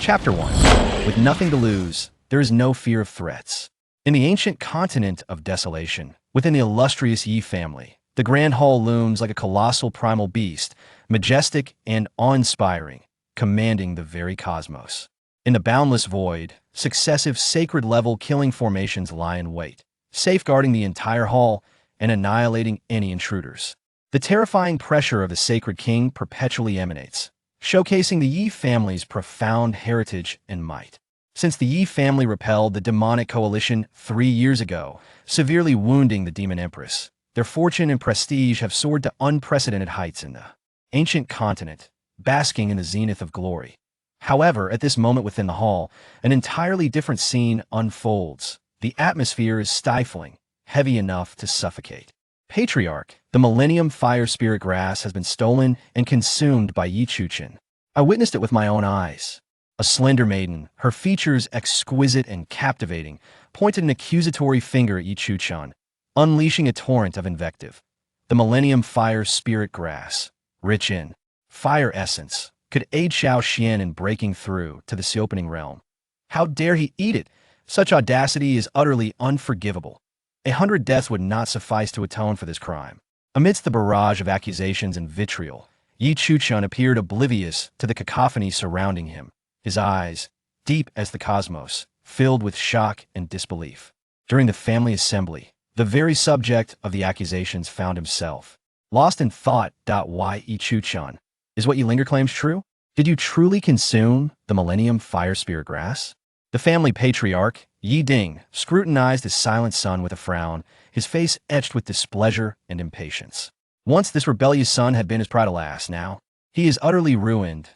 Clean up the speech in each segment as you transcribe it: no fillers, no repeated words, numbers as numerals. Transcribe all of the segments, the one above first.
Chapter 1. With nothing to lose, there is no fear of threats. In the ancient continent of desolation, within the illustrious Yi family, the Grand Hall looms like a colossal primal beast, majestic and awe-inspiring, commanding the very cosmos. In the boundless void, successive sacred-level killing formations lie in wait, safeguarding the entire hall and annihilating any intruders. The terrifying pressure of the sacred king perpetually emanates, showcasing the Yi family's profound heritage and might. Since the Yi family repelled the demonic coalition 3 years ago, severely wounding the demon Empress, their fortune and prestige have soared to unprecedented heights in the ancient continent, basking in the zenith of glory. However, at this moment within the hall, an entirely different scene unfolds. The atmosphere is stifling, heavy enough to suffocate. Patriarch, the Millennium Fire Spirit Grass has been stolen and consumed by Chuchen. I witnessed it with my own eyes. A slender maiden, her features exquisite and captivating, pointed an accusatory finger at Chuchen, unleashing a torrent of invective. The Millennium Fire Spirit Grass, rich in fire essence, could aid Xiao Xian in breaking through to the opening realm. How dare he eat it? Such audacity is utterly unforgivable. 100 deaths would not suffice to atone for this crime. Amidst the barrage of accusations and vitriol, Chuchen appeared oblivious to the cacophony surrounding him, his eyes, deep as the cosmos, filled with shock and disbelief. During the family assembly, the very subject of the accusations found himself lost in thought. Why Chuchen? Is what Linger claims true? Did you truly consume the Millennium Fire Spirit Grass? The family patriarch, Yi Ding, scrutinized his silent son with a frown, his face etched with displeasure and impatience. Once this rebellious son had been his pride, alas, now he is utterly ruined.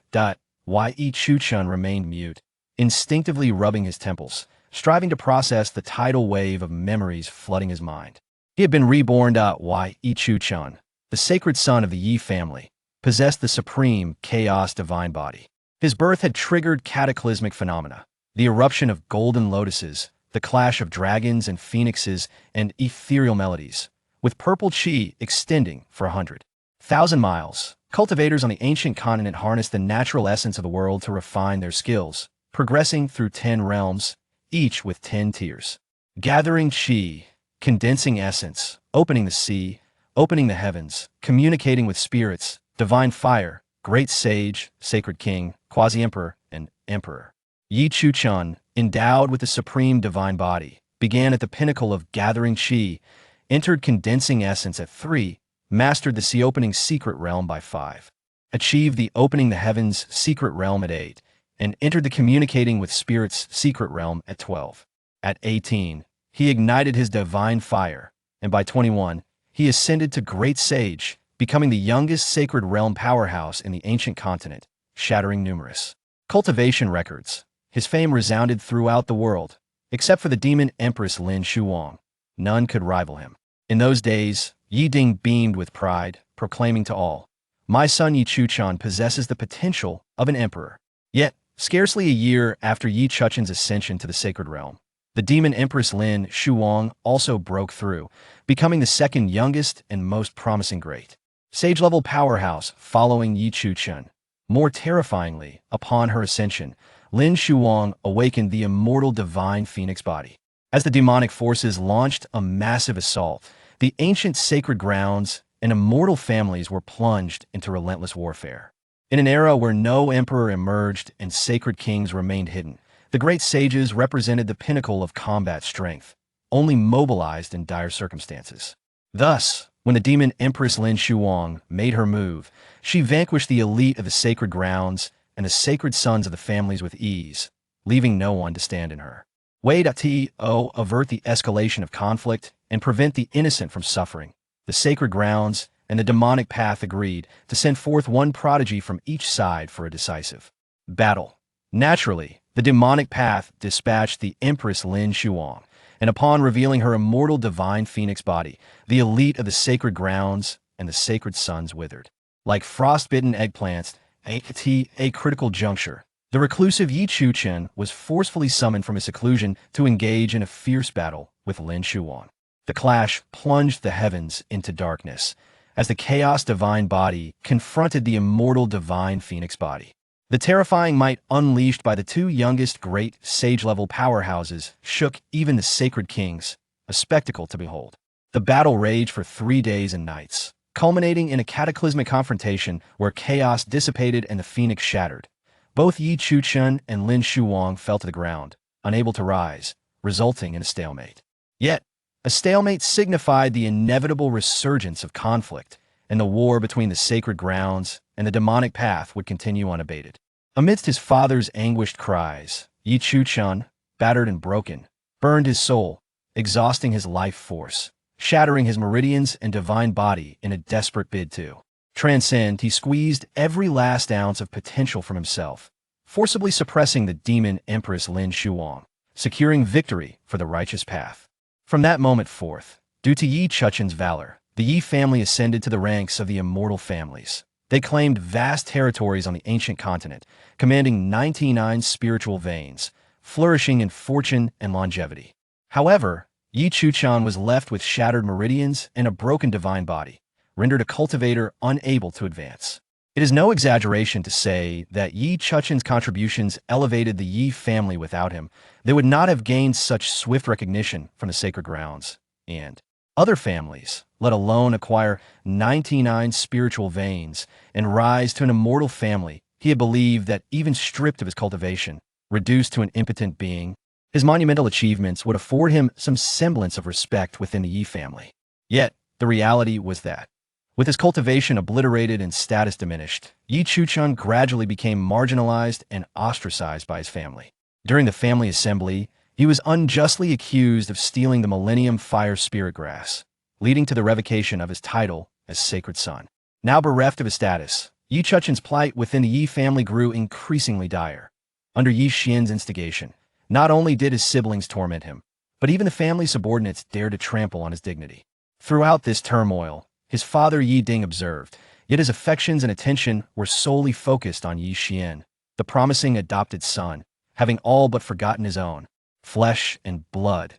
Why Chuchen remained mute, instinctively rubbing his temples, striving to process the tidal wave of memories flooding his mind. He had been reborn. Why Chuchen, the sacred son of the Yi family, possessed the supreme chaos divine body. His birth had triggered cataclysmic phenomena. The eruption of golden lotuses, the clash of dragons and phoenixes, and ethereal melodies, with purple chi extending for 100,000 miles. Cultivators on the ancient continent harnessed the natural essence of the world to refine their skills, progressing through 10 realms, each with 10 tiers. Gathering chi, condensing essence, opening the sea, opening the heavens, communicating with spirits, divine fire, great sage, sacred king, quasi-emperor, and emperor. Chuchen, endowed with the supreme divine body, began at the pinnacle of gathering chi, entered condensing essence at 3, mastered the sea-opening secret realm by 5, achieved the opening the heavens secret realm at 8, and entered the communicating with spirits secret realm at 12. At 18, he ignited his divine fire, and by 21, he ascended to great sage, becoming the youngest sacred realm powerhouse in the ancient continent, shattering numerous cultivation records. His fame resounded throughout the world, except for the demon Empress Lin Shuwang. None could rival him. In those days, Yi Ding beamed with pride, proclaiming to all, "My son Chuchen possesses the potential of an emperor." Yet, scarcely a year after Chuchen's ascension to the sacred realm, the demon Empress Lin Shuwang also broke through, becoming the second youngest and most promising great sage-level powerhouse following Chuchen. More terrifyingly, upon her ascension, Lin Shuwang awakened the immortal divine phoenix body. As the demonic forces launched a massive assault, the ancient sacred grounds and immortal families were plunged into relentless warfare. In an era where no emperor emerged and sacred kings remained hidden, the great sages represented the pinnacle of combat strength, only mobilized in dire circumstances. Thus, when the demon Empress Lin Shuwang made her move, she vanquished the elite of the sacred grounds and the sacred sons of the families with ease, leaving no one to stand in her way. To avert the escalation of conflict and prevent the innocent from suffering, the sacred grounds and the demonic path agreed to send forth one prodigy from each side for a decisive battle. Naturally, the demonic path dispatched the Empress Lin Shuwang, and upon revealing her immortal divine phoenix body, the elite of the sacred grounds and the sacred sons withered like frostbitten eggplants. At a critical juncture, the reclusive Chuchen was forcefully summoned from his seclusion to engage in a fierce battle with Lin Shuwang. The clash plunged the heavens into darkness as the chaos divine body confronted the immortal divine phoenix body. The terrifying might unleashed by the two youngest great sage-level powerhouses shook even the sacred kings, a spectacle to behold. The battle raged for 3 days and nights, culminating in a cataclysmic confrontation where chaos dissipated and the phoenix shattered. Both Chuchen and Lin Shuwang fell to the ground, unable to rise, resulting in a stalemate. Yet, a stalemate signified the inevitable resurgence of conflict, and the war between the sacred grounds and the demonic path would continue unabated. Amidst his father's anguished cries, Chuchen, battered and broken, burned his soul, exhausting his life force, shattering his meridians and divine body in a desperate bid to transcend. He squeezed every last ounce of potential from himself, forcibly suppressing the demon Empress Lin Shuwang, securing victory for the righteous path. From that moment forth, due to Chuchen's valor, the Yi family ascended to the ranks of the immortal families. They claimed vast territories on the ancient continent, commanding 99 spiritual veins, flourishing in fortune and longevity. However, Chuchen was left with shattered meridians and a broken divine body, rendered a cultivator unable to advance. It is no exaggeration to say that Chuchen's contributions elevated the Yi family. Without him, they would not have gained such swift recognition from the sacred grounds and other families, let alone acquire 99 spiritual veins and rise to an immortal family. He had believed that even stripped of his cultivation, reduced to an impotent being, his monumental achievements would afford him some semblance of respect within the Yi family. Yet, the reality was that, with his cultivation obliterated and status diminished, Chuchen gradually became marginalized and ostracized by his family. During the family assembly, he was unjustly accused of stealing the Millennium Fire Spirit Grass, leading to the revocation of his title as Sacred Son. Now bereft of his status, Chuchen's plight within the Yi family grew increasingly dire. Under Yi Xian's instigation, not only did his siblings torment him, but even the family subordinates dared to trample on his dignity. Throughout this turmoil, his father Yi Ding observed, yet his affections and attention were solely focused on Yi Xian, the promising adopted son, having all but forgotten his own flesh and blood.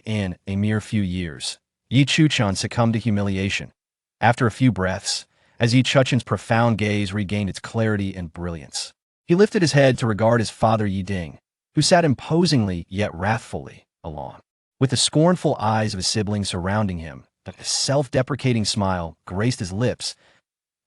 In a mere few years, Chuchen succumbed to humiliation. After a few breaths, as Chuchen's profound gaze regained its clarity and brilliance, he lifted his head to regard his father Yi Ding, who sat imposingly yet wrathfully alone. With the scornful eyes of his siblings surrounding him, a self-deprecating smile graced his lips.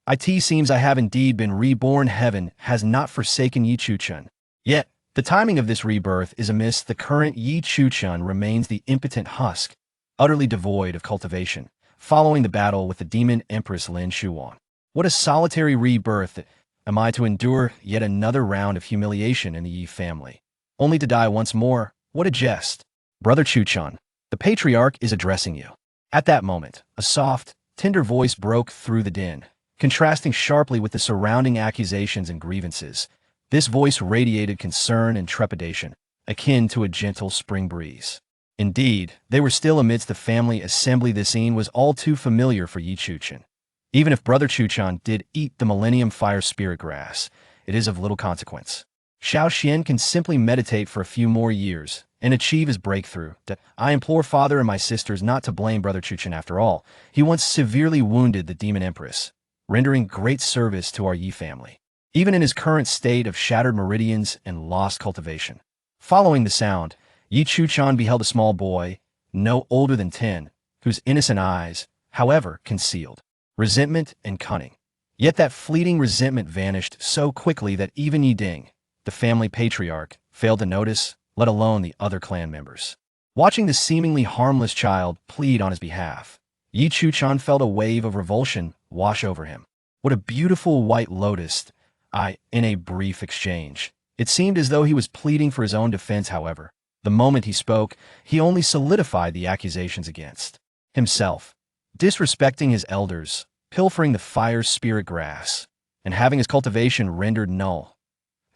It seems I have indeed been reborn. Heaven has not forsaken Chuchen. Yet, the timing of this rebirth is amiss. The current Chuchen remains the impotent husk, utterly devoid of cultivation, following the battle with the demon Empress Lin Shuwang. What a solitary rebirth am I to endure yet another round of humiliation in the Yi family, only to die once more. What a jest. Brother Chuchen, the patriarch is addressing you. At that moment, a soft, tender voice broke through the din, contrasting sharply with the surrounding accusations and grievances. This voice radiated concern and trepidation, akin to a gentle spring breeze. Indeed, they were still amidst the family assembly. The scene was all too familiar for Chuchen. Even if Brother Chuchen did eat the Millennium Fire Spirit Grass, it is of little consequence. Xiao Xian can simply meditate for a few more years and achieve his breakthrough. I implore Father and my sisters not to blame Brother Chuchen. After all, he once severely wounded the demon Empress, rendering great service to our Yi family, even in his current state of shattered meridians and lost cultivation. Following the sound, Chuchen beheld a small boy, no older than 10, whose innocent eyes, however, concealed resentment and cunning. Yet that fleeting resentment vanished so quickly that even Yi Ding, the family patriarch, failed to notice, let alone the other clan members. Watching the seemingly harmless child plead on his behalf, Chuchen felt a wave of revulsion wash over him. What a beautiful white lotus! In a brief exchange, it seemed as though he was pleading for his own defense. However, the moment he spoke, he only solidified the accusations against himself, disrespecting his elders, pilfering the fire spirit grass, and having his cultivation rendered null.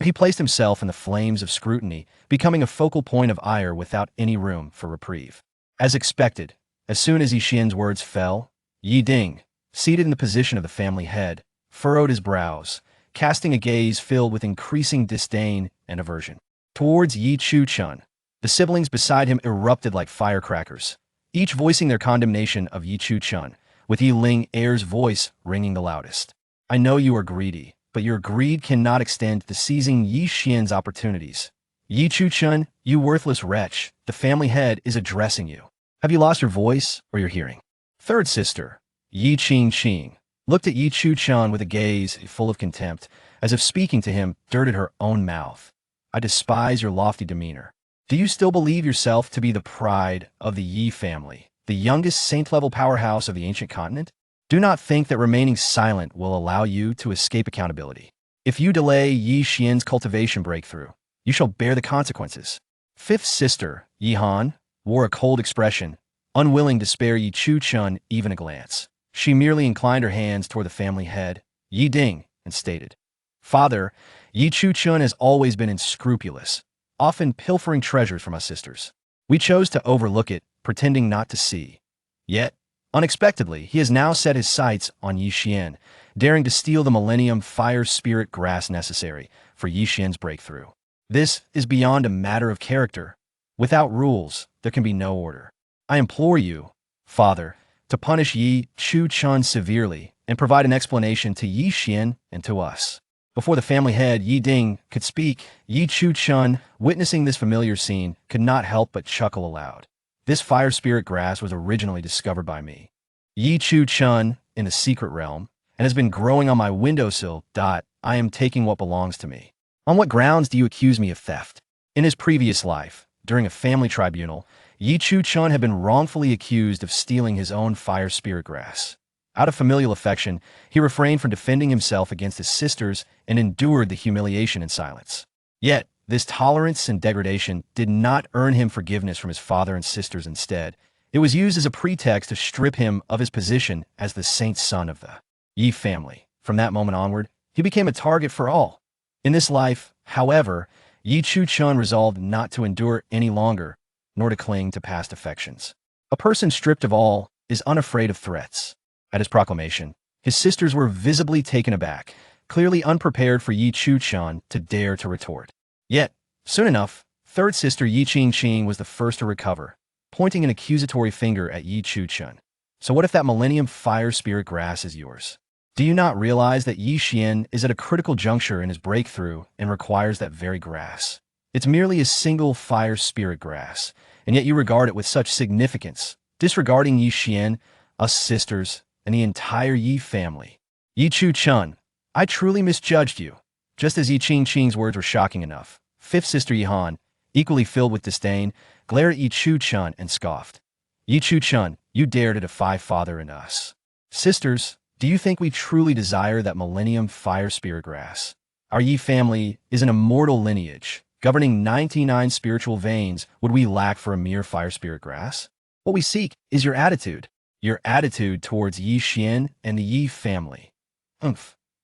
He placed himself in the flames of scrutiny, becoming a focal point of ire without any room for reprieve. As expected, as soon as Yi Xian's words fell, Yi Ding, seated in the position of the family head, furrowed his brows, casting a gaze filled with increasing disdain and aversion towards Chuchen. The siblings beside him erupted like firecrackers, each voicing their condemnation of Chuchen, with Yi Ling Heir's voice ringing the loudest. I know you are greedy, but your greed cannot extend to seizing Yi Xian's opportunities. Yi Chuchen, you worthless wretch, the family head is addressing you. Have you lost your voice or your hearing? Third sister, Yi Qing, looked at Yi Chuchen with a gaze full of contempt, as if speaking to him dirt at her own mouth. I despise your lofty demeanor. Do you still believe yourself to be the pride of the Yi family, the youngest saint-level powerhouse of the ancient continent? Do not think that remaining silent will allow you to escape accountability. If you delay Yi Xian's cultivation breakthrough, you shall bear the consequences. Fifth sister, Yi Han, wore a cold expression, unwilling to spare Yi Chuchen even a glance. She merely inclined her hands toward the family head, Yi Ding, and stated, Father, Yi Chuchen has always been unscrupulous, often pilfering treasures from us sisters. We chose to overlook it, pretending not to see. Yet, unexpectedly, he has now set his sights on Yi Xian, daring to steal the Millennium Fire Spirit Grass necessary for Yi Xian's breakthrough. This is beyond a matter of character. Without rules, there can be no order. I implore you, Father, to punish Yi Chuchen severely and provide an explanation to Yi Xian and to us. Before the family head, Yi Ding, could speak, Yi Chuchen, witnessing this familiar scene, could not help but chuckle aloud. This fire spirit grass was originally discovered by me, Yi Chuchen, in the secret realm, and has been growing on my windowsill. I am taking what belongs to me. On what grounds do you accuse me of theft? In his previous life, during a family tribunal, Yi Chuchen had been wrongfully accused of stealing his own fire spirit grass. Out of familial affection, he refrained from defending himself against his sisters and endured the humiliation in silence. Yet, this tolerance and degradation did not earn him forgiveness from his father and sisters. Instead, it was used as a pretext to strip him of his position as the saint son of the Yi family. From that moment onward, he became a target for all. In this life, however, Yi Chuchen resolved not to endure any longer, nor to cling to past affections. A person stripped of all is unafraid of threats. At his proclamation, his sisters were visibly taken aback, clearly unprepared for Yi Chuchen to dare to retort. Yet, soon enough, third sister Yi Qing was the first to recover, pointing an accusatory finger at Yi Chuchen. So what if that Millennium Fire Spirit Grass is yours? Do you not realize that Yi Xian is at a critical juncture in his breakthrough and requires that very grass? It's merely a single fire spirit grass, and yet you regard it with such significance, disregarding Yi Xian, us sisters, and the entire Yi family. Yi Chuchen, I truly misjudged you. Just as Yi Qing's words were shocking enough, fifth sister Yi Han, equally filled with disdain, glared at Yi Chuchen and scoffed. Yi Chuchen, you dare to defy father and us. Sisters, do you think we truly desire that Millennium Fire Spirit Grass? Our Yi family is an immortal lineage, governing 99 spiritual veins. Would we lack for a mere Fire Spirit Grass? What we seek is your attitude towards Yi Xian and the Yi family.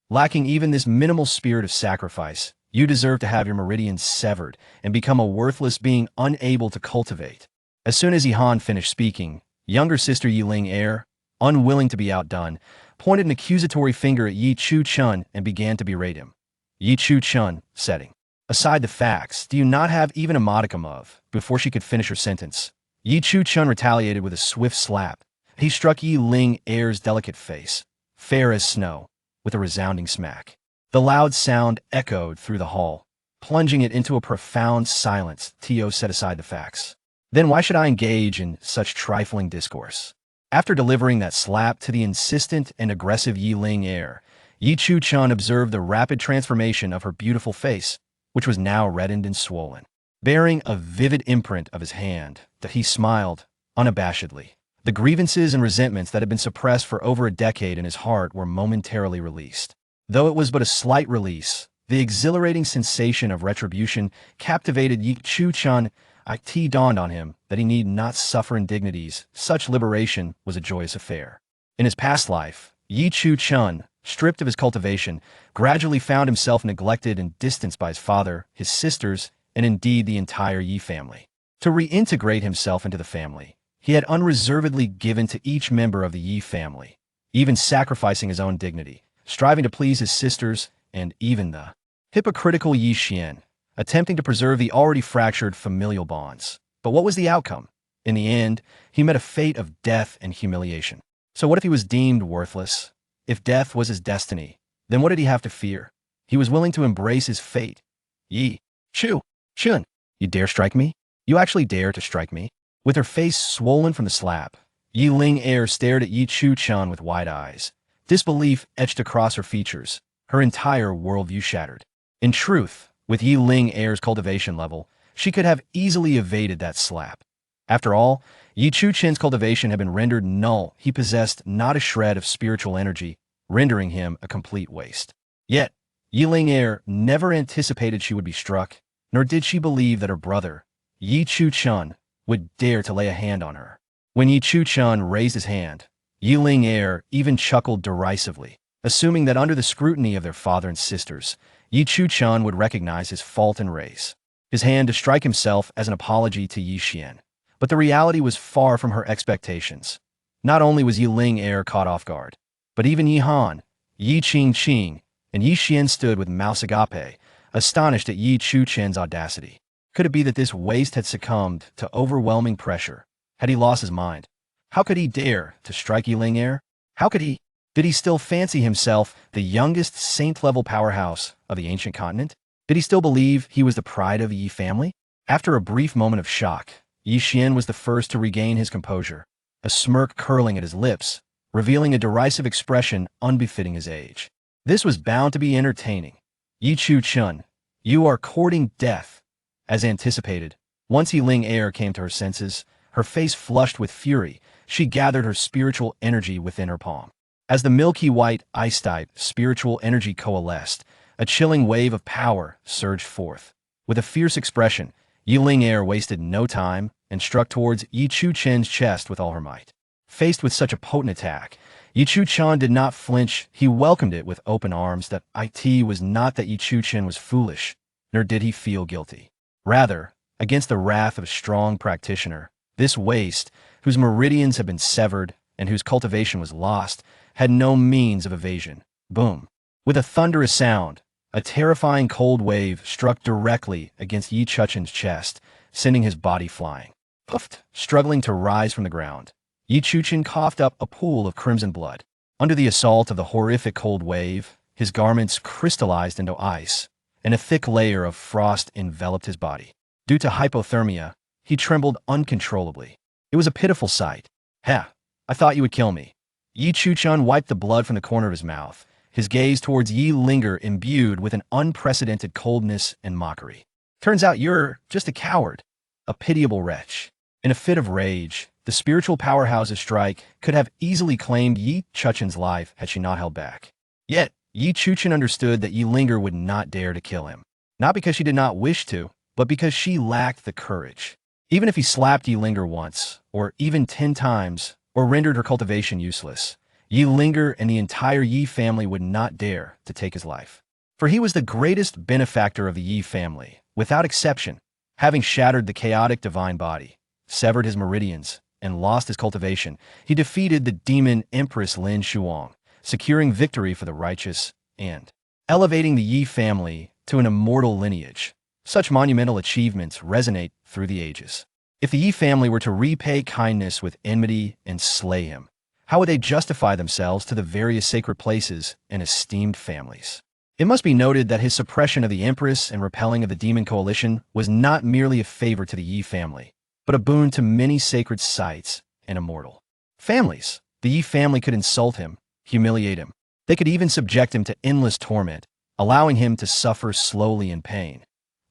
Lacking even this minimal spirit of sacrifice, you deserve to have your meridians severed and become a worthless being unable to cultivate. As soon as Yi Han finished speaking, younger sister Yi Ling, unwilling to be outdone, pointed an accusatory finger at Yi Chuchen and began to berate him. Yi Chuchen, setting aside the facts, do you not have even a modicum of, before she could finish her sentence, Yi Chuchen retaliated with a swift slap. He struck Yi Ling's delicate face, fair as snow, with a resounding smack. The loud sound echoed through the hall, plunging it into a profound silence. Tio set aside the facts. Then why should I engage in such trifling discourse? After delivering that slap to the insistent and aggressive Yi Ling, Yi Chuchen observed the rapid transformation of her beautiful face, which was now reddened and swollen. Bearing a vivid imprint of his hand, that he smiled unabashedly. The grievances and resentments that had been suppressed for over a decade in his heart were momentarily released. Though it was but a slight release, the exhilarating sensation of retribution captivated Yi Chuchen. It dawned on him that he need not suffer indignities. Such liberation was a joyous affair. In his past life, Yi Chuchen, stripped of his cultivation, gradually found himself neglected and distanced by his father, his sisters, and indeed the entire Yi family. To reintegrate himself into the family, he had unreservedly given to each member of the Yi family, even sacrificing his own dignity, striving to please his sisters and even the hypocritical Yi Xian, attempting to preserve the already fractured familial bonds. But what was the outcome? In the end, he met a fate of death and humiliation. So what if he was deemed worthless? If death was his destiny, then what did he have to fear? He was willing to embrace his fate. Yi Chun, you dare strike me? You actually dare to strike me? With her face swollen from the slap, Yi Ling stared at Yi Chun with wide eyes. Disbelief etched across her features, her entire worldview shattered. In truth, with Yi Ling's cultivation level, she could have easily evaded that slap. After all, Yi Chuchen's cultivation had been rendered null. He possessed not a shred of spiritual energy, rendering him a complete waste. Yet, Yi Ling never anticipated she would be struck, nor did she believe that her brother, Yi Chuchen, would dare to lay a hand on her. When Yi Chuchen raised his hand, Yi Ling even chuckled derisively, assuming that under the scrutiny of their father and sisters, Yi Chuchen would recognize his fault and raise his hand to strike himself as an apology to Yi Xian. But the reality was far from her expectations. Not only was Yi Ling caught off guard, but even Yi Han, Yi Qing, and Yi Xian stood with mouse agape, astonished at Yi Chuchen's audacity. Could it be that this waste had succumbed to overwhelming pressure? Had he lost his mind? How could he dare to strike Yi Ling? How could he? Did he still fancy himself the youngest saint-level powerhouse of the ancient continent? Did he still believe he was the pride of the Yi family? After a brief moment of shock, Yi Xian was the first to regain his composure, a smirk curling at his lips, revealing a derisive expression unbefitting his age. This was bound to be entertaining. Yi Chuchen, you are courting death. As anticipated, once Yi Ling came to her senses, her face flushed with fury. She gathered her spiritual energy within her palm. As the milky white ice-type spiritual energy coalesced, a chilling wave of power surged forth. With a fierce expression, Yi Ling wasted no time and struck towards Yi Chuchen's chest with all her might. Faced with such a potent attack, Yi Chuchen did not flinch. He welcomed it with open arms. That it was not that Yi Chuchen was foolish, nor did he feel guilty. Rather, against the wrath of a strong practitioner, this waste, whose meridians had been severed and whose cultivation was lost, had no means of evasion. Boom! With a thunderous sound, a terrifying cold wave struck directly against Yi Chuchen's chest, sending his body flying. Puffed, struggling to rise from the ground, Yi Chuchen coughed up a pool of crimson blood. Under the assault of the horrific cold wave, his garments crystallized into ice, and a thick layer of frost enveloped his body. Due to hypothermia, he trembled uncontrollably. It was a pitiful sight. "Ha! I thought you would kill me." Yi Chuchen wiped the blood from the corner of his mouth, his gaze towards Yi Ling imbued with an unprecedented coldness and mockery. "Turns out you're just a coward, a pitiable wretch." In a fit of rage, the spiritual powerhouse's strike could have easily claimed Yi Chuchen's life had she not held back. Yet, Yi Chuchen understood that Yi Ling would not dare to kill him. Not because she did not wish to, but because she lacked the courage. Even if he slapped Yi Ling once, or even 10 times, or rendered her cultivation useless, Yi Ling and the entire Yi family would not dare to take his life. For he was the greatest benefactor of the Yi family, without exception, having shattered the chaotic divine body, severed his meridians, and lost his cultivation. He defeated the demon Empress Lin Shuwang, securing victory for the righteous and elevating the Yi family to an immortal lineage. Such monumental achievements resonate through the ages. If the Yi family were to repay kindness with enmity and slay him, how would they justify themselves to the various sacred places and esteemed families? It must be noted that his suppression of the Empress and repelling of the demon coalition was not merely a favor to the Yi family, but a boon to many sacred sites and immortal families. The Yi family could insult him, humiliate him. They could even subject him to endless torment, allowing him to suffer slowly in pain.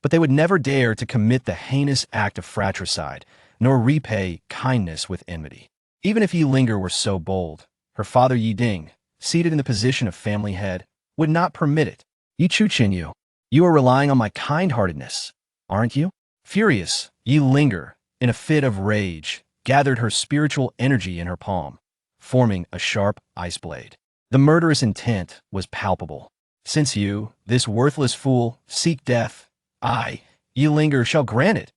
But they would never dare to commit the heinous act of fratricide, nor repay kindness with enmity. Even if Yi Ling were so bold, her father Yi Ding, seated in the position of family head, would not permit it. "Yi Chuchen, you are relying on my kind-heartedness, aren't you?" Furious, Yi Ling, in a fit of rage, gathered her spiritual energy in her palm, forming a sharp ice blade. The murderous intent was palpable. "Since you, this worthless fool, seek death, I, Yi Ling, shall grant it."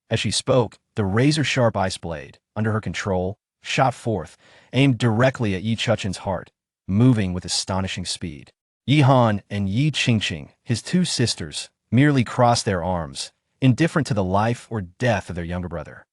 As she spoke, the razor-sharp ice blade, under her control, shot forth, aimed directly at Yi Chuchen's heart, moving with astonishing speed. Yi Han and Yi Qing, his 2 sisters, merely crossed their arms, indifferent to the life or death of their younger brother.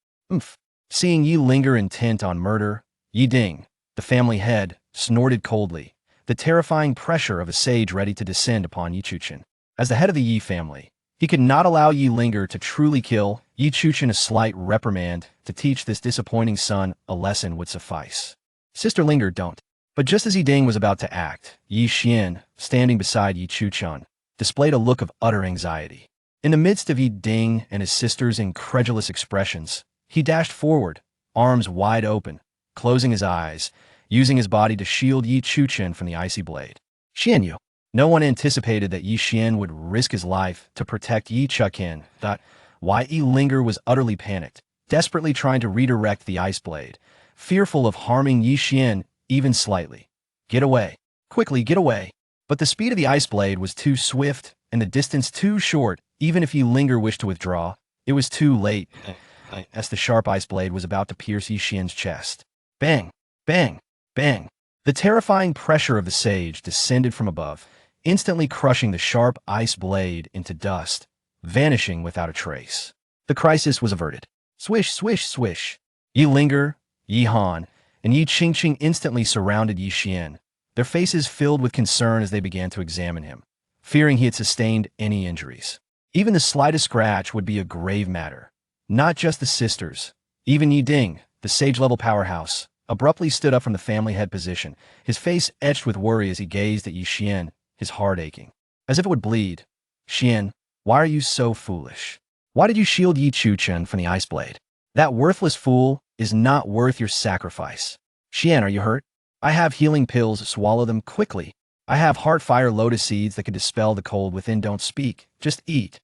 Seeing Yi Ling intent on murder, Yi Ding, the family head, snorted coldly, the terrifying pressure of a sage ready to descend upon Chuchen. As the head of the Yi family, he could not allow Yi Linger to truly kill Chuchen. A slight reprimand to teach this disappointing son a lesson would suffice. Sister Linger, don't. But just as Yi Ding was about to act, Yi Xian, standing beside Chuchen, displayed a look of utter anxiety. In the midst of Yi Ding and his sister's incredulous expressions, he dashed forward, arms wide open, closing his eyes, using his body to shield Chuchen from the icy blade. Xianyu. No one anticipated that Yi Xian would risk his life to protect Chuchen. Why Yi Linger was utterly panicked, desperately trying to redirect the ice blade, fearful of harming Yi Xian even slightly. Get away. Quickly, get away. But the speed of the ice blade was too swift and the distance too short. Even if Yi Linger wished to withdraw, it was too late, as the sharp ice blade was about to pierce Yi Xian's chest. Bang! Bang! Bang! The terrifying pressure of the sage descended from above, instantly crushing the sharp ice blade into dust, vanishing without a trace. The crisis was averted. Swish, swish, swish. Yi Linger, Yi Han, and Yi Qingqing instantly surrounded Yi Xian, their faces filled with concern as they began to examine him, fearing he had sustained any injuries. Even the slightest scratch would be a grave matter. Not just the sisters. Even Yi Ding, the sage-level powerhouse, abruptly stood up from the family head position, his face etched with worry as he gazed at Yi Xian, his heart aching, as if it would bleed. Xian, why are you so foolish? Why did you shield Chuchen from the ice blade? That worthless fool is not worth your sacrifice. Xian, are you hurt? I have healing pills, swallow them quickly. I have heart-fire lotus seeds that can dispel the cold within. Don't speak, just eat.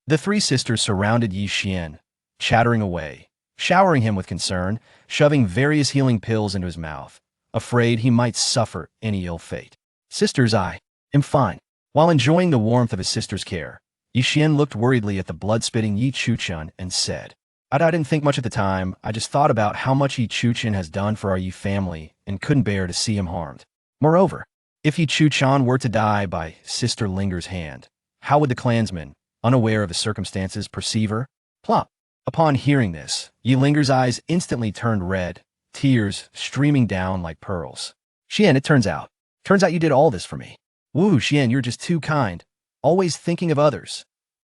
The three sisters surrounded Yi Xian, chattering away, showering him with concern, shoving various healing pills into his mouth, afraid he might suffer any ill fate. Sisters, I am fine. While enjoying the warmth of his sister's care, Yi Xian looked worriedly at the blood-spitting Chuchen and said, I didn't think much at the time. I just thought about how much Chuchen has done for our Yi family and couldn't bear to see him harmed. Moreover, if Chuchen were to die by Sister Linger's hand, how would the clansmen, unaware of the circumstances, perceive her? Plop. Upon hearing this, Yi Linger's eyes instantly turned red, tears streaming down like pearls. Xian, it turns out you did all this for me. Woo, Xian, you're just too kind, always thinking of others.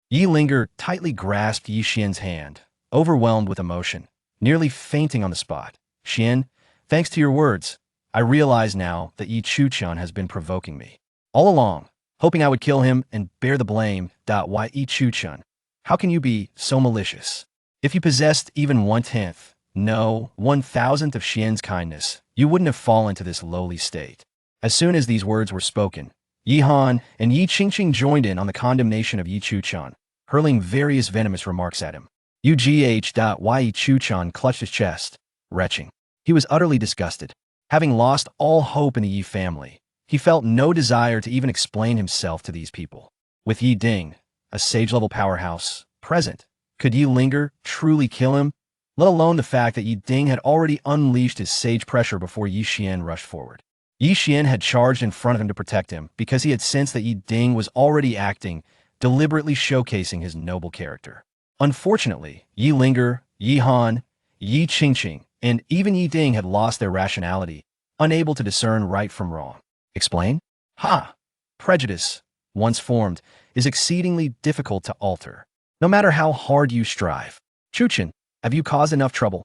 Yi Linger tightly grasped Yi Xian's hand, overwhelmed with emotion, nearly fainting on the spot. Xian, thanks to your words, I realize now that Chuchen has been provoking me. All along, hoping I would kill him and bear the blame. Why Chuchen? How can you be so malicious? If you possessed even 1/10, no, 1,000th of Xian's kindness, you wouldn't have fallen to this lowly state. As soon as these words were spoken, Yi Han and Yi Qingqing joined in on the condemnation of Chuchen, hurling various venomous remarks at him. Why Chuchen clutched his chest, retching. He was utterly disgusted. Having lost all hope in the Yi family, he felt no desire to even explain himself to these people. With Yi Ding, a sage-level powerhouse, present, could Yi Linger truly kill him? Let alone the fact that Yi Ding had already unleashed his sage pressure before Yi Xian rushed forward. Yi Xian had charged in front of him to protect him because he had sensed that Yi Ding was already acting, deliberately showcasing his noble character. Unfortunately, Yi Linger, Yi Han, Yi Qingqing, and even Yi Ding had lost their rationality, unable to discern right from wrong. Explain? Ha! Prejudice, once formed, is exceedingly difficult to alter, no matter how hard you strive. Chuchen, have you caused enough trouble?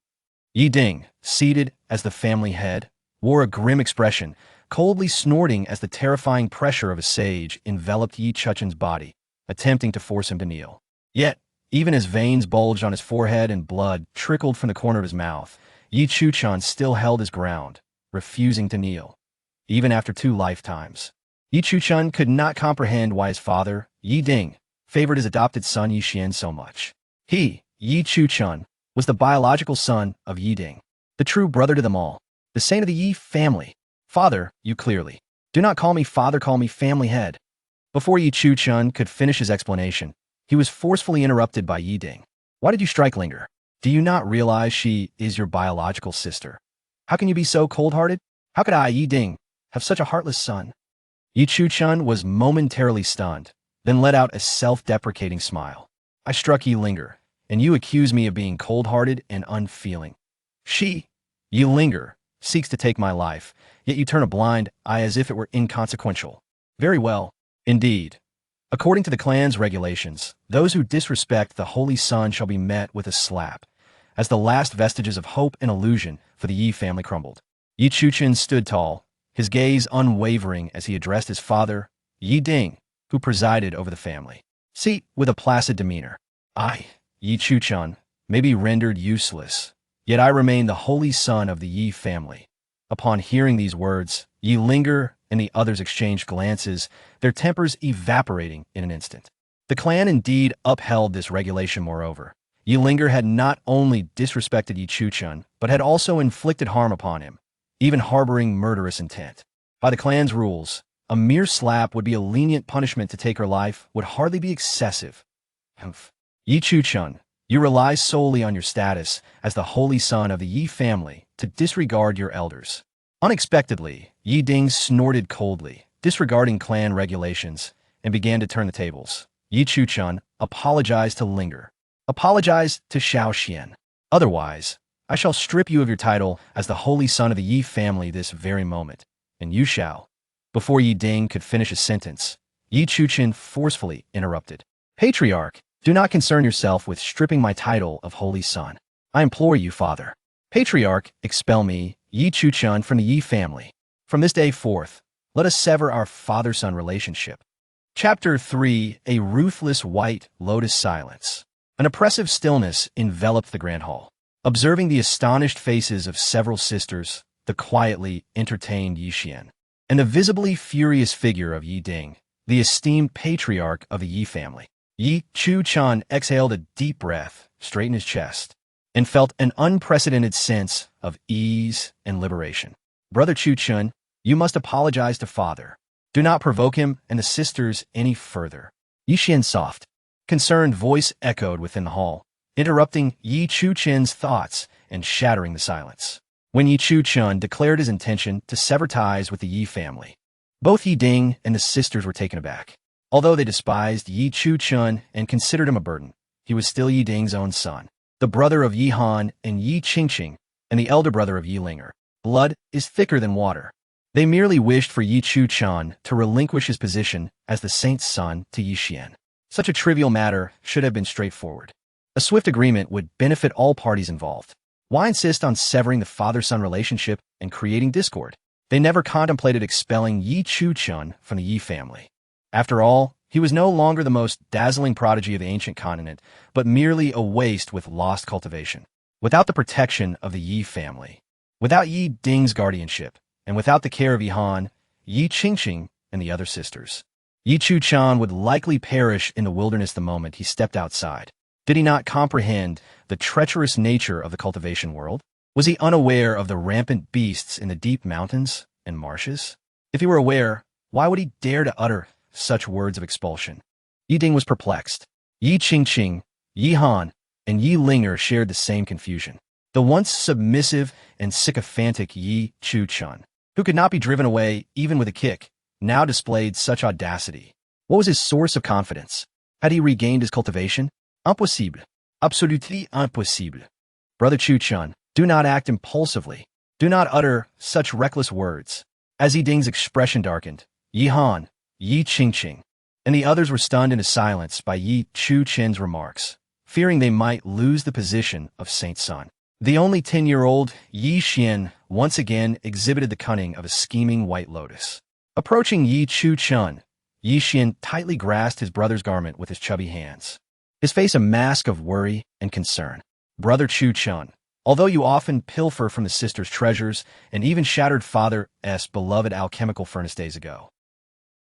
Yi Ding, seated as the family head, wore a grim expression, coldly snorting as the terrifying pressure of a sage enveloped Yi Chuchen's body, attempting to force him to kneel. Yet, even as veins bulged on his forehead and blood trickled from the corner of his mouth, Yi Chuchen still held his ground, refusing to kneel. Even after 2 lifetimes, Yi Chuchen could not comprehend why his father, Yi Ding, favored his adopted son Yi Xian so much. He, Yi Chuchen, was the biological son of Yi Ding, the true brother to them all, the saint of the Yi family. Father, you clearly. Do not call me father, call me family head. Before Yi Chuchen could finish his explanation, he was forcefully interrupted by Yi Ding. Why did you strike Linger? Do you not realize she is your biological sister? How can you be so cold-hearted? How could I, Yi Ding, have such a heartless son? Yi Chuchen was momentarily stunned, then let out a self-deprecating smile. I struck Yi Linger, and you accuse me of being cold-hearted and unfeeling. She, Yi Linger, seeks to take my life, yet you turn a blind eye as if it were inconsequential. Very well. Indeed. According to the clan's regulations, those who disrespect the Holy Sun shall be met with a slap, as the last vestiges of hope and illusion for the Yi family crumbled. Chuchen stood tall, his gaze unwavering as he addressed his father, Ding, who presided over the family. See, with a placid demeanor. I, Chuchen, may be rendered useless, yet I remain the holy son of the Yi family. Upon hearing these words, Yi Linger and the others exchanged glances, their tempers evaporating in an instant. The clan indeed upheld this regulation moreover. Yi Linger had not only disrespected Chuchen, but had also inflicted harm upon him, even harboring murderous intent. By the clan's rules, a mere slap would be a lenient punishment. To take her life would hardly be excessive. Chuchen, you rely solely on your status as the holy son of the Yi family to disregard your elders. Unexpectedly, Ding snorted coldly, disregarding clan regulations, and began to turn the tables. Chuchen apologized to Linger. Apologize to Xiao. Otherwise, I shall strip you of your title as the holy son of the Yi family this very moment, and you shall. Before Ding could finish his sentence, Chuchen forcefully interrupted. Patriarch, do not concern yourself with stripping my title of holy son. I implore you, father. Patriarch, expel me, Chuchen, from the Yi family. From this day forth, let us sever our father-son relationship. Chapter 3. A ruthless white lotus silence. An oppressive stillness enveloped the grand hall. Observing the astonished faces of several sisters, the quietly entertained Xian, and the visibly furious figure of Ding, the esteemed patriarch of the Yi family, Chuchen exhaled a deep breath, straightened his chest, and felt an unprecedented sense of ease and liberation. Brother Chuchen, you must apologize to father. Do not provoke him and the sisters any further. Xian's soft, concerned voice echoed within the hall, interrupting Chuchen's thoughts and shattering the silence. When Chuchen declared his intention to sever ties with the Yi family, both Ding and the sisters were taken aback. Although they despised Chuchen and considered him a burden, he was still Ding's own son, the brother of Han and Qingqing, and the elder brother of Linger. Blood is thicker than water. They merely wished for Chuchen to relinquish his position as the saint's son to Xian. Such a trivial matter should have been straightforward. A swift agreement would benefit all parties involved. Why insist on severing the father-son relationship and creating discord? They never contemplated expelling Chuchen from the Yi family. After all, he was no longer the most dazzling prodigy of the ancient continent, but merely a waste with lost cultivation. Without the protection of the Yi family, without Ding's guardianship, and without the care of Han, Qingqing, and the other sisters, Chuchen would likely perish in the wilderness the moment he stepped outside. Did he not comprehend the treacherous nature of the cultivation world? Was he unaware of the rampant beasts in the deep mountains and marshes? If he were aware, why would he dare to utter such words of expulsion? Ding was perplexed. Qingqing, Han, and Linger shared the same confusion. The once submissive and sycophantic Chuchen, who could not be driven away even with a kick, now displayed such audacity. What was his source of confidence? Had he regained his cultivation? Impossible. Absolutely impossible. Brother Chuchen, do not act impulsively. Do not utter such reckless words. As Ding's expression darkened, Han, Qingqing, and the others were stunned into silence by Chuchen's remarks, fearing they might lose the position of saint's son. The only 10-year-old Xian once again exhibited the cunning of a scheming white lotus. Approaching Chuchen, Xian tightly grasped his brother's garment with his chubby hands, his face a mask of worry and concern. Brother Chuchen, although you often pilfer from the sisters' treasures and even shattered father's beloved alchemical furnace days ago,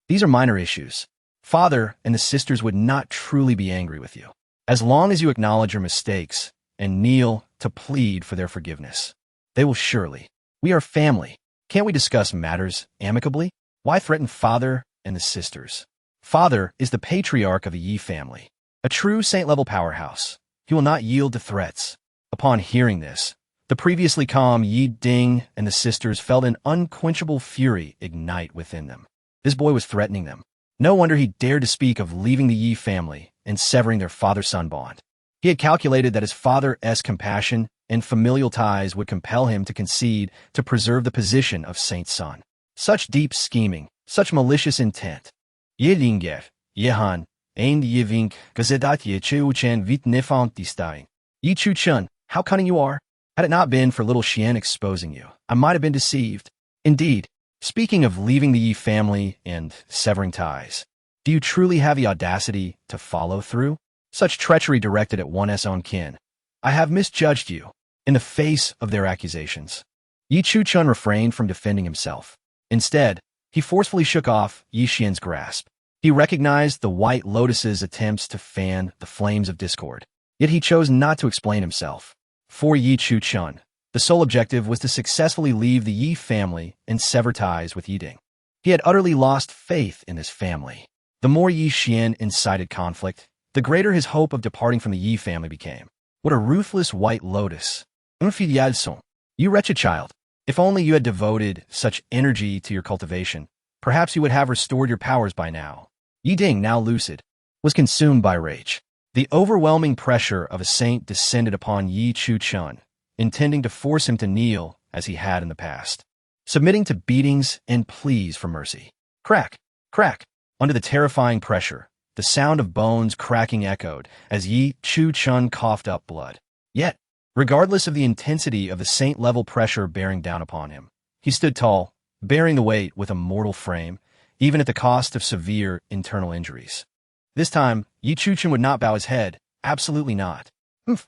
these are minor issues. Father and the sisters would not truly be angry with you, as long as you acknowledge your mistakes and kneel to plead for their forgiveness. They will surely. We are family. Can't we discuss matters amicably? Why threaten father and the sisters? Father is the patriarch of the Yi family, a true saint-level powerhouse. He will not yield to threats. Upon hearing this, the previously calm Ding and the sisters felt an unquenchable fury ignite within them. This boy was threatening them. No wonder he dared to speak of leaving the Yi family and severing their father-son bond. He had calculated that his father's compassion and familial ties would compel him to concede to preserve the position of Saint's son. Such deep scheming, such malicious intent. Yedinger, Yehan, Ein Yevink, Gazedat Vit Nefant Chuchen, how cunning you are! Had it not been for little Xian exposing you, I might have been deceived. Indeed, speaking of leaving the Yi family and severing ties, do you truly have the audacity to follow through? Such treachery directed at one's own kin. I have misjudged you. In the face of their accusations, Chuchen refrained from defending himself. Instead, he forcefully shook off Yi Xian's grasp. He recognized the White Lotus's attempts to fan the flames of discord. Yet he chose not to explain himself. For Chuchen, the sole objective was to successfully leave the Yi family and sever ties with Yi Ding. He had utterly lost faith in his family. The more Yi Xian incited conflict, the greater his hope of departing from the Yi family became. What a ruthless White Lotus! Invincible, you wretched child. If only you had devoted such energy to your cultivation, perhaps you would have restored your powers by now. Yi Ding, now lucid, was consumed by rage. The overwhelming pressure of a saint descended upon Chuchen, intending to force him to kneel as he had in the past, submitting to beatings and pleas for mercy. Crack, crack. Under the terrifying pressure, the sound of bones cracking echoed as Chuchen coughed up blood. Yet, regardless of the intensity of the saint-level pressure bearing down upon him, he stood tall, bearing the weight with a mortal frame, even at the cost of severe internal injuries. This time, Chuchen would not bow his head, absolutely not.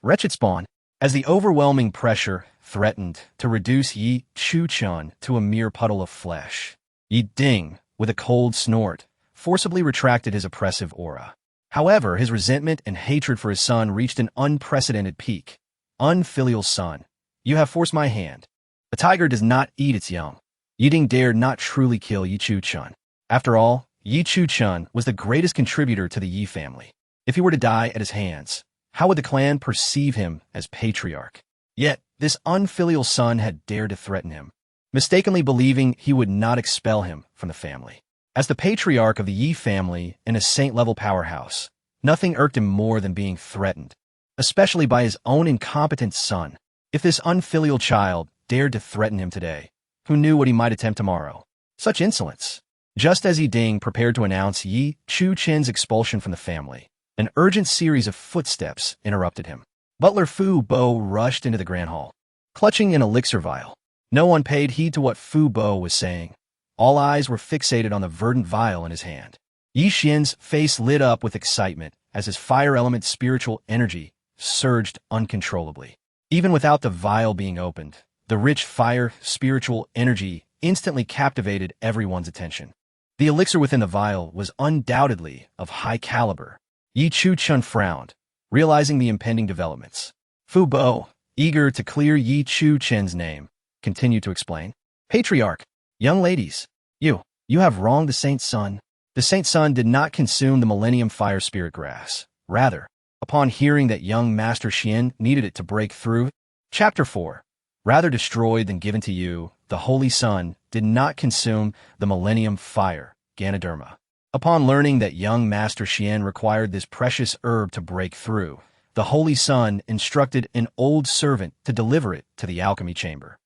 Wretched spawn. As the overwhelming pressure threatened to reduce Chuchen to a mere puddle of flesh, Yi Ding, with a cold snort, forcibly retracted his oppressive aura. However, his resentment and hatred for his son reached an unprecedented peak. Unfilial son, you have forced my hand. A tiger does not eat its young. Yi Ding dared not truly kill Chuchen. After all, Chuchen was the greatest contributor to the Yi family. If he were to die at his hands, how would the clan perceive him as patriarch? Yet, this unfilial son had dared to threaten him, mistakenly believing he would not expel him from the family. As the patriarch of the Yi family and a saint-level powerhouse, nothing irked him more than being threatened, especially by his own incompetent son. If this unfilial child dared to threaten him today, who knew what he might attempt tomorrow? Such insolence! Just as Yi Ding prepared to announce Chuchen's expulsion from the family, an urgent series of footsteps interrupted him. Butler Fu Bo rushed into the grand hall, clutching an elixir vial. No one paid heed to what Fu Bo was saying. All eyes were fixated on the verdant vial in his hand. Yi Xian's face lit up with excitement as his fire element spiritual energy surged uncontrollably. Even without the vial being opened, the rich fire spiritual energy instantly captivated everyone's attention. The elixir within the vial was undoubtedly of high caliber. Chuchen frowned, realizing the impending developments. Fu Bo, eager to clear Chuchen's name, continued to explain. Patriarch, young ladies, you have wronged the Saint's son. The Saint's son did not consume the Millennium Fire Spirit Grass. Rather, upon hearing that young Master Xian needed it to break through, Chapter 4, rather destroyed than given to you, the Holy Son did not consume the Millennium Fire, Ganoderma. Upon learning that young Master Xian required this precious herb to break through, the Holy Son instructed an old servant to deliver it to the alchemy chamber,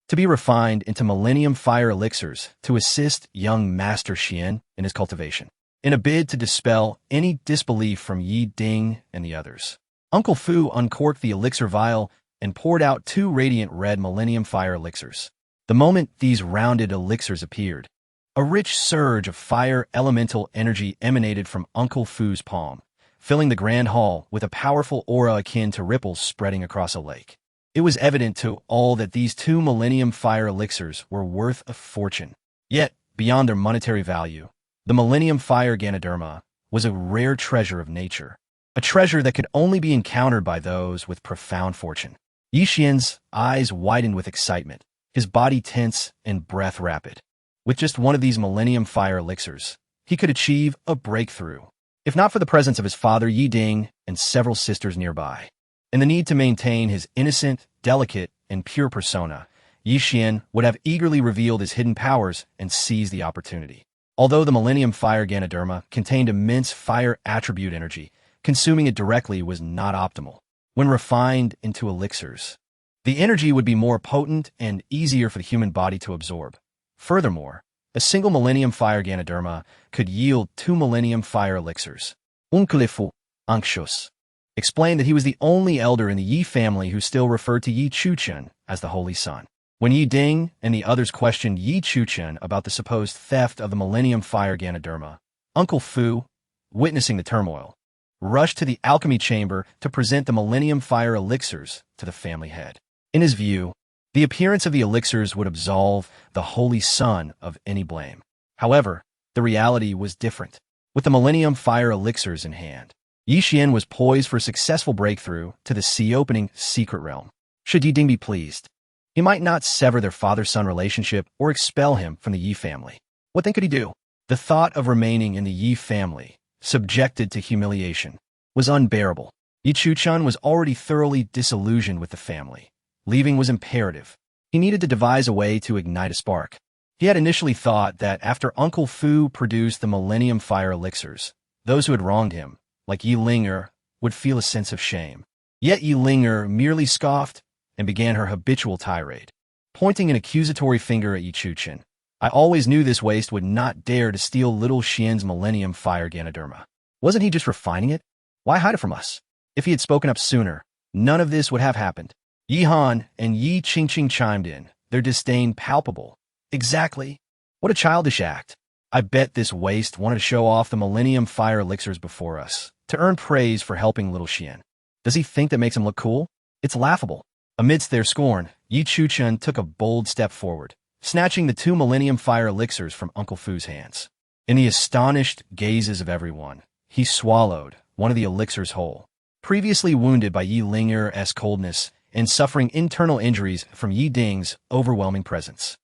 to be refined into Millennium Fire elixirs to assist young Master Xian in his cultivation, in a bid to dispel any disbelief from Yi Ding and the others. Uncle Fu uncorked the elixir vial and poured out 2 radiant red Millennium Fire elixirs. The moment these rounded elixirs appeared, a rich surge of fire elemental energy emanated from Uncle Fu's palm, filling the grand hall with a powerful aura akin to ripples spreading across a lake. It was evident to all that these 2 Millennium Fire elixirs were worth a fortune. Yet, beyond their monetary value, the Millennium Fire Ganoderma was a rare treasure of nature, a treasure that could only be encountered by those with profound fortune. Yi Xian's eyes widened with excitement, his body tense and breath rapid. With just one of these Millennium Fire elixirs, he could achieve a breakthrough, if not for the presence of his father Yi Ding and several sisters nearby, and the need to maintain his innocent, delicate, and pure persona. Yi Xian would have eagerly revealed his hidden powers and seized the opportunity. Although the Millennium Fire Ganoderma contained immense fire attribute energy, consuming it directly was not optimal. when refined into elixirs. The energy would be more potent and easier for the human body to absorb. Furthermore, a single Millennium Fire Ganoderma could yield 2 Millennium Fire elixirs. Unkalifu, anxious, explained that he was the only elder in the Yi family who still referred to Chuchen as the Holy Son. When Yi Ding and the others questioned Chuchen about the supposed theft of the Millennium Fire Ganoderma, Uncle Fu, witnessing the turmoil, rushed to the alchemy chamber to present the Millennium Fire elixirs to the family head. In his view, the appearance of the elixirs would absolve the Holy Son of any blame. However, the reality was different. With the Millennium Fire elixirs in hand, Yi Xian was poised for a successful breakthrough to the sea-opening secret realm. Should Yi Ding be pleased, he might not sever their father-son relationship or expel him from the Yi family. What then could he do? The thought of remaining in the Yi family, subjected to humiliation, was unbearable. Yi Chuchen was already thoroughly disillusioned with the family. Leaving was imperative. He needed to devise a way to ignite a spark. He had initially thought that after Uncle Fu produced the Millennium Fire elixirs, those who had wronged him, like Yi Linger, would feel a sense of shame. Yet Yi Linger merely scoffed and began her habitual tirade, pointing an accusatory finger at Yi Chuchen. I always knew this waste would not dare to steal little Xian's Millennium Fire Ganoderma. Wasn't he just refining it? Why hide it from us? If he had spoken up sooner, none of this would have happened. Yi Han and Yi Qingqing chimed in, their disdain palpable. Exactly. What a childish act. I bet this waste wanted to show off the Millennium Fire elixirs before us, to earn praise for helping little Xian. Does he think that makes him look cool? It's laughable. Amidst their scorn, Yi Chuchen took a bold step forward, snatching the 2 Millennium Fire elixirs from Uncle Fu's hands. In the astonished gazes of everyone, he swallowed one of the elixirs whole. Previously wounded by Yi Linger's coldness and suffering internal injuries from Yi Ding's overwhelming presence,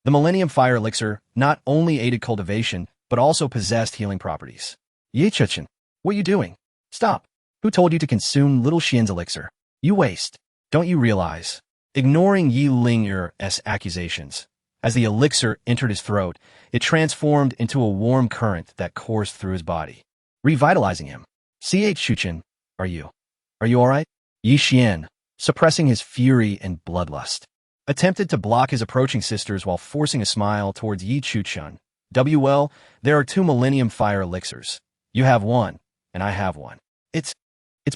the Millennium Fire elixir not only aided cultivation, but also possessed healing properties. Yi Chuchen, what are you doing? Stop. Who told you to consume little Xian's elixir? You waste. Don't you realize? Ignoring Yi Linger's accusations, as the elixir entered his throat, it transformed into a warm current that coursed through his body, revitalizing him. Chuchen, are you all right? Yi Xian, suppressing his fury and bloodlust, attempted to block his approaching sisters while forcing a smile towards Yi Chuchen. Well, there are 2 Millennium Fire elixirs. You have one, and I have one. It's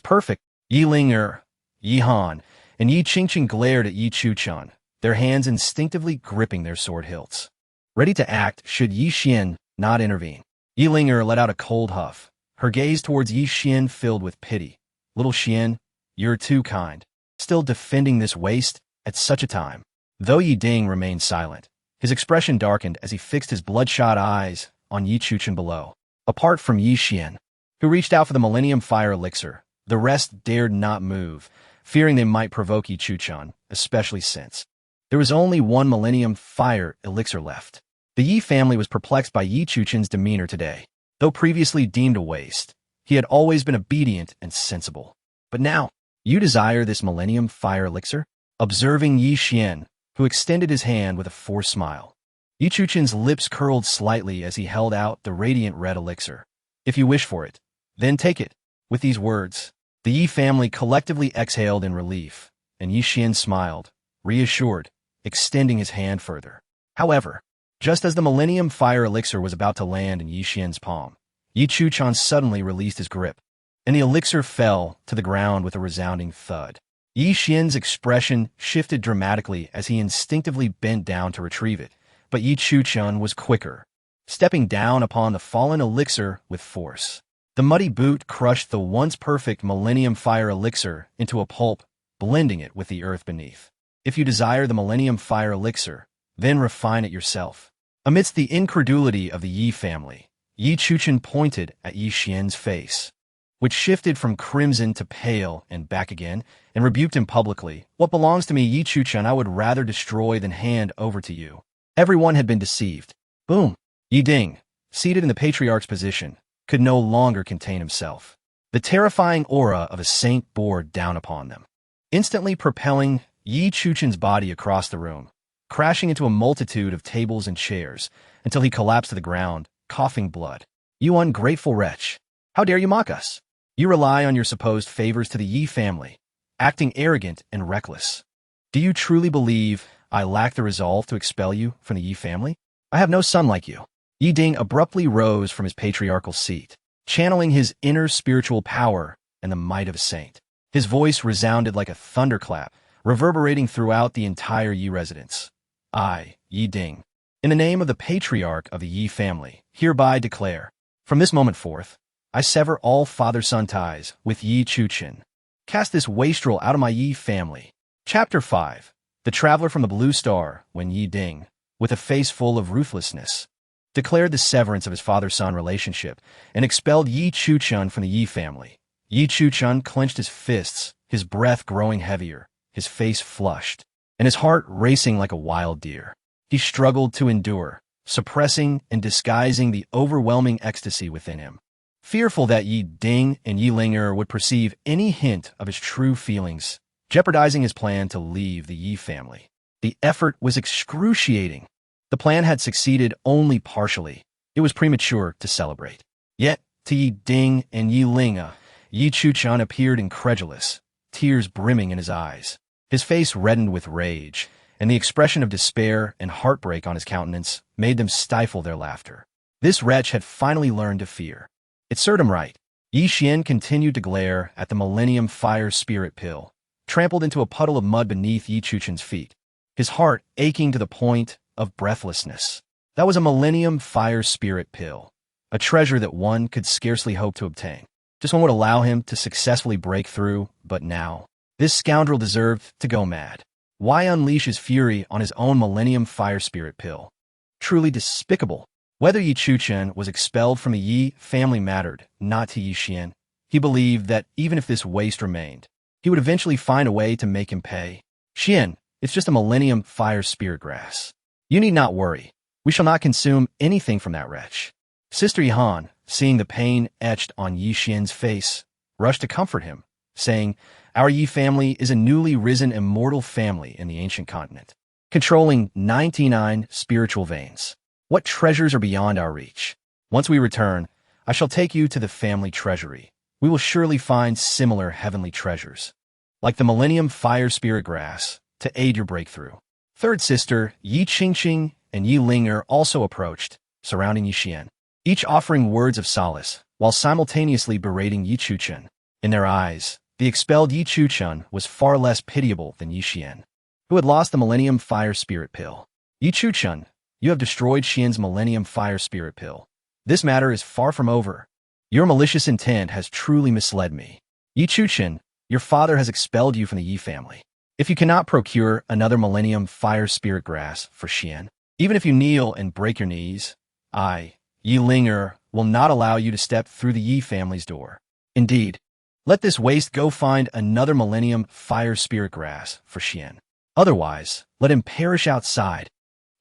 perfect. Yi Linger, Yi Han, and Yi Qingqing glared at Yi Chuchen, their hands instinctively gripping their sword hilts, ready to act should Yi Xian not intervene. Yi Linger let out a cold huff, her gaze towards Yi Xian filled with pity. Little Xian, you're too kind. Still defending this waste at such a time. Though Yi Ding remained silent, his expression darkened as he fixed his bloodshot eyes on Yi Chuchen below. Apart from Yi Xian, who reached out for the Millennium Fire elixir, the rest dared not move, fearing they might provoke Yi Chuchen, especially since there was only 1 Millennium Fire elixir left. The Yi family was perplexed by Yi Chuchen's demeanor today. Though previously deemed a waste, he had always been obedient and sensible. But now, you desire this Millennium Fire elixir? Observing Yi Xian, who extended his hand with a forced smile. Yi Chuchen's lips curled slightly as he held out the radiant red elixir. If you wish for it, then take it. With these words, the Yi family collectively exhaled in relief, and Yi Xian smiled, reassured, extending his hand further. However, just as the Millennium Fire elixir was about to land in Yi Xian's palm, Yi Chuchen suddenly released his grip, and the elixir fell to the ground with a resounding thud. Yi Xian's expression shifted dramatically as he instinctively bent down to retrieve it, but Yi Chuchen was quicker, stepping down upon the fallen elixir with force. The muddy boot crushed the once perfect Millennium Fire elixir into a pulp, blending it with the earth beneath. If you desire the Millennium Fire elixir, then refine it yourself. Amidst the incredulity of the Yi family, Yi Chuchen pointed at Yi Xian's face, which shifted from crimson to pale and back again, and rebuked him publicly. What belongs to me, Yi Chuchen, I would rather destroy than hand over to you. Everyone had been deceived. Boom! Yi Ding, seated in the patriarch's position, could no longer contain himself. The terrifying aura of a saint bore down upon them, instantly propelling Yi Chuchen's body across the room, crashing into a multitude of tables and chairs until he collapsed to the ground, coughing blood. You ungrateful wretch! How dare you mock us? You rely on your supposed favors to the Yi family, acting arrogant and reckless. Do you truly believe I lack the resolve to expel you from the Yi family? I have no son like you. Yi Ding abruptly rose from his patriarchal seat, channeling his inner spiritual power and the might of a saint. His voice resounded like a thunderclap, reverberating throughout the entire Yi residence. I, Yi Ding, in the name of the patriarch of the Yi family, hereby declare, from this moment forth, I sever all father-son ties with Chuchen. Cast this wastrel out of my Yi family. Chapter 5. The Traveler from the Blue Star, when Yi Ding, with a face full of ruthlessness, declared the severance of his father-son relationship and expelled Chuchen from the Yi family. Chuchen clenched his fists, his breath growing heavier, his face flushed, and his heart racing like a wild deer. He struggled to endure, suppressing and disguising the overwhelming ecstasy within him. Fearful that Yi Ding and Yi Linger would perceive any hint of his true feelings, jeopardizing his plan to leave the Yi family. The effort was excruciating. The plan had succeeded only partially. It was premature to celebrate. Yet, to Yi Ding and Yi Linger, Chuchen appeared incredulous, tears brimming in his eyes. His face reddened with rage, and the expression of despair and heartbreak on his countenance made them stifle their laughter. This wretch had finally learned to fear. It served him right. Yi Xian continued to glare at the Millennium Fire Spirit Pill, trampled into a puddle of mud beneath Yi Chuchen's feet, his heart aching to the point of breathlessness. That was a Millennium Fire Spirit Pill, a treasure that one could scarcely hope to obtain. Just one would allow him to successfully break through, but now, this scoundrel deserved to go mad. Why unleash his fury on his own Millennium Fire Spirit Pill? Truly despicable. Whether Yi Chuchen was expelled from the Yi family mattered not to Yi Xian. He believed that even if this waste remained, he would eventually find a way to make him pay. Xian, it's just a Millennium Fire Spirit grass. You need not worry. We shall not consume anything from that wretch. Sister Yihan, seeing the pain etched on Yi Xian's face, rushed to comfort him, saying, Our Yi family is a newly risen immortal family in the ancient continent, controlling 99 spiritual veins. What treasures are beyond our reach? Once we return, I shall take you to the family treasury. We will surely find similar heavenly treasures, like the Millennium Fire Spirit Grass, to aid your breakthrough. Third sister, Yi Qingqing and Yi Linger also approached, surrounding Yi Xian, each offering words of solace, while simultaneously berating Yi Chuchen. In their eyes, the expelled Yi Chuchen was far less pitiable than Yi Xian, who had lost the Millennium Fire Spirit Pill. Yi Chuchen, you have destroyed Xian's Millennium Fire Spirit Pill. This matter is far from over. Your malicious intent has truly misled me. Yi Chuchen, your father has expelled you from the Yi family. If you cannot procure another Millennium Fire Spirit Grass for Xian, even if you kneel and break your knees, I, Yi Linger, will not allow you to step through the Yi family's door. Indeed, let this waste go find another Millennium Fire Spirit Grass for Xian. Otherwise, let him perish outside.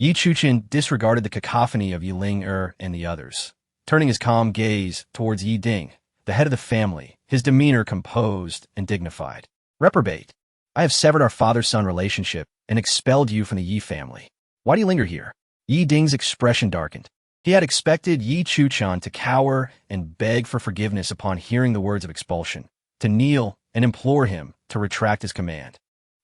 Yi Chuchen disregarded the cacophony of Yi Linger and the others, turning his calm gaze towards Yi Ding, the head of the family, his demeanor composed and dignified. Reprobate, I have severed our father-son relationship and expelled you from the Yi family. Why do you linger here? Yi Ding's expression darkened. He had expected Yi Chuchen to cower and beg for forgiveness upon hearing the words of expulsion, to kneel and implore him to retract his command,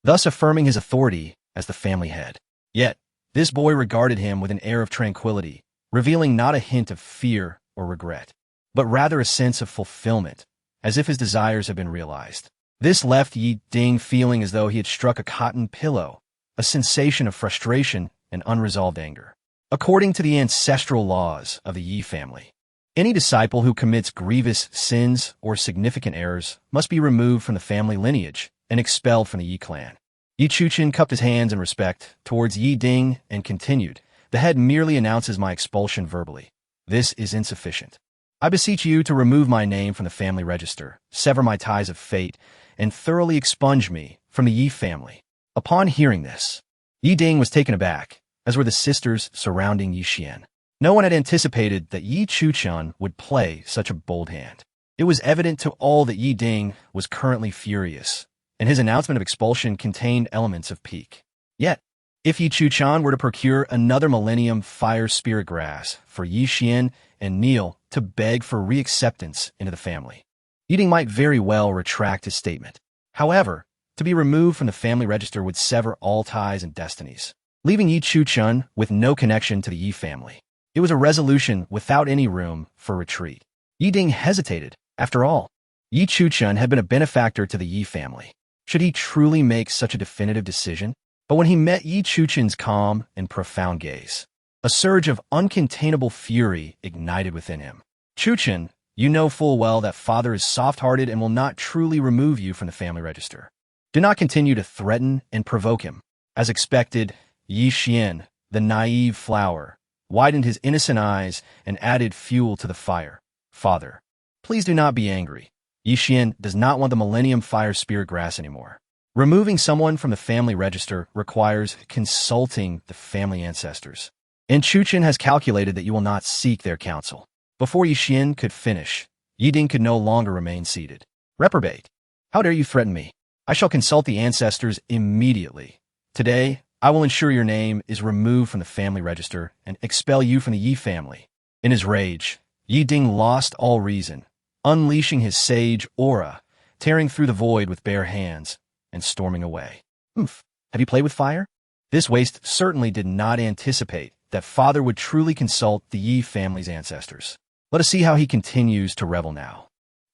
thus affirming his authority as the family head. Yet, this boy regarded him with an air of tranquility, revealing not a hint of fear or regret, but rather a sense of fulfillment, as if his desires had been realized. This left Yi Ding feeling as though he had struck a cotton pillow, a sensation of frustration and unresolved anger. According to the ancestral laws of the Yi family, any disciple who commits grievous sins or significant errors must be removed from the family lineage and expelled from the Yi clan. Yi Chuchen cupped his hands in respect towards Yi Ding and continued, The head merely announces my expulsion verbally. This is insufficient. I beseech you to remove my name from the family register, sever my ties of fate, and thoroughly expunge me from the Yi family. Upon hearing this, Yi Ding was taken aback, as were the sisters surrounding Yi Xian. No one had anticipated that Yi Chuchen would play such a bold hand. It was evident to all that Yi Ding was currently furious, and his announcement of expulsion contained elements of pique. Yet, if Yi Chuchen were to procure another Millennium Fire Spirit Grass for Yi Xian and kneel to beg for reacceptance into the family, Yi Ding might very well retract his statement. However, To be removed from the family register would sever all ties and destinies, leaving Chuchen with no connection to the Yi family. It was a resolution without any room for retreat. Ding hesitated. After all, Chuchen had been a benefactor to the Yi family. Should he truly make such a definitive decision? But when he met Chuchen's calm and profound gaze, a surge of uncontainable fury ignited within him. Chuchen, you know full well that father is soft-hearted and will not truly remove you from the family register. Do not continue to threaten and provoke him. As expected, Yi Xian, the naive flower, widened his innocent eyes and added fuel to the fire. Father, please do not be angry. Yi Xian does not want the Millennium Fire Spirit grass anymore. Removing someone from the family register requires consulting the family ancestors. And Chuchen has calculated that you will not seek their counsel. Before Yi Xian could finish, Yi Ding could no longer remain seated. Reprobate! How dare you threaten me? I shall consult the ancestors immediately. Today, I will ensure your name is removed from the family register and expel you from the Yi family. In his rage, Yi Ding lost all reason, unleashing his sage aura, tearing through the void with bare hands, and storming away. Have you played with fire? This waste certainly did not anticipate that father would truly consult the Yi family's ancestors. Let us see how he continues to revel now.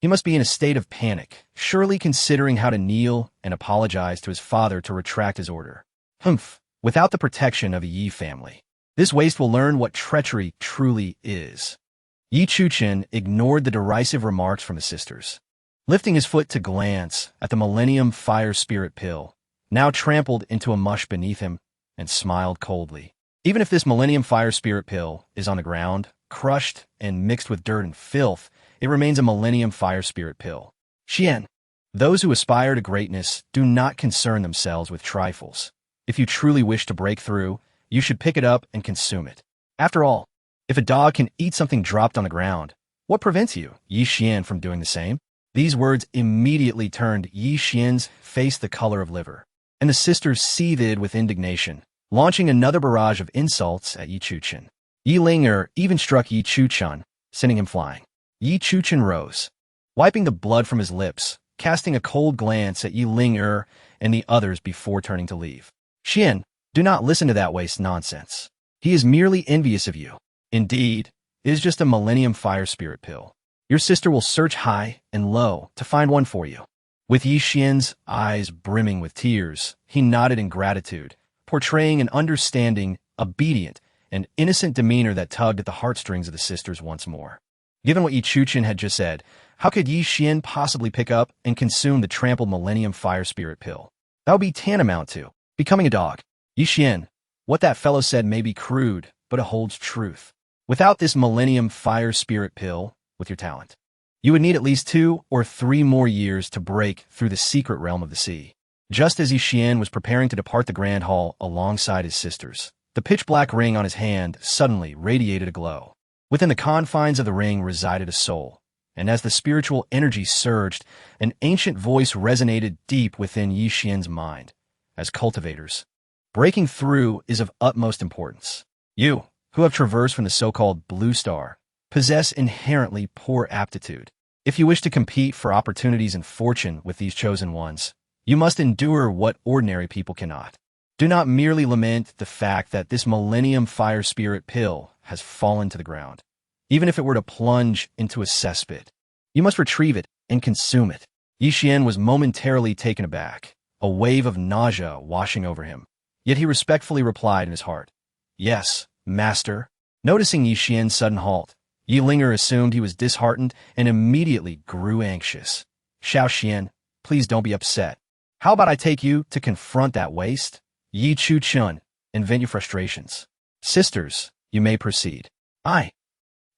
He must be in a state of panic, surely considering how to kneel and apologize to his father to retract his order. Without the protection of the Yi family, this waste will learn what treachery truly is. Yi Chuchen ignored the derisive remarks from his sisters, lifting his foot to glance at the Millennium Fire Spirit pill, now trampled into a mush beneath him, and smiled coldly. Even if this Millennium Fire Spirit pill is on the ground, crushed and mixed with dirt and filth, it remains a Millennium Fire Spirit pill. Xian, those who aspire to greatness do not concern themselves with trifles. If you truly wish to break through, you should pick it up and consume it. After all, if a dog can eat something dropped on the ground, what prevents you, Yi Xian, from doing the same? These words immediately turned Yi Xian's face the color of liver, and the sisters seethed with indignation, launching another barrage of insults at Yi Chuchen. Yi Linger even struck Yi Chuchen, sending him flying. Yi Chuchen rose, wiping the blood from his lips, casting a cold glance at Yi Linger and the others before turning to leave. Xian, do not listen to that waste nonsense. He is merely envious of you. Indeed, it is just a Millennium Fire Spirit pill. Your sister will search high and low to find one for you. With Yi Xian's eyes brimming with tears, he nodded in gratitude, portraying an understanding, obedient, and innocent demeanor that tugged at the heartstrings of the sisters once more. Given what Yi Chuchen had just said, how could Yi Xian possibly pick up and consume the trampled Millennium Fire Spirit pill? That would be tantamount to becoming a dog. Yi Xian, what that fellow said may be crude, but it holds truth. Without this Millennium Fire Spirit pill, with your talent, you would need at least 2 or 3 more years to break through the secret realm of the sea. Just as Yi Xian was preparing to depart the Grand Hall alongside his sisters, the pitch-black ring on his hand suddenly radiated a glow. Within the confines of the ring resided a soul, and as the spiritual energy surged, an ancient voice resonated deep within Yi Xian's mind. As cultivators, breaking through is of utmost importance. You, who have traversed from the so-called Blue Star, possess inherently poor aptitude. If you wish to compete for opportunities and fortune with these chosen ones, you must endure what ordinary people cannot. Do not merely lament the fact that this Millennium Fire Spirit pill has fallen to the ground. Even if it were to plunge into a cesspit, you must retrieve it and consume it. Yi Xian was momentarily taken aback, a wave of nausea washing over him. Yet he respectfully replied in his heart, "Yes, master." Noticing Yi Xian's sudden halt, Yi Linger assumed he was disheartened and immediately grew anxious. "Xiao Xian, please don't be upset. How about I take you to confront that waste? Yi Chuchen, and vent your frustrations. Sisters, you may proceed."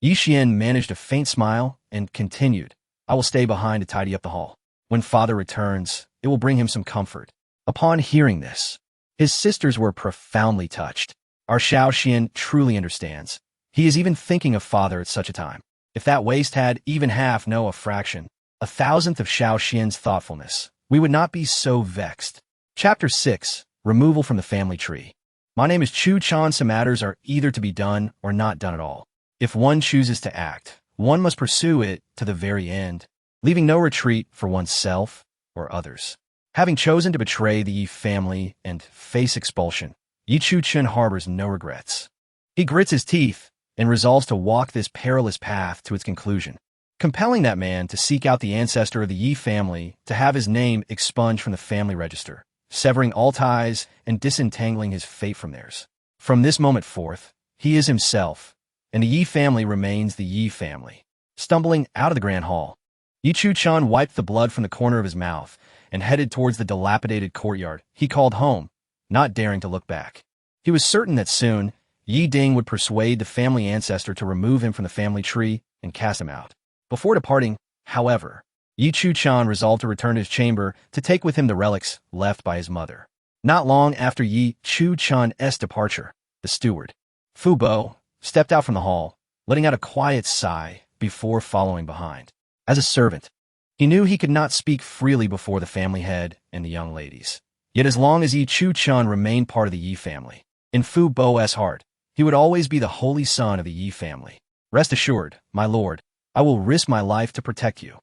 Yi Xian managed a faint smile and continued, "I will stay behind to tidy up the hall. When father returns, it will bring him some comfort." Upon hearing this, his sisters were profoundly touched. Our Xiao Xian truly understands. He is even thinking of father at such a time. If that waste had even half, no, a fraction, 1,000th of Xiao Xian's thoughtfulness, we would not be so vexed. Chapter 6, Removal from the Family Tree. My name is Chuchen. Some matters are either to be done or not done at all. If one chooses to act, one must pursue it to the very end, leaving no retreat for oneself or others. Having chosen to betray the Yi family and face expulsion, Chuchen harbors no regrets. He grits his teeth and resolves to walk this perilous path to its conclusion, compelling that man to seek out the ancestor of the Yi family to have his name expunged from the family register, severing all ties and disentangling his fate from theirs. From this moment forth, he is himself, and the Yi family remains the Yi family. Stumbling out of the grand hall, Chuchen wiped the blood from the corner of his mouth and headed towards the dilapidated courtyard he called home, not daring to look back. He was certain that soon, Ding would persuade the family ancestor to remove him from the family tree and cast him out. Before departing, however, Chuchen resolved to return to his chamber to take with him the relics left by his mother. Not long after Chuchen's departure, the steward, Fu Bo, stepped out from the hall, letting out a quiet sigh before following behind. As a servant, he knew he could not speak freely before the family head and the young ladies. Yet as long as Chuchen remained part of the Yi family, in Fu Bo's heart, he would always be the holy son of the Yi family. Rest assured, my lord, I will risk my life to protect you.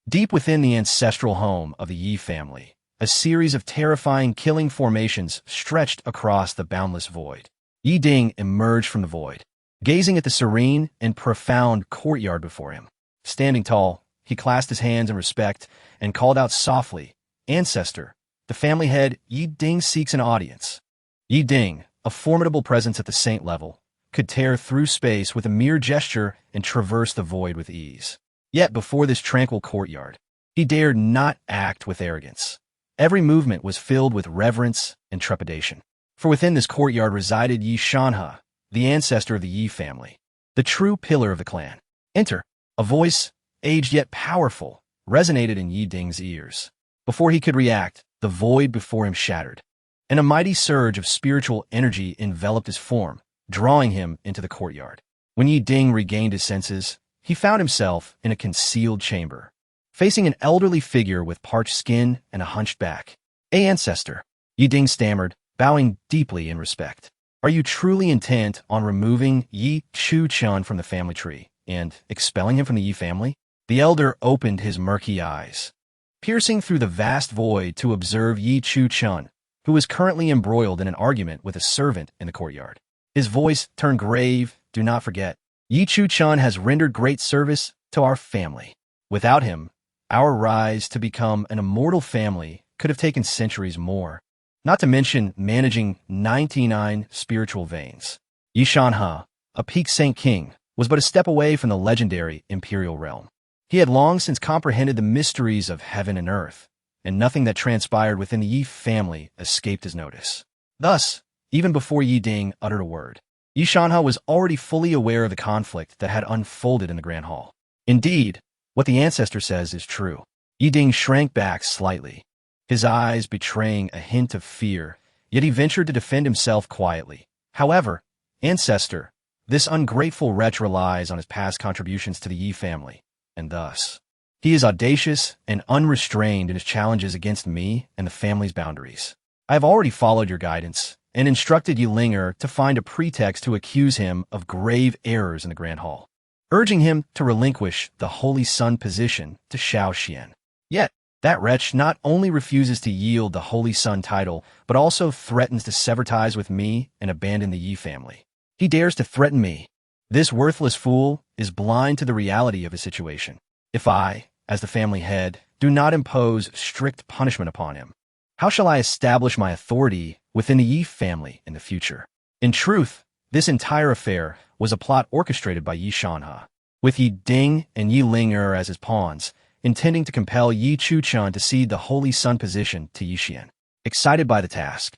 Deep within the ancestral home of the Yi family, a series of terrifying killing formations stretched across the boundless void. Ding emerged from the void, gazing at the serene and profound courtyard before him. Standing tall, he clasped his hands in respect and called out softly, "Ancestor, the family head Ding seeks an audience." Ding, a formidable presence at the saint level, could tear through space with a mere gesture and traverse the void with ease. Yet before this tranquil courtyard, he dared not act with arrogance. Every movement was filled with reverence and trepidation. For within this courtyard resided Yi Shanhe, the ancestor of the Yi family, the true pillar of the clan. "Enter." A voice, aged yet powerful, resonated in Ding's ears. Before he could react, the void before him shattered, and a mighty surge of spiritual energy enveloped his form, drawing him into the courtyard. When Ding regained his senses, he found himself in a concealed chamber, facing an elderly figure with parched skin and a hunched back. "Ancestor," Ding stammered, bowing deeply in respect. "Are you truly intent on removing Chuchen from the family tree and expelling him from the Yi family?" The elder opened his murky eyes, piercing through the vast void to observe Chuchen, who was currently embroiled in an argument with a servant in the courtyard. His voice turned grave. "Do not forget, Chuchen has rendered great service to our family. Without him, our rise to become an immortal family could have taken centuries more, not to mention managing 99 spiritual veins." Yi Shanhe, a peak saint king, was but a step away from the legendary imperial realm. He had long since comprehended the mysteries of heaven and earth, and nothing that transpired within the Yi family escaped his notice. Thus, even before Ding uttered a word, Yi Shanhe was already fully aware of the conflict that had unfolded in the Grand Hall. Indeed, what the ancestor says is true. Ding shrank back slightly, his eyes betraying a hint of fear, yet he ventured to defend himself quietly. "However, ancestor, this ungrateful wretch relies on his past contributions to the Yi family, and thus, he is audacious and unrestrained in his challenges against me and the family's boundaries. I have already followed your guidance and instructed Linger to find a pretext to accuse him of grave errors in the Grand Hall, urging him to relinquish the Holy Sun position to Xiao Xian. Yet, that wretch not only refuses to yield the Holy Sun title, but also threatens to sever ties with me and abandon the Yi family. He dares to threaten me. This worthless fool is blind to the reality of his situation. If I, as the family head, do not impose strict punishment upon him, how shall I establish my authority within the Yi family in the future?" In truth, this entire affair was a plot orchestrated by Yi Shanhe, with Ding and Linger as his pawns, intending to compel Chuchen to cede the Holy Sun position to Xian. Excited by the task,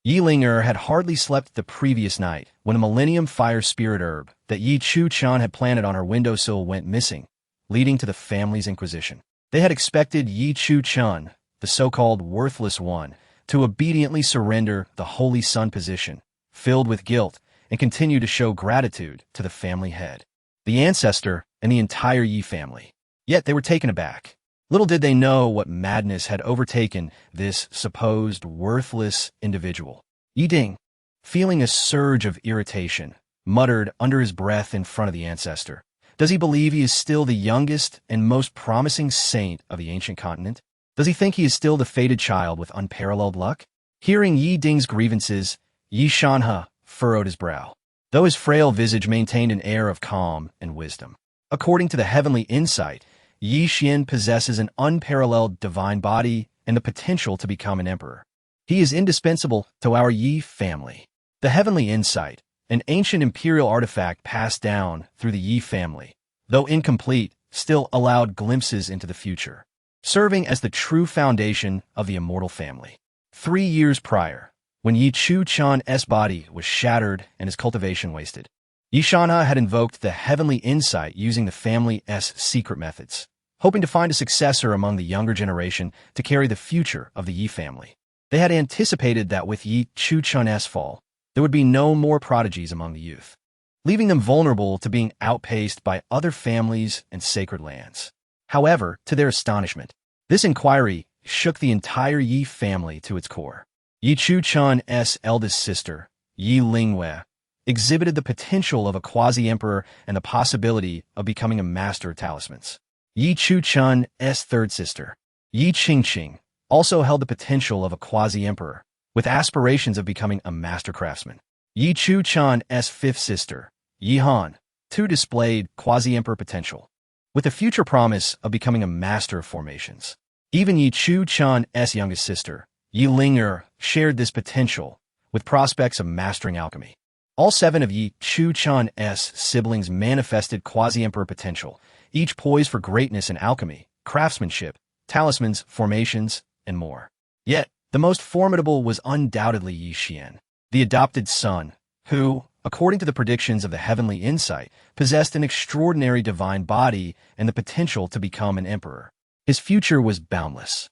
Linger had hardly slept the previous night when a Millennium Fire Spirit herb that Chuchen had planted on her windowsill went missing, leading to the family's inquisition. They had expected Chuchen, the so-called worthless one, to obediently surrender the Holy Sun position, filled with guilt, and continue to show gratitude to the family head, the ancestor, and the entire Yi family. Yet they were taken aback. Little did they know what madness had overtaken this supposed worthless individual. Ding, feeling a surge of irritation, muttered under his breath in front of the ancestor, "Does he believe he is still the youngest and most promising saint of the ancient continent? Does he think he is still the fated child with unparalleled luck? Hearing Yi Ding's grievances, Yi Shanhe furrowed his brow, though his frail visage maintained an air of calm and wisdom. According to the heavenly insight, Yi Xian possesses an unparalleled divine body and the potential to become an emperor. He is indispensable to our Yi family. The heavenly insight, an ancient imperial artifact passed down through the Yi family, though incomplete, still allowed glimpses into the future, serving as the true foundation of the immortal family. 3 years prior, when Yi Chuchen's body was shattered and his cultivation wasted, Yi Shanhe had invoked the heavenly insight using the family's secret methods, hoping to find a successor among the younger generation to carry the future of the Yi family. They had anticipated that with Yi Chuchen's fall, there would be no more prodigies among the youth, leaving them vulnerable to being outpaced by other families and sacred lands. However, to their astonishment, this inquiry shook the entire Yi family to its core. Yi Chuchen's eldest sister, Yi Lingwei, exhibited the potential of a quasi-emperor and the possibility of becoming a master of talismans. Yi Chuchen's third sister, Yi Qingqing, also held the potential of a quasi-emperor, with aspirations of becoming a master craftsman. Yi Chuchen's fifth sister, Yi Han, too displayed quasi-emperor potential, with the future promise of becoming a master of formations. Even Yi Chuchen's youngest sister, Yi Ling'er, shared this potential, with prospects of mastering alchemy. All 7 of Yi Chuchen's siblings manifested quasi-emperor potential, each poised for greatness in alchemy, craftsmanship, talismans, formations, and more. Yet, the most formidable was undoubtedly Yi Xian, the adopted son, who, according to the predictions of the heavenly insight, possessed an extraordinary divine body and the potential to become an emperor. His future was boundless,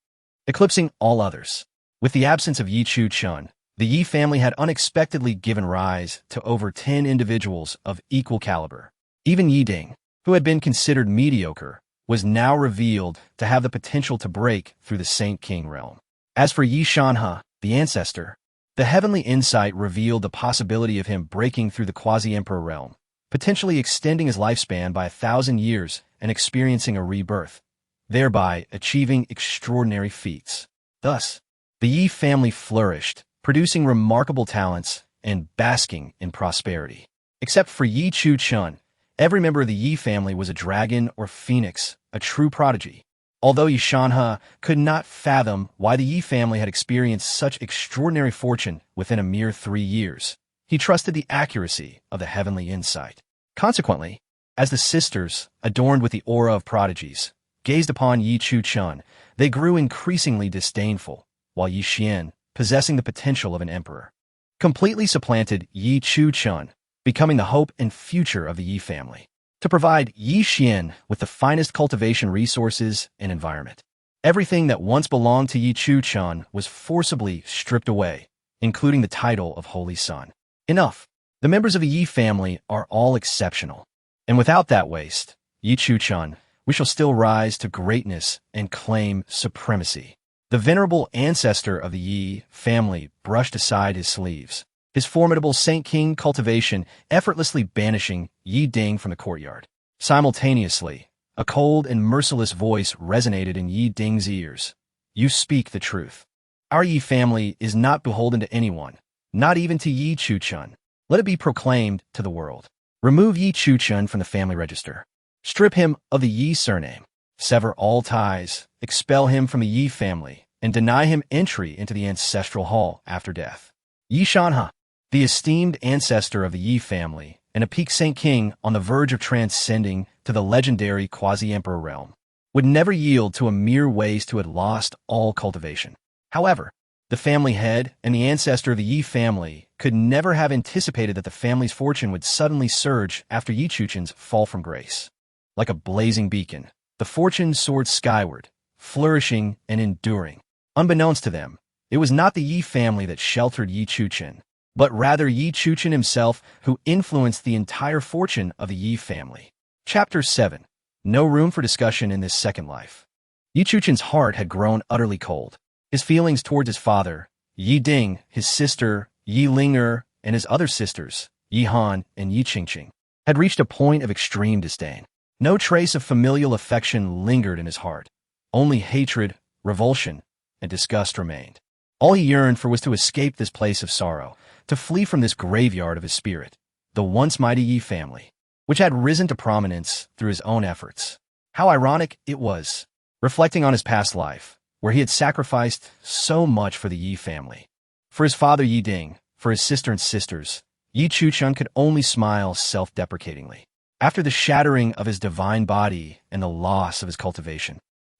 eclipsing all others. With the absence of Yi Chuchen, the Yi family had unexpectedly given rise to over 10 individuals of equal caliber. Even Yi Ding, who had been considered mediocre, was now revealed to have the potential to break through the Saint King realm. As for Yi Shanhe, the ancestor, the heavenly insight revealed the possibility of him breaking through the quasi-emperor realm, potentially extending his lifespan by 1,000 years and experiencing a rebirth, thereby achieving extraordinary feats. Thus, the Yi family flourished, producing remarkable talents and basking in prosperity. Except for Yi Chuchen, every member of the Yi family was a dragon or phoenix, a true prodigy. Although Yi Shanhe could not fathom why the Yi family had experienced such extraordinary fortune within a mere 3 years, he trusted the accuracy of the heavenly insight. Consequently, as the sisters, adorned with the aura of prodigies, gazed upon Yi Chuchen, they grew increasingly disdainful, while Yi Xian, possessing the potential of an emperor, completely supplanted Yi Chuchen, becoming the hope and future of the Yi family, to provide Yi Xian with the finest cultivation resources and environment. Everything that once belonged to Yi Chuchen was forcibly stripped away, including the title of Holy Son. Enough. The members of the Yi family are all exceptional. And without that waste, Yi Chuchen, we shall still rise to greatness and claim supremacy. The venerable ancestor of the Yi family brushed aside his sleeves, his formidable Saint King cultivation effortlessly banishing Yi Ding from the courtyard. Simultaneously, a cold and merciless voice resonated in Yi Ding's ears. You speak the truth. Our Yi family is not beholden to anyone, not even to Yi Chuchen. Let it be proclaimed to the world. Remove Yi Chuchen from the family register. Strip him of the Yi surname. Sever all ties, expel him from the Yi family, and deny him entry into the ancestral hall after death. Yi Shanhe, the esteemed ancestor of the Yi family, and a peak Saint King on the verge of transcending to the legendary quasi-emperor realm, would never yield to a mere waste who had lost all cultivation. However, the family head and the ancestor of the Yi family could never have anticipated that the family's fortune would suddenly surge after Yi Chuchen's fall from grace. Like a blazing beacon, the fortune soared skyward, flourishing and enduring. Unbeknownst to them, it was not the Yi family that sheltered Yi Chuchen, but rather Yi Chuchen himself who influenced the entire fortune of the Yi family. Chapter 7. No room for discussion in this second life. Yi Chuchen's heart had grown utterly cold. His feelings towards his father, Yi Ding, his sister, Yi Ling'er, and his other sisters, Yi Han and Yi Qingqing, had reached a point of extreme disdain. No trace of familial affection lingered in his heart, only hatred, revulsion, and disgust remained. All he yearned for was to escape this place of sorrow, to flee from this graveyard of his spirit, the once mighty Yi family, which had risen to prominence through his own efforts. How ironic it was, reflecting on his past life, where he had sacrificed so much for the Yi family. For his father Yi Ding, for his sister and sisters, Chuchen could only smile self-deprecatingly. After the shattering of his divine body and the loss of his cultivation,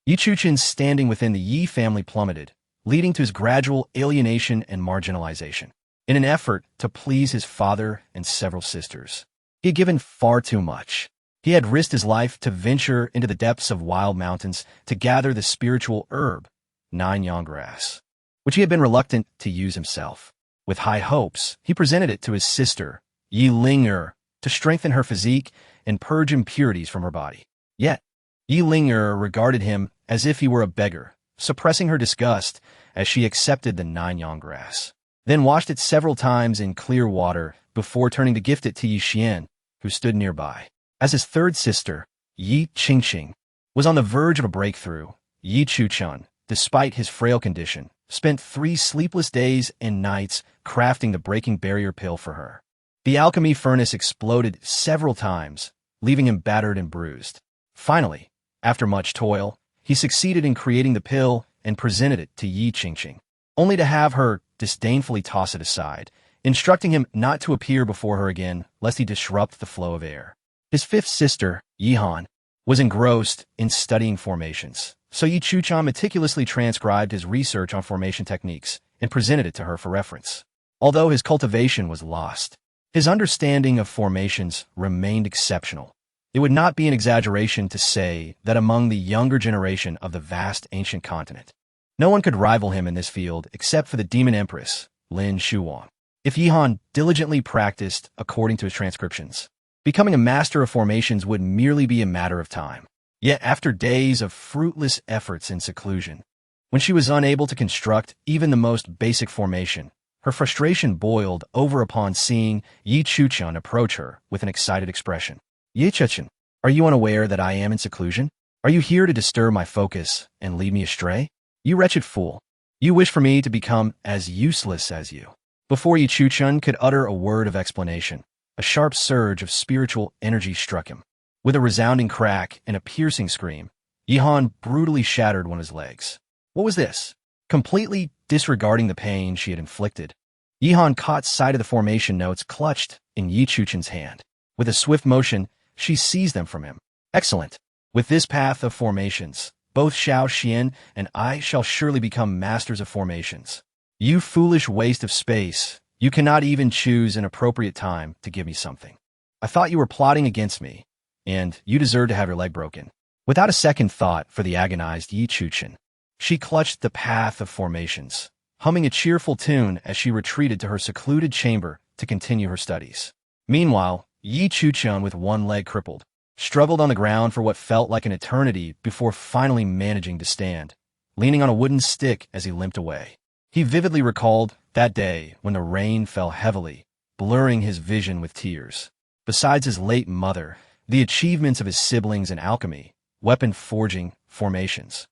Chuchen's standing within the Yi family plummeted, leading to his gradual alienation and marginalization. In an effort to please his father and several sisters, he had given far too much. He had risked his life to venture into the depths of wild mountains to gather the spiritual herb, nine-yang grass, which he had been reluctant to use himself. With high hopes, he presented it to his sister, Yi Ling'er, to strengthen her physique and purge impurities from her body. Yet, Yi Ling'er regarded him as if he were a beggar, suppressing her disgust as she accepted the nine-yang grass, then washed it several times in clear water before turning to gift it to Yi Xian, who stood nearby. As his third sister, Yi Qingqing, was on the verge of a breakthrough, Yi Chuchen, despite his frail condition, spent 3 sleepless days and nights crafting the breaking barrier pill for her. The alchemy furnace exploded several times, leaving him battered and bruised. Finally, after much toil, he succeeded in creating the pill and presented it to Yi Qingqing, only to have her disdainfully toss it aside, instructing him not to appear before her again lest he disrupt the flow of air. His fifth sister, Yi Han, was engrossed in studying formations, so Yi Chuchen meticulously transcribed his research on formation techniques and presented it to her for reference. Although his cultivation was lost, his understanding of formations remained exceptional. It would not be an exaggeration to say that among the younger generation of the vast ancient continent, no one could rival him in this field except for the demon Empress, Lin Shuwang. If Yi Han diligently practiced according to his transcriptions, becoming a master of formations would merely be a matter of time. Yet after days of fruitless efforts in seclusion, when she was unable to construct even the most basic formation, her frustration boiled over upon seeing Yi Chuchen approach her with an excited expression. Yi Chuchen, are you unaware that I am in seclusion? Are you here to disturb my focus and lead me astray? You wretched fool. You wish for me to become as useless as you. Before Yi Chuchen could utter a word of explanation, a sharp surge of spiritual energy struck him. With a resounding crack and a piercing scream, Yi Han brutally shattered one of his legs. What was this? Completely disregarding the pain she had inflicted, Yi Han caught sight of the formation notes clutched in Yi Chuchen's hand. With a swift motion, she seized them from him. Excellent. With this path of formations, both Xiao Xian and I shall surely become masters of formations. You foolish waste of space. You cannot even choose an appropriate time to give me something. I thought you were plotting against me, and you deserve to have your leg broken. Without a second thought for the agonized Yi Chuchen, she clutched the path of formations, humming a cheerful tune as she retreated to her secluded chamber to continue her studies. Meanwhile, Yi Chuchen, with one leg crippled, struggled on the ground for what felt like an eternity before finally managing to stand, leaning on a wooden stick as he limped away. He vividly recalled that day when the rain fell heavily, blurring his vision with tears. Besides his late mother, the achievements of his siblings in alchemy, weapon forging, formations,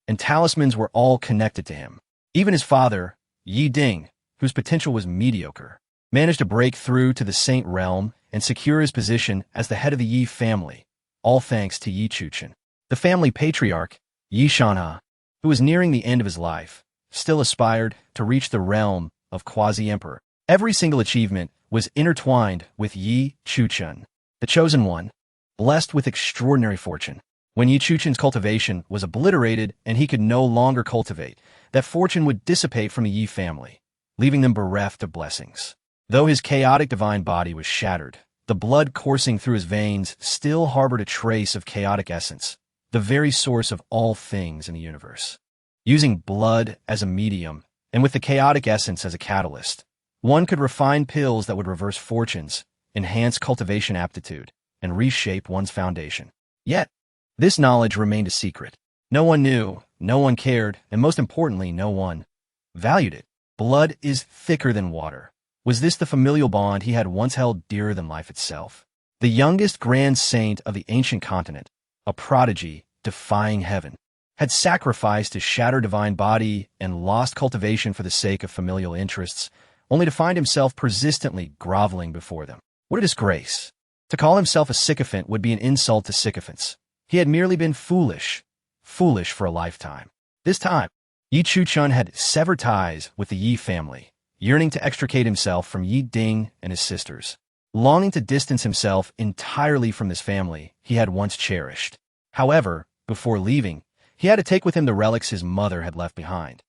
and talismans were all connected to him. Even his father, Yi Ding, whose potential was mediocre, managed to break through to the Saint realm and secure his position as the head of the Yi family, all thanks to Yi Chuchen. The family patriarch, Yi Shanha, who was nearing the end of his life, still aspired to reach the realm of quasi-emperor. Every single achievement was intertwined with Yi Chuchen, the chosen one, blessed with extraordinary fortune. When Yi Chuchen's cultivation was obliterated and he could no longer cultivate, that fortune would dissipate from the Yi family, leaving them bereft of blessings. Though his chaotic divine body was shattered, the blood coursing through his veins still harbored a trace of chaotic essence, the very source of all things in the universe. Using blood as a medium, and with the chaotic essence as a catalyst, one could refine pills that would reverse fortunes, enhance cultivation aptitude, and reshape one's foundation. Yet, this knowledge remained a secret. No one knew, no one cared, and most importantly, no one valued it. Blood is thicker than water. Was this the familial bond he had once held dearer than life itself? The youngest grand saint of the ancient continent, a prodigy defying heaven. had sacrificed his shattered divine body and lost cultivation for the sake of familial interests, only to find himself persistently groveling before them. What a disgrace! To call himself a sycophant would be an insult to sycophants. He had merely been foolish for a lifetime. This time, Chuchen had severed ties with the Yi family, yearning to extricate himself from Ding and his sisters. Longing to distance himself entirely from this family he had once cherished. However, before leaving, he had to take with him the relics his mother had left behind.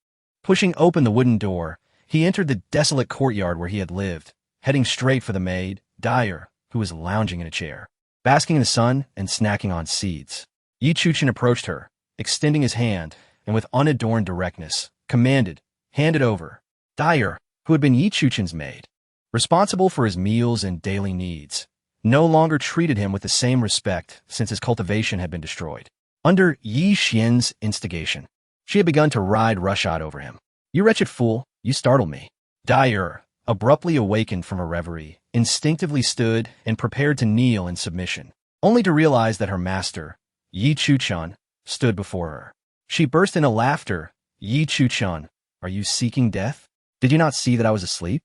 Pushing open the wooden door, he entered the desolate courtyard where he had lived, heading straight for the maid, Dyer, who was lounging in a chair, basking in the sun and snacking on seeds. Chuchen approached her, extending his hand, and with unadorned directness, commanded, "Hand it over." Dyer, who had been Chuchen's maid, responsible for his meals and daily needs, no longer treated him with the same respect since his cultivation had been destroyed. Under Yi Xian's instigation, she had begun to ride roughshod over him. "You wretched fool, you startle me." Dyer, abruptly awakened from a reverie, instinctively stood and prepared to kneel in submission, only to realize that her master, Chuchen, stood before her. She burst into laughter. "Chuchen, are you seeking death? Did you not see that I was asleep?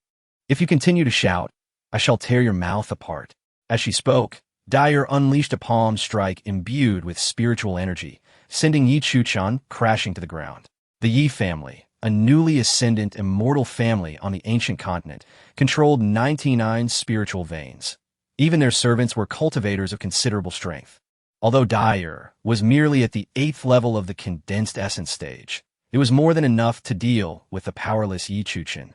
If you continue to shout, I shall tear your mouth apart." As she spoke, Dyer unleashed a palm strike imbued with spiritual energy, sending Chuchen crashing to the ground. The Yi family, a newly ascendant immortal family on the ancient continent, controlled 99 spiritual veins. Even their servants were cultivators of considerable strength. Although Dyer was merely at the 8th level of the condensed essence stage, it was more than enough to deal with the powerless Chuchen.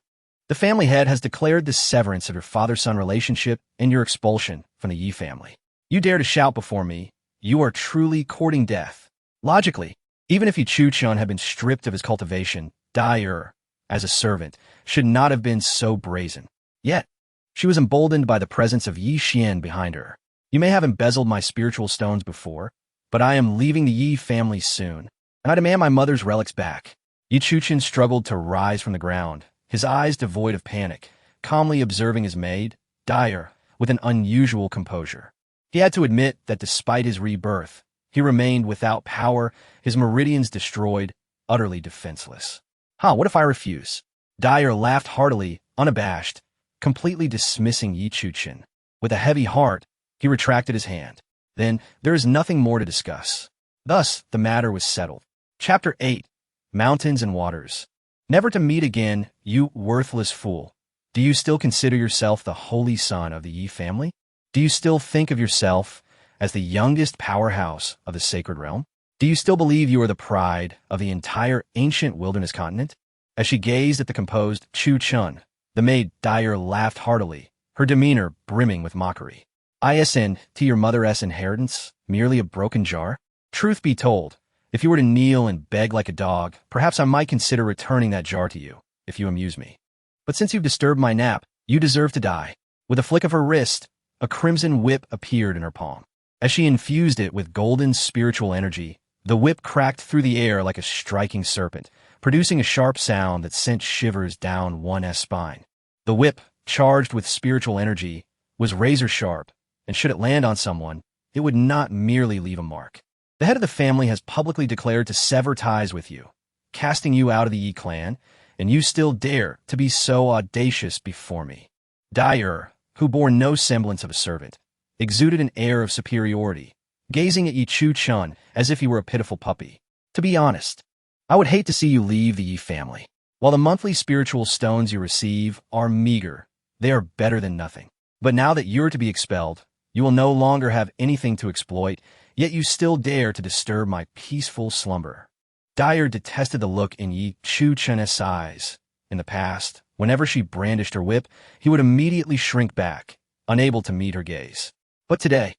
The family head has declared the severance of your father-son relationship and your expulsion from the Yi family. You dare to shout before me, you are truly courting death. Logically, even if Chuchen had been stripped of his cultivation, Dyer, as a servant, should not have been so brazen. Yet, she was emboldened by the presence of Yi Xian behind her. "You may have embezzled my spiritual stones before, but I am leaving the Yi family soon, and I demand my mother's relics back." Chuchen struggled to rise from the ground, his eyes devoid of panic, calmly observing his maid, Dyer, with an unusual composure. He had to admit that despite his rebirth, he remained without power, his meridians destroyed, utterly defenseless. What if I refuse?" Dyer laughed heartily, unabashed, completely dismissing Chuchen. With a heavy heart, he retracted his hand. "Then there is nothing more to discuss." Thus, the matter was settled. Chapter 8. Mountains and Waters. Never to meet again, you worthless fool. Do you still consider yourself the holy son of the Yi family? Do you still think of yourself as the youngest powerhouse of the sacred realm? Do you still believe you are the pride of the entire ancient wilderness continent? As she gazed at the composed Chuchen, the maid Dyer laughed heartily, her demeanor brimming with mockery. "ISN to your mother's inheritance, merely a broken jar? Truth be told, if you were to kneel and beg like a dog, perhaps I might consider returning that jar to you, if you amuse me. But since you've disturbed my nap, you deserve to die." With a flick of her wrist, a crimson whip appeared in her palm. As she infused it with golden spiritual energy, the whip cracked through the air like a striking serpent, producing a sharp sound that sent shivers down one's spine. The whip, charged with spiritual energy, was razor sharp, and should it land on someone, it would not merely leave a mark. The head of the family has publicly declared to sever ties with you, casting you out of the Yi clan, and you still dare to be so audacious before me. Dyer, who bore no semblance of a servant, exuded an air of superiority, gazing at Chuchen as if he were a pitiful puppy. "To be honest, I would hate to see you leave the Yi family. While the monthly spiritual stones you receive are meager, they are better than nothing. But now that you're to be expelled, you will no longer have anything to exploit, yet you still dare to disturb my peaceful slumber." Dyer detested the look in Chuchen's eyes. In the past, whenever she brandished her whip, he would immediately shrink back, unable to meet her gaze. But today,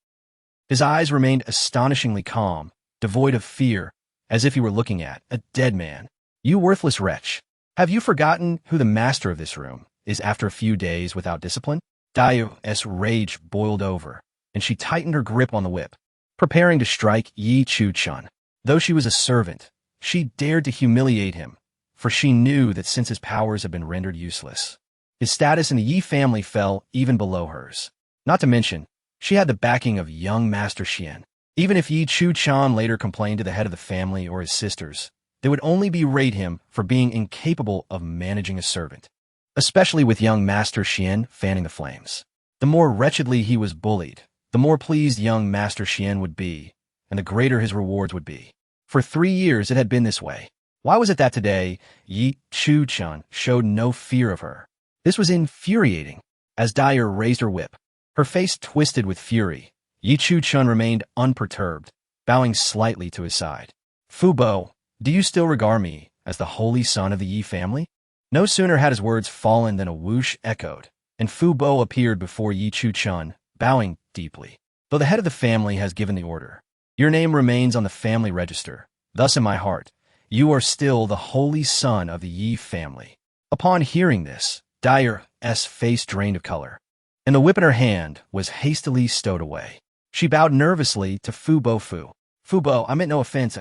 his eyes remained astonishingly calm, devoid of fear, as if he were looking at a dead man. "You worthless wretch, have you forgotten who the master of this room is after a few days without discipline?" Dyer's rage boiled over, and she tightened her grip on the whip, preparing to strike Chuchen. Though she was a servant, she dared to humiliate him, for she knew that since his powers had been rendered useless, his status in the Yi family fell even below hers. Not to mention, she had the backing of young Master Xian. Even if Chuchen later complained to the head of the family or his sisters, they would only berate him for being incapable of managing a servant, especially with young Master Xian fanning the flames. The more wretchedly he was bullied, the more pleased young Master Xian would be, and the greater his rewards would be. For 3 years it had been this way. Why was it that today Chuchen showed no fear of her? This was infuriating. As Dyer raised her whip, her face twisted with fury, Chuchen remained unperturbed, bowing slightly to his side. Fu Bo, do you still regard me as the holy son of the Yi family? No sooner had his words fallen than a whoosh echoed, and Fu Bo appeared before Chuchen, bowing deeply. Though the head of the family has given the order, your name remains on the family register. Thus in my heart, you are still the holy son of the Yi family. Upon hearing this, Dyer's face drained of color, and the whip in her hand was hastily stowed away. She bowed nervously to Fu Bo. Fu Bo, I meant no offense.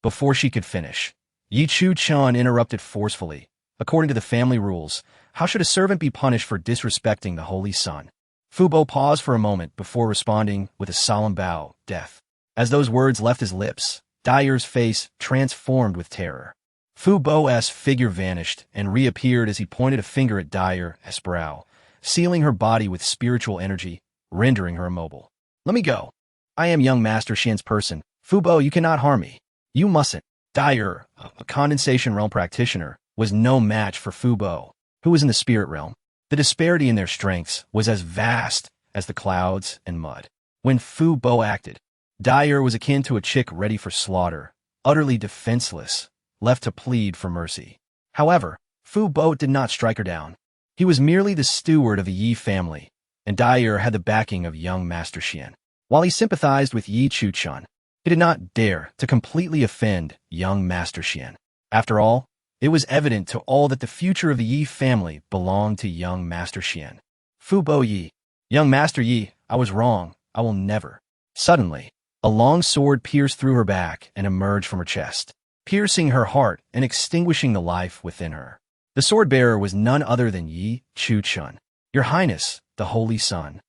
Before she could finish, Chuchen interrupted forcefully. According to the family rules, how should a servant be punished for disrespecting the holy son? Fu Bo paused for a moment before responding with a solemn bow, death. As those words left his lips, Dyer's face transformed with terror. Fu Bo's figure vanished and reappeared as he pointed a finger at Dyer's brow, sealing her body with spiritual energy, rendering her immobile. Let me go. I am young Master Xian's person. Fu Bo, you cannot harm me. You mustn't. Dyer, a condensation realm practitioner, was no match for Fu Bo, who was in the spirit realm. The disparity in their strengths was as vast as the clouds and mud. When Fu Bo acted, Dyer was akin to a chick ready for slaughter, utterly defenseless, left to plead for mercy. However, Fu Bo did not strike her down. He was merely the steward of the Yi family, and Dyer had the backing of young Master Xian. While he sympathized with Chuchen, he did not dare to completely offend young Master Xian. After all, it was evident to all that the future of the Yi family belonged to young Master Xian. Fu Bo Yi, young Master Yi, I was wrong. I will never. Suddenly, a long sword pierced through her back and emerged from her chest, piercing her heart and extinguishing the life within her. The sword-bearer was none other than Chuchen. Your Highness, the Holy Sun.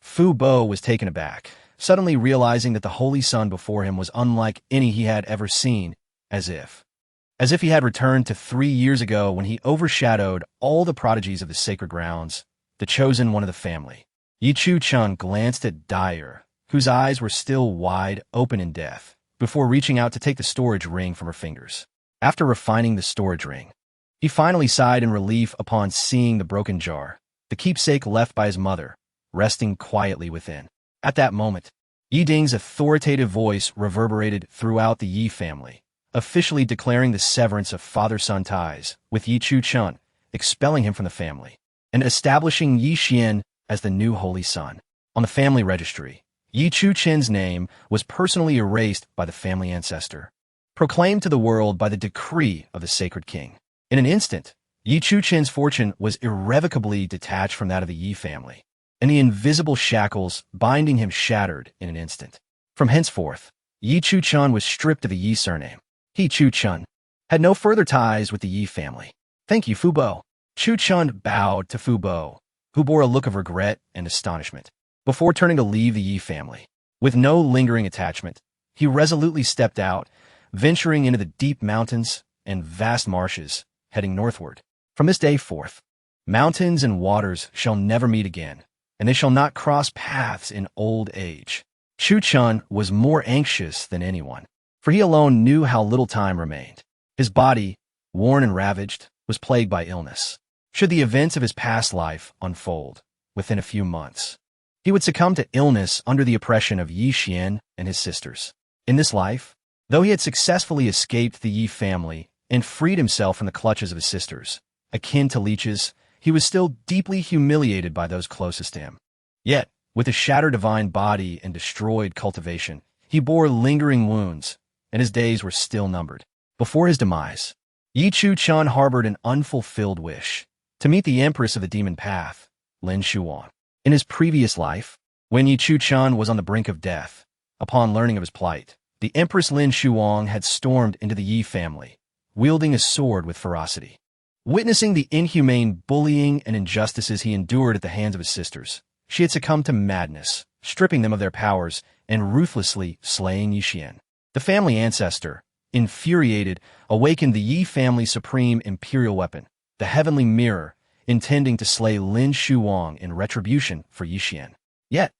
Fu Bo was taken aback, suddenly realizing that the Holy Sun before him was unlike any he had ever seen, as if he had returned to 3 years ago when he overshadowed all the prodigies of the sacred grounds, the chosen one of the family. Chuchen glanced at Dyer, whose eyes were still wide open in death, before reaching out to take the storage ring from her fingers. After refining the storage ring, he finally sighed in relief upon seeing the broken jar, the keepsake left by his mother, resting quietly within. At that moment, Yi Ding's authoritative voice reverberated throughout the Yi family, officially declaring the severance of father-son ties with Chuchen, expelling him from the family, and establishing Yi Xian as the new holy son. On the family registry, Chuchen's name was personally erased by the family ancestor, proclaimed to the world by the decree of the sacred king. In an instant, Chuchen's fortune was irrevocably detached from that of the Yi family, and the invisible shackles binding him shattered in an instant. From henceforth, Chuchen was stripped of the Yi surname. Chuchen had no further ties with the Yi family. Thank you, Fu Bo. Chuchen bowed to Fu Bo, who bore a look of regret and astonishment, before turning to leave the Yi family. With no lingering attachment, he resolutely stepped out, venturing into the deep mountains and vast marshes, heading northward. From this day forth, mountains and waters shall never meet again, and they shall not cross paths in old age. Chuchen was more anxious than anyone, for he alone knew how little time remained. His body, worn and ravaged, was plagued by illness. Should the events of his past life unfold within a few months, he would succumb to illness under the oppression of Yi Xian and his sisters. In this life, though he had successfully escaped the Yi family and freed himself from the clutches of his sisters, akin to leeches, he was still deeply humiliated by those closest to him. Yet, with a shattered divine body and destroyed cultivation, he bore lingering wounds, and his days were still numbered. Before his demise, Chuchen harbored an unfulfilled wish to meet the Empress of the demon path, Lin Shuwang. In his previous life, when Chuchen was on the brink of death, upon learning of his plight, the Empress Lin Shuwang had stormed into the Yi family, wielding a sword with ferocity. Witnessing the inhumane bullying and injustices he endured at the hands of his sisters, she had succumbed to madness, stripping them of their powers and ruthlessly slaying Yixian. The family ancestor, infuriated, awakened the Yi family's supreme imperial weapon, the heavenly mirror, intending to slay Lin Shuwang in retribution for Yixian. Yet,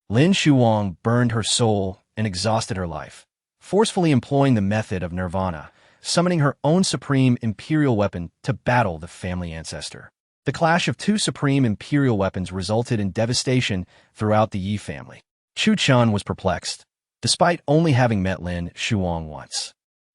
Lin Shuwang burned her soul and exhausted her life, forcefully employing the method of nirvana, summoning her own supreme imperial weapon to battle the family ancestor. The clash of two supreme imperial weapons resulted in devastation throughout the Yi family. Chuchen was perplexed, despite only having met Lin Shuwang once,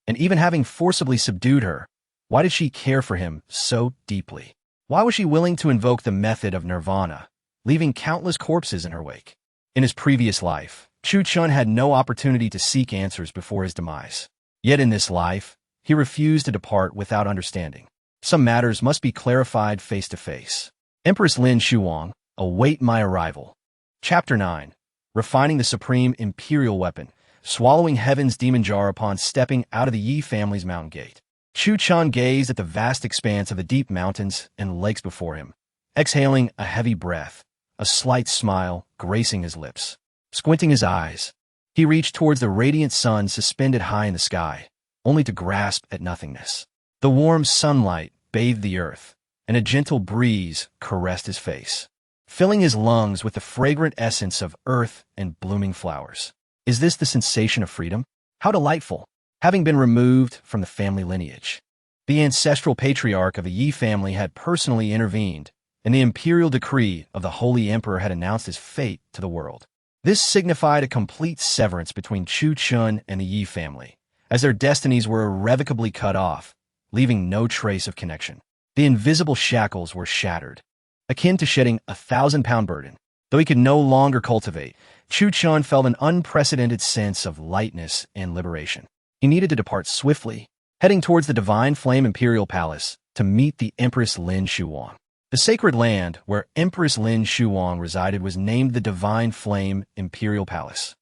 and even having forcibly subdued her. Why did she care for him so deeply? Why was she willing to invoke the method of nirvana, leaving countless corpses in her wake? In his previous life, Chuchen had no opportunity to seek answers before his demise. Yet in this life, he refused to depart without understanding. Some matters must be clarified face to face. Empress Lin Shuwang, await my arrival. Chapter 9. Refining the supreme imperial weapon, swallowing heaven's demon jar upon stepping out of the Yi family's mountain gate. Chuchen gazed at the vast expanse of the deep mountains and lakes before him, exhaling a heavy breath, a slight smile gracing his lips. Squinting his eyes, he reached towards the radiant sun suspended high in the sky, only to grasp at nothingness. The warm sunlight bathed the earth, and a gentle breeze caressed his face, filling his lungs with the fragrant essence of earth and blooming flowers. Is this the sensation of freedom? How delightful! Having been removed from the family lineage, the ancestral patriarch of the Yi family had personally intervened, and the imperial decree of the Holy Emperor had announced his fate to the world. This signified a complete severance between Chuchen and the Yi family, as their destinies were irrevocably cut off, leaving no trace of connection. The invisible shackles were shattered, akin to shedding a 1,000-pound burden. Though he could no longer cultivate, Chuchen felt an unprecedented sense of lightness and liberation. He needed to depart swiftly, heading towards the divine flame imperial palace to meet the Empress Lin Shuwang. The sacred land where Empress Lin Shuwang resided was named the Divine Flame Imperial Palace.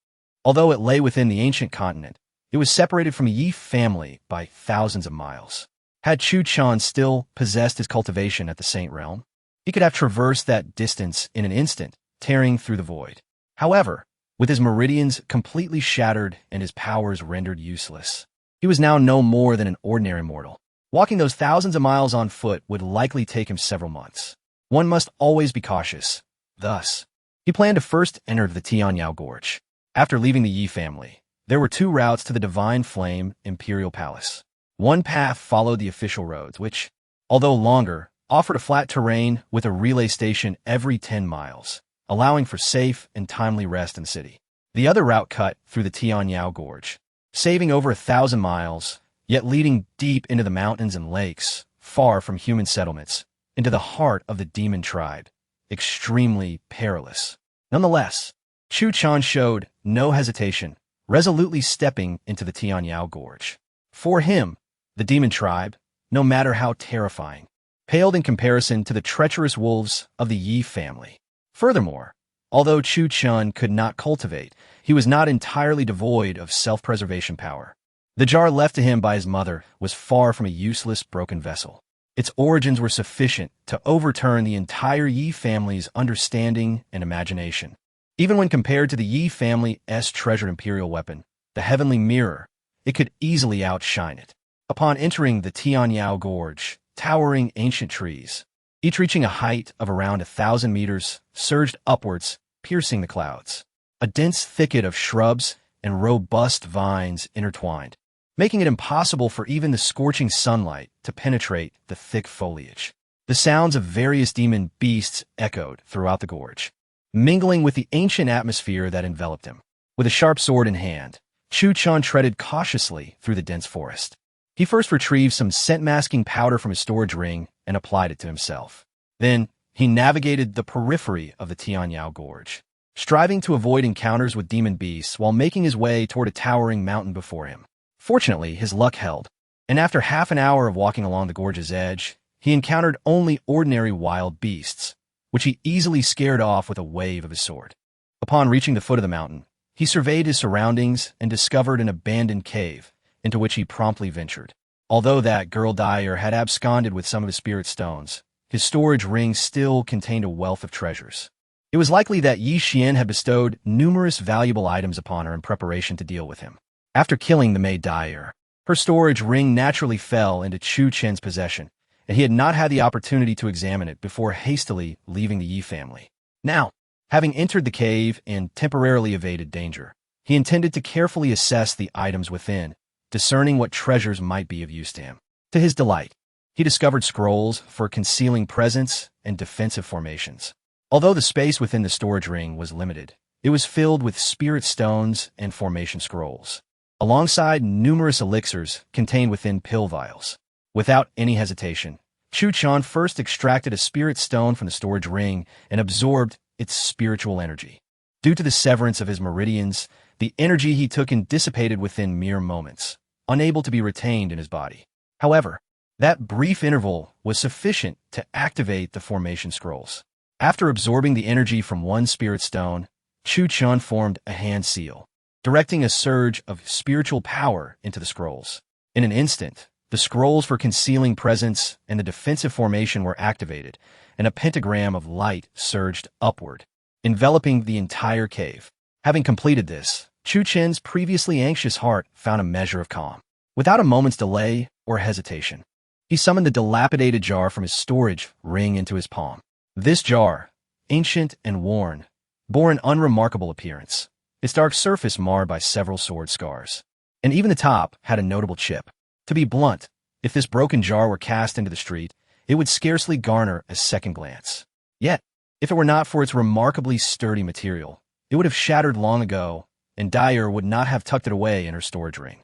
Although it lay within the ancient continent, it was separated from the Yi family by thousands of miles. Had Chuchen still possessed his cultivation at the Saint Realm, he could have traversed that distance in an instant, tearing through the void. However, with his meridians completely shattered and his powers rendered useless, he was now no more than an ordinary mortal. Walking those thousands of miles on foot would likely take him several months. One must always be cautious. Thus, he planned to first enter the Tianyao Gorge. After leaving the Yi family, there were two routes to the Divine Flame Imperial Palace. One path followed the official roads, which, although longer, offered a flat terrain with a relay station every 10 miles, allowing for safe and timely rest in the city. The other route cut through the Tianyao Gorge, saving over 1,000 miles, yet leading deep into the mountains and lakes, far from human settlements, into the heart of the demon tribe, extremely perilous. Nonetheless, Chuchen showed no hesitation, resolutely stepping into the Tianyao Gorge. For him, the demon tribe, no matter how terrifying, paled in comparison to the treacherous wolves of the Yi family. Furthermore, although Chuchen could not cultivate, he was not entirely devoid of self-preservation power. The jar left to him by his mother was far from a useless, broken vessel. Its origins were sufficient to overturn the entire Yi family's understanding and imagination. Even when compared to the Yi family's treasured imperial weapon, the heavenly mirror, it could easily outshine it. Upon entering the Tianyao Gorge, towering ancient trees, each reaching a height of around 1,000 meters, surged upwards, piercing the clouds. A dense thicket of shrubs and robust vines intertwined, making it impossible for even the scorching sunlight to penetrate the thick foliage. The sounds of various demon beasts echoed throughout the gorge, mingling with the ancient atmosphere that enveloped him. With a sharp sword in hand, Chuchen treaded cautiously through the dense forest. He first retrieved some scent-masking powder from his storage ring and applied it to himself. Then, he navigated the periphery of the Tianyao Gorge, striving to avoid encounters with demon beasts while making his way toward a towering mountain before him. Fortunately, his luck held, and after half an hour of walking along the gorge's edge, he encountered only ordinary wild beasts, which he easily scared off with a wave of his sword. Upon reaching the foot of the mountain, he surveyed his surroundings and discovered an abandoned cave, into which he promptly ventured. Although that girl dyer had absconded with some of his spirit stones, his storage ring still contained a wealth of treasures. It was likely that Yi Xian had bestowed numerous valuable items upon her in preparation to deal with him. After killing the maid Dyer, her storage ring naturally fell into Chuchen's possession, and he had not had the opportunity to examine it before hastily leaving the Yi family. Now, having entered the cave and temporarily evaded danger, he intended to carefully assess the items within, discerning what treasures might be of use to him. To his delight, he discovered scrolls for concealing presence and defensive formations. Although the space within the storage ring was limited, it was filled with spirit stones and formation scrolls, alongside numerous elixirs contained within pill vials. Without any hesitation, Chuchen first extracted a spirit stone from the storage ring and absorbed its spiritual energy. Due to the severance of his meridians, the energy he took in dissipated within mere moments, unable to be retained in his body. However, that brief interval was sufficient to activate the formation scrolls. After absorbing the energy from one spirit stone, Chuchen formed a hand seal, directing a surge of spiritual power into the scrolls. In an instant, the scrolls for concealing presence and the defensive formation were activated, and a pentagram of light surged upward, enveloping the entire cave. Having completed this, Chuchen's previously anxious heart found a measure of calm. Without a moment's delay or hesitation, he summoned the dilapidated jar from his storage ring into his palm. This jar, ancient and worn, bore an unremarkable appearance, its dark surface marred by several sword scars. And even the top had a notable chip. To be blunt, if this broken jar were cast into the street, it would scarcely garner a second glance. Yet, if it were not for its remarkably sturdy material, it would have shattered long ago, and Dyer would not have tucked it away in her storage ring.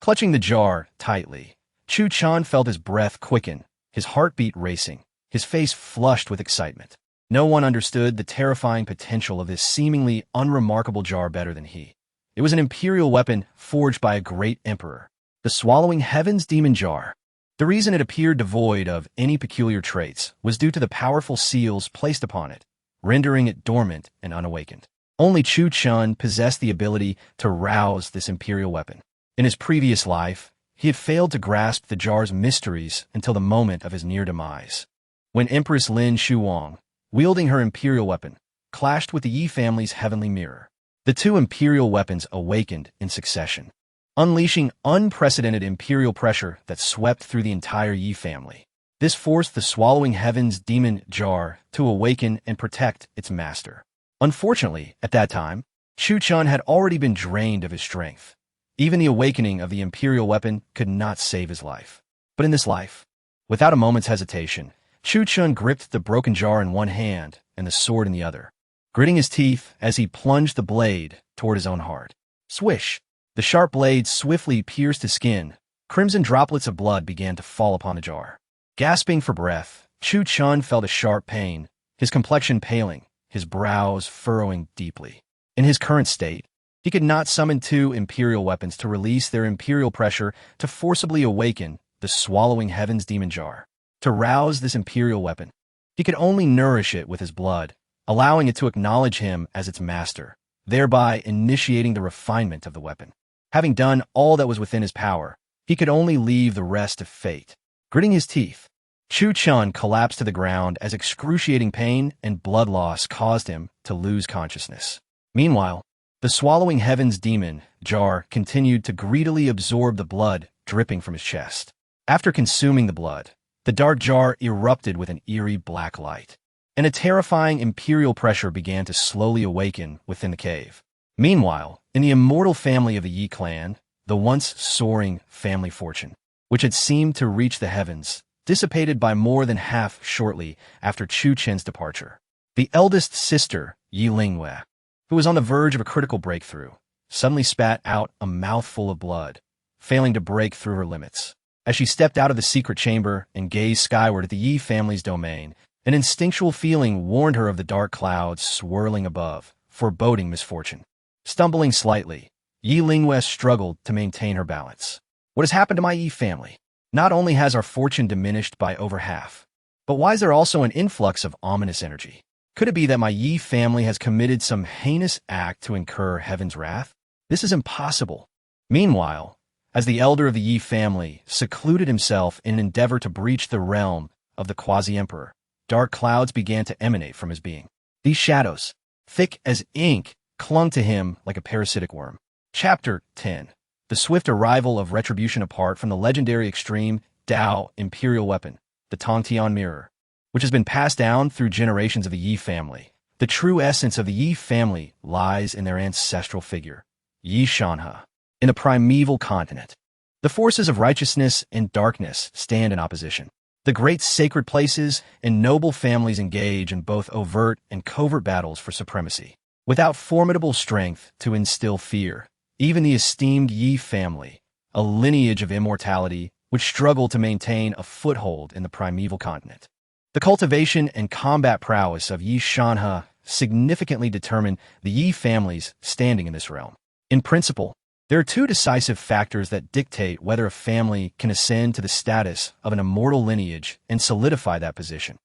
Clutching the jar tightly, Chuchen felt his breath quicken, his heartbeat racing, his face flushed with excitement. No one understood the terrifying potential of this seemingly unremarkable jar better than he. It was an imperial weapon forged by a great emperor, the Swallowing Heaven's demon jar. The reason it appeared devoid of any peculiar traits was due to the powerful seals placed upon it, rendering it dormant and unawakened. Only Chuchen possessed the ability to rouse this imperial weapon. In his previous life, he had failed to grasp the jar's mysteries until the moment of his near demise, when Empress Lin Shuwang, wielding her imperial weapon, clashed with the Yi family's heavenly mirror. The two imperial weapons awakened in succession, unleashing unprecedented imperial pressure that swept through the entire Yi family. This forced the Swallowing Heaven's demon jar to awaken and protect its master. Unfortunately, at that time, Chuchen had already been drained of his strength. Even the awakening of the imperial weapon could not save his life. But in this life, without a moment's hesitation, Chuchen gripped the broken jar in one hand and the sword in the other, gritting his teeth as he plunged the blade toward his own heart. Swish! The sharp blade swiftly pierced his skin. Crimson droplets of blood began to fall upon the jar. Gasping for breath, Chuchen felt a sharp pain, his complexion paling, his brows furrowing deeply. In his current state, he could not summon two imperial weapons to release their imperial pressure to forcibly awaken the Swallowing Heaven's demon jar. To rouse this imperial weapon, he could only nourish it with his blood, allowing it to acknowledge him as its master, thereby initiating the refinement of the weapon. Having done all that was within his power, he could only leave the rest to fate. Gritting his teeth, Chuchen collapsed to the ground as excruciating pain and blood loss caused him to lose consciousness. Meanwhile, the Swallowing Heaven's demon jar continued to greedily absorb the blood dripping from his chest. After consuming the blood, the dark jar erupted with an eerie black light, and a terrifying imperial pressure began to slowly awaken within the cave. Meanwhile, in the immortal family of the Yi clan, the once soaring family fortune, which had seemed to reach the heavens, dissipated by more than half shortly after Chuchen's departure. The eldest sister, Yi Lingwe, who was on the verge of a critical breakthrough, suddenly spat out a mouthful of blood, failing to break through her limits. As she stepped out of the secret chamber and gazed skyward at the Yi family's domain, an instinctual feeling warned her of the dark clouds swirling above, foreboding misfortune. Stumbling slightly, Yi Lingwe struggled to maintain her balance. What has happened to my Yi family? Not only has our fortune diminished by over half, but why is there also an influx of ominous energy? Could it be that my Yi family has committed some heinous act to incur heaven's wrath? This is impossible. Meanwhile, as the elder of the Yi family secluded himself in an endeavor to breach the realm of the quasi-emperor, dark clouds began to emanate from his being. These shadows, thick as ink, clung to him like a parasitic worm. Chapter 10. The swift arrival of retribution apart from the legendary extreme Tao imperial weapon, the Tongtian mirror, which has been passed down through generations of the Yi family. The true essence of the Yi family lies in their ancestral figure, Yi Shanhe, in the primeval continent. The forces of righteousness and darkness stand in opposition. The great sacred places and noble families engage in both overt and covert battles for supremacy. Without formidable strength to instill fear, even the esteemed Yi family, a lineage of immortality, would struggle to maintain a foothold in the primeval continent. The cultivation and combat prowess of Yi Shanhe significantly determine the Yi family's standing in this realm. In principle, there are two decisive factors that dictate whether a family can ascend to the status of an immortal lineage and solidify that position.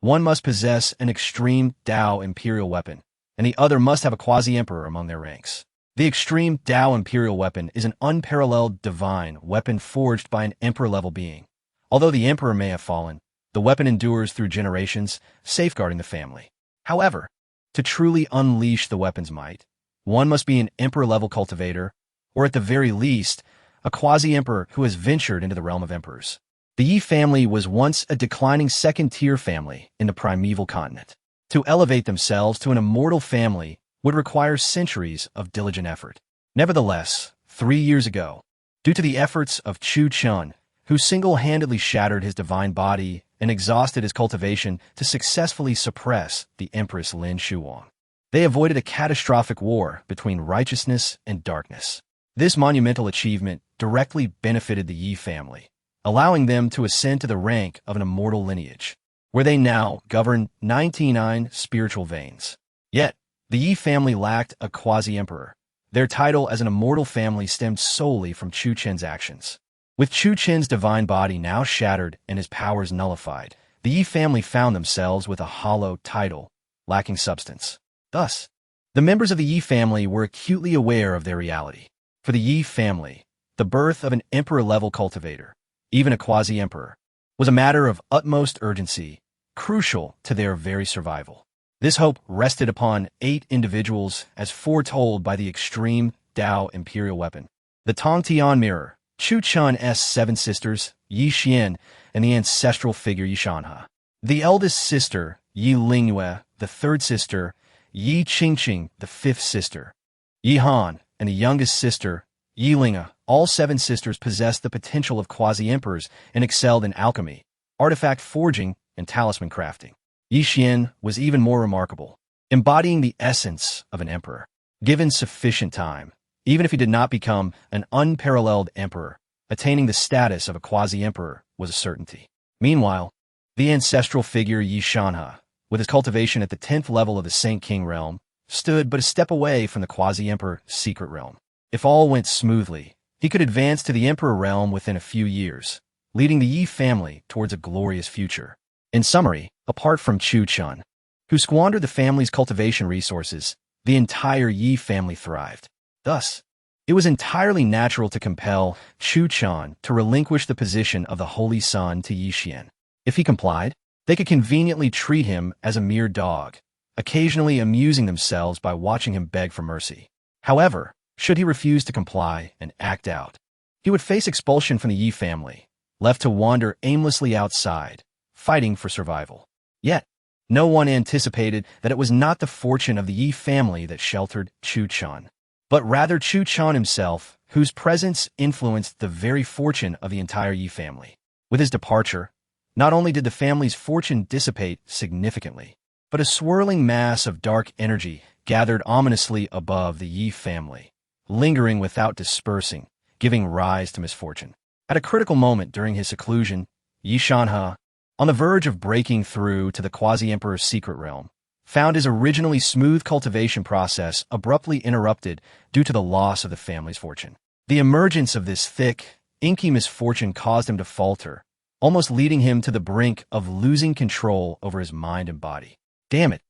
One must possess an extreme Tao imperial weapon, and the other must have a quasi-emperor among their ranks. The extreme Tao imperial weapon is an unparalleled divine weapon forged by an emperor-level being. Although the emperor may have fallen, the weapon endures through generations, safeguarding the family. However, to truly unleash the weapon's might, one must be an emperor-level cultivator, or at the very least, a quasi-emperor who has ventured into the realm of emperors. The Yi family was once a declining second-tier family in the primeval continent. To elevate themselves to an immortal family would require centuries of diligent effort. Nevertheless, 3 years ago, due to the efforts of Chuchen, who single-handedly shattered his divine body and exhausted his cultivation to successfully suppress the Empress Lin Shuwang, they avoided a catastrophic war between righteousness and darkness. This monumental achievement directly benefited the Yi family, allowing them to ascend to the rank of an immortal lineage, where they now govern 99 spiritual veins. Yet, the Yi family lacked a quasi-emperor. Their title as an immortal family stemmed solely from Chuchen's actions. With Chuchen's divine body now shattered and his powers nullified, the Yi family found themselves with a hollow title, lacking substance. Thus, the members of the Yi family were acutely aware of their reality. For the Yi family, the birth of an emperor-level cultivator, even a quasi-emperor, was a matter of utmost urgency, crucial to their very survival. This hope rested upon 8 individuals as foretold by the extreme Tao imperial weapon, the Tongtian mirror, Chuchen's 7 sisters, Yi Xian, and the ancestral figure Yi Shanhe. The eldest sister, Yi Lingyue, the 3rd sister, Yi Qingqing, the 5th sister, Yi Han, and the youngest sister, Yi Linge. All 7 sisters possessed the potential of quasi-emperors and excelled in alchemy, artifact forging, and talisman crafting. Yi Xian was even more remarkable, embodying the essence of an emperor. Given sufficient time, even if he did not become an unparalleled emperor, attaining the status of a quasi-emperor was a certainty. Meanwhile, the ancestral figure Yi Shanhe, with his cultivation at the 10th level of the Saint King realm, stood but a step away from the quasi-emperor secret realm. If all went smoothly, he could advance to the emperor realm within a few years, leading the Yi family towards a glorious future. In summary, apart from Chuchen, who squandered the family's cultivation resources, the entire Yi family thrived. Thus, it was entirely natural to compel Chuchen to relinquish the position of the holy son to Yi Xian. If he complied, they could conveniently treat him as a mere dog, occasionally amusing themselves by watching him beg for mercy. However, should he refuse to comply and act out, he would face expulsion from the Yi family, left to wander aimlessly outside, fighting for survival. Yet, no one anticipated that it was not the fortune of the Yi family that sheltered Chuchen, but rather Chuchen himself, whose presence influenced the very fortune of the entire Yi family. With his departure, not only did the family's fortune dissipate significantly, but a swirling mass of dark energy gathered ominously above the Yi family, lingering without dispersing, giving rise to misfortune. At a critical moment during his seclusion, Yi Shanhe, on the verge of breaking through to the quasi-emperor's secret realm, found his originally smooth cultivation process abruptly interrupted due to the loss of the family's fortune. The emergence of this thick, inky misfortune caused him to falter, almost leading him to the brink of losing control over his mind and body. Damn it,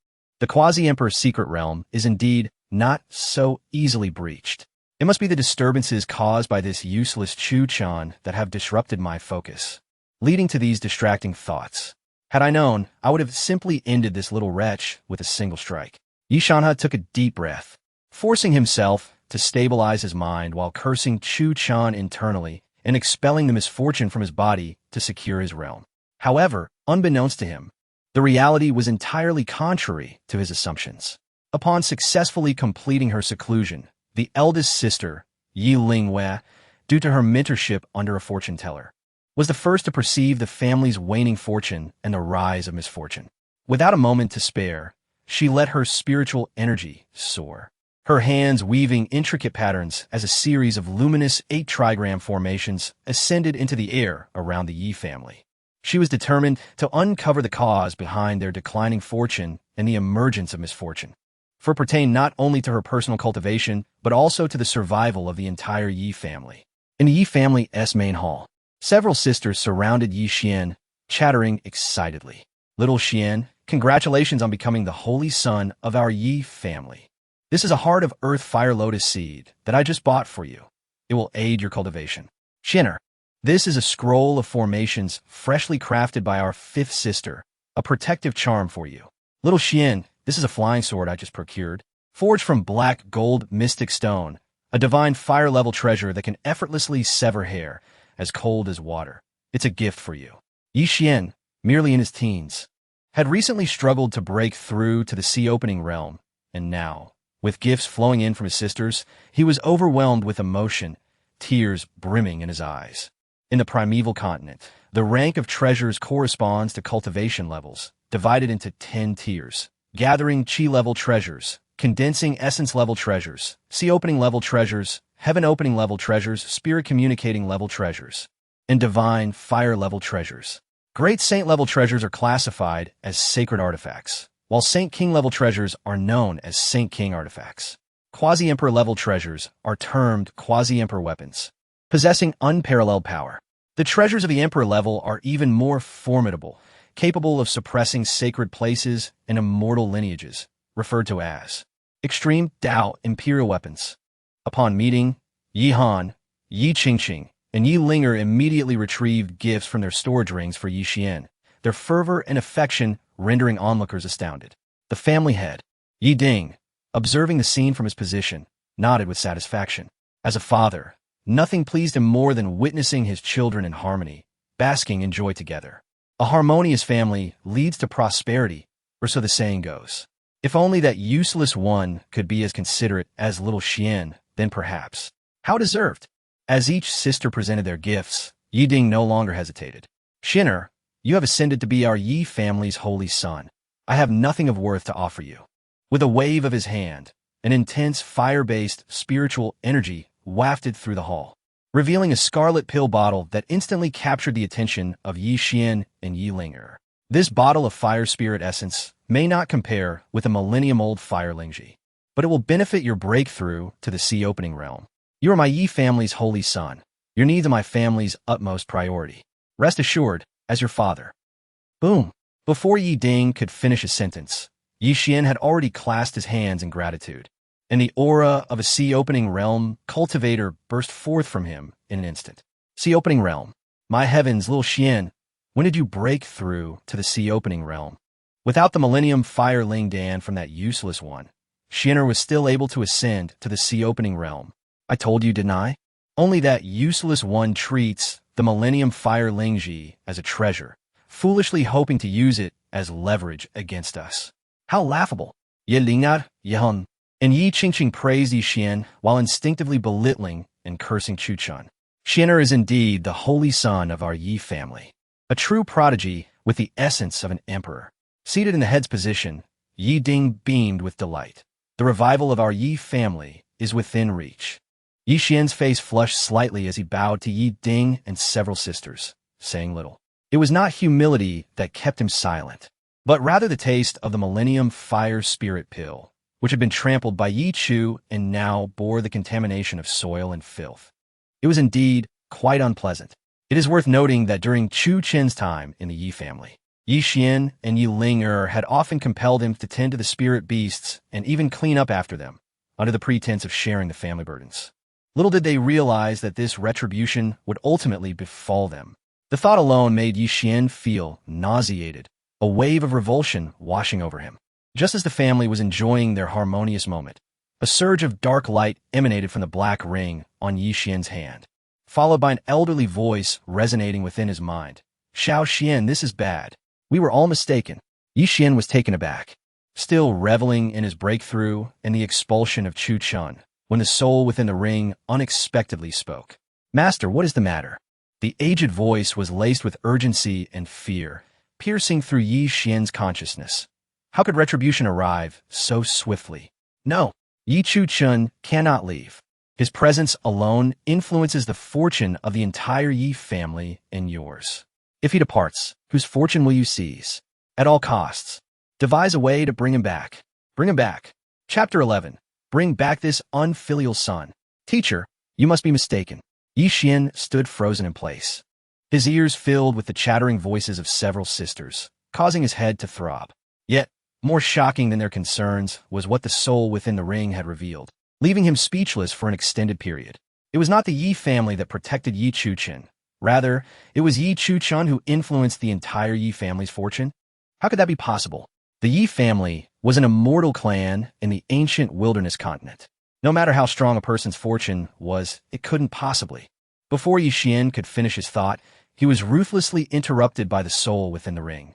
the quasi-emperor's secret realm is indeed not so easily breached. It must be the disturbances caused by this useless Chuchen that have disrupted my focus, leading to these distracting thoughts. Had I known, I would have simply ended this little wretch with a single strike. Yi Shanhe took a deep breath, forcing himself to stabilize his mind while cursing Chuchen internally and expelling the misfortune from his body to secure his realm. However, unbeknownst to him, the reality was entirely contrary to his assumptions. Upon successfully completing her seclusion, the eldest sister, Yi Lingwei, due to her mentorship under a fortune teller, was the first to perceive the family's waning fortune and the rise of misfortune. Without a moment to spare, she let her spiritual energy soar, her hands weaving intricate patterns as a series of luminous 8-trigram formations ascended into the air around the Yi family. She was determined to uncover the cause behind their declining fortune and the emergence of misfortune, for it pertained not only to her personal cultivation, but also to the survival of the entire Yi family. In the Yi family's main hall, several sisters surrounded Yi Xian, chattering excitedly. Little Xian, congratulations on becoming the holy son of our Yi family. This is a heart of earth fire lotus seed that I just bought for you. It will aid your cultivation. Xianer, this is a scroll of formations freshly crafted by our fifth sister, a protective charm for you. Little Xian, this is a flying sword I just procured, forged from black gold mystic stone, a divine fire-level treasure that can effortlessly sever hair, as cold as water. It's a gift for you. Yi Xian, merely in his teens, had recently struggled to break through to the sea-opening realm, and now, with gifts flowing in from his sisters, he was overwhelmed with emotion, tears brimming in his eyes. In the primeval continent, the rank of treasures corresponds to cultivation levels, divided into 10 tiers. Gathering chi-level treasures, condensing essence-level treasures, sea-opening level treasures, heaven-opening level treasures, spirit-communicating level treasures, and divine fire-level treasures. Great Saint-level treasures are classified as sacred artifacts, while Saint King-level treasures are known as Saint King artifacts. Quasi-Emperor level treasures are termed Quasi-Emperor weapons, possessing unparalleled power. The treasures of the Emperor level are even more formidable, capable of suppressing sacred places and immortal lineages, referred to as extreme Dao imperial weapons. Upon meeting, Yi Han, Yi Qingqing, and Yi Linger immediately retrieved gifts from their storage rings for Yi Xian, their fervor and affection rendering onlookers astounded. The family head, Yi Ding, observing the scene from his position, nodded with satisfaction. As a father, nothing pleased him more than witnessing his children in harmony, basking in joy together. A harmonious family leads to prosperity, or so the saying goes. If only that useless one could be as considerate as little Xian, then perhaps. How deserved! As each sister presented their gifts, Yi Ding no longer hesitated. Xiner, you have ascended to be our Yi family's holy son. I have nothing of worth to offer you. With a wave of his hand, an intense fire-based spiritual energy wafted through the hall, revealing a scarlet pill bottle that instantly captured the attention of Yi Xian and Yi Linger. This bottle of fire spirit essence may not compare with a millennium-old fire lingji, but it will benefit your breakthrough to the sea-opening realm. You are my Yi family's holy son. Your needs are my family's utmost priority. Rest assured, as your father. Boom! Before Yi Ding could finish his sentence, Yi Xian had already clasped his hands in gratitude, and the aura of a sea-opening realm cultivator burst forth from him in an instant. Sea-opening realm. My heavens, little Xian, when did you break through to the sea-opening realm? Without the Millennium Fire Ling Dan from that useless one, Xianer was still able to ascend to the sea-opening realm. I told you, didn't I? Only that useless one treats the Millennium Fire Lingji as a treasure, foolishly hoping to use it as leverage against us. How laughable! Ye Ling'ar, Ye Hun. And Yi Qingqing praised Yi Xian while instinctively belittling and cursing Chuchen. Xianer is indeed the holy son of our Yi family, a true prodigy with the essence of an emperor. Seated in the head's position, Yi Ding beamed with delight. The revival of our Yi family is within reach. Yi Xian's face flushed slightly as he bowed to Yi Ding and several sisters, saying little. It was not humility that kept him silent, but rather the taste of the Millennium Fire Spirit Pill, which had been trampled by Yi Chu and now bore the contamination of soil and filth. It was indeed quite unpleasant. It is worth noting that during Chu Chen's time in the Yi family, Yi Xian and Yi Linger had often compelled him to tend to the spirit beasts and even clean up after them, under the pretense of sharing the family burdens. Little did they realize that this retribution would ultimately befall them. The thought alone made Yi Xian feel nauseated, a wave of revulsion washing over him. Just as the family was enjoying their harmonious moment, a surge of dark light emanated from the black ring on Yi Xian's hand, followed by an elderly voice resonating within his mind. Xiao Xian, this is bad. We were all mistaken. Yi Xian was taken aback, still reveling in his breakthrough and the expulsion of Chuchen, when the soul within the ring unexpectedly spoke. Master, what is the matter? The aged voice was laced with urgency and fear, piercing through Yi Xian's consciousness. How could retribution arrive so swiftly? No, Yi Chuchen cannot leave. His presence alone influences the fortune of the entire Yi family and yours. If he departs, whose fortune will you seize? At all costs, devise a way to bring him back. Bring him back. Chapter 11. Bring back this unfilial son. Teacher, you must be mistaken. Yi Xian stood frozen in place, his ears filled with the chattering voices of several sisters, causing his head to throb. Yet, more shocking than their concerns was what the soul within the ring had revealed, leaving him speechless for an extended period. It was not the Yi family that protected Yi Chuchen. Rather, it was Yi Chuchen who influenced the entire Yi family's fortune. How could that be possible? The Yi family was an immortal clan in the ancient wilderness continent. No matter how strong a person's fortune was, it couldn't possibly. Before Yi Xian could finish his thought, he was ruthlessly interrupted by the soul within the ring.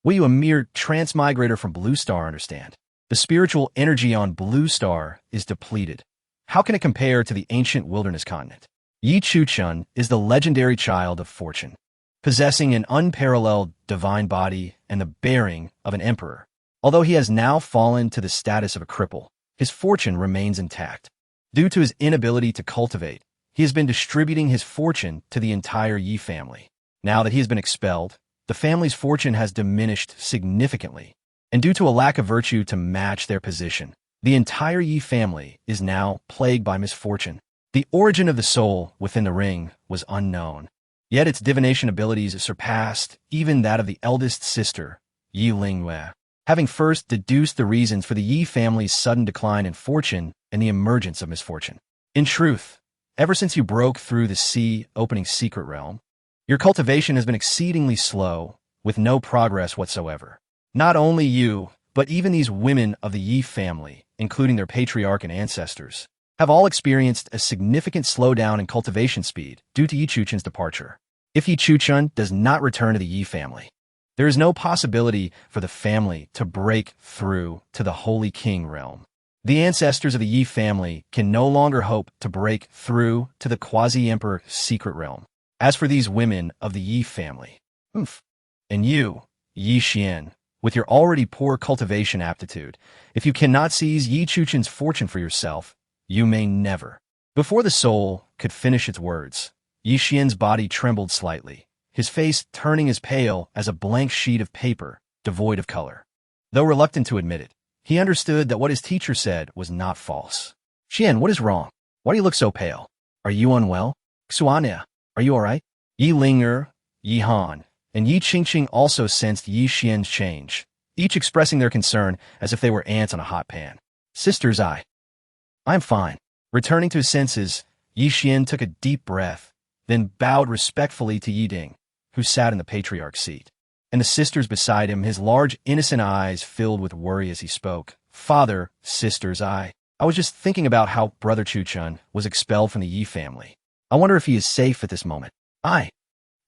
Will you, a mere transmigrator from Blue Star, understand? The spiritual energy on Blue Star is depleted. How can it compare to the ancient wilderness continent? Yi Chuchen is the legendary child of fortune, possessing an unparalleled divine body and the bearing of an emperor. Although he has now fallen to the status of a cripple, his fortune remains intact. Due to his inability to cultivate, he has been distributing his fortune to the entire Yi family. Now that he has been expelled, the family's fortune has diminished significantly, and due to a lack of virtue to match their position, the entire Yi family is now plagued by misfortune. The origin of the soul within the ring was unknown, yet its divination abilities surpassed even that of the eldest sister, Yi Lingyue, having first deduced the reasons for the Yi family's sudden decline in fortune and the emergence of misfortune. In truth, ever since you broke through the sea-opening secret realm, your cultivation has been exceedingly slow, with no progress whatsoever. Not only you, but even these women of the Yi family, including their patriarch and ancestors, have all experienced a significant slowdown in cultivation speed due to Yi Chuchen's departure. If Yi Chuchen does not return to the Yi family, there is no possibility for the family to break through to the Holy King realm. The ancestors of the Yi family can no longer hope to break through to the quasi-emperor secret realm. As for these women of the Yi family, and you, Yi Xian, with your already poor cultivation aptitude, if you cannot seize Yi Chuchen's fortune for yourself, you may never. Before the soul could finish its words, Yi Xian's body trembled slightly, his face turning as pale as a blank sheet of paper, devoid of color. Though reluctant to admit it, he understood that what his teacher said was not false. Xian, what is wrong? Why do you look so pale? Are you unwell? Xuania, are you all right? Yi Lingyue, Yi Han, and Yi Qingqing also sensed Yi Xian's change, each expressing their concern as if they were ants on a hot pan. Sisters, I'm fine. Returning to his senses, Yi Xian took a deep breath, then bowed respectfully to Yi Ding, who sat in the patriarch's seat, and the sisters beside him, his large, innocent eyes filled with worry as he spoke. Father, sisters, I was just thinking about how Brother Chuchen was expelled from the Yi family. I wonder if he is safe at this moment. I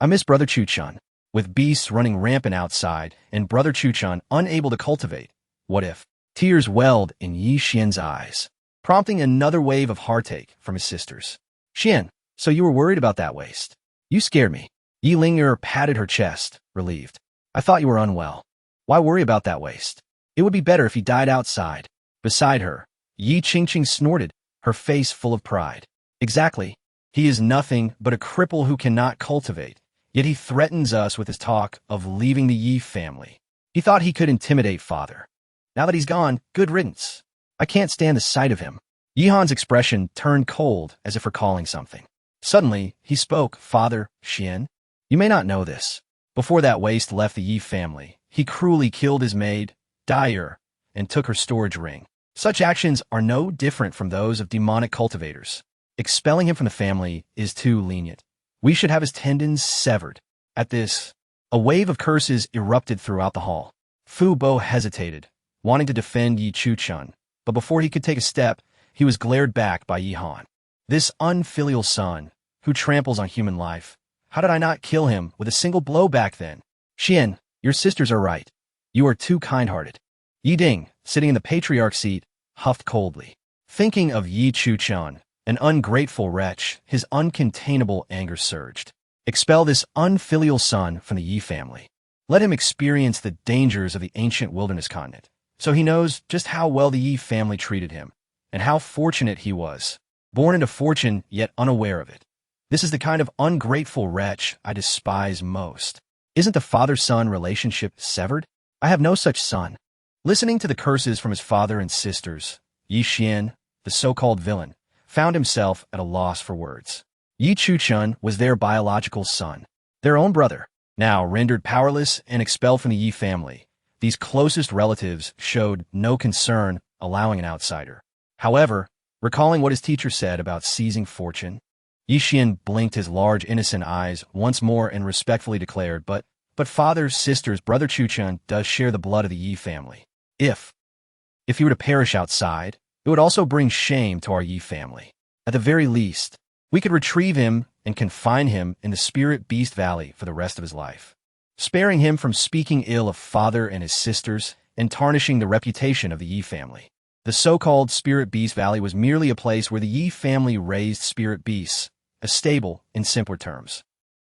miss Brother Chuchen. With beasts running rampant outside and Brother Chuchen unable to cultivate, what if? Tears welled in Yi Xian's eyes, prompting another wave of heartache from his sisters. Xian, so you were worried about that waste? You scared me. Yi Lingyue patted her chest, relieved. I thought you were unwell. Why worry about that waste? It would be better if he died outside. Beside her, Yi Qingqing snorted, her face full of pride. Exactly. He is nothing but a cripple who cannot cultivate, yet he threatens us with his talk of leaving the Yi family. He thought he could intimidate father. Now that he's gone, good riddance. I can't stand the sight of him. Yi Han's expression turned cold as if recalling something. Suddenly, he spoke. Father, Xian, you may not know this. Before that waste left the Yi family, he cruelly killed his maid, Dyer, and took her storage ring. Such actions are no different from those of demonic cultivators. Expelling him from the family is too lenient. We should have his tendons severed. At this, A wave of curses erupted throughout the hall. Fu Bo hesitated, wanting to defend Yi Chuchen, but before he could take a step, he was glared back by Yi Han. This unfilial son, who tramples on human life. How did I not kill him with a single blow back then? Xian, your sisters are right. You are too kind-hearted. Yi Ding, sitting in the patriarch seat, huffed coldly. Thinking of Yi Chuchen, an ungrateful wretch, his uncontainable anger surged. Expel this unfilial son from the Yi family. Let him experience the dangers of the ancient wilderness continent, so he knows just how well the Yi family treated him, and how fortunate he was, born into fortune yet unaware of it. This is the kind of ungrateful wretch I despise most. Isn't the father-son relationship severed? I have no such son. Listening to the curses from his father and sisters, Yi Xian, the so-called villain, found himself at a loss for words. Yi Chuchen was their biological son, their own brother. Now rendered powerless and expelled from the Yi family, these closest relatives showed no concern allowing an outsider. However, recalling what his teacher said about seizing fortune, Yi Xian blinked his large innocent eyes once more and respectfully declared, but father, sisters, brother Chuchen does share the blood of the Yi family. If he were to perish outside, it would also bring shame to our Yi family. At the very least, we could retrieve him and confine him in the Spirit Beast Valley for the rest of his life, sparing him from speaking ill of father and his sisters and tarnishing the reputation of the Yi family. The so-called Spirit Beast Valley was merely a place where the Yi family raised spirit beasts, a stable in simpler terms.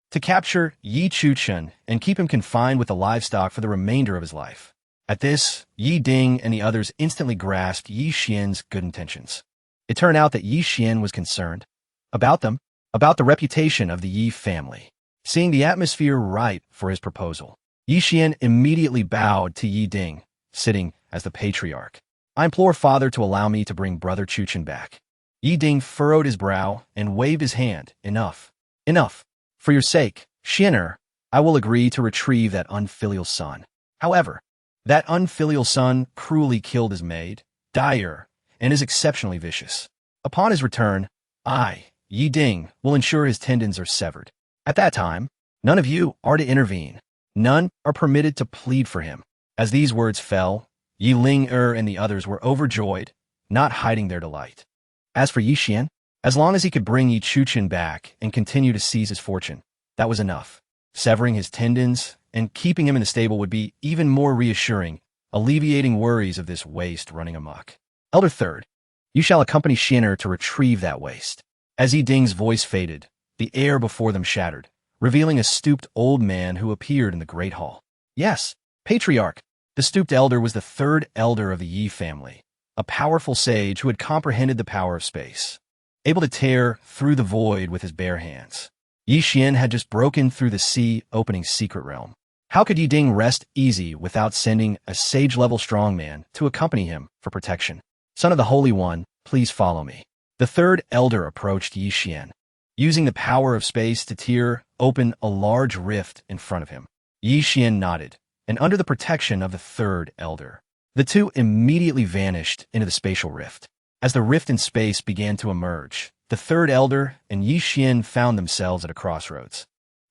To capture Yi Chuchen and keep him confined with the livestock for the remainder of his life. At this, Yi Ding and the others instantly grasped Yi Xian's good intentions. It turned out that Yi Xian was concerned about them, about the reputation of the Yi family. Seeing the atmosphere ripe for his proposal, Yi Xian immediately bowed to Yi Ding, sitting as the patriarch. I implore father to allow me to bring brother Chuchen back. Yi Ding furrowed his brow and waved his hand. Enough. Enough. For your sake, Xianer, I will agree to retrieve that unfilial son. However, that unfilial son cruelly killed his maid, Dyer, and is exceptionally vicious. Upon his return, I, Yi Ding, will ensure his tendons are severed. At that time, none of you are to intervene. None are permitted to plead for him. As these words fell, Yi Ling and the others were overjoyed, not hiding their delight. As for Yi Xian, as long as he could bring Yi Chuchen back and continue to seize his fortune, that was enough. Severing his tendons and keeping him in the stable would be even more reassuring, alleviating worries of this waste running amok. Elder Third, you shall accompany Xianer to retrieve that waste. As Yi Ding's voice faded, the air before them shattered, revealing a stooped old man who appeared in the great hall. Yes, Patriarch. The stooped elder was the third elder of the Yi family, a powerful sage who had comprehended the power of space, able to tear through the void with his bare hands. Yi Xian had just broken through the sea-opening secret realm. How could Yi Ding rest easy without sending a sage-level strongman to accompany him for protection? Son of the Holy One, please follow me. The third elder approached Yi Xian, using the power of space to tear open a large rift in front of him. Yi Xian nodded, and under the protection of the third elder, the two immediately vanished into the spatial rift. As the rift in space began to emerge, the third elder and Yi Xian found themselves at a crossroads,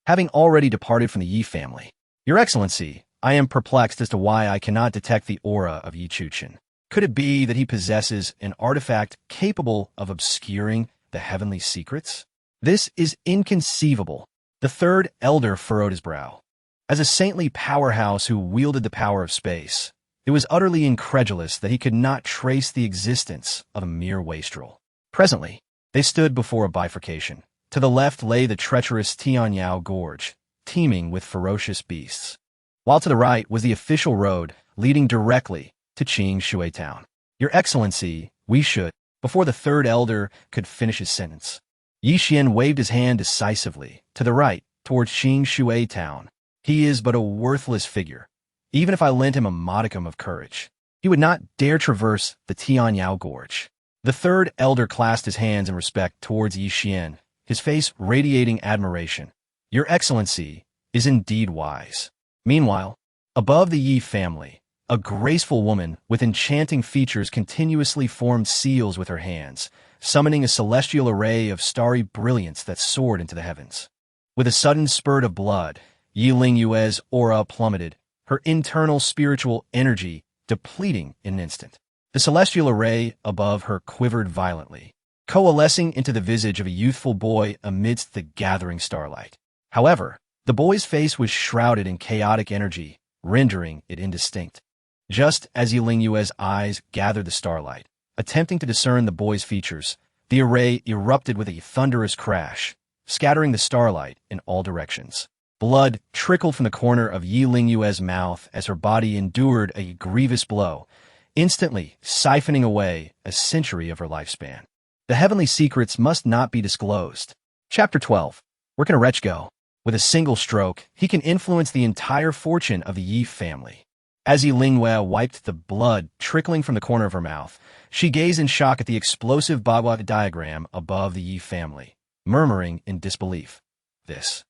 having already departed from the Yi family. Your Excellency, I am perplexed as to why I cannot detect the aura of Yi Chuchen. Could it be that he possesses an artifact capable of obscuring the heavenly secrets? This is inconceivable. The third elder furrowed his brow. As a saintly powerhouse who wielded the power of space, it was utterly incredulous that he could not trace the existence of a mere wastrel. Presently, they stood before a bifurcation. To the left lay the treacherous Tianyao Gorge, teeming with ferocious beasts, while to the right was the official road leading directly to Qing Shui Town. Your Excellency, we should, before the third elder could finish his sentence. Yi Xian waved his hand decisively, to the right, towards Qing Shui Town. He is but a worthless figure. Even if I lent him a modicum of courage, he would not dare traverse the Tianyao Gorge. The third elder clasped his hands in respect towards Yi Xian, his face radiating admiration. Your Excellency is indeed wise. Meanwhile, above the Yi family, a graceful woman with enchanting features continuously formed seals with her hands, summoning a celestial array of starry brilliance that soared into the heavens. With a sudden spurt of blood, Yi Lingyue's aura plummeted, her internal spiritual energy depleting in an instant. The celestial array above her quivered violently, coalescing into the visage of a youthful boy amidst the gathering starlight. However, the boy's face was shrouded in chaotic energy, rendering it indistinct. Just as Yi Lingyue's eyes gathered the starlight, attempting to discern the boy's features, the array erupted with a thunderous crash, scattering the starlight in all directions. Blood trickled from the corner of Yi Lingyue's mouth as her body endured a grievous blow, instantly siphoning away a century of her lifespan. The heavenly secrets must not be disclosed. Chapter 12. Where can a wretch go? With a single stroke, he can influence the entire fortune of the Yi family. As Yi Lingyue wiped the blood trickling from the corner of her mouth, she gazed in shock at the explosive Bagua diagram above the Yi family, murmuring in disbelief. This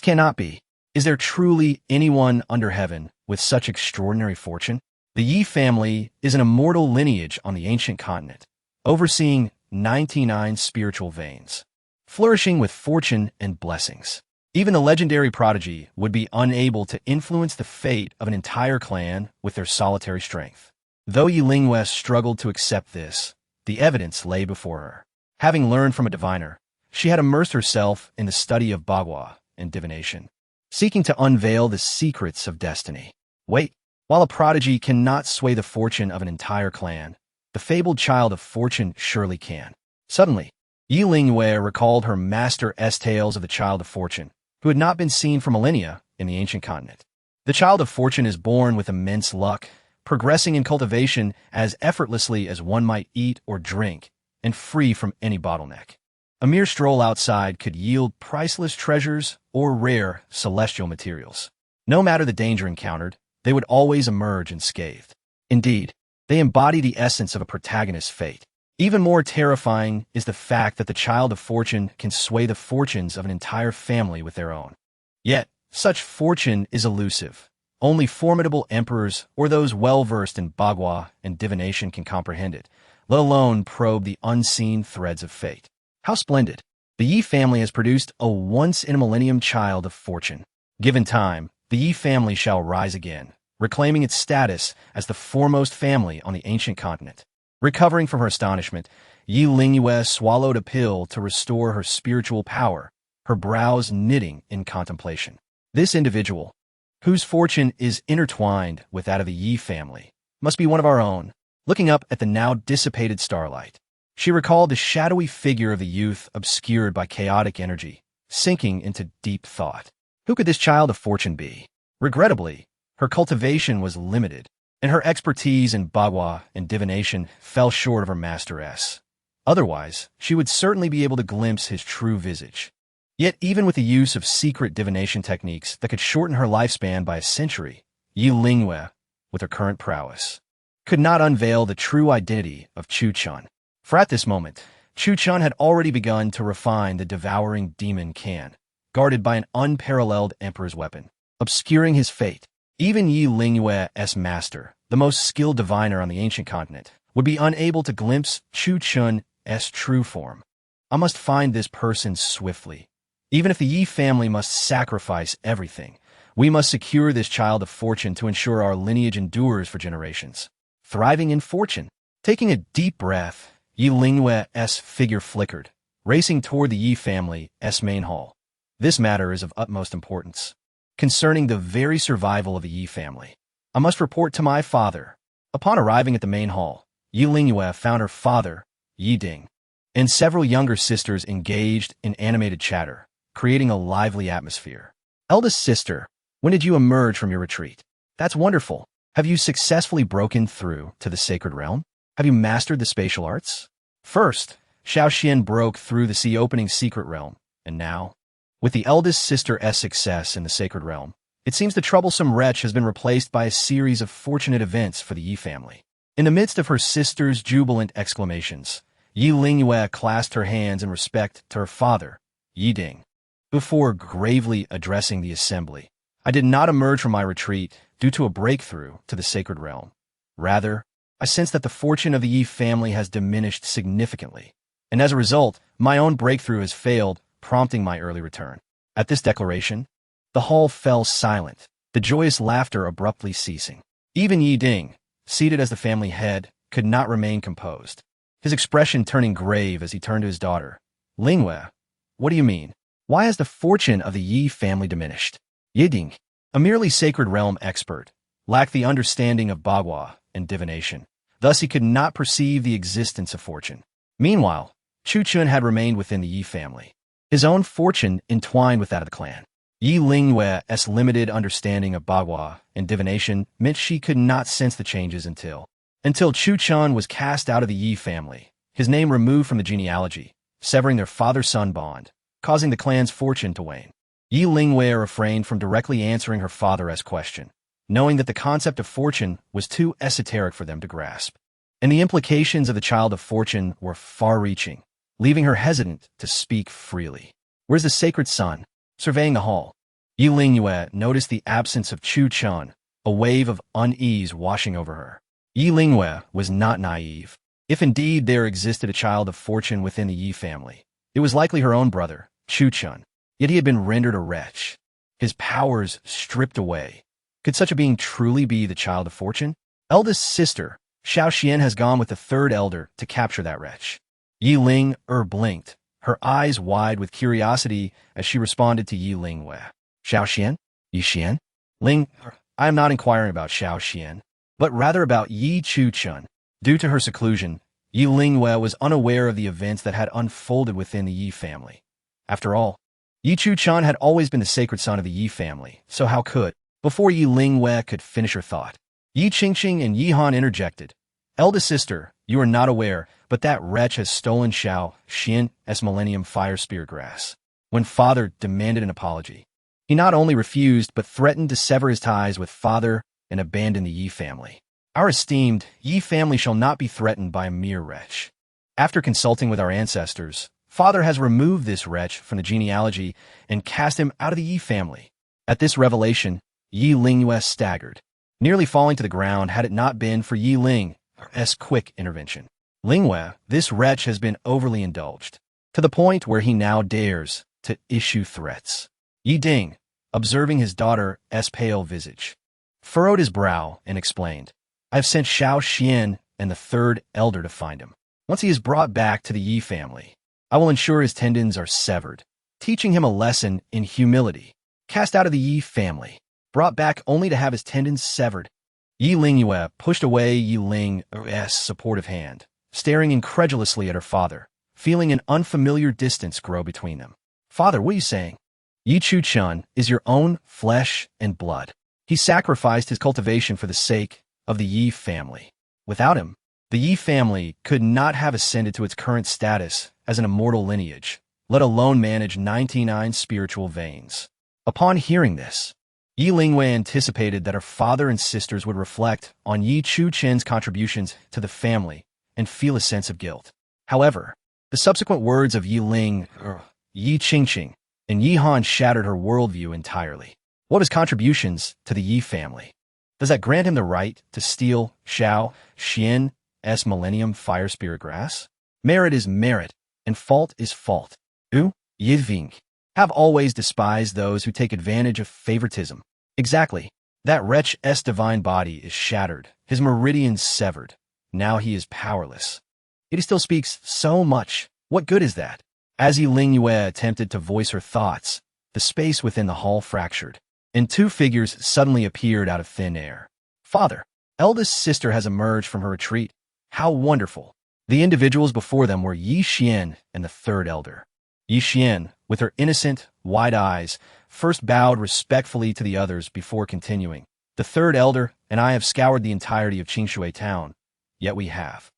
cannot be. Is there truly anyone under heaven with such extraordinary fortune? The Yi family is an immortal lineage on the ancient continent, overseeing 99 spiritual veins, flourishing with fortune and blessings. Even the legendary prodigy would be unable to influence the fate of an entire clan with their solitary strength. Though Yi Lingyue struggled to accept this, the evidence lay before her. Having learned from a diviner, she had immersed herself in the study of Bagua and divination, seeking to unveil the secrets of destiny. Wait, while a prodigy cannot sway the fortune of an entire clan, the fabled child of fortune surely can. Suddenly, Yi Lingyue recalled her master's tales of the child of fortune, who had not been seen for millennia in the ancient continent. The child of fortune is born with immense luck, progressing in cultivation as effortlessly as one might eat or drink, and free from any bottleneck. A mere stroll outside could yield priceless treasures or rare celestial materials. No matter the danger encountered, they would always emerge unscathed. Indeed, they embody the essence of a protagonist's fate. Even more terrifying is the fact that the child of fortune can sway the fortunes of an entire family with their own. Yet, such fortune is elusive. Only formidable emperors or those well-versed in Bagua and divination can comprehend it, let alone probe the unseen threads of fate. How splendid! The Yi family has produced a once-in-a-millennium child of fortune. Given time, the Yi family shall rise again, reclaiming its status as the foremost family on the ancient continent. Recovering from her astonishment, Yi Lingyue swallowed a pill to restore her spiritual power, her brows knitting in contemplation. This individual, whose fortune is intertwined with that of the Yi family, must be one of our own. Looking up at the now dissipated starlight, she recalled the shadowy figure of the youth obscured by chaotic energy, sinking into deep thought. Who could this child of fortune be? Regrettably, her cultivation was limited, and her expertise in Bagua and divination fell short of her master's. Otherwise, she would certainly be able to glimpse his true visage. Yet even with the use of secret divination techniques that could shorten her lifespan by a century, Yi Lingyue, with her current prowess, could not unveil the true identity of Chuchen. For at this moment, Chuchen had already begun to refine the devouring demon can, guarded by an unparalleled emperor's weapon, obscuring his fate. Even Yi Lingyue's master, the most skilled diviner on the ancient continent, would be unable to glimpse Chuchen's true form. I must find this person swiftly. Even if the Yi family must sacrifice everything, we must secure this child of fortune to ensure our lineage endures for generations. Thriving in fortune. Taking a deep breath, Yi Lingyue's figure flickered, racing toward the Yi family's main hall. This matter is of utmost importance. Concerning the very survival of the Yi family, I must report to my father. Upon arriving at the main hall, Yi Lingyue found her father, Yi Ding, and several younger sisters engaged in animated chatter, creating a lively atmosphere. Eldest sister, when did you emerge from your retreat? That's wonderful. Have you successfully broken through to the sacred realm? Have you mastered the spatial arts? First, Xiaoxian broke through the sea-opening secret realm, and now, with the eldest sister's success in the sacred realm, it seems the troublesome wretch has been replaced by a series of fortunate events for the Yi family. In the midst of her sister's jubilant exclamations, Yi Lingyue clasped her hands in respect to her father, Yi Ding. Before gravely addressing the assembly, I did not emerge from my retreat due to a breakthrough to the sacred realm. Rather, I sense that the fortune of the Yi family has diminished significantly, and as a result, my own breakthrough has failed, prompting my early return. At this declaration, The hall fell silent, the joyous laughter abruptly ceasing. Even Yi Ding, seated as the family head, could not remain composed, his expression turning grave as he turned to his daughter. Lingwei, what do you mean? Why has the fortune of the Yi family diminished? Yi Ding, a merely sacred realm expert, lacked the understanding of bagua and divination. Thus he could not perceive the existence of fortune. Meanwhile, Chuchen had remained within the Yi family, his own fortune entwined with that of the clan. Yi Lingwei's limited understanding of bagua and divination meant she could not sense the changes until Chuchen was cast out of the Yi family, his name removed from the genealogy, severing their father-son bond, causing the clan's fortune to wane. Yi Lingwei refrained from directly answering her father's question, knowing that the concept of fortune was too esoteric for them to grasp, and the implications of the child of fortune were far-reaching, leaving her hesitant to speak freely. Where's the sacred son? Surveying the hall, Yi Lingwei noticed the absence of Chuchen, a wave of unease washing over her. Yi Lingwei was not naive. If indeed there existed a child of fortune within the Yi family, it was likely her own brother, Chuchen. Yet he had been rendered a wretch, his powers stripped away. Could such a being truly be the child of fortune? Eldest sister, Xiaoxian has gone with the third elder to capture that wretch. Yi Ling blinked, her eyes wide with curiosity as she responded to Yi Lingwei. Xiaoxian? Yi Xian? Ling, I am not inquiring about Xiaoxian, but rather about Yi Chuchen. Due to her seclusion, Yi Lingwei was unaware of the events that had unfolded within the Yi family. After all, Yi Chuchen had always been the sacred son of the Yi family, so how could? Before Yi Lingwei could finish her thought, Yi Qingqing and Yi Han interjected. Eldest sister, you are not aware, but that wretch has stolen Xiaoxian's Millennium Fire Spirit Grass. When father demanded an apology, he not only refused but threatened to sever his ties with father and abandon the Yi family. Our esteemed Yi family shall not be threatened by a mere wretch. After consulting with our ancestors, father has removed this wretch from the genealogy and cast him out of the Yi family. At this revelation, Yi Lingwei staggered, nearly falling to the ground had it not been for Yi Ling's quick intervention. Lingwei, this wretch has been overly indulged, to the point where he now dares to issue threats. Yi Ding, observing his daughter's pale visage, furrowed his brow and explained, I have sent Xiaoxian and the third elder to find him. Once he is brought back to the Yi family, I will ensure his tendons are severed, teaching him a lesson in humility. Cast out of the Yi family, brought back only to have his tendons severed. Yi Lingwei pushed away Yi Ling's supportive hand, staring incredulously at her father, feeling an unfamiliar distance grow between them. Father, what are you saying? Yi Chuchen is your own flesh and blood. He sacrificed his cultivation for the sake of the Yi family. Without him, the Yi family could not have ascended to its current status as an immortal lineage, let alone manage 99 spiritual veins. Upon hearing this, Yi Lingwei anticipated that her father and sisters would reflect on Yi Chuchen's contributions to the family and feel a sense of guilt. However, the subsequent words of Yi Qingqing, and Yi Han shattered her worldview entirely. What his contributions to the Yi family? Does that grant him the right to steal Xiaoxian's Millennium Fire Spirit Grass? Merit is merit, and fault is fault. Yiving have always despised those who take advantage of favoritism. Exactly. That wretch's divine body is shattered, his meridians severed. Now he is powerless. Yet he still speaks so much. What good is that? As Yi Lingwei attempted to voice her thoughts, the space within the hall fractured, and two figures suddenly appeared out of thin air. Father, eldest sister has emerged from her retreat. How wonderful. The individuals before them were Yi Xian and the third elder. Yi Xian, with her innocent, wide eyes, first bowed respectfully to the others before continuing. The third elder and I have scoured the entirety of Qingshui town, yet we have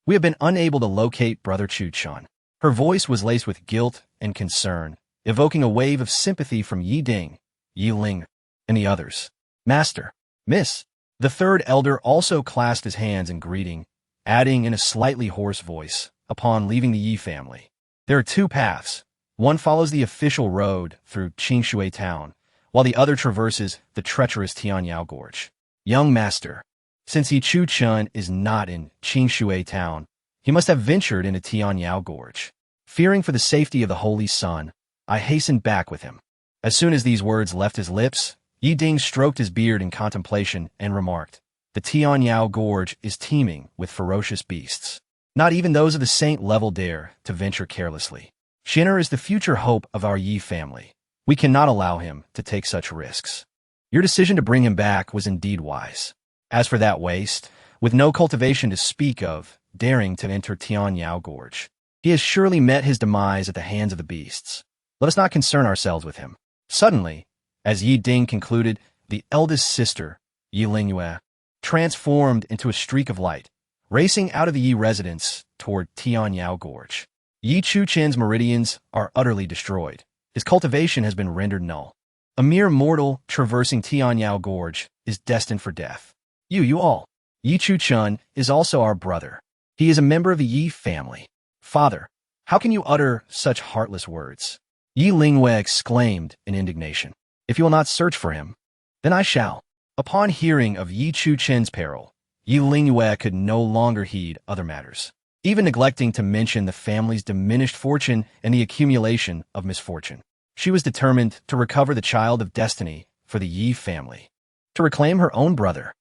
been unable to locate Brother Chuchen. Her voice was laced with guilt and concern, evoking a wave of sympathy from Yi Ding, Yi Ling, and the others. Master, Miss. The third elder also clasped his hands in greeting, adding in a slightly hoarse voice, upon leaving the Yi family. There are two paths. One follows the official road through Qingshui town, while the other traverses the treacherous Tianyao Gorge. Young master, since Yi Chuchen is not in Qingshui town, he must have ventured into Tianyao Gorge. Fearing for the safety of the Holy Sun, I hastened back with him. As soon as these words left his lips, Yi Ding stroked his beard in contemplation and remarked, "The Tianyao Gorge is teeming with ferocious beasts. Not even those of the saint level dare to venture carelessly. Shinner is the future hope of our Yi family. We cannot allow him to take such risks. Your decision to bring him back was indeed wise. As for that waste, with no cultivation to speak of, daring to enter Tianyao Gorge, he has surely met his demise at the hands of the beasts. Let us not concern ourselves with him." Suddenly, as Yi Ding concluded, the eldest sister, Yi Lingyue, transformed into a streak of light, racing out of the Yi residence toward Tianyao Gorge. Chuchen's meridians are utterly destroyed. His cultivation has been rendered null. A mere mortal traversing Tianyao Gorge is destined for death. You all. Chuchen is also our brother. He is a member of the Yi family. Father, how can you utter such heartless words? Yi Lingyue exclaimed in indignation. If you will not search for him, then I shall. Upon hearing of Yi Chuchen's peril, Yi Lingyue could no longer heed other matters, even neglecting to mention the family's diminished fortune and the accumulation of misfortune. She was determined to recover the child of destiny for the Yi family, to reclaim her own brother.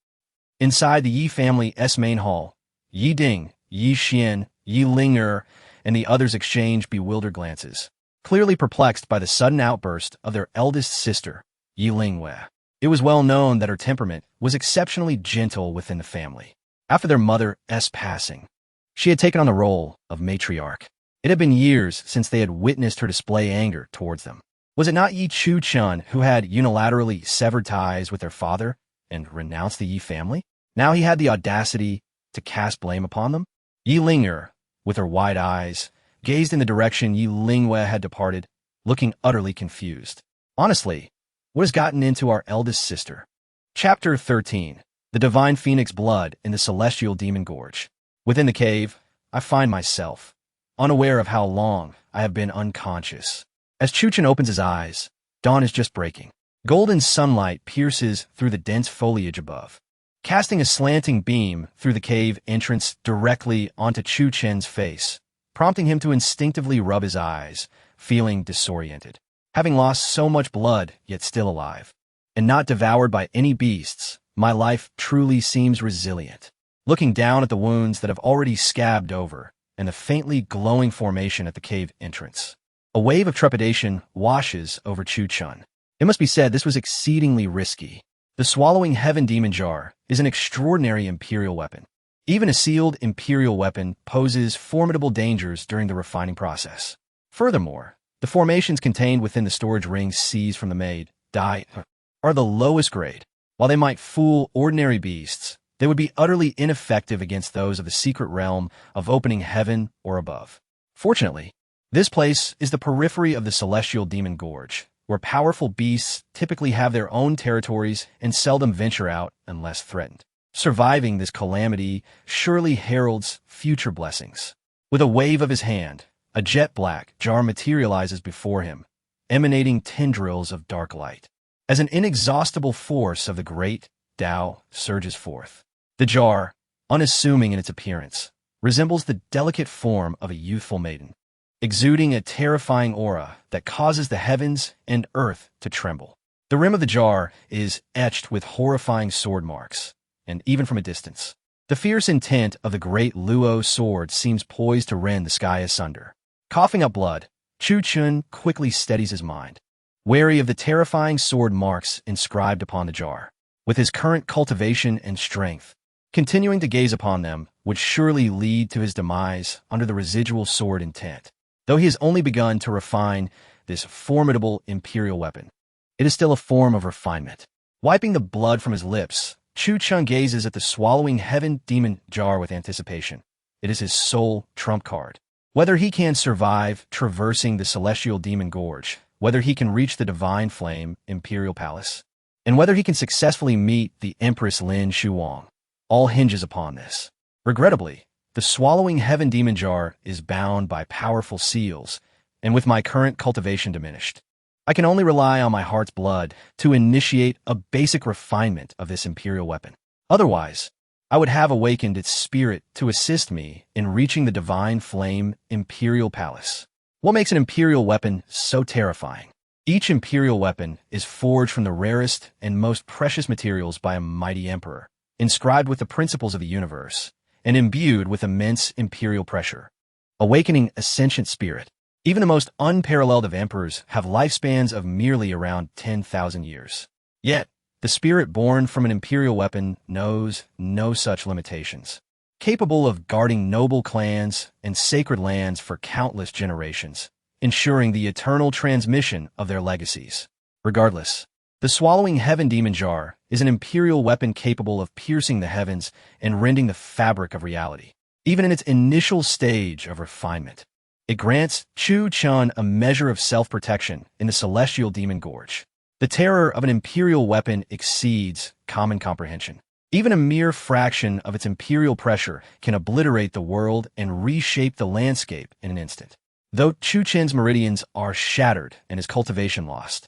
Inside the Yi family's main hall, Yi Ding, Yi Xian, Yi Ling'er, and the others exchanged bewildered glances, clearly perplexed by the sudden outburst of their eldest sister, Yi Lingyue. It was well known that her temperament was exceptionally gentle within the family. After their mother's passing, she had taken on the role of matriarch. It had been years since they had witnessed her display anger towards them. Was it not Yi Chuchen who had unilaterally severed ties with their father and renounced the Yi family? Now he had the audacity to cast blame upon them? Yi Ling'er, with her wide eyes, gazed in the direction Yi Lingyue had departed, looking utterly confused. Honestly, what has gotten into our eldest sister? Chapter 13. The Divine Phoenix Blood in the Celestial Demon Gorge. Within the cave, I find myself, unaware of how long I have been unconscious. As Chuchen opens his eyes, dawn is just breaking. Golden sunlight pierces through the dense foliage above, casting a slanting beam through the cave entrance directly onto Chuchen's face, prompting him to instinctively rub his eyes, feeling disoriented. Having lost so much blood, yet still alive, and not devoured by any beasts, my life truly seems resilient. Looking down at the wounds that have already scabbed over, and the faintly glowing formation at the cave entrance, a wave of trepidation washes over Chuchen. It must be said this was exceedingly risky. The Swallowing Heaven Demon Jar is an extraordinary imperial weapon. Even a sealed imperial weapon poses formidable dangers during the refining process. Furthermore, the formations contained within the storage rings seized from the made-Die are the lowest grade. While they might fool ordinary beasts, they would be utterly ineffective against those of the secret realm of opening heaven or above. Fortunately, this place is the periphery of the Celestial Demon Gorge, where powerful beasts typically have their own territories and seldom venture out unless threatened. Surviving this calamity surely heralds future blessings. With a wave of his hand, a jet-black jar materializes before him, emanating tendrils of dark light. As an inexhaustible force of the great Tao surges forth, the jar, unassuming in its appearance, resembles the delicate form of a youthful maiden, exuding a terrifying aura that causes the heavens and earth to tremble. The rim of the jar is etched with horrifying sword marks, and even from a distance, the fierce intent of the great Luo sword seems poised to rend the sky asunder. Coughing up blood, Chuchen quickly steadies his mind, wary of the terrifying sword marks inscribed upon the jar. With his current cultivation and strength, continuing to gaze upon them would surely lead to his demise under the residual sword intent. Though he has only begun to refine this formidable imperial weapon, it is still a form of refinement. Wiping the blood from his lips, Chuchen gazes at the Swallowing Heaven Demon Jar with anticipation. It is his sole trump card. Whether he can survive traversing the Celestial Demon Gorge, whether he can reach the Divine Flame Imperial Palace, and whether he can successfully meet the Empress Lin Shuwang, all hinges upon this. Regrettably, the Swallowing Heaven Demon Jar is bound by powerful seals, and with my current cultivation diminished, I can only rely on my heart's blood to initiate a basic refinement of this imperial weapon. Otherwise, I would have awakened its spirit to assist me in reaching the Divine Flame Imperial Palace. What makes an imperial weapon so terrifying? Each imperial weapon is forged from the rarest and most precious materials by a mighty emperor, inscribed with the principles of the universe, and imbued with immense imperial pressure, awakening a sentient spirit. Even the most unparalleled of emperors have lifespans of merely around 10,000 years. Yet, the spirit born from an imperial weapon knows no such limitations. Capable of guarding noble clans and sacred lands for countless generations, ensuring the eternal transmission of their legacies. Regardless, the swallowing heaven demon jar is an imperial weapon capable of piercing the heavens and rending the fabric of reality. Even in its initial stage of refinement, it grants Chuchen a measure of self-protection in the celestial demon gorge. The terror of an imperial weapon exceeds common comprehension. Even a mere fraction of its imperial pressure can obliterate the world and reshape the landscape in an instant. Though Chuchen's meridians are shattered and his cultivation lost,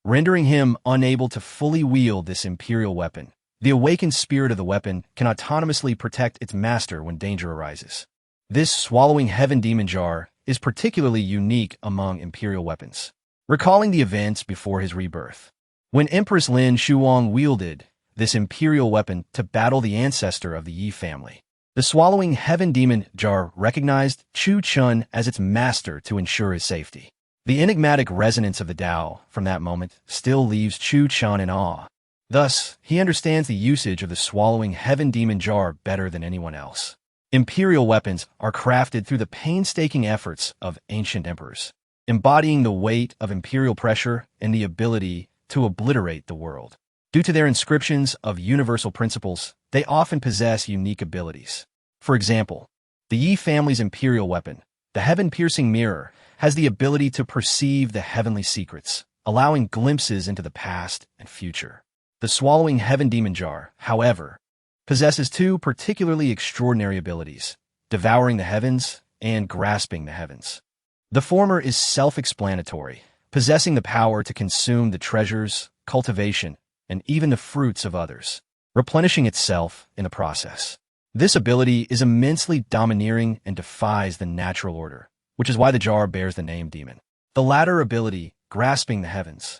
rendering him unable to fully wield this imperial weapon, the awakened spirit of the weapon can autonomously protect its master when danger arises. This swallowing heaven demon jar is particularly unique among imperial weapons, recalling the events before his rebirth, when Empress Lin Shuwang wielded this imperial weapon to battle the ancestor of the Yi family. The swallowing heaven demon jar recognized Chuchen as its master to ensure his safety. The enigmatic resonance of the Tao from that moment still leaves Chuchen in awe. Thus, he understands the usage of the swallowing heaven demon jar better than anyone else. Imperial weapons are crafted through the painstaking efforts of ancient emperors, embodying the weight of imperial pressure and the ability to obliterate the world. Due to their inscriptions of universal principles, they often possess unique abilities. For example, the Yi family's imperial weapon, the heaven-piercing mirror, has the ability to perceive the heavenly secrets, allowing glimpses into the past and future. The swallowing heaven demon jar, however, possesses two particularly extraordinary abilities: devouring the heavens and grasping the heavens. The former is self-explanatory, possessing the power to consume the treasures, cultivation, and even the fruits of others, replenishing itself in the process. This ability is immensely domineering and defies the natural order, which is why the jar bears the name demon. The latter ability, grasping the heavens,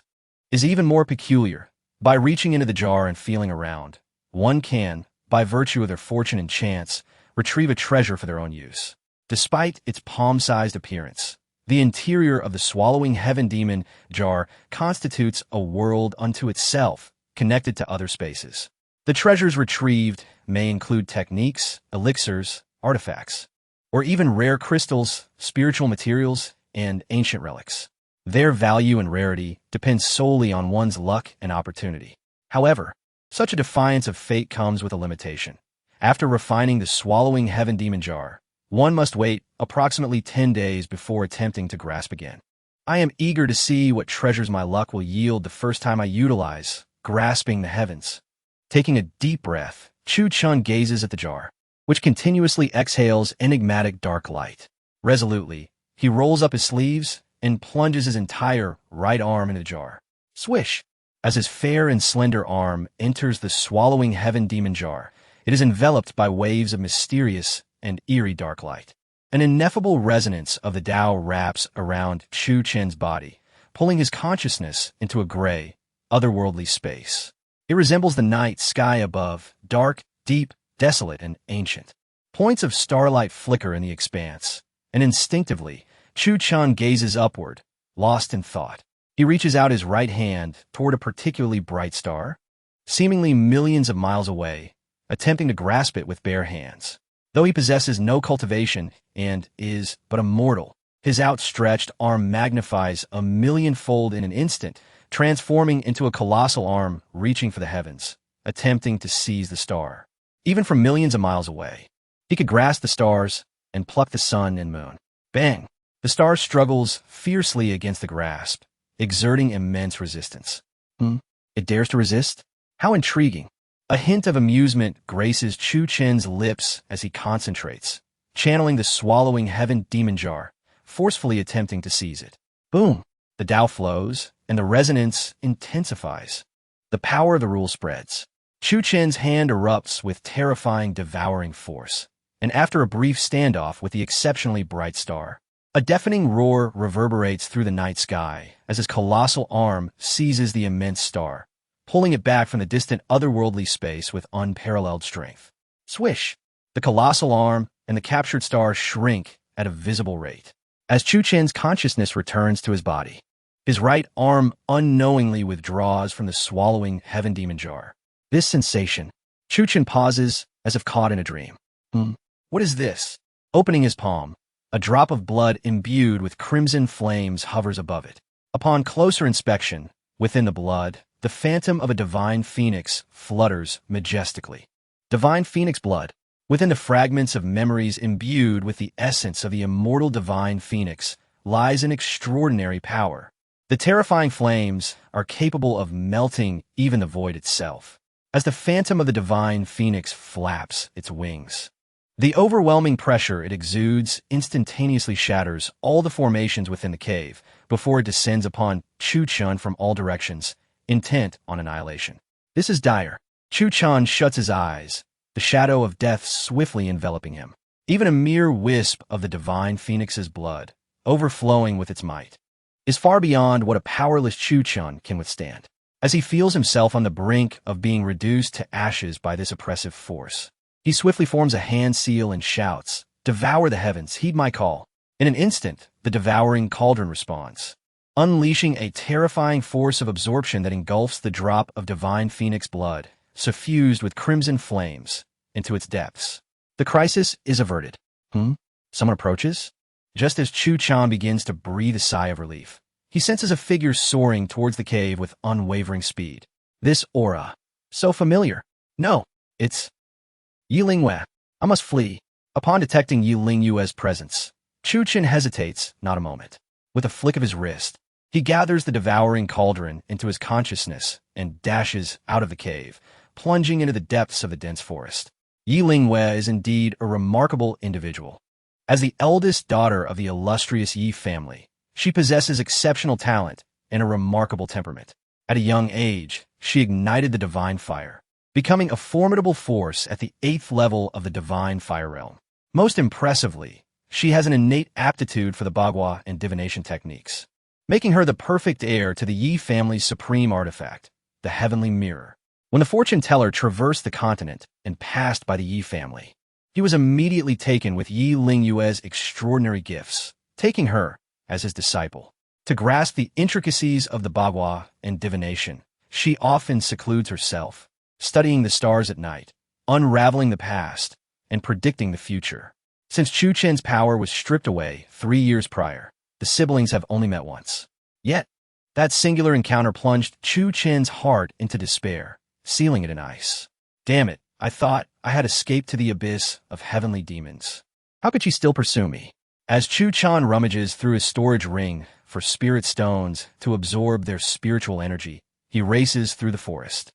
is even more peculiar. By reaching into the jar and feeling around, one can, by virtue of their fortune and chance, retrieve a treasure for their own use. Despite its palm-sized appearance, the interior of the swallowing heaven demon jar constitutes a world unto itself, connected to other spaces. The treasures retrieved may include techniques, elixirs, artifacts, or even rare crystals, spiritual materials, and ancient relics. Their value and rarity depends solely on one's luck and opportunity. However, such a defiance of fate comes with a limitation. After refining the swallowing heaven demon jar, one must wait approximately 10 days before attempting to grasp again. I am eager to see what treasures my luck will yield the first time I utilize grasping the heavens. Taking a deep breath, Chuchen gazes at the jar, which continuously exhales enigmatic dark light. Resolutely, he rolls up his sleeves and plunges his entire right arm into the jar. Swish! As his fair and slender arm enters the swallowing heaven demon jar, it is enveloped by waves of mysterious and eerie dark light. An ineffable resonance of the Tao wraps around Chuchen's body, pulling his consciousness into a gray, otherworldly space. It resembles the night sky above, dark, deep, desolate, and ancient. Points of starlight flicker in the expanse, and instinctively, Chuchen gazes upward, lost in thought. He reaches out his right hand toward a particularly bright star, seemingly millions of miles away, attempting to grasp it with bare hands. Though he possesses no cultivation and is but a mortal, his outstretched arm magnifies a millionfold in an instant, transforming into a colossal arm reaching for the heavens, attempting to seize the star. Even from millions of miles away, he could grasp the stars and pluck the sun and moon. Bang! The star struggles fiercely against the grasp, exerting immense resistance. It dares to resist? How intriguing. A hint of amusement graces Chuchen's lips as he concentrates, channeling the swallowing heaven demon jar, forcefully attempting to seize it. Boom! The Tao flows, and the resonance intensifies. The power of the rule spreads. Chuchen's hand erupts with terrifying devouring force, and after a brief standoff with the exceptionally bright star, A deafening roar reverberates through the night sky as his colossal arm seizes the immense star, pulling it back from the distant otherworldly space with unparalleled strength. Swish! The colossal arm and the captured star shrink at a visible rate. As Chuchen's consciousness returns to his body, his right arm unknowingly withdraws from the swallowing heaven demon jar. This sensation, Chuchen pauses as if caught in a dream. What is this? Opening his palm, a drop of blood imbued with crimson flames hovers above it. Upon closer inspection, within the blood, the phantom of a divine phoenix flutters majestically. Divine phoenix blood. Within the fragments of memories imbued with the essence of the immortal divine phoenix lies an extraordinary power. The terrifying flames are capable of melting even the void itself, as the phantom of the divine phoenix flaps its wings. The overwhelming pressure it exudes instantaneously shatters all the formations within the cave before it descends upon Chuchen from all directions, intent on annihilation. This is dire. Chuchen shuts his eyes, the shadow of death swiftly enveloping him. Even a mere wisp of the divine phoenix's blood, overflowing with its might, is far beyond what a powerless Chuchen can withstand. As he feels himself on the brink of being reduced to ashes by this oppressive force, he swiftly forms a hand seal and shouts, "Devour the heavens, heed my call." In an instant, the devouring cauldron responds, unleashing a terrifying force of absorption that engulfs the drop of divine phoenix blood, suffused with crimson flames, into its depths. The crisis is averted. Someone approaches? Just as Chuchen begins to breathe a sigh of relief, he senses a figure soaring towards the cave with unwavering speed. This aura, so familiar. No, it's Yi Lingyue. I must flee. Upon detecting Yi Lingyue's presence, Chuchen hesitates not a moment. With a flick of his wrist, he gathers the devouring cauldron into his consciousness and dashes out of the cave, plunging into the depths of the dense forest. Yi Lingyue is indeed a remarkable individual. As the eldest daughter of the illustrious Yi family, she possesses exceptional talent and a remarkable temperament. At a young age, she ignited the divine fire, becoming a formidable force at the 8th level of the divine fire realm. Most impressively, she has an innate aptitude for the bagua and divination techniques, making her the perfect heir to the Yi family's supreme artifact, the heavenly mirror. When the fortune teller traversed the continent and passed by the Yi family, he was immediately taken with Yi Lingyue's extraordinary gifts, taking her as his disciple. To grasp the intricacies of the bagua and divination, she often secludes herself, studying the stars at night, unraveling the past, and predicting the future. Since Chuchen's power was stripped away 3 years prior, the siblings have only met once. Yet, that singular encounter plunged Chuchen's heart into despair, sealing it in ice. Damn it, I thought I had escaped to the abyss of heavenly demons. How could she still pursue me? As Chuchen rummages through his storage ring for spirit stones to absorb their spiritual energy, he races through the forest,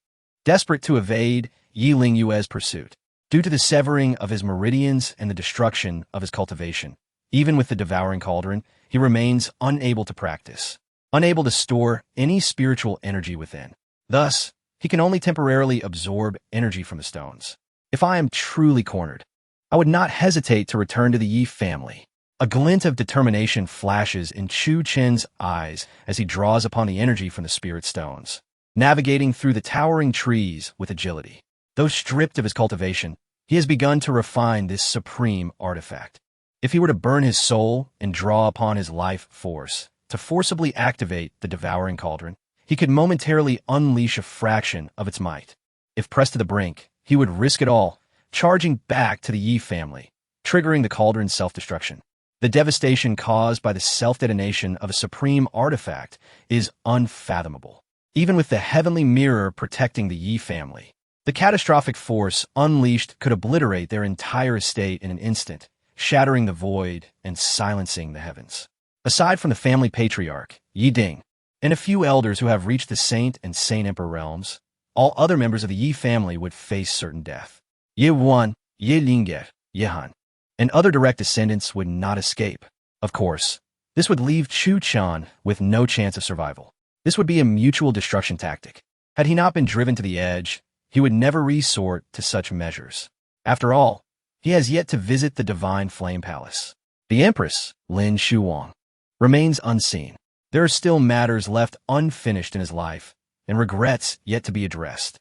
desperate to evade Yi Lingyue's pursuit. Due to the severing of his meridians and the destruction of his cultivation, even with the devouring cauldron, he remains unable to practice, unable to store any spiritual energy within. Thus, he can only temporarily absorb energy from the stones. If I am truly cornered, I would not hesitate to return to the Yi family. A glint of determination flashes in Chuchen's eyes as he draws upon the energy from the spirit stones, navigating through the towering trees with agility. Though stripped of his cultivation, he has begun to refine this supreme artifact. If he were to burn his soul and draw upon his life force to forcibly activate the devouring cauldron, he could momentarily unleash a fraction of its might. If pressed to the brink, he would risk it all, charging back to the Yi family, triggering the cauldron's self-destruction. The devastation caused by the self-detonation of a supreme artifact is unfathomable. Even with the heavenly mirror protecting the Yi family, the catastrophic force unleashed could obliterate their entire estate in an instant, shattering the void and silencing the heavens. Aside from the family patriarch, Yi Ding, and a few elders who have reached the Saint and Saint Emperor realms, all other members of the Yi family would face certain death. Yi Wan, Yi Lingyue, Yi Han, and other direct descendants would not escape. Of course, this would leave Chuchen with no chance of survival. This would be a mutual destruction tactic. Had he not been driven to the edge, he would never resort to such measures. After all, he has yet to visit the Divine Flame Palace. The Empress, Lin Shuwang, remains unseen. There are still matters left unfinished in his life, and regrets yet to be addressed.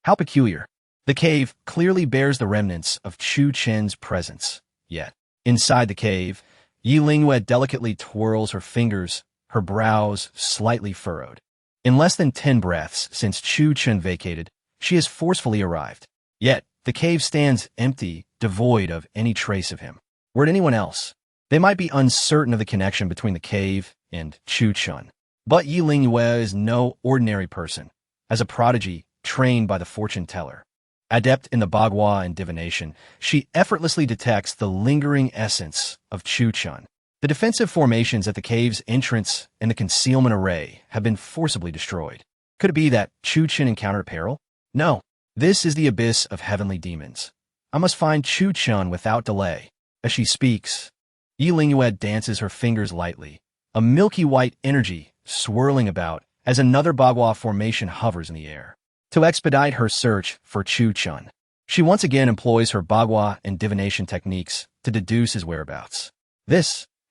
How peculiar. The cave clearly bears the remnants of Chuchen's presence. Yet, inside the cave, Yi Lingyue delicately twirls her fingers, her brows slightly furrowed. In less than 10 breaths since Chuchen vacated, she has forcefully arrived. Yet, the cave stands empty, devoid of any trace of him. Were it anyone else, they might be uncertain of the connection between the cave and Chuchen. But Yi Lingyue is no ordinary person. As a prodigy trained by the fortune teller, adept in the bagua and divination, she effortlessly detects the lingering essence of Chuchen. The defensive formations at the cave's entrance and the concealment array have been forcibly destroyed. Could it be that Chuchen encountered peril? No. This is the abyss of heavenly demons. I must find Chuchen without delay. As she speaks, Yi Lingyue dances her fingers lightly, a milky white energy swirling about as another bagua formation hovers in the air. To expedite her search for Chuchen, she once again employs her bagua and divination techniques to deduce his whereabouts.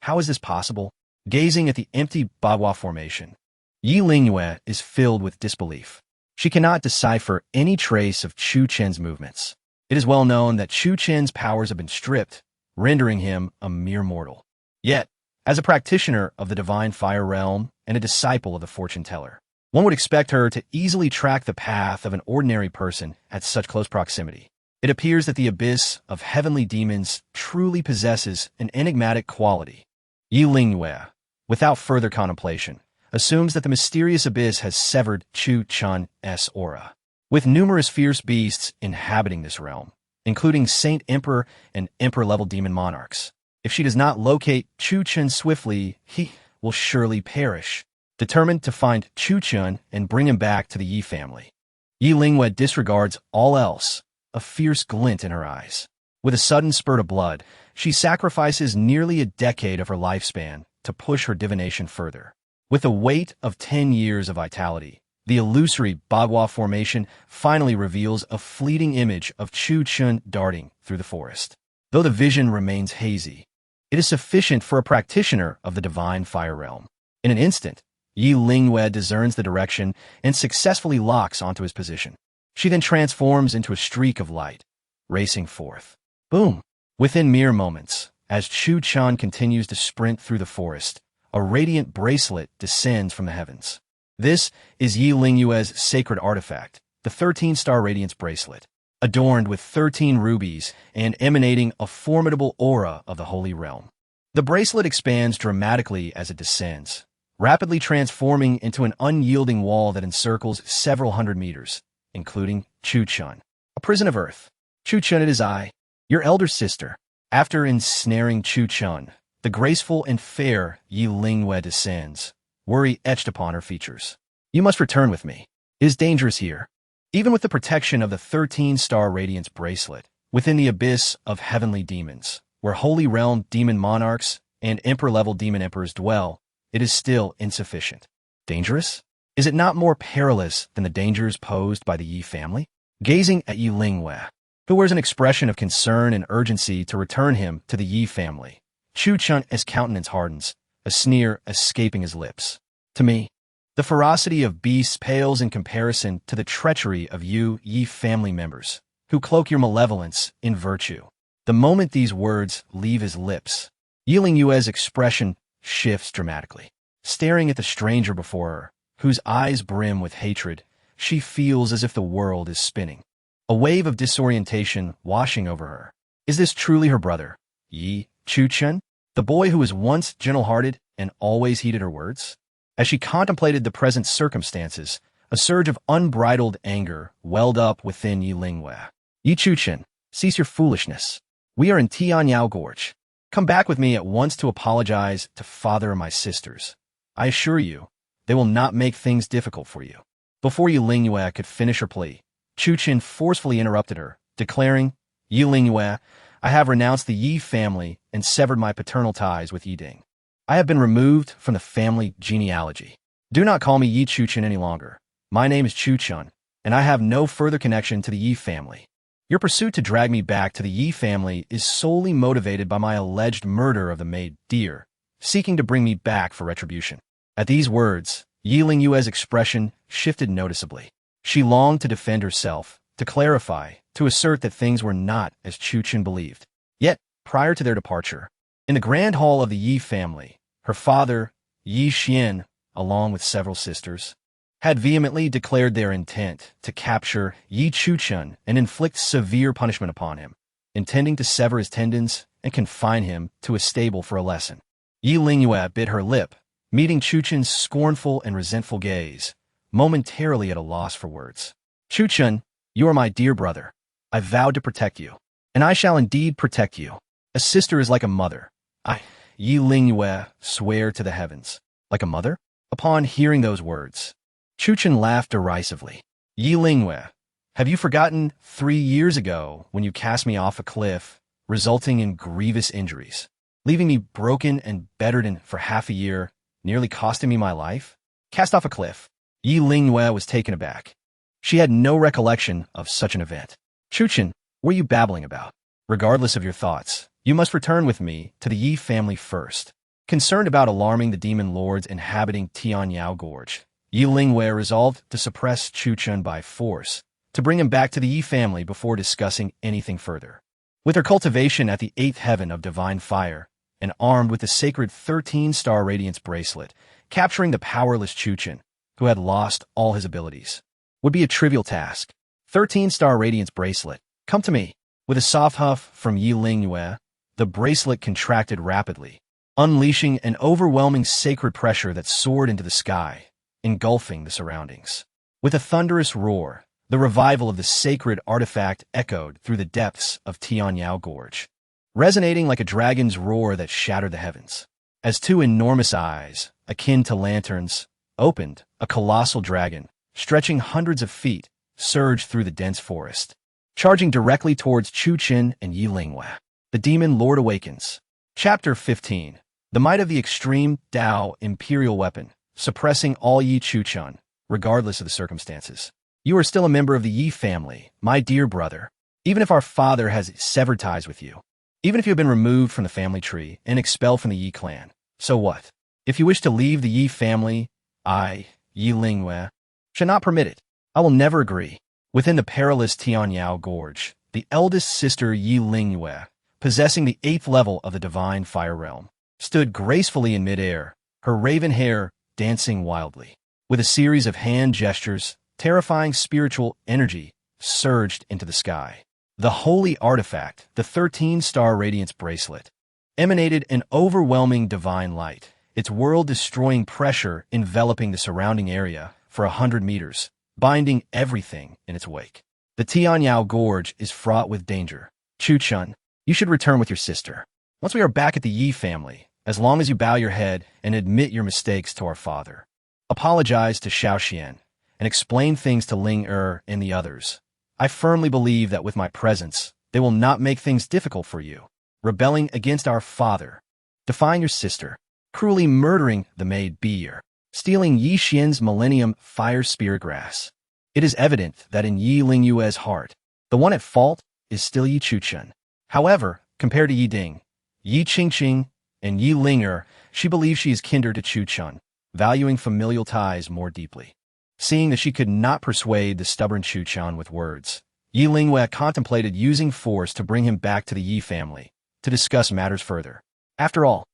How is this possible? Gazing at the empty bagua formation, Yi Lingyue is filled with disbelief. She cannot decipher any trace of Chuchen's movements. It is well known that Chuchen's powers have been stripped, rendering him a mere mortal. Yet, as a practitioner of the divine fire realm and a disciple of the fortune teller, one would expect her to easily track the path of an ordinary person at such close proximity. It appears that the abyss of heavenly demons truly possesses an enigmatic quality. Yi Lingyue, without further contemplation, assumes that the mysterious abyss has severed Chuchen's aura. With numerous fierce beasts inhabiting this realm, including Saint Emperor and Emperor-level demon monarchs, if she does not locate Chuchen swiftly, he will surely perish. Determined to find Chuchen and bring him back to the Yi family, Yi Lingyue disregards all else, a fierce glint in her eyes. With a sudden spurt of blood, she sacrifices nearly a decade of her lifespan to push her divination further. With the weight of 10 years of vitality, the illusory bagua formation finally reveals a fleeting image of Chuchen darting through the forest. Though the vision remains hazy, it is sufficient for a practitioner of the divine fire realm. In an instant, Yi Lingyue discerns the direction and successfully locks onto his position. She then transforms into a streak of light, racing forth. Boom! Within mere moments, as Chuchen continues to sprint through the forest, a radiant bracelet descends from the heavens. This is Yi Lingyue's sacred artifact, the 13-star radiance bracelet, adorned with 13 rubies and emanating a formidable aura of the holy realm. The bracelet expands dramatically as it descends, rapidly transforming into an unyielding wall that encircles several hundred meters, including Chuchen. A prison of earth. Chuchen, it is I, your elder sister. After ensnaring Chuchen, the graceful and fair Yi Lingyue descends, worry etched upon her features. You must return with me. It is dangerous here. Even with the protection of the 13-star radiance bracelet, within the abyss of heavenly demons, where holy realm demon monarchs and emperor-level demon emperors dwell, it is still insufficient. Dangerous? Is it not more perilous than the dangers posed by the Yi family? Gazing at Yi Lingyue, who wears an expression of concern and urgency to return him to the Yi family, Chuchen's countenance hardens, a sneer escaping his lips. To me, the ferocity of beasts pales in comparison to the treachery of you Yi family members, who cloak your malevolence in virtue. The moment these words leave his lips, Yi Lingyue's expression shifts dramatically. Staring at the stranger before her, whose eyes brim with hatred, she feels as if the world is spinning. A wave of disorientation washing over her. Is this truly her brother, Yi Chuchen, the boy who was once gentle-hearted and always heeded her words? As she contemplated the present circumstances, a surge of unbridled anger welled up within Yi Lingyue. Yi Chuchen, cease your foolishness. We are in Tianyao Gorge. Come back with me at once to apologize to father and my sisters. I assure you, they will not make things difficult for you. Before Yi Lingyue could finish her plea, Chuchen forcefully interrupted her, declaring, Yi Lingyue, I have renounced the Yi family and severed my paternal ties with Yiding. I have been removed from the family genealogy. Do not call me Yi Chuchen any longer. My name is Chuchen, and I have no further connection to the Yi family. Your pursuit to drag me back to the Yi family is solely motivated by my alleged murder of the maid Deer, seeking to bring me back for retribution. At these words, Yi Lingyue's expression shifted noticeably. She longed to defend herself, to clarify, to assert that things were not as Chuchen believed. Yet, prior to their departure, in the grand hall of the Yi family, her father, Yi Xian, along with several sisters, had vehemently declared their intent to capture Yi Chuchen and inflict severe punishment upon him, intending to sever his tendons and confine him to a stable for a lesson. Yi Lingyue bit her lip, meeting Chuchen's scornful and resentful gaze, momentarily at a loss for words. Chuchen, you are my dear brother. I vowed to protect you, and I shall indeed protect you. A sister is like a mother. I, Yi Lingyue, swear to the heavens. Like a mother? Upon hearing those words, Chuchen laughed derisively. Yi Lingyue, have you forgotten 3 years ago when you cast me off a cliff, resulting in grievous injuries, leaving me broken and bedridden for half a year, nearly costing me my life? Cast off a cliff. Yi Lingyue was taken aback. She had no recollection of such an event. Chuchen, what are you babbling about? Regardless of your thoughts, you must return with me to the Yi family first. Concerned about alarming the demon lords inhabiting Tianyao Gorge, Yi Lingyue resolved to suppress Chuchen by force, to bring him back to the Yi family before discussing anything further. With her cultivation at the 8th heaven of divine fire, and armed with the sacred 13-star radiance bracelet, capturing the powerless Chuchen, who had lost all his abilities, would be a trivial task. 13-star radiance bracelet, come to me. With a soft huff from Yi Lingyue, the bracelet contracted rapidly, unleashing an overwhelming sacred pressure that soared into the sky, engulfing the surroundings. With a thunderous roar, the revival of the sacred artifact echoed through the depths of Tianyao Gorge, resonating like a dragon's roar that shattered the heavens. As two enormous eyes, akin to lanterns, opened, a colossal dragon, stretching hundreds of feet, surged through the dense forest, charging directly towards Chuchen and Yi Lingyue. The Demon Lord awakens. Chapter 15. The might of the extreme Tao imperial weapon, suppressing all Yi Chuchen, regardless of the circumstances. You are still a member of the Yi family, my dear brother. Even if our father has severed ties with you, even if you have been removed from the family tree and expelled from the Yi clan, so what? If you wish to leave the Yi family, I, Yi Lingyue, shall not permit it. I will never agree. Within the perilous Tianyao Gorge, the eldest sister Yi Lingyue, possessing the 8th level of the divine fire realm, stood gracefully in midair, her raven hair dancing wildly. With a series of hand gestures, terrifying spiritual energy surged into the sky. The holy artifact, the 13-star radiance bracelet, emanated an overwhelming divine light, its world-destroying pressure enveloping the surrounding area for 100 meters, binding everything in its wake. The Tianyao Gorge is fraught with danger. Chuchen, you should return with your sister. Once we are back at the Yi family, as long as you bow your head and admit your mistakes to our father, apologize to Xiaoxian, and explain things to Ling and the others, I firmly believe that with my presence, they will not make things difficult for you. Rebelling against our father, defying your sister, cruelly murdering the maid Beer, stealing Yi Xian's Millennium Fire Spirit Grass. It is evident that in Yi Lingyue's heart, the one at fault is still Yi Chuchen. However, compared to Yi Ding, Yi Qingqing, and Yi Ling, she believes she is kindred to Chuchen, valuing familial ties more deeply. Seeing that she could not persuade the stubborn Chuchen with words, Yi Lingyue contemplated using force to bring him back to the Yi family, to discuss matters further. After all,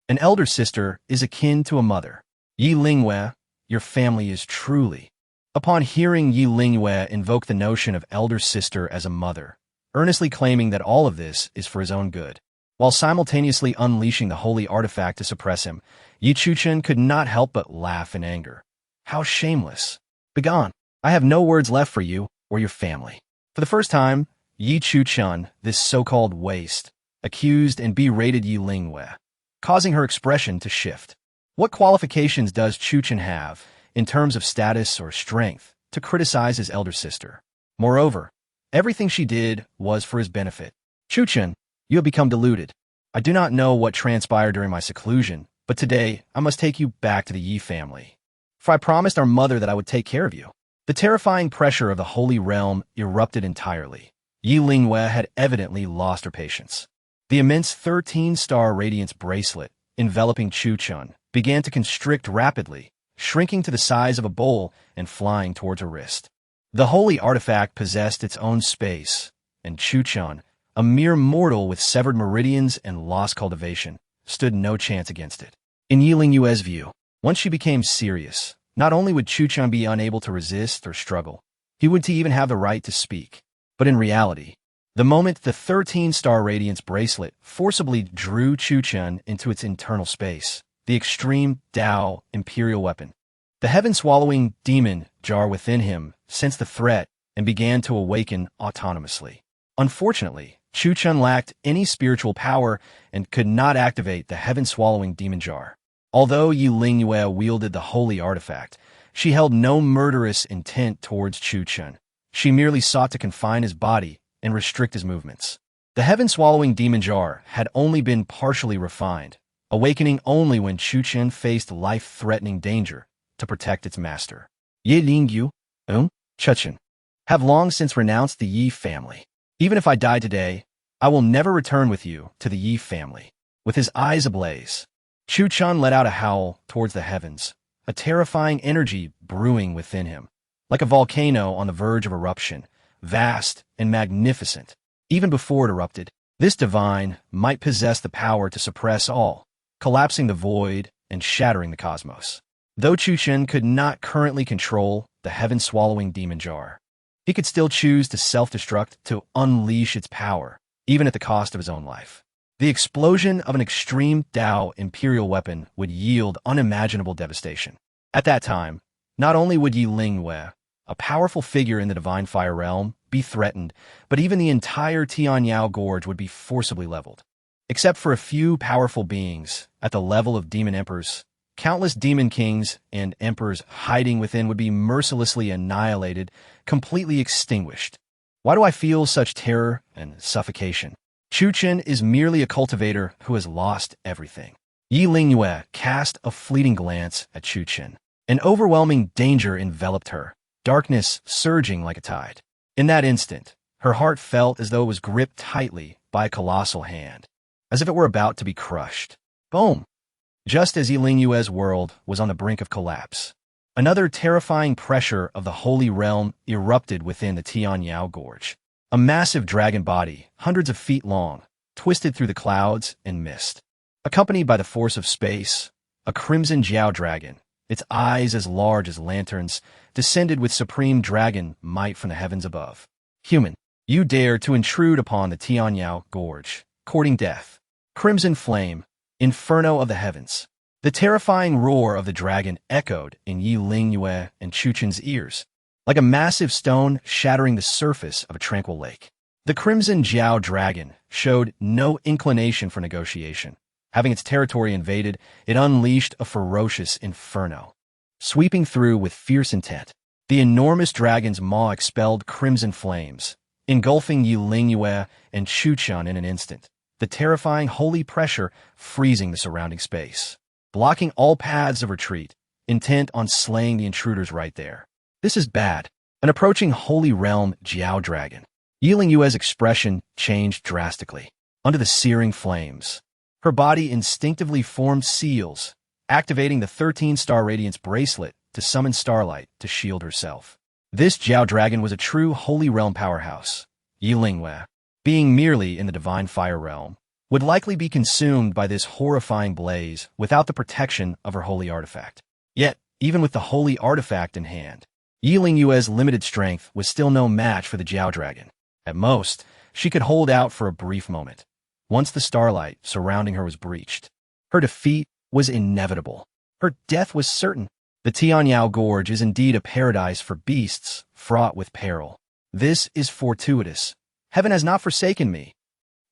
an elder sister is akin to a mother. Yi Lingyue, your family is truly. Upon hearing Yi Lingyue invoke the notion of elder sister as a mother, earnestly claiming that all of this is for his own good, while simultaneously unleashing the holy artifact to suppress him, Yi Chuchen could not help but laugh in anger. How shameless. Begone. I have no words left for you or your family. For the first time, Yi Chuchen, this so-called waste, accused and berated Yi Lingyue, causing her expression to shift. What qualifications does Chuchen have, in terms of status or strength, to criticize his elder sister? Moreover, everything she did was for his benefit. Chuchen, you have become deluded. I do not know what transpired during my seclusion, but today I must take you back to the Yi family. For I promised our mother that I would take care of you. The terrifying pressure of the holy realm erupted entirely. Yi Lingyue had evidently lost her patience. The immense 13-star radiance bracelet enveloping Chuchen began to constrict rapidly, shrinking to the size of a bowl and flying towards her wrist. The holy artifact possessed its own space, and Chuchen, a mere mortal with severed meridians and lost cultivation, stood no chance against it. In Yi Lingyue's view, once she became serious, not only would Chuchen be unable to resist or struggle, he would even have the right to speak. But in reality, the moment the 13-star radiance bracelet forcibly drew Chuchen into its internal space, the extreme Tao imperial weapon, the heaven-swallowing demon jar within him sensed the threat and began to awaken autonomously. Unfortunately, Chuchen lacked any spiritual power and could not activate the heaven-swallowing demon jar. Although Yi Lingyue wielded the holy artifact, she held no murderous intent towards Chuchen. She merely sought to confine his body and restrict his movements. The heaven-swallowing demon jar had only been partially refined, awakening only when Chuchen faced life-threatening danger to protect its master. Yi Lingyue, Chuchen, have long since renounced the Yi family. Even if I die today, I will never return with you to the Yi family. With his eyes ablaze, Chuchen let out a howl towards the heavens, a terrifying energy brewing within him. Like a volcano on the verge of eruption, vast and magnificent. Even before it erupted, this divine might possess the power to suppress all, collapsing the void and shattering the cosmos. Though Chuchen could not currently control the heaven-swallowing demon jar, he could still choose to self-destruct to unleash its power, even at the cost of his own life. The explosion of an extreme Tao imperial weapon would yield unimaginable devastation. At that time, not only would Yi Lingyue, a powerful figure in the divine fire realm, be threatened, but even the entire Tianyao Gorge would be forcibly leveled. Except for a few powerful beings at the level of demon emperors, countless demon kings and emperors hiding within would be mercilessly annihilated, completely extinguished. Why do I feel such terror and suffocation? Chuchen is merely a cultivator who has lost everything. Yi Lingyue cast a fleeting glance at Chuchen. An overwhelming danger enveloped her, darkness surging like a tide. In that instant, her heart felt as though it was gripped tightly by a colossal hand, as if it were about to be crushed. Boom! Just as Yi Lingyue's world was on the brink of collapse, another terrifying pressure of the holy realm erupted within the Tianyao Gorge. A massive dragon body, hundreds of feet long, twisted through the clouds and mist. Accompanied by the force of space, a crimson Jiao dragon, its eyes as large as lanterns, descended with supreme dragon might from the heavens above. Human, you dare to intrude upon the Tianyao Gorge, courting death. Crimson flame, inferno of the heavens. The terrifying roar of the dragon echoed in Yi Lingyue and Chuchen's ears, like a massive stone shattering the surface of a tranquil lake. The crimson Jiao dragon showed no inclination for negotiation. Having its territory invaded, it unleashed a ferocious inferno. Sweeping through with fierce intent, the enormous dragon's maw expelled crimson flames, engulfing Yi Lingyue and Chuchen in an instant, the terrifying holy pressure freezing the surrounding space, blocking all paths of retreat, intent on slaying the intruders right there. This is bad. An approaching holy realm Jiao dragon. Yi Lingyue's expression changed drastically. Under the searing flames, her body instinctively formed seals, activating the 13-star radiance bracelet to summon starlight to shield herself. This Jiao dragon was a true holy realm powerhouse. Yi Lingyue, being merely in the divine fire realm, would likely be consumed by this horrifying blaze without the protection of her holy artifact. Yet, even with the holy artifact in hand, Yi Lingyue's limited strength was still no match for the Jiao dragon. At most, she could hold out for a brief moment. Once the starlight surrounding her was breached, her defeat was inevitable. Her death was certain. The Tianyao Gorge is indeed a paradise for beasts, fraught with peril. This is fortuitous. Heaven has not forsaken me.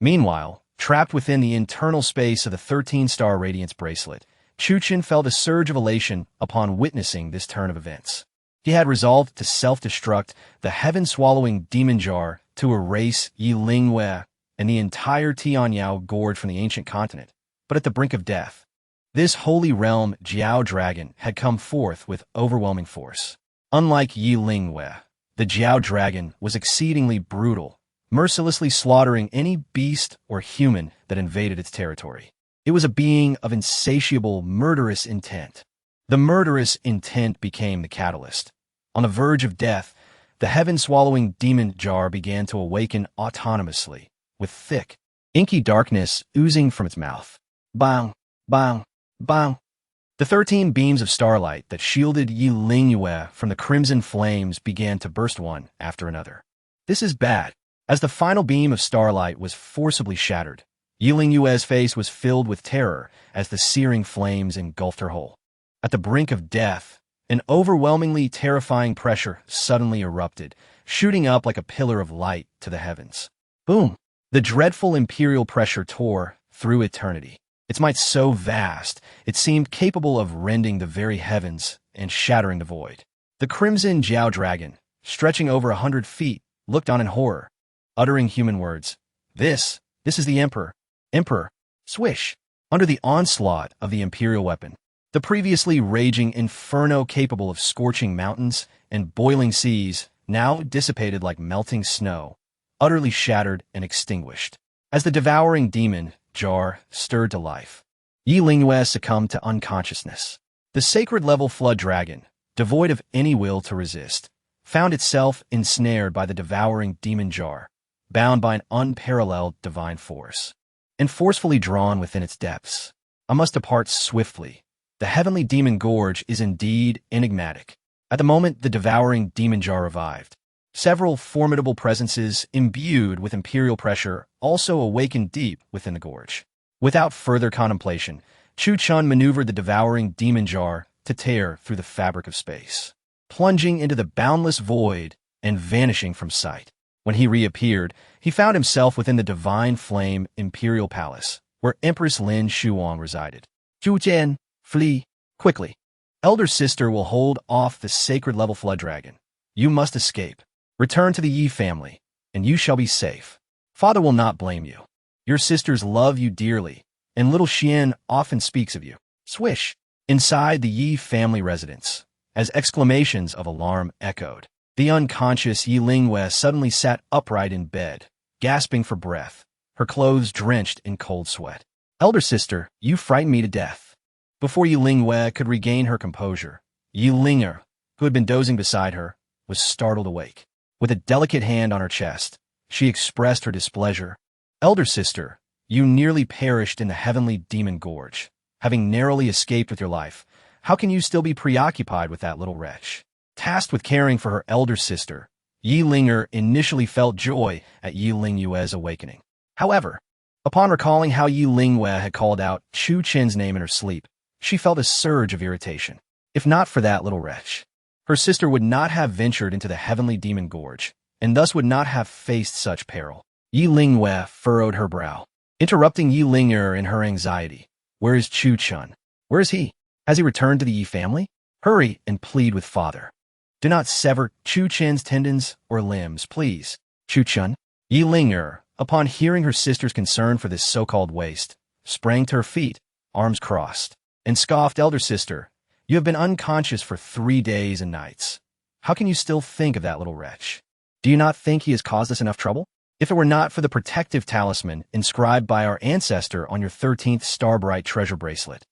Meanwhile, trapped within the internal space of the 13-star radiance bracelet, Chuchen felt a surge of elation upon witnessing this turn of events. He had resolved to self-destruct the heaven-swallowing demon jar to erase Yi Lingyue and the entire Tianyao Gorge from the ancient continent, but at the brink of death, this holy realm Jiao dragon had come forth with overwhelming force. Unlike Yi Lingyue, the Jiao dragon was exceedingly brutal, mercilessly slaughtering any beast or human that invaded its territory. It was a being of insatiable, murderous intent. The murderous intent became the catalyst. On the verge of death, the heaven-swallowing demon jar began to awaken autonomously, with thick, inky darkness oozing from its mouth. Bang, bang, bang. The 13 beams of starlight that shielded Yi Lingyue from the crimson flames began to burst one after another. This is bad. As the final beam of starlight was forcibly shattered, Yi Lingyue's face was filled with terror as the searing flames engulfed her whole. At the brink of death, an overwhelmingly terrifying pressure suddenly erupted, shooting up like a pillar of light to the heavens. Boom! The dreadful imperial pressure tore through eternity. Its might so vast, it seemed capable of rending the very heavens and shattering the void. The crimson Jiao dragon, stretching over 100 feet, looked on in horror, uttering human words. This is the Emperor. Emperor. Swish. Under the onslaught of the imperial weapon, the previously raging inferno capable of scorching mountains and boiling seas now dissipated like melting snow, utterly shattered and extinguished. As the devouring demon jar stirred to life, Yi Lingyue succumbed to unconsciousness. The sacred-level flood dragon, devoid of any will to resist, found itself ensnared by the devouring demon jar, bound by an unparalleled divine force, and forcefully drawn within its depths. I must depart swiftly. The heavenly demon gorge is indeed enigmatic. At the moment the devouring demon jar revived, several formidable presences imbued with imperial pressure also awakened deep within the gorge. Without further contemplation, Chuchen maneuvered the devouring demon jar to tear through the fabric of space, plunging into the boundless void and vanishing from sight. When he reappeared, he found himself within the divine flame imperial palace, where Empress Lin Shuwang resided. Chuchen, flee, quickly. Elder sister will hold off the sacred-level flood dragon. You must escape. Return to the Yi family, and you shall be safe. Father will not blame you. Your sisters love you dearly, and little Xian often speaks of you. Swish. Inside the Yi family residence, as exclamations of alarm echoed, the unconscious Yi Lingyue suddenly sat upright in bed, gasping for breath, her clothes drenched in cold sweat. Elder sister, you frightened me to death. Before Yi Lingyue could regain her composure, Yi Lingyue, who had been dozing beside her, was startled awake. With a delicate hand on her chest, she expressed her displeasure. Elder sister, you nearly perished in the heavenly demon gorge. Having narrowly escaped with your life, how can you still be preoccupied with that little wretch? Tasked with caring for her elder sister, Yi Lingyue initially felt joy at Yi Lingyue's awakening. However, upon recalling how Yi Lingyue had called out Chuchen's name in her sleep, she felt a surge of irritation. If not for that little wretch, her sister would not have ventured into the heavenly demon gorge, and thus would not have faced such peril. Yi Lingyue furrowed her brow, interrupting Yi Lingyue in her anxiety. Where is Chuchen? Where is he? Has he returned to the Yi family? Hurry and plead with father. Do not sever Chuchen's tendons or limbs, please. Chuchen. Yi Lingyue, upon hearing her sister's concern for this so-called waste, sprang to her feet, arms crossed, and scoffed. Elder sister, you have been unconscious for 3 days and nights. How can you still think of that little wretch? Do you not think he has caused us enough trouble? If it were not for the protective talisman inscribed by our ancestor on your 13th star-bright treasure bracelet,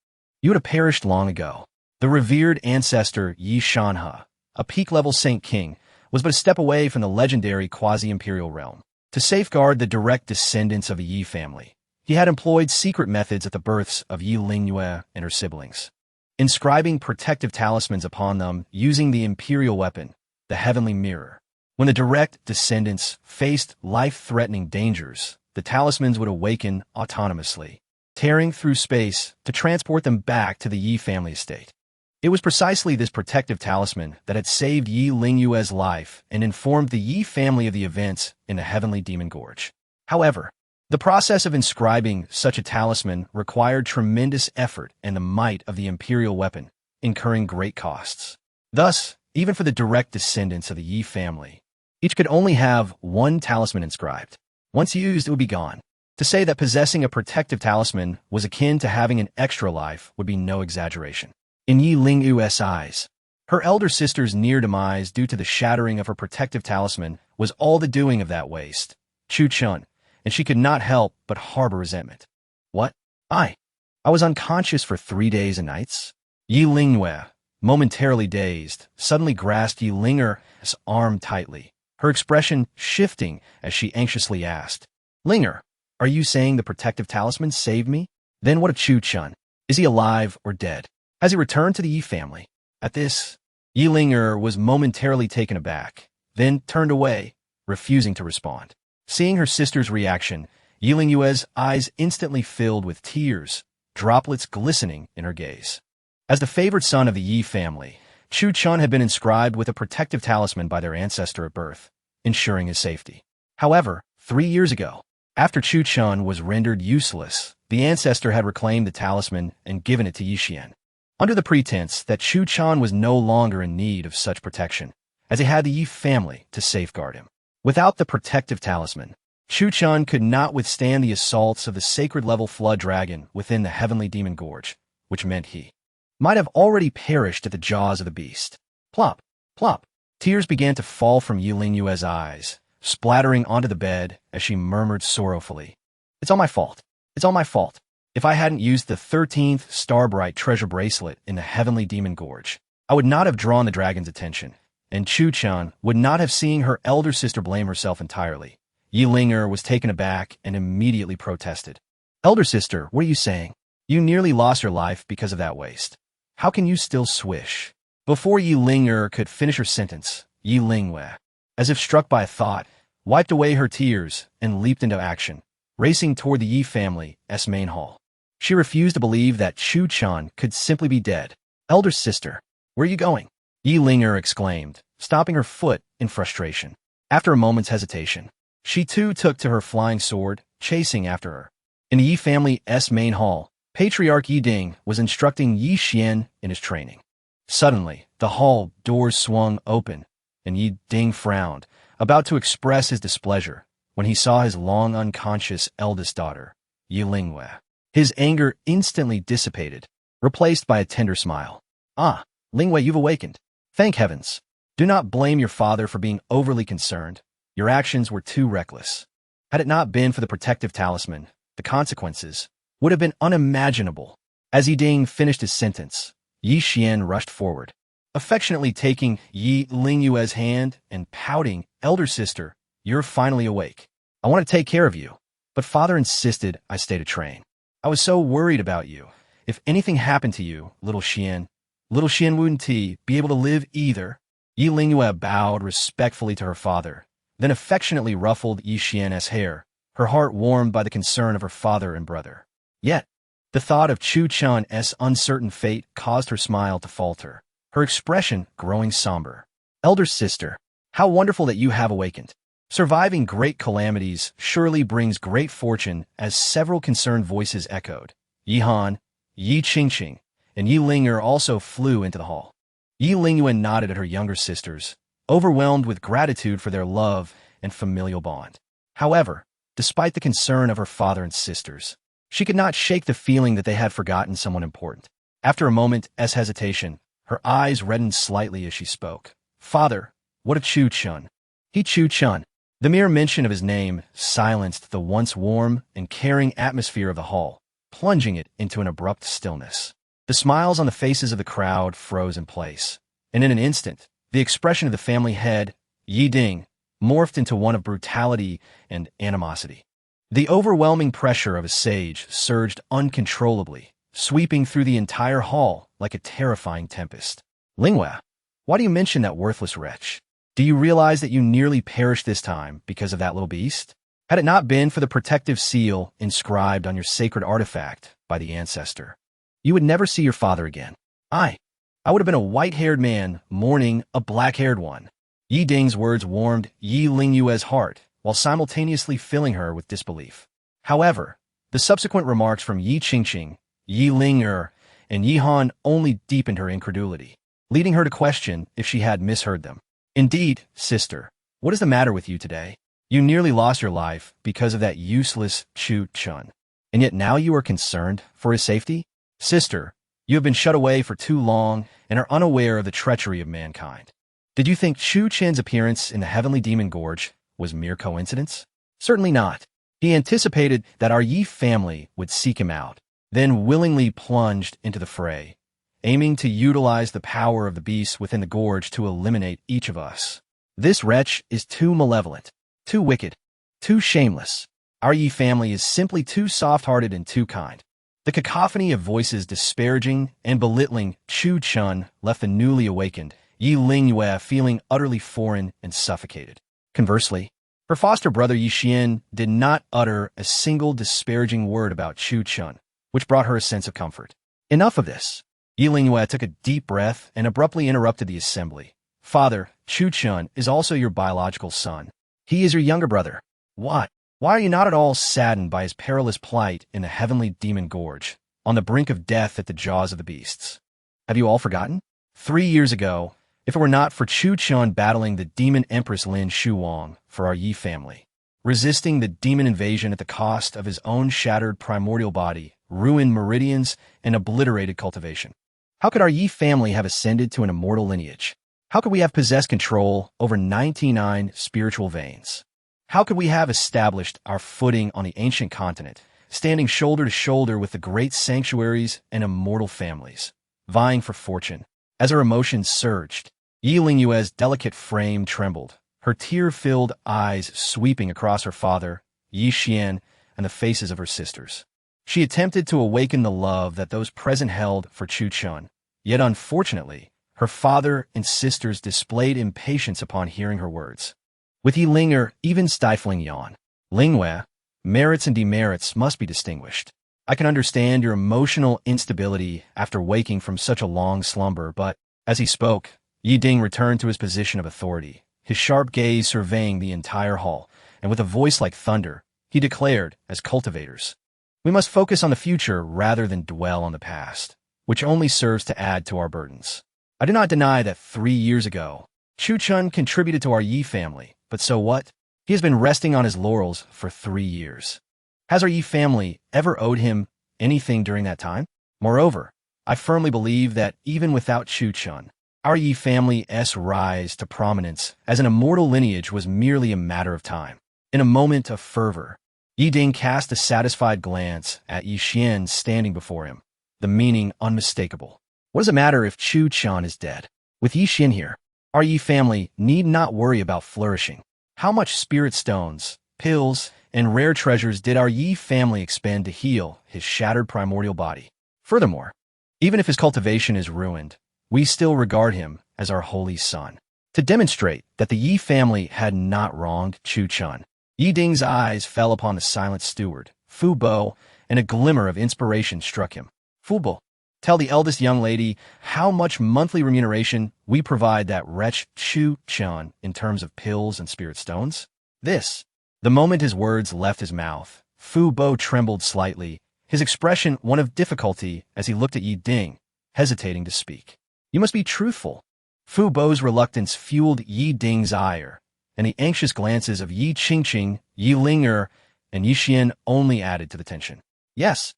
you would have perished long ago. The revered ancestor Yi Shanhe, a peak-level Saint King, was but a step away from the legendary quasi-imperial realm. To safeguard the direct descendants of the Yi family, he had employed secret methods at the births of Yi Lingyue and her siblings, inscribing protective talismans upon them using the imperial weapon, the heavenly mirror. When the direct descendants faced life-threatening dangers, the talismans would awaken autonomously, tearing through space to transport them back to the Yi family estate. It was precisely this protective talisman that had saved Yi Lingyue's life and informed the Yi family of the events in the heavenly demon gorge. However, the process of inscribing such a talisman required tremendous effort and the might of the imperial weapon, incurring great costs. Thus, even for the direct descendants of the Yi family, each could only have one talisman inscribed. Once used, it would be gone. To say that possessing a protective talisman was akin to having an extra life would be no exaggeration. In Yi Lingyue's eyes, her elder sister's near demise due to the shattering of her protective talisman was all the doing of that waste, Chuchen, and she could not help but harbor resentment. What? I was unconscious for 3 days and nights? Yi Lingyue, momentarily dazed, suddenly grasped Yi Linger's arm tightly, her expression shifting as she anxiously asked, Linger, are you saying the protective talisman saved me? Then what of Chuchen? Is he alive or dead? Has he returned to the Yi family? At this, Yi Linger was momentarily taken aback, then turned away, refusing to respond. Seeing her sister's reaction, Yi Lingyue's eyes instantly filled with tears, droplets glistening in her gaze. As the favored son of the Yi family, Chuchen had been inscribed with a protective talisman by their ancestor at birth, ensuring his safety. However, 3 years ago, after Chuchen was rendered useless, the ancestor had reclaimed the talisman and given it to Yi Xian, under the pretense that Chuchen was no longer in need of such protection, as he had the Yi family to safeguard him. Without the protective talisman, Chuchen could not withstand the assaults of the sacred-level flood dragon within the heavenly demon gorge, which meant he might have already perished at the jaws of the beast. Plop, plop. Tears began to fall from Yi Lingyue's eyes, splattering onto the bed as she murmured sorrowfully. It's all my fault. It's all my fault. If I hadn't used the 13th Starbright treasure bracelet in the heavenly demon gorge, I would not have drawn the dragon's attention, and Chuchen would not have seen her elder sister blame herself entirely. Yi Linger was taken aback and immediately protested. Elder sister, what are you saying? You nearly lost your life because of that waste. How can you still swish? Before Yi Linger could finish her sentence, Yi Lingyue, as if struck by a thought, wiped away her tears and leaped into action, racing toward the Yi family's main hall. She refused to believe that Chuchen could simply be dead. Elder sister, where are you going? Yi Linger exclaimed, stopping her foot in frustration. After a moment's hesitation, she too took to her flying sword, chasing after her. In the Yi family's main hall, Patriarch Yi Ding was instructing Yi Xian in his training. Suddenly, the hall doors swung open, and Yi Ding frowned, about to express his displeasure, when he saw his long unconscious eldest daughter, Yi Lingyue. His anger instantly dissipated, replaced by a tender smile. Ah, Lingyue, you've awakened. Thank heavens. Do not blame your father for being overly concerned. Your actions were too reckless. Had it not been for the protective talisman, the consequences would have been unimaginable. As Yi Ding finished his sentence, Yi Xian rushed forward, affectionately taking Yi Lingyue's hand and pouting, Elder sister, you're finally awake. I want to take care of you, but father insisted I stay to train. I was so worried about you. If anything happened to you, little Xian wouldn't be able to live either. Yi Lingyue bowed respectfully to her father, then affectionately ruffled Yi Xian's hair, her heart warmed by the concern of her father and brother. Yet, the thought of Chuchen's uncertain fate caused her smile to falter, her expression growing somber. Elder sister, how wonderful that you have awakened. Surviving great calamities surely brings great fortune, as several concerned voices echoed. Yi Han, Yi Qingqing, and Yi Linger also flew into the hall. Yi Lingyue nodded at her younger sisters, overwhelmed with gratitude for their love and familial bond. However, despite the concern of her father and sisters, she could not shake the feeling that they had forgotten someone important. After a moment's hesitation, her eyes reddened slightly as she spoke. Father, what of Chuchen? Chuchen. The mere mention of his name silenced the once warm and caring atmosphere of the hall, plunging it into an abrupt stillness. The smiles on the faces of the crowd froze in place, and in an instant, the expression of the family head, Yi Ding, morphed into one of brutality and animosity. The overwhelming pressure of a sage surged uncontrollably, sweeping through the entire hall like a terrifying tempest. Lingyue, why do you mention that worthless wretch? Do you realize that you nearly perished this time because of that little beast? Had it not been for the protective seal inscribed on your sacred artifact by the ancestor, you would never see your father again. I would have been a white-haired man mourning a black-haired one. Yi Ding's words warmed Yi Lingyue's heart, while simultaneously filling her with disbelief. However, the subsequent remarks from Yi Qingqing, Yi Linger, and Yi Han only deepened her incredulity, leading her to question if she had misheard them. Indeed, sister, what is the matter with you today? You nearly lost your life because of that useless Chuchen, and yet now you are concerned for his safety? Sister, you have been shut away for too long and are unaware of the treachery of mankind. Did you think Chuchen's appearance in the heavenly demon gorge was mere coincidence? Certainly not. He anticipated that our Yi family would seek him out, then willingly plunged into the fray, aiming to utilize the power of the beasts within the gorge to eliminate each of us. This wretch is too malevolent, too wicked, too shameless. Our Yi family is simply too soft-hearted and too kind. The cacophony of voices disparaging and belittling Chuchen left the newly awakened Yi Lingyue feeling utterly foreign and suffocated. Conversely, her foster brother Yi Xian did not utter a single disparaging word about Chuchen, which brought her a sense of comfort. Enough of this. Yi Lingyue took a deep breath and abruptly interrupted the assembly. Father, Chuchen is also your biological son. He is your younger brother. What? Why are you not at all saddened by his perilous plight in the heavenly demon gorge, on the brink of death at the jaws of the beasts? Have you all forgotten? 3 years ago, if it were not for Chuchen battling the demon Empress Lin Shuwang for our Yi family, resisting the demon invasion at the cost of his own shattered primordial body, ruined meridians, and obliterated cultivation, how could our Yi family have ascended to an immortal lineage? How could we have possessed control over 99 spiritual veins? How could we have established our footing on the ancient continent, standing shoulder to shoulder with the great sanctuaries and immortal families, vying for fortune? As her emotions surged, Yi Lingyue's delicate frame trembled, her tear-filled eyes sweeping across her father, Yi Xian, and the faces of her sisters. She attempted to awaken the love that those present held for Chuchen, yet unfortunately, her father and sisters displayed impatience upon hearing her words. With Yi Linger even stifling yawn. Lingyue, merits and demerits must be distinguished. I can understand your emotional instability after waking from such a long slumber, but, as he spoke, Yi Ding returned to his position of authority, his sharp gaze surveying the entire hall, and with a voice like thunder, he declared, as cultivators, we must focus on the future rather than dwell on the past, which only serves to add to our burdens. I do not deny that 3 years ago, Chuchen contributed to our Yi family, but so what? He has been resting on his laurels for 3 years. Has our Yi family ever owed him anything during that time? Moreover, I firmly believe that even without Chuchen, our Yi family's rise to prominence as an immortal lineage was merely a matter of time. In a moment of fervor, Yi Ding cast a satisfied glance at Yi Xian standing before him, the meaning unmistakable. What does it matter if Chuchen is dead? With Yi Xian here, our Yi family need not worry about flourishing. How much spirit stones, pills, and rare treasures did our Yi family expend to heal his shattered primordial body? Furthermore, even if his cultivation is ruined, we still regard him as our holy son. To demonstrate that the Yi family had not wronged Chuchen, Yi Ding's eyes fell upon the silent steward, Fu Bo, and a glimmer of inspiration struck him. Fu Bo, tell the eldest young lady how much monthly remuneration we provide that wretch Chuchen in terms of pills and spirit stones. The moment his words left his mouth, Fu Bo trembled slightly, his expression one of difficulty as he looked at Yi Ding, hesitating to speak. You must be truthful. Fu Bo's reluctance fueled Yi Ding's ire, and the anxious glances of Yi Qingqing, Yi Linger, and Yi Xian only added to the tension. Yes,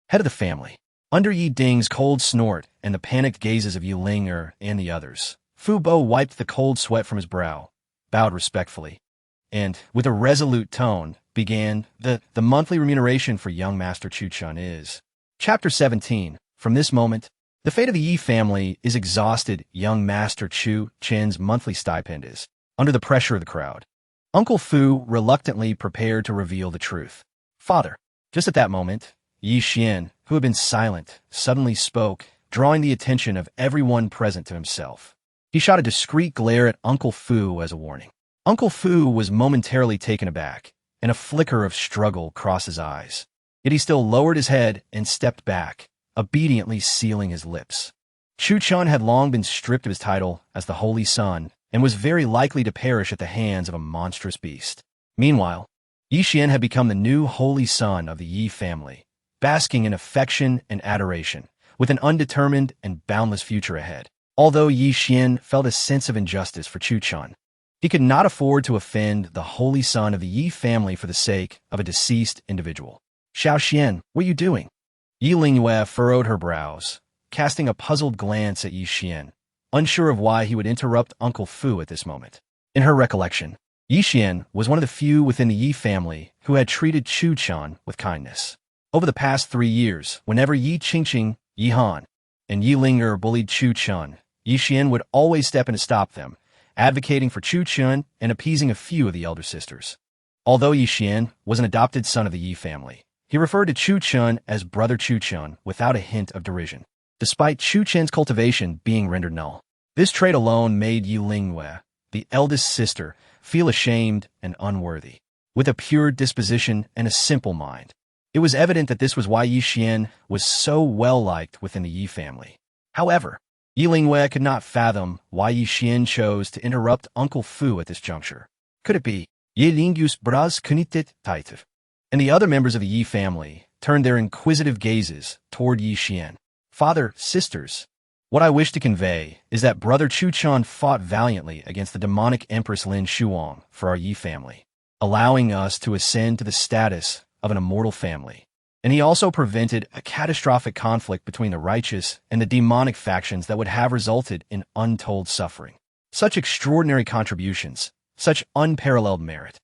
head of the family. Under Yi Ding's cold snort and the panicked gazes of Yi Linger and the others, Fu Bo wiped the cold sweat from his brow, bowed respectfully, and, with a resolute tone, began, the monthly remuneration for young Master Chuchen is. Chapter 17. From this moment, the fate of the Yi family is exhausted. Young Master Chuchen's monthly stipend is, under the pressure of the crowd. Uncle Fu reluctantly prepared to reveal the truth. Father. Just at that moment, Yi Xian, who had been silent, suddenly spoke, drawing the attention of everyone present to himself. He shot a discreet glare at Uncle Fu as a warning. Uncle Fu was momentarily taken aback, and a flicker of struggle crossed his eyes. Yet he still lowered his head and stepped back, obediently sealing his lips. Chuchen had long been stripped of his title as the Holy Son, and was very likely to perish at the hands of a monstrous beast. Meanwhile, Yi Xian had become the new Holy Son of the Yi family, basking in affection and adoration, with an undetermined and boundless future ahead. Although Yi Xian felt a sense of injustice for Chuchen, he could not afford to offend the Holy Son of the Yi family for the sake of a deceased individual. Xiao Xian, what are you doing? Yi Lingyue furrowed her brows, casting a puzzled glance at Yi Xian, unsure of why he would interrupt Uncle Fu at this moment. In her recollection, Yi Xian was one of the few within the Yi family who had treated Chuchen with kindness. Over the past 3 years, whenever Yi Qingqing, Yi Han, and Yi Ling'er bullied Chuchen, Yi Xian would always step in to stop them, advocating for Chuchen and appeasing a few of the elder sisters. Although Yi Xian was an adopted son of the Yi family, he referred to Chuchen as Brother Chuchen without a hint of derision, despite Chuchen's cultivation being rendered null. This trait alone made Yi Lingwei, the eldest sister, feel ashamed and unworthy. With a pure disposition and a simple mind, it was evident that this was why Yi Xian was so well-liked within the Yi family. However, Yi Lingwei could not fathom why Yi Xian chose to interrupt Uncle Fu at this juncture. Could it be Yi Lingus bras kunitit taitiv? And the other members of the Yi family turned their inquisitive gazes toward Yi Xian. Father, sisters, what I wish to convey is that Brother Chuchen fought valiantly against the demonic Empress Lin Shuwang for our Yi family, allowing us to ascend to the status of an immortal family. And he also prevented a catastrophic conflict between the righteous and the demonic factions that would have resulted in untold suffering. Such extraordinary contributions, such unparalleled merit,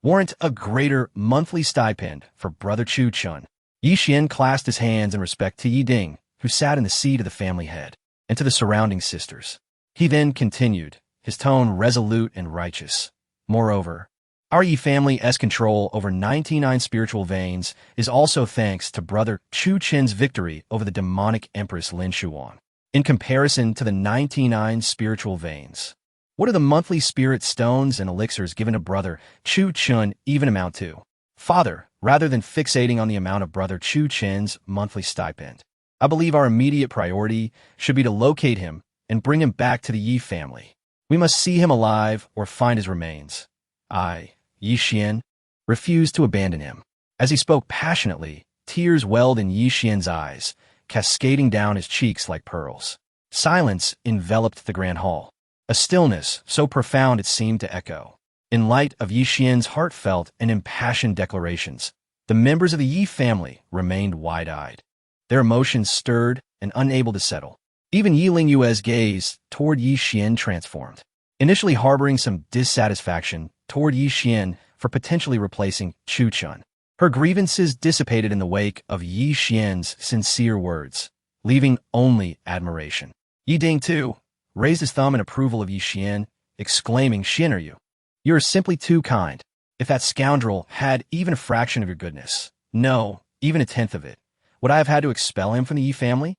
warrant a greater monthly stipend for Brother Chuchen. Yi Xian clasped his hands in respect to Yi Ding, who sat in the seat of the family head, and to the surrounding sisters. He then continued, his tone resolute and righteous. Moreover, our Yi family's control over 99 spiritual veins is also thanks to Brother Chuchen's victory over the demonic Empress Lin Shuwang. In comparison to the 99 spiritual veins, what do the monthly spirit stones and elixirs given to Brother Chuchen even amount to? Father, rather than fixating on the amount of Brother Chuchen's monthly stipend, I believe our immediate priority should be to locate him and bring him back to the Yi family. We must see him alive or find his remains. I, Yi Xian, refused to abandon him. As he spoke passionately, tears welled in Yi Xian's eyes, cascading down his cheeks like pearls. Silence enveloped the grand hall, a stillness so profound it seemed to echo. In light of Yi Xian's heartfelt and impassioned declarations, the members of the Yi family remained wide-eyed, their emotions stirred and unable to settle. Even Yi Lingyue's gaze toward Yi Xian transformed, initially harboring some dissatisfaction toward Yi Xian for potentially replacing Chuchen. Her grievances dissipated in the wake of Yi Xian's sincere words, leaving only admiration. Yi Ding, too, raised his thumb in approval of Yi Xian, exclaiming, "Xian, are you? You are simply too kind. If that scoundrel had even a fraction of your goodness, no, even a tenth of it, would I have had to expel him from the Yi family?"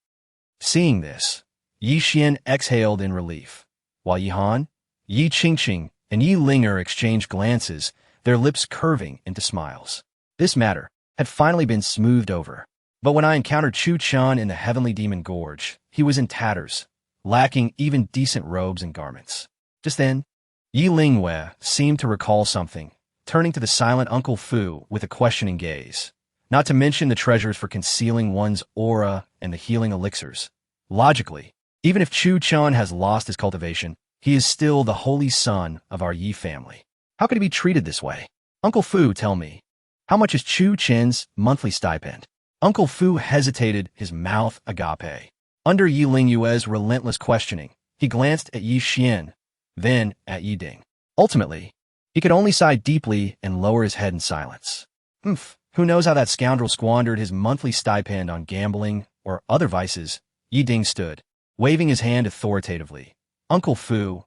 Seeing this, Yi Xian exhaled in relief, while Yi Han, Yi Qingqing, and Yi Ling'er exchanged glances, their lips curving into smiles. This matter had finally been smoothed over. But when I encountered Chuchen in the heavenly demon gorge, he was in tatters, lacking even decent robes and garments. Just then, Yi Lingwei seemed to recall something, turning to the silent Uncle Fu with a questioning gaze. Not to mention the treasures for concealing one's aura and the healing elixirs. Logically, even if Chuchen has lost his cultivation, he is still the holy son of our Yi family. How could he be treated this way? Uncle Fu, tell me, how much is Chuchen's monthly stipend? Uncle Fu hesitated, his mouth agape. Under Yi Lingyue's relentless questioning, he glanced at Yi Xian, then at Yi Ding. Ultimately, he could only sigh deeply and lower his head in silence. Who knows how that scoundrel squandered his monthly stipend on gambling or other vices? Yi Ding stood, waving his hand authoritatively. Uncle Fu,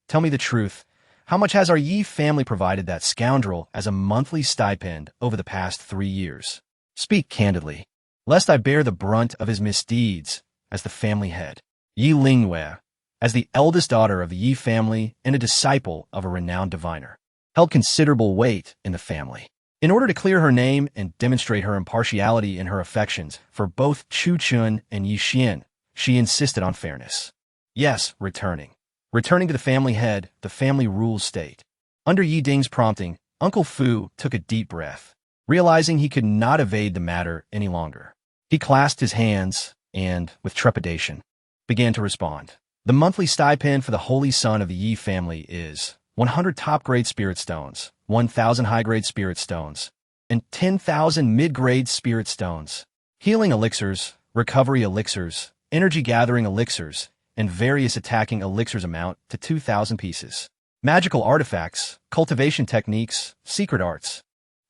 tell me the truth. How much has our Yi family provided that scoundrel as a monthly stipend over the past 3 years? Speak candidly, lest I bear the brunt of his misdeeds as the family head. Yi Lingwei, as the eldest daughter of the Yi family and a disciple of a renowned diviner, held considerable weight in the family. In order to clear her name and demonstrate her impartiality in her affections for both Chuchen and Yi Xian, she insisted on fairness. Yes, returning to the family head, the family rules state. Under Yi Ding's prompting, Uncle Fu took a deep breath, realizing he could not evade the matter any longer. He clasped his hands and, with trepidation, began to respond. The monthly stipend for the holy son of the Yi family is 100 top-grade spirit stones, 1,000 high-grade spirit stones, and 10,000 mid-grade spirit stones. Healing elixirs, recovery elixirs, energy-gathering elixirs, and various attacking elixirs amount to 2,000 pieces. Magical artifacts, cultivation techniques, secret arts,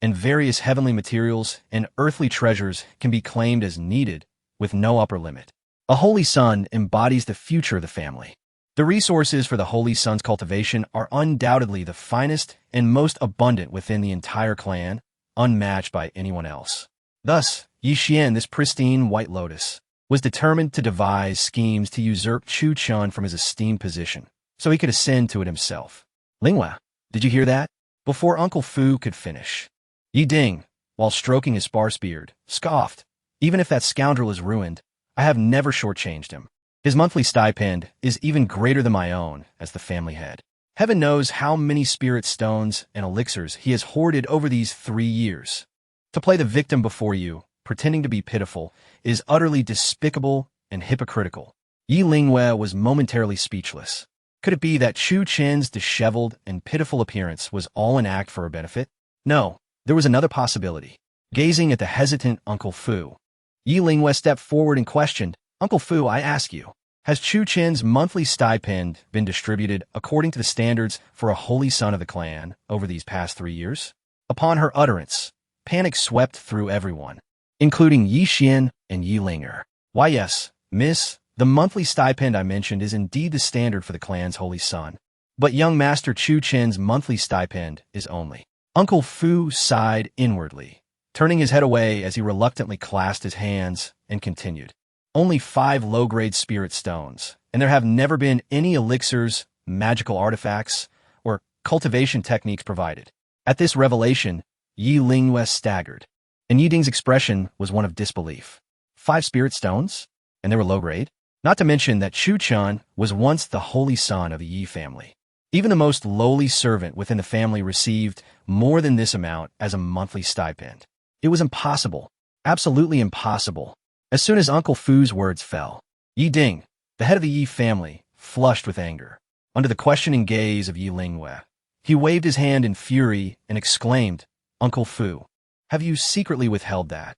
and various heavenly materials and earthly treasures can be claimed as needed with no upper limit. A holy son embodies the future of the family. The resources for the holy son's cultivation are undoubtedly the finest and most abundant within the entire clan, unmatched by anyone else. Thus, Yi Xian, this pristine white lotus, was determined to devise schemes to usurp Chuchen from his esteemed position, so he could ascend to it himself. Linghua, did you hear that? Before Uncle Fu could finish, Yi Ding, while stroking his sparse beard, scoffed, "Even if that scoundrel is ruined, I have never shortchanged him. His monthly stipend is even greater than my own as the family head. Heaven knows how many spirit stones and elixirs he has hoarded over these 3 years. To play the victim before you, pretending to be pitiful, is utterly despicable and hypocritical." Yi Linghua was momentarily speechless. Could it be that Chuchen's disheveled and pitiful appearance was all an act for her benefit? No, there was another possibility. Gazing at the hesitant Uncle Fu, Yi Linghua stepped forward and questioned, "Uncle Fu, I ask you, has Chuchen's monthly stipend been distributed according to the standards for a holy son of the clan over these past 3 years?" Upon her utterance, panic swept through everyone, including Yi Xian and Yi Linger. "Why yes, miss, the monthly stipend I mentioned is indeed the standard for the clan's holy son. But young Master Chuchen's monthly stipend is only—" Uncle Fu sighed inwardly, turning his head away as he reluctantly clasped his hands and continued, "Only 5 low-grade spirit stones, and there have never been any elixirs, magical artifacts, or cultivation techniques provided." At this revelation, Yi Linghua staggered, and Yi Ding's expression was one of disbelief. 5 spirit stones? And they were low-grade? Not to mention that Chuchen was once the holy son of the Yi family. Even the most lowly servant within the family received more than this amount as a monthly stipend. It was impossible, absolutely impossible. As soon as Uncle Fu's words fell, Yi Ding, the head of the Yi family, flushed with anger. Under the questioning gaze of Yi Linghua, he waved his hand in fury and exclaimed, "Uncle Fu, have you secretly withheld that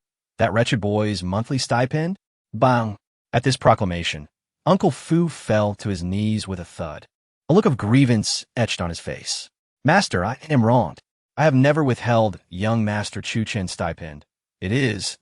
wretched boy's monthly stipend?" Bang! At this proclamation, Uncle Fu fell to his knees with a thud. A look of grievance etched on his face. "Master, I am wronged. I have never withheld young Master Chuchen's stipend. It is.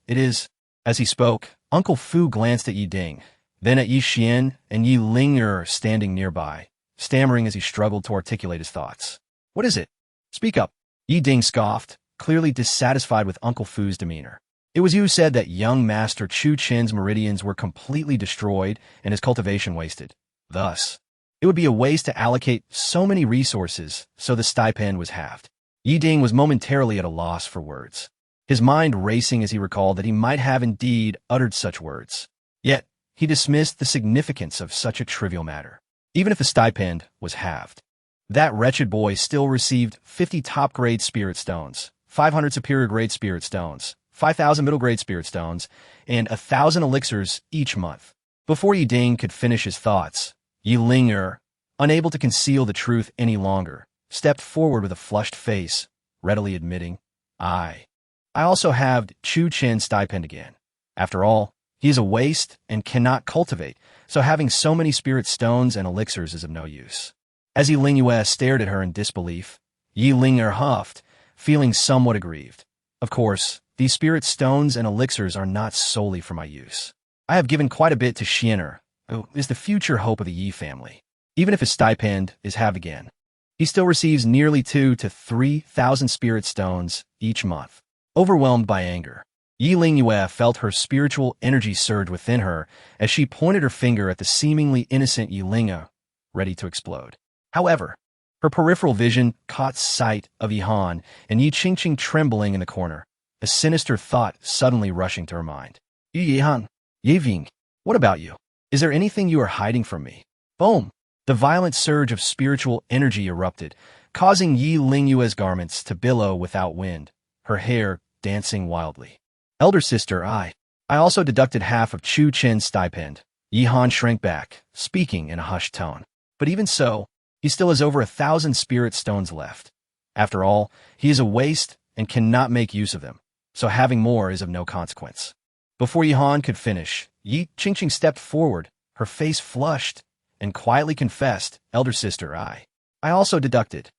As he spoke, Uncle Fu glanced at Yi Ding, then at Yi Xian and Yi Linger standing nearby, stammering as he struggled to articulate his thoughts. "What is it? Speak up." Yi Ding scoffed, clearly dissatisfied with Uncle Fu's demeanor. "It was you who said that young Master Chuchen's meridians were completely destroyed and his cultivation wasted. Thus, it would be a waste to allocate so many resources, so the stipend was halved." Yi Ding was momentarily at a loss for words, his mind racing as he recalled that he might have indeed uttered such words. Yet, he dismissed the significance of such a trivial matter. Even if the stipend was halved, that wretched boy still received 50 top-grade spirit stones, 500 superior-grade spirit stones, 5,000 middle-grade spirit stones, and 1,000 elixirs each month. Before Yi Ding could finish his thoughts, Yi Linger, unable to conceal the truth any longer, stepped forward with a flushed face, readily admitting, I also have Chuchen's stipend again. After all, he is a waste and cannot cultivate, so having so many spirit stones and elixirs is of no use." As Yi Linghua stared at her in disbelief, Yi Linger huffed, feeling somewhat aggrieved. "Of course, these spirit stones and elixirs are not solely for my use. I have given quite a bit to Xianer, who is the future hope of the Yi family. Even if his stipend is halved again, he still receives nearly 2,000 to 3,000 spirit stones each month." Overwhelmed by anger, Yi Linghua felt her spiritual energy surge within her as she pointed her finger at the seemingly innocent Yi Linga, ready to explode. However, her peripheral vision caught sight of Yi Han and Yi Qingqing trembling in the corner, a sinister thought suddenly rushing to her mind. "Yi Han, Yi Ving, what about you? Is there anything you are hiding from me?" Boom! The violent surge of spiritual energy erupted, causing Yi Linghua's garments to billow without wind, her hair dancing wildly. "Elder sister, I also deducted half of Chuchen's stipend." Yi Han shrank back, speaking in a hushed tone. "But even so, he still has over 1,000 spirit stones left. After all, he is a waste and cannot make use of them, so having more is of no consequence." Before Yi Han could finish, Yi Qingqing stepped forward, her face flushed, and quietly confessed, "Elder sister, I I also deducted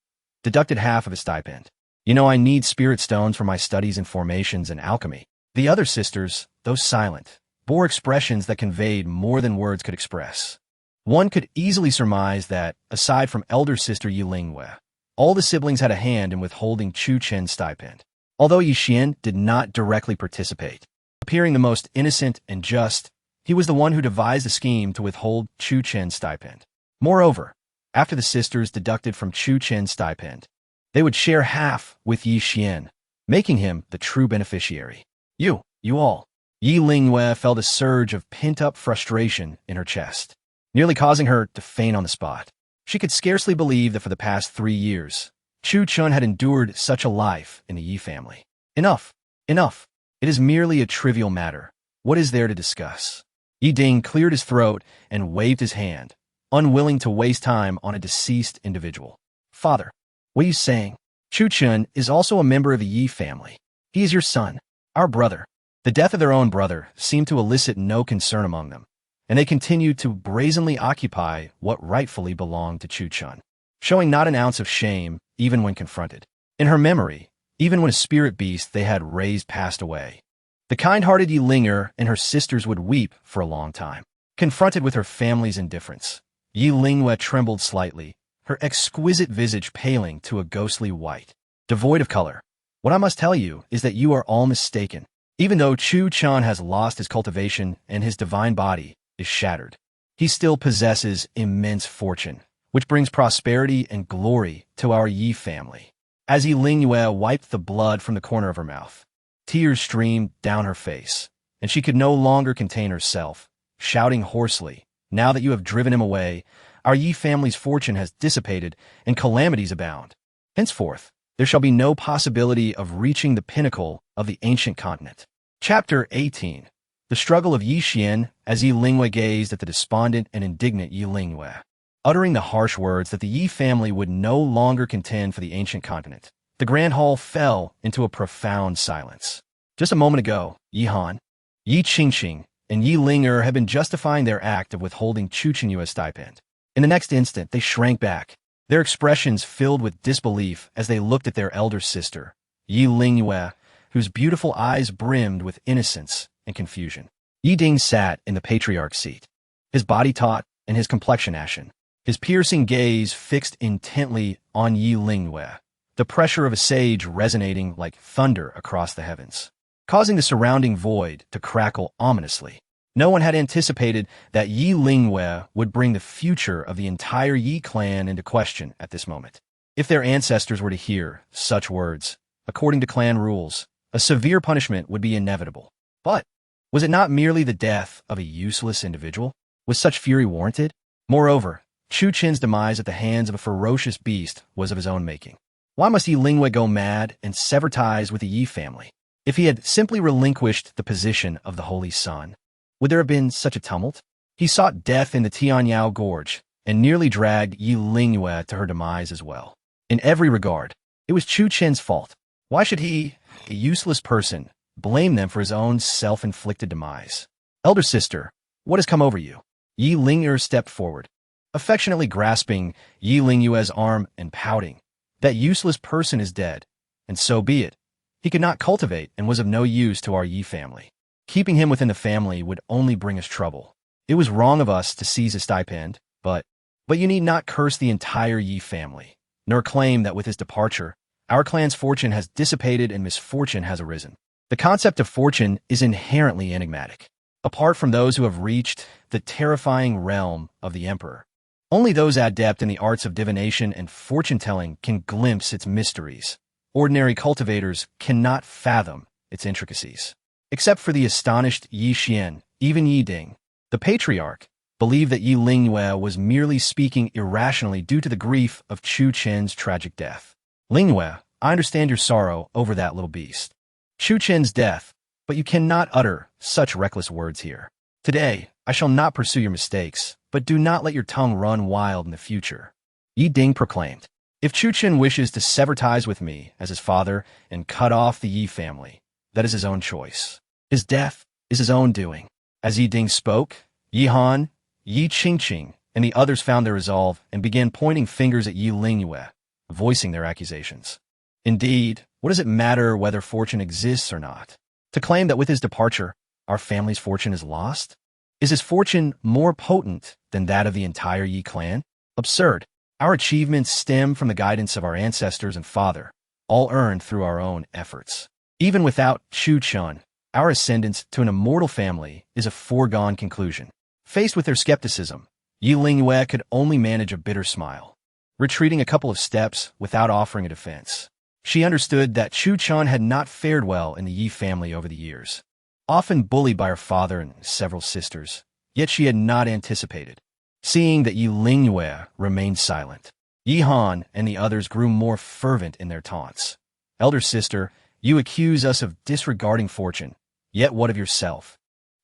half of his stipend. You know, I need spirit stones for my studies in formations and alchemy. The other sisters, though silent, bore expressions that conveyed more than words could express. One could easily surmise that, aside from elder sister Yi Lingwei, all the siblings had a hand in withholding Chuchen's stipend. Although Yi Xian did not directly participate, appearing the most innocent and just, he was the one who devised a scheme to withhold Chuchen's stipend. Moreover, after the sisters deducted from Chuchen's stipend, they would share half with Yi Xian, making him the true beneficiary. You all. Yi Lingwei felt a surge of pent-up frustration in her chest, nearly causing her to faint on the spot. She could scarcely believe that for the past 3 years, Chuchen had endured such a life in the Yi family. Enough. It is merely a trivial matter. What is there to discuss? Yi Ding cleared his throat and waved his hand, unwilling to waste time on a deceased individual. Father, what are you saying? Chuchen is also a member of the Yi family. He is your son, our brother. The death of their own brother seemed to elicit no concern among them, and they continued to brazenly occupy what rightfully belonged to Chuchen, showing not an ounce of shame even when confronted. In her memory, even when a spirit beast they had raised passed away, the kind-hearted Yi Linger and her sisters would weep for a long time. Confronted with her family's indifference, Yi Lingwei trembled slightly, her exquisite visage paling to a ghostly white, devoid of color. What I must tell you is that you are all mistaken. Even though Chuchen has lost his cultivation and his divine body is shattered, he still possesses immense fortune, which brings prosperity and glory to our Yi family. As Yi Lingwei wiped the blood from the corner of her mouth, tears streamed down her face, and she could no longer contain herself, shouting hoarsely, "Now that you have driven him away, our Yi family's fortune has dissipated and calamities abound. Henceforth, there shall be no possibility of reaching the pinnacle of the ancient continent." Chapter 18. The struggle of Yi Xian as Yi Lingwei gazed at the despondent and indignant Yi Lingwei, uttering the harsh words that the Yi family would no longer contend for the ancient continent. The grand hall fell into a profound silence. Just a moment ago, Yi Han, Yi Qingqing, and Yi Linger had been justifying their act of withholding Chuchen Yue's stipend. In the next instant, they shrank back, their expressions filled with disbelief as they looked at their elder sister, Yi Lingwei, whose beautiful eyes brimmed with innocence and confusion. Yi Ding sat in the patriarch's seat, his body taut and his complexion ashen, his piercing gaze fixed intently on Yi Lingwei, the pressure of a sage resonating like thunder across the heavens, causing the surrounding void to crackle ominously. No one had anticipated that Yi Lingwei would bring the future of the entire Yi clan into question at this moment. If their ancestors were to hear such words, according to clan rules, a severe punishment would be inevitable. But was it not merely the death of a useless individual? Was such fury warranted? Moreover, Chuchen's demise at the hands of a ferocious beast was of his own making. Why must Yi Lingwei go mad and sever ties with the Yi family? If he had simply relinquished the position of the Holy Sun, would there have been such a tumult? He sought death in the Tianyao Gorge and nearly dragged Yi Lingwei to her demise as well. In every regard, it was Chuchen's fault. Why should he, a useless person, blame them for his own self-inflicted demise? Elder sister, what has come over you? Yi Linger stepped forward, affectionately grasping Yi Lingwei's arm and pouting. That useless person is dead, and so be it. He could not cultivate and was of no use to our Yi family. Keeping him within the family would only bring us trouble. It was wrong of us to seize his stipend, but you need not curse the entire Yi family, nor claim that with his departure, our clan's fortune has dissipated and misfortune has arisen. The concept of fortune is inherently enigmatic. Apart from those who have reached the terrifying realm of the Emperor, only those adept in the arts of divination and fortune-telling can glimpse its mysteries. Ordinary cultivators cannot fathom its intricacies. Except for the astonished Yi Xian, even Yi Ding, the patriarch, believed that Yi Lingwei was merely speaking irrationally due to the grief of Chuchen's tragic death. Lingwei, I understand your sorrow over that little beast, Chuchen's death, but you cannot utter such reckless words here. Today, I shall not pursue your mistakes, but do not let your tongue run wild in the future. Yi Ding proclaimed, if Chuchen wishes to sever ties with me as his father and cut off the Yi family, that is his own choice. His death is his own doing. As Yi Ding spoke, Yi Han, Yi Qingqing, and the others found their resolve and began pointing fingers at Yi Lingyue, voicing their accusations. Indeed, what does it matter whether fortune exists or not? To claim that with his departure, our family's fortune is lost? Is his fortune more potent than that of the entire Yi clan? Absurd. Our achievements stem from the guidance of our ancestors and father, all earned through our own efforts. Even without Chuchen, our ascendance to an immortal family is a foregone conclusion. Faced with their skepticism, Yi Lingyue could only manage a bitter smile, retreating a couple of steps without offering a defense. She understood that Chuchen had not fared well in the Yi family over the years, often bullied by her father and several sisters, yet she had not anticipated. Seeing that Yi Lingyue remained silent, Yi Han and the others grew more fervent in their taunts. Elder sister, you accuse us of disregarding fortune, yet what of yourself?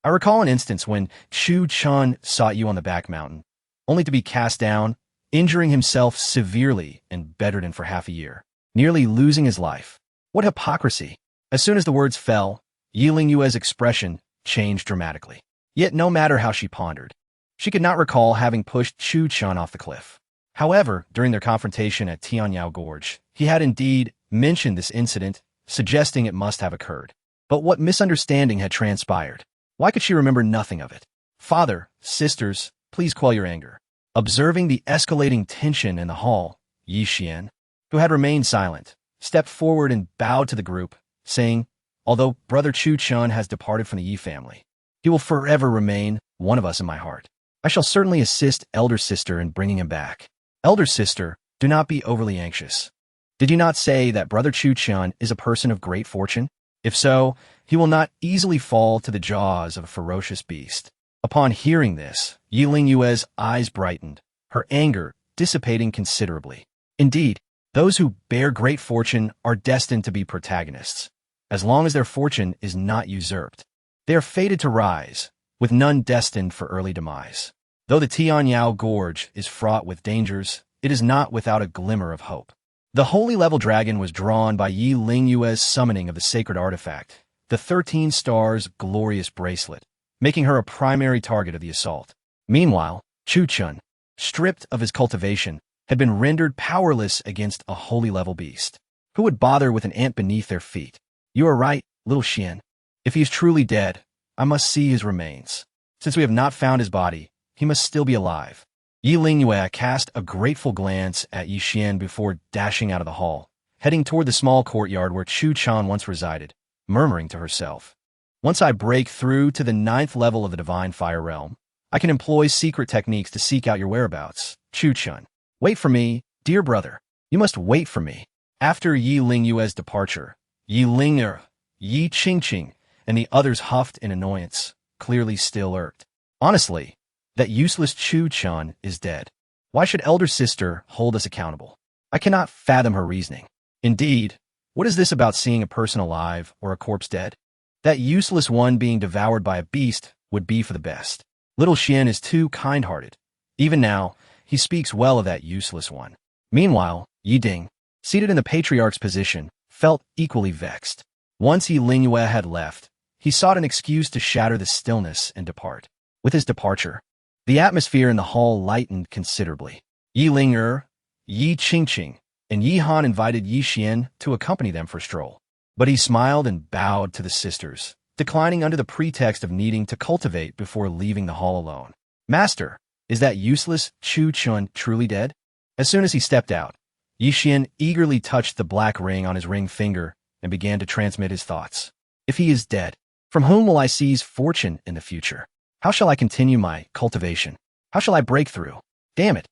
I recall an instance when Chuchen sought you on the back mountain, only to be cast down, injuring himself severely and bedridden for half a year, nearly losing his life. What hypocrisy! As soon as the words fell, Yi Lingyue's expression changed dramatically. Yet no matter how she pondered, she could not recall having pushed Chuchen off the cliff. However, during their confrontation at Tianyao Gorge, he had indeed mentioned this incident, suggesting it must have occurred. But what misunderstanding had transpired? Why could she remember nothing of it? Father, sisters, please quell your anger. Observing the escalating tension in the hall, Yi Xian, who had remained silent, stepped forward and bowed to the group, saying, although Brother Chuchen has departed from the Yi family, he will forever remain one of us in my heart. I shall certainly assist Elder Sister in bringing him back. Elder Sister, do not be overly anxious. Did you not say that Brother Chuchen is a person of great fortune? If so, he will not easily fall to the jaws of a ferocious beast. Upon hearing this, Yi Lingyue's eyes brightened, her anger dissipating considerably. Indeed, those who bear great fortune are destined to be protagonists, as long as their fortune is not usurped. They are fated to rise, with none destined for early demise. Though the Tianyao Gorge is fraught with dangers, it is not without a glimmer of hope. The holy level dragon was drawn by Yi Lingyue's summoning of the sacred artifact, the 13 Stars glorious bracelet, making her a primary target of the assault. Meanwhile, Chuchen, stripped of his cultivation, had been rendered powerless against a holy level beast. Who would bother with an ant beneath their feet? You are right, little Xian. If he is truly dead, I must see his remains. Since we have not found his body, he must still be alive. Yi Lingyue cast a grateful glance at Yi Xian before dashing out of the hall, heading toward the small courtyard where Chuchen once resided, murmuring to herself, once I break through to the 9th level of the Divine Fire Realm, I can employ secret techniques to seek out your whereabouts. Chuchen, wait for me, dear brother. You must wait for me. After Yi Lingyue's departure, Yi Lingyue, Yi Qingqing, and the others huffed in annoyance, clearly still irked. Honestly, that useless Chuchen is dead. Why should Elder Sister hold us accountable? I cannot fathom her reasoning. Indeed, what is this about seeing a person alive or a corpse dead? That useless one being devoured by a beast would be for the best. Little Xian is too kind-hearted. Even now, he speaks well of that useless one. Meanwhile, Yi Ding, seated in the patriarch's position, felt equally vexed. Once Yi Lingyue had left, he sought an excuse to shatter the stillness and depart. With his departure, the atmosphere in the hall lightened considerably. Yi Lingyue, Yi Qingqing, and Yi Han invited Yi Xian to accompany them for a stroll. But he smiled and bowed to the sisters, declining under the pretext of needing to cultivate before leaving the hall alone. Master, is that useless Chuchen truly dead? As soon as he stepped out, Yi Xian eagerly touched the black ring on his ring finger and began to transmit his thoughts. If he is dead, from whom will I seize fortune in the future? How shall I continue my cultivation? How shall I break through? Damn it!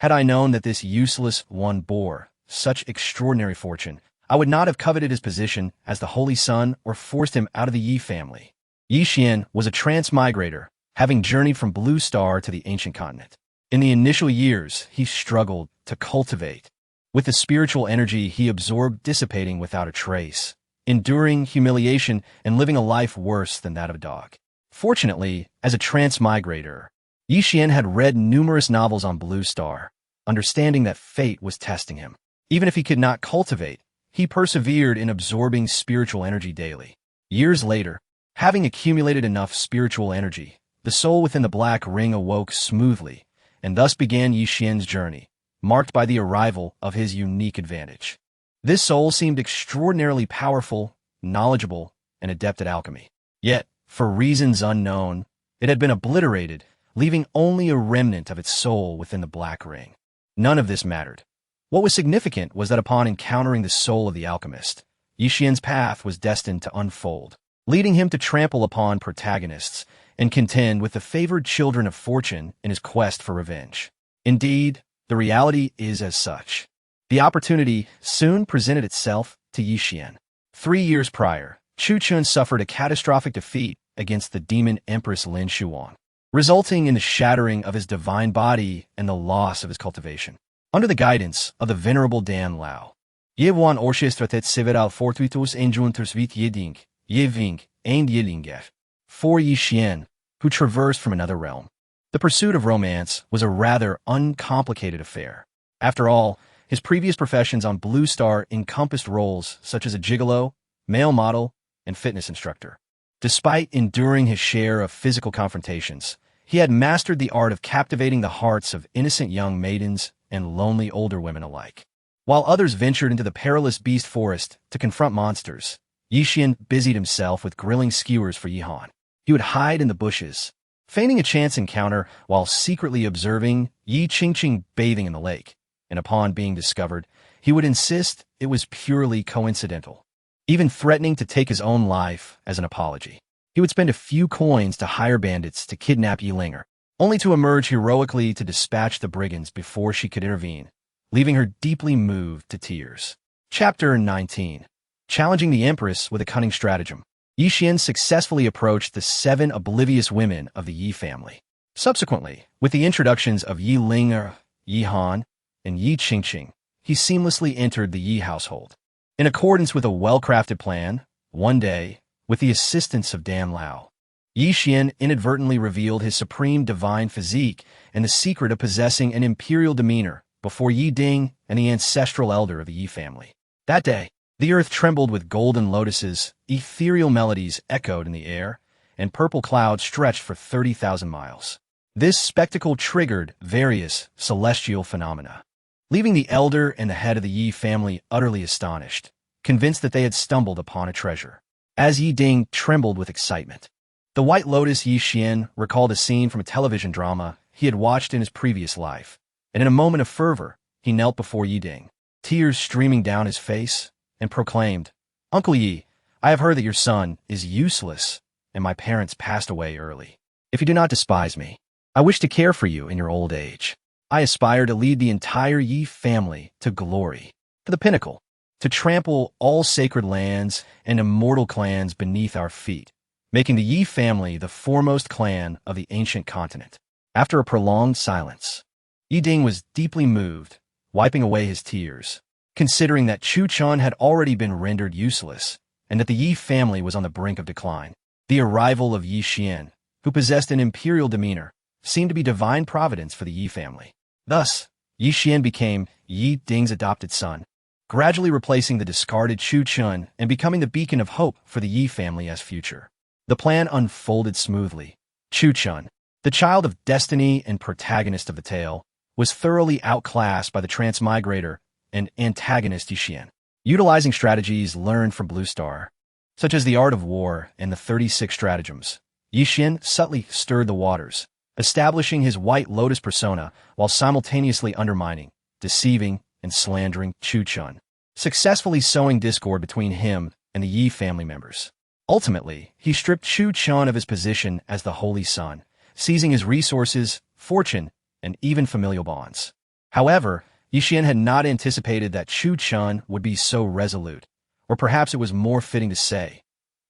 Had I known that this useless one bore such extraordinary fortune, I would not have coveted his position as the Holy Son or forced him out of the Yi family. Yi Xian was a transmigrator, having journeyed from Blue Star to the ancient continent. In the initial years, he struggled to cultivate. With the spiritual energy he absorbed dissipating without a trace, enduring humiliation and living a life worse than that of a dog. Fortunately, as a transmigrator, Yi Xian had read numerous novels on Blue Star, understanding that fate was testing him. Even if he could not cultivate, he persevered in absorbing spiritual energy daily. Years later, having accumulated enough spiritual energy, the soul within the black ring awoke smoothly and thus began Yi Xian's journey, marked by the arrival of his unique advantage. This soul seemed extraordinarily powerful, knowledgeable, and adept at alchemy. Yet, for reasons unknown, it had been obliterated, leaving only a remnant of its soul within the Black Ring. None of this mattered. What was significant was that upon encountering the soul of the alchemist, Yi Xian's path was destined to unfold, leading him to trample upon protagonists and contend with the favored children of fortune in his quest for revenge. Indeed, the reality is as such. The opportunity soon presented itself to Yi Xian. 3 years prior, Chuchen suffered a catastrophic defeat against the demon Empress Lin Shuwang, resulting in the shattering of his divine body and the loss of his cultivation. Under the guidance of the venerable Dan Lao, Yewan orchestratet civital fortuitus enjunters vit yeding, yeving, and yedingef, for Yi Xian, who traversed from another realm. The pursuit of romance was a rather uncomplicated affair. After all, his previous professions on Blue Star encompassed roles such as a gigolo, male model, and fitness instructor. Despite enduring his share of physical confrontations, he had mastered the art of captivating the hearts of innocent young maidens and lonely older women alike. While others ventured into the perilous beast forest to confront monsters, Yi Xian busied himself with grilling skewers for Yi Han. He would hide in the bushes, feigning a chance encounter while secretly observing Yi Qingqing bathing in the lake, and upon being discovered, he would insist it was purely coincidental, even threatening to take his own life as an apology. He would spend a few coins to hire bandits to kidnap Yi Linger, only to emerge heroically to dispatch the brigands before she could intervene, leaving her deeply moved to tears. Chapter 19. Challenging the Empress with a cunning stratagem. Yi Xian successfully approached the 7 oblivious women of the Yi family. Subsequently, with the introductions of Yi Linger, Yi Han, and Yi Qingqing, he seamlessly entered the Yi household. In accordance with a well-crafted plan, one day, with the assistance of Dan Lao, Yi Xian inadvertently revealed his supreme divine physique and the secret of possessing an imperial demeanor before Yi Ding and the ancestral elder of the Yi family. That day, the earth trembled with golden lotuses, ethereal melodies echoed in the air, and purple clouds stretched for 30,000 miles. This spectacle triggered various celestial phenomena, leaving the elder and the head of the Yi family utterly astonished, convinced that they had stumbled upon a treasure. As Yi Ding trembled with excitement, the White Lotus Yi Xian recalled a scene from a television drama he had watched in his previous life, and in a moment of fervor, he knelt before Yi Ding, tears streaming down his face, and proclaimed, "Uncle Yi, I have heard that your son is useless, and my parents passed away early. If you do not despise me, I wish to care for you in your old age. I aspire to lead the entire Yi family to glory, to the pinnacle, to trample all sacred lands and immortal clans beneath our feet, making the Yi family the foremost clan of the ancient continent." After a prolonged silence, Yi Ding was deeply moved, wiping away his tears, considering that Chuchen had already been rendered useless and that the Yi family was on the brink of decline. The arrival of Yi Xian, who possessed an imperial demeanor, seemed to be divine providence for the Yi family. Thus, Yi Xian became Yi Ding's adopted son, gradually replacing the discarded Chuchen and becoming the beacon of hope for the Yi family as future. The plan unfolded smoothly. Chuchen, the child of destiny and protagonist of the tale, was thoroughly outclassed by the transmigrator and antagonist Yi Xian. Utilizing strategies learned from Blue Star, such as the art of war and the 36 stratagems, Yi Xian subtly stirred the waters, establishing his White Lotus persona while simultaneously undermining, deceiving, and slandering Chuchen, successfully sowing discord between him and the Yi family members. Ultimately, he stripped Chuchen of his position as the Holy Son, seizing his resources, fortune, and even familial bonds. However, Yi Xian had not anticipated that Chuchen would be so resolute, or perhaps it was more fitting to say,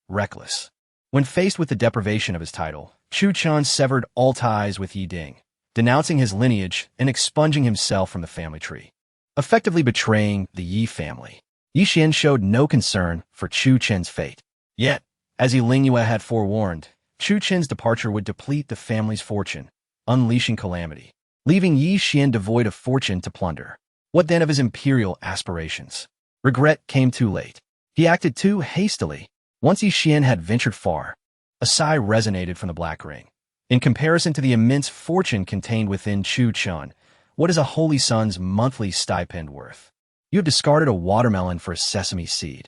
reckless. When faced with the deprivation of his title, Chuchen severed all ties with Yi Ding, denouncing his lineage and expunging himself from the family tree, effectively betraying the Yi family. Yi Xian showed no concern for Chuchen's fate. Yet, as Yi Lingyue had forewarned, Chuchen's departure would deplete the family's fortune, unleashing calamity, leaving Yi Xian devoid of fortune to plunder. What then of his imperial aspirations? Regret came too late. He acted too hastily. Once Yi Xian had ventured far, a sigh resonated from the Black Ring. In comparison to the immense fortune contained within Chuchen, what is a holy son's monthly stipend worth? You have discarded a watermelon for a sesame seed.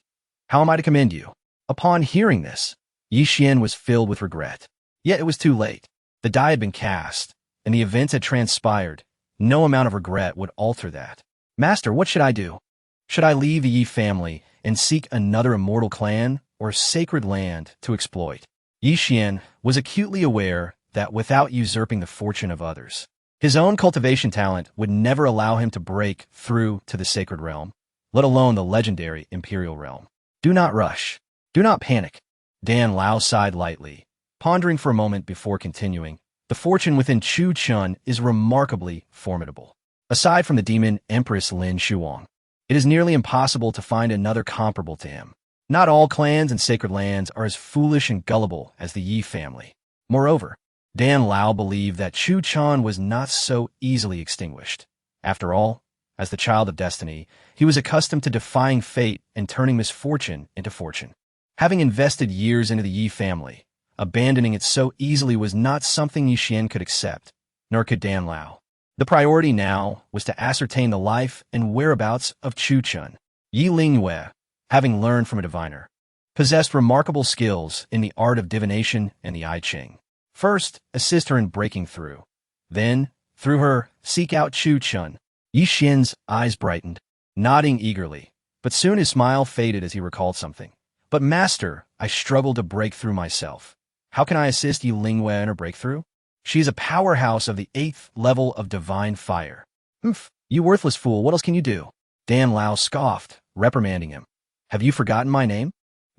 How am I to commend you? Upon hearing this, Yi Xian was filled with regret. Yet it was too late. The die had been cast, and the events had transpired. No amount of regret would alter that. Master, what should I do? Should I leave the Yi family and seek another immortal clan or sacred land to exploit? Yi Xian was acutely aware that without usurping the fortune of others, his own cultivation talent would never allow him to break through to the sacred realm, let alone the legendary imperial realm. Do not rush. Do not panic. Dan Lao sighed lightly, pondering for a moment before continuing. The fortune within Chuchen is remarkably formidable. Aside from the demon Empress Lin Shuwang, it is nearly impossible to find another comparable to him. Not all clans and sacred lands are as foolish and gullible as the Yi family. Moreover, Dan Lao believed that Chuchen was not so easily extinguished. After all, as the child of destiny, he was accustomed to defying fate and turning misfortune into fortune. Having invested years into the Yi family, abandoning it so easily was not something Yi Xian could accept, nor could Dan Lao. The priority now was to ascertain the life and whereabouts of Chuchen. Yi Lingyue, having learned from a diviner, possessed remarkable skills in the art of divination and the I Ching. First, assist her in breaking through. Then, through her, seek out Chuchen. Yi Xian's eyes brightened, nodding eagerly, but soon his smile faded as he recalled something. But master, I struggle to break through myself. How can I assist Yi Lingyue in her breakthrough? She is a powerhouse of the 8th level of divine fire. Humph, you worthless fool, what else can you do? Dan Lao scoffed, reprimanding him. Have you forgotten my name?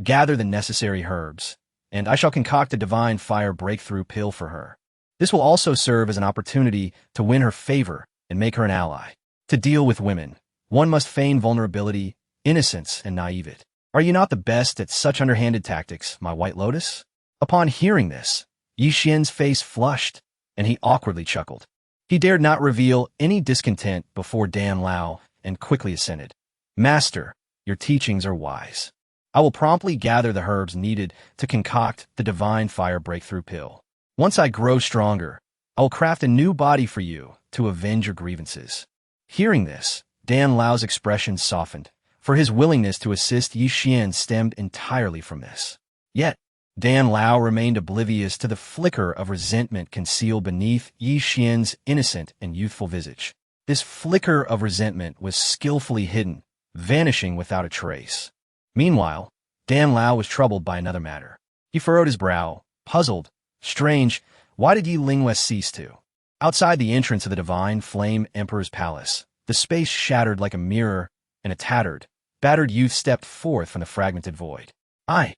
Gather the necessary herbs, and I shall concoct a divine fire breakthrough pill for her. This will also serve as an opportunity to win her favor and make her an ally. To deal with women, one must feign vulnerability, innocence, and naivete. Are you not the best at such underhanded tactics, my white lotus? Upon hearing this, Yi Xian's face flushed, and he awkwardly chuckled. He dared not reveal any discontent before Dan Lao, and quickly assented. Master, your teachings are wise. I will promptly gather the herbs needed to concoct the divine fire breakthrough pill. Once I grow stronger, I will craft a new body for you to avenge your grievances. Hearing this, Dan Lao's expression softened, for his willingness to assist Yi Xian stemmed entirely from this. Yet, Dan Lao remained oblivious to the flicker of resentment concealed beneath Yi Xian's innocent and youthful visage. This flicker of resentment was skillfully hidden, vanishing without a trace. Meanwhile, Dan Lao was troubled by another matter. He furrowed his brow, puzzled. Strange, why did Yi Lingyue cease to? Outside the entrance of the divine flame Emperor's palace, the space shattered like a mirror, and a tattered, battered youth stepped forth from the fragmented void. I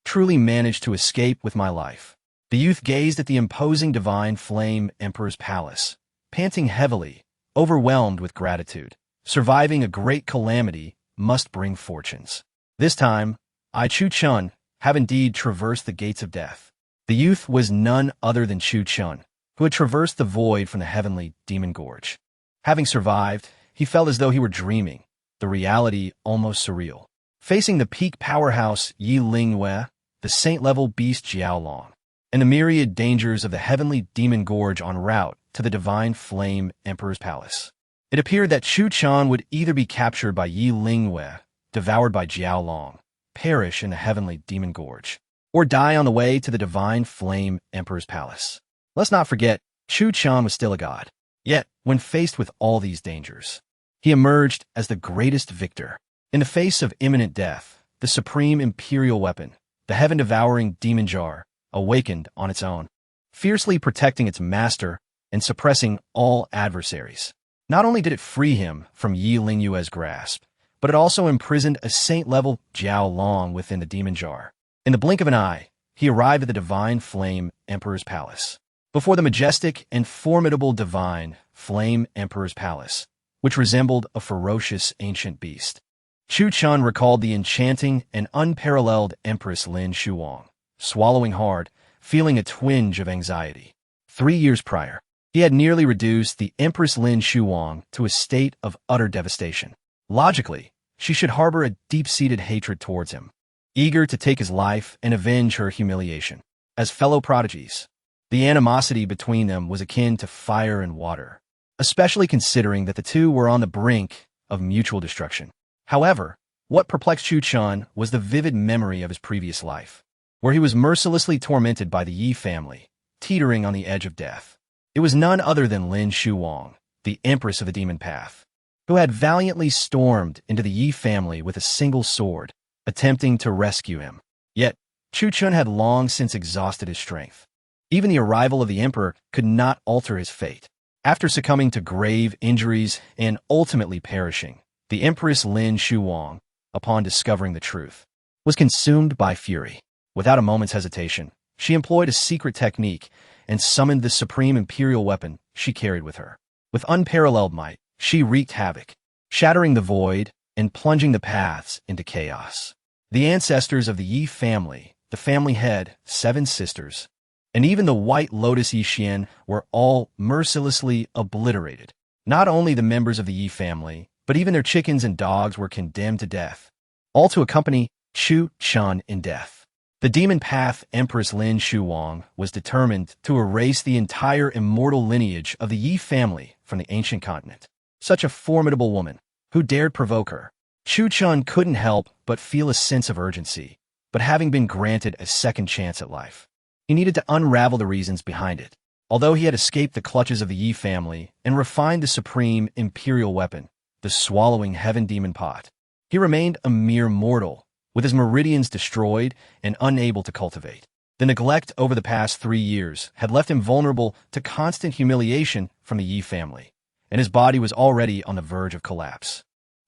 truly managed to escape with my life. The youth gazed at the imposing divine flame Emperor's palace, panting heavily, overwhelmed with gratitude. Surviving a great calamity must bring fortunes. This time, I, Chuchen, have indeed traversed the gates of death. The youth was none other than Chuchen, who had traversed the void from the heavenly demon gorge. Having survived, he felt as though he were dreaming, the reality almost surreal. Facing the peak powerhouse Yi Lingyue, the saint-level beast Jiaolong, and the myriad dangers of the heavenly demon gorge en route to the divine flame Emperor's palace, it appeared that Chuchen would either be captured by Yi Lingyue, devoured by Jiaolong, perish in the heavenly demon gorge, or die on the way to the divine flame Emperor's palace. Let's not forget, Chuchen was still a god. Yet, when faced with all these dangers, he emerged as the greatest victor. In the face of imminent death, the supreme imperial weapon, the heaven-devouring demon jar, awakened on its own, fiercely protecting its master and suppressing all adversaries. Not only did it free him from Yi Lingyue's grasp, but it also imprisoned a saint-level Jiaolong within the demon jar. In the blink of an eye, he arrived at the divine flame Emperor's palace. Before the majestic and formidable divine flame Emperor's palace, which resembled a ferocious ancient beast, Chuchen recalled the enchanting and unparalleled Empress Lin Shuwang, swallowing hard, feeling a twinge of anxiety. 3 years prior, he had nearly reduced the Empress Lin Shuwang to a state of utter devastation. Logically, she should harbor a deep-seated hatred towards him, eager to take his life and avenge her humiliation. As fellow prodigies, The animosity between them was akin to fire and water, especially considering that the two were on the brink of mutual destruction. However, what perplexed Chuchen was the vivid memory of his previous life, where he was mercilessly tormented by the Yi family, teetering on the edge of death. It was none other than Lin Shuwang, the Empress of the Demon Path, who had valiantly stormed into the Yi family with a single sword, attempting to rescue him. Yet, Chuchen had long since exhausted his strength. Even the arrival of the Emperor could not alter his fate. After succumbing to grave injuries and ultimately perishing, the Empress Lin Shuwang, upon discovering the truth, was consumed by fury. Without a moment's hesitation, she employed a secret technique and summoned the supreme imperial weapon she carried with her. With unparalleled might, she wreaked havoc, shattering the void and plunging the paths into chaos. The ancestors of the Yi family, the family head, 7 sisters, and even the white lotus Yi Xian were all mercilessly obliterated. Not only the members of the Yi family, but even their chickens and dogs were condemned to death, all to accompany Chuchen in death. The demon path Empress Lin Shuwang was determined to erase the entire immortal lineage of the Yi family from the ancient continent. Such a formidable woman, who dared provoke her? Chuchen couldn't help but feel a sense of urgency, but having been granted a second chance at life, he needed to unravel the reasons behind it. Although he had escaped the clutches of the Yi family and refined the supreme imperial weapon, the swallowing heaven demon pot, he remained a mere mortal, with his meridians destroyed and unable to cultivate. The neglect over the past 3 years had left him vulnerable to constant humiliation from the Yi family, and his body was already on the verge of collapse.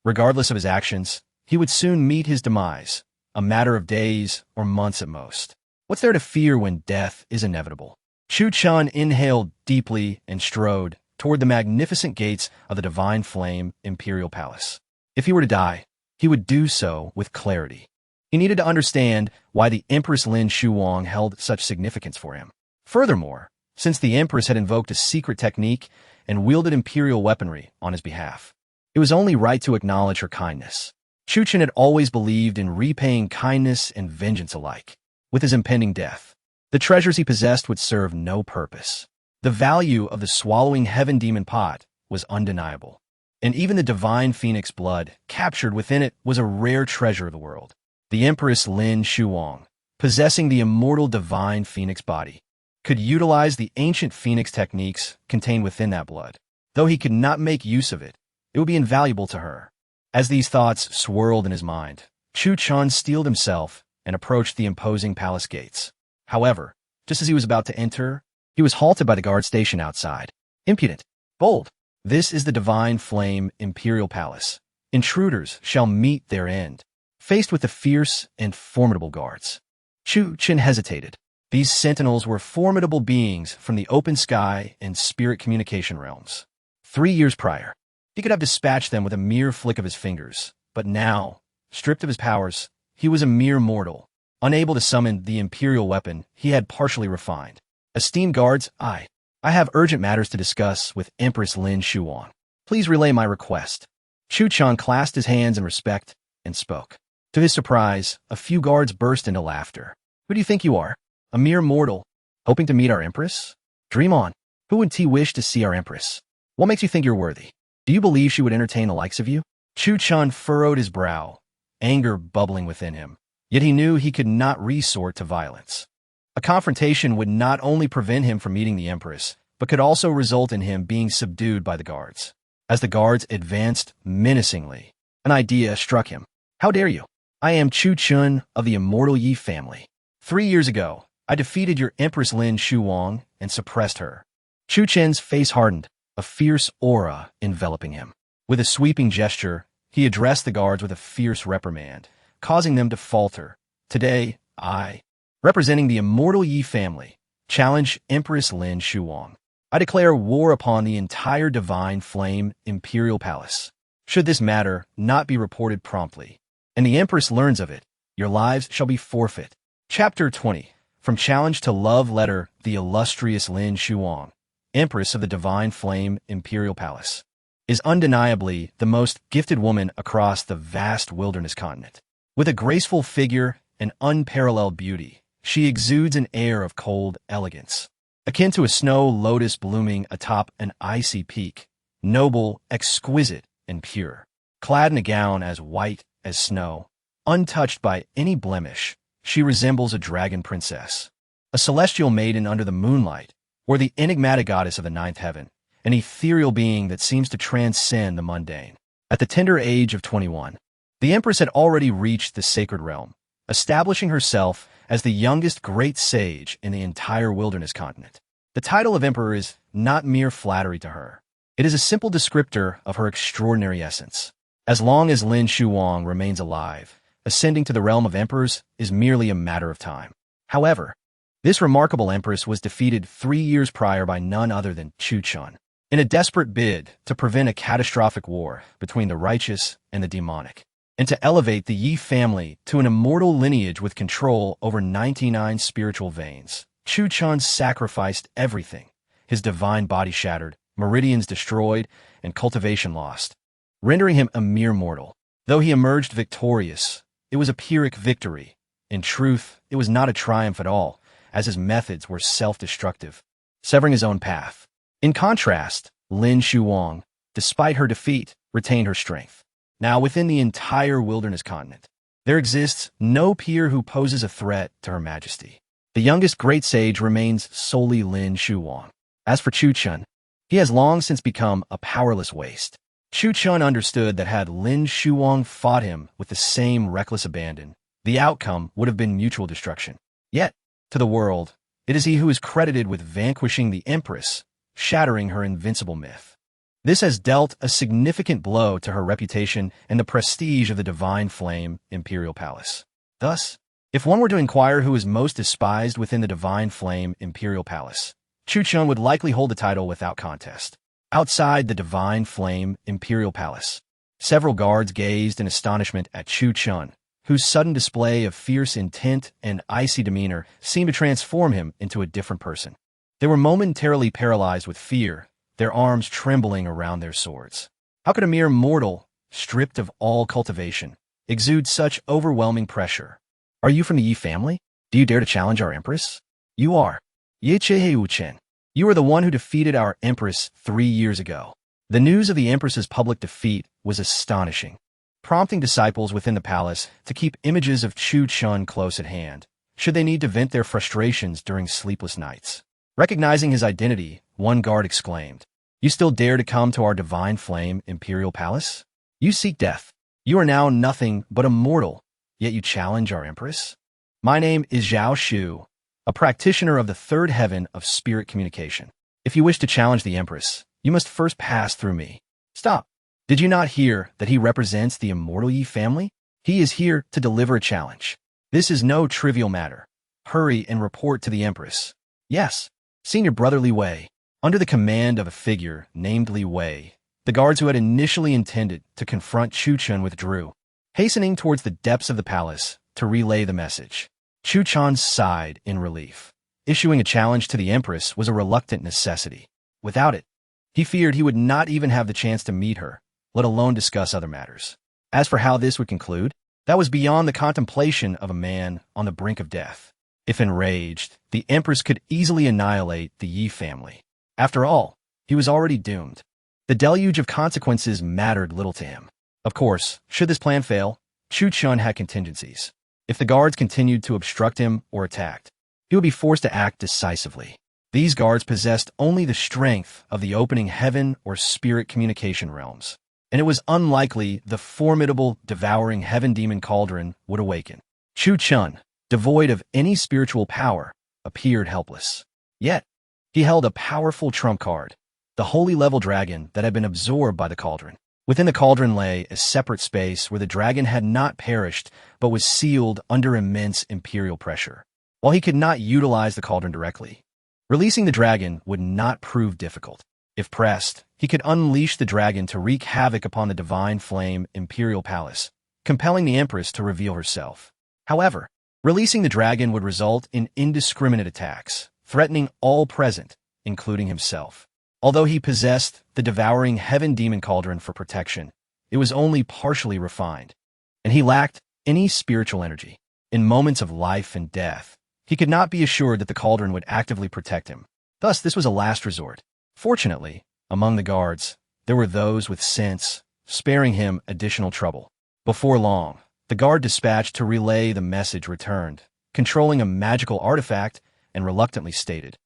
Regardless of his actions, he would soon meet his demise, a matter of days or months at most. What's there to fear when death is inevitable? Chuchen inhaled deeply and strode toward the magnificent gates of the Divine Flame Imperial Palace. If he were to die, he would do so with clarity. He needed to understand why the Empress Lin Shuwang held such significance for him. Furthermore, since the Empress had invoked a secret technique and wielded imperial weaponry on his behalf, it was only right to acknowledge her kindness. Chuchen had always believed in repaying kindness and vengeance alike. With his impending death, the treasures he possessed would serve no purpose. The value of the swallowing heaven demon pot was undeniable, and even the divine phoenix blood captured within it was a rare treasure of the world. The Empress Lin Shuwang, possessing the immortal divine phoenix body, could utilize the ancient phoenix techniques contained within that blood. Though he could not make use of it, it would be invaluable to her. As these thoughts swirled in his mind, Chuchen steeled himself and approached the imposing palace gates. However, just as he was about to enter, he was halted by the guard station outside. Impudent! Bold! This is the Divine Flame Imperial Palace. Intruders shall meet their end. Faced with the fierce and formidable guards, Chuchen hesitated. These sentinels were formidable beings from the open sky and spirit communication realms. 3 years prior, he could have dispatched them with a mere flick of his fingers, but now, stripped of his powers, he was a mere mortal, unable to summon the imperial weapon he had partially refined. Esteemed guards, I have urgent matters to discuss with Empress Lin Shuwang. Please relay my request. Chuchen clasped his hands in respect and spoke. To his surprise, a few guards burst into laughter. Who do you think you are? A mere mortal, hoping to meet our Empress? Dream on. Who would wish to see our Empress? What makes you think you're worthy? Do you believe she would entertain the likes of you? Chuchen furrowed his brow, anger bubbling within him. Yet he knew he could not resort to violence. A confrontation would not only prevent him from meeting the Empress, but could also result in him being subdued by the guards. As the guards advanced menacingly, an idea struck him. How dare you? I am Chuchen of the immortal Yi family. 3 years ago, I defeated your Empress Lin Shuwang and suppressed her. Chuchen's face hardened, a fierce aura enveloping him. With a sweeping gesture, he addressed the guards with a fierce reprimand, causing them to falter. Today, I, representing the immortal Yi family, challenge Empress Lin Shuwang. I declare war upon the entire Divine Flame Imperial Palace. Should this matter not be reported promptly, and the Empress learns of it, your lives shall be forfeit. Chapter 20. From Challenge to Love Letter, the illustrious Lin Shuwang, Empress of the Divine Flame Imperial Palace, is undeniably the most gifted woman across the vast wilderness continent. With a graceful figure and unparalleled beauty, she exudes an air of cold elegance. akin to a snow lotus blooming atop an icy peak, noble, exquisite, and pure. Clad in a gown as white as snow, untouched by any blemish, she resembles a dragon princess, a celestial maiden under the moonlight, or the enigmatic goddess of the ninth heaven, an ethereal being that seems to transcend the mundane. At the tender age of 21, the Empress had already reached the sacred realm, establishing herself as the youngest great sage in the entire wilderness continent. The title of Emperor is not mere flattery to her. It is a simple descriptor of her extraordinary essence. As long as Lin Shuwang remains alive, ascending to the realm of emperors is merely a matter of time. However, this remarkable empress was defeated 3 years prior by none other than Chuchen, in a desperate bid to prevent a catastrophic war between the righteous and the demonic, and to elevate the Yi family to an immortal lineage with control over 99 spiritual veins. Chuchen sacrificed everything, his divine body shattered, meridians destroyed, and cultivation lost, rendering him a mere mortal. Though he emerged victorious, it was a Pyrrhic victory. In truth, it was not a triumph at all, as his methods were self-destructive, severing his own path. In contrast, Lin Shuwang, despite her defeat, retained her strength. Now, within the entire wilderness continent, there exists no peer who poses a threat to her majesty. The youngest great sage remains solely Lin Shuwang. As for Chuchen, he has long since become a powerless waste. Chuchen understood that had Lin Shuwang fought him with the same reckless abandon, the outcome would have been mutual destruction. Yet, to the world, it is he who is credited with vanquishing the Empress, shattering her invincible myth. This has dealt a significant blow to her reputation and the prestige of the Divine Flame Imperial Palace. Thus, if one were to inquire who is most despised within the Divine Flame Imperial Palace, Chuchen would likely hold the title without contest. Outside the Divine Flame Imperial Palace, several guards gazed in astonishment at Chuchen, whose sudden display of fierce intent and icy demeanor seemed to transform him into a different person. They were momentarily paralyzed with fear, their arms trembling around their swords. How could a mere mortal, stripped of all cultivation, exude such overwhelming pressure? Are you from the Yi family? Do you dare to challenge our Empress? You are. Ye-che-he-u-chen. You are the one who defeated our Empress 3 years ago. The news of the Empress's public defeat was astonishing, prompting disciples within the palace to keep images of Chuchen close at hand, should they need to vent their frustrations during sleepless nights. Recognizing his identity, one guard exclaimed, "You still dare to come to our Divine Flame Imperial Palace? You seek death. You are now nothing but a mortal, yet you challenge our Empress?" My name is Zhao Shu, a practitioner of the third heaven of spirit communication. If you wish to challenge the Empress, you must first pass through me. Stop. Did you not hear that he represents the immortal Yi family? He is here to deliver a challenge. This is no trivial matter. Hurry and report to the Empress. Yes, Senior Brother Li Wei. Under the command of a figure named Li Wei, the guards who had initially intended to confront Chuchen withdrew, hastening towards the depths of the palace to relay the message. Chuchen sighed in relief. Issuing a challenge to the Empress was a reluctant necessity. Without it, he feared he would not even have the chance to meet her, let alone discuss other matters. As for how this would conclude, that was beyond the contemplation of a man on the brink of death. If enraged, the Empress could easily annihilate the Yi family. After all, he was already doomed. The deluge of consequences mattered little to him. Of course, should this plan fail, Chuchen had contingencies. If the guards continued to obstruct him or attacked, he would be forced to act decisively. These guards possessed only the strength of the opening heaven or spirit communication realms, and it was unlikely the formidable, devouring heaven demon cauldron would awaken. Chuchen, devoid of any spiritual power, appeared helpless. Yet, he held a powerful trump card, the holy level dragon that had been absorbed by the cauldron. Within the cauldron lay a separate space where the dragon had not perished but was sealed under immense imperial pressure. While he could not utilize the cauldron directly, releasing the dragon would not prove difficult. If pressed, he could unleash the dragon to wreak havoc upon the Divine Flame Imperial Palace, compelling the Empress to reveal herself. However, releasing the dragon would result in indiscriminate attacks, threatening all present, including himself. Although he possessed the devouring heaven demon cauldron for protection, it was only partially refined, and he lacked any spiritual energy. In moments of life and death, he could not be assured that the cauldron would actively protect him. Thus, this was a last resort. Fortunately, among the guards, there were those with sense, sparing him additional trouble. Before long, the guard dispatched to relay the message returned, controlling a magical artifact, and reluctantly stated,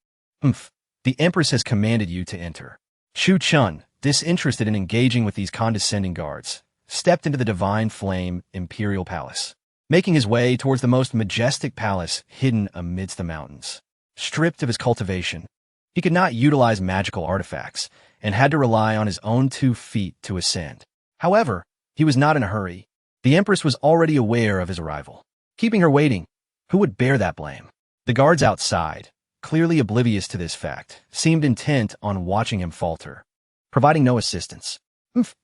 the Empress has commanded you to enter. Chuchen, disinterested in engaging with these condescending guards, stepped into the divine flame imperial palace, making his way towards the most majestic palace hidden amidst the mountains. Stripped of his cultivation, he could not utilize magical artifacts and had to rely on his own 2 feet to ascend. However, he was not in a hurry. The Empress was already aware of his arrival. Keeping her waiting, who would bear that blame? The guards outside, clearly oblivious to this fact, seemed intent on watching him falter, providing no assistance.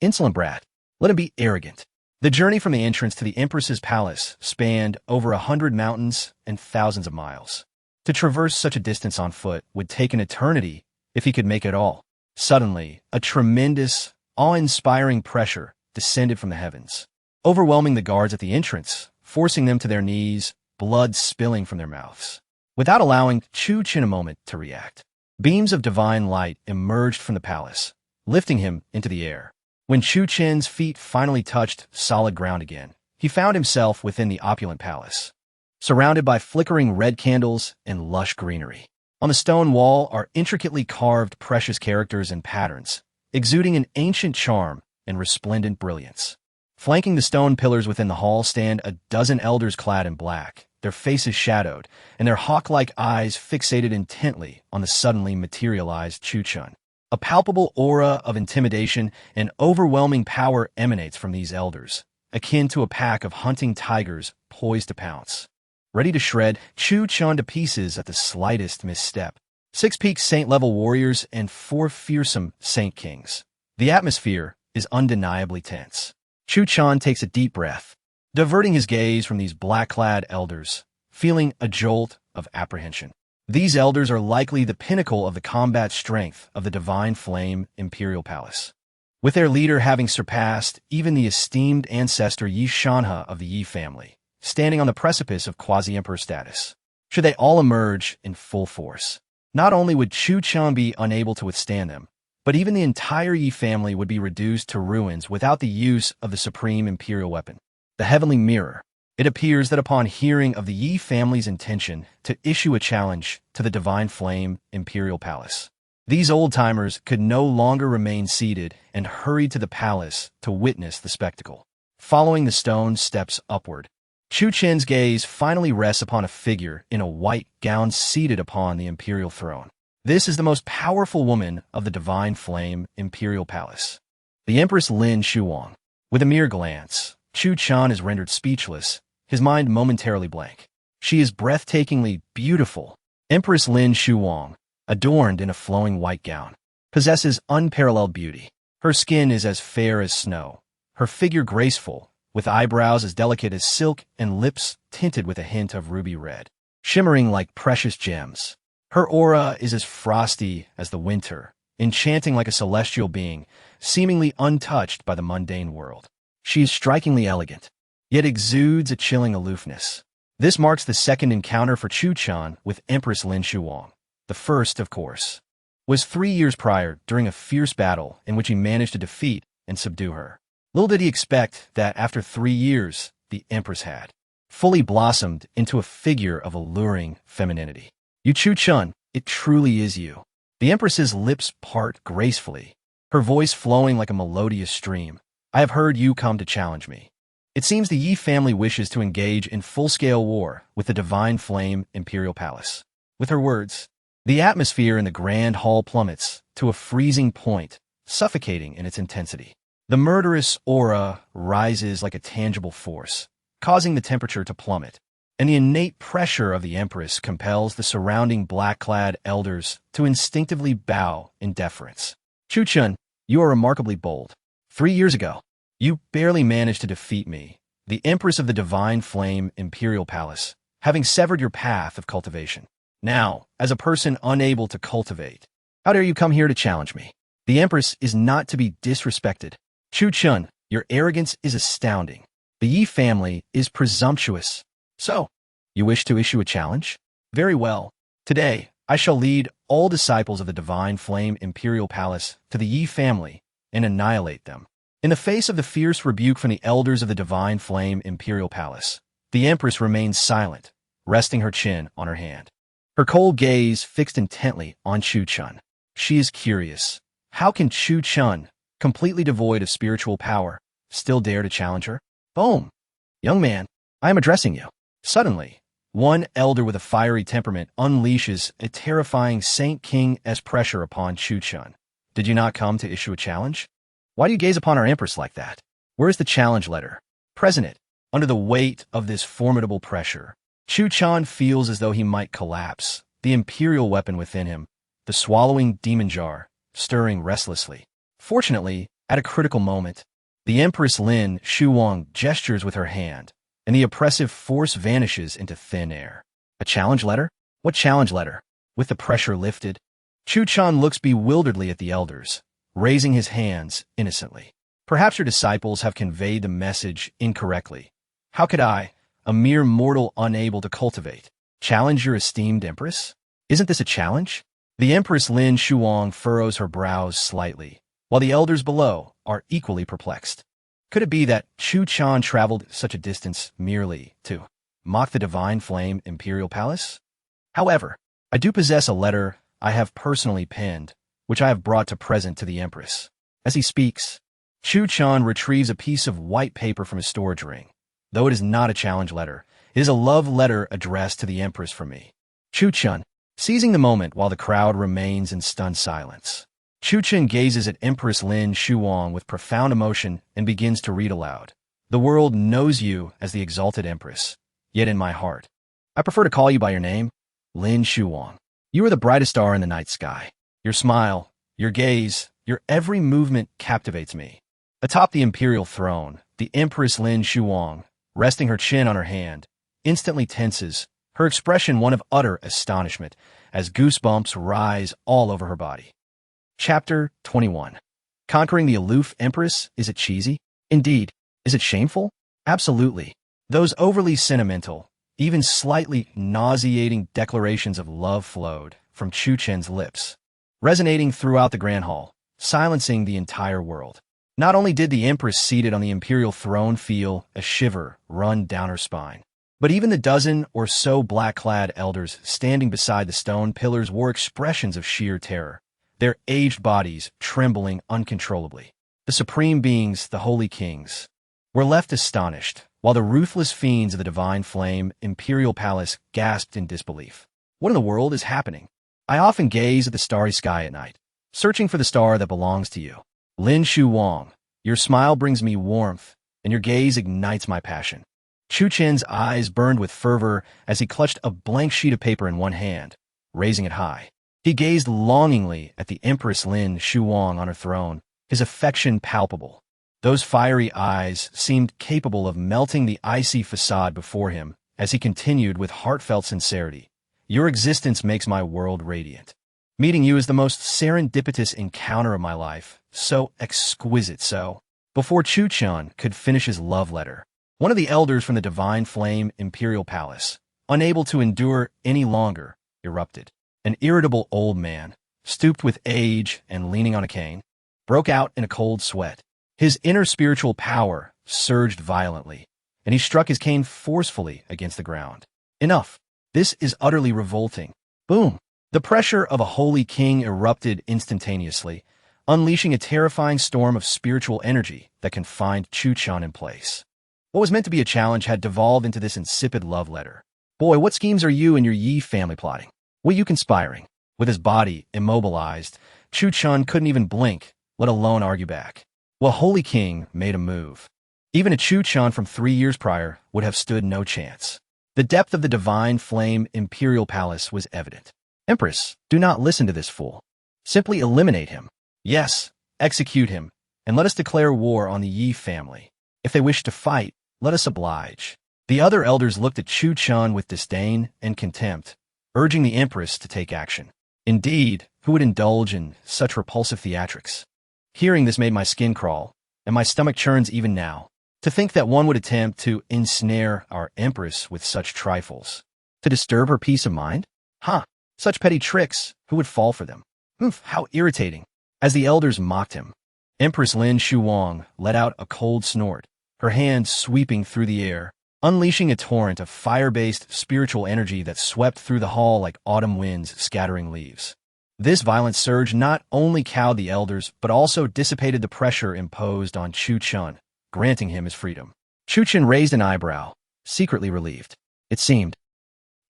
Insolent brat. Let him be arrogant. The journey from the entrance to the Empress's palace spanned over 100 mountains and thousands of miles. To traverse such a distance on foot would take an eternity if he could make it all. Suddenly, a tremendous, awe-inspiring pressure descended from the heavens, overwhelming the guards at the entrance, forcing them to their knees, blood spilling from their mouths. Without allowing Chuchen a moment to react, beams of divine light emerged from the palace, lifting him into the air. When Chuchen's feet finally touched solid ground again, he found himself within the opulent palace, surrounded by flickering red candles and lush greenery. On the stone wall are intricately carved precious characters and patterns, exuding an ancient charm and resplendent brilliance. Flanking the stone pillars within the hall stand a dozen elders clad in black, their faces shadowed, and their hawk-like eyes fixated intently on the suddenly materialized Chuchen. A palpable aura of intimidation and overwhelming power emanates from these elders, akin to a pack of hunting tigers poised to pounce, ready to shred Chuchen to pieces at the slightest misstep. 6 peaked saint-level warriors and 4 fearsome saint kings. The atmosphere is undeniably tense. Chuchen takes a deep breath, diverting his gaze from these black-clad elders, feeling a jolt of apprehension. These elders are likely the pinnacle of the combat strength of the Divine Flame Imperial Palace, with their leader having surpassed even the esteemed ancestor Yi Shanha of the Yi family, standing on the precipice of quasi-emperor status. Should they all emerge in full force, not only would Chuchen be unable to withstand them, but even the entire Yi family would be reduced to ruins without the use of the supreme imperial weapon, the Heavenly Mirror. It appears that upon hearing of the Yi family's intention to issue a challenge to the Divine Flame Imperial Palace, these old-timers could no longer remain seated and hurried to the palace to witness the spectacle. Following the stone steps upward, Chuchen's gaze finally rests upon a figure in a white gown seated upon the imperial throne. This is the most powerful woman of the Divine Flame Imperial Palace, the Empress Lin Shuwang. With a mere glance, Chuchen is rendered speechless, his mind momentarily blank. She is breathtakingly beautiful. Empress Lin Shuwang, adorned in a flowing white gown, possesses unparalleled beauty. Her skin is as fair as snow, her figure graceful, with eyebrows as delicate as silk and lips tinted with a hint of ruby red, shimmering like precious gems. Her aura is as frosty as the winter, enchanting like a celestial being, seemingly untouched by the mundane world. She is strikingly elegant, yet exudes a chilling aloofness. This marks the second encounter for Chuchen with Empress Lin Shuwang. The first, of course, was 3 years prior during a fierce battle in which he managed to defeat and subdue her. Little did he expect that after 3 years, the Empress had fully blossomed into a figure of alluring femininity. You Chuchen, it truly is you. The Empress's lips part gracefully, her voice flowing like a melodious stream. I have heard you come to challenge me. It seems the Yi family wishes to engage in full-scale war with the Divine Flame Imperial Palace. With her words, the atmosphere in the grand hall plummets to a freezing point, suffocating in its intensity. The murderous aura rises like a tangible force, causing the temperature to plummet, and the innate pressure of the Empress compels the surrounding black-clad elders to instinctively bow in deference. Chuchen, you are remarkably bold. 3 years ago, you barely managed to defeat me, the Empress of the Divine Flame Imperial Palace, having severed your path of cultivation. Now, as a person unable to cultivate, how dare you come here to challenge me? The Empress is not to be disrespected. Chuchen, your arrogance is astounding. The Yi family is presumptuous. So, you wish to issue a challenge? Very well. Today, I shall lead all disciples of the divine flame imperial palace to the Yi family and annihilate them. In the face of the fierce rebuke from the elders of the divine flame imperial palace, the Empress remained silent, resting her chin on her hand. Her cold gaze fixed intently on Chuchen. She is curious. How can Chuchen, completely devoid of spiritual power, still dare to challenge her? Boom! Young man, I am addressing you. Suddenly, one elder with a fiery temperament unleashes a terrifying Saint King-esque pressure upon Chuchen. Did you not come to issue a challenge? Why do you gaze upon our Empress like that? Where is the challenge letter? Present it. Under the weight of this formidable pressure, Chuchen feels as though he might collapse, the imperial weapon within him, the swallowing demon jar, stirring restlessly. Fortunately, at a critical moment, the Empress Lin Shuwang gestures with her hand, and the oppressive force vanishes into thin air. A challenge letter? What challenge letter? With the pressure lifted, Chuchen looks bewilderedly at the elders, raising his hands innocently. Perhaps your disciples have conveyed the message incorrectly. How could I, a mere mortal unable to cultivate, challenge your esteemed Empress? Isn't this a challenge? The Empress Lin Shuwang furrows her brows slightly, while the elders below are equally perplexed. Could it be that Chuchen traveled such a distance merely to mock the divine flame imperial palace? However, I do possess a letter I have personally penned, which I have brought to present to the Empress. As he speaks, Chuchen retrieves a piece of white paper from his storage ring. Though it is not a challenge letter, it is a love letter addressed to the Empress from me. Chuchen, seizing the moment while the crowd remains in stunned silence, Chuchen gazes at Empress Lin Shuwang with profound emotion and begins to read aloud. The world knows you as the exalted Empress, yet in my heart, I prefer to call you by your name, Lin Shuwang. You are the brightest star in the night sky. Your smile, your gaze, your every movement captivates me. Atop the imperial throne, the Empress Lin Shuwang, resting her chin on her hand, instantly tenses, her expression one of utter astonishment as goosebumps rise all over her body. Chapter 21. Conquering the aloof Empress, is it cheesy? Indeed. Is it shameful? Absolutely. Those overly sentimental, even slightly nauseating declarations of love flowed from Chuchen's lips, resonating throughout the grand hall, silencing the entire world. Not only did the Empress seated on the imperial throne feel a shiver run down her spine, but even the dozen or so black-clad elders standing beside the stone pillars wore expressions of sheer terror, their aged bodies trembling uncontrollably. The supreme beings, the holy kings, were left astonished, while the ruthless fiends of the divine flame imperial palace gasped in disbelief. What in the world is happening? I often gaze at the starry sky at night, searching for the star that belongs to you. Lin Shuwang, your smile brings me warmth, and your gaze ignites my passion. Chuchen's eyes burned with fervor as he clutched a blank sheet of paper in one hand, raising it high. He gazed longingly at the Empress Lin Shuwang on her throne, his affection palpable. Those fiery eyes seemed capable of melting the icy facade before him as he continued with heartfelt sincerity. Your existence makes my world radiant. Meeting you is the most serendipitous encounter of my life, so exquisite so. Before Chuchen could finish his love letter, one of the elders from the divine flame imperial palace, unable to endure any longer, erupted. An irritable old man, stooped with age and leaning on a cane, broke out in a cold sweat. His inner spiritual power surged violently, and he struck his cane forcefully against the ground. Enough. This is utterly revolting. Boom. The pressure of a holy king erupted instantaneously, unleashing a terrifying storm of spiritual energy that confined Chuchen in place. What was meant to be a challenge had devolved into this insipid love letter. Boy, what schemes are you and your Yi family plotting? What are you conspiring? With his body immobilized, Chuchen couldn't even blink, let alone argue back. Well, Holy King made a move. Even a Chuchen from 3 years prior would have stood no chance. The depth of the divine flame imperial palace was evident. Empress, do not listen to this fool. Simply eliminate him. Yes, execute him, and let us declare war on the Yi family. If they wish to fight, let us oblige. The other elders looked at Chuchen with disdain and contempt, urging the Empress to take action. Indeed, who would indulge in such repulsive theatrics? Hearing this made my skin crawl, and my stomach churns even now. To think that one would attempt to ensnare our Empress with such trifles. To disturb her peace of mind? Huh. Such petty tricks, who would fall for them? Oof, how irritating. As the elders mocked him, Empress Lin Shuwang let out a cold snort, her hands sweeping through the air, unleashing a torrent of fire-based spiritual energy that swept through the hall like autumn winds scattering leaves. This violent surge not only cowed the elders, but also dissipated the pressure imposed on Chuchen, granting him his freedom. Chuchen raised an eyebrow, secretly relieved. It seemed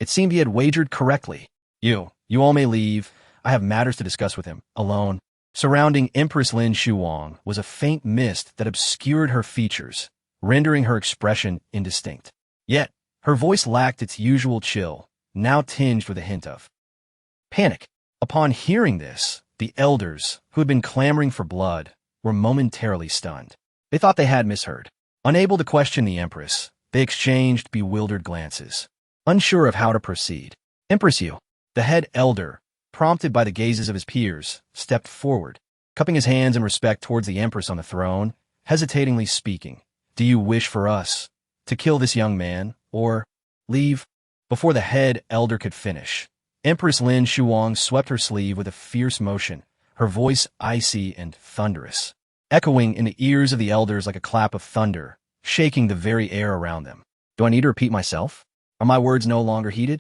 he had wagered correctly. You all may leave. I have matters to discuss with him, alone. Surrounding Empress Lin Shuwang was a faint mist that obscured her features, rendering her expression indistinct. Yet, her voice lacked its usual chill, now tinged with a hint of panic. Upon hearing this, the elders, who had been clamoring for blood, were momentarily stunned. They thought they had misheard. Unable to question the Empress, they exchanged bewildered glances, unsure of how to proceed. Empress Yu, the head elder, prompted by the gazes of his peers, stepped forward, cupping his hands in respect towards the Empress on the throne, hesitatingly speaking. Do you wish for us to kill this young man, or leave? Before the head elder could finish, Empress Lin Shuwang swept her sleeve with a fierce motion, her voice icy and thunderous, echoing in the ears of the elders like a clap of thunder, shaking the very air around them. Do I need to repeat myself? Are my words no longer heeded?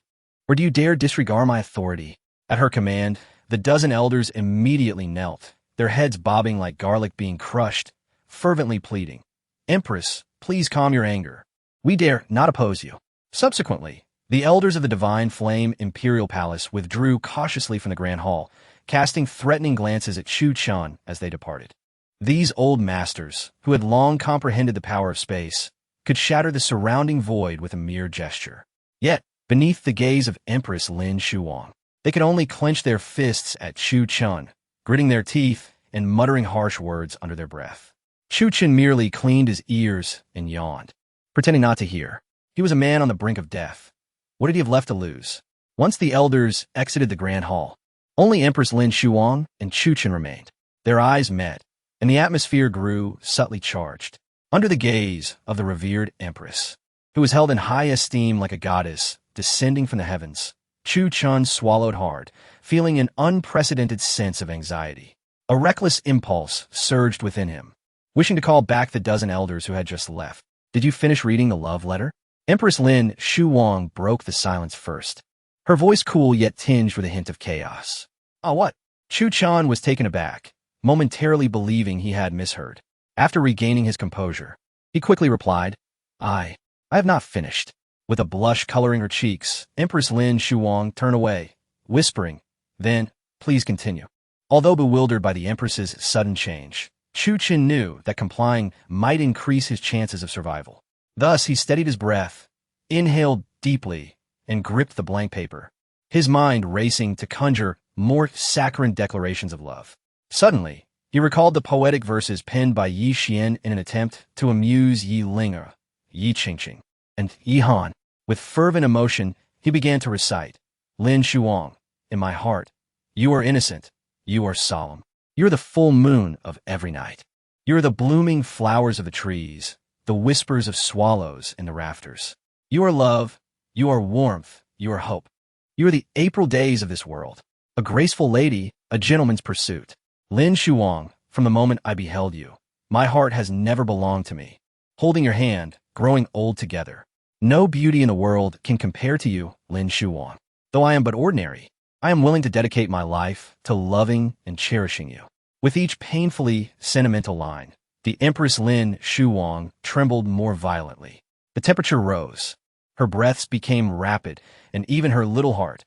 Or do you dare disregard my authority? At her command, the dozen elders immediately knelt, their heads bobbing like garlic being crushed, fervently pleading, Empress, please calm your anger. We dare not oppose you. Subsequently, the elders of the Divine Flame Imperial Palace withdrew cautiously from the Grand Hall, casting threatening glances at Chuchen as they departed. These old masters, who had long comprehended the power of space, could shatter the surrounding void with a mere gesture. Yet, beneath the gaze of Empress Lin Shuwang, they could only clench their fists at Chuchen, gritting their teeth and muttering harsh words under their breath. Chuchen merely cleaned his ears and yawned, pretending not to hear. He was a man on the brink of death. What did he have left to lose? Once the elders exited the Grand Hall, only Empress Lin Shuwang and Chuchen remained. Their eyes met, and the atmosphere grew subtly charged. Under the gaze of the revered Empress, who was held in high esteem like a goddess descending from the heavens, Chuchen swallowed hard, feeling an unprecedented sense of anxiety. A reckless impulse surged within him, wishing to call back the dozen elders who had just left. Did you finish reading the love letter? Empress Lin Shuwang broke the silence first, her voice cool yet tinged with a hint of chaos. What? Chuchen was taken aback, momentarily believing he had misheard. After regaining his composure, he quickly replied, I have not finished. With a blush coloring her cheeks, Empress Lin Shuwang turned away, whispering, Then, please continue. Although bewildered by the Empress's sudden change, Chuchen knew that complying might increase his chances of survival. Thus, he steadied his breath, inhaled deeply, and gripped the blank paper, his mind racing to conjure more saccharine declarations of love. Suddenly, he recalled the poetic verses penned by Yi Xian in an attempt to amuse Yi Linge, Yi Qingqing, and Yi Han. With fervent emotion, he began to recite, Lin Shuwang, in my heart, you are innocent, you are solemn. You're the full moon of every night. You're the blooming flowers of the trees, the whispers of swallows in the rafters. You are love, you are warmth, you are hope. You are the April days of this world, a graceful lady, a gentleman's pursuit. Lin Shuwang, from the moment I beheld you, my heart has never belonged to me. Holding your hand, growing old together. No beauty in the world can compare to you, Lin Shuwang. Though I am but ordinary, I am willing to dedicate my life to loving and cherishing you. With each painfully sentimental line, the Empress Lin Shuwang trembled more violently. The temperature rose. Her breaths became rapid, and even her little heart,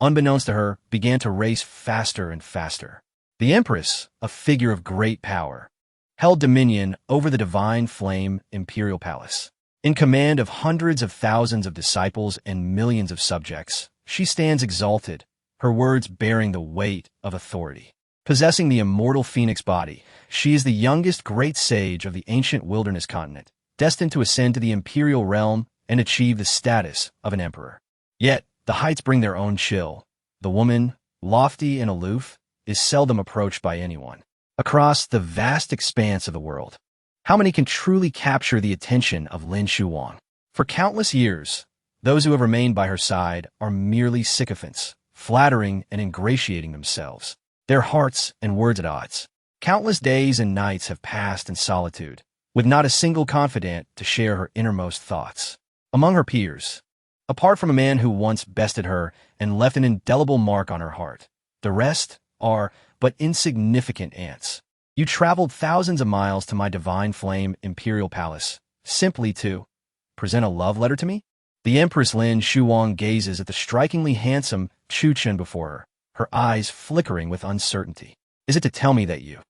unbeknownst to her, began to race faster and faster. The Empress, a figure of great power, held dominion over the Divine Flame Imperial Palace. In command of hundreds of thousands of disciples and millions of subjects, she stands exalted, her words bearing the weight of authority. Possessing the immortal phoenix body, she is the youngest great sage of the ancient wilderness continent, destined to ascend to the imperial realm and achieve the status of an emperor. Yet, the heights bring their own chill. The woman, lofty and aloof, is seldom approached by anyone. Across the vast expanse of the world, how many can truly capture the attention of Lin Shuwang? For countless years, those who have remained by her side are merely sycophants, flattering and ingratiating themselves, their hearts and words at odds. Countless days and nights have passed in solitude, with not a single confidant to share her innermost thoughts. Among her peers, apart from a man who once bested her and left an indelible mark on her heart, the rest are but insignificant ants. You traveled thousands of miles to my divine flame imperial palace, simply to present a love letter to me? The Empress Lin Shuwang gazes at the strikingly handsome Chuchen before her, her eyes flickering with uncertainty. Is it to tell me that you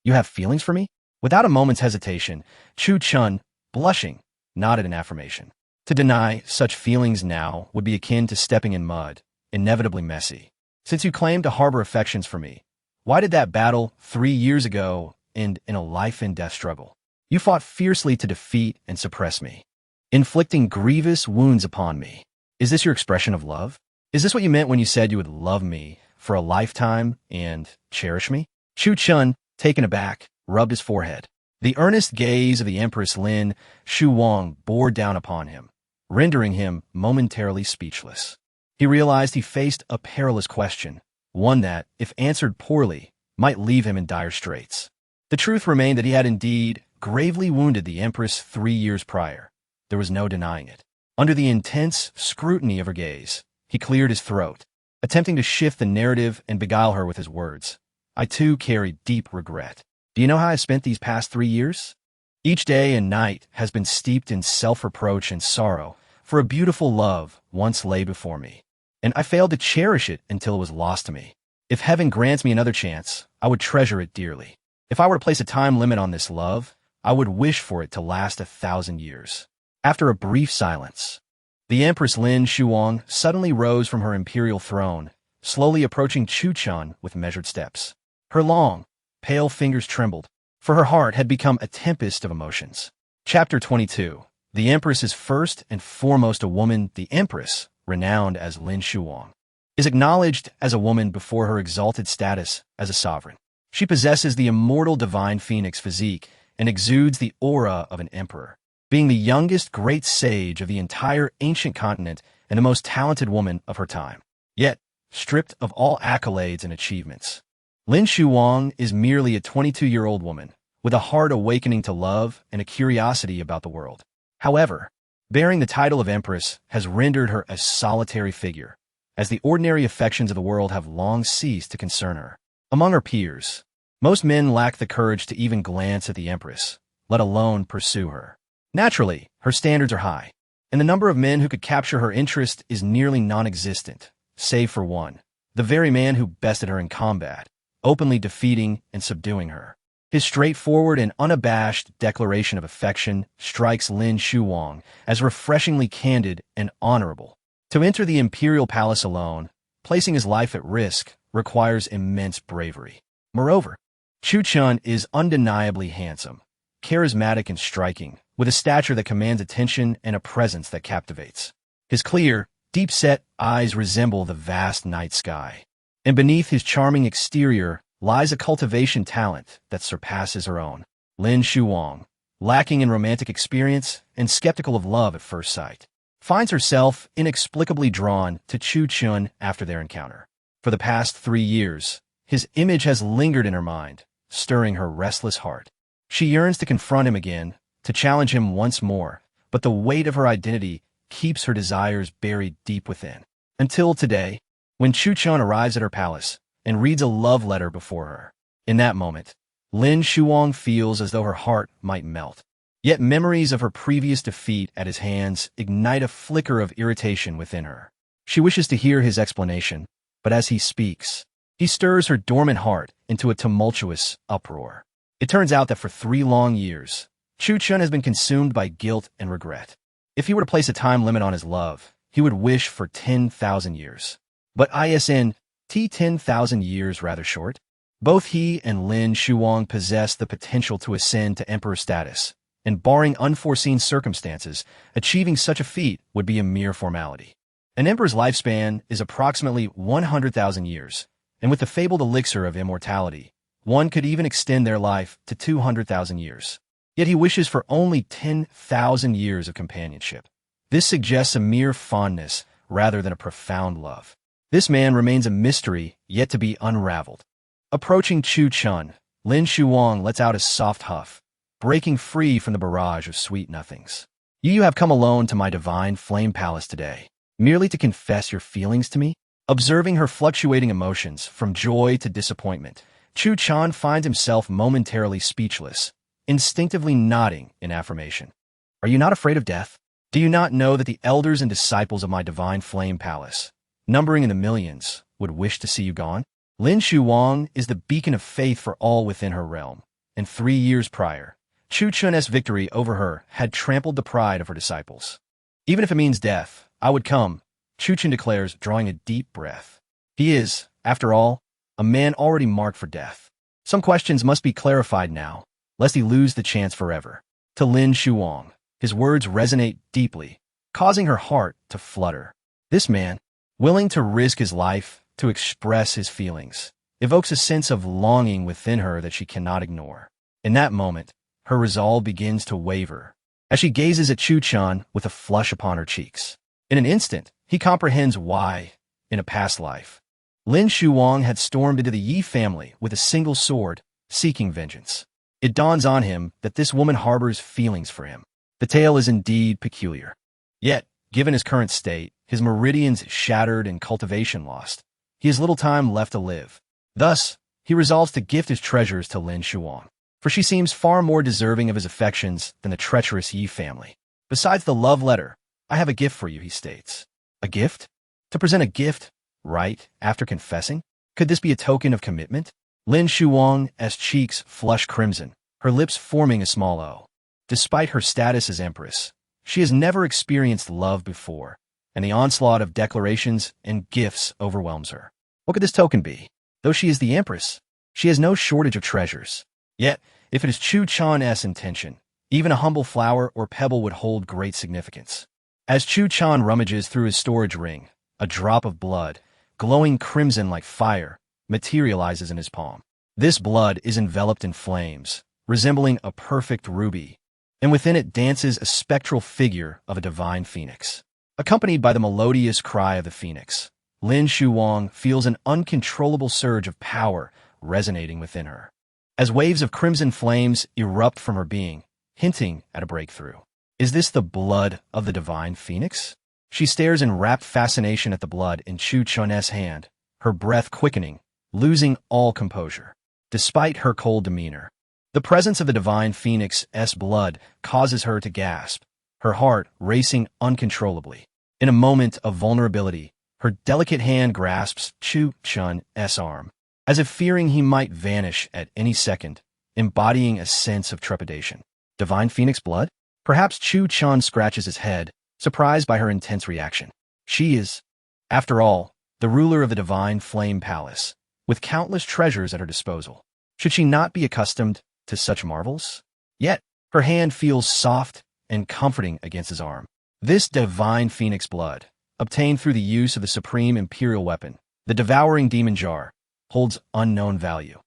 have feelings for me? Without a moment's hesitation, Chuchen, blushing, nodded in affirmation. To deny such feelings now would be akin to stepping in mud, inevitably messy. Since you claim to harbor affections for me, why did that battle 3 years ago end in a life-and-death struggle? You fought fiercely to defeat and suppress me, inflicting grievous wounds upon me. Is this your expression of love? Is this what you meant when you said you would love me for a lifetime and cherish me? Chuchen, taken aback, rubbed his forehead. The earnest gaze of the Empress Lin Shuwang bore down upon him, rendering him momentarily speechless. He realized he faced a perilous question, one that, if answered poorly, might leave him in dire straits. The truth remained that he had indeed gravely wounded the Empress 3 years prior. There was no denying it. Under the intense scrutiny of her gaze, he cleared his throat, attempting to shift the narrative and beguile her with his words. I too carry deep regret. Do you know how I spent these past 3 years? Each day and night has been steeped in self-reproach and sorrow, for a beautiful love once lay before me, and I failed to cherish it until it was lost to me. If heaven grants me another chance, I would treasure it dearly. If I were to place a time limit on this love, I would wish for it to last 1,000 years. After a brief silence, the Empress Lin Shuwang suddenly rose from her imperial throne, slowly approaching Chuchen with measured steps. Her long, pale fingers trembled, for her heart had become a tempest of emotions. Chapter 22. The Empress is first and foremost a woman. The Empress, renowned as Lin Shuwang, is acknowledged as a woman before her exalted status as a sovereign. She possesses the immortal divine phoenix physique and exudes the aura of an emperor, being the youngest great sage of the entire ancient continent and the most talented woman of her time. Yet, stripped of all accolades and achievements, Lin Shuwang is merely a 22-year-old woman with a heart awakening to love and a curiosity about the world. However, bearing the title of Empress has rendered her a solitary figure, as the ordinary affections of the world have long ceased to concern her. Among her peers, most men lack the courage to even glance at the Empress, let alone pursue her. Naturally, her standards are high, and the number of men who could capture her interest is nearly non-existent, save for one, the very man who bested her in combat, openly defeating and subduing her. His straightforward and unabashed declaration of affection strikes Lin Shuwang as refreshingly candid and honorable. To enter the imperial palace alone, placing his life at risk, requires immense bravery. Moreover, Chuchen is undeniably handsome, charismatic and striking, with a stature that commands attention and a presence that captivates. His clear, deep-set eyes resemble the vast night sky, and beneath his charming exterior lies a cultivation talent that surpasses her own. Lin Shuwang, lacking in romantic experience and skeptical of love at first sight, finds herself inexplicably drawn to Chuchen after their encounter. For the past 3 years, his image has lingered in her mind, stirring her restless heart. She yearns to confront him again, to challenge him once more, but the weight of her identity keeps her desires buried deep within. Until today, when Chuchen arrives at her palace and reads a love letter before her. In that moment, Lin Shuwang feels as though her heart might melt. Yet memories of her previous defeat at his hands ignite a flicker of irritation within her. She wishes to hear his explanation, but as he speaks, he stirs her dormant heart into a tumultuous uproar. It turns out that for 3 long years, Chuchen has been consumed by guilt and regret. If he were to place a time limit on his love, he would wish for 10,000 years. But 10,000 years rather short. Both he and Lin Shuwang possess the potential to ascend to emperor status, and barring unforeseen circumstances, achieving such a feat would be a mere formality. An emperor's lifespan is approximately 100,000 years, and with the fabled elixir of immortality, one could even extend their life to 200,000 years. Yet he wishes for only 10,000 years of companionship. This suggests a mere fondness rather than a profound love. This man remains a mystery yet to be unraveled. Approaching Chuchen, Lin Shuwang lets out a soft huff, breaking free from the barrage of sweet nothings. You have come alone to my divine flame palace today, merely to confess your feelings to me? Observing her fluctuating emotions from joy to disappointment, Chuchen finds himself momentarily speechless, instinctively nodding in affirmation. Are you not afraid of death? Do you not know that the elders and disciples of my divine flame palace, numbering in the millions, would wish to see you gone? Lin Shuwang is the beacon of faith for all within her realm, and 3 years prior, Chuchen's victory over her had trampled the pride of her disciples. Even if it means death, I would come, Chuchen declares, drawing a deep breath. He is, after all, a man already marked for death. Some questions must be clarified now, lest he lose the chance forever. To Lin Shuwang, his words resonate deeply, causing her heart to flutter. This man, willing to risk his life to express his feelings, evokes a sense of longing within her that she cannot ignore. In that moment, her resolve begins to waver, as she gazes at Chuchen with a flush upon her cheeks. In an instant, he comprehends why, in a past life, Lin Shuwang had stormed into the Yi family with a single sword, seeking vengeance. It dawns on him that this woman harbors feelings for him. The tale is indeed peculiar. Yet, given his current state, his meridians shattered and cultivation lost, he has little time left to live. Thus, he resolves to gift his treasures to Lin Shuwang, for she seems far more deserving of his affections than the treacherous Yi family. Besides the love letter, I have a gift for you, he states. A gift? To present a gift, right after confessing? Could this be a token of commitment? Lin Shuwang's cheeks flush crimson, her lips forming a small O. Despite her status as Empress, she has never experienced love before, and the onslaught of declarations and gifts overwhelms her. What could this token be? Though she is the Empress, she has no shortage of treasures. Yet, if it is Chuchen's intention, even a humble flower or pebble would hold great significance. As Chuchen rummages through his storage ring, a drop of blood, glowing crimson like fire, materializes in his palm. This blood is enveloped in flames, resembling a perfect ruby, and within it dances a spectral figure of a divine phoenix. Accompanied by the melodious cry of the phoenix, Lin Shuwang feels an uncontrollable surge of power resonating within her, as waves of crimson flames erupt from her being, hinting at a breakthrough. Is this the blood of the divine phoenix? She stares in rapt fascination at the blood in Chuchen's hand, her breath quickening, losing all composure. Despite her cold demeanor, the presence of the divine phoenix's blood causes her to gasp, her heart racing uncontrollably. In a moment of vulnerability, her delicate hand grasps Chuchen's arm, as if fearing he might vanish at any second, embodying a sense of trepidation. Divine phoenix blood? Perhaps Chuchen scratches his head, surprised by her intense reaction. She is, after all, the ruler of the divine flame palace, with countless treasures at her disposal. Should she not be accustomed to such marvels? Yet, her hand feels soft and comforting against his arm. This divine phoenix blood, obtained through the use of the supreme imperial weapon, the Devouring demon jar, holds unknown value.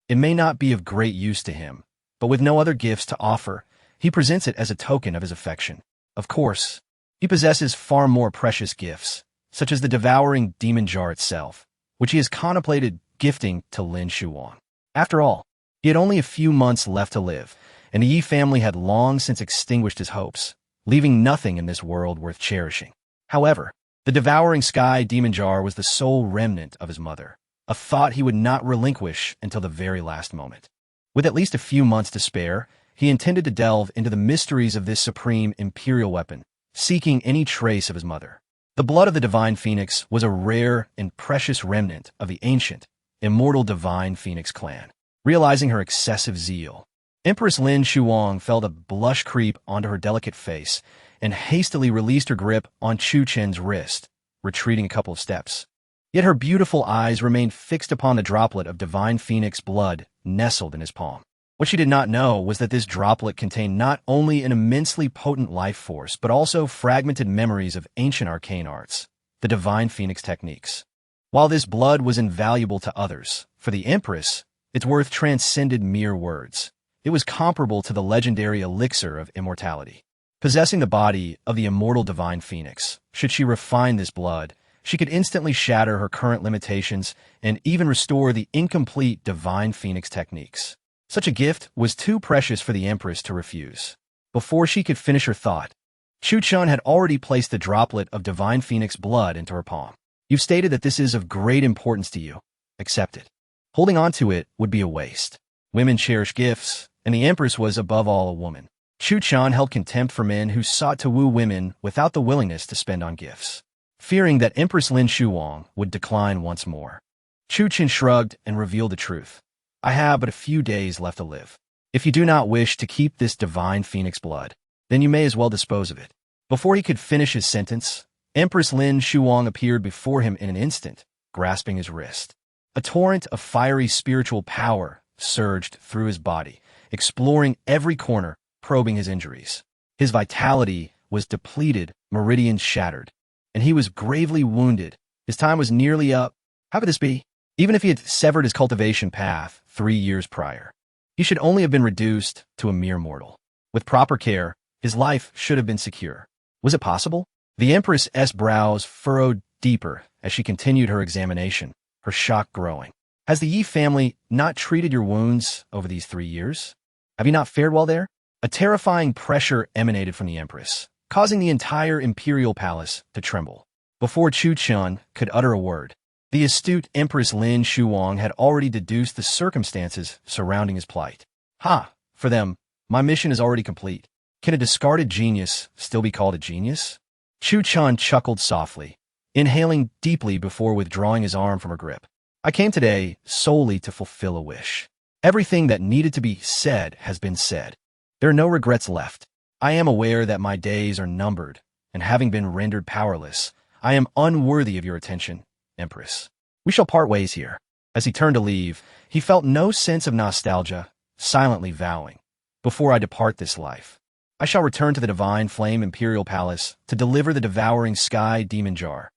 It may not be of great use to him, but with no other gifts to offer, he presents it as a token of his affection. Of course, he possesses far more precious gifts, such as the Devouring demon jar itself, which he has contemplated gifting to Lin Shuwang. After all, he had only a few months left to live, and the Yi family had long since extinguished his hopes, leaving nothing in this world worth cherishing. However, the Devouring sky demon jar was the sole remnant of his mother, a thought he would not relinquish until the very last moment. With at least a few months to spare, he intended to delve into the mysteries of this supreme imperial weapon, seeking any trace of his mother. The blood of the divine phoenix was a rare and precious remnant of the ancient, immortal divine phoenix clan. Realizing her excessive zeal, Empress Lin Shuwang felt a blush creep onto her delicate face and hastily released her grip on Chuchen's wrist, retreating a couple of steps. Yet her beautiful eyes remained fixed upon the droplet of divine phoenix blood nestled in his palm. What she did not know was that this droplet contained not only an immensely potent life force, but also fragmented memories of ancient arcane arts, the divine phoenix techniques. While this blood was invaluable to others, for the Empress, its worth transcended mere words. It was comparable to the legendary elixir of immortality. Possessing the body of the immortal divine phoenix, should she refine this blood, She could instantly shatter her current limitations and even restore the incomplete divine phoenix techniques. Such a gift was too precious for the Empress to refuse. Before she could finish her thought, Chuchen had already placed the droplet of divine phoenix blood into her palm. You've stated that this is of great importance to you. Accept it. Holding on to it would be a waste. Women cherish gifts, and the Empress was above all a woman. Chuchen held contempt for men who sought to woo women without the willingness to spend on gifts. Fearing that Empress Lin Shuwang would decline once more, Chuchen shrugged and revealed the truth. I have but a few days left to live. If you do not wish to keep this divine phoenix blood, then you may as well dispose of it. Before he could finish his sentence, Empress Lin Shuwang appeared before him in an instant, grasping his wrist. A torrent of fiery spiritual power surged through his body, exploring every corner, probing his injuries. His vitality was depleted, meridians shattered, and he was gravely wounded. His time was nearly up. How could this be? Even if he had severed his cultivation path 3 years prior, he should only have been reduced to a mere mortal. With proper care, his life should have been secure. Was it possible? The Empress's brows furrowed deeper as she continued her examination, her shock growing. Has the Yi family not treated your wounds over these 3 years? Have you not fared well there? A terrifying pressure emanated from the Empress, causing the entire imperial palace to tremble. Before Chuchen could utter a word, the astute Empress Lin Shuwang had already deduced the circumstances surrounding his plight. For them, my mission is already complete. Can a discarded genius still be called a genius? Chuchen chuckled softly, inhaling deeply before withdrawing his arm from her grip. I came today solely to fulfill a wish. Everything that needed to be said has been said. There are no regrets left. I am aware that my days are numbered, and having been rendered powerless, I am unworthy of your attention, Empress. We shall part ways here. As he turned to leave, he felt no sense of nostalgia, silently vowing, before I depart this life, I shall return to the divine flame imperial palace to deliver the devouring sky demon jar,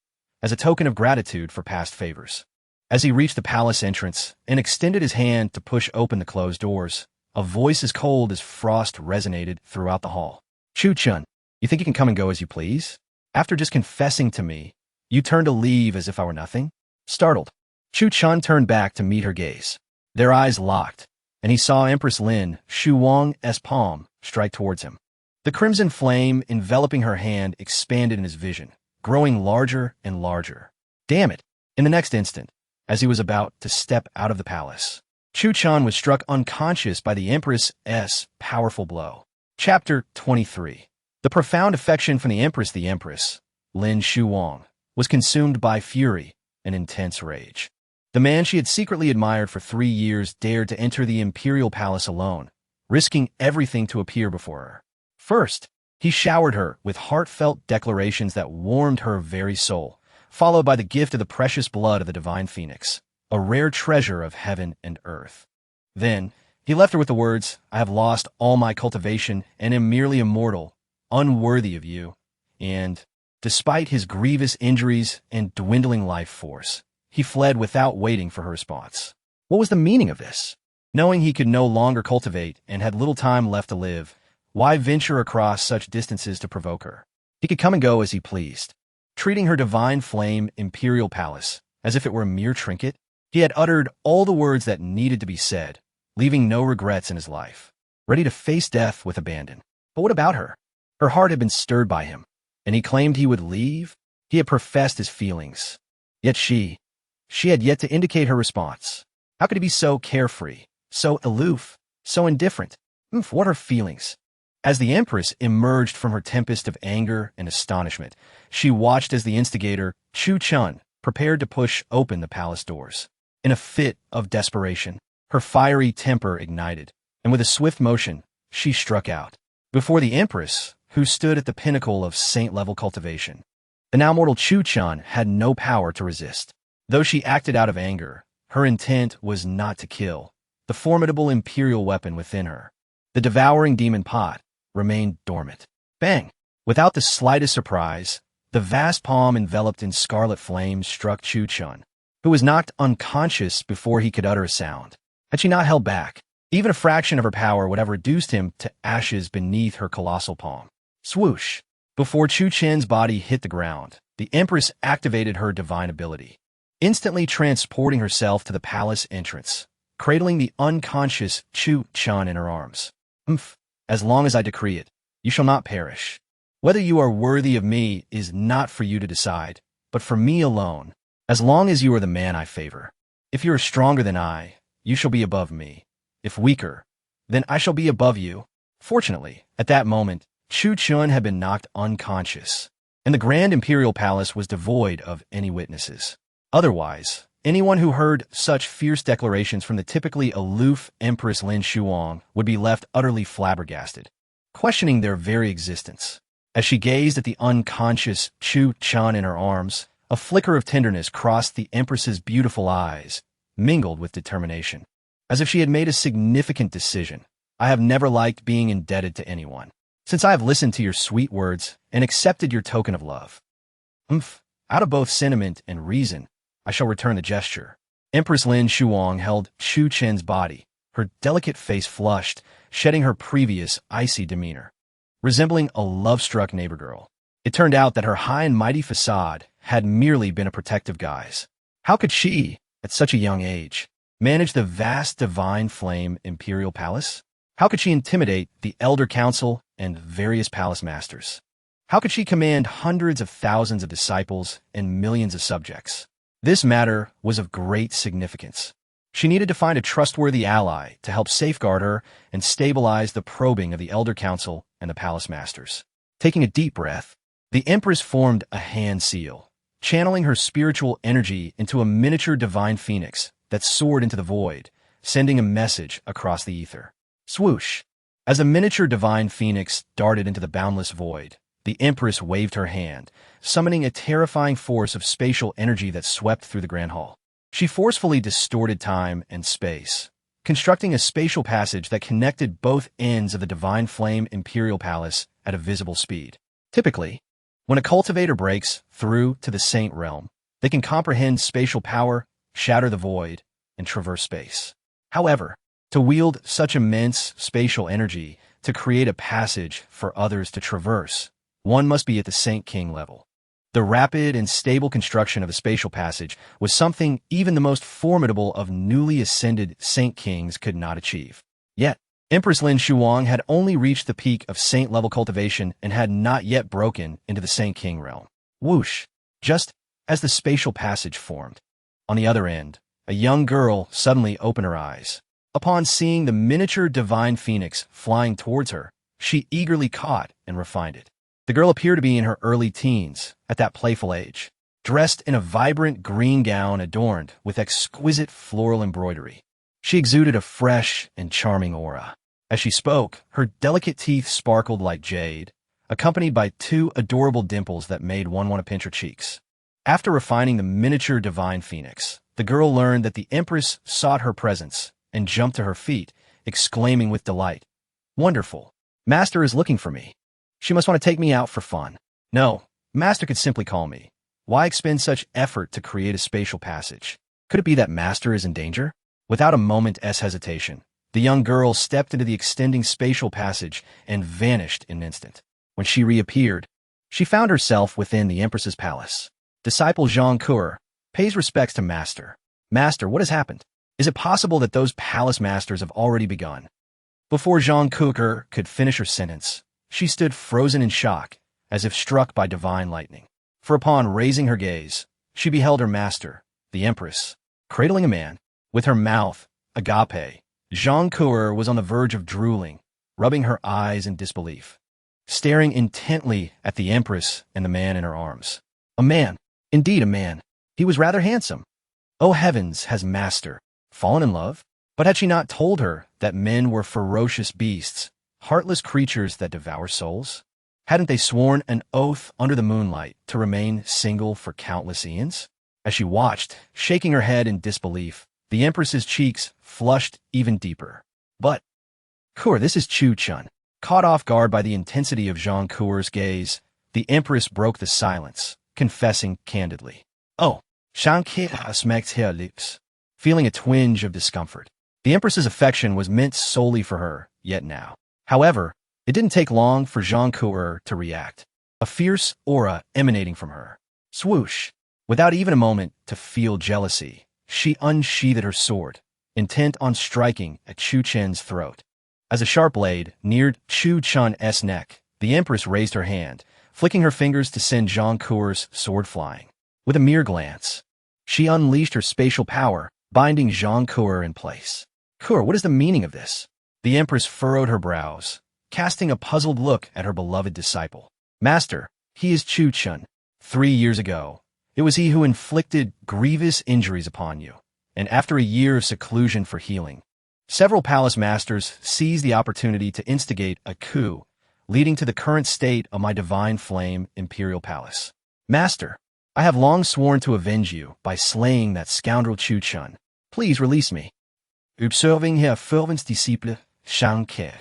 as a token of gratitude for past favors. As he reached the palace entrance and extended his hand to push open the closed doors, a voice as cold as frost resonated throughout the hall. Chuchen, you think you can come and go as you please? After just confessing to me, you turn to leave as if I were nothing? Startled, Chuchen turned back to meet her gaze. Their eyes locked, and he saw Empress Lin Shuwang's palm strike towards him. The crimson flame enveloping her hand expanded in his vision, growing larger and larger. Damn it! In the next instant, as he was about to step out of the palace, Chuchen was struck unconscious by the Empress's powerful blow. Chapter 23. The profound affection from the Empress, Lin Shuwang, was consumed by fury and intense rage. The man she had secretly admired for 3 years dared to enter the imperial palace alone, risking everything to appear before her. First, he showered her with heartfelt declarations that warmed her very soul, followed by the gift of the precious blood of the divine phoenix, a rare treasure of heaven and earth. Then, he left her with the words, I have lost all my cultivation and am merely immortal, unworthy of you. And, despite his grievous injuries and dwindling life force, he fled without waiting for her response. What was the meaning of this? Knowing he could no longer cultivate and had little time left to live, why venture across such distances to provoke her? He could come and go as he pleased, treating her divine flame imperial palace as if it were a mere trinket. He had uttered all the words that needed to be said, leaving no regrets in his life, ready to face death with abandon. But what about her? Her heart had been stirred by him, and he claimed he would leave. He had professed his feelings. Yet she had yet to indicate her response. How could he be so carefree, so aloof, so indifferent? What are feelings? As the Empress emerged from her tempest of anger and astonishment, she watched as the instigator, Chuchen, prepared to push open the palace doors. In a fit of desperation, her fiery temper ignited, and with a swift motion, she struck out. Before the Empress, who stood at the pinnacle of saint-level cultivation, the now mortal Chuchen had no power to resist. Though she acted out of anger, her intent was not to kill. The formidable imperial weapon within her, the devouring demon pot, remained dormant. Bang! Without the slightest surprise, the vast palm enveloped in scarlet flames struck Chuchen, who was knocked unconscious before he could utter a sound. Had she not held back, even a fraction of her power would have reduced him to ashes beneath her colossal palm. Swoosh! Before Chuchen's body hit the ground, the Empress activated her divine ability, instantly transporting herself to the palace entrance, cradling the unconscious Chuchen in her arms. As long as I decree it, you shall not perish. Whether you are worthy of me is not for you to decide, but for me alone, as long as you are the man I favor. If you are stronger than I, you shall be above me. If weaker, then I shall be above you. Fortunately, at that moment, Chuchen had been knocked unconscious, and the Grand Imperial Palace was devoid of any witnesses. Otherwise, anyone who heard such fierce declarations from the typically aloof Empress Lin Shuwang would be left utterly flabbergasted, questioning their very existence. As she gazed at the unconscious Chuchen in her arms, a flicker of tenderness crossed the Empress's beautiful eyes, mingled with determination. As if she had made a significant decision. I have never liked being indebted to anyone, since I have listened to your sweet words and accepted your token of love. Out of both sentiment and reason, I shall return the gesture. Empress Lin Shuwang held Chuchen's body, her delicate face flushed, shedding her previous icy demeanor, resembling a love-struck neighbor girl. It turned out that her high and mighty facade had merely been a protective guise. How could she, at such a young age, manage the vast divine flame imperial palace? How could she intimidate the elder council and various palace masters? How could she command hundreds of thousands of disciples and millions of subjects? This matter was of great significance. She needed to find a trustworthy ally to help safeguard her and stabilize the probing of the elder council and the palace masters. Taking a deep breath, the Empress formed a hand seal, channeling her spiritual energy into a miniature divine phoenix that soared into the void, sending a message across the ether. Swoosh! As a miniature divine phoenix darted into the boundless void, the Empress waved her hand, summoning a terrifying force of spatial energy that swept through the Grand Hall. She forcefully distorted time and space, constructing a spatial passage that connected both ends of the Divine Flame Imperial Palace at a visible speed. Typically, when a cultivator breaks through to the Saint Realm, they can comprehend spatial power, shatter the void, and traverse space. However, to wield such immense spatial energy to create a passage for others to traverse, one must be at the Saint King level. The rapid and stable construction of a spatial passage was something even the most formidable of newly ascended Saint Kings could not achieve. Yet, Empress Lin Shuwang had only reached the peak of Saint-level cultivation and had not yet broken into the Saint King realm. Whoosh! Just as the spatial passage formed. On the other end, a young girl suddenly opened her eyes. Upon seeing the miniature divine phoenix flying towards her, she eagerly caught and refined it. The girl appeared to be in her early teens, at that playful age, dressed in a vibrant green gown adorned with exquisite floral embroidery. She exuded a fresh and charming aura. As she spoke, her delicate teeth sparkled like jade, accompanied by two adorable dimples that made one want to pinch her cheeks. After refining the miniature divine phoenix, the girl learned that the Empress sought her presence and jumped to her feet, exclaiming with delight, "Wonderful! Master is looking for me. She must want to take me out for fun." No, Master could simply call me. Why expend such effort to create a spatial passage? Could it be that Master is in danger? Without a moment's hesitation, the young girl stepped into the extending spatial passage and vanished in an instant. When she reappeared, she found herself within the Empress's palace. Disciple Jean Coeur pays respects to Master. Master, what has happened? Is it possible that those palace masters have already begun? Before Jean Coeur could finish her sentence, she stood frozen in shock, as if struck by divine lightning. For upon raising her gaze, she beheld her master, the Empress, cradling a man. With her mouth agape, Jean Coeur was on the verge of drooling, rubbing her eyes in disbelief, staring intently at the Empress and the man in her arms. A man, indeed a man. He was rather handsome. Oh heavens, has Master fallen in love? But had she not told her that men were ferocious beasts, heartless creatures that devour souls? Hadn't they sworn an oath under the moonlight to remain single for countless eons? As she watched, shaking her head in disbelief, the Empress's cheeks flushed even deeper. But, Coeur, this is Chuchen. Caught off guard by the intensity of Jean Coeur's gaze, the Empress broke the silence, confessing candidly. Oh, Shanke smacked her lips, feeling a twinge of discomfort. The Empress's affection was meant solely for her, yet now. However, it didn't take long for Jean Coeur to react. A fierce aura emanating from her, Swoosh! Without even a moment to feel jealousy, she unsheathed her sword, intent on striking at Chuchen's throat. As a sharp blade neared Chuchen's neck, the Empress raised her hand, flicking her fingers to send Zhang Kuer's sword flying. With a mere glance, she unleashed her spatial power, binding Zhang Kuer in place. Kuer, what is the meaning of this? The Empress furrowed her brows, casting a puzzled look at her beloved disciple. Master, he is Chuchen. 3 years ago, it was he who inflicted grievous injuries upon you, and after a year of seclusion for healing, several palace masters seized the opportunity to instigate a coup, leading to the current state of my divine flame imperial palace. Master, I have long sworn to avenge you by slaying that scoundrel Chuchen. Please release me. Observing her fervent disciple.Chuchen.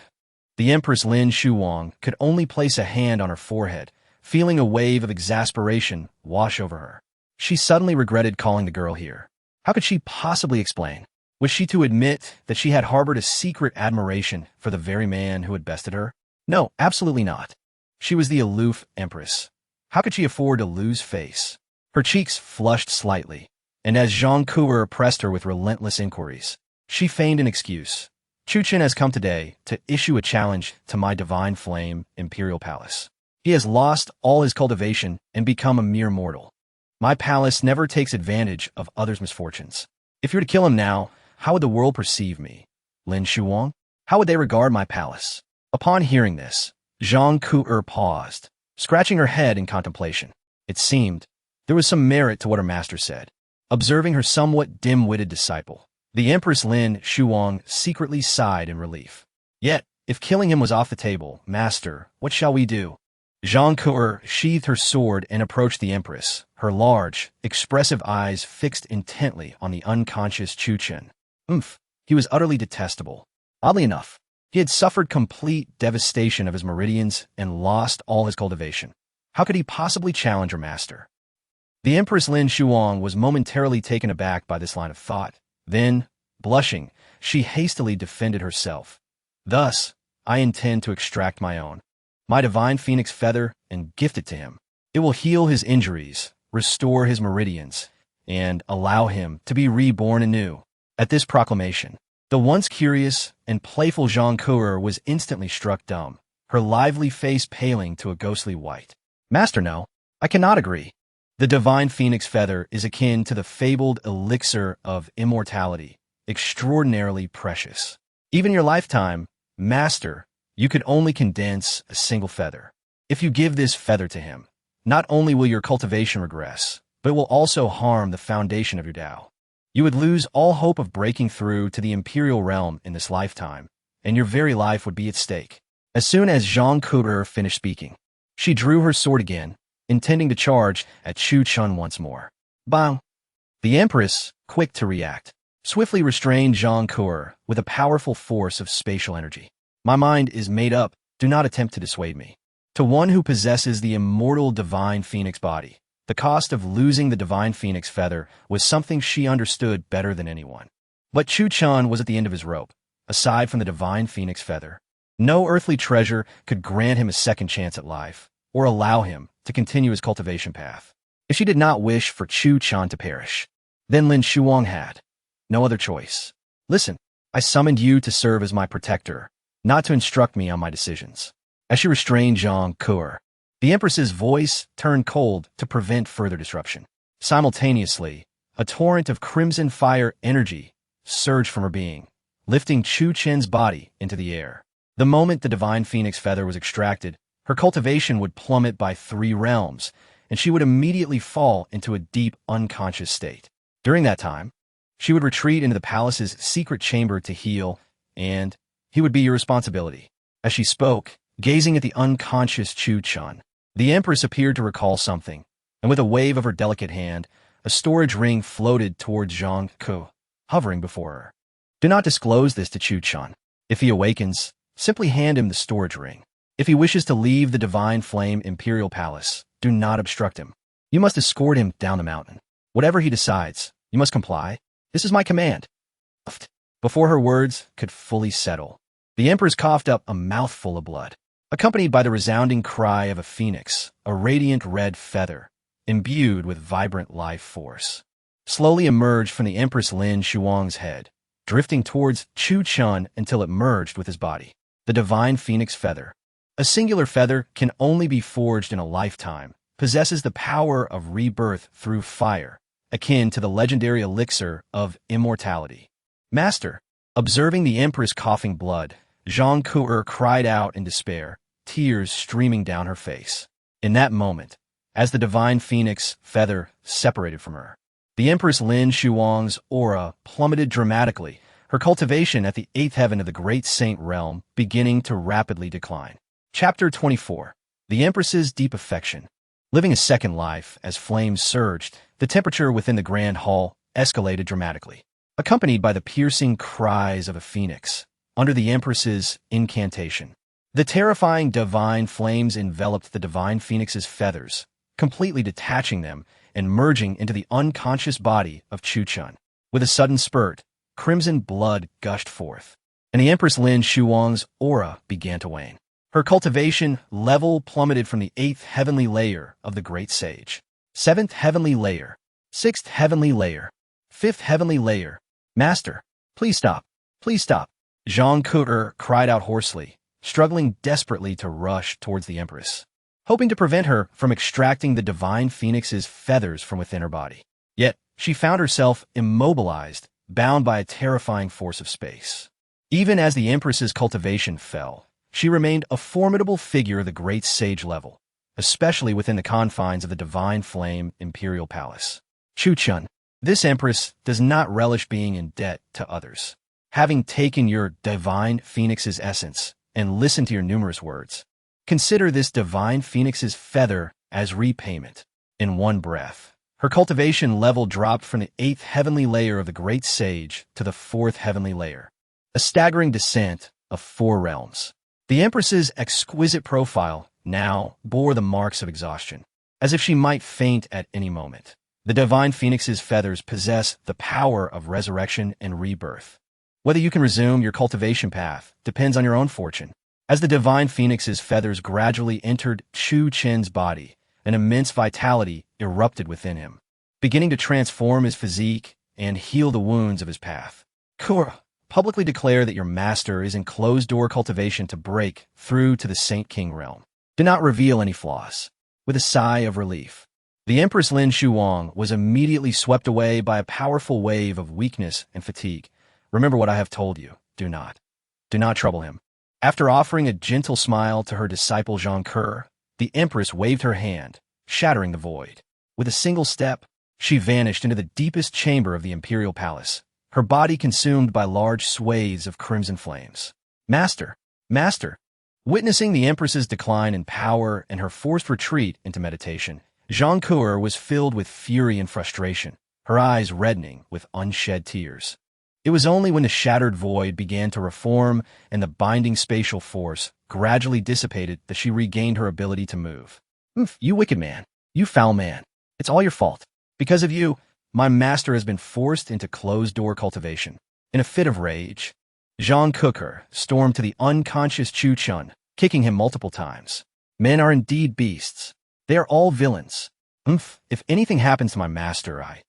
The Empress Lin Shuwang could only place a hand on her forehead, feeling a wave of exasperation wash over her. She suddenly regretted calling the girl here. How could she possibly explain? Was she to admit that she had harbored a secret admiration for the very man who had bested her? No, absolutely not. She was the aloof Empress. How could she afford to lose face? Her cheeks flushed slightly, and as Zhang Kuer pressed her with relentless inquiries, she feigned an excuse. Chuchen has come today to issue a challenge to my divine flame imperial palace. He has lost all his cultivation and become a mere mortal. My palace never takes advantage of others' misfortunes. If you were to kill him now, how would the world perceive me? Lin Shuwang? How would they regard my palace? Upon hearing this, Zhang Kuer paused, scratching her head in contemplation. It seemed there was some merit to what her master said. Observing her somewhat dim-witted disciple, the Empress Lin Shuwang secretly sighed in relief. Yet, if killing him was off the table, Master, what shall we do? Zhang Kuer sheathed her sword and approached the Empress, her large, expressive eyes fixed intently on the unconscious Chuchen. He was utterly detestable. Oddly enough, he had suffered complete devastation of his meridians and lost all his cultivation. How could he possibly challenge her master? The Empress Lin Shuwang was momentarily taken aback by this line of thought. Then, blushing, she hastily defended herself. Thus, I intend to extract my own, my divine phoenix feather, and gift it to him. It will heal his injuries, restore his meridians, and allow him to be reborn anew. At this proclamation, the once curious and playful Zhang Kuer was instantly struck dumb, her lively face paling to a ghostly white. Master, no, I cannot agree. The divine phoenix feather is akin to the fabled elixir of immortality, extraordinarily precious. Even in your lifetime, Master, you could only condense a single feather. If you give this feather to him, not only will your cultivation regress, but it will also harm the foundation of your Tao. You would lose all hope of breaking through to the imperial realm in this lifetime, and your very life would be at stake. As soon as Zhang Kuer finished speaking, she drew her sword again, intending to charge at Chuchen once more. Bang! The Empress, quick to react, swiftly restrained Zhang Kuer with a powerful force of spatial energy. My mind is made up, do not attempt to dissuade me. To one who possesses the immortal divine phoenix body, the cost of losing the divine phoenix feather was something she understood better than anyone. But Chuchen was at the end of his rope. Aside from the divine phoenix feather, no earthly treasure could grant him a second chance at life, or allow him to continue his cultivation path. If she did not wish for Chuchen to perish, then Lin Shuwang had no other choice. Listen, I summoned you to serve as my protector, not to instruct me on my decisions. As she restrained Zhang Kuer, the Empress's voice turned cold to prevent further disruption. Simultaneously, a torrent of crimson fire energy surged from her being, lifting Chuchen's body into the air. The moment the divine phoenix feather was extracted, her cultivation would plummet by 3 realms, and she would immediately fall into a deep unconscious state. During that time, she would retreat into the palace's secret chamber to heal, and he would be your responsibility. As she spoke, gazing at the unconscious Chuchen, the Empress appeared to recall something, and with a wave of her delicate hand, a storage ring floated towards Zhang Kuer, hovering before her. Do not disclose this to Chuchen. If he awakens, simply hand him the storage ring. If he wishes to leave the divine flame imperial palace, do not obstruct him. You must escort him down the mountain. Whatever he decides, you must comply. This is my command. Before her words could fully settle, the Empress coughed up a mouthful of blood, accompanied by the resounding cry of a phoenix, a radiant red feather, imbued with vibrant life force, slowly emerged from the Empress Lin Shuwang's head, drifting towards Chuchen until it merged with his body. The divine phoenix feather. A singular feather can only be forged in a lifetime, possesses the power of rebirth through fire, akin to the legendary elixir of immortality. Master. Observing the Empress coughing blood, Zhang Ku'er cried out in despair, tears streaming down her face. In that moment, as the divine phoenix feather separated from her, the Empress Lin Shuwang's aura plummeted dramatically, her cultivation at the 8th heaven of the great saint realm beginning to rapidly decline. Chapter 24. The Empress's Deep Affection. Living a second life, as flames surged, the temperature within the grand hall escalated dramatically, accompanied by the piercing cries of a phoenix under the Empress's incantation. The terrifying divine flames enveloped the divine phoenix's feathers, completely detaching them and merging into the unconscious body of Chuchen. With a sudden spurt, crimson blood gushed forth, and the Empress Lin Shuwang's aura began to wane. Her cultivation level plummeted from the 8th heavenly layer of the great sage, 7th heavenly layer, 6th heavenly layer, 5th heavenly layer. Master, please stop, please stop. Zhang Ku'er cried out hoarsely, struggling desperately to rush towards the Empress, hoping to prevent her from extracting the divine phoenix's feathers from within her body. Yet, she found herself immobilized, bound by a terrifying force of space. Even as the Empress's cultivation fell, she remained a formidable figure of the great sage level, especially within the confines of the divine flame imperial palace. Chuchen. This Empress does not relish being in debt to others. Having taken your divine phoenix's essence and listened to your numerous words, consider this divine phoenix's feather as repayment. In one breath, her cultivation level dropped from the 8th heavenly layer of the great sage to the 4th heavenly layer, a staggering descent of 4 realms. The Empress's exquisite profile now bore the marks of exhaustion, as if she might faint at any moment. The divine phoenix's feathers possess the power of resurrection and rebirth. Whether you can resume your cultivation path depends on your own fortune. As the divine phoenix's feathers gradually entered Chuchen's body, an immense vitality erupted within him, beginning to transform his physique and heal the wounds of his path. Publicly declare that your master is in closed-door cultivation to break through to the Saint King realm. Do not reveal any flaws. With a sigh of relief, the Empress Lin Shuwang was immediately swept away by a powerful wave of weakness and fatigue. Remember what I have told you. Do not trouble him. After offering a gentle smile to her disciple Zhang Ku'er, the Empress waved her hand, shattering the void. With a single step, she vanished into the deepest chamber of the imperial palace, her body consumed by large swathes of crimson flames. Master! Master! Witnessing the Empress's decline in power and her forced retreat into meditation, Zhang Ku'er was filled with fury and frustration, her eyes reddening with unshed tears. It was only when the shattered void began to reform and the binding spatial force gradually dissipated that she regained her ability to move. You wicked man. You foul man. It's all your fault. Because of you, my master has been forced into closed-door cultivation. In a fit of rage, Zhang Ku'er stormed to the unconscious Chuchen, kicking him multiple times. Men are indeed beasts. They are all villains. If anything happens to my master, I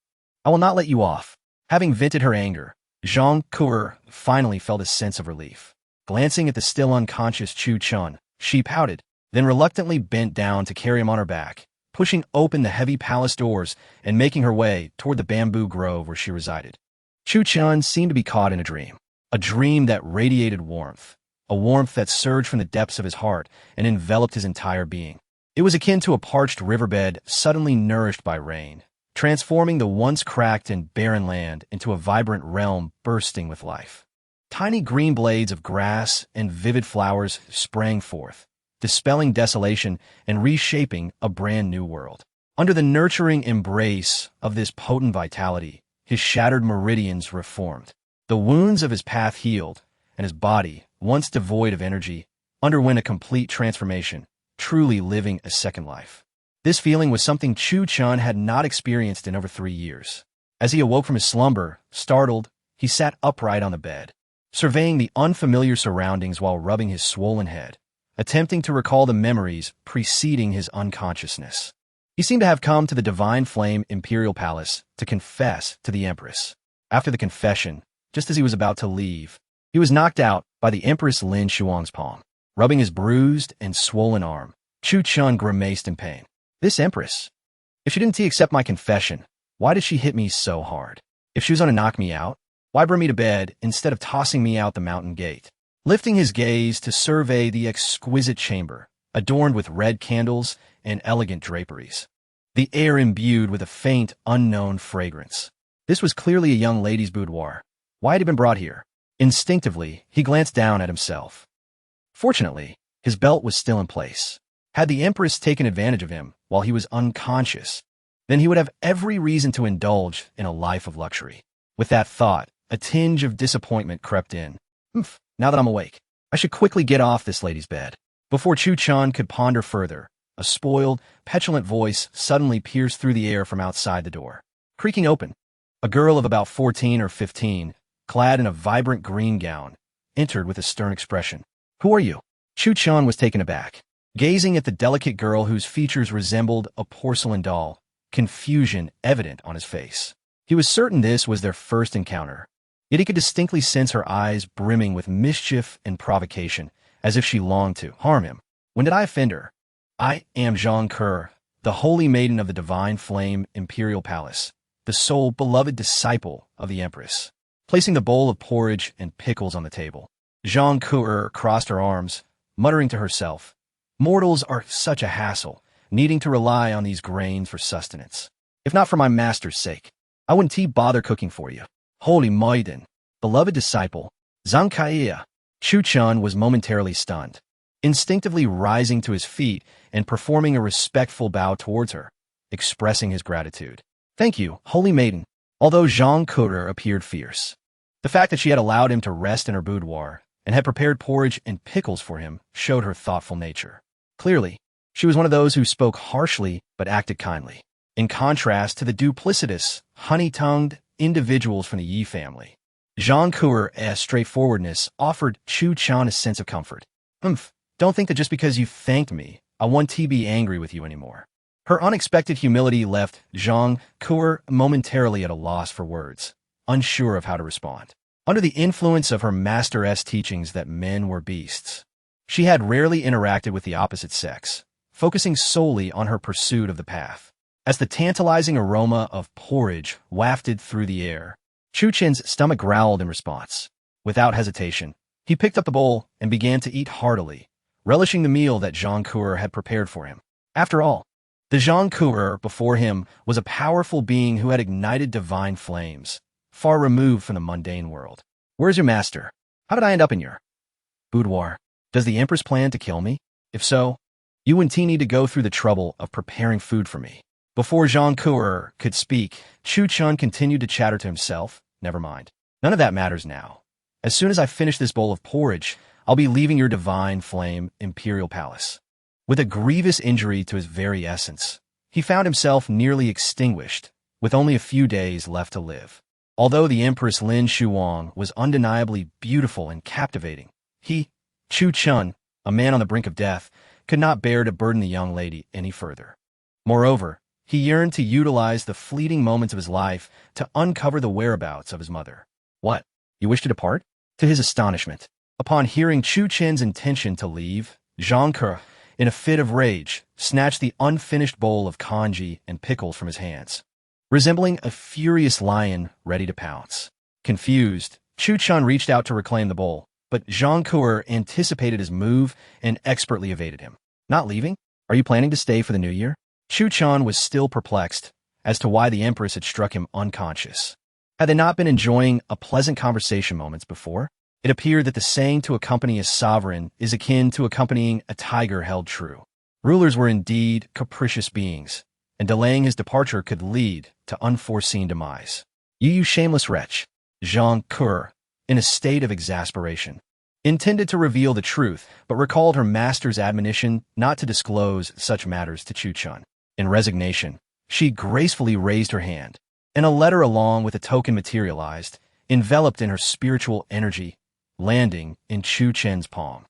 will not let you off. Having vented her anger, Zhang Ku'er finally felt a sense of relief. Glancing at the still unconscious Chuchen, she pouted, then reluctantly bent down to carry him on her back, pushing open the heavy palace doors and making her way toward the bamboo grove where she resided. Chuchen seemed to be caught in a dream that radiated warmth, a warmth that surged from the depths of his heart and enveloped his entire being. It was akin to a parched riverbed suddenly nourished by rain, transforming the once cracked and barren land into a vibrant realm bursting with life. Tiny green blades of grass and vivid flowers sprang forth, dispelling desolation and reshaping a brand new world. Under the nurturing embrace of this potent vitality, his shattered meridians reformed. The wounds of his path healed, and his body, once devoid of energy, underwent a complete transformation, truly living a second life. This feeling was something Chuchen had not experienced in over 3 years. As he awoke from his slumber, startled, he sat upright on the bed, surveying the unfamiliar surroundings while rubbing his swollen head, attempting to recall the memories preceding his unconsciousness. He seemed to have come to the Divine Flame Imperial Palace to confess to the Empress. After the confession, just as he was about to leave, he was knocked out by the Empress Lin Shuwang's palm. Rubbing his bruised and swollen arm, Chuchen grimaced in pain. This Empress. If she didn't accept my confession, why did she hit me so hard? If she was going to knock me out, why bring me to bed instead of tossing me out the mountain gate? Lifting his gaze to survey the exquisite chamber, adorned with red candles and elegant draperies, the air imbued with a faint, unknown fragrance. This was clearly a young lady's boudoir. Why had he been brought here? Instinctively, he glanced down at himself. Fortunately, his belt was still in place. Had the Empress taken advantage of him while he was unconscious, then he would have every reason to indulge in a life of luxury. With that thought, a tinge of disappointment crept in. Now that I'm awake, I should quickly get off this lady's bed. Before Chuchen could ponder further, a spoiled, petulant voice suddenly pierced through the air from outside the door. Creaking open, a girl of about 14 or 15, clad in a vibrant green gown, entered with a stern expression. Who are you? Chuchen was taken aback, gazing at the delicate girl whose features resembled a porcelain doll, confusion evident on his face. He was certain this was their first encounter, yet he could distinctly sense her eyes brimming with mischief and provocation, as if she longed to harm him. When did I offend her? I am Zhang Ke, the holy maiden of the Divine Flame Imperial Palace, the sole beloved disciple of the Empress. Placing the bowl of porridge and pickles on the table, Zhang Ke crossed her arms, muttering to herself, mortals are such a hassle, needing to rely on these grains for sustenance. If not for my master's sake, I wouldn't bother cooking for you. Holy maiden, beloved disciple, Zhang Ke. Chuchen was momentarily stunned, instinctively rising to his feet and performing a respectful bow towards her, expressing his gratitude. Thank you, holy maiden. Although Zhang Ke appeared fierce, the fact that she had allowed him to rest in her boudoir and had prepared porridge and pickles for him showed her thoughtful nature. Clearly, she was one of those who spoke harshly but acted kindly, in contrast to the duplicitous, honey-tongued individuals from the Yi family. Zhang Ke's straightforwardness offered Chuchen a sense of comfort. Don't think that just because you thanked me, I won't be angry with you anymore. Her unexpected humility left Zhang Ke momentarily at a loss for words, unsure of how to respond. Under the influence of her master's teachings that men were beasts, she had rarely interacted with the opposite sex, focusing solely on her pursuit of the path. As the tantalizing aroma of porridge wafted through the air, Chuchen's stomach growled in response. Without hesitation, he picked up the bowl and began to eat heartily, relishing the meal that Zhang Ke had prepared for him. After all, the Zhang Ke before him was a powerful being who had ignited divine flames, far removed from the mundane world. Where's your master? How did I end up in your boudoir? Does the Empress plan to kill me? If so, you and T need to go through the trouble of preparing food for me. Before Zhang Ke could speak, Chuchen continued to chatter to himself. Never mind. None of that matters now. As soon as I finish this bowl of porridge, I'll be leaving your Divine Flame Imperial Palace. With a grievous injury to his very essence, he found himself nearly extinguished, with only a few days left to live. Although the Empress Lin Shuwang was undeniably beautiful and captivating, he, Chuchen, a man on the brink of death, could not bear to burden the young lady any further. Moreover, he yearned to utilize the fleeting moments of his life to uncover the whereabouts of his mother. What? You wish to depart? To his astonishment, upon hearing Chuchen's intention to leave, Zhang Ke, in a fit of rage, snatched the unfinished bowl of congee and pickles from his hands, resembling a furious lion ready to pounce. Confused, Chuchen reached out to reclaim the bowl, but Zhang Ke anticipated his move and expertly evaded him. Not leaving? Are you planning to stay for the new year? Chuchen was still perplexed as to why the Empress had struck him unconscious. Had they not been enjoying a pleasant conversation moments before? It appeared that the saying to accompany a sovereign is akin to accompanying a tiger held true. Rulers were indeed capricious beings, and delaying his departure could lead to unforeseen demise. You shameless wretch, Zhang Ke, in a state of exasperation, intended to reveal the truth, but recalled her master's admonition not to disclose such matters to Chuchen. In resignation, she gracefully raised her hand, and a letter along with a token materialized, enveloped in her spiritual energy, landing in Chuchen's palm.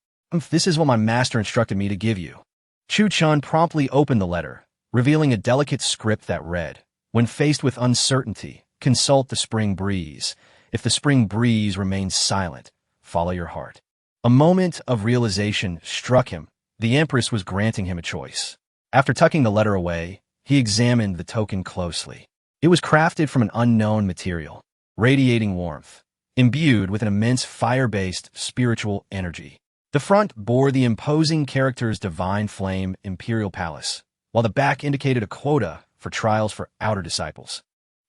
This is what my master instructed me to give you. Chuchen promptly opened the letter, revealing a delicate script that read, "When faced with uncertainty, consult the spring breeze. If the spring breeze remains silent, follow your heart." A moment of realization struck him. The Empress was granting him a choice. After tucking the letter away, he examined the token closely. It was crafted from an unknown material, radiating warmth, imbued with an immense fire-based spiritual energy. The front bore the imposing characters Divine Flame, Imperial Palace, while the back indicated a quota for trials for outer disciples.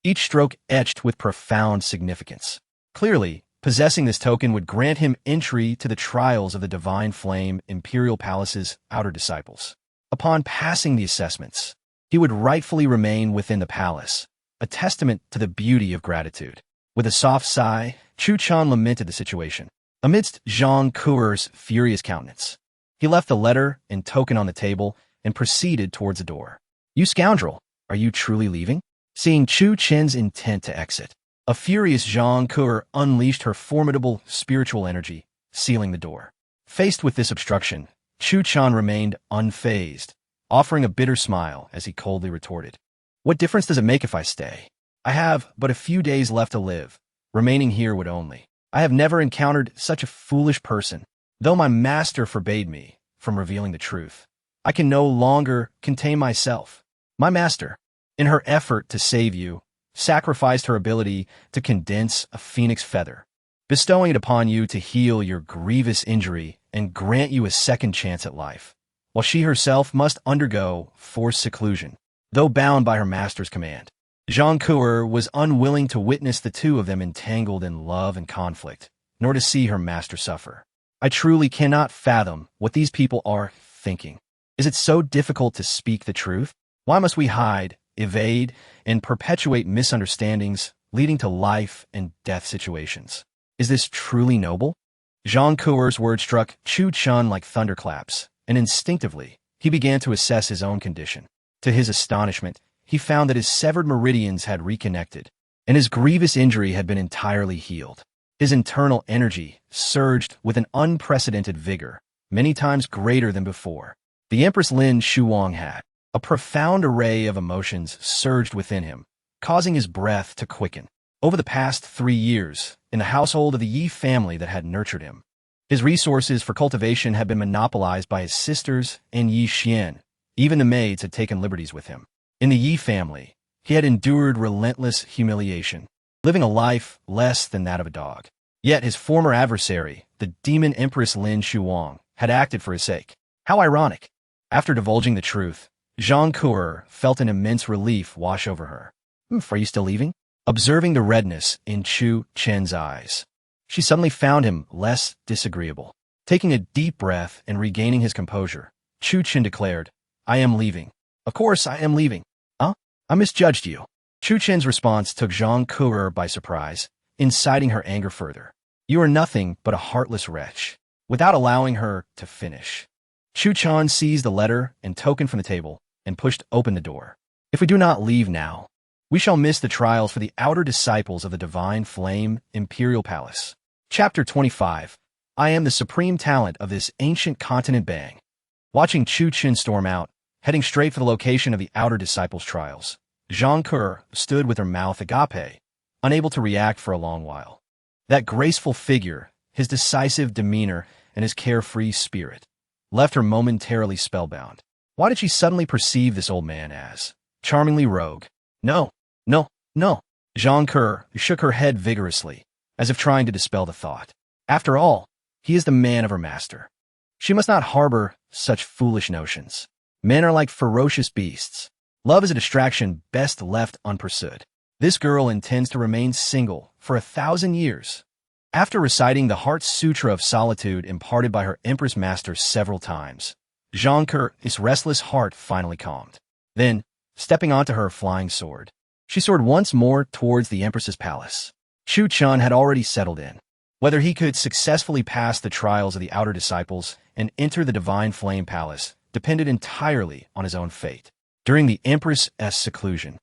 Each stroke etched with profound significance. Clearly, possessing this token would grant him entry to the trials of the Divine Flame, Imperial Palace's outer disciples. Upon passing the assessments, he would rightfully remain within the palace, a testament to the beauty of gratitude. With a soft sigh, Chuchen lamented the situation. Amidst Zhang Kuer's furious countenance, he left the letter and token on the table and proceeded towards the door. "You scoundrel, are you truly leaving?" Seeing Chuchen's intent to exit, a furious Zhang Kuer unleashed her formidable spiritual energy, sealing the door. Faced with this obstruction, Chuchen remained unfazed, offering a bitter smile as he coldly retorted, "What difference does it make if I stay? I have but a few days left to live. Remaining here would only. I have never encountered such a foolish person. Though my master forbade me from revealing the truth, I can no longer contain myself. My master, in her effort to save you, sacrificed her ability to condense a phoenix feather, bestowing it upon you to heal your grievous injury and grant you a second chance at life, while she herself must undergo forced seclusion, though bound by her master's command." Zhang Kuer was unwilling to witness the two of them entangled in love and conflict, nor to see her master suffer. "I truly cannot fathom what these people are thinking. Is it so difficult to speak the truth? Why must we hide, evade, and perpetuate misunderstandings, leading to life and death situations? Is this truly noble?" Zhang Kuer's words struck Chuchen like thunderclaps, and instinctively, he began to assess his own condition. To his astonishment, he found that his severed meridians had reconnected, and his grievous injury had been entirely healed. His internal energy surged with an unprecedented vigor, many times greater than before. The Empress Lin Shuwang had. A profound array of emotions surged within him, causing his breath to quicken. Over the past 3 years, in the household of the Yi family that had nurtured him, his resources for cultivation had been monopolized by his sisters and Yi Xian. Even the maids had taken liberties with him. In the Yi family, he had endured relentless humiliation, living a life less than that of a dog. Yet his former adversary, the demon Empress Lin Shuwang, had acted for his sake. How ironic! After divulging the truth, Zhang Kuer felt an immense relief wash over her. "Are you still leaving?" Observing the redness in Chuchen's eyes, she suddenly found him less disagreeable. Taking a deep breath and regaining his composure, Chuchen declared, "I am leaving. Of course I am leaving." "Huh? I misjudged you." Chuchen's response took Zhang Kuer by surprise, inciting her anger further. "You are nothing but a heartless wretch." Without allowing her to finish, Chuchen seized the letter and token from the table and pushed open the door. "If we do not leave now, we shall miss the trials for the outer disciples of the Divine Flame Imperial Palace." Chapter 25. I am the supreme talent of this ancient continent. Bang. Watching Chuchen storm out, heading straight for the location of the outer disciples' trials, Zhang Kuer stood with her mouth agape, unable to react for a long while. That graceful figure, his decisive demeanor, and his carefree spirit left her momentarily spellbound. Why did she suddenly perceive this old man as charmingly rogue? No, no, no. Zhang Kuer shook her head vigorously, as if trying to dispel the thought. After all, he is the man of her master. She must not harbor such foolish notions. Men are like ferocious beasts. Love is a distraction best left unpursued. This girl intends to remain single for 1,000 years. After reciting the Heart Sutra of Solitude imparted by her Empress Master several times, Zhang Kuer's restless heart finally calmed. Then, stepping onto her flying sword, she soared once more towards the Empress's palace. Chuchen had already settled in. Whether he could successfully pass the trials of the outer disciples and enter the Divine Flame Palace depended entirely on his own fate. During the Empress's seclusion,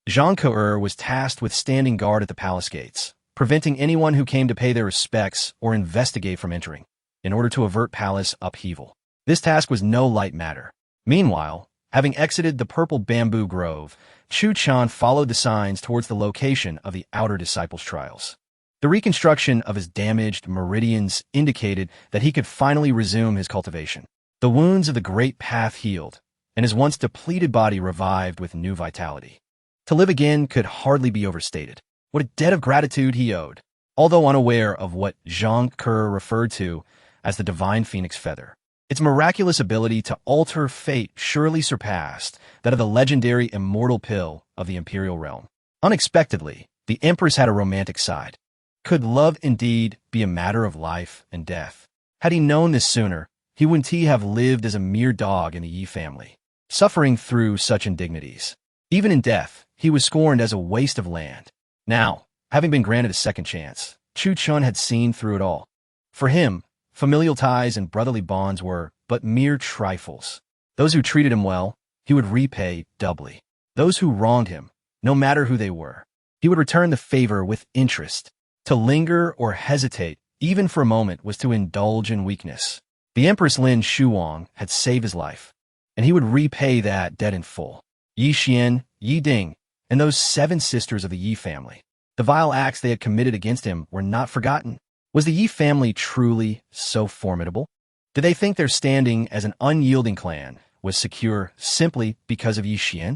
Zhang Kuer was tasked with standing guard at the palace gates, preventing anyone who came to pay their respects or investigate from entering, in order to avert palace upheaval. This task was no light matter. Meanwhile, Having exited the purple bamboo grove, Chuchen followed the signs towards the location of the outer disciples' trials. The reconstruction of his damaged meridians indicated that he could finally resume his cultivation. The wounds of the great path healed, and his once depleted body revived with new vitality. To live again could hardly be overstated. What a debt of gratitude he owed, although unaware of what Zhang Ke referred to as the divine phoenix feather. Its miraculous ability to alter fate surely surpassed that of the legendary immortal pill of the imperial realm. Unexpectedly, the Empress had a romantic side. Could love indeed be a matter of life and death? Had he known this sooner, he wouldn't have lived as a mere dog in the Yi family, suffering through such indignities. Even in death, he was scorned as a waste of land. Now, having been granted a second chance, Chuchen had seen through it all. For him, familial ties and brotherly bonds were but mere trifles. Those who treated him well, he would repay doubly. Those who wronged him, no matter who they were, he would return the favor with interest. To linger or hesitate, even for a moment, was to indulge in weakness. The Empress Lin Shuwang had saved his life, and he would repay that debt in full. Yi Xian, Yi Ding, and those 7 sisters of the Yi family. The vile acts they had committed against him were not forgotten. Was the Yi family truly so formidable? Did they think their standing as an unyielding clan was secure simply because of Yi Xian?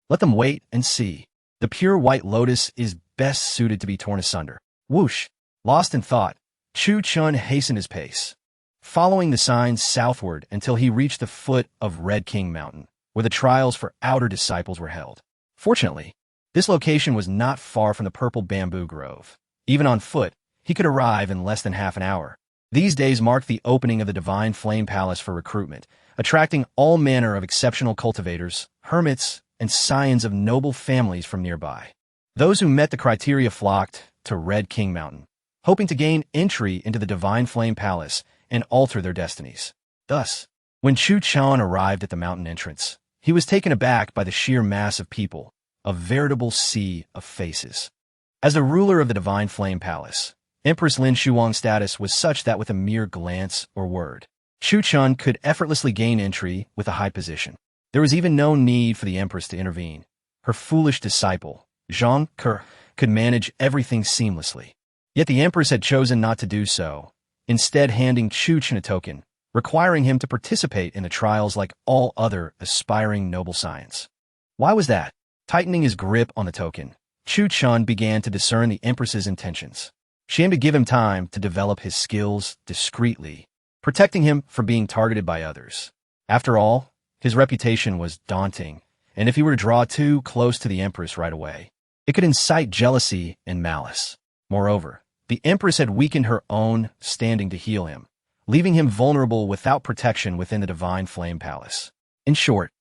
Let them wait and see. The pure white lotus is best suited to be torn asunder. Whoosh! Lost in thought, Chuchen hastened his pace, following the signs southward until he reached the foot of Red King Mountain, where the trials for outer disciples were held. Fortunately, this location was not far from the purple bamboo grove. Even on foot, he could arrive in less than half an hour. These days marked the opening of the Divine Flame Palace for recruitment, attracting all manner of exceptional cultivators, hermits, and scions of noble families from nearby. Those who met the criteria flocked to Red King Mountain, hoping to gain entry into the Divine Flame Palace and alter their destinies. Thus, when Chuchen arrived at the mountain entrance, he was taken aback by the sheer mass of people, a veritable sea of faces. As the ruler of the Divine Flame Palace, Empress Lin Shuwang's status was such that with a mere glance or word, Chuchen could effortlessly gain entry with a high position. There was even no need for the Empress to intervene. Her foolish disciple, Zhang Ke, could manage everything seamlessly. Yet the Empress had chosen not to do so, instead handing Chuchen a token, requiring him to participate in the trials like all other aspiring noble scions. Why was that? Tightening his grip on the token, Chuchen began to discern the Empress's intentions. She aimed to give him time to develop his skills discreetly, protecting him from being targeted by others. After all, his reputation was daunting, and if he were to draw too close to the Empress right away, it could incite jealousy and malice. Moreover, the Empress had weakened her own standing to heal him, leaving him vulnerable without protection within the Divine Flame Palace. In short,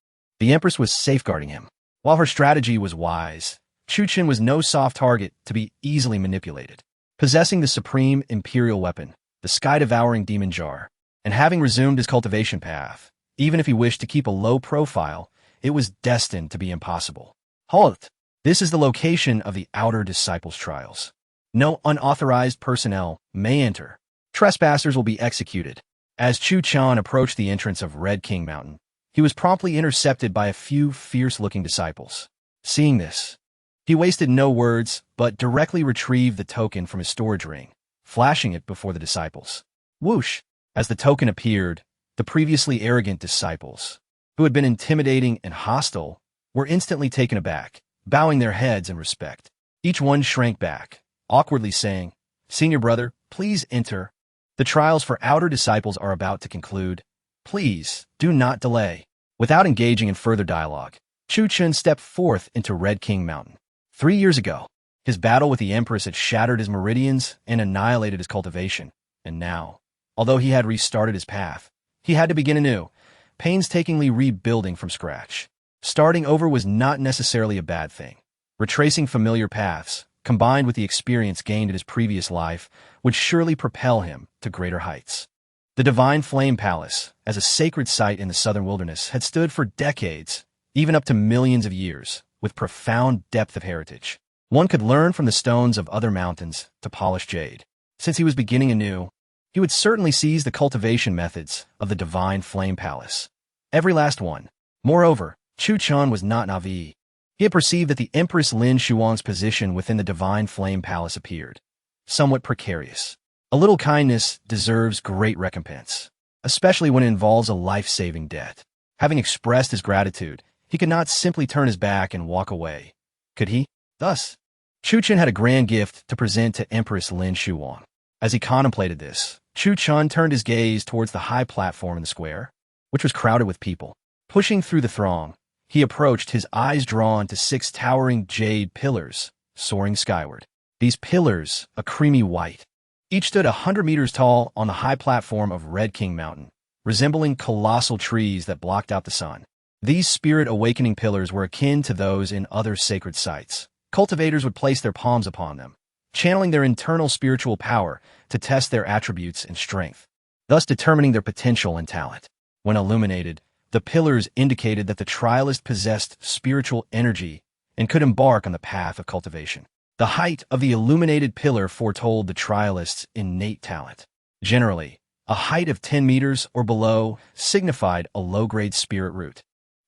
the Empress was safeguarding him. While her strategy was wise, Chuchen was no soft target to be easily manipulated. Possessing the supreme imperial weapon, the sky-devouring demon jar, and having resumed his cultivation path, even if he wished to keep a low profile, it was destined to be impossible. Halt! This is the location of the outer disciples' trials. No unauthorized personnel may enter. Trespassers will be executed. As Chuchen approached the entrance of Red King Mountain, he was promptly intercepted by a few fierce-looking disciples. Seeing this, he wasted no words, but directly retrieved the token from his storage ring, flashing it before the disciples. Whoosh! As the token appeared, the previously arrogant disciples, who had been intimidating and hostile, were instantly taken aback, bowing their heads in respect. Each one shrank back, awkwardly saying, "Senior brother, please enter. The trials for outer disciples are about to conclude. Please, do not delay." Without engaging in further dialogue, Chuchen stepped forth into Red King Mountain. 3 years ago, his battle with the Empress had shattered his meridians and annihilated his cultivation. And now, although he had restarted his path, he had to begin anew, painstakingly rebuilding from scratch. Starting over was not necessarily a bad thing. Retracing familiar paths, combined with the experience gained in his previous life, would surely propel him to greater heights. The Divine Flame Palace, as a sacred site in the southern wilderness, had stood for decades, even up to millions of years, with profound depth of heritage. One could learn from the stones of other mountains to polish jade. Since he was beginning anew, he would certainly seize the cultivation methods of the Divine Flame Palace. Every last one, Moreover, Chuchen was not naive. He had perceived that the Empress Lin Shuwang's position within the Divine Flame Palace appeared somewhat precarious. A little kindness deserves great recompense, especially when it involves a life-saving debt. Having expressed his gratitude, he could not simply turn his back and walk away, could he? Thus, Chuchen had a grand gift to present to Empress Lin Shuwang. As he contemplated this, Chuchen turned his gaze towards the high platform in the square, which was crowded with people. Pushing through the throng, he approached, his eyes drawn to 6 towering jade pillars soaring skyward. These pillars, a creamy white, each stood 100 meters tall on the high platform of Red King Mountain, resembling colossal trees that blocked out the sun. These spirit-awakening pillars were akin to those in other sacred sites. Cultivators would place their palms upon them, channeling their internal spiritual power to test their attributes and strength, thus determining their potential and talent. When illuminated, the pillars indicated that the trialist possessed spiritual energy and could embark on the path of cultivation. The height of the illuminated pillar foretold the trialist's innate talent. Generally, a height of 10 meters or below signified a low-grade spirit root.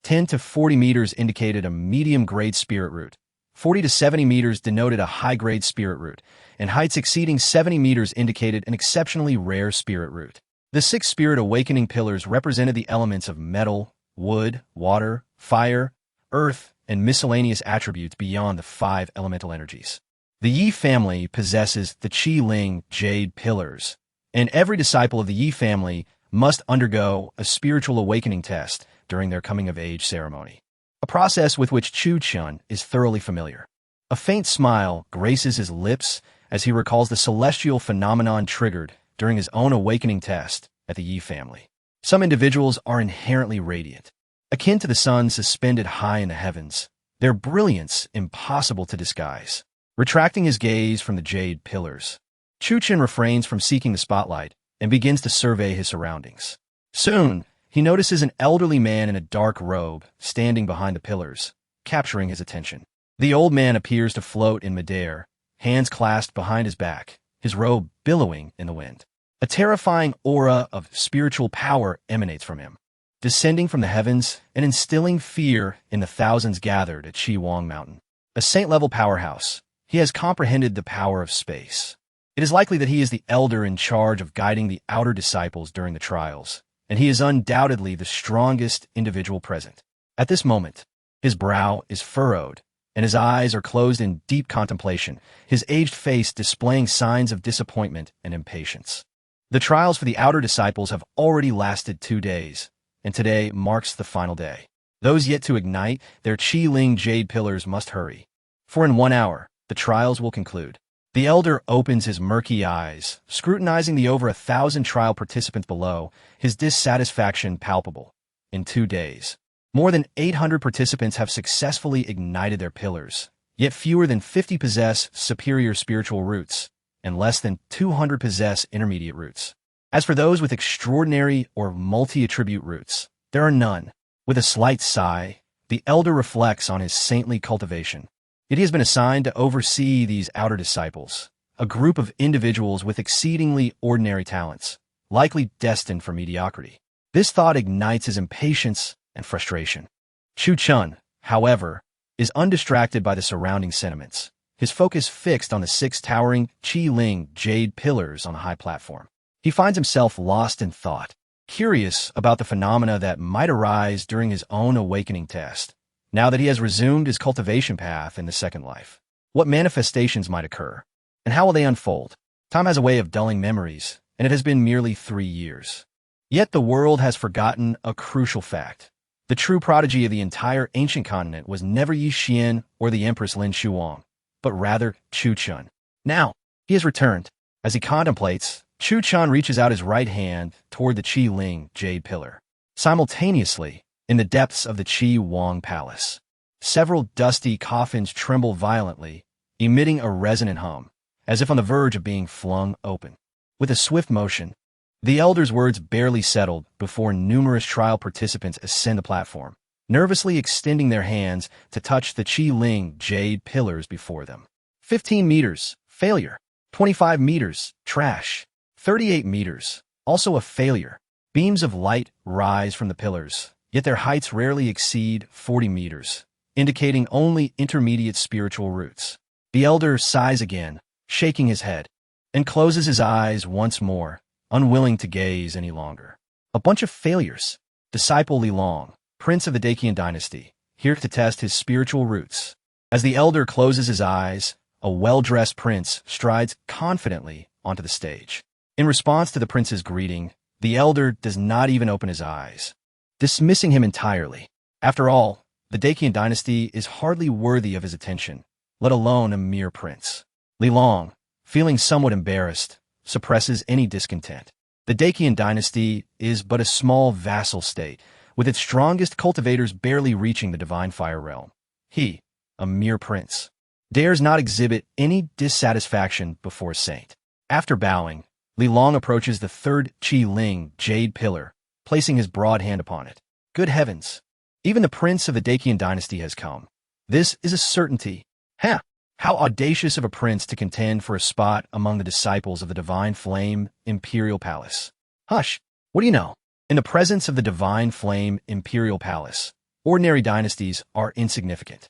10 to 40 meters indicated a medium-grade spirit root. 40 to 70 meters denoted a high-grade spirit root, and heights exceeding 70 meters indicated an exceptionally rare spirit root. The 6 spirit awakening pillars represented the elements of metal, wood, water, fire, earth, and miscellaneous attributes beyond the 5 elemental energies. The Yi family possesses the Qi Ling jade pillars, and every disciple of the Yi family must undergo a spiritual awakening test during their coming-of-age ceremony, a process with which Chuchen is thoroughly familiar. A faint smile graces his lips as he recalls the celestial phenomenon triggered during his own awakening test at the Yi family. Some individuals are inherently radiant, akin to the sun suspended high in the heavens, their brilliance impossible to disguise. Retracting his gaze from the jade pillars, Chuchen refrains from seeking the spotlight and begins to survey his surroundings. Soon, he notices an elderly man in a dark robe standing behind the pillars, capturing his attention. The old man appears to float in midair, hands clasped behind his back, his robe billowing in the wind. A terrifying aura of spiritual power emanates from him, descending from the heavens and instilling fear in the thousands gathered at Shuwang Mountain. A saint-level powerhouse, he has comprehended the power of space. It is likely that he is the elder in charge of guiding the outer disciples during the trials, and he is undoubtedly the strongest individual present. At this moment, his brow is furrowed, and his eyes are closed in deep contemplation, his aged face displaying signs of disappointment and impatience. The trials for the outer disciples have already lasted 2 days, and today marks the final day. Those yet to ignite their Qi Ling jade pillars must hurry, for in 1 hour, the trials will conclude. The elder opens his murky eyes, scrutinizing the over 1,000 trial participants below, his dissatisfaction palpable. In 2 days, more than 800 participants have successfully ignited their pillars, yet fewer than 50 possess superior spiritual roots, and less than 200 possess intermediate roots. As for those with extraordinary or multi-attribute roots, there are none. With a slight sigh, the elder reflects on his saintly cultivation. Yet he has been assigned to oversee these outer disciples, a group of individuals with exceedingly ordinary talents, likely destined for mediocrity. This thought ignites his impatience and frustration. Chuchen, however, is undistracted by the surrounding sentiments, his focus fixed on the 6 towering Qi Ling jade pillars on the high platform. He finds himself lost in thought, curious about the phenomena that might arise during his own awakening test. Now that he has resumed his cultivation path in the second life, what manifestations might occur, and how will they unfold? Time has a way of dulling memories, and it has been merely 3 years. Yet the world has forgotten a crucial fact. The true prodigy of the entire ancient continent was never Yi Xian or the Empress Lin Shuwang, but rather Chuchen. Now, he has returned. As he contemplates, Chuchen reaches out his right hand toward the Qi Ling jade pillar. Simultaneously, in the depths of the Shuwang Palace, several dusty coffins tremble violently, emitting a resonant hum, as if on the verge of being flung open. With a swift motion, the elder's words barely settled before numerous trial participants ascend the platform, nervously extending their hands to touch the Qi Ling jade pillars before them. 15 meters, failure. 25 meters, trash. 38 meters, also a failure. Beams of light rise from the pillars, yet their heights rarely exceed 40 meters, indicating only intermediate spiritual roots. The elder sighs again, shaking his head, and closes his eyes once more, unwilling to gaze any longer. A bunch of failures. Disciple Lilong, prince of the Dacian dynasty, here to test his spiritual roots. As the elder closes his eyes, a well-dressed prince strides confidently onto the stage. In response to the prince's greeting, the elder does not even open his eyes, dismissing him entirely. After all, the Dacian dynasty is hardly worthy of his attention, let alone a mere prince. Lilong, feeling somewhat embarrassed, suppresses any discontent. The Dacian dynasty is but a small vassal state, with its strongest cultivators barely reaching the divine fire realm. He, a mere prince, dares not exhibit any dissatisfaction before a saint. After bowing, Lilong approaches the third Qi Ling jade pillar, placing his broad hand upon it. Good heavens! Even the prince of the Dacian dynasty has come. This is a certainty. Ha! How audacious of a prince to contend for a spot among the disciples of the divine flame imperial palace. Hush! What do you know? In the presence of the divine flame imperial palace, ordinary dynasties are insignificant.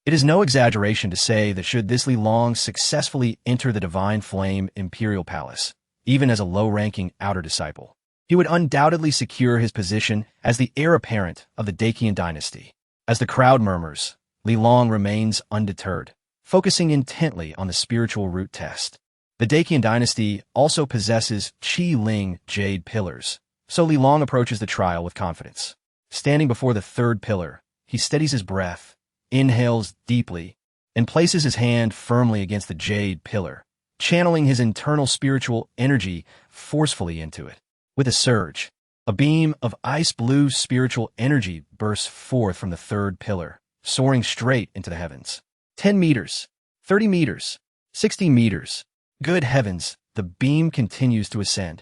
It is no exaggeration to say that should this Lilong successfully enter the divine flame imperial palace, even as a low-ranking outer disciple, he would undoubtedly secure his position as the heir apparent of the Dacian dynasty. As the crowd murmurs, Lilong remains undeterred, focusing intently on the spiritual root test. The Dacian dynasty also possesses Qi Ling jade pillars, so Lilong approaches the trial with confidence. Standing before the third pillar, he steadies his breath, inhales deeply, and places his hand firmly against the jade pillar, channeling his internal spiritual energy forcefully into it. With a surge, a beam of ice-blue spiritual energy bursts forth from the third pillar, soaring straight into the heavens. 10 meters, 30 meters, 60 meters. Good heavens, the beam continues to ascend.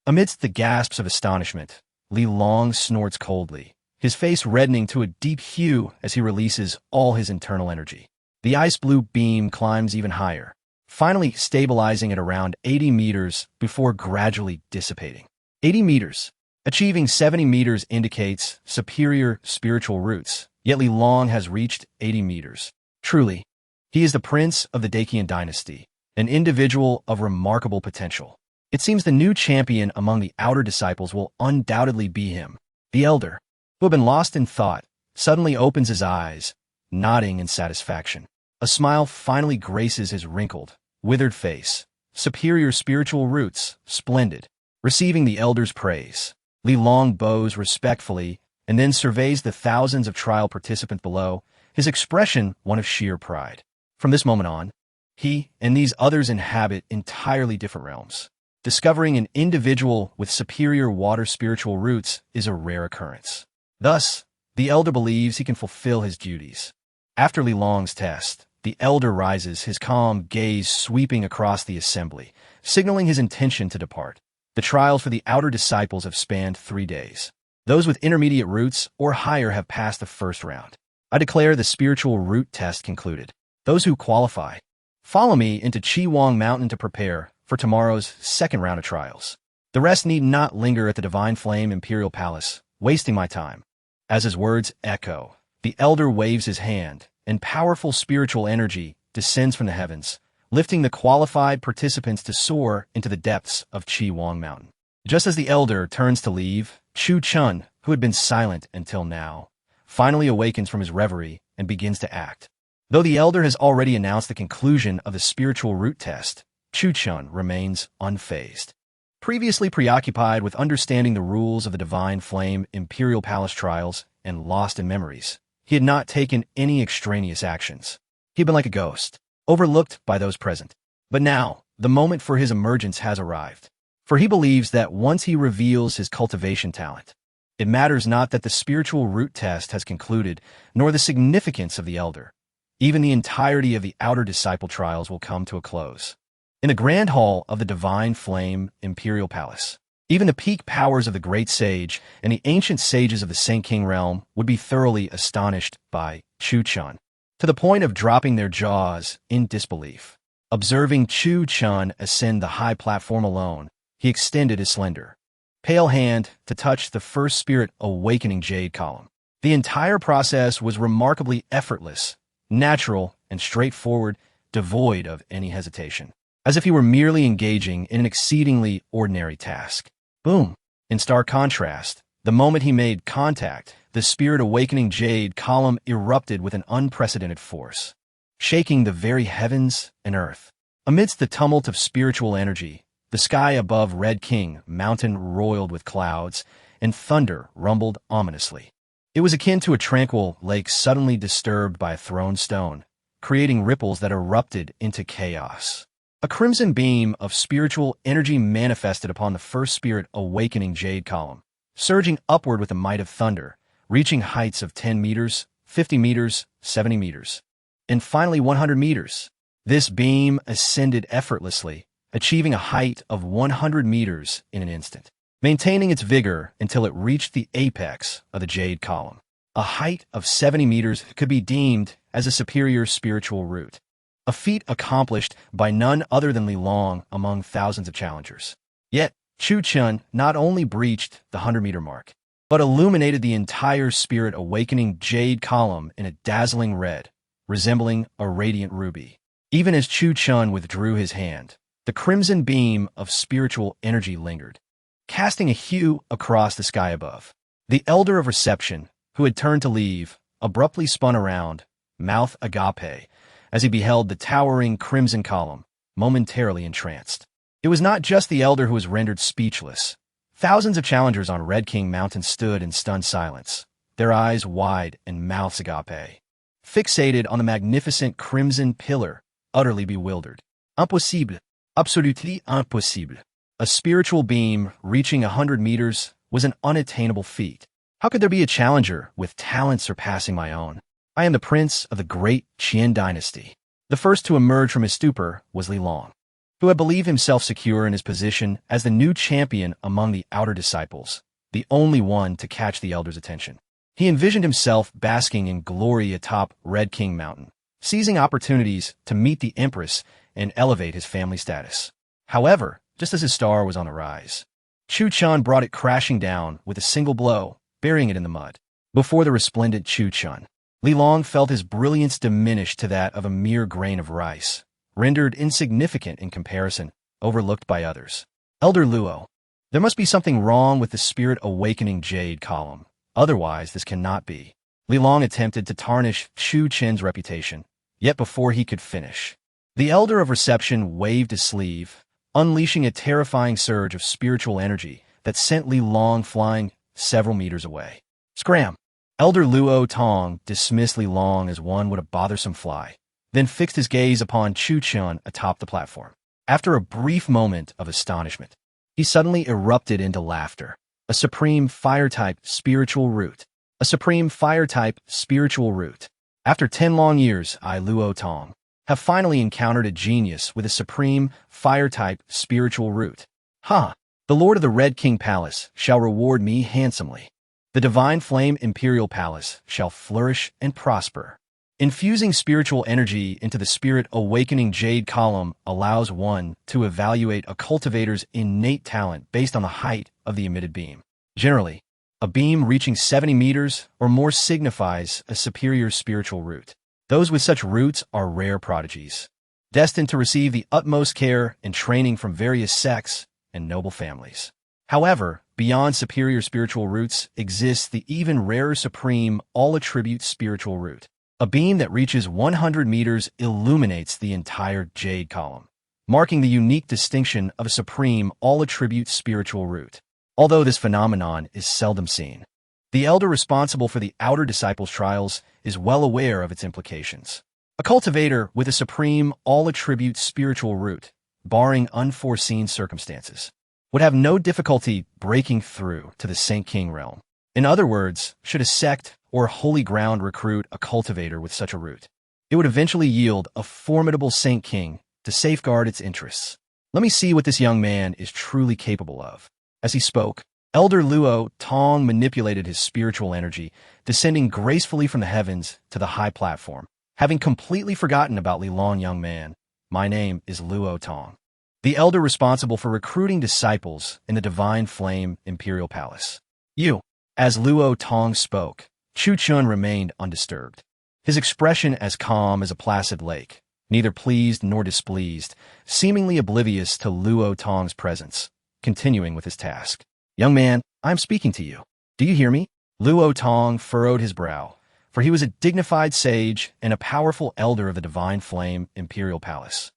Amidst the gasps of astonishment, Lilong snorts coldly, his face reddening to a deep hue as he releases all his internal energy. The ice-blue beam climbs even higher, finally stabilizing at around 80 meters before gradually dissipating. 80 meters. Achieving 70 meters indicates superior spiritual roots, yet Lilong has reached 80 meters. Truly, he is the prince of the Dacian dynasty, an individual of remarkable potential. It seems the new champion among the outer disciples will undoubtedly be him. The elder, who had been lost in thought, suddenly opens his eyes, nodding in satisfaction. A smile finally graces his wrinkled, withered face. Superior spiritual roots, splendid. Receiving the elder's praise, Lilong bows respectfully and then surveys the thousands of trial participants below, his expression one of sheer pride. From this moment on, he and these others inhabit entirely different realms. Discovering an individual with superior water spiritual roots is a rare occurrence. Thus, the elder believes he can fulfill his duties. After Lilong's test, the elder rises, his calm gaze sweeping across the assembly, signaling his intention to depart. The trials for the outer disciples have spanned 3 days. Those with intermediate roots or higher have passed the first round. I declare the spiritual root test concluded. Those who qualify, follow me into Shuwang Mountain to prepare for tomorrow's second round of trials. The rest need not linger at the Divine Flame Imperial Palace, wasting my time. As his words echo, the elder waves his hand, and powerful spiritual energy descends from the heavens, lifting the qualified participants to soar into the depths of Shuwang Mountain. Just as the elder turns to leave, Chuchen, who had been silent until now, finally awakens from his reverie and begins to act. Though the elder has already announced the conclusion of the spiritual root test, Chuchen remains unfazed. Previously preoccupied with understanding the rules of the Divine Flame Imperial Palace trials and lost in memories, he had not taken any extraneous actions. He had been like a ghost, overlooked by those present. But now, the moment for his emergence has arrived. For he believes that once he reveals his cultivation talent, it matters not that the spiritual root test has concluded, nor the significance of the elder. Even the entirety of the outer disciple trials will come to a close. In the grand hall of the Divine Flame Imperial Palace, even the peak powers of the great sage and the ancient sages of the Saint King realm would be thoroughly astonished by Chuchen, to the point of dropping their jaws in disbelief. Observing Chuchen ascend the high platform alone, he extended his slender, pale hand to touch the first spirit awakening jade column. The entire process was remarkably effortless, natural, and straightforward, devoid of any hesitation, as if he were merely engaging in an exceedingly ordinary task. Boom! In stark contrast, the moment he made contact, the spirit awakening jade column erupted with an unprecedented force, shaking the very heavens and earth. Amidst the tumult of spiritual energy, the sky above Red King Mountain roiled with clouds, and thunder rumbled ominously. It was akin to a tranquil lake suddenly disturbed by a thrown stone, creating ripples that erupted into chaos. A crimson beam of spiritual energy manifested upon the first spirit awakening jade column, surging upward with the might of thunder, reaching heights of 10 meters, 50 meters, 70 meters, and finally 100 meters. This beam ascended effortlessly, achieving a height of 100 meters in an instant, maintaining its vigor until it reached the apex of the jade column. A height of 70 meters could be deemed as a superior spiritual root, a feat accomplished by none other than Li Long among thousands of challengers. Yet, Chuchen not only breached the 100-meter mark, but illuminated the entire spirit awakening jade column in a dazzling red, resembling a radiant ruby. Even as Chuchen withdrew his hand, the crimson beam of spiritual energy lingered, casting a hue across the sky above. The elder of reception, who had turned to leave, abruptly spun around, mouth agape, as he beheld the towering crimson column, momentarily entranced. It was not just the elder who was rendered speechless. Thousands of challengers on Red King Mountain stood in stunned silence, their eyes wide and mouths agape, fixated on the magnificent crimson pillar, utterly bewildered. Impossible. Absolutely impossible. A spiritual beam reaching 100 meters was an unattainable feat. How could there be a challenger with talent surpassing my own? I am the prince of the great Qian dynasty. The first to emerge from his stupor was Li Long, who had believed himself secure in his position as the new champion among the outer disciples, the only one to catch the elder's attention. He envisioned himself basking in glory atop Red King Mountain, seizing opportunities to meet the Empress and elevate his family status. However, just as his star was on the rise, Chuchen brought it crashing down with a single blow, burying it in the mud. Before the resplendent Chuchen, Li Long felt his brilliance diminish to that of a mere grain of rice, rendered insignificant in comparison, overlooked by others. Elder Luo, there must be something wrong with the spirit awakening jade column. Otherwise, this cannot be. Li Long attempted to tarnish Chuchen's reputation, yet before he could finish, the elder of reception waved his sleeve, unleashing a terrifying surge of spiritual energy that sent Li Long flying several meters away. Scram! Elder Luo Tong dismissed Li Long as one would a bothersome fly, then fixed his gaze upon Chuchen atop the platform. After a brief moment of astonishment, he suddenly erupted into laughter. A supreme fire-type spiritual root. A supreme fire-type spiritual root. After 10 long years, I, Luo Tong, have finally encountered a genius with a supreme fire-type spiritual root. Ha! The Lord of the Red King Palace shall reward me handsomely. The Divine Flame Imperial Palace shall flourish and prosper. Infusing spiritual energy into the spirit awakening jade column allows one to evaluate a cultivator's innate talent based on the height of the emitted beam. Generally, a beam reaching 70 meters or more signifies a superior spiritual root. Those with such roots are rare prodigies, destined to receive the utmost care and training from various sects and noble families. However, beyond superior spiritual roots exists the even rarer supreme all-attribute spiritual root. A beam that reaches 100 meters illuminates the entire jade column, marking the unique distinction of a supreme all-attribute spiritual root. Although this phenomenon is seldom seen, the elder responsible for the outer disciples' trials is well aware of its implications. A cultivator with a supreme all-attribute spiritual root, barring unforeseen circumstances, would have no difficulty breaking through to the Saint King realm. In other words, should a sect or holy ground recruit a cultivator with such a root, it would eventually yield a formidable Saint King to safeguard its interests. Let me see what this young man is truly capable of. As he spoke, Elder Luo Tong manipulated his spiritual energy, descending gracefully from the heavens to the high platform. Having completely forgotten about Li Long, young man, my name is Luo Tong. the elder responsible for recruiting disciples in the Divine Flame Imperial Palace. You. As Luo Tong spoke, Chuchen remained undisturbed. His expression as calm as a placid lake, neither pleased nor displeased, seemingly oblivious to Luo Tong's presence, continuing with his task. Young man, I am speaking to you. Do you hear me? Luo Tong furrowed his brow, for he was a dignified sage and a powerful elder of the Divine Flame Imperial Palace,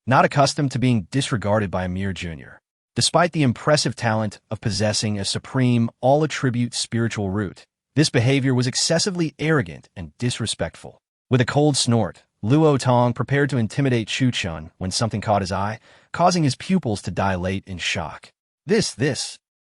not accustomed to being disregarded by a mere junior. Despite the impressive talent of possessing a supreme, all-attribute spiritual root, this behavior was excessively arrogant and disrespectful. With a cold snort, Luo Tong prepared to intimidate Chuchen when something caught his eye, causing his pupils to dilate in shock. This,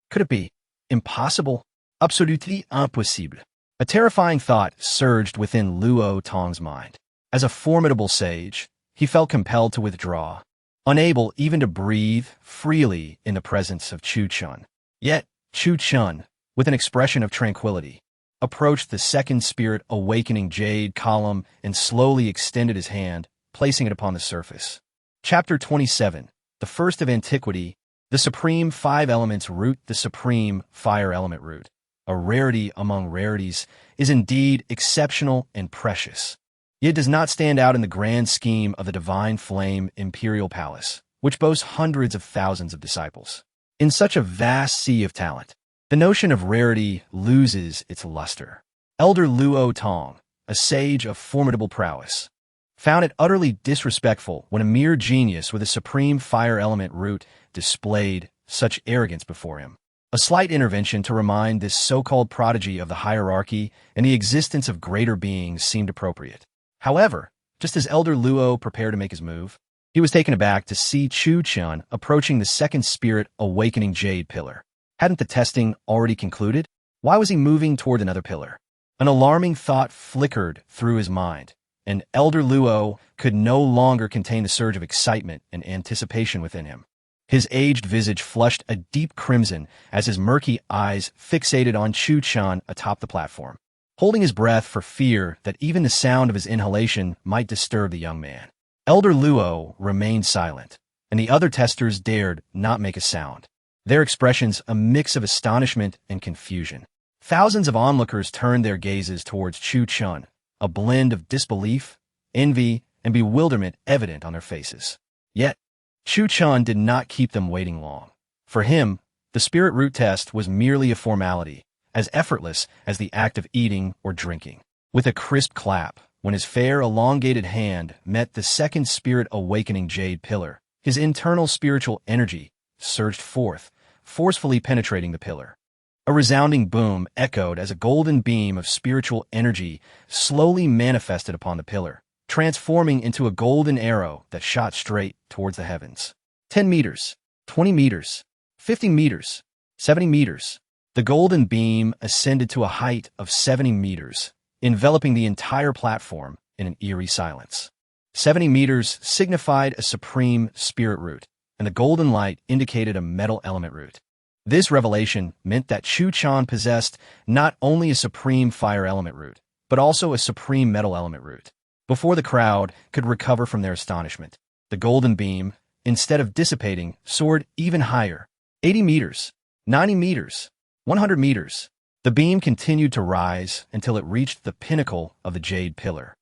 could it be? Impossible? Absolument impossible. A terrifying thought surged within Luo Tong's mind. As a formidable sage, he felt compelled to withdraw, unable even to breathe freely in the presence of Chuchen. Yet, Chuchen, with an expression of tranquility, approached the second spirit awakening jade column and slowly extended his hand, placing it upon the surface. Chapter 27, the first of antiquity, the supreme 5 elements root. The supreme fire element root, a rarity among rarities, is indeed exceptional and precious. It does not stand out in the grand scheme of the Divine Flame Imperial Palace, which boasts hundreds of thousands of disciples. In such a vast sea of talent, the notion of rarity loses its luster. Elder Luo Tong, a sage of formidable prowess, found it utterly disrespectful when a mere genius with a supreme fire element root displayed such arrogance before him. A slight intervention to remind this so-called prodigy of the hierarchy and the existence of greater beings seemed appropriate. However, just as Elder Luo prepared to make his move, he was taken aback to see Chuchen approaching the second spirit awakening jade pillar. Hadn't the testing already concluded? Why was he moving toward another pillar? An alarming thought flickered through his mind, and Elder Luo could no longer contain the surge of excitement and anticipation within him. His aged visage flushed a deep crimson as his murky eyes fixated on Chuchen atop the platform, holding his breath for fear that even the sound of his inhalation might disturb the young man. Elder Luo remained silent, and the other testers dared not make a sound, their expressions a mix of astonishment and confusion. Thousands of onlookers turned their gazes towards Chuchen, a blend of disbelief, envy, and bewilderment evident on their faces. Yet, Chuchen did not keep them waiting long. For him, the spirit root test was merely a formality, as effortless as the act of eating or drinking. With a crisp clap, when his fair, elongated hand met the second spirit awakening jade pillar, his internal spiritual energy surged forth, forcefully penetrating the pillar. A resounding boom echoed as a golden beam of spiritual energy slowly manifested upon the pillar, transforming into a golden arrow that shot straight towards the heavens. 10 meters, 20 meters, 50 meters, 70 meters. The golden beam ascended to a height of 70 meters, enveloping the entire platform in an eerie silence. 70 meters signified a supreme spirit root, and the golden light indicated a metal element root. This revelation meant that Chuchen possessed not only a supreme fire element root, but also a supreme metal element root. Before the crowd could recover from their astonishment, the golden beam, instead of dissipating, soared even higher. 80 meters, 90 meters, 100 meters. The beam continued to rise until it reached the pinnacle of the jade pillar,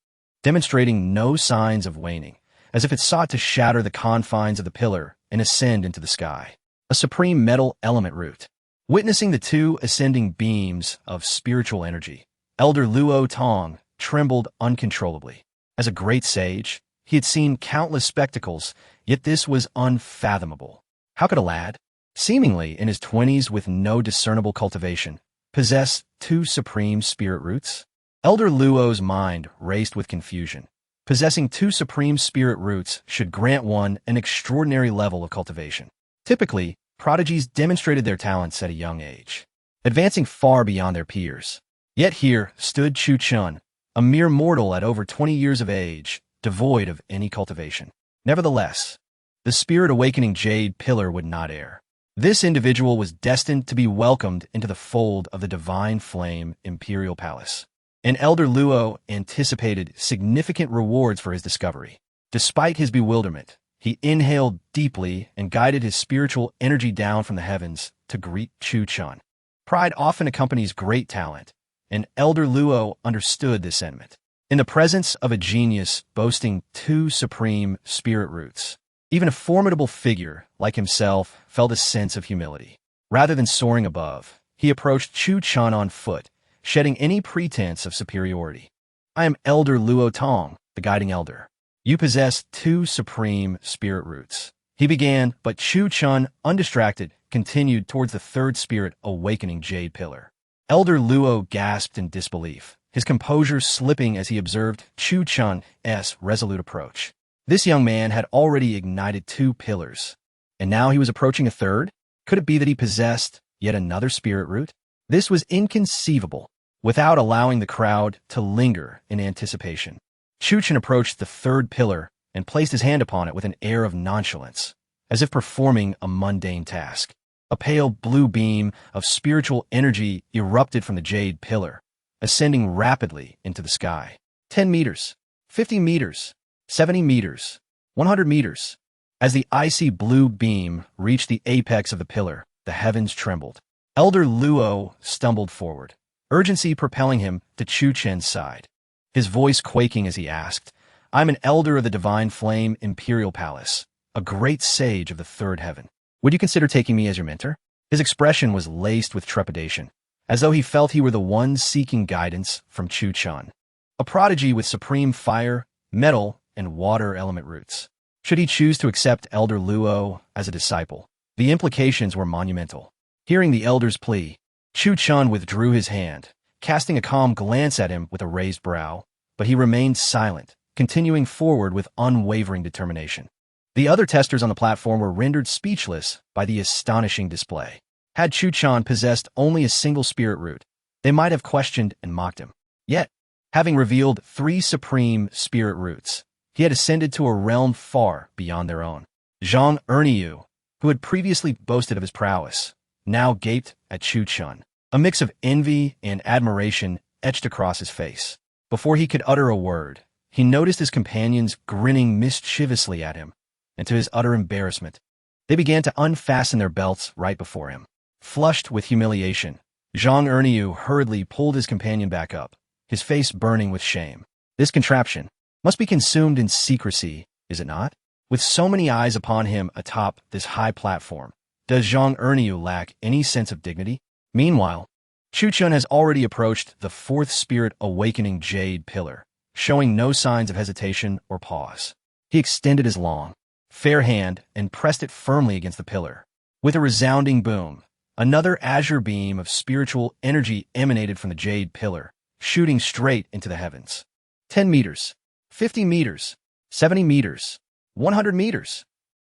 demonstrating no signs of waning, as if it sought to shatter the confines of the pillar and ascend into the sky. A supreme metal element root. Witnessing the two ascending beams of spiritual energy, Elder Luo Tong trembled uncontrollably. As a great sage, he had seen countless spectacles, yet this was unfathomable. How could a lad, seemingly in his 20s with no discernible cultivation, possess 2 supreme spirit roots? Elder Luo's mind raced with confusion. Possessing 2 supreme spirit roots should grant one an extraordinary level of cultivation. Typically, prodigies demonstrated their talents at a young age, advancing far beyond their peers. Yet here stood Chuchen, a mere mortal at over 20 years of age, devoid of any cultivation. Nevertheless, the spirit awakening jade pillar would not err. This individual was destined to be welcomed into the fold of the Divine Flame Imperial Palace, and Elder Luo anticipated significant rewards for his discovery. Despite his bewilderment, He inhaled deeply and guided his spiritual energy down from the heavens to greet Chuchen. Pride often accompanies great talent, and Elder Luo understood this sentiment. In the presence of a genius boasting 2 supreme spirit roots, even a formidable figure like himself felt a sense of humility. Rather than soaring above, he approached Chuchen on foot, shedding any pretense of superiority. I am Elder Luo Tong, the guiding elder. You possess 2 supreme spirit roots. He began, but Chuchen, undistracted, continued towards the 3rd spirit awakening jade pillar. Elder Luo gasped in disbelief, his composure slipping as he observed Chuchen's resolute approach. This young man had already ignited 2 pillars, and now he was approaching a 3rd? Could it be that he possessed yet another spirit root? This was inconceivable. Without allowing the crowd to linger in anticipation, Chuchen approached the 3rd pillar and placed his hand upon it with an air of nonchalance, as if performing a mundane task. A pale blue beam of spiritual energy erupted from the jade pillar, ascending rapidly into the sky. 10 meters, 50 meters, 70 meters, 100 meters. As the icy blue beam reached the apex of the pillar, the heavens trembled. Elder Luo stumbled forward, urgency propelling him to Chuchen's side. His voice quaking as he asked, I'm an elder of the Divine Flame Imperial Palace, a great sage of the 3rd heaven. Would you consider taking me as your mentor? His expression was laced with trepidation, as though he felt he were the one seeking guidance from Chuchen, a prodigy with supreme fire, metal, and water element roots. Should he choose to accept Elder Luo as a disciple, the implications were monumental. Hearing the elder's plea, Chuchen withdrew his hand, casting a calm glance at him with a raised brow, but he remained silent, continuing forward with unwavering determination. The other testers on the platform were rendered speechless by the astonishing display. Had Chuchen possessed only a single spirit root, they might have questioned and mocked him. Yet, having revealed 3 supreme spirit roots, he had ascended to a realm far beyond their own. Zhang Erniu, who had previously boasted of his prowess, now gaped at Chuchen. A mix of envy and admiration etched across his face. Before he could utter a word, he noticed his companions grinning mischievously at him, and to his utter embarrassment, they began to unfasten their belts right before him. Flushed with humiliation, Zhang Erniu hurriedly pulled his companion back up, his face burning with shame. This contraption must be consumed in secrecy, is it not? With so many eyes upon him atop this high platform, does Zhang Erniu lack any sense of dignity? Meanwhile, Chuchen has already approached the 4th spirit awakening jade pillar, showing no signs of hesitation or pause. He extended his long, fair hand and pressed it firmly against the pillar. With a resounding boom, another azure beam of spiritual energy emanated from the jade pillar, shooting straight into the heavens. 10 meters, 50 meters, 70 meters, 100 meters.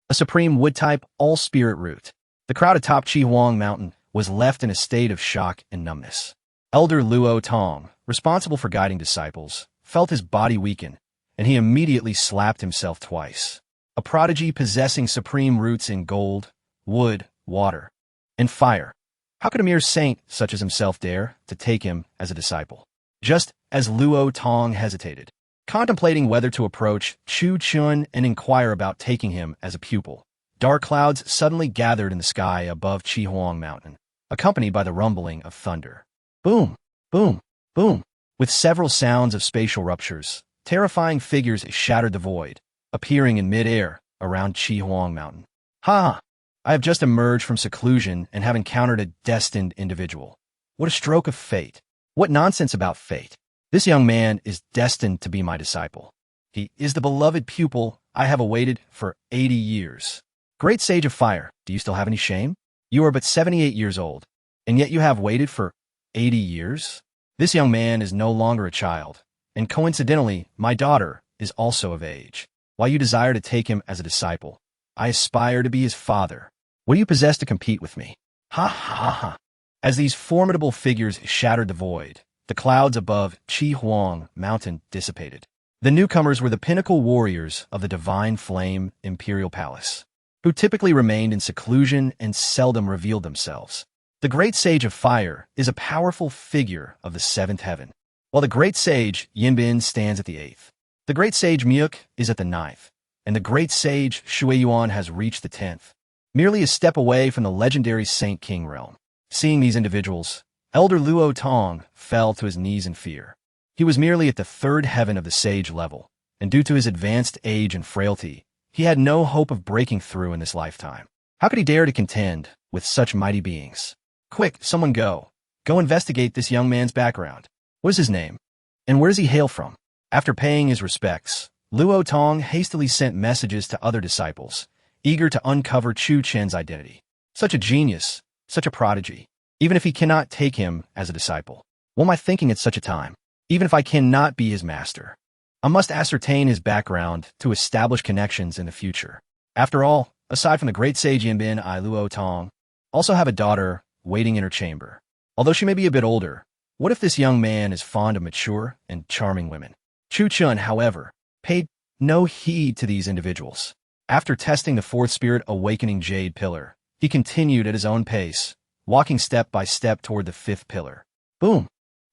A supreme wood-type all-spirit root. The crowd atop Huang Mountain was left in a state of shock and numbness. Elder Luo Tong, responsible for guiding disciples, felt his body weaken, and he immediately slapped himself twice. A prodigy possessing supreme roots in gold, wood, water, and fire. How could a mere saint such as himself dare to take him as a disciple? Just as Luo Tong hesitated, contemplating whether to approach Chuchen and inquire about taking him as a pupil, dark clouds suddenly gathered in the sky above Huang Mountain, accompanied by the rumbling of thunder. Boom, boom, boom. With several sounds of spatial ruptures, terrifying figures shattered the void, appearing in mid-air around Huang Mountain. Ha! I have just emerged from seclusion and have encountered a destined individual. What a stroke of fate. What nonsense about fate. This young man is destined to be my disciple. He is the beloved pupil I have awaited for 80 years. Great sage of fire, do you still have any shame? You are but 78 years old, and yet you have waited for 80 years? This young man is no longer a child, and coincidentally, my daughter is also of age. While you desire to take him as a disciple, I aspire to be his father. What do you possess to compete with me? Ha ha ha. As these formidable figures shattered the void, the clouds above Huang Mountain dissipated. The newcomers were the pinnacle warriors of the Divine Flame Imperial Palace, who typically remained in seclusion and seldom revealed themselves. The Great Sage of Fire is a powerful figure of the 7th heaven, while the Great Sage Yinbin stands at the 8th. The Great Sage Myuk is at the 9th, and the great sage Shuwang has reached the 10th, merely a step away from the legendary Saint King realm. Seeing these individuals, Elder Luo Tong fell to his knees in fear. He was merely at the 3rd heaven of the sage level, and due to his advanced age and frailty, he had no hope of breaking through in this lifetime. How could he dare to contend with such mighty beings? Quick, someone go. Go investigate this young man's background. What is his name? And where does he hail from? After paying his respects, Luo Tong hastily sent messages to other disciples, eager to uncover Chuchen's identity. Such a genius, such a prodigy. Even if he cannot take him as a disciple, what am I thinking at such a time? Even if I cannot be his master, I must ascertain his background to establish connections in the future. After all, aside from the great sage Yinbin, I, Luo Tong, also have a daughter waiting in her chamber. Although she may be a bit older, what if this young man is fond of mature and charming women? Chuchen, however, paid no heed to these individuals. After testing the 4th spirit awakening jade pillar, he continued at his own pace, walking step by step toward the 5th pillar. Boom!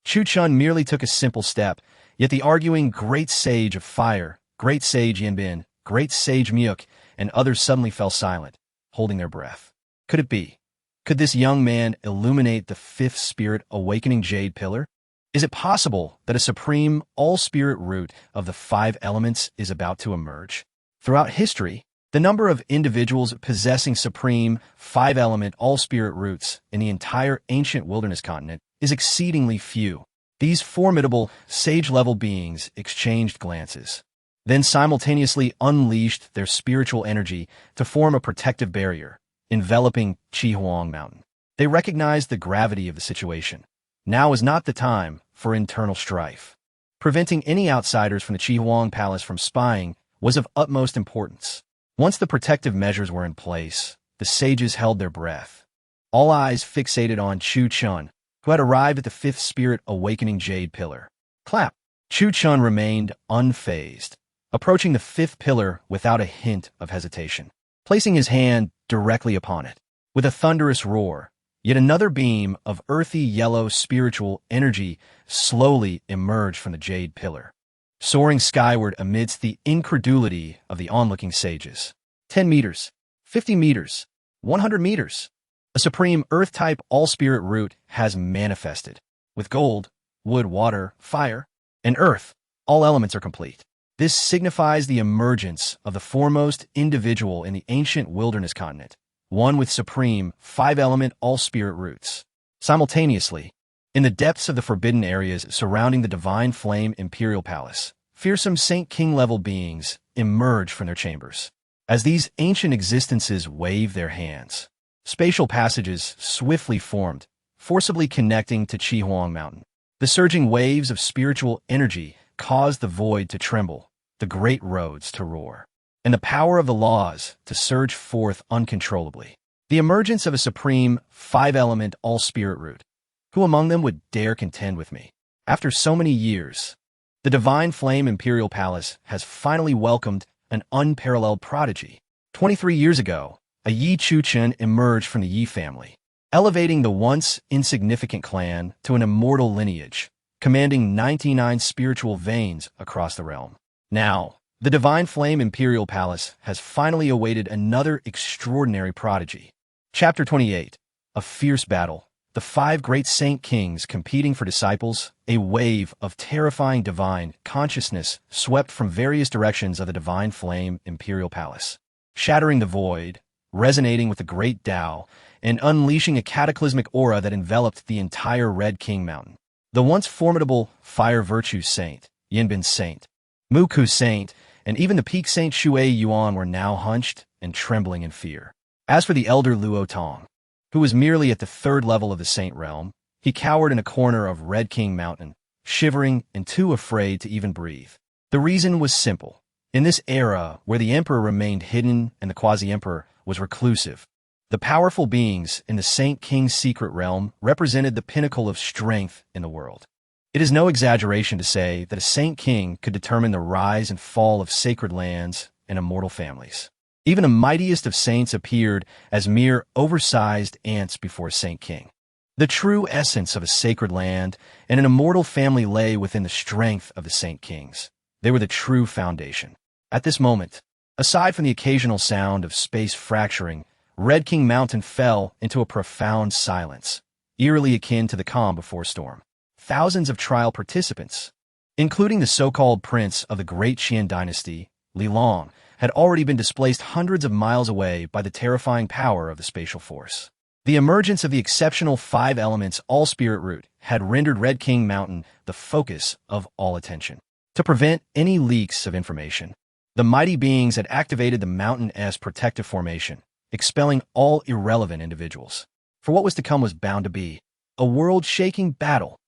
Chuchen merely took a simple step, yet the arguing great sage of fire, great sage Yinbin, great sage Myuk, and others suddenly fell silent, holding their breath. Could it be? Could this young man illuminate the 5th spirit awakening jade pillar? Is it possible that a supreme all-spirit root of the 5 elements is about to emerge? Throughout history, the number of individuals possessing supreme 5-element all-spirit roots in the entire ancient wilderness continent is exceedingly few. These formidable sage-level beings exchanged glances, then simultaneously unleashed their spiritual energy to form a protective barrier, enveloping Chihuang Mountain. They recognized the gravity of the situation. Now is not the time for internal strife. Preventing any outsiders from the Chihuang Palace from spying was of utmost importance. Once the protective measures were in place, the sages held their breath, all eyes fixated on Chuchen, who had arrived at the 5th spirit awakening jade pillar. Clap! Chuchen remained unfazed, approaching the 5th pillar without a hint of hesitation, placing his hand directly upon it. With a thunderous roar, yet another beam of earthy yellow spiritual energy slowly emerged from the jade pillar, soaring skyward amidst the incredulity of the onlooking sages. 10 meters, 50 meters, 100 meters. A supreme earth-type all-spirit root has manifested. With gold, wood, water, fire, and earth, all elements are complete. This signifies the emergence of the foremost individual in the ancient wilderness continent, one with supreme 5-element all-spirit roots. Simultaneously, in the depths of the forbidden areas surrounding the Divine Flame Imperial Palace, fearsome Saint King-level beings emerge from their chambers. As these ancient existences wave their hands, spatial passages swiftly formed, forcibly connecting to Chihuang Mountain. The surging waves of spiritual energy caused the void to tremble, the great roads to roar, and the power of the laws to surge forth uncontrollably. The emergence of a supreme 5-element all-spirit root. Who among them would dare contend with me? After so many years, the Divine Flame Imperial Palace has finally welcomed an unparalleled prodigy. 23 years ago, a Yi Chuchen emerged from the Yi family, elevating the once insignificant clan to an immortal lineage, commanding 99 spiritual veins across the realm. Now, the Divine Flame Imperial Palace has finally awaited another extraordinary prodigy. Chapter 28. A fierce battle. The 5 great Saint Kings competing for disciples, a wave of terrifying divine consciousness swept from various directions of the Divine Flame Imperial Palace, shattering the void, resonating with the great Tao, and unleashing a cataclysmic aura that enveloped the entire Red King Mountain. The once formidable Fire Virtue Saint, Yinbin Saint, Muku Saint, and even the Peak Saint Shui Yuan were now hunched and trembling in fear. As for the elder Luo Tong, who was merely at the 3rd level of the Saint realm, he cowered in a corner of Red King Mountain, shivering and too afraid to even breathe. The reason was simple. In this era where the Emperor remained hidden and the Quasi-Emperor was reclusive, the powerful beings in the Saint King's secret realm represented the pinnacle of strength in the world. It is no exaggeration to say that a Saint King could determine the rise and fall of sacred lands and immortal families. Even the mightiest of saints appeared as mere oversized ants before Saint King. The true essence of a sacred land and an immortal family lay within the strength of the Saint Kings. They were the true foundation. At this moment, Aside from the occasional sound of space fracturing, Red King Mountain fell into a profound silence, eerily akin to the calm before storm. Thousands of trial participants, including the so-called prince of the Great Qian dynasty, Li Long, had already been displaced hundreds of miles away by the terrifying power of the spatial force. The emergence of the exceptional 5 elements all-spirit root had rendered Red King Mountain the focus of all attention. To prevent any leaks of information, the mighty beings had activated the mountain-esque protective formation, expelling all irrelevant individuals. For what was to come was bound to be a world-shaking battle.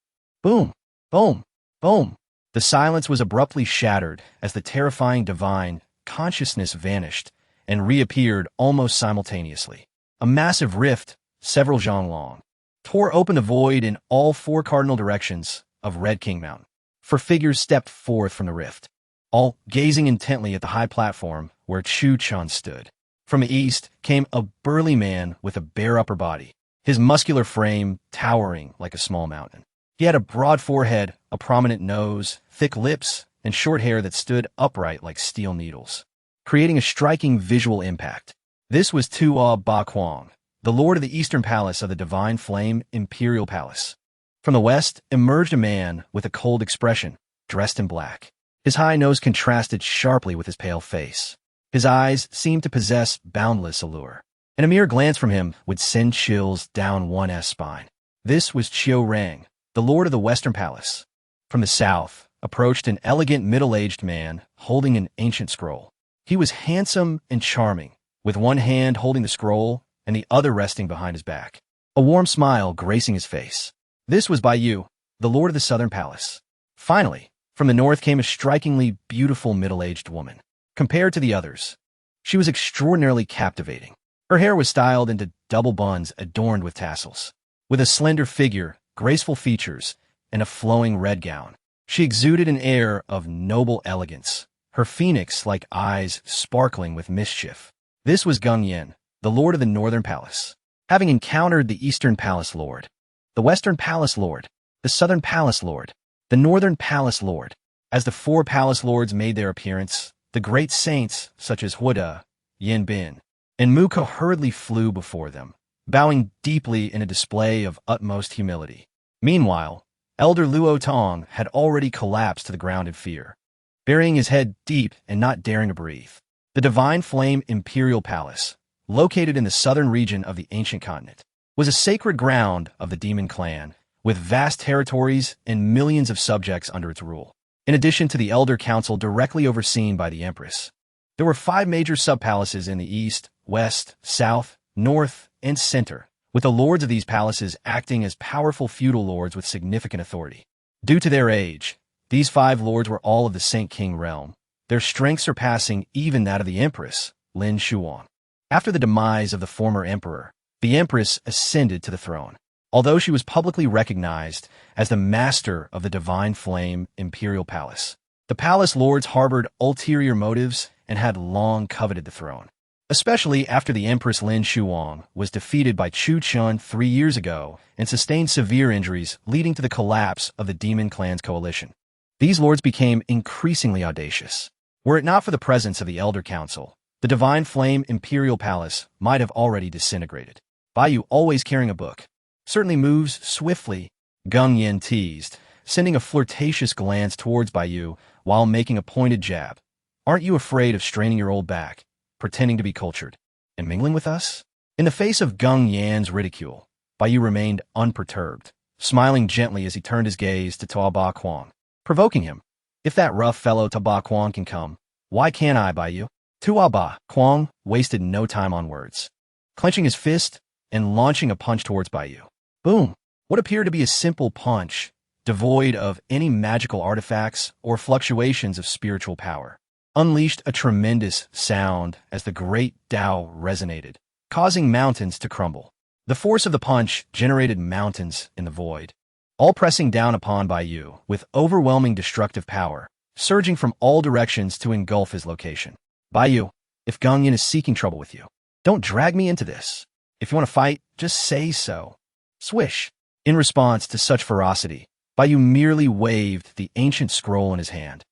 Boom, boom, boom. The silence was abruptly shattered as the terrifying divine consciousness vanished and reappeared almost simultaneously. A massive rift, several zhang long, tore open the void in all 4 cardinal directions of Red King Mountain. 4 figures stepped forth from the rift, all gazing intently at the high platform where Chuchen stood. From the east came a burly man with a bare upper body, his muscular frame towering like a small mountain. He had a broad forehead, a prominent nose, thick lips, and short hair that stood upright like steel needles, creating a striking visual impact. This was Tua Ba Kuang, the lord of the eastern palace of the Divine Flame Imperial Palace. From the west emerged a man with a cold expression, dressed in black. His high nose contrasted sharply with his pale face. His eyes seemed to possess boundless allure, and a mere glance from him would send chills down one's spine. This was Qiu Rang, the lord of the Western Palace. From the south approached an elegant middle-aged man holding an ancient scroll. He was handsome and charming, with one hand holding the scroll and the other resting behind his back, a warm smile gracing his face. This was Bai Yu, the lord of the Southern Palace. Finally, from the north came a strikingly beautiful middle-aged woman. Compared to the others, she was extraordinarily captivating. Her hair was styled into double buns adorned with tassels. With a slender figure, graceful features, and a flowing red gown, she exuded an air of noble elegance, her phoenix-like eyes sparkling with mischief. This was Gung Yen, the lord of the Northern Palace. Having encountered the Eastern Palace Lord, the Western Palace Lord, the Southern Palace Lord, the Northern Palace Lord, as the 4 Palace Lords made their appearance, the great saints such as Huda, Yin Bin, and Muko hurriedly flew before them, bowing deeply in a display of utmost humility. Meanwhile, Elder Luo Tong had already collapsed to the ground in fear, burying his head deep and not daring to breathe. The Divine Flame Imperial Palace, located in the southern region of the ancient continent, was a sacred ground of the demon clan, with vast territories and millions of subjects under its rule. In addition to the Elder Council directly overseen by the Empress, there were 5 major sub-palaces in the east, west, south, north, and center, with the lords of these palaces acting as powerful feudal lords with significant authority. Due to their age, these 5 lords were all of the Saint King realm, their strength surpassing even that of the Empress, Lin Shuwang. After the demise of the former emperor, the Empress ascended to the throne. Although she was publicly recognized as the master of the Divine Flame Imperial Palace, the palace lords harbored ulterior motives and had long coveted the throne, especially after the Empress Lin Shuwang was defeated by Chuchen 3 years ago and sustained severe injuries, leading to the collapse of the Demon Clan's coalition. These lords became increasingly audacious. Were it not for the presence of the Elder Council, the Divine Flame Imperial Palace might have already disintegrated. Bai Yu, always carrying a book, certainly moves swiftly, Gung Yen teased, sending a flirtatious glance towards Bai Yu while making a pointed jab. Aren't you afraid of straining your old back, pretending to be cultured, and mingling with us? In the face of Gung Yan's ridicule, Bai Yu remained unperturbed, smiling gently as he turned his gaze to Ta Ba Kuang, provoking him. If that rough fellow Ta Ba Kuang can come, why can't I, Bai Yu? Tua Ba Kuang wasted no time on words, clenching his fist and launching a punch towards Bai Yu. Boom! What appeared to be a simple punch, devoid of any magical artifacts or fluctuations of spiritual power, unleashed a tremendous sound as the great Tao resonated, causing mountains to crumble. The force of the punch generated mountains in the void, all pressing down upon Bai Yu with overwhelming destructive power, surging from all directions to engulf his location. Bai Yu, if Gung Yen is seeking trouble with you, don't drag me into this. If you want to fight, just say so. Swish. In response to such ferocity, Bai Yu merely waved the ancient scroll in his hand,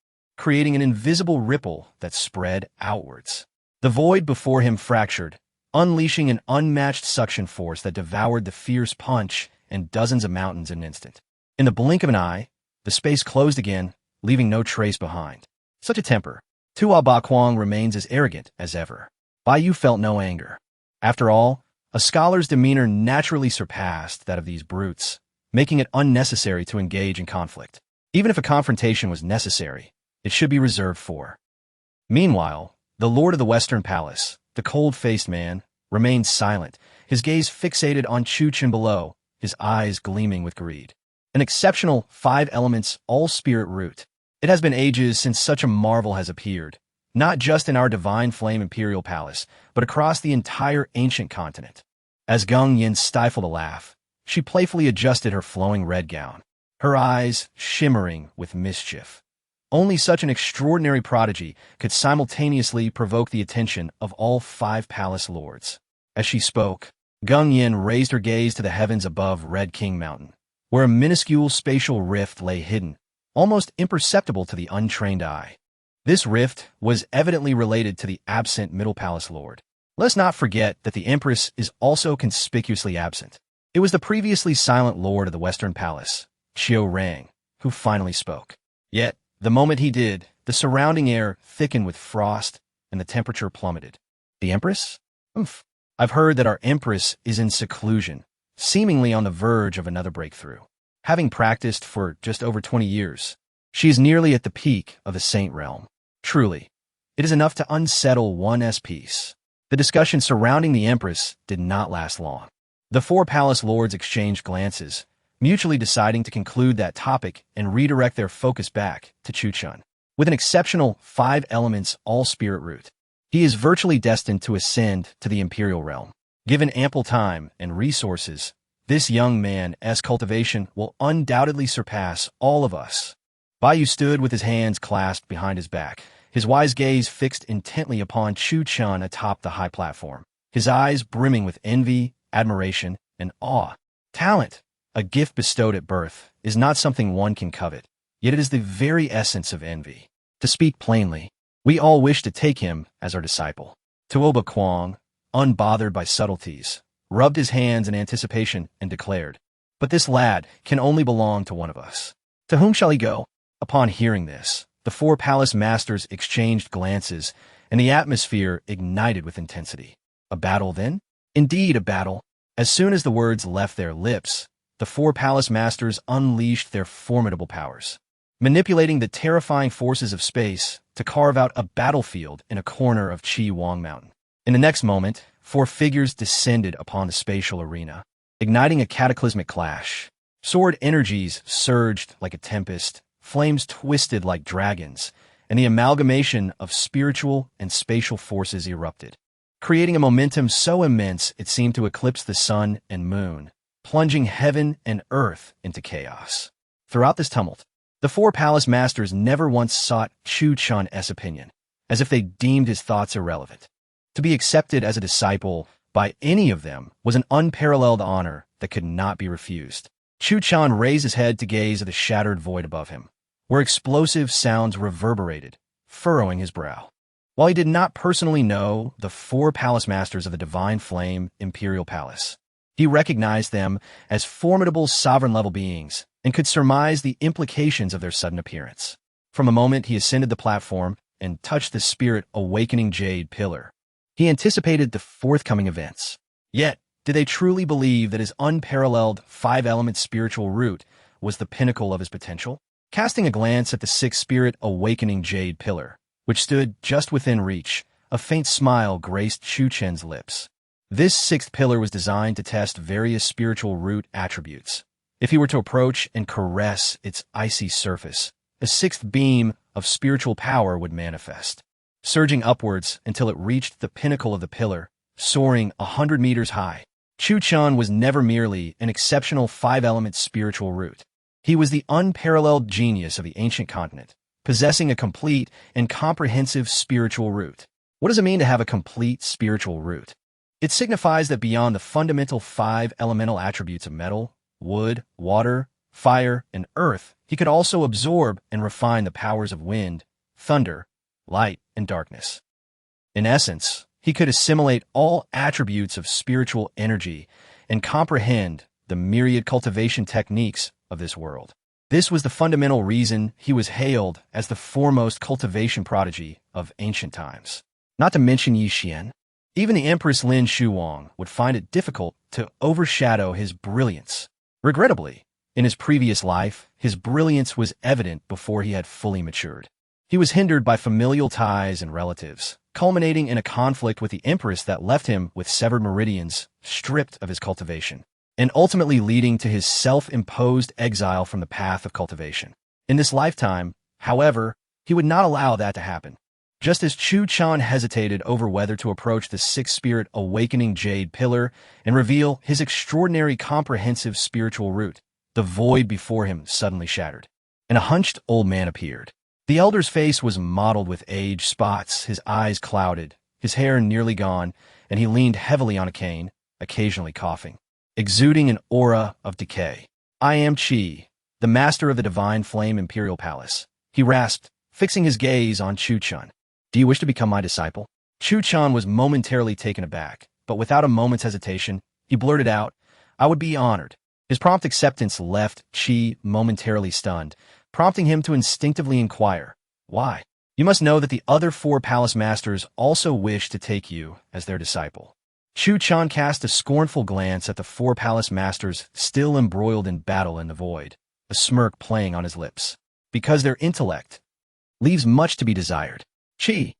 creating an invisible ripple that spread outwards. The void before him fractured, unleashing an unmatched suction force that devoured the fierce punch and dozens of mountains in an instant. In the blink of an eye, the space closed again, leaving no trace behind. Such a temper. Tua Bakwang remains as arrogant as ever. Bai Yu felt no anger. After all, a scholar's demeanor naturally surpassed that of these brutes, making it unnecessary to engage in conflict. Even if a confrontation was necessary, it should be reserved for. Meanwhile, the Lord of the Western Palace, the cold-faced man, remained silent, his gaze fixated on Chuchen below, his eyes gleaming with greed. An exceptional 5 elements all-spirit root. It has been ages since such a marvel has appeared, not just in our divine flame imperial palace, but across the entire ancient continent. As Gung Yin stifled a laugh, she playfully adjusted her flowing red gown, her eyes shimmering with mischief. Only such an extraordinary prodigy could simultaneously provoke the attention of all 5 palace lords. As she spoke, Gung Yin raised her gaze to the heavens above Red King Mountain, where a minuscule spatial rift lay hidden, almost imperceptible to the untrained eye. This rift was evidently related to the absent Middle Palace Lord. Let's not forget that the Empress is also conspicuously absent. It was the previously silent Lord of the Western Palace, Qiu Rang, who finally spoke. Yet, the moment he did, the surrounding air thickened with frost and the temperature plummeted. The Empress? Oomph. I've heard that our Empress is in seclusion, seemingly on the verge of another breakthrough. Having practiced for just over 20 years, she is nearly at the peak of the Saint realm. Truly, it is enough to unsettle one's peace. The discussion surrounding the Empress did not last long. The 4 palace lords exchanged glances, mutually deciding to conclude that topic and redirect their focus back to Chuchen. With an exceptional 5 elements all-spirit root, he is virtually destined to ascend to the imperial realm. Given ample time and resources, this young man's cultivation will undoubtedly surpass all of us. Bai Yu stood with his hands clasped behind his back, his wise gaze fixed intently upon Chuchen atop the high platform, his eyes brimming with envy, admiration, and awe. Talent, a gift bestowed at birth, is not something one can covet, yet it is the very essence of envy. To speak plainly, we all wish to take him as our disciple. Tua Bakwang, unbothered by subtleties, rubbed his hands in anticipation and declared, "But this lad can only belong to one of us. To whom shall he go?" Upon hearing this, the 4 palace masters exchanged glances, and the atmosphere ignited with intensity. A battle, then? Indeed, a battle. As soon as the words left their lips, the 4 palace masters unleashed their formidable powers, manipulating the terrifying forces of space to carve out a battlefield in a corner of Chi Wang Mountain. In the next moment, 4 figures descended upon the spatial arena, igniting a cataclysmic clash. Sword energies surged like a tempest, flames twisted like dragons, and the amalgamation of spiritual and spatial forces erupted, creating a momentum so immense it seemed to eclipse the sun and moon, plunging heaven and earth into chaos. Throughout this tumult, the 4 palace masters never once sought Chuchen's opinion, as if they deemed his thoughts irrelevant. To be accepted as a disciple by any of them was an unparalleled honor that could not be refused. Chuchen raised his head to gaze at the shattered void above him, where explosive sounds reverberated, furrowing his brow. While he did not personally know the 4 palace masters of the Divine Flame Imperial Palace, he recognized them as formidable sovereign-level beings and could surmise the implications of their sudden appearance. From the moment he ascended the platform and touched the spirit-awakening jade pillar, he anticipated the forthcoming events. Yet, did they truly believe that his unparalleled 5-element spiritual root was the pinnacle of his potential? Casting a glance at the 6th spirit-awakening jade pillar, which stood just within reach, a faint smile graced Chuchen's lips. This 6th pillar was designed to test various spiritual root attributes. If he were to approach and caress its icy surface, a 6th beam of spiritual power would manifest, surging upwards until it reached the pinnacle of the pillar, soaring 100 meters high. Chuchen was never merely an exceptional 5-element spiritual root. He was the unparalleled genius of the ancient continent, possessing a complete and comprehensive spiritual root. What does it mean to have a complete spiritual root? It signifies that beyond the fundamental 5 elemental attributes of metal, wood, water, fire, and earth, he could also absorb and refine the powers of wind, thunder, light, and darkness. In essence, he could assimilate all attributes of spiritual energy and comprehend the myriad cultivation techniques of this world. This was the fundamental reason he was hailed as the foremost cultivation prodigy of ancient times. Not to mention Yi Xian. Even the Empress Lin Shuwang would find it difficult to overshadow his brilliance. Regrettably, in his previous life, his brilliance was evident before he had fully matured. He was hindered by familial ties and relatives, culminating in a conflict with the Empress that left him with severed meridians, stripped of his cultivation, and ultimately leading to his self-imposed exile from the path of cultivation. In this lifetime, however, he would not allow that to happen. Just as Chuchen hesitated over whether to approach the sixth spirit awakening jade pillar and reveal his extraordinary comprehensive spiritual root, the void before him suddenly shattered, and a hunched old man appeared. The elder's face was mottled with age spots, his eyes clouded, his hair nearly gone, and he leaned heavily on a cane, occasionally coughing, exuding an aura of decay. "I am Qi, the master of the divine flame imperial palace," he rasped, fixing his gaze on Chuchen. "Do you wish to become my disciple?" Chuchen was momentarily taken aback, but without a moment's hesitation, he blurted out, "I would be honored." His prompt acceptance left Qi momentarily stunned, prompting him to instinctively inquire, "Why?" "You must know that the other 4 palace masters also wish to take you as their disciple." Chuchen cast a scornful glance at the 4 palace masters still embroiled in battle in the void, a smirk playing on his lips. "Because their intellect leaves much to be desired." Qi.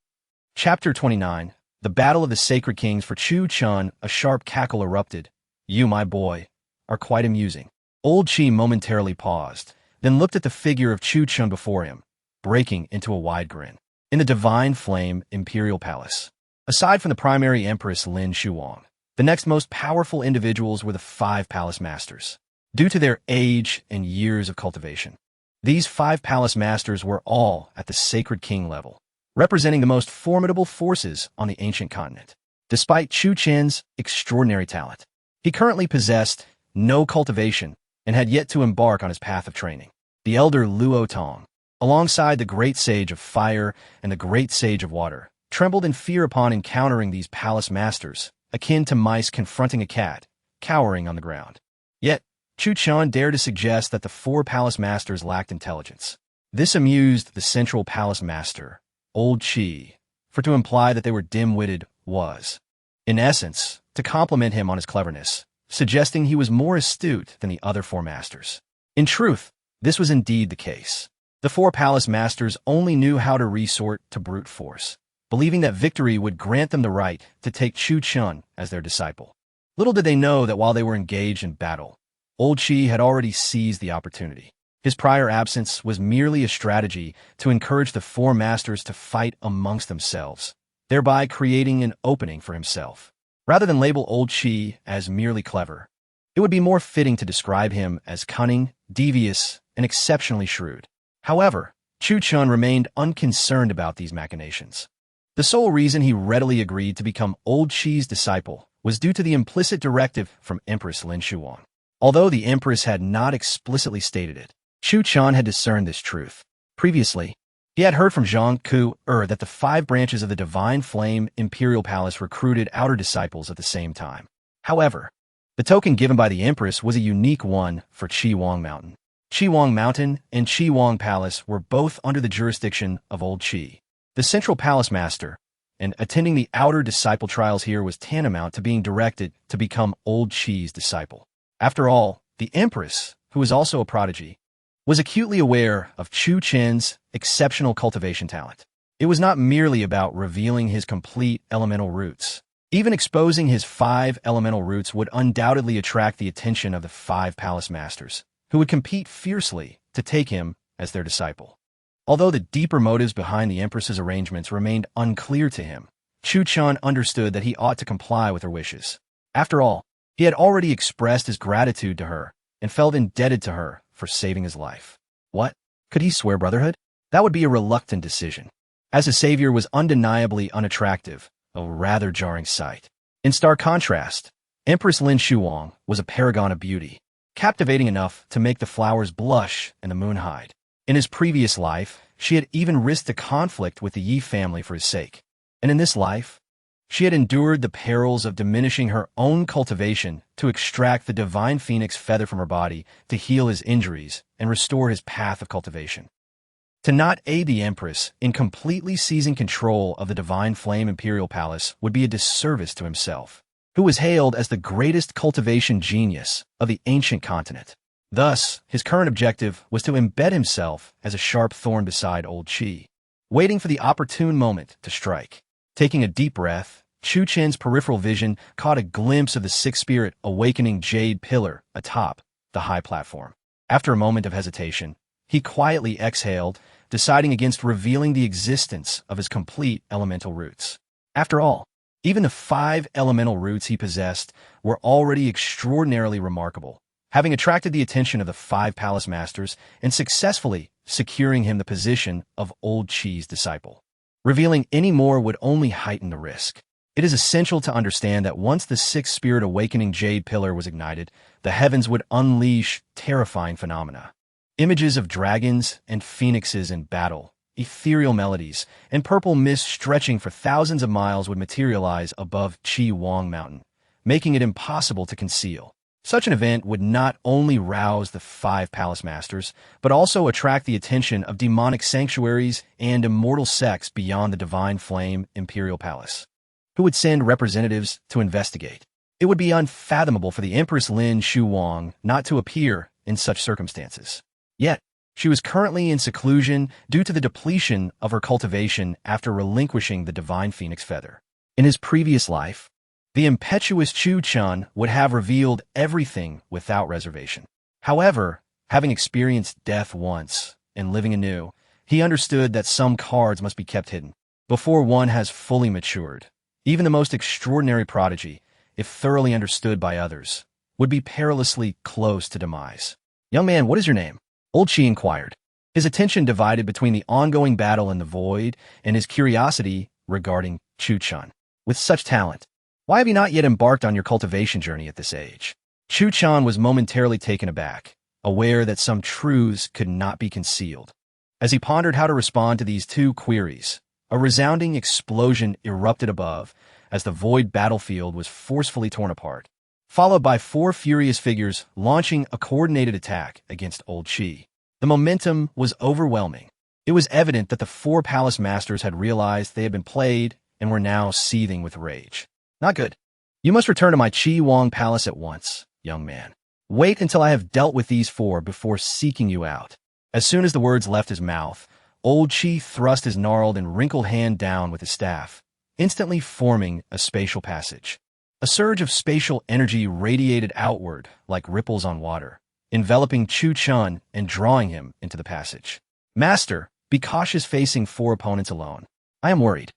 Chapter 29. The Battle of the Sacred Kings. For Chuchen, a sharp cackle erupted. "You, my boy, are quite amusing." Old Qi momentarily paused, then looked at the figure of Chuchen before him, breaking into a wide grin. In the Divine Flame Imperial Palace, aside from the primary Empress Lin Shuwang, the next most powerful individuals were the 5 palace masters. Due to their age and years of cultivation, these 5 palace masters were all at the Sacred King level, representing the most formidable forces on the ancient continent. Despite Chuchen's extraordinary talent, he currently possessed no cultivation and had yet to embark on his path of training. The elder Luo Tong, alongside the great sage of fire and the great sage of water, trembled in fear upon encountering these palace masters, akin to mice confronting a cat, cowering on the ground. Yet, Chuchen dared to suggest that the 4 palace masters lacked intelligence. This amused the central palace master, Old Qi, for to imply that they were dim-witted was, in essence, to compliment him on his cleverness, suggesting he was more astute than the other 4 masters. In truth, this was indeed the case. The 4 palace masters only knew how to resort to brute force, believing that victory would grant them the right to take Chuchen as their disciple. Little did they know that while they were engaged in battle, Old Qi had already seized the opportunity. His prior absence was merely a strategy to encourage the 4 masters to fight amongst themselves, thereby creating an opening for himself. Rather than label Old Qi as merely clever, it would be more fitting to describe him as cunning, devious, and exceptionally shrewd. However, Chuchen remained unconcerned about these machinations. The sole reason he readily agreed to become Old Qi's disciple was due to the implicit directive from Empress Lin Shuwang. Although the Empress had not explicitly stated it, Chuchen had discerned this truth. Previously, he had heard from Zhang Ku that the 5 branches of the Divine Flame Imperial Palace recruited outer disciples at the same time. However, the token given by the Empress was a unique one for Qi Mountain. Qi Mountain and Qi Palace were both under the jurisdiction of Old Qi, the central palace master, and attending the outer disciple trials here was tantamount to being directed to become Old Qi's disciple. After all, the Empress, who was also a prodigy, was acutely aware of Chuchen's exceptional cultivation talent. It was not merely about revealing his complete elemental roots. Even exposing his 5 elemental roots would undoubtedly attract the attention of the 5 palace masters, who would compete fiercely to take him as their disciple. Although the deeper motives behind the Empress's arrangements remained unclear to him, Chuchen understood that he ought to comply with her wishes. After all, he had already expressed his gratitude to her and felt indebted to her for saving his life. What? Could he swear brotherhood? That would be a reluctant decision, as his savior was undeniably unattractive, a rather jarring sight. In stark contrast, Empress Lin Shuwang was a paragon of beauty, captivating enough to make the flowers blush and the moon hide. In his previous life, She had even risked a conflict with the Yi family for his sake. And in this life, she had endured the perils of diminishing her own cultivation to extract the divine phoenix feather from her body to heal his injuries and restore his path of cultivation. To not aid the Empress in completely seizing control of the divine flame imperial palace would be a disservice to himself, who was hailed as the greatest cultivation genius of the ancient continent. Thus, his current objective was to embed himself as a sharp thorn beside old Qi, waiting for the opportune moment to strike. Taking a deep breath, Chuchen's peripheral vision caught a glimpse of the six-spirit awakening jade pillar atop the high platform. After a moment of hesitation, he quietly exhaled, deciding against revealing the existence of his complete elemental roots. After all, even the 5 elemental roots he possessed were already extraordinarily remarkable, having attracted the attention of the 5 palace masters and successfully securing him the position of old Qi's disciple. Revealing any more would only heighten the risk. It is essential to understand that once the sixth spirit awakening jade pillar was ignited, the heavens would unleash terrifying phenomena. Images of dragons and phoenixes in battle, ethereal melodies, and purple mist stretching for thousands of miles would materialize above Qi Wang Mountain, making it impossible to conceal. Such an event would not only rouse the 5 palace masters, but also attract the attention of demonic sanctuaries and immortal sects beyond the divine flame imperial palace, who would send representatives to investigate. It would be unfathomable for the Empress Lin Shuwang not to appear in such circumstances. Yet, she was currently in seclusion due to the depletion of her cultivation after relinquishing the divine phoenix feather. In his previous life, the impetuous Chuchen would have revealed everything without reservation. However, having experienced death once and living anew, he understood that some cards must be kept hidden before one has fully matured. Even the most extraordinary prodigy, if thoroughly understood by others, would be perilously close to demise. "Young man, what is your name?" Old Qi inquired, his attention divided between the ongoing battle in the void and his curiosity regarding Chuchen. "With such talent, why have you not yet embarked on your cultivation journey at this age?" Chuchen was momentarily taken aback, aware that some truths could not be concealed. As he pondered how to respond to these 2 queries, a resounding explosion erupted above as the void battlefield was forcefully torn apart, followed by 4 furious figures launching a coordinated attack against old Qi. The momentum was overwhelming. It was evident that the 4 palace masters had realized they had been played and were now seething with rage. "Not good. You must return to my Qi Wang palace at once, young man. Wait until I have dealt with these 4 before seeking you out." As soon as the words left his mouth, old Qi thrust his gnarled and wrinkled hand down with his staff, instantly forming a spatial passage. A surge of spatial energy radiated outward like ripples on water, enveloping Chuchen and drawing him into the passage. "Master, be cautious facing 4 opponents alone. I am worried."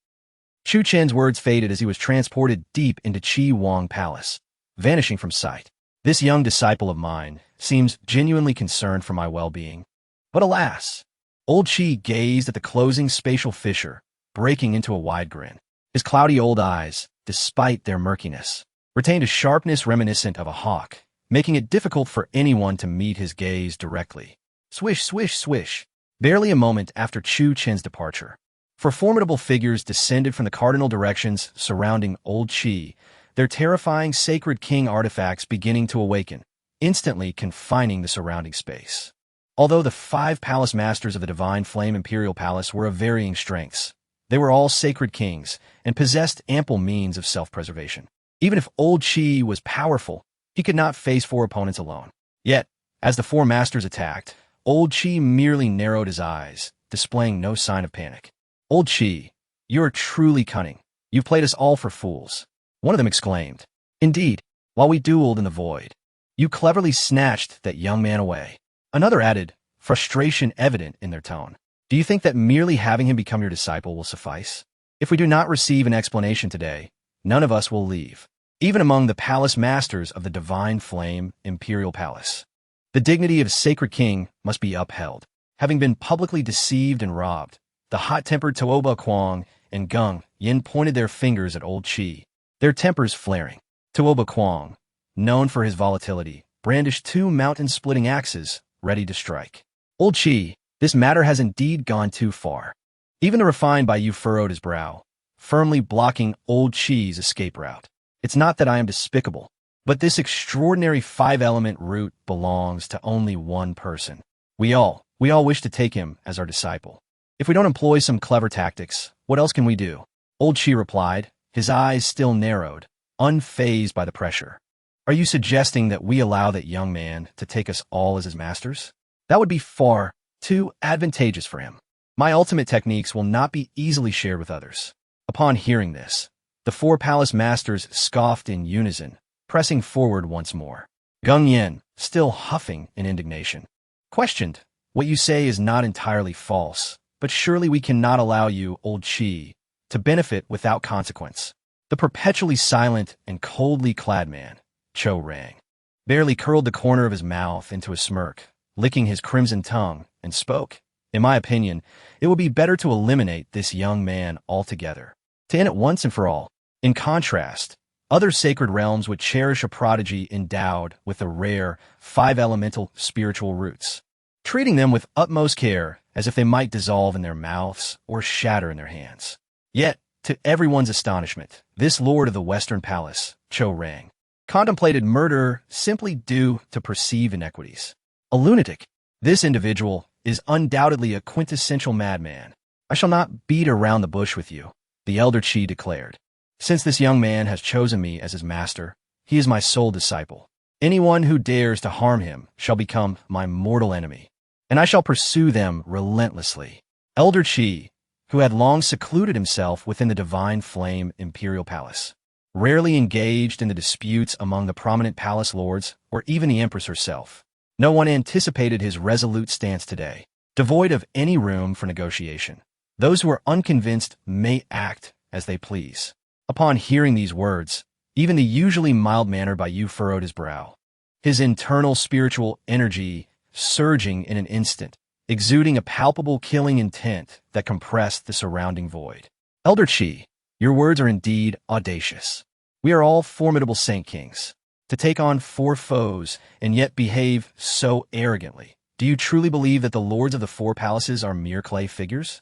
Chuchen's words faded as he was transported deep into Qi Wang Palace, vanishing from sight. "This young disciple of mine seems genuinely concerned for my well-being. But alas!" Old Qi gazed at the closing spatial fissure, breaking into a wide grin. His cloudy old eyes, despite their murkiness, retained a sharpness reminiscent of a hawk, making it difficult for anyone to meet his gaze directly. Swish, swish, swish. Barely a moment after Chuchen's departure, 4 formidable figures descended from the cardinal directions surrounding old Qi, their terrifying sacred king artifacts beginning to awaken, instantly confining the surrounding space. Although the 5 palace masters of the divine flame imperial palace were of varying strengths, they were all sacred kings and possessed ample means of self-preservation. Even if old Qi was powerful, he could not face 4 opponents alone. Yet, as the 4 masters attacked, old Qi merely narrowed his eyes, displaying no sign of panic. "Old Qi, you are truly cunning. You've played us all for fools," one of them exclaimed. "Indeed, while we dueled in the void, you cleverly snatched that young man away." Another added, frustration evident in their tone. "Do you think that merely having him become your disciple will suffice? If we do not receive an explanation today, none of us will leave, even among the palace masters of the divine flame imperial palace. The dignity of sacred king must be upheld." Having been publicly deceived and robbed, the hot-tempered Tuoba Kuang and Gung Yin pointed their fingers at old Qi, their tempers flaring. Tuoba Kuang, known for his volatility, brandished 2 mountain-splitting axes, ready to strike. Old Qi, This matter has indeed gone too far. Even the refined Bai Yu furrowed his brow, firmly blocking old Qi's escape route. It's not that I am despicable, but this extraordinary five-element root belongs to only one person. We all wish to take him as our disciple. If we don't employ some clever tactics, what else can we do? Old Qi replied, his eyes still narrowed, unfazed by the pressure. Are you suggesting that we allow that young man to take us all as his masters? That would be far too advantageous for him. My ultimate techniques will not be easily shared with others. Upon hearing this, the four palace masters scoffed in unison, pressing forward once more. Gung Yen, still huffing in indignation, questioned, what you say is not entirely false, but surely we cannot allow you, old Qi, to benefit without consequence. The perpetually silent and coldly clad man, Cho Rang, barely curled the corner of his mouth into a smirk, licking his crimson tongue, and spoke. In my opinion, it would be better to eliminate this young man altogether, to end it once and for all. In contrast, other sacred realms would cherish a prodigy endowed with the rare five-elemental spiritual roots, treating them with utmost care as if they might dissolve in their mouths or shatter in their hands. Yet, to everyone's astonishment, this lord of the Western Palace, Cho Rang, contemplated murder simply due to perceived inequities. A lunatic. This individual is undoubtedly a quintessential madman. I shall not beat around the bush with you, the elder Qi declared. Since this young man has chosen me as his master, he is my sole disciple. Anyone who dares to harm him shall become my mortal enemy, and I shall pursue them relentlessly. Elder Qi, who had long secluded himself within the divine flame imperial palace, rarely engaged in the disputes among the prominent palace lords or even the Empress herself. No one anticipated his resolute stance today, devoid of any room for negotiation. Those who are unconvinced may act as they please. Upon hearing these words, even the usually mild-mannered Bai Yu furrowed his brow, his internal spiritual energy surging in an instant, exuding a palpable killing intent that compressed the surrounding void. Elder Qi, your words are indeed audacious. We are all formidable Saint Kings. To take on four foes and yet behave so arrogantly. Do you truly believe that the lords of the four palaces are mere clay figures?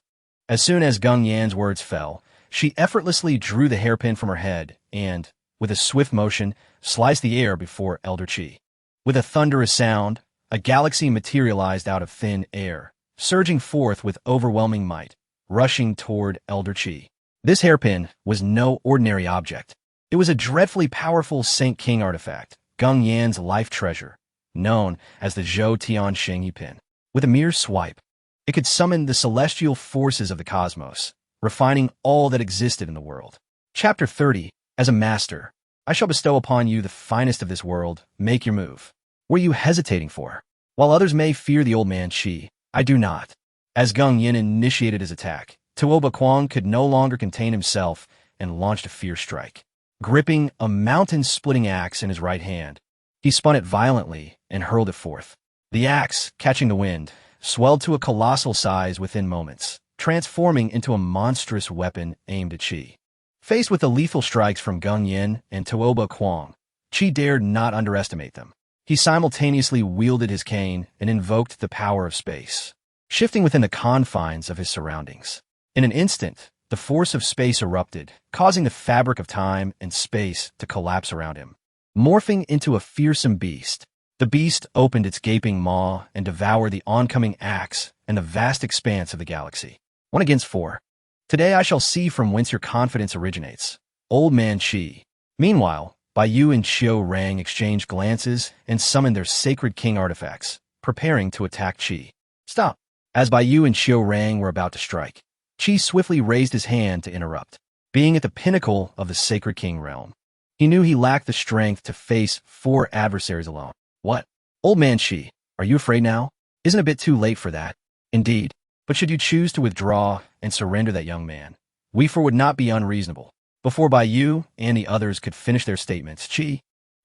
As soon as Gung Yan's words fell, she effortlessly drew the hairpin from her head and, with a swift motion, sliced the air before Elder Qi. With a thunderous sound, a galaxy materialized out of thin air, surging forth with overwhelming might, rushing toward Elder Qi. This hairpin was no ordinary object. It was a dreadfully powerful Saint King artifact, Gung Yan's life treasure, known as the Zhou Tian Shengyi pin. With a mere swipe, it could summon the celestial forces of the cosmos, refining all that existed in the world. Chapter 30. As a master, I shall bestow upon you the finest of this world. Make your move. What are you hesitating for? While others may fear the old man Qi, I do not. As Gung Yan initiated his attack, Tuoba Kuang could no longer contain himself and launched a fierce strike. Gripping a mountain-splitting axe in his right hand, he spun it violently and hurled it forth. The axe, catching the wind, swelled to a colossal size within moments, transforming into a monstrous weapon aimed at Qi. Faced with the lethal strikes from Gung Yan and Tuoba Kuang, Qi dared not underestimate them. He simultaneously wielded his cane and invoked the power of space, shifting within the confines of his surroundings. In an instant, the force of space erupted, causing the fabric of time and space to collapse around him. Morphing into a fearsome beast, the beast opened its gaping maw and devoured the oncoming axe and the vast expanse of the galaxy. 1 against 4. Today I shall see from whence your confidence originates, old man Qi. Meanwhile, Bai Yu and Qiu Rang exchanged glances and summoned their sacred king artifacts, preparing to attack Qi. Stop! As Bai Yu and Qiu Rang were about to strike, Qi swiftly raised his hand to interrupt. Being at the pinnacle of the Sacred King realm, he knew he lacked the strength to face 4 adversaries alone. What? Old man Qi, are you afraid now? Isn't it a bit too late for that? Indeed, but should you choose to withdraw and surrender that young man, Weaver would not be unreasonable. Before Bai Yu and the others could finish their statements, Qi,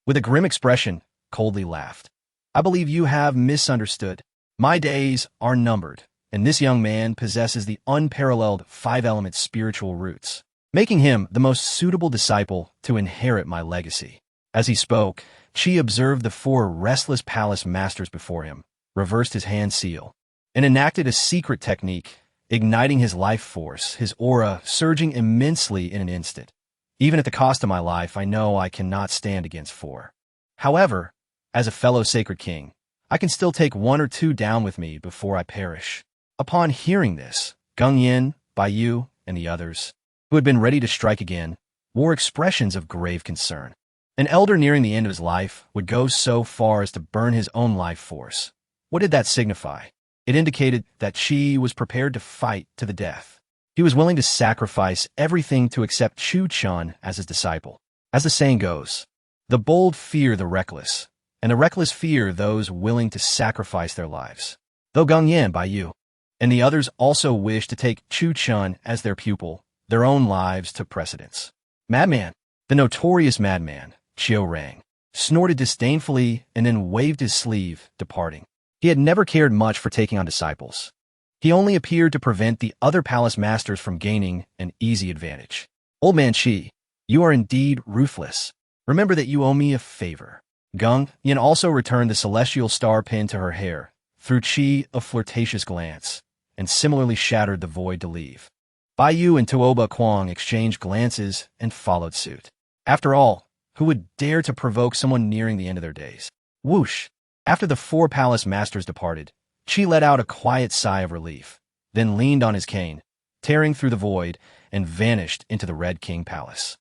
with a grim expression, coldly laughed. I believe you have misunderstood. My days are numbered, and this young man possesses the unparalleled 5-element spiritual roots, making him the most suitable disciple to inherit my legacy. As he spoke, Qi observed the 4 restless palace masters before him, reversed his hand seal, and enacted a secret technique, igniting his life force, his aura surging immensely in an instant. Even at the cost of my life, I know I cannot stand against 4. However, as a fellow sacred king, I can still take 1 or 2 down with me before I perish. Upon hearing this, Gung Yin, Bai Yu, and the others, who had been ready to strike again, wore expressions of grave concern. An elder nearing the end of his life would go so far as to burn his own life force. What did that signify? It indicated that Qi was prepared to fight to the death. He was willing to sacrifice everything to accept Chuchen as his disciple. As the saying goes, the bold fear the reckless, and the reckless fear those willing to sacrifice their lives. Though Gung Yin, Bai Yu, and the others also wished to take Chuchen as their pupil, their own lives took precedence. Madman, the notorious madman, Qiu Rang, snorted disdainfully and then waved his sleeve, departing. He had never cared much for taking on disciples. He only appeared to prevent the other palace masters from gaining an easy advantage. Old man Qi, you are indeed ruthless. Remember that you owe me a favor. Gung Yin also returned the celestial star pin to her hair, threw Qi a flirtatious glance, and similarly shattered the void to leave. Bai Yu and Tuoba Kuang exchanged glances and followed suit. After all, who would dare to provoke someone nearing the end of their days? Whoosh! After the 4 palace masters departed, Qi let out a quiet sigh of relief, then leaned on his cane, tearing through the void, and vanished into the Red King Palace.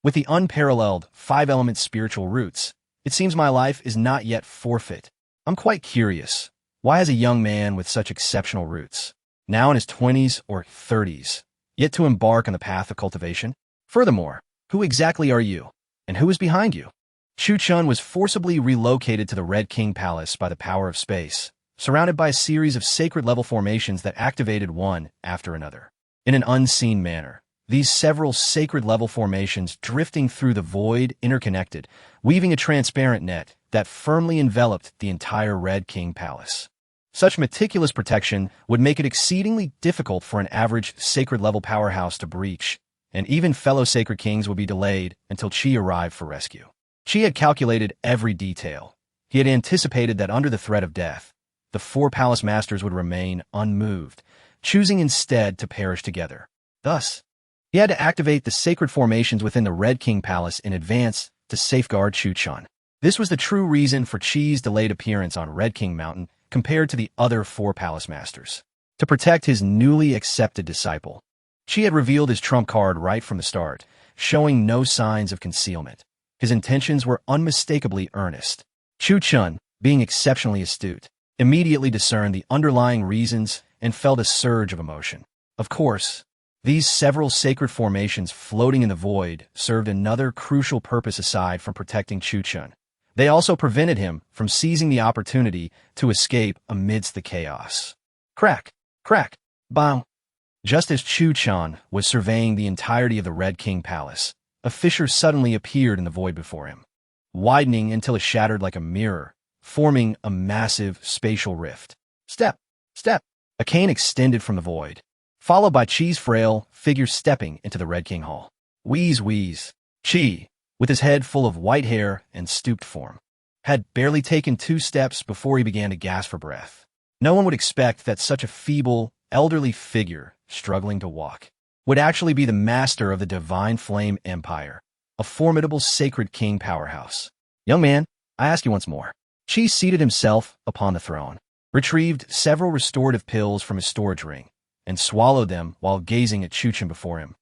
With the unparalleled 5-element spiritual roots, it seems my life is not yet forfeit. I'm quite curious. Why has a young man with such exceptional roots, now in his 20s or 30s, yet to embark on the path of cultivation? Furthermore, who exactly are you, and who is behind you? Chuchen was forcibly relocated to the Red King Palace by the power of space, surrounded by a series of sacred-level formations that activated one after another. In an unseen manner, these several sacred-level formations drifting through the void interconnected, weaving a transparent net that firmly enveloped the entire Red King Palace. Such meticulous protection would make it exceedingly difficult for an average sacred-level powerhouse to breach, and even fellow sacred kings would be delayed until Qi arrived for rescue. Qi had calculated every detail. He had anticipated that under the threat of death, the 4 palace masters would remain unmoved, choosing instead to perish together. Thus, he had to activate the sacred formations within the Red King Palace in advance to safeguard Chuchen. This was the true reason for Qi's delayed appearance on Red King Mountain compared to the other 4 palace masters. To protect his newly accepted disciple, Qi had revealed his trump card right from the start, showing no signs of concealment. His intentions were unmistakably earnest. Chuchen, being exceptionally astute, immediately discerned the underlying reasons and felt a surge of emotion. Of course, these several sacred formations floating in the void served another crucial purpose aside from protecting Chuchen. They also prevented him from seizing the opportunity to escape amidst the chaos. Crack, crack, bang. Just as Chuchen was surveying the entirety of the Red King Palace, a fissure suddenly appeared in the void before him, widening until it shattered like a mirror, forming a massive spatial rift. Step, step. A cane extended from the void, followed by Qi's frail figure stepping into the Red King Hall. Wheeze, wheeze. Qi, with his head full of white hair and stooped form, had barely taken 2 steps before he began to gasp for breath. No one would expect that such a feeble, elderly figure, struggling to walk, would actually be the master of the Divine Flame Empire, a formidable sacred king powerhouse. Young man, I ask you once more. Qi seated himself upon the throne, retrieved several restorative pills from his storage ring, and swallowed them while gazing at Chuchen before him,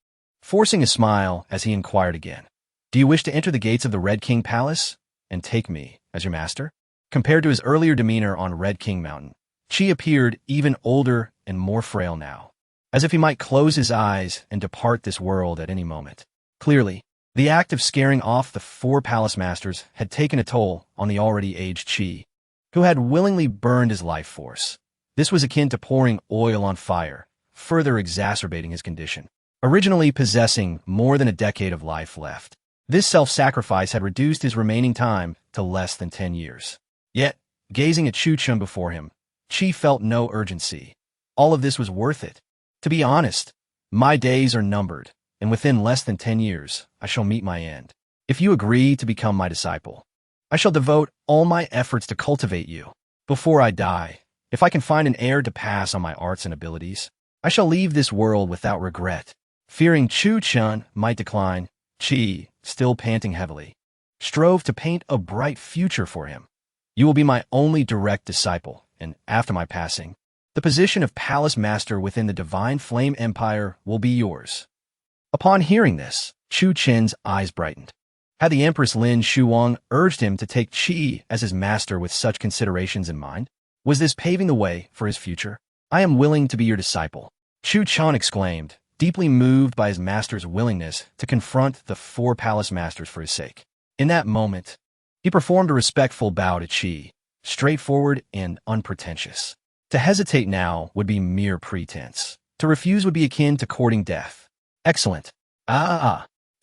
forcing a smile as he inquired again. Do you wish to enter the gates of the Red King Palace and take me as your master? Compared to his earlier demeanor on Red King Mountain, Qi appeared even older and more frail now, as if he might close his eyes and depart this world at any moment. Clearly, the act of scaring off the 4 palace masters had taken a toll on the already aged Qi, who had willingly burned his life force. This was akin to pouring oil on fire, further exacerbating his condition. Originally possessing more than a decade of life left, this self-sacrifice had reduced his remaining time to less than 10 years. Yet, gazing at Chuchen before him, Qi felt no urgency. All of this was worth it. To be honest, my days are numbered, and within less than 10 years, I shall meet my end. If you agree to become my disciple, I shall devote all my efforts to cultivate you. Before I die, If I can find an heir to pass on my arts and abilities, I shall leave this world without regret. Fearing Chuchen might decline, Chi, still panting heavily, strove to paint a bright future for him. You will be my only direct disciple, and after my passing, the position of Palace Master within the Divine Flame Empire will be yours. Upon hearing this, Chuchen's eyes brightened. Had the Empress Lin Shuwang urged him to take Chi as his master with such considerations in mind? Was this paving the way for his future? I am willing to be your disciple, Chuchen exclaimed, deeply moved by his master's willingness to confront the 4 palace masters for his sake. In that moment, he performed a respectful bow to Chi, straightforward and unpretentious. To hesitate now would be mere pretense. To refuse would be akin to courting death. Excellent.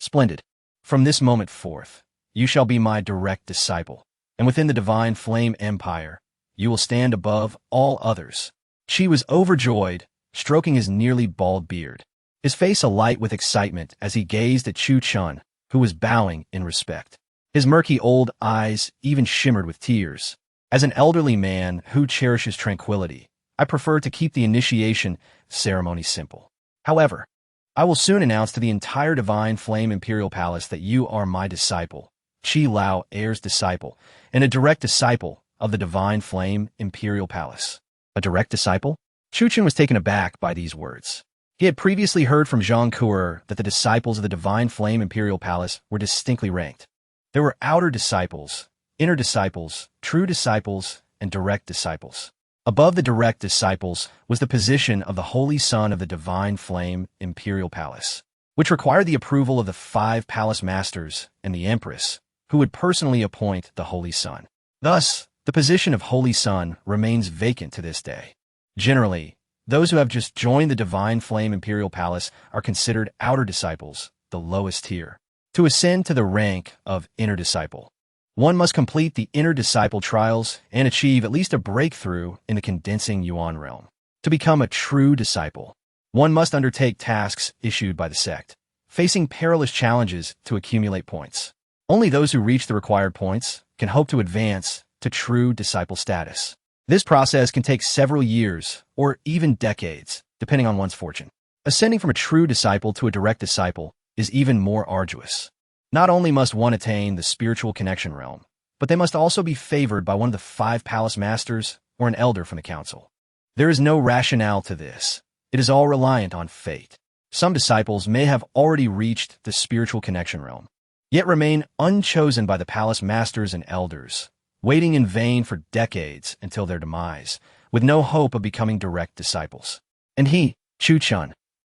Splendid. From this moment forth, you shall be my direct disciple, and within the Divine Flame Empire, you will stand above all others. Chi was overjoyed, stroking his nearly bald beard, his face alight with excitement as he gazed at Chuchen, who was bowing in respect. His murky old eyes even shimmered with tears. As an elderly man who cherishes tranquility, I prefer to keep the initiation ceremony simple. However, I will soon announce to the entire Divine Flame Imperial Palace that you are my disciple, Chi Lao Heir's disciple, and a direct disciple of the Divine Flame Imperial Palace. A direct disciple? Chuchen was taken aback by these words. He had previously heard from Zhang Kuer that the disciples of the Divine Flame Imperial Palace were distinctly ranked. There were outer disciples, inner disciples, true disciples, and direct disciples. Above the direct disciples was the position of the Holy Son of the Divine Flame Imperial Palace, which required the approval of the 5 palace masters and the Empress, who would personally appoint the Holy Son. Thus, the position of Holy Son remains vacant to this day. Generally, those who have just joined the Divine Flame Imperial Palace are considered outer disciples, the lowest tier. To ascend to the rank of inner disciple, one must complete the inner disciple trials and achieve at least a breakthrough in the condensing Yuan realm. To become a true disciple, one must undertake tasks issued by the sect, facing perilous challenges to accumulate points. Only those who reach the required points can hope to advance to true disciple status. This process can take several years or even decades, depending on one's fortune. Ascending from a true disciple to a direct disciple is even more arduous. Not only must one attain the spiritual connection realm, but they must also be favored by one of the 5 palace masters or an elder from the council. There is no rationale to this. It is all reliant on fate. Some disciples may have already reached the spiritual connection realm, yet remain unchosen by the palace masters and elders, waiting in vain for decades until their demise, with no hope of becoming direct disciples. And he, Chuchen,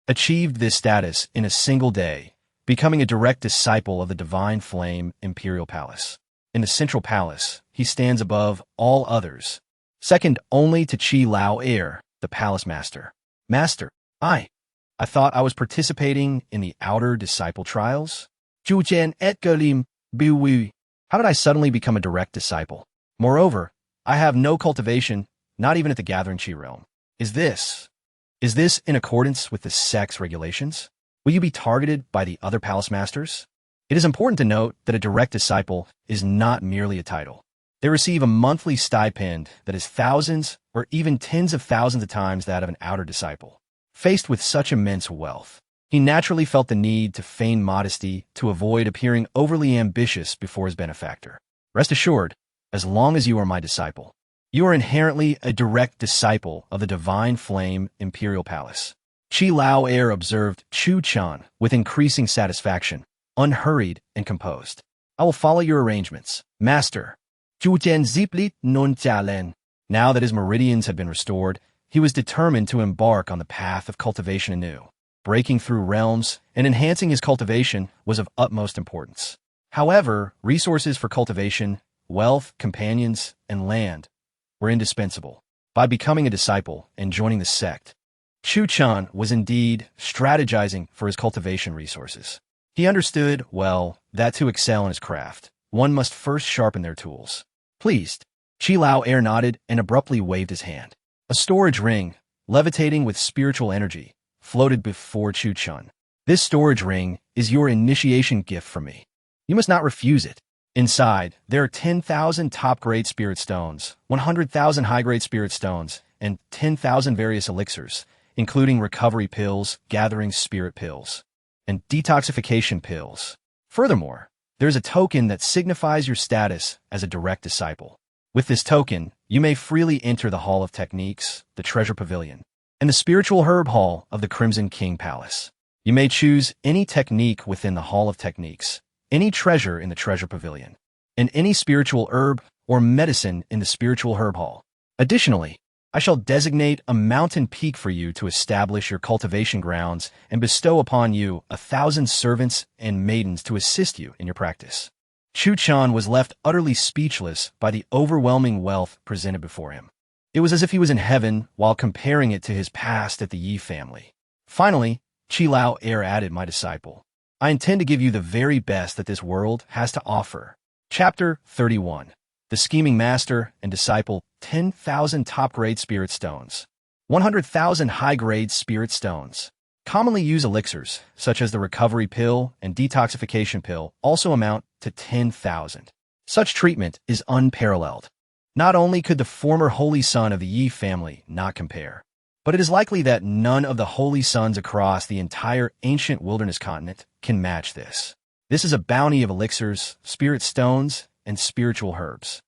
achieved this status in a single day, becoming a direct disciple of the Divine Flame Imperial Palace. In the Central Palace, he stands above all others, second only to Chi Lao Heir, the Palace Master. Master, I thought I was participating in the outer disciple trials? Chuchen et Galim, Biwi. How did I suddenly become a direct disciple? Moreover, I have no cultivation, not even at the Gathering Chi realm. Is this in accordance with the sect's regulations? Will you be targeted by the other palace masters? It is important to note that a direct disciple is not merely a title. They receive a monthly stipend that is thousands or even tens of thousands of times that of an outer disciple. Faced with such immense wealth, he naturally felt the need to feign modesty to avoid appearing overly ambitious before his benefactor. Rest assured, as long as you are my disciple, you are inherently a direct disciple of the Divine Flame Imperial Palace. Chi Lao Heir observed Chuchen with increasing satisfaction, unhurried and composed. I will follow your arrangements, Master. Chuchen ziplit non chalen. Now that his meridians had been restored, he was determined to embark on the path of cultivation anew. Breaking through realms and enhancing his cultivation was of utmost importance. However, resources for cultivation, wealth, companions, and land were indispensable. By becoming a disciple and joining the sect, Chuchen was indeed strategizing for his cultivation resources. He understood, well, that to excel in his craft, one must first sharpen their tools. Pleased, Chi Lao Heir nodded and abruptly waved his hand. A storage ring, levitating with spiritual energy, floated before Chuchen. This storage ring is your initiation gift from me. You must not refuse it. Inside, there are 10,000 top-grade spirit stones, 100,000 high-grade spirit stones, and 10,000 various elixirs, including recovery pills, gathering spirit pills, and detoxification pills. Furthermore, there is a token that signifies your status as a direct disciple. With this token, you may freely enter the Hall of Techniques, the Treasure Pavilion, and the Spiritual Herb Hall of the Crimson King Palace. You may choose any technique within the Hall of Techniques, any treasure in the Treasure Pavilion, and any spiritual herb or medicine in the Spiritual Herb Hall. Additionally, I shall designate a mountain peak for you to establish your cultivation grounds and bestow upon you 1,000 servants and maidens to assist you in your practice. Chuchen was left utterly speechless by the overwhelming wealth presented before him. It was as if he was in heaven while comparing it to his past at the Yi family. Finally, Qi Lao Air added, "My disciple, I intend to give you the very best that this world has to offer." Chapter 31. The Scheming Master and Disciple. 10,000 top-grade spirit stones. 100,000 high-grade spirit stones. Commonly used elixirs, such as the recovery pill and detoxification pill, also amount to 10,000. Such treatment is unparalleled. Not only could the former holy son of the Yi family not compare, but it is likely that none of the holy sons across the entire ancient wilderness continent can match this. This is a bounty of elixirs, spirit stones, and spiritual herbs.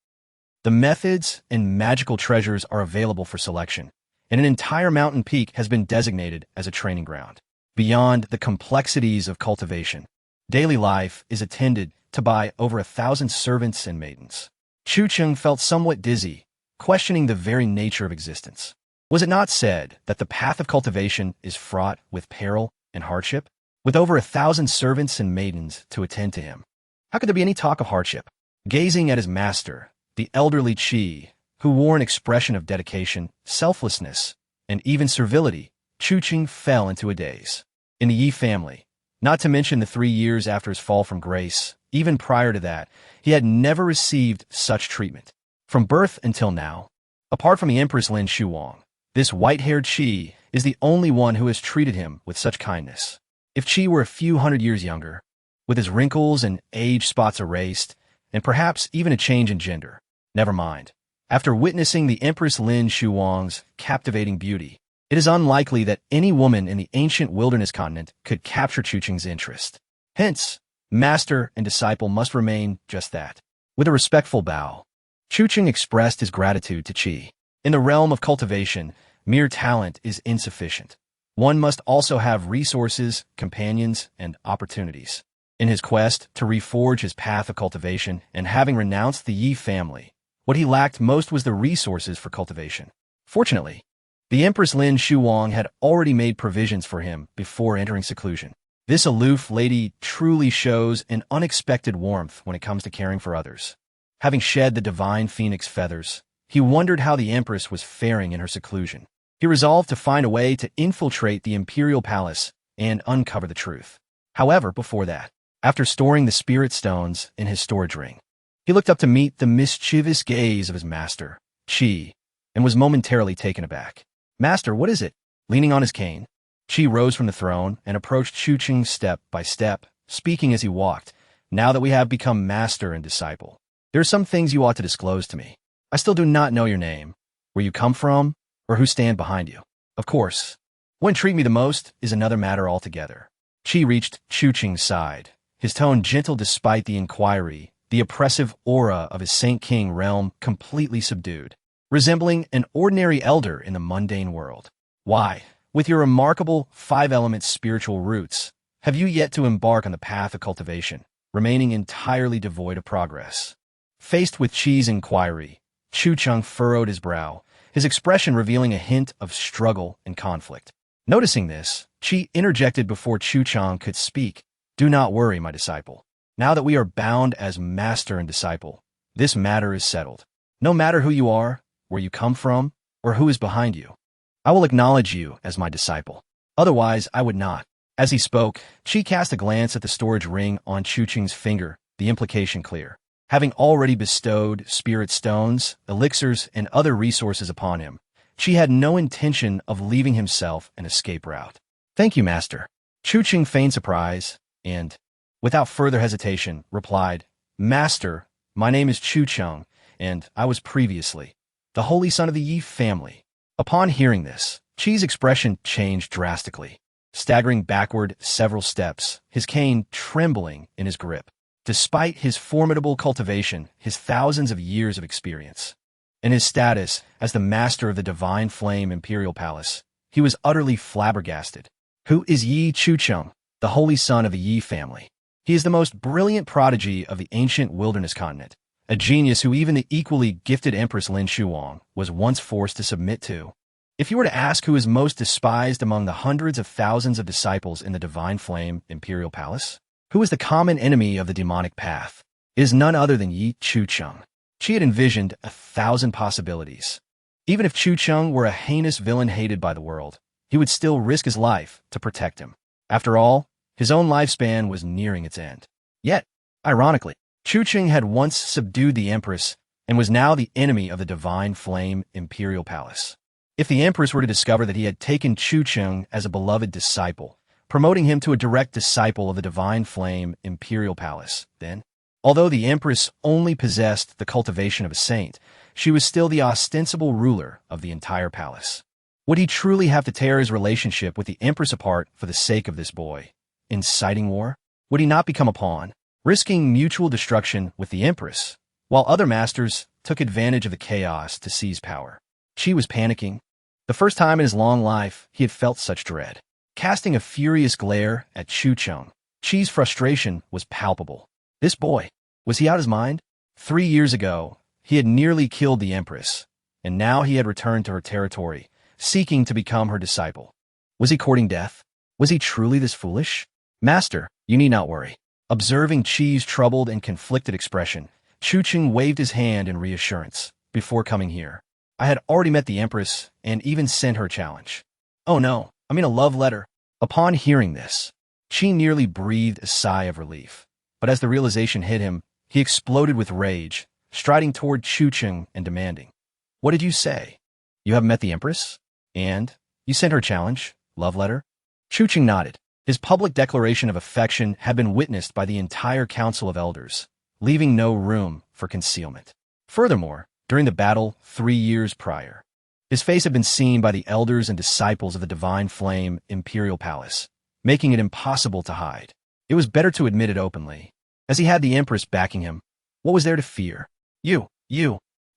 The methods and magical treasures are available for selection, and an entire mountain peak has been designated as a training ground. Beyond the complexities of cultivation, daily life is attended to by over 1,000 servants and maidens. Chuchen felt somewhat dizzy, questioning the very nature of existence. Was it not said that the path of cultivation is fraught with peril and hardship? With over 1,000 servants and maidens to attend to him, how could there be any talk of hardship? Gazing at his master, the elderly Qi, who wore an expression of dedication, selflessness, and even servility, Chuchen fell into a daze. In the Yi family, not to mention the 3 years after his fall from grace, even prior to that, he had never received such treatment. From birth until now, apart from the Empress Lin Shuwang, this white-haired Qi is the only one who has treated him with such kindness. If Qi were a few hundred years younger, with his wrinkles and age spots erased, and perhaps even a change in gender, never mind. After witnessing the Empress Lin Shuwang's captivating beauty, it is unlikely that any woman in the ancient wilderness continent could capture Chuchen's interest. Hence, master and disciple must remain just that. With a respectful bow, Chuchen expressed his gratitude to Qi. In the realm of cultivation, mere talent is insufficient. One must also have resources, companions, and opportunities. In his quest to reforge his path of cultivation and having renounced the Yi family, what he lacked most was the resources for cultivation. Fortunately, the Empress Lin Shuwang had already made provisions for him before entering seclusion. This aloof lady truly shows an unexpected warmth when it comes to caring for others. Having shed the divine phoenix feathers, he wondered how the Empress was faring in her seclusion. He resolved to find a way to infiltrate the imperial palace and uncover the truth. However, before that, after storing the spirit stones in his storage ring, he looked up to meet the mischievous gaze of his master, Qi, and was momentarily taken aback. "Master, what is it?" Leaning on his cane, Qi rose from the throne and approached Chuchen step by step, speaking as he walked. "Now that we have become master and disciple, there are some things you ought to disclose to me. I still do not know your name, where you come from, or who stand behind you. Of course, what intrigued me the most is another matter altogether." Qi reached Chuchen's side, his tone gentle despite the inquiry, the oppressive aura of his Saint King realm completely subdued, resembling an ordinary elder in the mundane world. "Why, with your remarkable 5-element spiritual roots, have you yet to embark on the path of cultivation, remaining entirely devoid of progress?" Faced with Qi's inquiry, Chuchen furrowed his brow, his expression revealing a hint of struggle and conflict. Noticing this, Qi interjected before Chuchen could speak. "Do not worry, my disciple. Now that we are bound as master and disciple, this matter is settled. No matter who you are, where you come from, or who is behind you, I will acknowledge you as my disciple. Otherwise, I would not." As he spoke, Qi cast a glance at the storage ring on Chuchen's finger, the implication clear. Having already bestowed spirit stones, elixirs, and other resources upon him, Qi had no intention of leaving himself an escape route. "Thank you, master." Chuchen feigned surprise and, without further hesitation, replied, Master, my name is Chuchen, and I was previously the holy son of the Yi family. Upon hearing this, Chi's expression changed drastically, staggering backward several steps, his cane trembling in his grip. Despite his formidable cultivation, his thousands of years of experience, and his status as the master of the divine flame imperial palace, he was utterly flabbergasted. Who is Yi Chuchen, the holy son of the Yi family? He is the most brilliant prodigy of the ancient wilderness continent, a genius who even the equally gifted Empress Lin Shuwang was once forced to submit to. If you were to ask who is most despised among the hundreds of thousands of disciples in the divine flame imperial palace, who is the common enemy of the demonic path, it is none other than Yi Chuchen. She had envisioned 1,000 possibilities. Even if Chuchen were a heinous villain hated by the world, he would still risk his life to protect him. After all, his own lifespan was nearing its end. Yet, ironically, Chuchen had once subdued the Empress and was now the enemy of the divine flame imperial palace. If the Empress were to discover that he had taken Chuchen as a beloved disciple, promoting him to a direct disciple of the divine flame imperial palace, then, although the Empress only possessed the cultivation of a saint, she was still the ostensible ruler of the entire palace. Would he truly have to tear his relationship with the Empress apart for the sake of this boy? Inciting war? Would he not become a pawn, risking mutual destruction with the Empress, while other masters took advantage of the chaos to seize power? Chi was panicking. The first time in his long life he had felt such dread. Casting a furious glare at Chuchen, Chi's frustration was palpable. This boy, was he out his mind? 3 years ago, he had nearly killed the Empress, and now he had returned to her territory, seeking to become her disciple. Was he courting death? Was he truly this foolish? Master, you need not worry. Observing Chi's troubled and conflicted expression, Chuchen waved his hand in reassurance. Before coming here, I had already met the Empress and even sent her a challenge. Oh no, I mean a love letter. Upon hearing this, Chi nearly breathed a sigh of relief. But as the realization hit him, he exploded with rage, striding toward Chuchen and demanding, "What did you say? You haven't met the Empress? And you sent her a challenge, love letter?" Chuchen nodded. His public declaration of affection had been witnessed by the entire Council of Elders, leaving no room for concealment. Furthermore, during the battle 3 years prior, his face had been seen by the elders and disciples of the Divine Flame Imperial Palace, making it impossible to hide. It was better to admit it openly. As he had the Empress backing him, what was there to fear? You.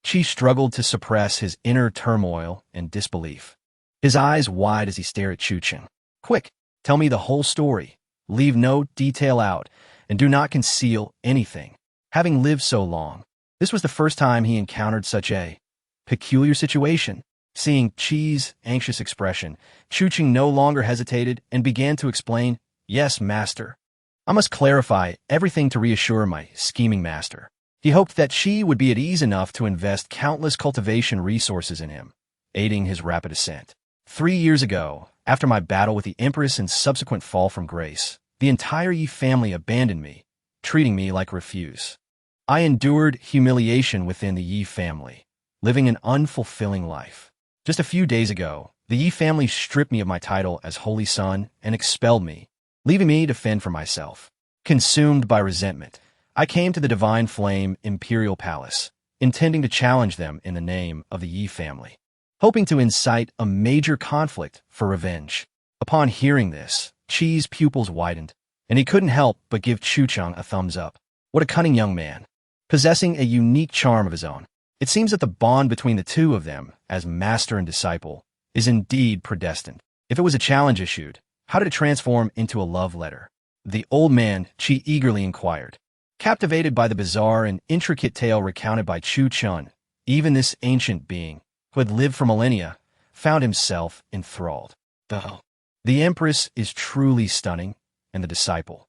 Chi struggled to suppress his inner turmoil and disbelief, his eyes wide as he stared at Chuchen. Quick, tell me the whole story. Leave no detail out, and do not conceal anything. Having lived so long, this was the first time he encountered such a peculiar situation. Seeing Chi's anxious expression, Chuchen no longer hesitated and began to explain, "Yes, master. I must clarify everything to reassure my scheming master." He hoped that Chi would be at ease enough to invest countless cultivation resources in him, aiding his rapid ascent. 3 years ago, after my battle with the Empress and subsequent fall from grace, the entire Yi family abandoned me, treating me like refuse. I endured humiliation within the Yi family, living an unfulfilling life. Just a few days ago, the Yi family stripped me of my title as Holy Son and expelled me, leaving me to fend for myself. Consumed by resentment, I came to the Divine Flame Imperial Palace, intending to challenge them in the name of the Yi family, hoping to incite a major conflict for revenge. Upon hearing this, Chi's pupils widened, and he couldn't help but give Chuchen a thumbs up. What a cunning young man, possessing a unique charm of his own. It seems that the bond between the two of them, as master and disciple, is indeed predestined. If it was a challenge issued, how did it transform into a love letter? The old man, Chi, eagerly inquired. Captivated by the bizarre and intricate tale recounted by Chuchen, even this ancient being, who had lived for millennia, found himself enthralled. The Empress is truly stunning, and the disciple,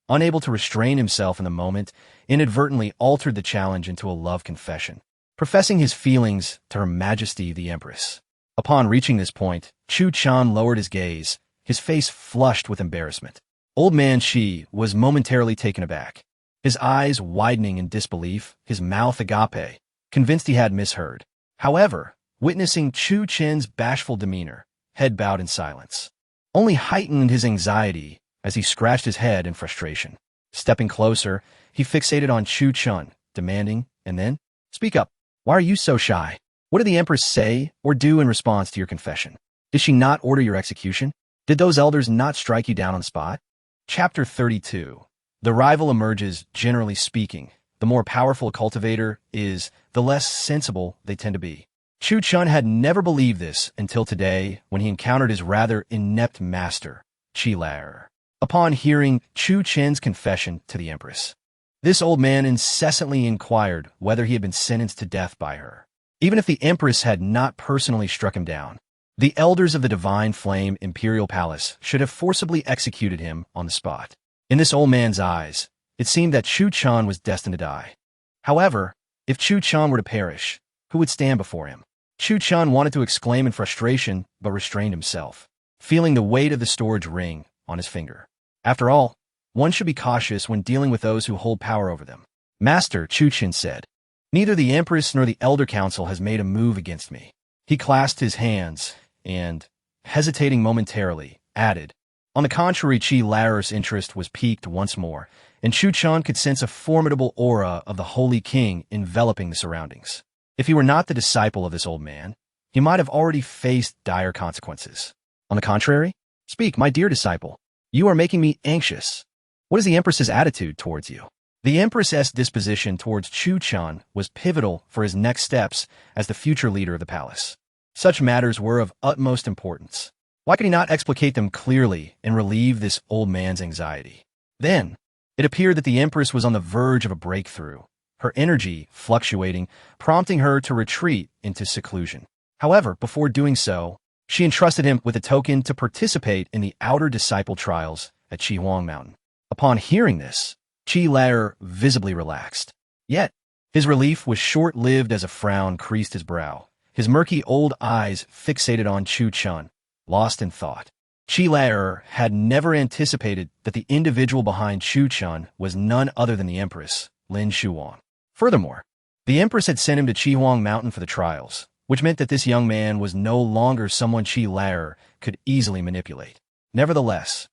unable to restrain himself in the moment, inadvertently altered the challenge into a love confession, professing his feelings to Her Majesty the Empress. Upon reaching this point, Chuchen lowered his gaze, his face flushed with embarrassment. Old man Shi was momentarily taken aback, his eyes widening in disbelief, his mouth agape, convinced he had misheard. However, witnessing Chuchen's bashful demeanor, head bowed in silence, only heightened his anxiety as he scratched his head in frustration. Stepping closer, he fixated on Chuchen, demanding, and then, "Speak up. Why are you so shy? What did the Empress say or do in response to your confession? Did she not order your execution? Did those elders not strike you down on the spot?" Chapter 32. The rival emerges, generally speaking. The more powerful a cultivator is, the less sensible they tend to be. Chuchen had never believed this until today when he encountered his rather inept master, Chilar. Upon hearing Chuchen's confession to the Empress, this old man incessantly inquired whether he had been sentenced to death by her. Even if the Empress had not personally struck him down, the elders of the Divine Flame Imperial Palace should have forcibly executed him on the spot. In this old man's eyes, it seemed that Chuchen was destined to die. However, if Chuchen were to perish, who would stand before him? Chuchen wanted to exclaim in frustration, but restrained himself, feeling the weight of the storage ring on his finger. After all, one should be cautious when dealing with those who hold power over them. "Master," Chuchen said, "neither the Empress nor the Elder Council has made a move against me." He clasped his hands and, hesitating momentarily, added, "On the contrary, Chilar's interest was piqued once more, and Chuchen could sense a formidable aura of the Holy King enveloping the surroundings. If he were not the disciple of this old man, he might have already faced dire consequences. On the contrary, speak, my dear disciple. You are making me anxious. What is the Empress's attitude towards you?" The Empress's disposition towards Chuchen was pivotal for his next steps as the future leader of the palace. Such matters were of utmost importance. Why could he not explicate them clearly and relieve this old man's anxiety? Then, it appeared that the Empress was on the verge of a breakthrough, her energy fluctuating, prompting her to retreat into seclusion. However, before doing so, she entrusted him with a token to participate in the outer disciple trials at Huang Mountain. Upon hearing this, Chilar visibly relaxed. Yet, his relief was short-lived as a frown creased his brow, his murky old eyes fixated on Chuchen, lost in thought. Chilar had never anticipated that the individual behind Chuchen was none other than the Empress, Lin Shuwang. Furthermore, the Empress had sent him to Huang Mountain for the trials, which meant that this young man was no longer someone Chilar could easily manipulate. Nevertheless,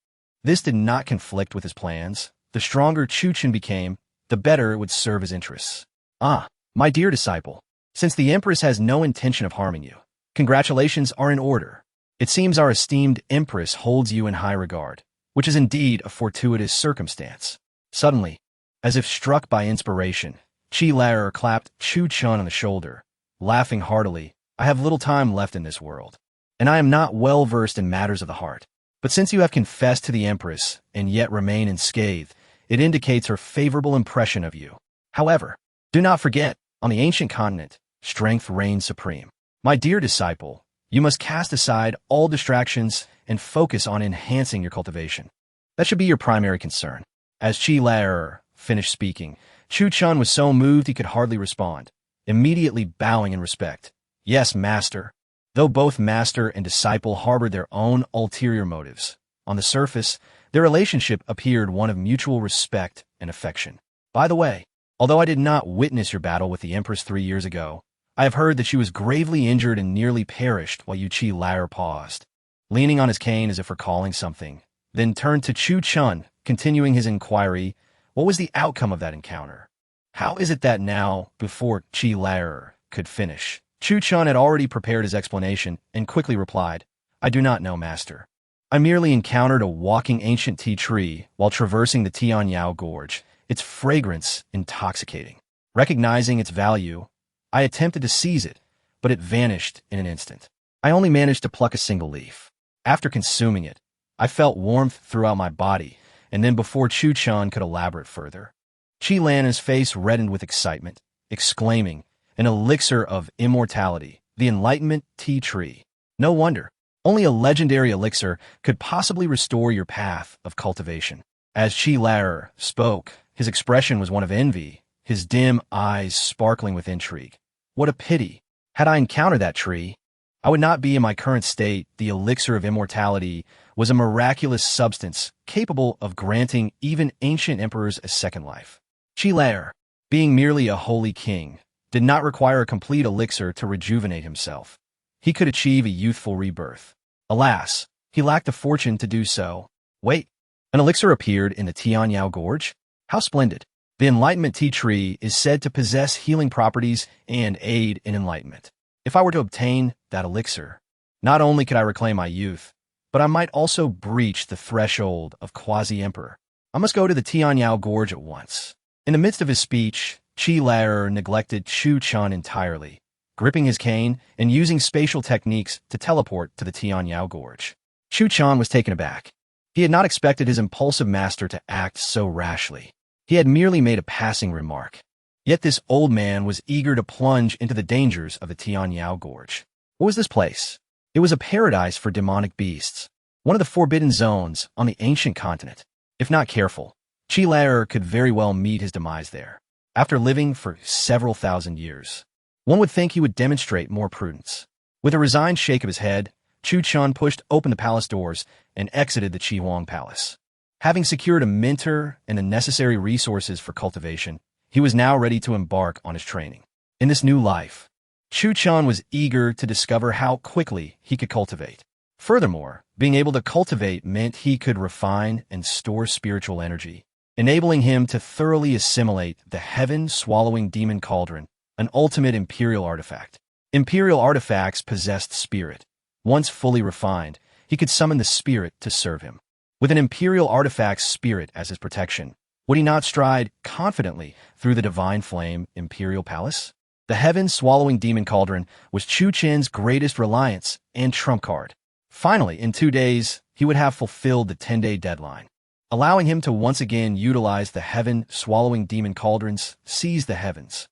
this did not conflict with his plans. The stronger Chuchen became, the better it would serve his interests. "Ah, my dear disciple, since the Empress has no intention of harming you, congratulations are in order. It seems our esteemed Empress holds you in high regard, which is indeed a fortuitous circumstance." Suddenly, as if struck by inspiration, Chilar clapped Chuchen on the shoulder, laughing heartily. "I have little time left in this world, and I am not well versed in matters of the heart. But since you have confessed to the Empress and yet remain unscathed, it indicates her favorable impression of you. However, do not forget, on the ancient continent, strength reigns supreme. My dear disciple, you must cast aside all distractions and focus on enhancing your cultivation. That should be your primary concern." As Chilar finished speaking, Chuchen was so moved he could hardly respond, immediately bowing in respect. "Yes, master." Though both master and disciple harbored their own ulterior motives, on the surface, their relationship appeared one of mutual respect and affection. "By the way, although I did not witness your battle with the Empress 3 years ago, I have heard that she was gravely injured and nearly perished while Chilar paused, leaning on his cane as if recalling something, then turned to Chuchen, continuing his inquiry. What was the outcome of that encounter? How is it that now, before Chilar could finish, Chuchen had already prepared his explanation and quickly replied, "I do not know, master. I merely encountered a walking ancient tea tree while traversing the Tianyao Gorge, its fragrance intoxicating. Recognizing its value, I attempted to seize it, but it vanished in an instant. I only managed to pluck a single leaf. After consuming it, I felt warmth throughout my body, and then before Chuchen could elaborate further, Chilan's face reddened with excitement, exclaiming, "An elixir of immortality, the enlightenment tea tree. No wonder. Only a legendary elixir could possibly restore your path of cultivation." As Chilar spoke, his expression was one of envy, his dim eyes sparkling with intrigue. "What a pity. Had I encountered that tree, I would not be in my current state." The elixir of immortality was a miraculous substance capable of granting even ancient emperors a second life. Chilar, being merely a holy king, did not require a complete elixir to rejuvenate himself. He could achieve a youthful rebirth. Alas, he lacked the fortune to do so. Wait, an elixir appeared in the Tianyao Gorge? How splendid. The enlightenment tea tree is said to possess healing properties and aid in enlightenment. If I were to obtain that elixir, not only could I reclaim my youth, but I might also breach the threshold of quasi-emperor. I must go to the Tianyao Gorge at once. In the midst of his speech, Qi Lao neglected Chuchen entirely, gripping his cane and using spatial techniques to teleport to the Tianyao Gorge. Chuchen was taken aback. He had not expected his impulsive master to act so rashly. He had merely made a passing remark. Yet this old man was eager to plunge into the dangers of the Tianyao Gorge. What was this place? It was a paradise for demonic beasts, one of the forbidden zones on the ancient continent. If not careful, Qi Lao could very well meet his demise there. After living for several thousand years, one would think he would demonstrate more prudence. With a resigned shake of his head, Chuchen pushed open the palace doors and exited the Shuwang palace. Having secured a mentor and the necessary resources for cultivation, he was now ready to embark on his training. In this new life, Chuchen was eager to discover how quickly he could cultivate. Furthermore, being able to cultivate meant he could refine and store spiritual energy, enabling him to thoroughly assimilate the heaven-swallowing demon cauldron, an ultimate imperial artifact. Imperial artifacts possessed spirit. Once fully refined, he could summon the spirit to serve him. With an imperial artifact's spirit as his protection, would he not stride confidently through the divine flame imperial palace? The heaven-swallowing demon cauldron was Chuchen's greatest reliance and trump card. Finally, in 2 days, he would have fulfilled the 10-day deadline, allowing him to once again utilize the heaven-swallowing demon cauldrons, seize the heavens.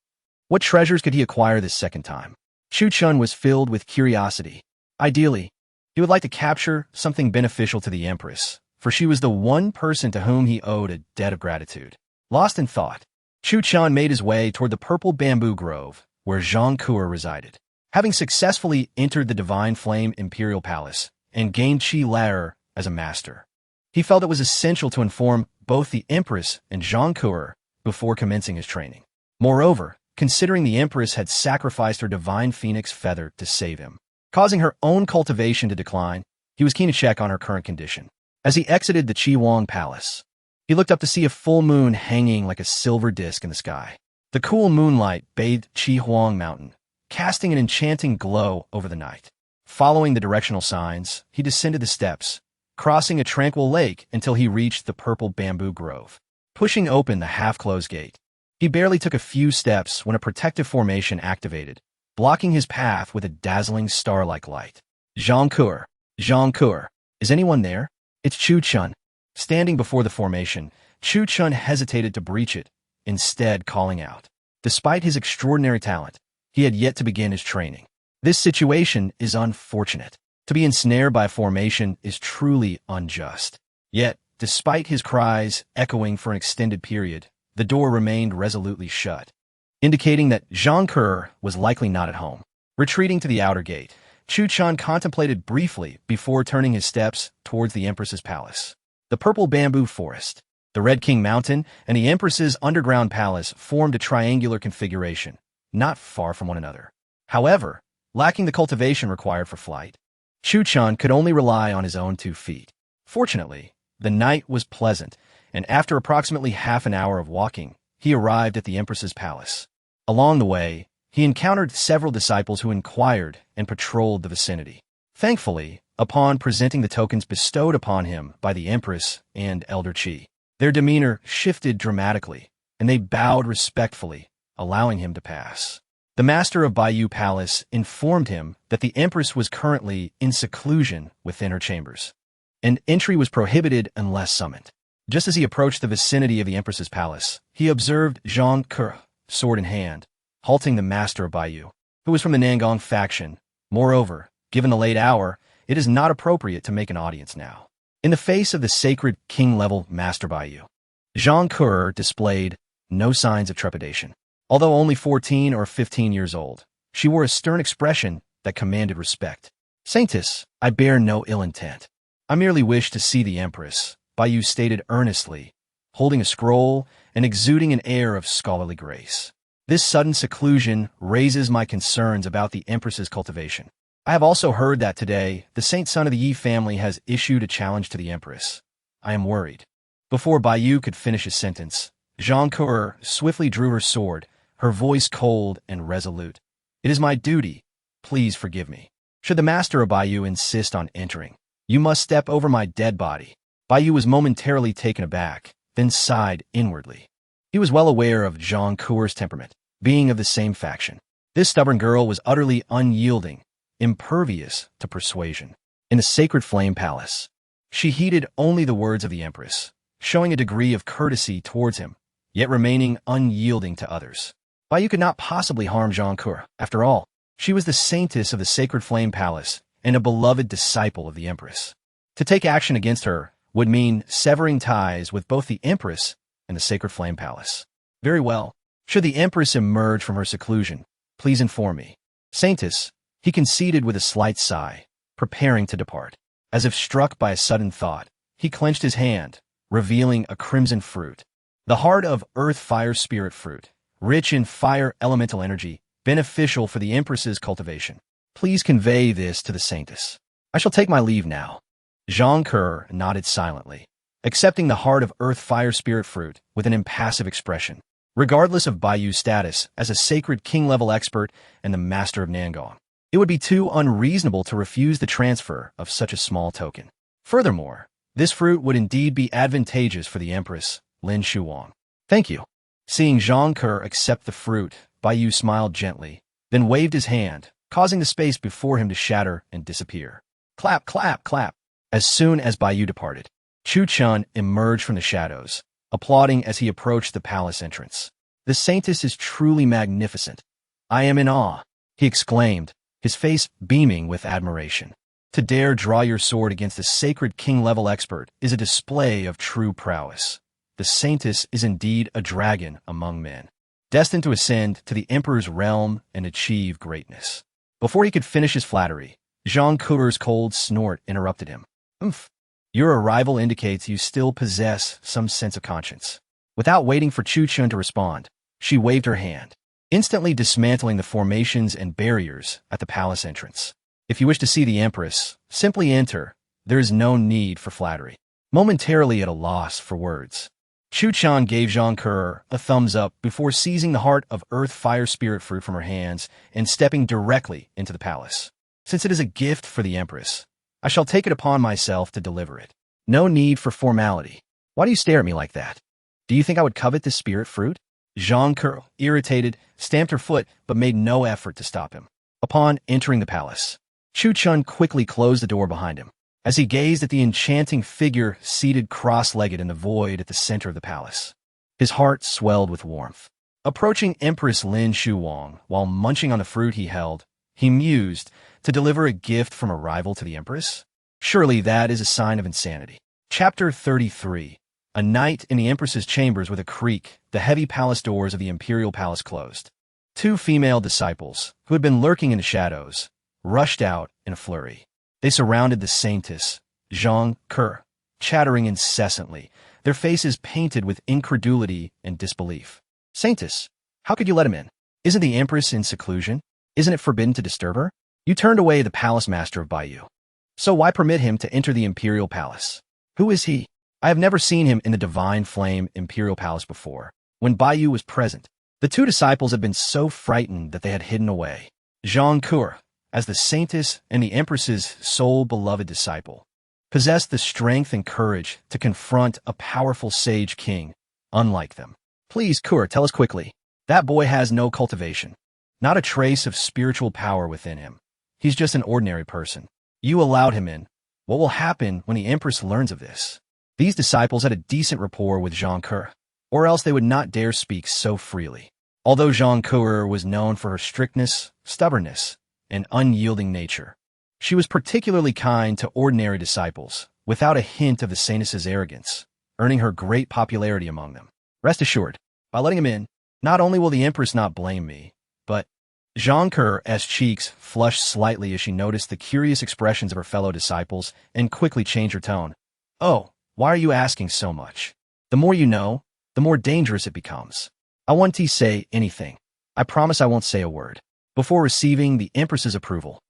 What treasures could he acquire this second time? Chuchen was filled with curiosity. Ideally, he would like to capture something beneficial to the Empress, for she was the one person to whom he owed a debt of gratitude. Lost in thought, Chuchen made his way toward the purple bamboo grove, where Zhang Kuo resided. Having successfully entered the Divine Flame Imperial Palace and gained Qi Lao as a master, he felt it was essential to inform both the Empress and Zhang Kuo before commencing his training. Moreover, considering the Empress had sacrificed her divine phoenix feather to save him, causing her own cultivation to decline, he was keen to check on her current condition. As he exited the Shuwang Palace, he looked up to see a full moon hanging like a silver disk in the sky. The cool moonlight bathed Shuwang Mountain, casting an enchanting glow over the night. Following the directional signs, he descended the steps, crossing a tranquil lake until he reached the purple bamboo grove. Pushing open the half-closed gate, he barely took a few steps when a protective formation activated, blocking his path with a dazzling star-like light. Zhang Kuo, is anyone there? It's Chuchen. Standing before the formation, Chuchen hesitated to breach it, instead calling out. Despite his extraordinary talent, he had yet to begin his training. This situation is unfortunate. To be ensnared by a formation is truly unjust. Yet, despite his cries echoing for an extended period, the door remained resolutely shut, indicating that Zhang Kuo was likely not at home. Retreating to the outer gate, Chuchen contemplated briefly before turning his steps towards the Empress's palace. The purple bamboo forest, the Red King Mountain, and the Empress's underground palace formed a triangular configuration, not far from one another. However, lacking the cultivation required for flight, Chuchen could only rely on his own 2 feet. Fortunately, the night was pleasant, and after approximately half an hour of walking, he arrived at the Empress's palace. Along the way, he encountered several disciples who inquired and patrolled the vicinity. Thankfully, upon presenting the tokens bestowed upon him by the Empress and Elder Qi, their demeanor shifted dramatically, and they bowed respectfully, allowing him to pass. The master of Baiyu Palace informed him that the Empress was currently in seclusion within her chambers, and entry was prohibited unless summoned. Just as he approached the vicinity of the Empress's palace, he observed Zhang Kuo, sword in hand, halting the master of Baiyu, who was from the Nangong faction. Moreover, given the late hour, it is not appropriate to make an audience now. In the face of the sacred king-level master Baiyu, Zhang Kuo displayed no signs of trepidation. Although only 14 or 15 years old, she wore a stern expression that commanded respect. Saintess, I bear no ill intent. I merely wish to see the Empress, Baiyu stated earnestly, holding a scroll and exuding an air of scholarly grace. This sudden seclusion raises my concerns about the Empress's cultivation. I have also heard that today, the Saint Son of the Yi family has issued a challenge to the Empress. I am worried. Before Baiyu could finish his sentence, Zhang Ke swiftly drew her sword, her voice cold and resolute. It is my duty. Please forgive me. Should the master of Baiyu insist on entering, you must step over my dead body. Baiyu was momentarily taken aback, then sighed inwardly. He was well aware of Zhang Ke's temperament, being of the same faction. This stubborn girl was utterly unyielding, impervious to persuasion. In the sacred flame palace, she heeded only the words of the Empress, showing a degree of courtesy towards him, yet remaining unyielding to others. Baiyu could not possibly harm Zhang Ke. After all, she was the saintess of the sacred flame palace and a beloved disciple of the Empress. To take action against her would mean severing ties with both the Empress and the sacred flame palace. Very well. Should the Empress emerge from her seclusion, please inform me. Saintess, he conceded with a slight sigh, preparing to depart. As if struck by a sudden thought, he clenched his hand, revealing a crimson fruit. The heart of earth fire spirit fruit, rich in fire elemental energy, beneficial for the Empress's cultivation. Please convey this to the Saintess. I shall take my leave now. Zhang Ke nodded silently, accepting the heart of earth fire spirit fruit with an impassive expression, regardless of Baiyu's status as a sacred king-level expert and the master of Nangong. It would be too unreasonable to refuse the transfer of such a small token. Furthermore, this fruit would indeed be advantageous for the Empress, Lin Shuwang. Thank you. Seeing Zhang Ke accept the fruit, Baiyu smiled gently, then waved his hand, causing the space before him to shatter and disappear. Clap, clap, clap. As soon as Baiyu departed, Chuchen emerged from the shadows, applauding as he approached the palace entrance. The Saintess is truly magnificent. I am in awe, he exclaimed, his face beaming with admiration. To dare draw your sword against a sacred king-level expert is a display of true prowess. The Saintess is indeed a dragon among men, destined to ascend to the Emperor's realm and achieve greatness. Before he could finish his flattery, Zhang Ke's cold snort interrupted him. Your arrival indicates you still possess some sense of conscience. Without waiting for Chuchen to respond, she waved her hand, instantly dismantling the formations and barriers at the palace entrance. If you wish to see the Empress, simply enter. There is no need for flattery. Momentarily at a loss for words, Chuchen gave Zhang Ke a thumbs up before seizing the heart of earth fire spirit fruit from her hands and stepping directly into the palace. Since it is a gift for the Empress, I shall take it upon myself to deliver it. No need for formality. Why do you stare at me like that? Do you think I would covet this spirit fruit? Zhang Ke, irritated, stamped her foot but made no effort to stop him. Upon entering the palace, Chuchen quickly closed the door behind him, as he gazed at the enchanting figure seated cross-legged in the void at the center of the palace. His heart swelled with warmth. Approaching Empress Lin Shuwang while munching on the fruit he held, he mused, to deliver a gift from a rival to the Empress? Surely that is a sign of insanity. Chapter 33. A night in the Empress's chambers with a creak, the heavy palace doors of the imperial palace closed. Two female disciples, who had been lurking in the shadows, rushed out in a flurry. They surrounded the Saintess, Zhang Ke, chattering incessantly, their faces painted with incredulity and disbelief. Saintess, how could you let him in? Isn't the Empress in seclusion? Isn't it forbidden to disturb her? You turned away the palace master of Baiyu. So why permit him to enter the imperial palace? Who is he? I have never seen him in the divine flame imperial palace before. When Baiyu was present, the two disciples had been so frightened that they had hidden away. Zhang Ke, as the Saintess and the Empress's sole beloved disciple, possessed the strength and courage to confront a powerful sage king, unlike them. Please, Ke, tell us quickly. That boy has no cultivation, not a trace of spiritual power within him. He's just an ordinary person. You allowed him in. What will happen when the Empress learns of this? These disciples had a decent rapport with Zhang Ke, or else they would not dare speak so freely. Although Zhang Ke was known for her strictness, stubbornness, and unyielding nature, she was particularly kind to ordinary disciples, without a hint of the Saintess's arrogance, earning her great popularity among them. Rest assured, by letting him in, not only will the Empress not blame me, but Zhang Ke's cheeks flushed slightly as she noticed the curious expressions of her fellow disciples and quickly changed her tone. Oh, why are you asking so much? The more you know, the more dangerous it becomes. I won't say anything. I promise I won't say a word. Before receiving the Empress's approval,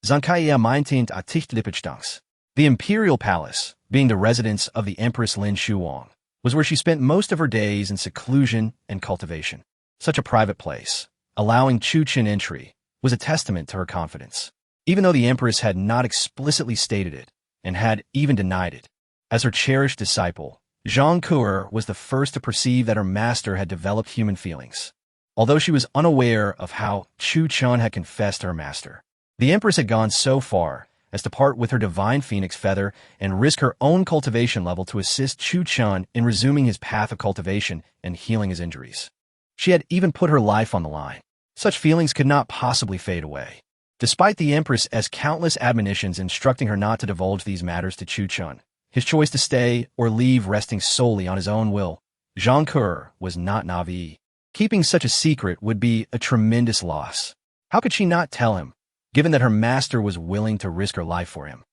Zankaya meintend a Tichtlipichtanks. The imperial palace, being the residence of the Empress Lin Shuwang, was where she spent most of her days in seclusion and cultivation. Such a private place, allowing Chuchen entry, was a testament to her confidence, even though the Empress had not explicitly stated it and had even denied it. As her cherished disciple, Zhang Kuer was the first to perceive that her master had developed human feelings. Although she was unaware of how Chuchen had confessed to her master, the Empress had gone so far as to part with her divine phoenix feather and risk her own cultivation level to assist Chuchen in resuming his path of cultivation and healing his injuries. She had even put her life on the line. Such feelings could not possibly fade away. Despite the Empress's countless admonitions instructing her not to divulge these matters to Chuchen, his choice to stay or leave resting solely on his own will, Zhang Kuer was not naive. Keeping such a secret would be a tremendous loss. How could she not tell him, given that her master was willing to risk her life for him?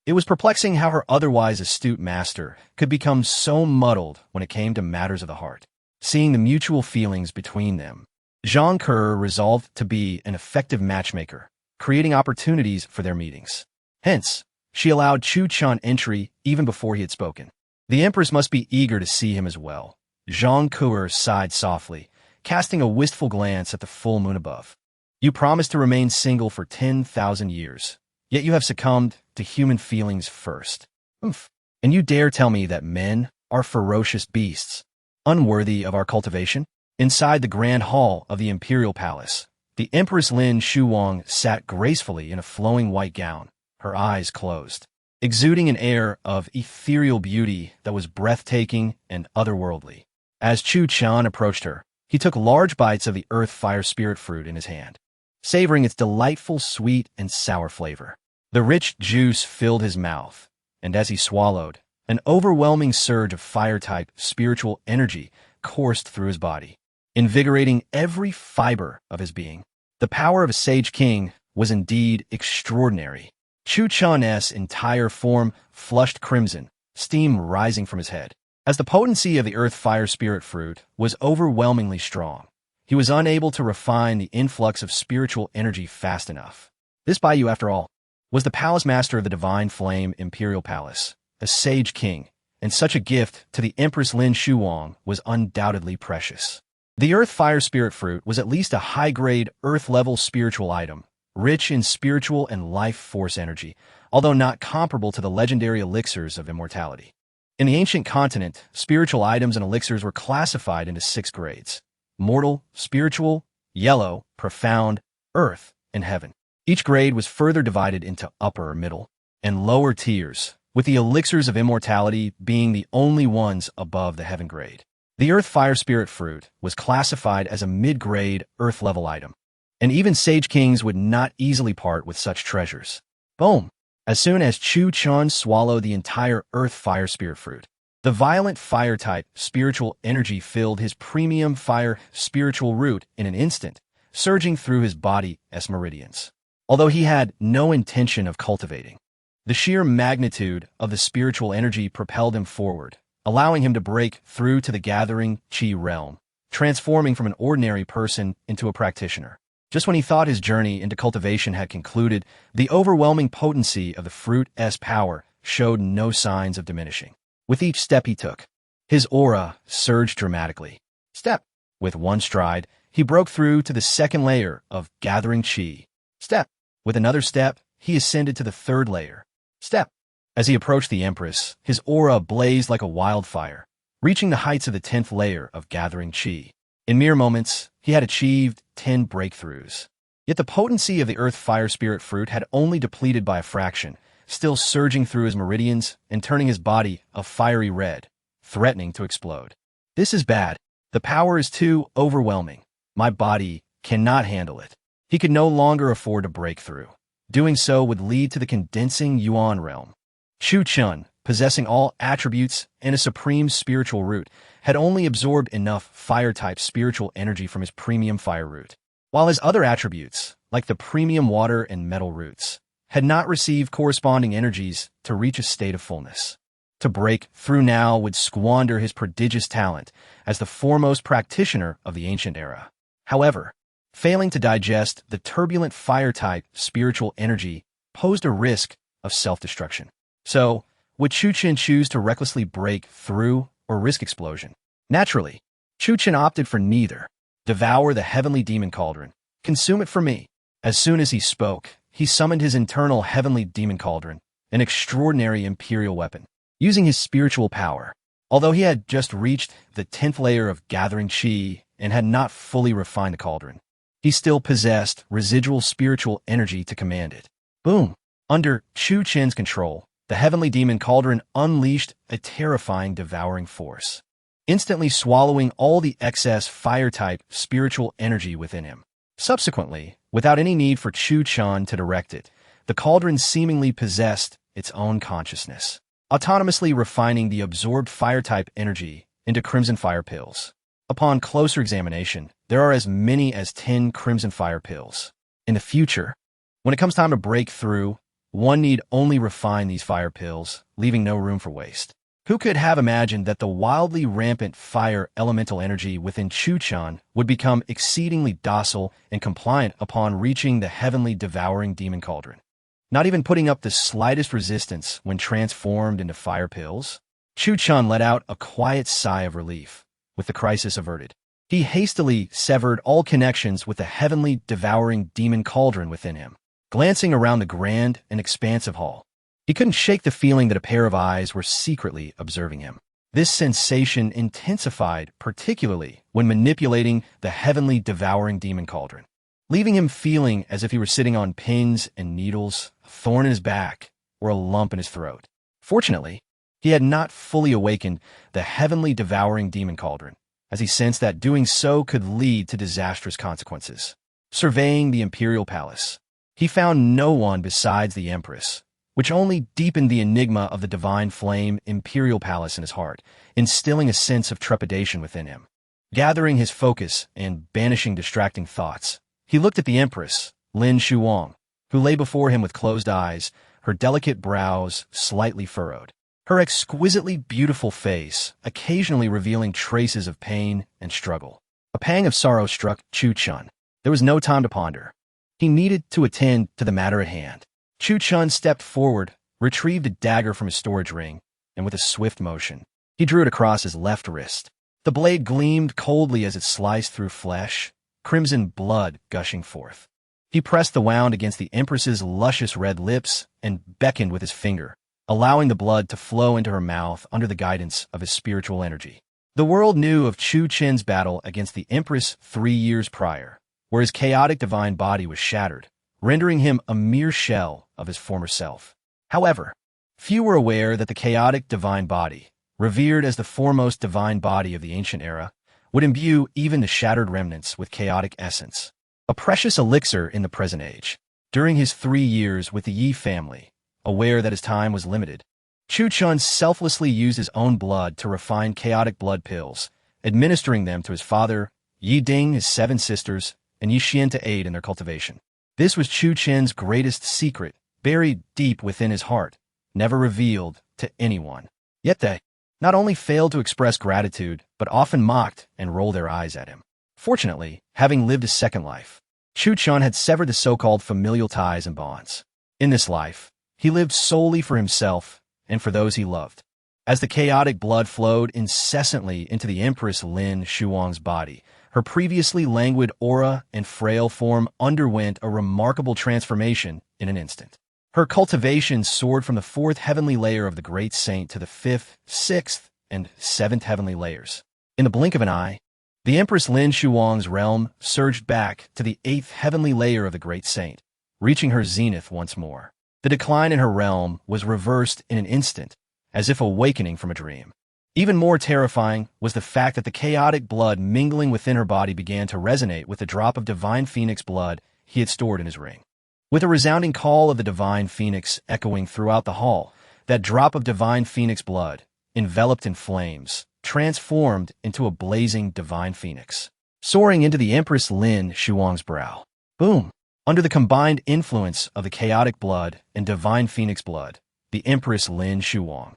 It was perplexing how her otherwise astute master could become so muddled when it came to matters of the heart. Seeing the mutual feelings between them, Zhang Kuer resolved to be an effective matchmaker, creating opportunities for their meetings. Hence, she allowed Chuchen entry even before he had spoken. The Empress must be eager to see him as well. Zhang Kuer sighed softly, casting a wistful glance at the full moon above. You promised to remain single for 10,000 years, yet you have succumbed to human feelings first. And you dare tell me that men are ferocious beasts, unworthy of our cultivation? Inside the grand hall of the imperial palace, the Empress Lin Shuwang sat gracefully in a flowing white gown, her eyes closed, exuding an air of ethereal beauty that was breathtaking and otherworldly. As Chuchen approached her, he took large bites of the earth fire spirit fruit in his hand, savoring its delightful sweet and sour flavor. The rich juice filled his mouth, and as he swallowed, an overwhelming surge of fire-type spiritual energy coursed through his body, invigorating every fiber of his being. The power of a sage king was indeed extraordinary. Chuchen's entire form flushed crimson, steam rising from his head. As the potency of the earth fire spirit fruit was overwhelmingly strong, he was unable to refine the influx of spiritual energy fast enough. This Baiyu, after all, was the palace master of the divine flame imperial palace, a sage king, and such a gift to the Empress Lin Shuwang was undoubtedly precious. The earth fire spirit fruit was at least a high-grade earth-level spiritual item, rich in spiritual and life force energy, although not comparable to the legendary elixirs of immortality. In the ancient continent, spiritual items and elixirs were classified into 6 grades: mortal, spiritual, yellow, profound, earth, and heaven. Each grade was further divided into upper, middle, and lower tiers, with the elixirs of immortality being the only ones above the heaven grade. The earth fire spirit fruit was classified as a mid-grade earth-level item, and even sage kings would not easily part with such treasures. Boom! As soon as Chuchen swallowed the entire earth fire spirit fruit, the violent fire-type spiritual energy filled his premium fire spiritual root in an instant, surging through his body as meridians. Although he had no intention of cultivating, the sheer magnitude of the spiritual energy propelled him forward, allowing him to break through to the gathering chi realm, transforming from an ordinary person into a practitioner. Just when he thought his journey into cultivation had concluded, the overwhelming potency of the fruit's power showed no signs of diminishing. With each step he took, his aura surged dramatically. Step. With one stride, he broke through to the second layer of gathering chi. Step. With another step, he ascended to the third layer. Step. As he approached the Empress, his aura blazed like a wildfire, reaching the heights of the 10th layer of gathering chi. In mere moments, he had achieved 10 breakthroughs. Yet the potency of the earth fire spirit fruit had only depleted by a fraction, still surging through his meridians and turning his body a fiery red, threatening to explode. This is bad. The power is too overwhelming. My body cannot handle it. He could no longer afford to break through. Doing so would lead to the condensing Yuan realm. Chuchen, possessing all attributes and a supreme spiritual root, had only absorbed enough fire-type spiritual energy from his premium fire root, while his other attributes, like the premium water and metal roots, had not received corresponding energies to reach a state of fullness. To break through now would squander his prodigious talent as the foremost practitioner of the ancient era. However, failing to digest the turbulent fire-type spiritual energy posed a risk of self-destruction. So, would Chuchen choose to recklessly break through or risk explosion. Naturally, Chuchen opted for neither. Devour the heavenly demon cauldron. Consume it for me. As soon as he spoke, he summoned his internal heavenly demon cauldron, an extraordinary imperial weapon. Using his spiritual power, although he had just reached the 10th layer of gathering chi and had not fully refined the cauldron, he still possessed residual spiritual energy to command it. Boom! Under Chuchen's control, the heavenly demon cauldron unleashed a terrifying devouring force, instantly swallowing all the excess fire-type spiritual energy within him. Subsequently, without any need for Chuchen to direct it, the cauldron seemingly possessed its own consciousness, autonomously refining the absorbed fire-type energy into crimson fire pills. Upon closer examination, there are as many as 10 crimson fire pills. In the future, when it comes time to break through, one need only refine these fire pills, leaving no room for waste. Who could have imagined that the wildly rampant fire elemental energy within Chuchen would become exceedingly docile and compliant upon reaching the heavenly devouring demon cauldron, not even putting up the slightest resistance when transformed into fire pills? Chuchen let out a quiet sigh of relief, with the crisis averted. He hastily severed all connections with the heavenly devouring demon cauldron within him. Glancing around the grand and expansive hall, he couldn't shake the feeling that a pair of eyes were secretly observing him. This sensation intensified, particularly when manipulating the heavenly devouring demon cauldron, leaving him feeling as if he were sitting on pins and needles, a thorn in his back, or a lump in his throat. Fortunately, he had not fully awakened the heavenly devouring demon cauldron, as he sensed that doing so could lead to disastrous consequences. Surveying the imperial palace, he found no one besides the Empress, which only deepened the enigma of the divine flame imperial palace in his heart, instilling a sense of trepidation within him. Gathering his focus and banishing distracting thoughts, he looked at the Empress, Lin Shuwang, who lay before him with closed eyes, her delicate brows slightly furrowed, her exquisitely beautiful face occasionally revealing traces of pain and struggle. A pang of sorrow struck Chuchen. There was no time to ponder. He needed to attend to the matter at hand. Chuchen stepped forward, retrieved a dagger from his storage ring, and with a swift motion, he drew it across his left wrist. The blade gleamed coldly as it sliced through flesh, crimson blood gushing forth. He pressed the wound against the Empress's luscious red lips and beckoned with his finger, allowing the blood to flow into her mouth under the guidance of his spiritual energy. The world knew of Chuchen's battle against the Empress 3 years prior, where his chaotic divine body was shattered, rendering him a mere shell of his former self. However, few were aware that the chaotic divine body, revered as the foremost divine body of the ancient era, would imbue even the shattered remnants with chaotic essence, a precious elixir in the present age. During his 3 years with the Yi family, aware that his time was limited, Chuchen selflessly used his own blood to refine chaotic blood pills, administering them to his father, Yi Ding, his 7 sisters, and Yi Xian to aid in their cultivation. This was Chuchen's greatest secret, buried deep within his heart, never revealed to anyone. Yet they not only failed to express gratitude, but often mocked and rolled their eyes at him. Fortunately, having lived a second life, Chuchen had severed the so-called familial ties and bonds. In this life, he lived solely for himself and for those he loved. As the chaotic blood flowed incessantly into the Empress Lin Shuwang's body, her previously languid aura and frail form underwent a remarkable transformation in an instant. Her cultivation soared from the 4th heavenly layer of the Great Saint to the 5th, 6th, and 7th heavenly layers. In the blink of an eye, the Empress Lin Shuwang's realm surged back to the 8th heavenly layer of the Great Saint, reaching her zenith once more. The decline in her realm was reversed in an instant, as if awakening from a dream. Even more terrifying was the fact that the chaotic blood mingling within her body began to resonate with the drop of divine phoenix blood he had stored in his ring. With a resounding call of the divine phoenix echoing throughout the hall, that drop of divine phoenix blood, enveloped in flames, transformed into a blazing divine phoenix, soaring into the Empress Lin Shuwang's brow. Boom! Under the combined influence of the chaotic blood and divine phoenix blood, the Empress Lin Shuwang,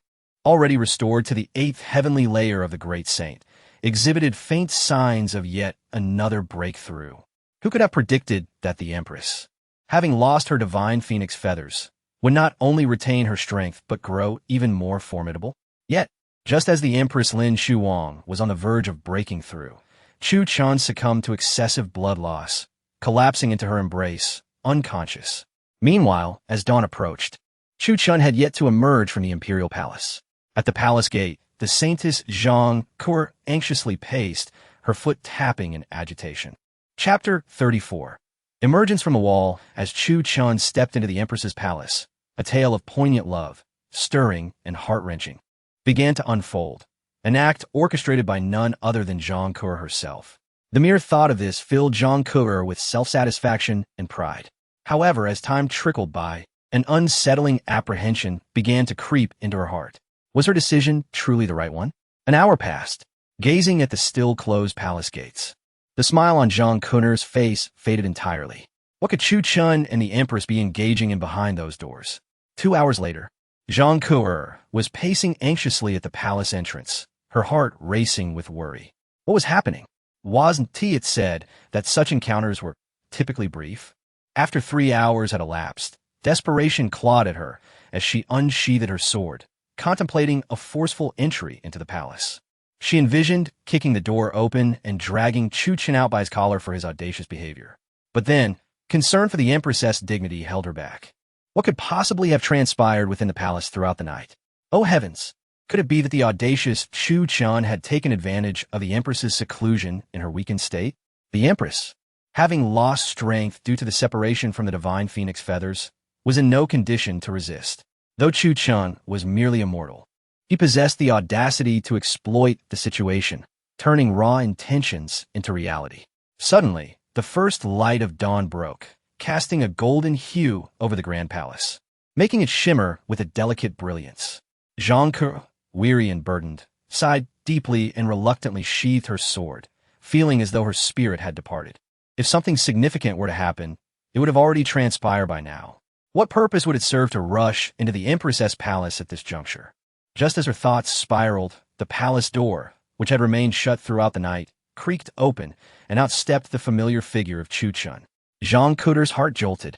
already restored to the 8th heavenly layer of the Great Saint, exhibited faint signs of yet another breakthrough. Who could have predicted that the Empress, having lost her divine phoenix feathers, would not only retain her strength but grow even more formidable? Yet, Just as the Empress Lin Shuwang was on the verge of breaking through, Chuchen succumbed to excessive blood loss, collapsing into her embrace, unconscious. Meanwhile, as dawn approached, Chuchen had yet to emerge from the imperial palace. At the palace gate, the Saintess Zhang Kur anxiously paced, her foot tapping in agitation. Chapter 34. Emergence from the wall as Chuchen stepped into the Empress's palace. A tale of poignant love, stirring and heart-wrenching, began to unfold, an act orchestrated by none other than Zhang Kur herself. The mere thought of this filled Zhang Kur with self-satisfaction and pride. However, as time trickled by, an unsettling apprehension began to creep into her heart. Was her decision truly the right one? An hour passed, gazing at the still-closed palace gates. The smile on Zhang Kur's face faded entirely. What could Chuchen and the Empress be engaging in behind those doors? 2 hours later, Zhang Kur was pacing anxiously at the palace entrance, her heart racing with worry. What was happening? Wasn't it said that such encounters were typically brief? After 3 hours had elapsed, desperation clawed at her as she unsheathed her sword, contemplating a forceful entry into the palace. She envisioned kicking the door open and dragging Chuchen out by his collar for his audacious behavior. But then, concern for the Empress's dignity held her back. What could possibly have transpired within the palace throughout the night? Oh heavens! Could it be that the audacious Chuchen had taken advantage of the Empress's seclusion in her weakened state? The Empress, having lost strength due to the separation from the divine phoenix feathers, was in no condition to resist. Though Chuchen was merely immortal, he possessed the audacity to exploit the situation, turning raw intentions into reality. Suddenly, the first light of dawn broke, casting a golden hue over the grand palace, making it shimmer with a delicate brilliance. Zhang Kur, weary and burdened, sighed deeply and reluctantly sheathed her sword, feeling as though her spirit had departed. If something significant were to happen, it would have already transpired by now. What purpose would it serve to rush into the Empress's palace at this juncture? Just as her thoughts spiraled, the palace door, which had remained shut throughout the night, creaked open, and out stepped the familiar figure of Chuchen. Zhang Kur's heart jolted,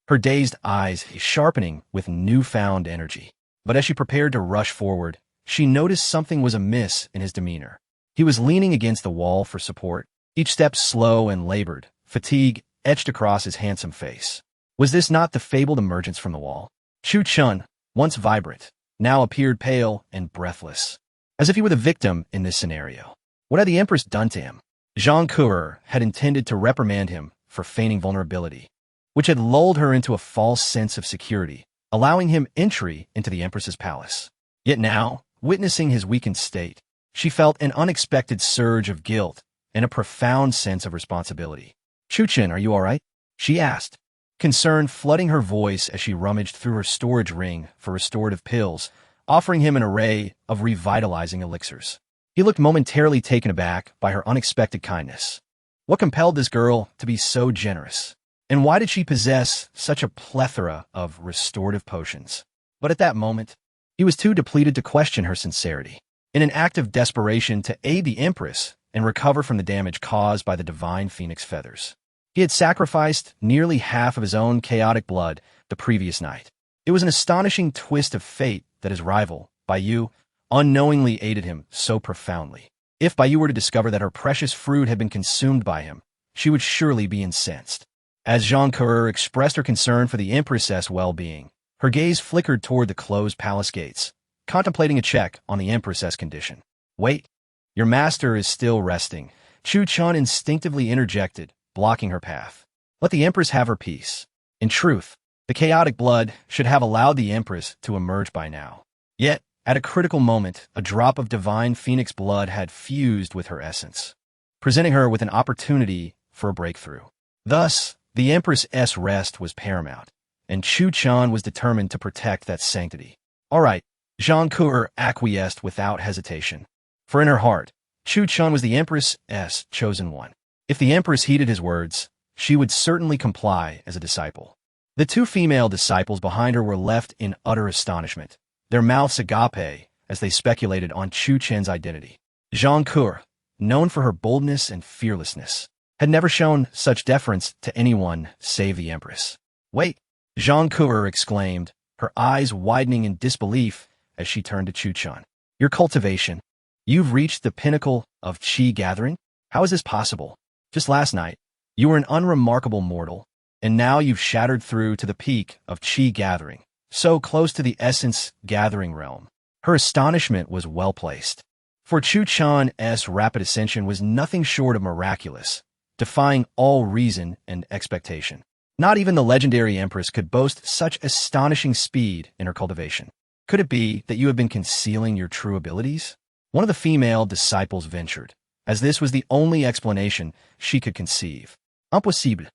her dazed eyes sharpening with newfound energy. But as she prepared to rush forward, she noticed something was amiss in his demeanor. He was leaning against the wall for support, each step slow and labored, fatigue etched across his handsome face. Was this not the fabled emergence from the wall? Chuchen, once vibrant, now appeared pale and breathless, as if he were the victim in this scenario. What had the Empress done to him? Zhang Kur had intended to reprimand him for feigning vulnerability, which had lulled her into a false sense of security, allowing him entry into the Empress's palace. Yet now, witnessing his weakened state, she felt an unexpected surge of guilt and a profound sense of responsibility. "Chuchen, are you all right?" she asked, concern flooding her voice as she rummaged through her storage ring for restorative pills, offering him an array of revitalizing elixirs. He looked momentarily taken aback by her unexpected kindness. What compelled this girl to be so generous? And why did she possess such a plethora of restorative potions? But at that moment, he was too depleted to question her sincerity. In an act of desperation to aid the Empress and recover from the damage caused by the divine phoenix feathers, he had sacrificed nearly half of his own chaotic blood the previous night. It was an astonishing twist of fate that his rival, Baiyu, unknowingly aided him so profoundly. If Baiyu were to discover that her precious fruit had been consumed by him, she would surely be incensed. As Zhang Kur expressed her concern for the Empress's well-being, her gaze flickered toward the closed palace gates, contemplating a check on the Empress's condition. "Wait, your master is still resting," Chuchen instinctively interjected, blocking her path. Let the Empress have her peace. In truth, the chaotic blood should have allowed the Empress to emerge by now. Yet, at a critical moment, a drop of divine phoenix blood had fused with her essence, presenting her with an opportunity for a breakthrough. Thus, the Empress's rest was paramount, and Chuchen was determined to protect that sanctity. All right, Zhang Kur acquiesced without hesitation, for in her heart, Chuchen was the Empress's chosen one. If the Empress heeded his words, she would certainly comply as a disciple. The two female disciples behind her were left in utter astonishment, their mouths agape as they speculated on Chuchen's identity. Zhang Kur, known for her boldness and fearlessness, had never shown such deference to anyone save the Empress. "Wait!" Zhang Kur exclaimed, her eyes widening in disbelief as she turned to Chuchen. Your cultivation. You've reached the pinnacle of Qi gathering? How is this possible? Just last night, you were an unremarkable mortal, and now you've shattered through to the peak of Qi gathering, so close to the essence gathering realm. Her astonishment was well-placed, for Chuchen's rapid ascension was nothing short of miraculous, defying all reason and expectation. Not even the legendary Empress could boast such astonishing speed in her cultivation. Could it be that you have been concealing your true abilities? One of the female disciples ventured, as this was the only explanation she could conceive. Impossible.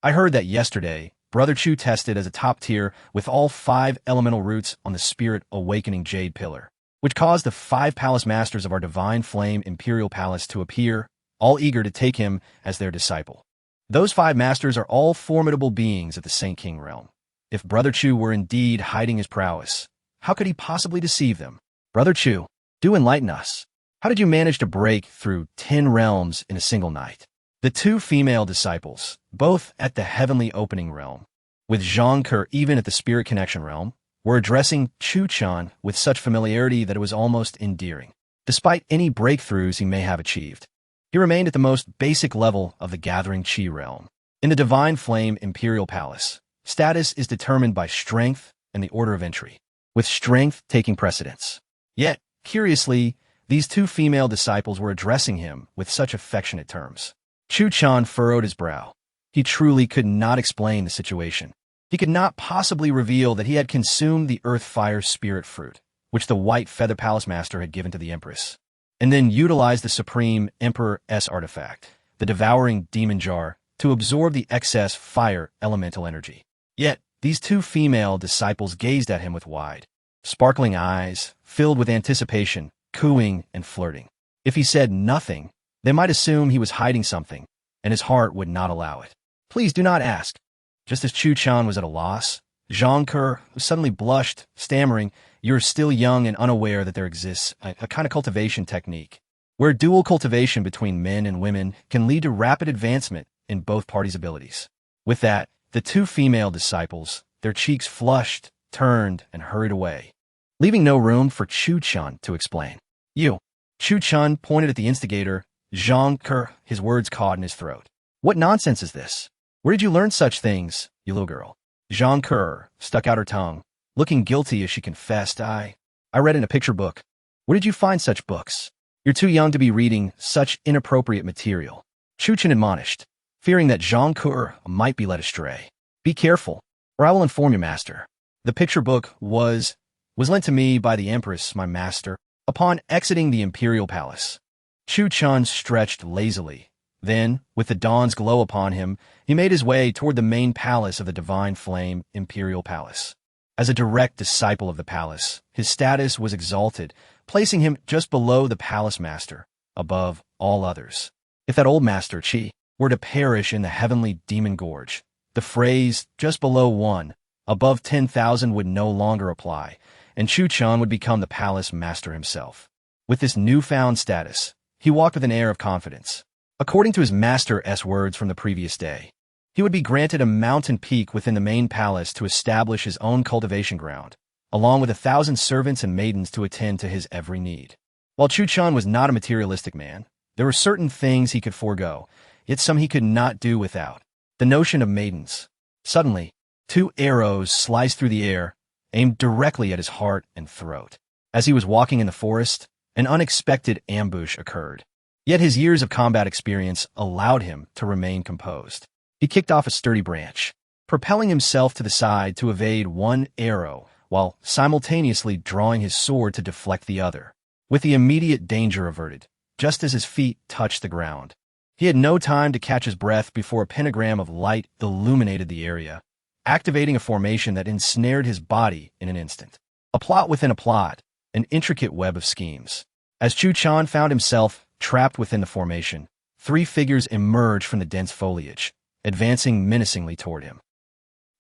I heard that yesterday, Brother Chu tested as a top tier with all 5 elemental roots on the Spirit Awakening Jade Pillar, which caused the 5 palace masters of our Divine Flame Imperial Palace to appear, all eager to take him as their disciple. Those 5 masters are all formidable beings of the Saint King realm. If Brother Chu were indeed hiding his prowess, how could he possibly deceive them? Brother Chu, do enlighten us. How did you manage to break through 10 realms in a single night? The 2 female disciples, both at the heavenly opening realm, with Zhang even at the spirit connection realm, were addressing Chuchen with such familiarity that it was almost endearing. Despite any breakthroughs he may have achieved, he remained at the most basic level of the gathering Qi realm. In the Divine Flame Imperial Palace, status is determined by strength and the order of entry, with strength taking precedence. Yet, curiously, these 2 female disciples were addressing him with such affectionate terms. Chuchen furrowed his brow. He truly could not explain the situation. He could not possibly reveal that he had consumed the Earth Fire Spirit Fruit, which the White Feather Palace Master had given to the Empress, and then utilized the Supreme Emperor's artifact, the Devouring Demon Jar, to absorb the excess fire elemental energy. Yet, these 2 female disciples gazed at him with wide, sparkling eyes, filled with anticipation, cooing and flirting. If he said nothing, they might assume he was hiding something, and his heart would not allow it. Please do not ask. Just as Chuchen was at a loss, Zhang suddenly blushed, stammering, "You're still young and unaware that there exists a kind of cultivation technique, where dual cultivation between men and women can lead to rapid advancement in both parties' abilities." With that, the 2 female disciples, their cheeks flushed, turned, and hurried away, leaving no room for Chuchen to explain. "You." Chuchen pointed at the instigator, Zhang, his words caught in his throat. "What nonsense is this? Where did you learn such things, you little girl?" Zhang stuck out her tongue, looking guilty as she confessed, I read in a picture book." "Where did you find such books? You're too young to be reading such inappropriate material," Chuchen admonished, fearing that Zhang might be led astray. "Be careful, or I will inform your master. The picture book was lent to me by the Empress, my master, upon exiting the Imperial Palace." Chuchen stretched lazily. Then, with the dawn's glow upon him, he made his way toward the main palace of the Divine Flame Imperial Palace. As a direct disciple of the palace, his status was exalted, placing him just below the palace master, above all others. If that old master, Qi, were to perish in the heavenly demon gorge, the phrase, just below 1, above 10,000 would no longer apply, and Chuchen would become the palace master himself. With this newfound status, he walked with an air of confidence. According to his master's words from the previous day, he would be granted a mountain peak within the main palace to establish his own cultivation ground, along with 1,000 servants and maidens to attend to his every need. While Chuchen was not a materialistic man, there were certain things he could forego, yet some he could not do without. The notion of maidens. Suddenly, 2 arrows sliced through the air, aimed directly at his heart and throat. As he was walking in the forest, an unexpected ambush occurred. Yet his years of combat experience allowed him to remain composed. He kicked off a sturdy branch, propelling himself to the side to evade one arrow, while simultaneously drawing his sword to deflect the other, with the immediate danger averted, just as his feet touched the ground. He had no time to catch his breath before a pentagram of light illuminated the area, activating a formation that ensnared his body in an instant. A plot within a plot, an intricate web of schemes. As Chuchen found himself trapped within the formation, 3 figures emerged from the dense foliage, advancing menacingly toward him.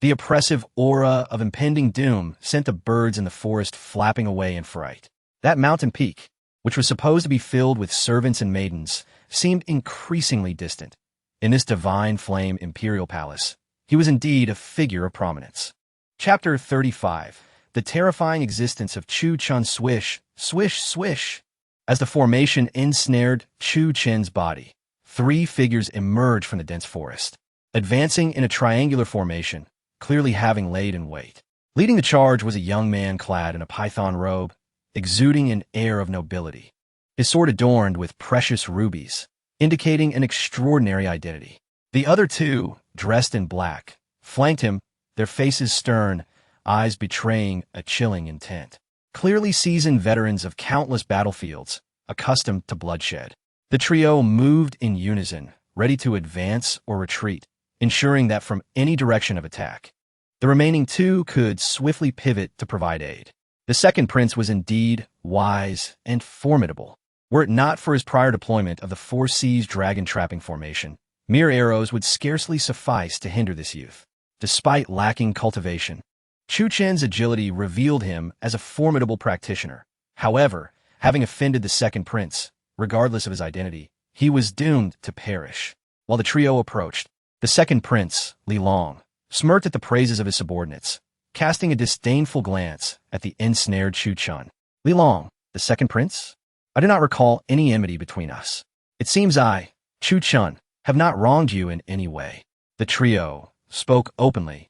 The oppressive aura of impending doom sent the birds in the forest flapping away in fright. That mountain peak, which was supposed to be filled with servants and maidens, seemed increasingly distant. In this divine flame imperial palace, he was indeed a figure of prominence. Chapter 35. The terrifying existence of Chuchen. Swish, Swish, swish. As the formation ensnared Chuchen's body, three figures emerged from the dense forest, advancing in a triangular formation, clearly having laid in wait. Leading the charge was a young man clad in a python robe, exuding an air of nobility, his sword adorned with precious rubies, indicating an extraordinary identity. The other two, dressed in black, flanked him, their faces stern, eyes betraying a chilling intent. Clearly seasoned veterans of countless battlefields, accustomed to bloodshed. The trio moved in unison, ready to advance or retreat, ensuring that from any direction of attack, the remaining two could swiftly pivot to provide aid. The second prince was indeed wise and formidable. Were it not for his prior deployment of the Four Seas dragon trapping formation, mere arrows would scarcely suffice to hinder this youth. Despite lacking cultivation, Chuchen's agility revealed him as a formidable practitioner. However, having offended the second prince, regardless of his identity, he was doomed to perish. While the trio approached, the second prince, Lin, smirked at the praises of his subordinates, casting a disdainful glance at the ensnared Chuchen. Lin, the second prince? I do not recall any enmity between us. It seems I, Chuchen, have not wronged you in any way. The trio spoke openly,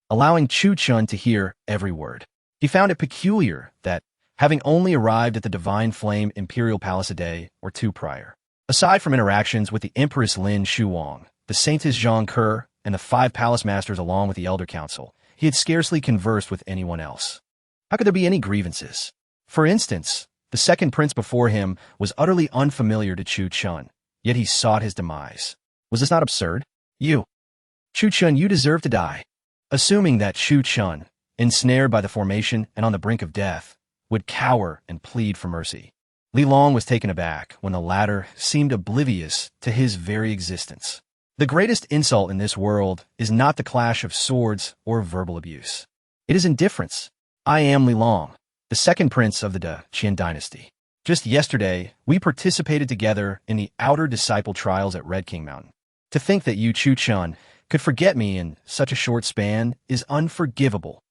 allowing Chuchen to hear every word. He found it peculiar that, having only arrived at the Divine Flame Imperial Palace a day or two prior, aside from interactions with the Empress Lin Shuwang, the Saintess Zhang Ke, and the 5 palace masters along with the Elder Council, he had scarcely conversed with anyone else. How could there be any grievances? For instance, the second prince before him was utterly unfamiliar to Chuchen, yet he sought his demise. Was this not absurd? You, Chuchen, you deserve to die. Assuming that Chuchen, ensnared by the formation and on the brink of death, would cower and plead for mercy. Lin was taken aback when the latter seemed oblivious to his very existence. The greatest insult in this world is not the clash of swords or verbal abuse. It is indifference. I am Lin, the second prince of the Qian dynasty. Just yesterday, we participated together in the outer disciple trials at Red King Mountain. To think that you, Chuchen, could forget me in such a short span is unforgivable.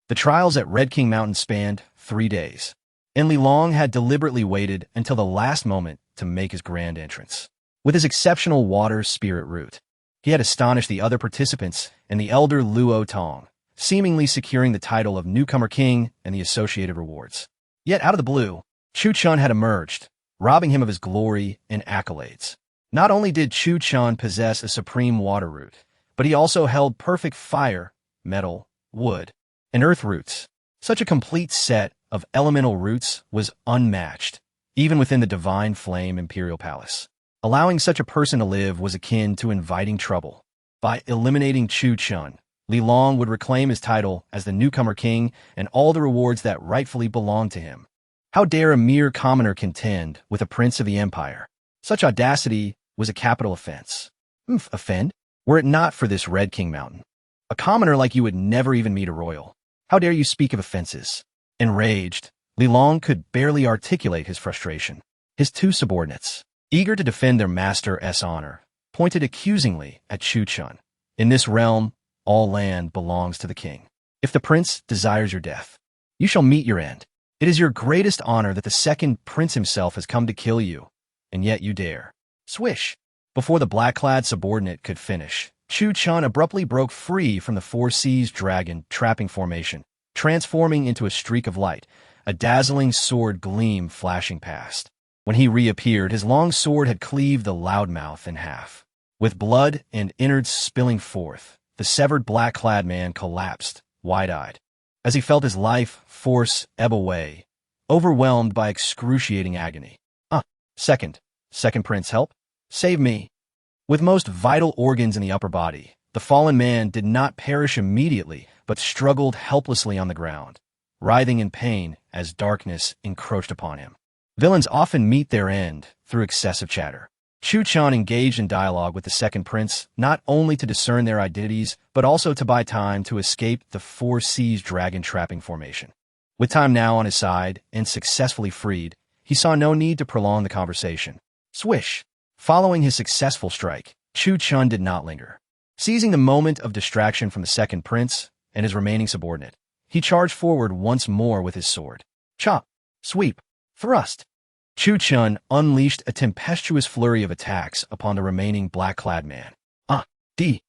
The trials at Red King Mountain spanned 3 days, and Lin had deliberately waited until the last moment to make his grand entrance. With his exceptional water spirit root, he had astonished the other participants and the elder Luo Tong, seemingly securing the title of newcomer king and the associated rewards. Yet out of the blue, Chuchen had emerged, robbing him of his glory and accolades. Not only did Chuchen possess a supreme water root, but he also held perfect fire, metal, wood, and earth roots. Such a complete set of elemental roots was unmatched, even within the Divine Flame Imperial Palace. Allowing such a person to live was akin to inviting trouble. By eliminating Chuchen, Lin would reclaim his title as the newcomer king and all the rewards that rightfully belonged to him. How dare a mere commoner contend with a prince of the empire? Such audacity was a capital offense. Offend? Were it not for this Red King Mountain, a commoner like you would never even meet a royal. How dare you speak of offenses? Enraged, Lin could barely articulate his frustration. His two subordinates, eager to defend their master's honor, pointed accusingly at Chuchen. In this realm, all land belongs to the king. If the prince desires your death, you shall meet your end. It is your greatest honor that the second prince himself has come to kill you, and yet you dare. Swish! Before the black-clad subordinate could finish, Chuchen abruptly broke free from the Four Seas dragon trapping formation, transforming into a streak of light, a dazzling sword gleam flashing past. When he reappeared, his long sword had cleaved the loudmouth in half. With blood and innards spilling forth, the severed black-clad man collapsed, wide-eyed, as he felt his life force ebb away, overwhelmed by excruciating agony. Second prince, help? Save me. With most vital organs in the upper body, the fallen man did not perish immediately, but struggled helplessly on the ground, writhing in pain as darkness encroached upon him. Villains often meet their end through excessive chatter. Chuchen engaged in dialogue with the second prince, not only to discern their identities, but also to buy time to escape the Four Seas dragon trapping formation. With time now on his side and successfully freed, he saw no need to prolong the conversation. Swish! Following his successful strike, Chuchen did not linger. Seizing the moment of distraction from the second prince and his remaining subordinate, he charged forward once more with his sword. Chop! Sweep! Thrust. Chuchen unleashed a tempestuous flurry of attacks upon the remaining black-clad man. D.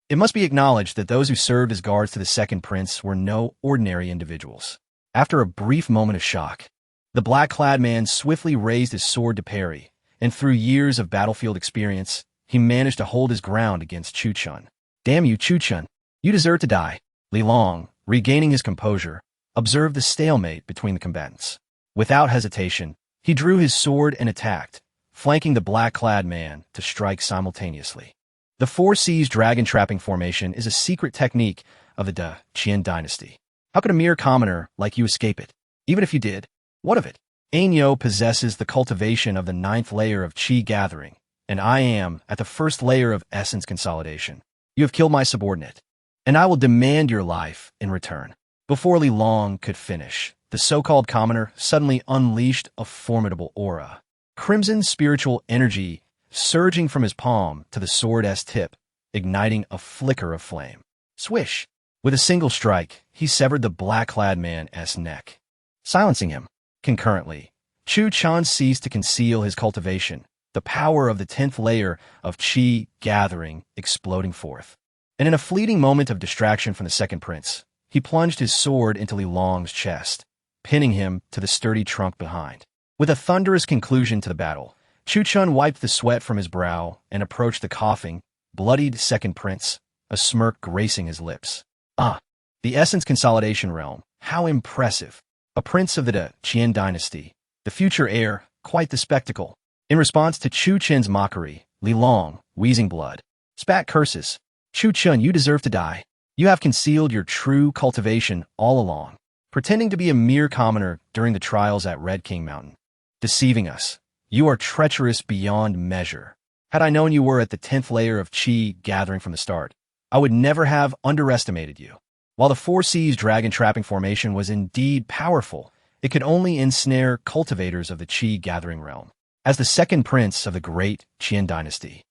It must be acknowledged that those who served as guards to the second prince were no ordinary individuals. After a brief moment of shock, the black-clad man swiftly raised his sword to parry, and through years of battlefield experience, he managed to hold his ground against Chuchen. Damn you, Chuchen. You deserve to die. Li Long, regaining his composure, observed the stalemate between the combatants. Without hesitation, he drew his sword and attacked, flanking the black-clad man to strike simultaneously. The 4 Cs dragon trapping formation is a secret technique of the Qian dynasty. How could a mere commoner like you escape it? Even if you did, what of it? Ainyo possesses the cultivation of the 9th layer of Qi gathering, and I am at the 1st layer of essence consolidation. You have killed my subordinate, and I will demand your life in return. Before Li Long could finish, the so-called commoner suddenly unleashed a formidable aura. Crimson spiritual energy surging from his palm to the sword's tip, igniting a flicker of flame. Swish! With a single strike, he severed the black-clad man's neck, silencing him. Concurrently, Chuchen ceased to conceal his cultivation, the power of the 10th layer of Qi gathering exploding forth. And in a fleeting moment of distraction from the second prince, he plunged his sword into Li Long's chest, pinning him to the sturdy trunk behind. With a thunderous conclusion to the battle, Chuchen wiped the sweat from his brow and approached the coughing, bloodied second prince, a smirk gracing his lips. The essence consolidation realm, how impressive. A prince of the Qian dynasty, the future heir, quite the spectacle. In response to Chuchen's mockery, Li Long, wheezing blood, spat curses. Chuchen, you deserve to die. You have concealed your true cultivation all along, pretending to be a mere commoner during the trials at Red King Mountain. Deceiving us. You are treacherous beyond measure. Had I known you were at the 10th layer of Qi gathering from the start, I would never have underestimated you. While the 4 Cs dragon trapping formation was indeed powerful, it could only ensnare cultivators of the Qi gathering realm. As the second prince of the great Qian dynasty,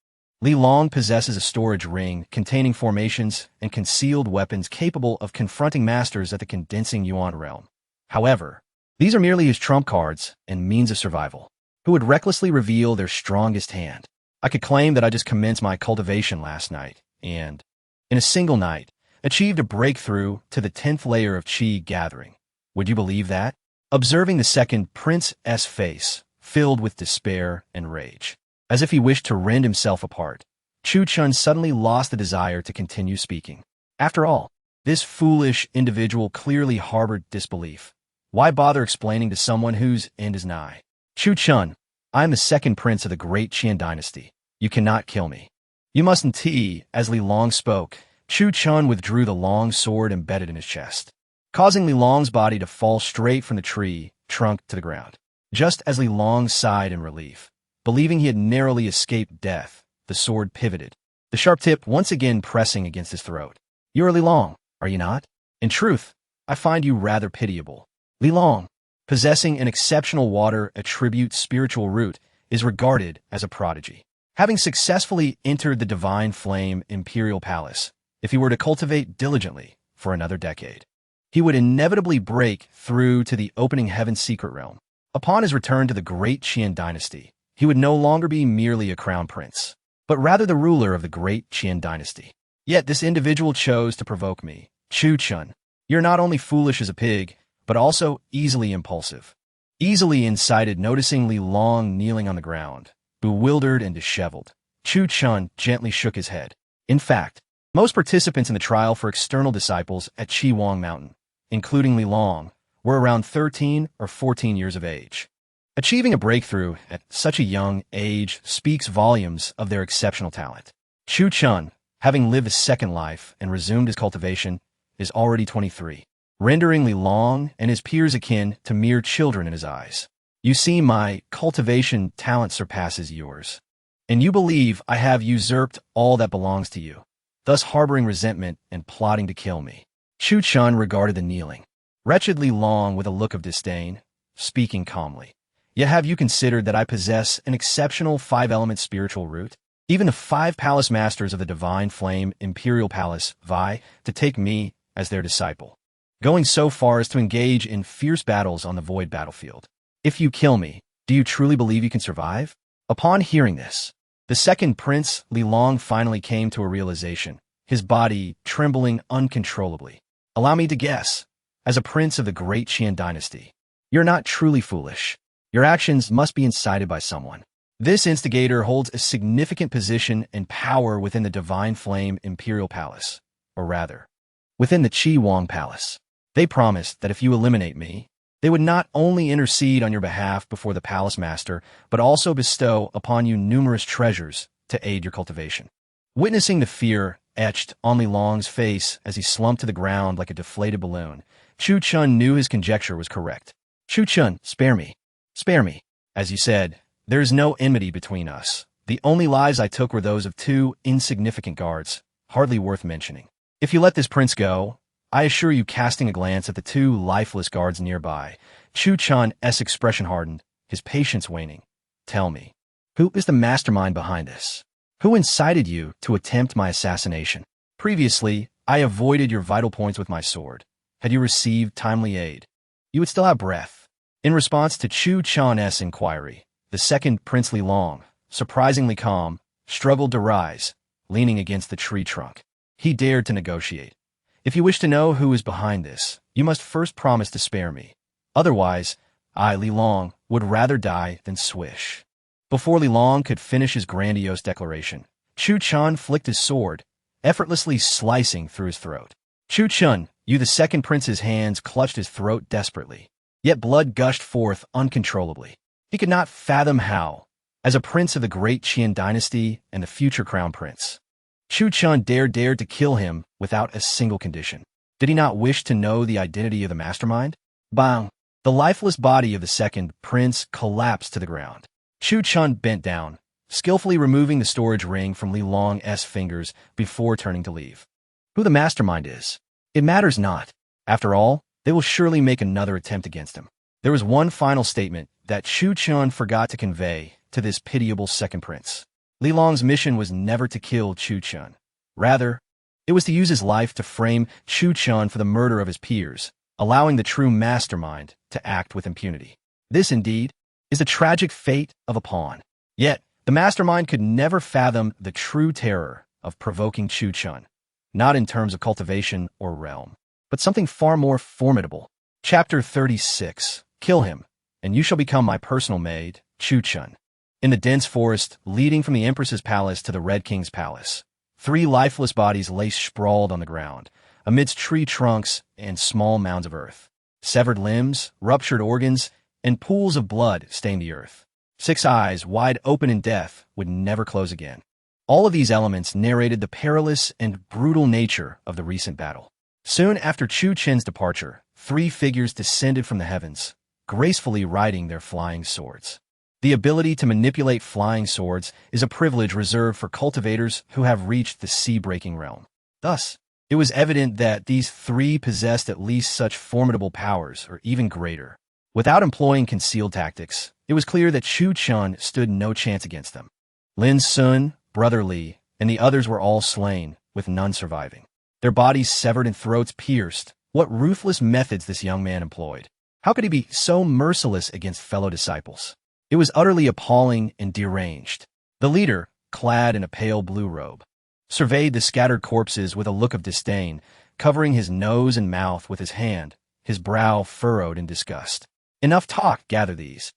Li Long possesses a storage ring containing formations and concealed weapons capable of confronting masters at the condensing yuan realm. However, these are merely his trump cards and means of survival. Who would recklessly reveal their strongest hand? I could claim that I just commenced my cultivation last night and, in a single night, achieved a breakthrough to the 10th layer of Qi gathering. Would you believe that? Observing the second prince's face, filled with despair and rage, as if he wished to rend himself apart, Chuchen suddenly lost the desire to continue speaking. After all, this foolish individual clearly harbored disbelief. Why bother explaining to someone whose end is nigh? Chuchen, I am the second prince of the great Qian dynasty. You cannot kill me. You mustn't. As Li Long spoke, Chuchen withdrew the long sword embedded in his chest, causing Li Long's body to fall straight from the tree trunk to the ground. Just as Li Long sighed in relief, believing he had narrowly escaped death, the sword pivoted, the sharp tip once again pressing against his throat. You are Li Long, are you not? In truth, I find you rather pitiable. Li Long, possessing an exceptional water attribute spiritual root, is regarded as a prodigy. Having successfully entered the divine flame imperial palace, if he were to cultivate diligently for another decade, he would inevitably break through to the opening heaven's secret realm. Upon his return to the great Qian dynasty, he would no longer be merely a crown prince, but rather the ruler of the great Qian dynasty. Yet this individual chose to provoke me. Chuchen, you're not only foolish as a pig, but also easily impulsive. Easily incited, noticing Li Long kneeling on the ground, bewildered and disheveled, Chuchen gently shook his head. In fact, most participants in the trial for external disciples at Qiwang Mountain, including Li Long, were around 13 or 14 years of age. Achieving a breakthrough at such a young age speaks volumes of their exceptional talent. Chuchen, having lived a second life and resumed his cultivation, is already 23. Rendering Li Long and his peers akin to mere children in his eyes. You see, my cultivation talent surpasses yours, and you believe I have usurped all that belongs to you, thus harboring resentment and plotting to kill me. Chuchen regarded the kneeling, wretched Li Long with a look of disdain, speaking calmly. Yet have you considered that I possess an exceptional 5-element spiritual root? Even the 5 palace masters of the divine flame imperial palace vie to take me as their disciple, going so far as to engage in fierce battles on the void battlefield. If you kill me, do you truly believe you can survive? Upon hearing this, the second prince, Li Long, finally came to a realization, his body trembling uncontrollably. Allow me to guess, as a prince of the great Qian dynasty, you're not truly foolish. Your actions must be incited by someone. This instigator holds a significant position and power within the Divine Flame Imperial Palace, or rather, within the Qi Wang Palace. They promised that if you eliminate me, they would not only intercede on your behalf before the palace master, but also bestow upon you numerous treasures to aid your cultivation. Witnessing the fear etched on Li Long's face as he slumped to the ground like a deflated balloon, Chuchen knew his conjecture was correct. Chuchen, spare me. Spare me. As you said, there is no enmity between us. The only lives I took were those of two insignificant guards, hardly worth mentioning. If you let this prince go, I assure you, casting a glance at the two lifeless guards nearby, Chuchen's expression hardened, his patience waning. Tell me, who is the mastermind behind this? Who incited you to attempt my assassination? Previously, I avoided your vital points with my sword. Had you received timely aid, you would still have breath. In response to Chuchen's inquiry, the second Prince Li Long, surprisingly calm, struggled to rise, leaning against the tree trunk. He dared to negotiate. If you wish to know who is behind this, you must first promise to spare me. Otherwise, I, Li Long, would rather die than swish. Before Li Long could finish his grandiose declaration, Chuchen flicked his sword, effortlessly slicing through his throat. Chuchen, you, the second prince's hands clutched his throat desperately, yet blood gushed forth uncontrollably. He could not fathom how, as a prince of the great Qian dynasty and the future crown prince, Chuchen dared to kill him without a single condition. Did he not wish to know the identity of the mastermind? Bang! The lifeless body of the second prince collapsed to the ground. Chuchen bent down, skillfully removing the storage ring from Li Long's fingers before turning to leave. Who the mastermind is, it matters not. After all, they will surely make another attempt against him. There was one final statement that Chuchen forgot to convey to this pitiable second prince. Li Long's mission was never to kill Chuchen. Rather, it was to use his life to frame Chuchen for the murder of his peers, allowing the true mastermind to act with impunity. This, indeed, is the tragic fate of a pawn. Yet, the mastermind could never fathom the true terror of provoking Chuchen, not in terms of cultivation or realm, but something far more formidable. Chapter 36. Kill him, and you shall become my personal maid, Chuchen. In the dense forest leading from the Empress's palace to the Red King's palace, 3 lifeless bodies lay sprawled on the ground, amidst tree trunks and small mounds of earth. Severed limbs, ruptured organs, and pools of blood stained the earth. 6 eyes, wide open in death, would never close again. All of these elements narrated the perilous and brutal nature of the recent battle. Soon after Chuchen's departure, 3 figures descended from the heavens, gracefully riding their flying swords. The ability to manipulate flying swords is a privilege reserved for cultivators who have reached the sea-breaking realm. Thus, it was evident that these 3 possessed at least such formidable powers, or even greater. Without employing concealed tactics, it was clear that Chuchen stood no chance against them. Lin Shuwang, Brother Li, and the others were all slain, with none surviving. Their bodies severed and throats pierced. What ruthless methods this young man employed! How could he be so merciless against fellow disciples? It was utterly appalling and deranged. The leader, clad in a pale blue robe, surveyed the scattered corpses with a look of disdain, covering his nose and mouth with his hand, his brow furrowed in disgust. Enough talk, gather these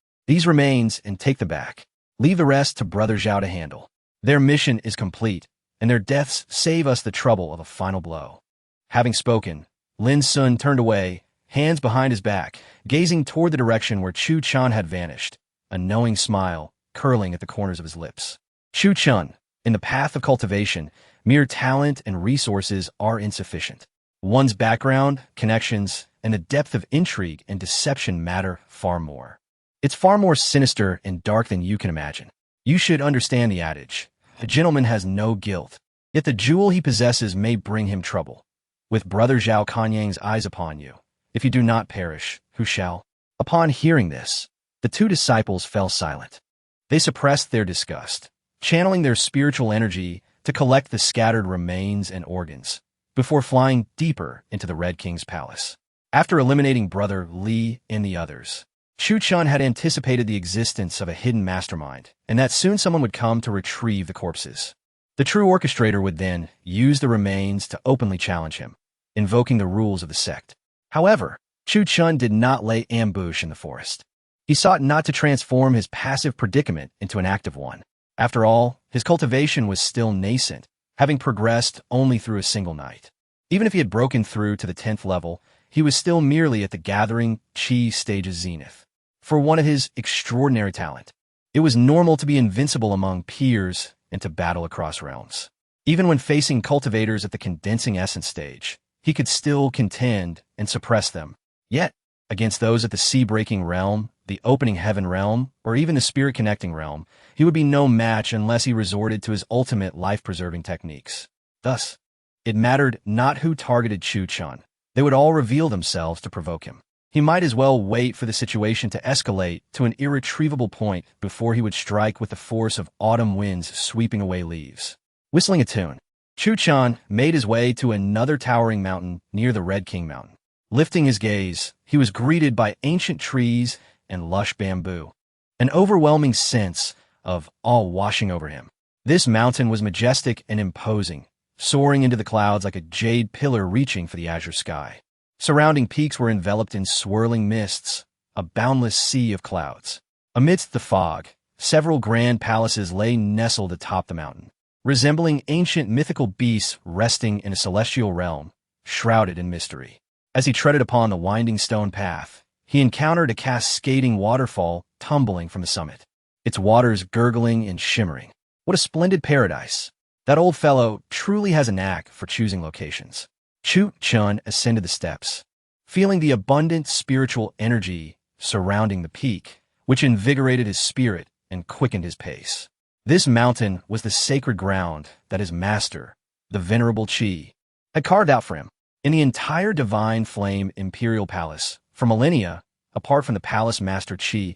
remains and take them back. Leave the rest to Brother Zhao to handle. Their mission is complete, and their deaths save us the trouble of a final blow. Having spoken, Lin Shuwang turned away, hands behind his back, gazing toward the direction where Chuchen had vanished, a knowing smile curling at the corners of his lips. Chuchen, in the path of cultivation, mere talent and resources are insufficient. One's background, connections, and the depth of intrigue and deception matter far more. It's far more sinister and dark than you can imagine. You should understand the adage, a gentleman has no guilt, yet the jewel he possesses may bring him trouble. With Brother Zhao Kanyang's eyes upon you, if you do not perish, who shall? Upon hearing this, the 2 disciples fell silent. They suppressed their disgust, channeling their spiritual energy to collect the scattered remains and organs, before flying deeper into the Red King's palace. After eliminating Brother Li and the others, Chuchen had anticipated the existence of a hidden mastermind, and that soon someone would come to retrieve the corpses. The true orchestrator would then use the remains to openly challenge him, invoking the rules of the sect. However, Chuchen did not lay ambush in the forest. He sought not to transform his passive predicament into an active one. After all, his cultivation was still nascent, having progressed only through a single night. Even if he had broken through to the 10th level, he was still merely at the gathering chi stage's zenith. For one of his extraordinary talent, it was normal to be invincible among peers and to battle across realms. Even when facing cultivators at the condensing essence stage, he could still contend and suppress them. Yet, against those at the sea-breaking realm, the opening heaven realm, or even the spirit-connecting realm, he would be no match unless he resorted to his ultimate life-preserving techniques. Thus, it mattered not who targeted Chuchen. They would all reveal themselves to provoke him. He might as well wait for the situation to escalate to an irretrievable point before he would strike with the force of autumn winds sweeping away leaves. Whistling a tune, Chuchen made his way to another towering mountain near the Red King Mountain. Lifting his gaze, he was greeted by ancient trees and lush bamboo, an overwhelming sense of awe washing over him. This mountain was majestic and imposing, soaring into the clouds like a jade pillar reaching for the azure sky. Surrounding peaks were enveloped in swirling mists, a boundless sea of clouds. Amidst the fog, several grand palaces lay nestled atop the mountain, resembling ancient mythical beasts resting in a celestial realm, shrouded in mystery. As he treaded upon the winding stone path, he encountered a cascading waterfall tumbling from the summit, its waters gurgling and shimmering. What a splendid paradise! That old fellow truly has a knack for choosing locations. Chuchen ascended the steps, feeling the abundant spiritual energy surrounding the peak, which invigorated his spirit and quickened his pace. This mountain was the sacred ground that his master, the venerable Chi, had carved out for him. In the entire divine flame imperial palace, for millennia, apart from the palace master Chi,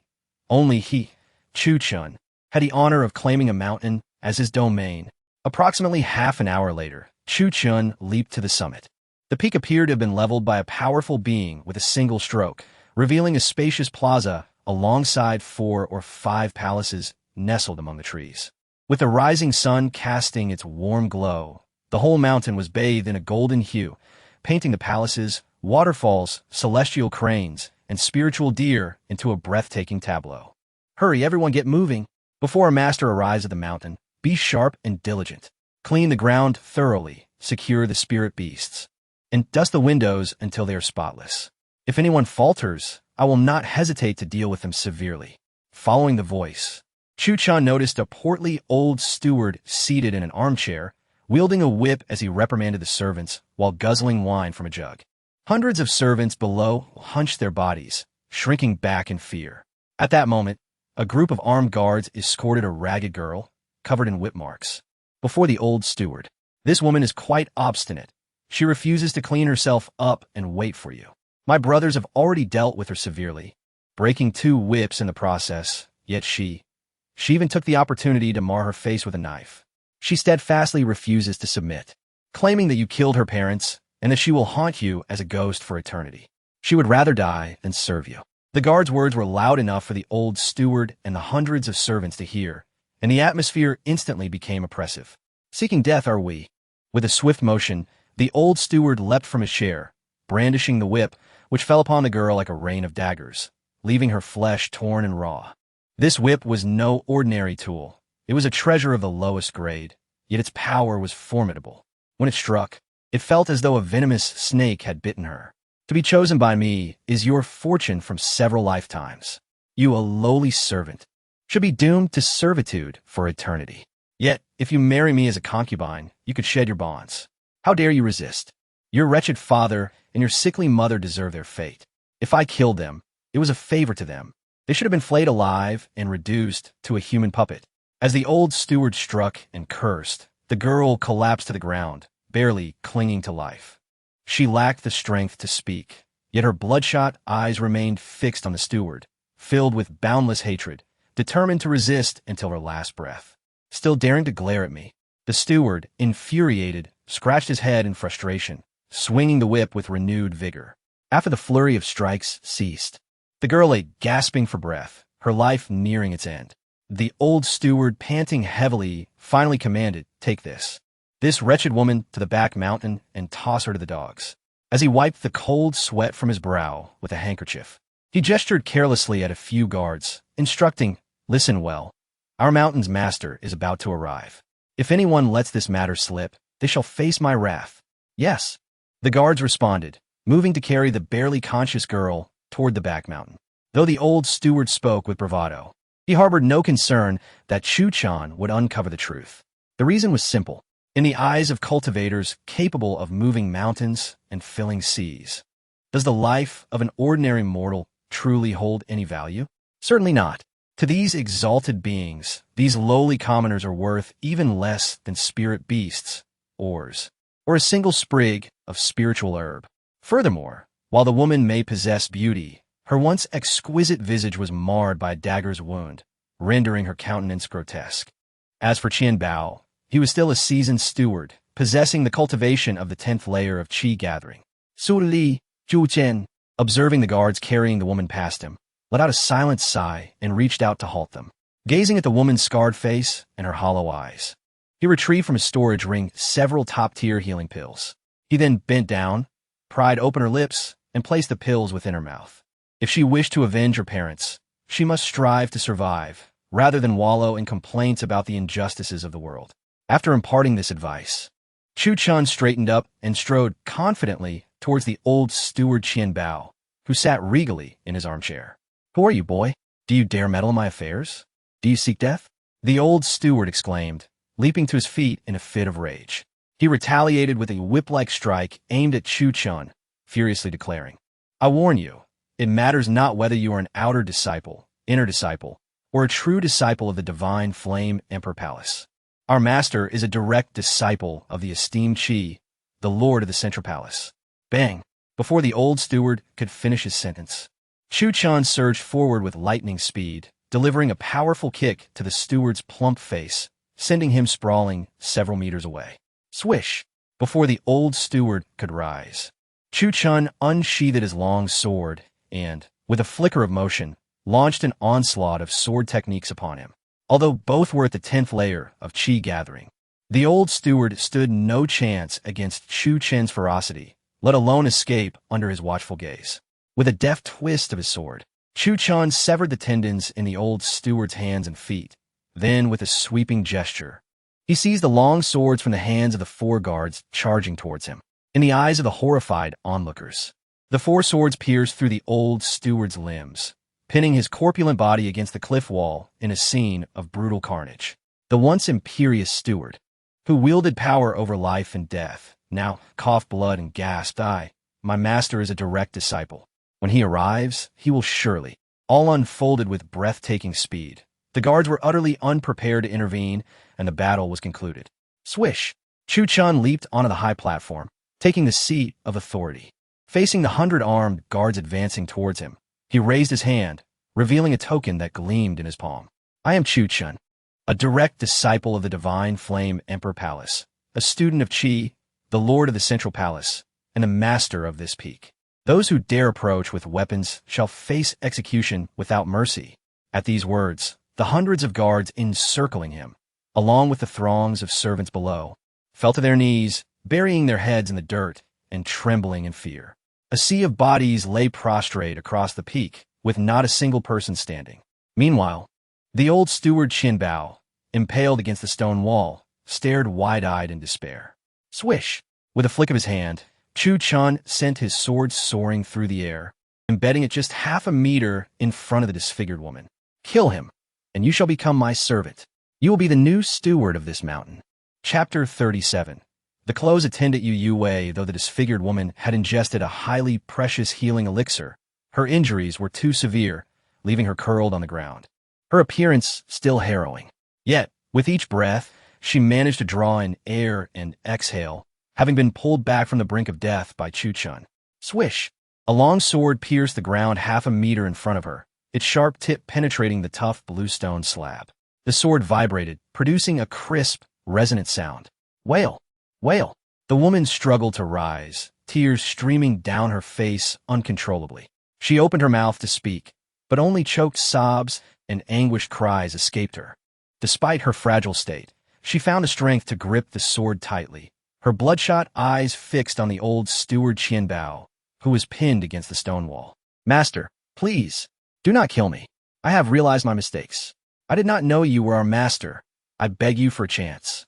only he, Chuchen, had the honor of claiming a mountain as his domain. Approximately half an hour later, Chuchen leaped to the summit. The peak appeared to have been leveled by a powerful being with a single stroke, revealing a spacious plaza alongside 4 or 5 palaces nestled among the trees. With the rising sun casting its warm glow, the whole mountain was bathed in a golden hue, painting the palaces, waterfalls, celestial cranes, and spiritual deer into a breathtaking tableau. Hurry, everyone get moving! Before a master arrives at the mountain, be sharp and diligent. Clean the ground thoroughly, secure the spirit beasts, and dust the windows until they are spotless. If anyone falters, I will not hesitate to deal with them severely. Following the voice, Chuchen noticed a portly old steward seated in an armchair, wielding a whip as he reprimanded the servants while guzzling wine from a jug. Hundreds of servants below hunched their bodies, shrinking back in fear. At that moment, a group of armed guards escorted a ragged girl, covered in whip marks, before the old steward. This woman is quite obstinate. She refuses to clean herself up and wait for you. My brothers have already dealt with her severely, breaking 2 whips in the process, yet she even took the opportunity to mar her face with a knife. She steadfastly refuses to submit, claiming that you killed her parents and that she will haunt you as a ghost for eternity. She would rather die than serve you. The guard's words were loud enough for the old steward and the hundreds of servants to hear, and the atmosphere instantly became oppressive. Seeking death are we. With a swift motion, the old steward leapt from his chair, brandishing the whip, which fell upon the girl like a rain of daggers, leaving her flesh torn and raw. This whip was no ordinary tool. It was a treasure of the lowest grade, yet its power was formidable. When it struck, it felt as though a venomous snake had bitten her. To be chosen by me is your fortune from several lifetimes. You, a lowly servant, should be doomed to servitude for eternity. Yet, if you marry me as a concubine, you could shed your bonds. How dare you resist? Your wretched father and your sickly mother deserve their fate. If I killed them, it was a favor to them. They should have been flayed alive and reduced to a human puppet. As the old steward struck and cursed, the girl collapsed to the ground, barely clinging to life. She lacked the strength to speak, yet her bloodshot eyes remained fixed on the steward, filled with boundless hatred, determined to resist until her last breath. Still daring to glare at me, the steward, infuriated, scratched his head in frustration, swinging the whip with renewed vigor. After the flurry of strikes ceased, The girl lay gasping for breath, her life nearing its end. The old steward, panting heavily, finally commanded, "Take this wretched woman to the back mountain and toss her to the dogs." As he wiped the cold sweat from his brow with a handkerchief, he gestured carelessly at a few guards, instructing, "Listen well. Our mountain's master is about to arrive. If anyone lets this matter slip, they shall face my wrath." "Yes," the guards responded, moving to carry the barely conscious girl toward the back mountain. Though the old steward spoke with bravado, he harbored no concern that Chuchen would uncover the truth. The reason was simple. In the eyes of cultivators capable of moving mountains and filling seas, does the life of an ordinary mortal truly hold any value? Certainly not. To these exalted beings, these lowly commoners are worth even less than spirit beasts, ores, or a single sprig of spiritual herb. Furthermore, while the woman may possess beauty, her once exquisite visage was marred by a dagger's wound, rendering her countenance grotesque. As for Bao, he was still a seasoned steward, possessing the cultivation of the 10th layer of qi gathering. Chuchen, observing the guards carrying the woman past him, let out a silent sigh and reached out to halt them. Gazing at the woman's scarred face and her hollow eyes, he retrieved from his storage ring several top-tier healing pills. He then bent down, pried open her lips, and placed the pills within her mouth. If she wished to avenge her parents, she must strive to survive, rather than wallow in complaints about the injustices of the world. After imparting this advice, Chuchen straightened up and strode confidently towards the old steward Bao, who sat regally in his armchair. "Who are you, boy? Do you dare meddle in my affairs? Do you seek death?" The old steward exclaimed, leaping to his feet in a fit of rage. He retaliated with a whip-like strike aimed at Chuchen, furiously declaring, "I warn you, it matters not whether you are an outer disciple, inner disciple, or a true disciple of the divine flame Emperor Palace. Our master is a direct disciple of the esteemed Qi, the lord of the Central Palace." Bang! Before the old steward could finish his sentence, Chuchen surged forward with lightning speed, delivering a powerful kick to the steward's plump face, sending him sprawling several meters away. Swish! Before the old steward could rise, Chuchen unsheathed his long sword and, with a flicker of motion, launched an onslaught of sword techniques upon him. Although both were at the 10th layer of qi gathering, the old steward stood no chance against Chuchen's ferocity, let alone escape under his watchful gaze. With a deft twist of his sword, Chuchen severed the tendons in the old steward's hands and feet. Then, with a sweeping gesture, he seized the long swords from the hands of the 4 guards charging towards him. In the eyes of the horrified onlookers, the 4 swords pierced through the old steward's limbs, pinning his corpulent body against the cliff wall in a scene of brutal carnage. The once imperious steward, who wielded power over life and death, now coughed blood and gasped, "My master is a direct disciple. When he arrives, he will surely." All unfolded with breathtaking speed. The guards were utterly unprepared to intervene, and the battle was concluded. Swish! Chuchen leaped onto the high platform, taking the seat of authority. Facing the 100-armed guards advancing towards him, he raised his hand, revealing a token that gleamed in his palm. "I am Chuchen, a direct disciple of the divine flame Emperor Palace, a student of Qi, the lord of the Central Palace, and the master of this peak. Those who dare approach with weapons shall face execution without mercy." At these words, the hundreds of guards encircling him, along with the throngs of servants below, fell to their knees, burying their heads in the dirt and trembling in fear. A sea of bodies lay prostrate across the peak, with not a single person standing. Meanwhile, the old steward Bao, impaled against the stone wall, stared wide-eyed in despair. Swish! With a flick of his hand, Chuchen sent his sword soaring through the air, embedding it just half a meter in front of the disfigured woman. "Kill him, and you shall become my servant. You will be the new steward of this mountain." Chapter 37. The clothes attended Yu Wei, though the disfigured woman had ingested a highly precious healing elixir. Her injuries were too severe, leaving her curled on the ground. Her appearance still harrowing. Yet, with each breath, she managed to draw in air and exhale, having been pulled back from the brink of death by Chuchen. Swish! A long sword pierced the ground half a meter in front of her, its sharp tip penetrating the tough bluestone slab. The sword vibrated, producing a crisp, resonant sound. Wail! Wail! The woman struggled to rise, tears streaming down her face uncontrollably. She opened her mouth to speak, but only choked sobs and anguished cries escaped her. Despite her fragile state, she found the strength to grip the sword tightly, her bloodshot eyes fixed on the old steward Qianbao, who was pinned against the stone wall. Master, please, do not kill me. I have realized my mistakes. I did not know you were our master. I beg you for a chance.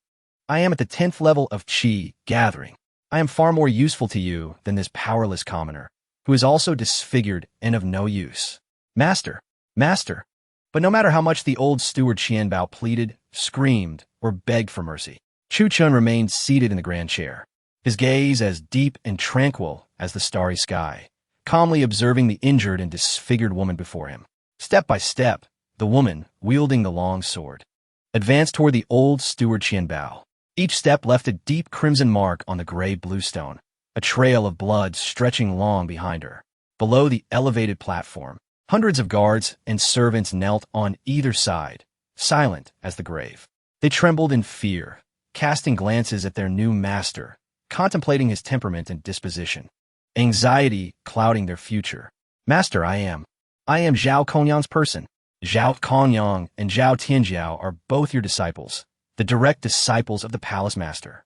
I am at the 10th level of Qi gathering. I am far more useful to you than this powerless commoner, who is also disfigured and of no use. Master, master. But no matter how much the old steward Qianbao pleaded, screamed, or begged for mercy, Chuchen remained seated in the grand chair, his gaze as deep and tranquil as the starry sky, calmly observing the injured and disfigured woman before him. Step by step, the woman, wielding the long sword, advanced toward the old steward Qianbao. Each step left a deep crimson mark on the gray bluestone, a trail of blood stretching long behind her. Below the elevated platform, hundreds of guards and servants knelt on either side, silent as the grave. They trembled in fear, casting glances at their new master, contemplating his temperament and disposition, anxiety clouding their future. Master, I am Zhao Kongyang's person. Zhao Kongyang and Zhao Tianjiao are both your disciples, the direct disciples of the palace master.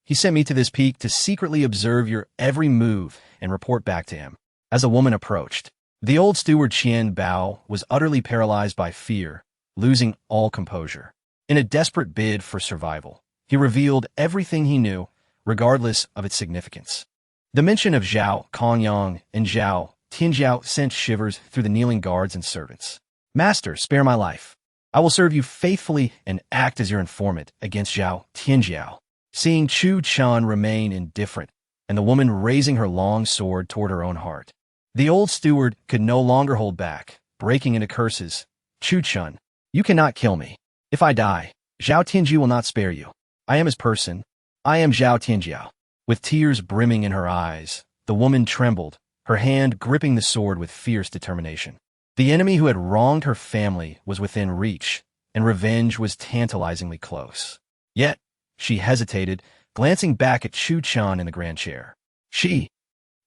He sent me to this peak to secretly observe your every move and report back to him. As a woman approached, the old steward Qianbao was utterly paralyzed by fear, losing all composure. In a desperate bid for survival, he revealed everything he knew, regardless of its significance. The mention of Zhao Kongyang and Zhao Tianjiao sent shivers through the kneeling guards and servants. Master, spare my life. I will serve you faithfully and act as your informant against Zhao Tianjiao. Seeing Chuchen remain indifferent, and the woman raising her long sword toward her own heart, the old steward could no longer hold back, breaking into curses. Chuchen, you cannot kill me. If I die, Zhao Tianji will not spare you. I am his person. I am Zhao Tianjiao. With tears brimming in her eyes, the woman trembled, her hand gripping the sword with fierce determination. The enemy who had wronged her family was within reach, and revenge was tantalizingly close. Yet, she hesitated, glancing back at Chuchen in the grand chair. She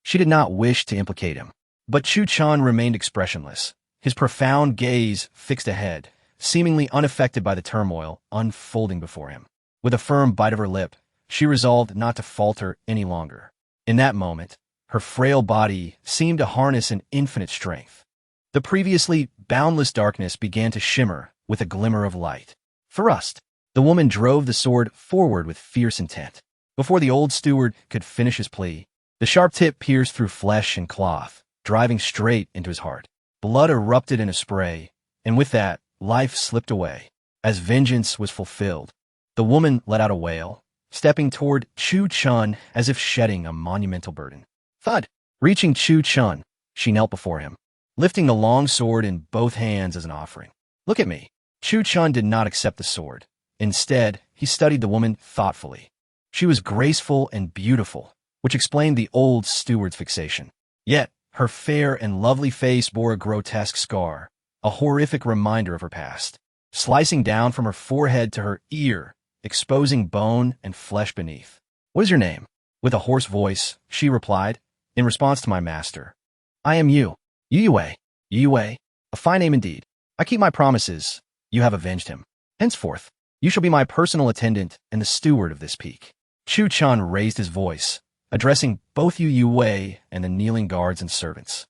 did not wish to implicate him. But Chuchen remained expressionless, his profound gaze fixed ahead, seemingly unaffected by the turmoil unfolding before him. With a firm bite of her lip, she resolved not to falter any longer. In that moment, her frail body seemed to harness an infinite strength. The previously boundless darkness began to shimmer with a glimmer of light. Thrust! The woman drove the sword forward with fierce intent. Before the old steward could finish his plea, the sharp tip pierced through flesh and cloth, driving straight into his heart. Blood erupted in a spray, and with that, life slipped away. As vengeance was fulfilled, the woman let out a wail, stepping toward Chuchen as if shedding a monumental burden. Thud! Reaching Chuchen, she knelt before him, lifting the long sword in both hands as an offering. Look at me. Chuchen did not accept the sword. Instead, he studied the woman thoughtfully. She was graceful and beautiful, which explained the old steward's fixation. Yet, her fair and lovely face bore a grotesque scar, a horrific reminder of her past, slicing down from her forehead to her ear, exposing bone and flesh beneath. What is your name? With a hoarse voice, she replied, in response to my master. I am Yu. Yue. A fine name indeed. I keep my promises. You have avenged him. Henceforth, you shall be my personal attendant and the steward of this peak. Chuchen raised his voice, addressing both Yue and the kneeling guards and servants.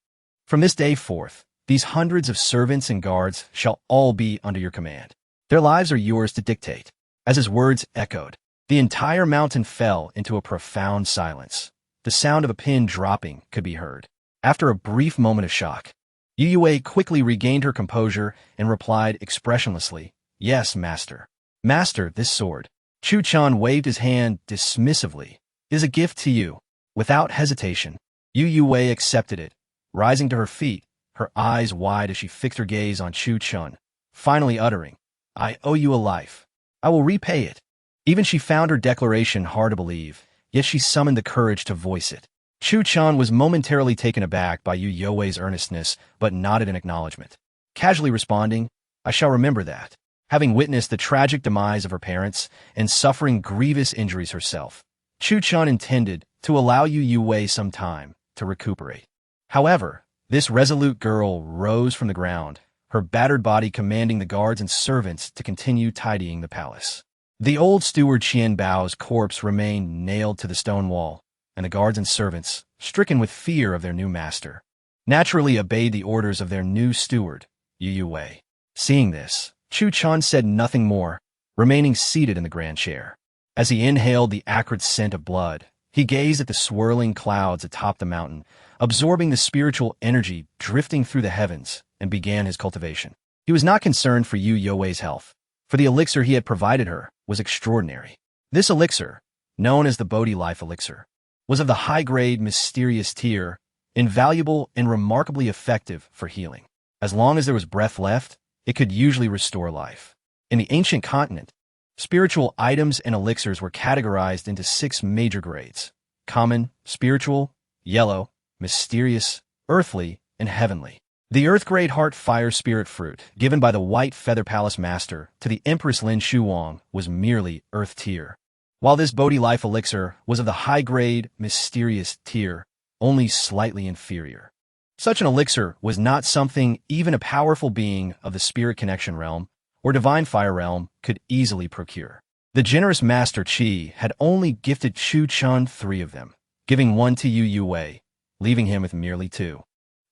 From this day forth, these hundreds of servants and guards shall all be under your command. Their lives are yours to dictate. As his words echoed, the entire mountain fell into a profound silence. The sound of a pin dropping could be heard. After a brief moment of shock, Yue quickly regained her composure and replied expressionlessly, Yes, master. Master, this sword. Chuchen waved his hand dismissively. It is a gift to you. Without hesitation, Yue accepted it, rising to her feet, her eyes wide as she fixed her gaze on Chuchen, finally uttering, I owe you a life. I will repay it. Even she found her declaration hard to believe, yet she summoned the courage to voice it. Chuchen was momentarily taken aback by Yue's earnestness, but nodded in acknowledgement, casually responding, I shall remember that. Having witnessed the tragic demise of her parents and suffering grievous injuries herself, Chuchen intended to allow Yue some time to recuperate. However, This resolute girl rose from the ground, her battered body commanding the guards and servants to continue tidying the palace. The old steward Qian Bao's corpse remained nailed to the stone wall, and the guards and servants, stricken with fear of their new master, naturally obeyed the orders of their new steward, Yu Wei. Seeing this, Chuchen said nothing more, remaining seated in the grand chair. As he inhaled the acrid scent of blood, he gazed at the swirling clouds atop the mountain, absorbing the spiritual energy drifting through the heavens, and began his cultivation. He was not concerned for Yu Wei's health, for the elixir he had provided her was extraordinary. This elixir, known as the Bodhi Life Elixir, was of the high-grade, mysterious tier, invaluable and remarkably effective for healing. As long as there was breath left, it could usually restore life. In the ancient continent, spiritual items and elixirs were categorized into 6 major grades: common, spiritual, yellow, mysterious, earthly, and heavenly. The Earth Grade Heart Fire Spirit Fruit, given by the White Feather Palace Master to the Empress Lin Shuwang, was merely Earth tier, while this Bodhi Life Elixir was of the high-grade, mysterious tier, only slightly inferior. Such an elixir was not something even a powerful being of the Spirit Connection realm or Divine Fire realm could easily procure. The generous Master Qi had only gifted Chuchen 3 of them, giving 1 to Yu Wei, leaving him with merely 2.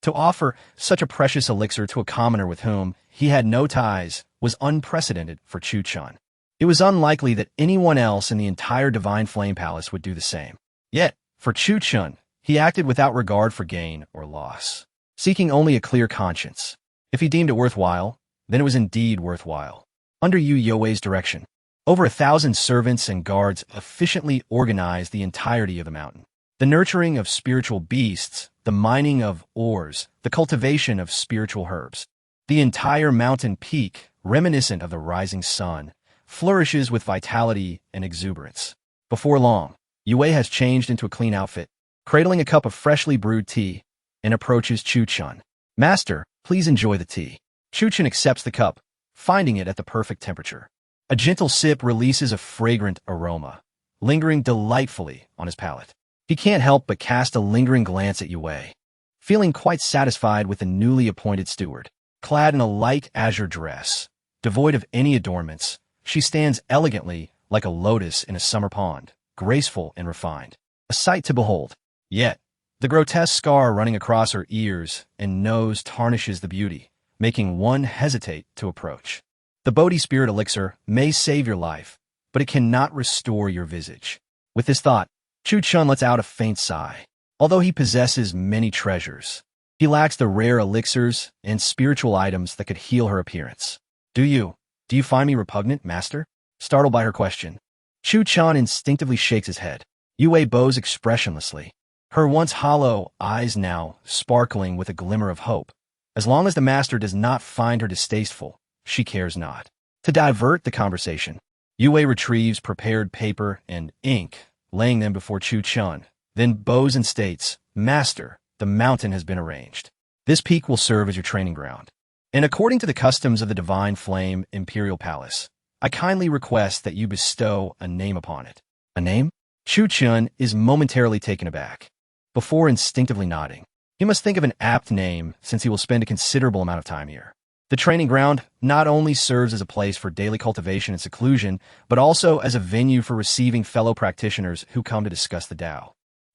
To offer such a precious elixir to a commoner with whom he had no ties was unprecedented for Chuchen. It was unlikely that anyone else in the entire Divine Flame Palace would do the same. Yet, for Chuchen, he acted without regard for gain or loss, seeking only a clear conscience. If he deemed it worthwhile, then it was indeed worthwhile. Under Yu Wei's direction, over 1,000 servants and guards efficiently organized the entirety of the mountain. The nurturing of spiritual beasts, the mining of ores, the cultivation of spiritual herbs. The entire mountain peak, reminiscent of the rising sun, flourishes with vitality and exuberance. Before long, Yu Wei has changed into a clean outfit, cradling a cup of freshly brewed tea, and approaches Chuchen. "Master, please enjoy the tea." Chuchen accepts the cup, finding it at the perfect temperature. A gentle sip releases a fragrant aroma, lingering delightfully on his palate. He can't help but cast a lingering glance at Yu Wei, feeling quite satisfied with the newly appointed steward. Clad in a light azure dress, devoid of any adornments, she stands elegantly like a lotus in a summer pond, graceful and refined. A sight to behold. Yet, the grotesque scar running across her ears and nose tarnishes the beauty, making one hesitate to approach. The Bodhi Spirit Elixir may save your life, but it cannot restore your visage. With this thought, Chuchen lets out a faint sigh. Although he possesses many treasures, he lacks the rare elixirs and spiritual items that could heal her appearance. Do you find me repugnant, master?" Startled by her question, Chuchen instinctively shakes his head. Yu Wei bows expressionlessly, her once hollow eyes now sparkling with a glimmer of hope. As long as the master does not find her distasteful, she cares not. To divert the conversation, Yu Wei retrieves prepared paper and ink, laying them before Chuchen, then bows and states, "Master, the mountain has been arranged. This peak will serve as your training ground. And according to the customs of the Divine Flame Imperial Palace, I kindly request that you bestow a name upon it." "A name?" Chuchen is momentarily taken aback, before instinctively nodding. He must think of an apt name since he will spend a considerable amount of time here. The training ground not only serves as a place for daily cultivation and seclusion, but also as a venue for receiving fellow practitioners who come to discuss the Tao.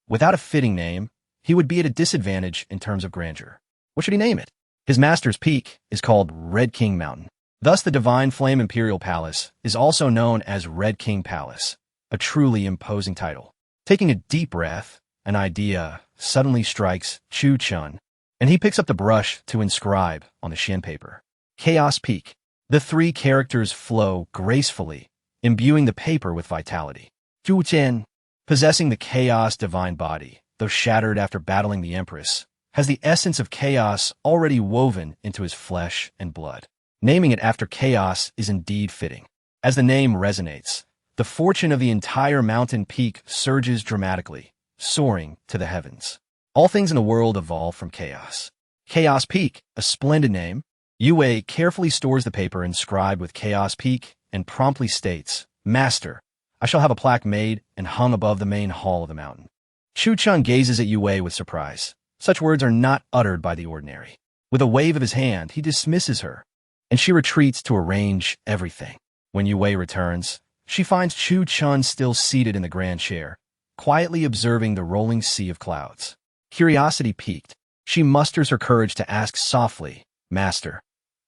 Without a fitting name, he would be at a disadvantage in terms of grandeur. What should he name it? His master's peak is called Red King Mountain. Thus, the Divine Flame Imperial Palace is also known as Red King Palace, a truly imposing title. Taking a deep breath, an idea suddenly strikes Chuchen, and he picks up the brush to inscribe on the Xian paper. Chaos Peak. The 3 characters flow gracefully, imbuing the paper with vitality. Chuchen, possessing the chaos divine body, though shattered after battling the Empress, has the essence of chaos already woven into his flesh and blood. Naming it after chaos is indeed fitting. As the name resonates, the fortune of the entire mountain peak surges dramatically, soaring to the heavens. All things in the world evolve from chaos. Chaos Peak, a splendid name. Yu Wei carefully stores the paper inscribed with Chaos Peak and promptly states, "Master, I shall have a plaque made and hung above the main hall of the mountain." Chuchen gazes at Yu Wei with surprise. Such words are not uttered by the ordinary. With a wave of his hand, he dismisses her, and she retreats to arrange everything. When Yue returns, she finds Chuchen still seated in the grand chair, quietly observing the rolling sea of clouds. Curiosity piqued, she musters her courage to ask softly, "Master,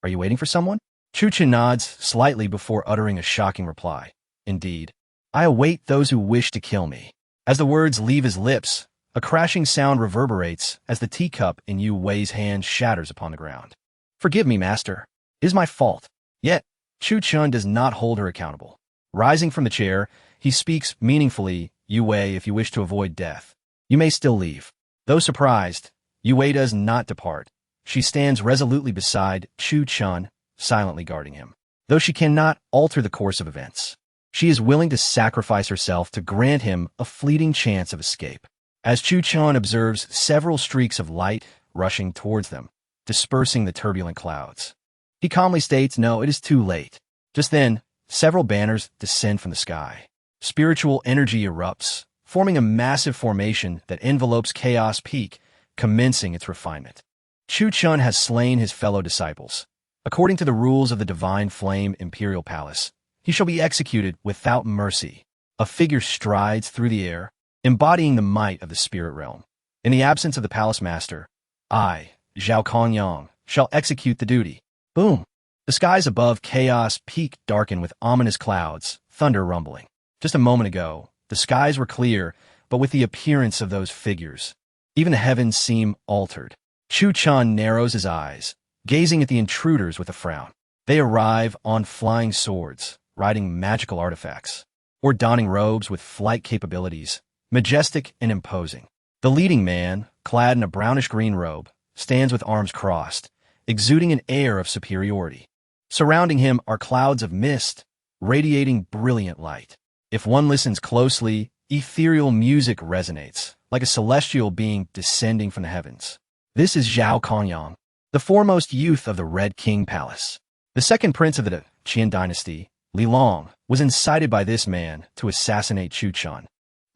are you waiting for someone?" Chuchen nods slightly before uttering a shocking reply. "Indeed, I await those who wish to kill me." As the words leave his lips, a crashing sound reverberates as the teacup in Yu Wei's hand shatters upon the ground. "Forgive me, master. It is my fault." Yet, Chuchen does not hold her accountable. Rising from the chair, he speaks meaningfully, "Yu Wei, if you wish to avoid death, you may still leave." Though surprised, Yu Wei does not depart. She stands resolutely beside Chuchen, silently guarding him. Though she cannot alter the course of events, she is willing to sacrifice herself to grant him a fleeting chance of escape. As Chuchen observes several streaks of light rushing towards them, dispersing the turbulent clouds, he calmly states, "No, it is too late." Just then, several banners descend from the sky. Spiritual energy erupts, forming a massive formation that envelopes Chaos Peak, commencing its refinement. Chuchen has slain his fellow disciples. According to the rules of the Divine Flame Imperial Palace, he shall be executed without mercy. A figure strides through the air, embodying the might of the spirit realm. In the absence of the palace master, I, Zhao Kongyang, shall execute the duty. Boom! The skies above Chaos Peak darken with ominous clouds, thunder rumbling. Just a moment ago, the skies were clear, but with the appearance of those figures, even the heavens seem altered. Chuchen narrows his eyes, gazing at the intruders with a frown. They arrive on flying swords, riding magical artifacts, or donning robes with flight capabilities, majestic and imposing. The leading man, clad in a brownish-green robe, stands with arms crossed, exuding an air of superiority. Surrounding him are clouds of mist, radiating brilliant light. If one listens closely, ethereal music resonates, like a celestial being descending from the heavens. This is Zhao Kongyang, the foremost youth of the Red King Palace. The second prince of the Qin dynasty, Li Long, was incited by this man to assassinate Chuchen,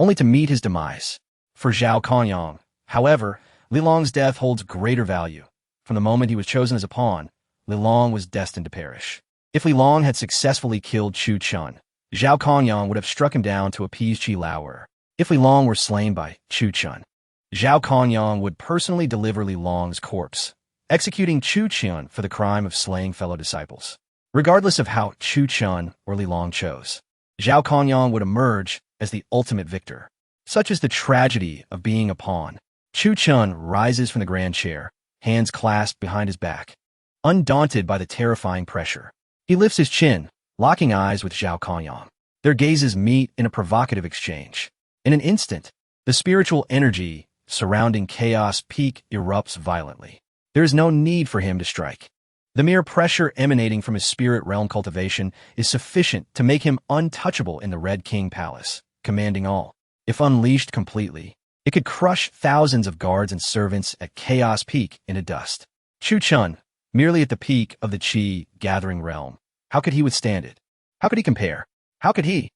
only to meet his demise. For Zhao Kongyang, however, Li Long's death holds greater value. From the moment he was chosen as a pawn, Li Long was destined to perish. If Li Long had successfully killed Chuchen, Zhao Kongyang would have struck him down to appease Qi Lauer. If Li Long were slain by Chuchen, Zhao Kongyang would personally deliver Li Long's corpse, executing Chuchen for the crime of slaying fellow disciples. Regardless of how Chuchen or Li Long chose, Zhao Kongyang would emerge as the ultimate victor. Such is the tragedy of being a pawn. Chuchen rises from the grand chair, hands clasped behind his back. Undaunted by the terrifying pressure, he lifts his chin, locking eyes with Zhao Kongyang. Their gazes meet in a provocative exchange. In an instant, the spiritual energy surrounding Chaos Peak erupts violently. There is no need for him to strike. The mere pressure emanating from his spirit realm cultivation is sufficient to make him untouchable in the Red King Palace, commanding all. If unleashed completely, it could crush thousands of guards and servants at Chaos Peak into dust. Chuchen, merely at the peak of the Qi gathering realm, how could he withstand it? How could he compare? How could he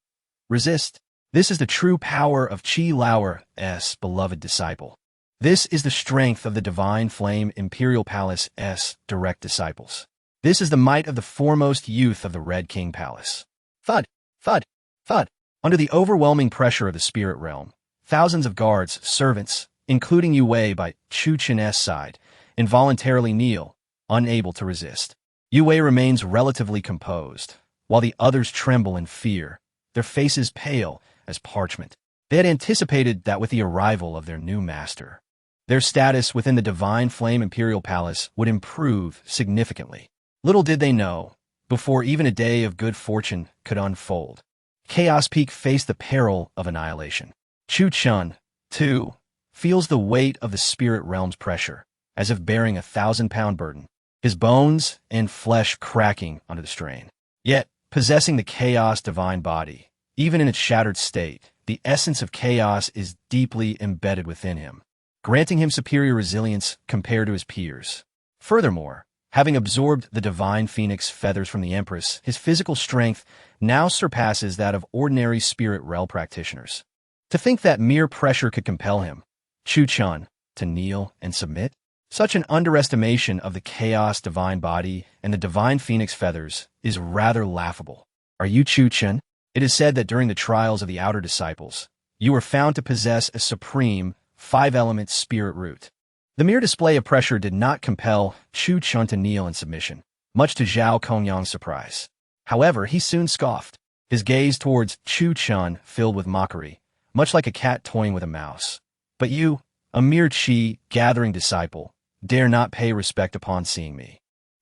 resist? This is the true power of Qi Lauer's beloved disciple. This is the strength of the Divine Flame Imperial Palace's direct disciples. This is the might of the foremost youth of the Red King Palace. Thud, thud, thud. Under the overwhelming pressure of the spirit realm, thousands of guards, servants, including Yue Wei by Chuchen's side, involuntarily kneel, unable to resist. Yue Wei remains relatively composed, while the others tremble in fear, their faces pale as parchment. They had anticipated that with the arrival of their new master, their status within the Divine Flame Imperial Palace would improve significantly. Little did they know, before even a day of good fortune could unfold, Chaos Peak faced the peril of annihilation. Chuchen, too, feels the weight of the spirit realm's pressure, as if bearing a 1,000-pound burden, his bones and flesh cracking under the strain. Yet, possessing the chaos divine body, even in its shattered state, the essence of chaos is deeply embedded within him, granting him superior resilience compared to his peers. Furthermore, having absorbed the divine phoenix feathers from the Empress, his physical strength now surpasses that of ordinary spirit realm practitioners. To think that mere pressure could compel him, Chuchen, to kneel and submit? Such an underestimation of the chaos divine body and the divine phoenix feathers is rather laughable. Are you Chuchen? It is said that during the trials of the outer disciples, you were found to possess a supreme, five-element spirit root. The mere display of pressure did not compel Chuchen to kneel in submission, much to Zhao Kongyang's surprise. However, he soon scoffed, his gaze towards Chuchen filled with mockery, much like a cat toying with a mouse. But you, a mere gathering disciple, dare not pay respect upon seeing me.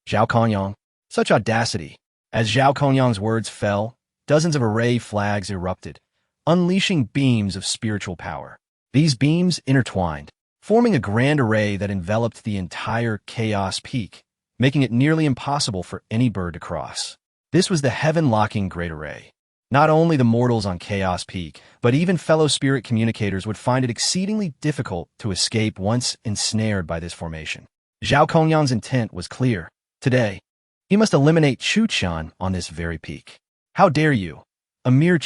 Zhao Kongyang. Such audacity. As Zhao Kongyang's words fell, dozens of array flags erupted, unleashing beams of spiritual power. These beams intertwined, forming a grand array that enveloped the entire Chaos Peak, making it nearly impossible for any bird to cross. This was the heaven-locking Great Array. Not only the mortals on Chaos Peak, but even fellow spirit communicators would find it exceedingly difficult to escape once ensnared by this formation. Zhao Kongyang's intent was clear. Today, he must eliminate Chuchen on this very peak. How dare you, a mere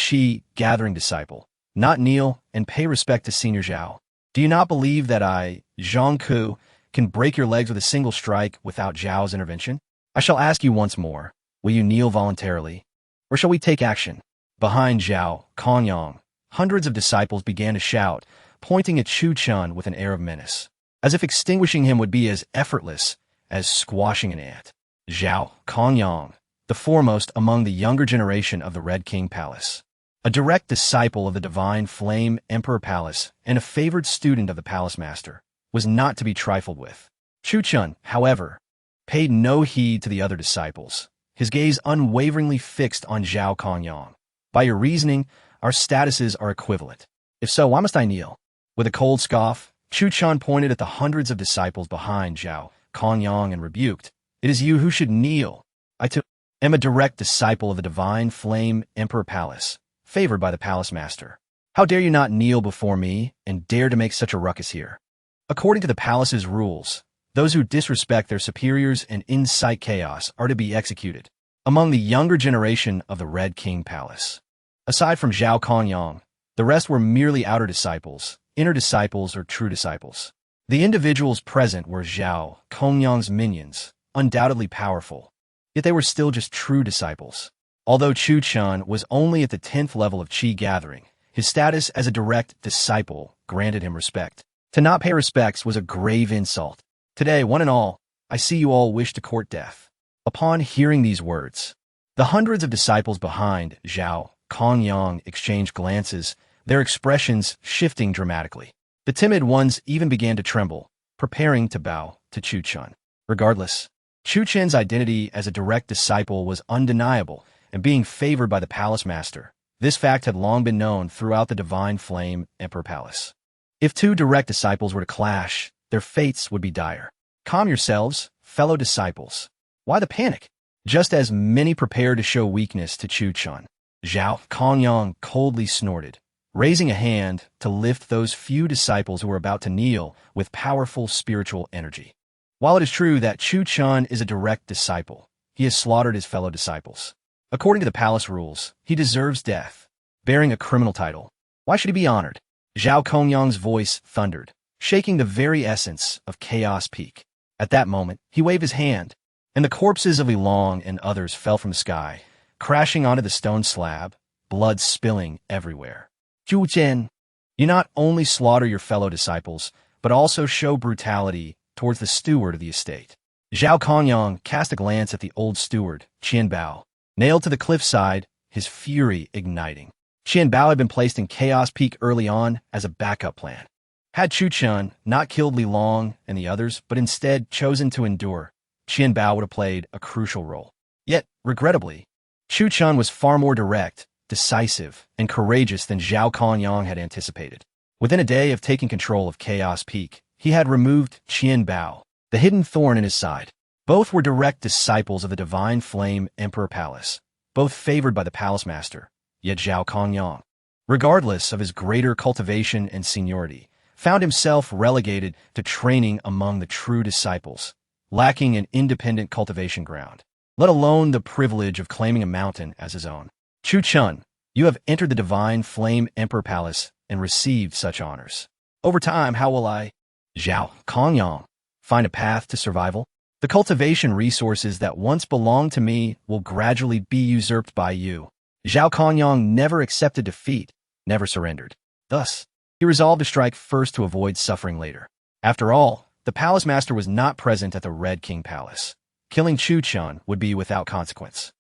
gathering disciple, not kneel and pay respect to Senior Zhao? Do you not believe that I, Zhang can break your legs with a single strike without Zhao's intervention? I shall ask you once more, will you kneel voluntarily, or shall we take action? Behind Zhao Kongyang, hundreds of disciples began to shout, pointing at Chuchen with an air of menace, as if extinguishing him would be as effortless as squashing an ant. Zhao Kongyang, the foremost among the younger generation of the Red King Palace, a direct disciple of the Divine Flame Emperor Palace and a favored student of the Palace Master, was not to be trifled with. Chuchen, however, paid no heed to the other disciples, his gaze unwaveringly fixed on Zhao Kongyang. By your reasoning, our statuses are equivalent. If so, why must I kneel? With a cold scoff, Chuchen pointed at the hundreds of disciples behind Zhao Kongyang and rebuked, "It is you who should kneel. I too am a direct disciple of the Divine Flame Emperor Palace, favored by the Palace Master. How dare you not kneel before me and dare to make such a ruckus here?" According to the palace's rules, those who disrespect their superiors and incite chaos are to be executed. Among the younger generation of the Red King Palace, aside from Zhao Kongyang, the rest were merely outer disciples, inner disciples, or true disciples. The individuals present were Zhao Kongyang's minions, undoubtedly powerful, yet they were still just true disciples. Although Chuchen was only at the 10th level of Qi gathering, his status as a direct disciple granted him respect. To not pay respects was a grave insult. Today, one and all, I see you all wish to court death. Upon hearing these words, the hundreds of disciples behind Zhao Kongyang exchanged glances, their expressions shifting dramatically. The timid ones even began to tremble, preparing to bow to Chuchen. Regardless, Chuchen's identity as a direct disciple was undeniable, and being favored by the Palace Master, this fact had long been known throughout the Divine Flame Emperor Palace. If two direct disciples were to clash, their fates would be dire. Calm yourselves, fellow disciples. Why the panic? Just as many prepared to show weakness to Chuchen, Zhao Kongyang coldly snorted, raising a hand to lift those few disciples who were about to kneel with powerful spiritual energy. While it is true that Chuchen is a direct disciple, he has slaughtered his fellow disciples. According to the palace rules, he deserves death, bearing a criminal title. Why should he be honored? Zhao Kongyang's voice thundered, shaking the very essence of Chaos Peak. At that moment, he waved his hand, and the corpses of Ilong and others fell from the sky, crashing onto the stone slab, blood spilling everywhere. Chuchen, you not only slaughter your fellow disciples, but also show brutality towards the steward of the estate. Zhao Kongyang cast a glance at the old steward, Qianbao, nailed to the cliffside, his fury igniting. Qianbao had been placed in Chaos Peak early on as a backup plan. Had Chuchen not killed Li Long and the others, but instead chosen to endure, Qianbao would have played a crucial role. Yet, regrettably, Chuchen was far more direct, decisive, and courageous than Zhao Kongyang had anticipated. Within a day of taking control of Chaos Peak, he had removed Qianbao, the hidden thorn in his side. Both were direct disciples of the Divine Flame Emperor Palace, both favored by the Palace Master, yet Zhao Kongyang, regardless of his greater cultivation and seniority, found himself relegated to training among the true disciples, lacking an independent cultivation ground, let alone the privilege of claiming a mountain as his own. Chuchen, you have entered the Divine Flame Emperor Palace and received such honors. Over time, how will I? Zhao Kongyang, find a path to survival? The cultivation resources that once belonged to me will gradually be usurped by you. Zhao Kongyang never accepted defeat, never surrendered. Thus, he resolved to strike first to avoid suffering later. After all, the palace master was not present at the Red King Palace. Killing Chuchen would be without consequence.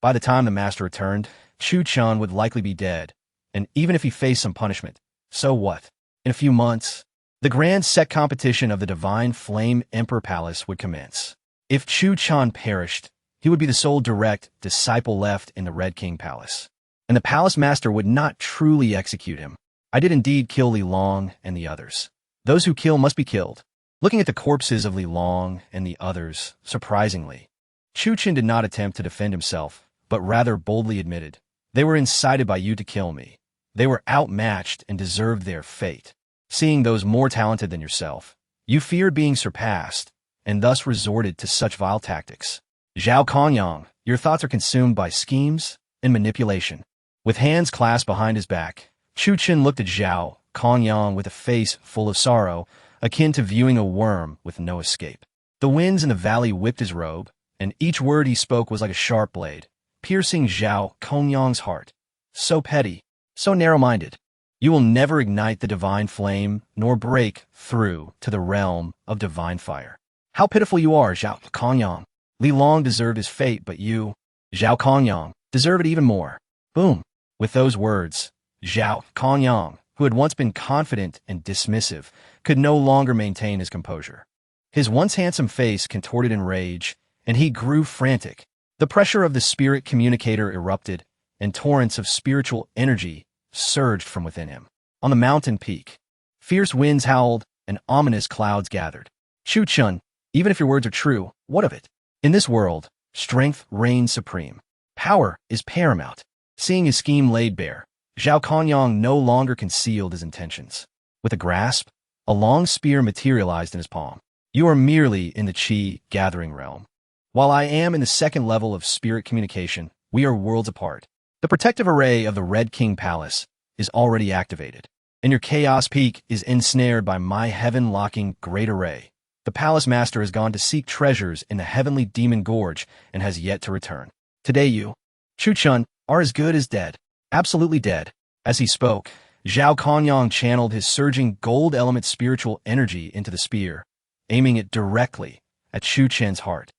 By the time the master returned, Chuchen would likely be dead, and even if he faced some punishment, so what? In a few months, the grand set competition of the Divine Flame Emperor Palace would commence. If Chuchen perished, he would be the sole direct disciple left in the Red King Palace, and the palace master would not truly execute him. I did indeed kill Li Long and the others. Those who kill must be killed. Looking at the corpses of Li Long and the others, surprisingly, Chuchen did not attempt to defend himself, but rather boldly admitted, "They were incited by you to kill me. They were outmatched and deserved their fate. Seeing those more talented than yourself, you feared being surpassed, and thus resorted to such vile tactics. Zhao Kongyang, your thoughts are consumed by schemes and manipulation." With hands clasped behind his back, Chuchen looked at Zhao Kongyang with a face full of sorrow, akin to viewing a worm with no escape. The winds in the valley whipped his robe, and each word he spoke was like a sharp blade, piercing Zhao Kongyang's heart. So petty, so narrow-minded. You will never ignite the divine flame, nor break through to the realm of divine fire. How pitiful you are, Zhao Kongyang. Li Long deserved his fate, but you, Zhao Kongyang, deserve it even more. Boom. With those words, Zhao Kongyang, who had once been confident and dismissive, could no longer maintain his composure. His once handsome face contorted in rage, and he grew frantic. The pressure of the spirit communicator erupted, and torrents of spiritual energy surged from within him. On the mountain peak, fierce winds howled, and ominous clouds gathered. Chuchen, even if your words are true, what of it? In this world, strength reigns supreme. Power is paramount. Seeing his scheme laid bare, Zhao Kongyang no longer concealed his intentions. With a grasp, a long spear materialized in his palm. You are merely in the Qi gathering realm. While I am in the second level of spirit communication, we are worlds apart. The protective array of the Red King Palace is already activated, and your chaos peak is ensnared by my heaven-locking great array. The palace master has gone to seek treasures in the heavenly demon gorge and has yet to return. Today you, Chuchen, are as good as dead. Absolutely dead. As he spoke, Zhao Kongyang channeled his surging gold element spiritual energy into the spear, aiming it directly at Chuchen's heart,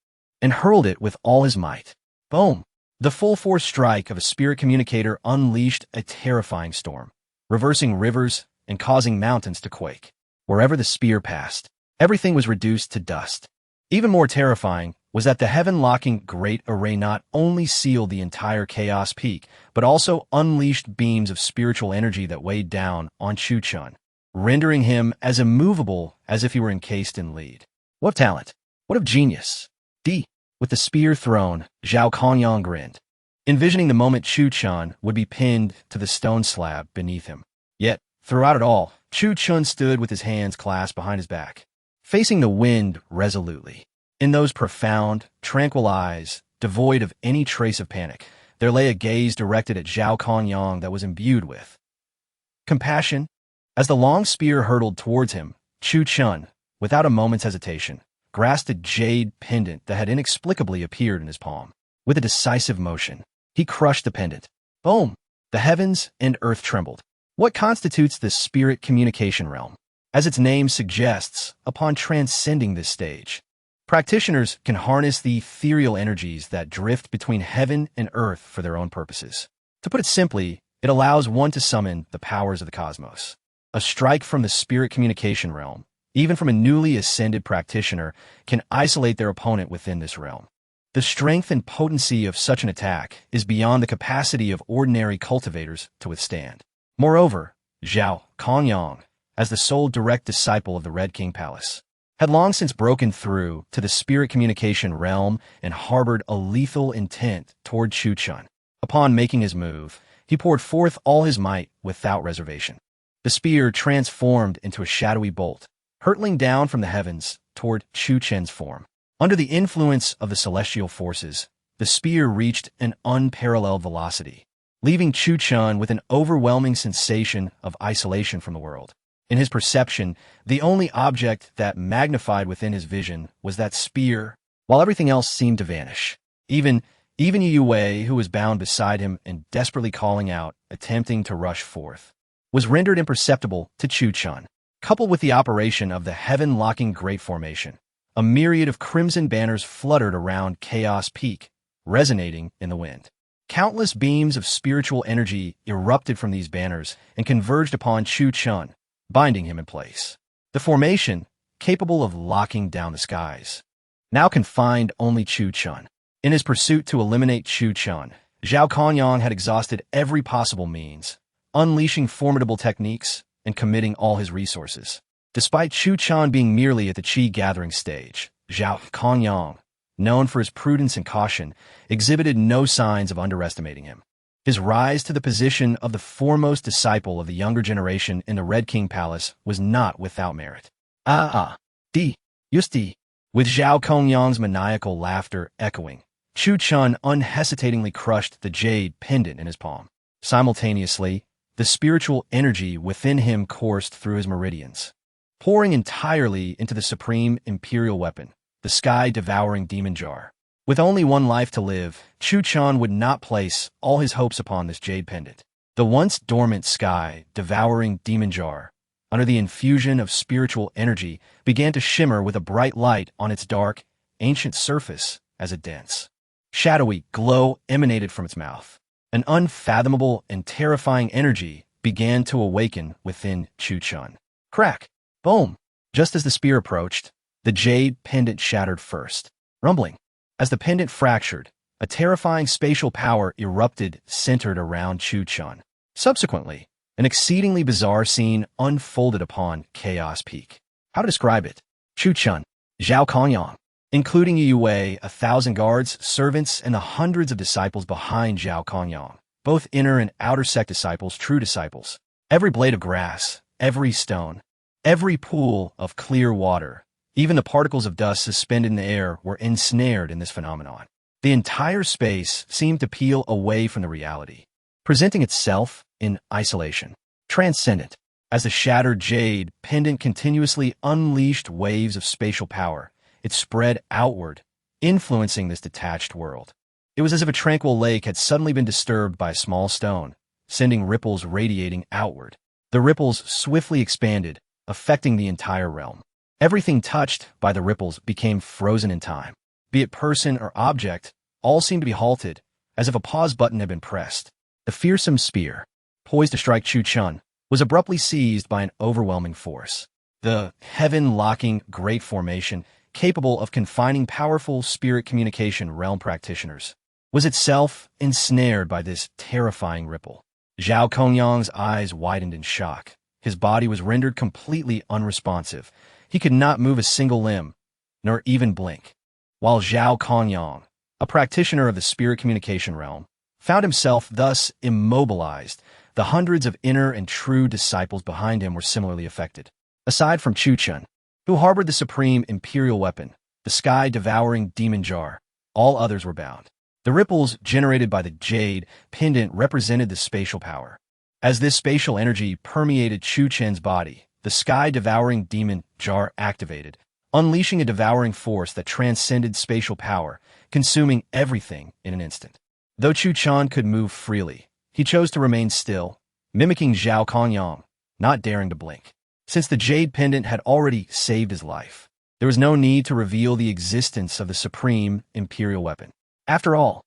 and hurled it with all his might. Boom! The full-force strike of a spirit communicator unleashed a terrifying storm, reversing rivers and causing mountains to quake. Wherever the spear passed, everything was reduced to dust. Even more terrifying was that the heaven-locking great array not only sealed the entire chaos peak, but also unleashed beams of spiritual energy that weighed down on Chuchen, rendering him as immovable as if he were encased in lead. What of talent? What of genius? D. With the spear thrown, Zhao Kongyang grinned, envisioning the moment Chuchen would be pinned to the stone slab beneath him. Yet, throughout it all, Chuchen stood with his hands clasped behind his back, facing the wind resolutely. In those profound, tranquil eyes, devoid of any trace of panic, there lay a gaze directed at Zhao Kongyang that was imbued with compassion. As the long spear hurtled towards him, Chuchen, without a moment's hesitation, grasped a jade pendant that had inexplicably appeared in his palm. With a decisive motion, he crushed the pendant. Boom! The heavens and earth trembled. What constitutes the spirit communication realm? As its name suggests, upon transcending this stage, practitioners can harness the ethereal energies that drift between heaven and earth for their own purposes. To put it simply, it allows one to summon the powers of the cosmos. A strike from the spirit communication realm, even from a newly ascended practitioner, can isolate their opponent within this realm. The strength and potency of such an attack is beyond the capacity of ordinary cultivators to withstand. Moreover, Zhao Kongyang, as the sole direct disciple of the Red King Palace, had long since broken through to the spirit communication realm and harbored a lethal intent toward Chuchen. Upon making his move, he poured forth all his might without reservation. The spear transformed into a shadowy bolt, hurtling down from the heavens toward Chuchen's form. Under the influence of the celestial forces, the spear reached an unparalleled velocity, leaving Chuchen with an overwhelming sensation of isolation from the world. In his perception, the only object that magnified within his vision was that spear, while everything else seemed to vanish. Even Yu Wei, who was bound beside him and desperately calling out, attempting to rush forth, was rendered imperceptible to Chuchen. Coupled with the operation of the heaven-locking Great Formation, a myriad of crimson banners fluttered around Chaos Peak, resonating in the wind. Countless beams of spiritual energy erupted from these banners and converged upon Chuchen, binding him in place. The formation, capable of locking down the skies, now confined only Chuchen. In his pursuit to eliminate Chuchen, Zhao Kanyang had exhausted every possible means, unleashing formidable techniques and committing all his resources. Despite Chuchen being merely at the Qi gathering stage, Zhao Kanyang, known for his prudence and caution, exhibited no signs of underestimating him. His rise to the position of the foremost disciple of the younger generation in the Red King Palace was not without merit. Justi. With Zhao Kongyang's maniacal laughter echoing, Chuchen unhesitatingly crushed the jade pendant in his palm. Simultaneously, the spiritual energy within him coursed through his meridians, pouring entirely into the supreme imperial weapon, the sky-devouring demon jar. With only one life to live, Chuchen would not place all his hopes upon this jade pendant. The once dormant sky-devouring demon jar, under the infusion of spiritual energy, began to shimmer with a bright light on its dark, ancient surface as a dense, shadowy glow emanated from its mouth. An unfathomable and terrifying energy began to awaken within Chuchen. Crack! Boom! Just as the spear approached, the jade pendant shattered first, rumbling. As the pendant fractured, a terrifying spatial power erupted centered around Chuchen. Subsequently, an exceedingly bizarre scene unfolded upon Chaos Peak. How to describe it? Chuchen, Zhao Kanyang, including Yu Wei, 1,000 guards, servants, and the hundreds of disciples behind Zhao Kanyang, both inner and outer sect disciples, true disciples. Every blade of grass, every stone, every pool of clear water, even the particles of dust suspended in the air were ensnared in this phenomenon. The entire space seemed to peel away from the reality, presenting itself in isolation, transcendent. As the shattered jade pendant continuously unleashed waves of spatial power, it spread outward, influencing this detached world. It was as if a tranquil lake had suddenly been disturbed by a small stone, sending ripples radiating outward. The ripples swiftly expanded, affecting the entire realm. Everything touched by the ripples became frozen in time. Be it person or object, all seemed to be halted, as if a pause button had been pressed. The fearsome spear, poised to strike Chuchen, was abruptly seized by an overwhelming force. The heaven-locking Great Formation, capable of confining powerful spirit communication realm practitioners, was itself ensnared by this terrifying ripple. Zhao Kongyang's eyes widened in shock. His body was rendered completely unresponsive. He could not move a single limb, nor even blink. While Zhao Kanyang, a practitioner of the spirit communication realm, found himself thus immobilized, the hundreds of inner and true disciples behind him were similarly affected. Aside from Chuchen, who harbored the supreme imperial weapon, the sky-devouring demon jar, all others were bound. The ripples generated by the jade pendant represented the spatial power. As this spatial energy permeated Chuchen's body, the sky-devouring demon jar activated, unleashing a devouring force that transcended spatial power, consuming everything in an instant. Though Chuchen could move freely, he chose to remain still, mimicking Zhao Kanyang, not daring to blink. Since the jade pendant had already saved his life, there was no need to reveal the existence of the supreme imperial weapon. After all,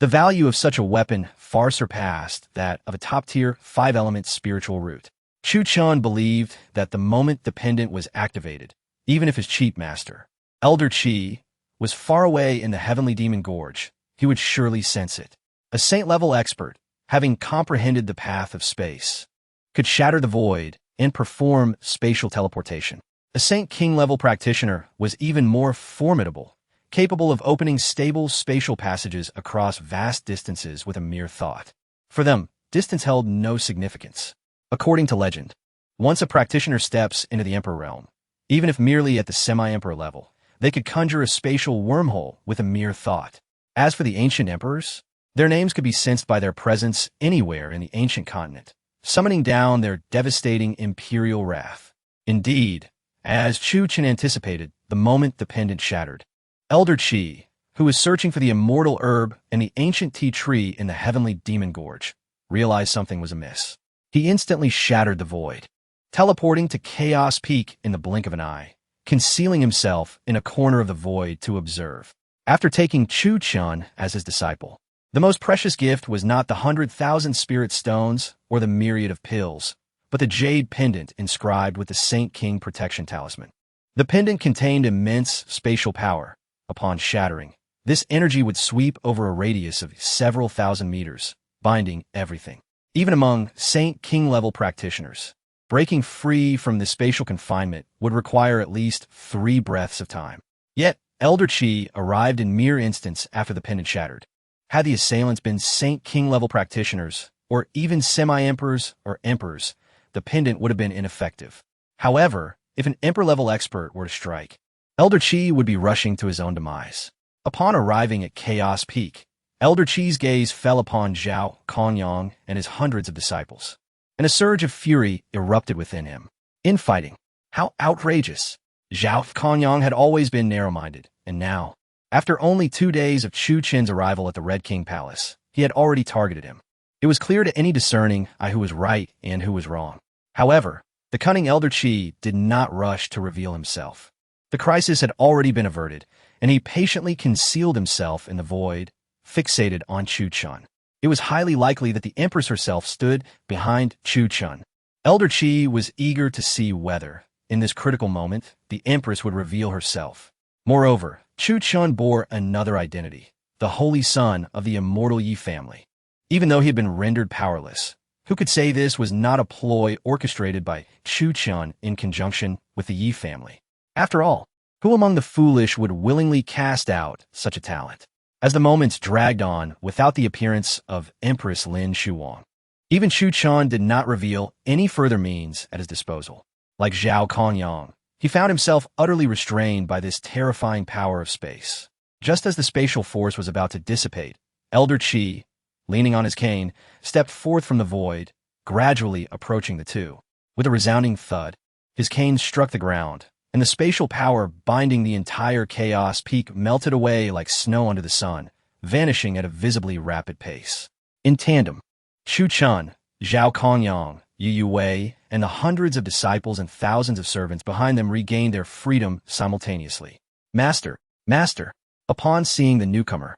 the value of such a weapon far surpassed that of a top-tier 5-element spiritual root. Chuchen believed that the moment the pendant was activated, even if his chief master, Elder Qi, was far away in the heavenly demon gorge, he would surely sense it. A saint-level expert, having comprehended the path of space, could shatter the void and perform spatial teleportation. A Saint King-level practitioner was even more formidable, capable of opening stable spatial passages across vast distances with a mere thought. For them, distance held no significance. According to legend, once a practitioner steps into the Emperor realm, even if merely at the semi-emperor level, they could conjure a spatial wormhole with a mere thought. As for the ancient emperors, their names could be sensed by their presence anywhere in the ancient continent, summoning down their devastating imperial wrath. Indeed, as Chuchen anticipated, the moment the pendant shattered, Elder Chi, who was searching for the immortal herb and the ancient tea tree in the heavenly demon gorge, realized something was amiss. He instantly shattered the void, teleporting to Chaos Peak in the blink of an eye, concealing himself in a corner of the void to observe. After taking Chuchen as his disciple, the most precious gift was not the 100,000 spirit stones or the myriad of pills, but the jade pendant inscribed with the Saint King protection talisman. The pendant contained immense spatial power. Upon shattering, this energy would sweep over a radius of several thousand meters, binding everything. Even among Saint King-level practitioners, breaking free from this spatial confinement would require at least 3 breaths of time. Yet, Elder Chi arrived in mere instants after the pendant shattered. Had the assailants been Saint King-level practitioners, or even semi-emperors or emperors, the pendant would have been ineffective. However, if an emperor-level expert were to strike, Elder Chi would be rushing to his own demise. Upon arriving at Chaos Peak, Elder Chi's gaze fell upon Zhao Kongyang and his hundreds of disciples, and a surge of fury erupted within him. Infighting. How outrageous! Zhao Kongyang had always been narrow-minded, and now, after only 2 days of Chuchen's arrival at the Red King Palace, he had already targeted him. It was clear to any discerning eye who was right and who was wrong. However, the cunning Elder Chi did not rush to reveal himself. The crisis had already been averted, and he patiently concealed himself in the void, fixated on Chuchen. It was highly likely that the Empress herself stood behind Chuchen. Elder Chi was eager to see whether, in this critical moment, the Empress would reveal herself. Moreover, Chuchen bore another identity, the holy son of the immortal Yi family. Even though he had been rendered powerless, who could say this was not a ploy orchestrated by Chuchen in conjunction with the Yi family? After all, who among the foolish would willingly cast out such a talent? As the moments dragged on without the appearance of Empress Lin Shuwang, even Chuchen did not reveal any further means at his disposal. Like Zhao Kongyang, he found himself utterly restrained by this terrifying power of space. Just as the spatial force was about to dissipate, Elder Chi, leaning on his cane, stepped forth from the void, gradually approaching the two. With a resounding thud, his cane struck the ground, and the spatial power binding the entire Chaos Peak melted away like snow under the sun, vanishing at a visibly rapid pace. In tandem, Chuchen, Zhao Kongyang, Yu Wei, and the hundreds of disciples and thousands of servants behind them regained their freedom simultaneously. Master, Master! Upon seeing the newcomer,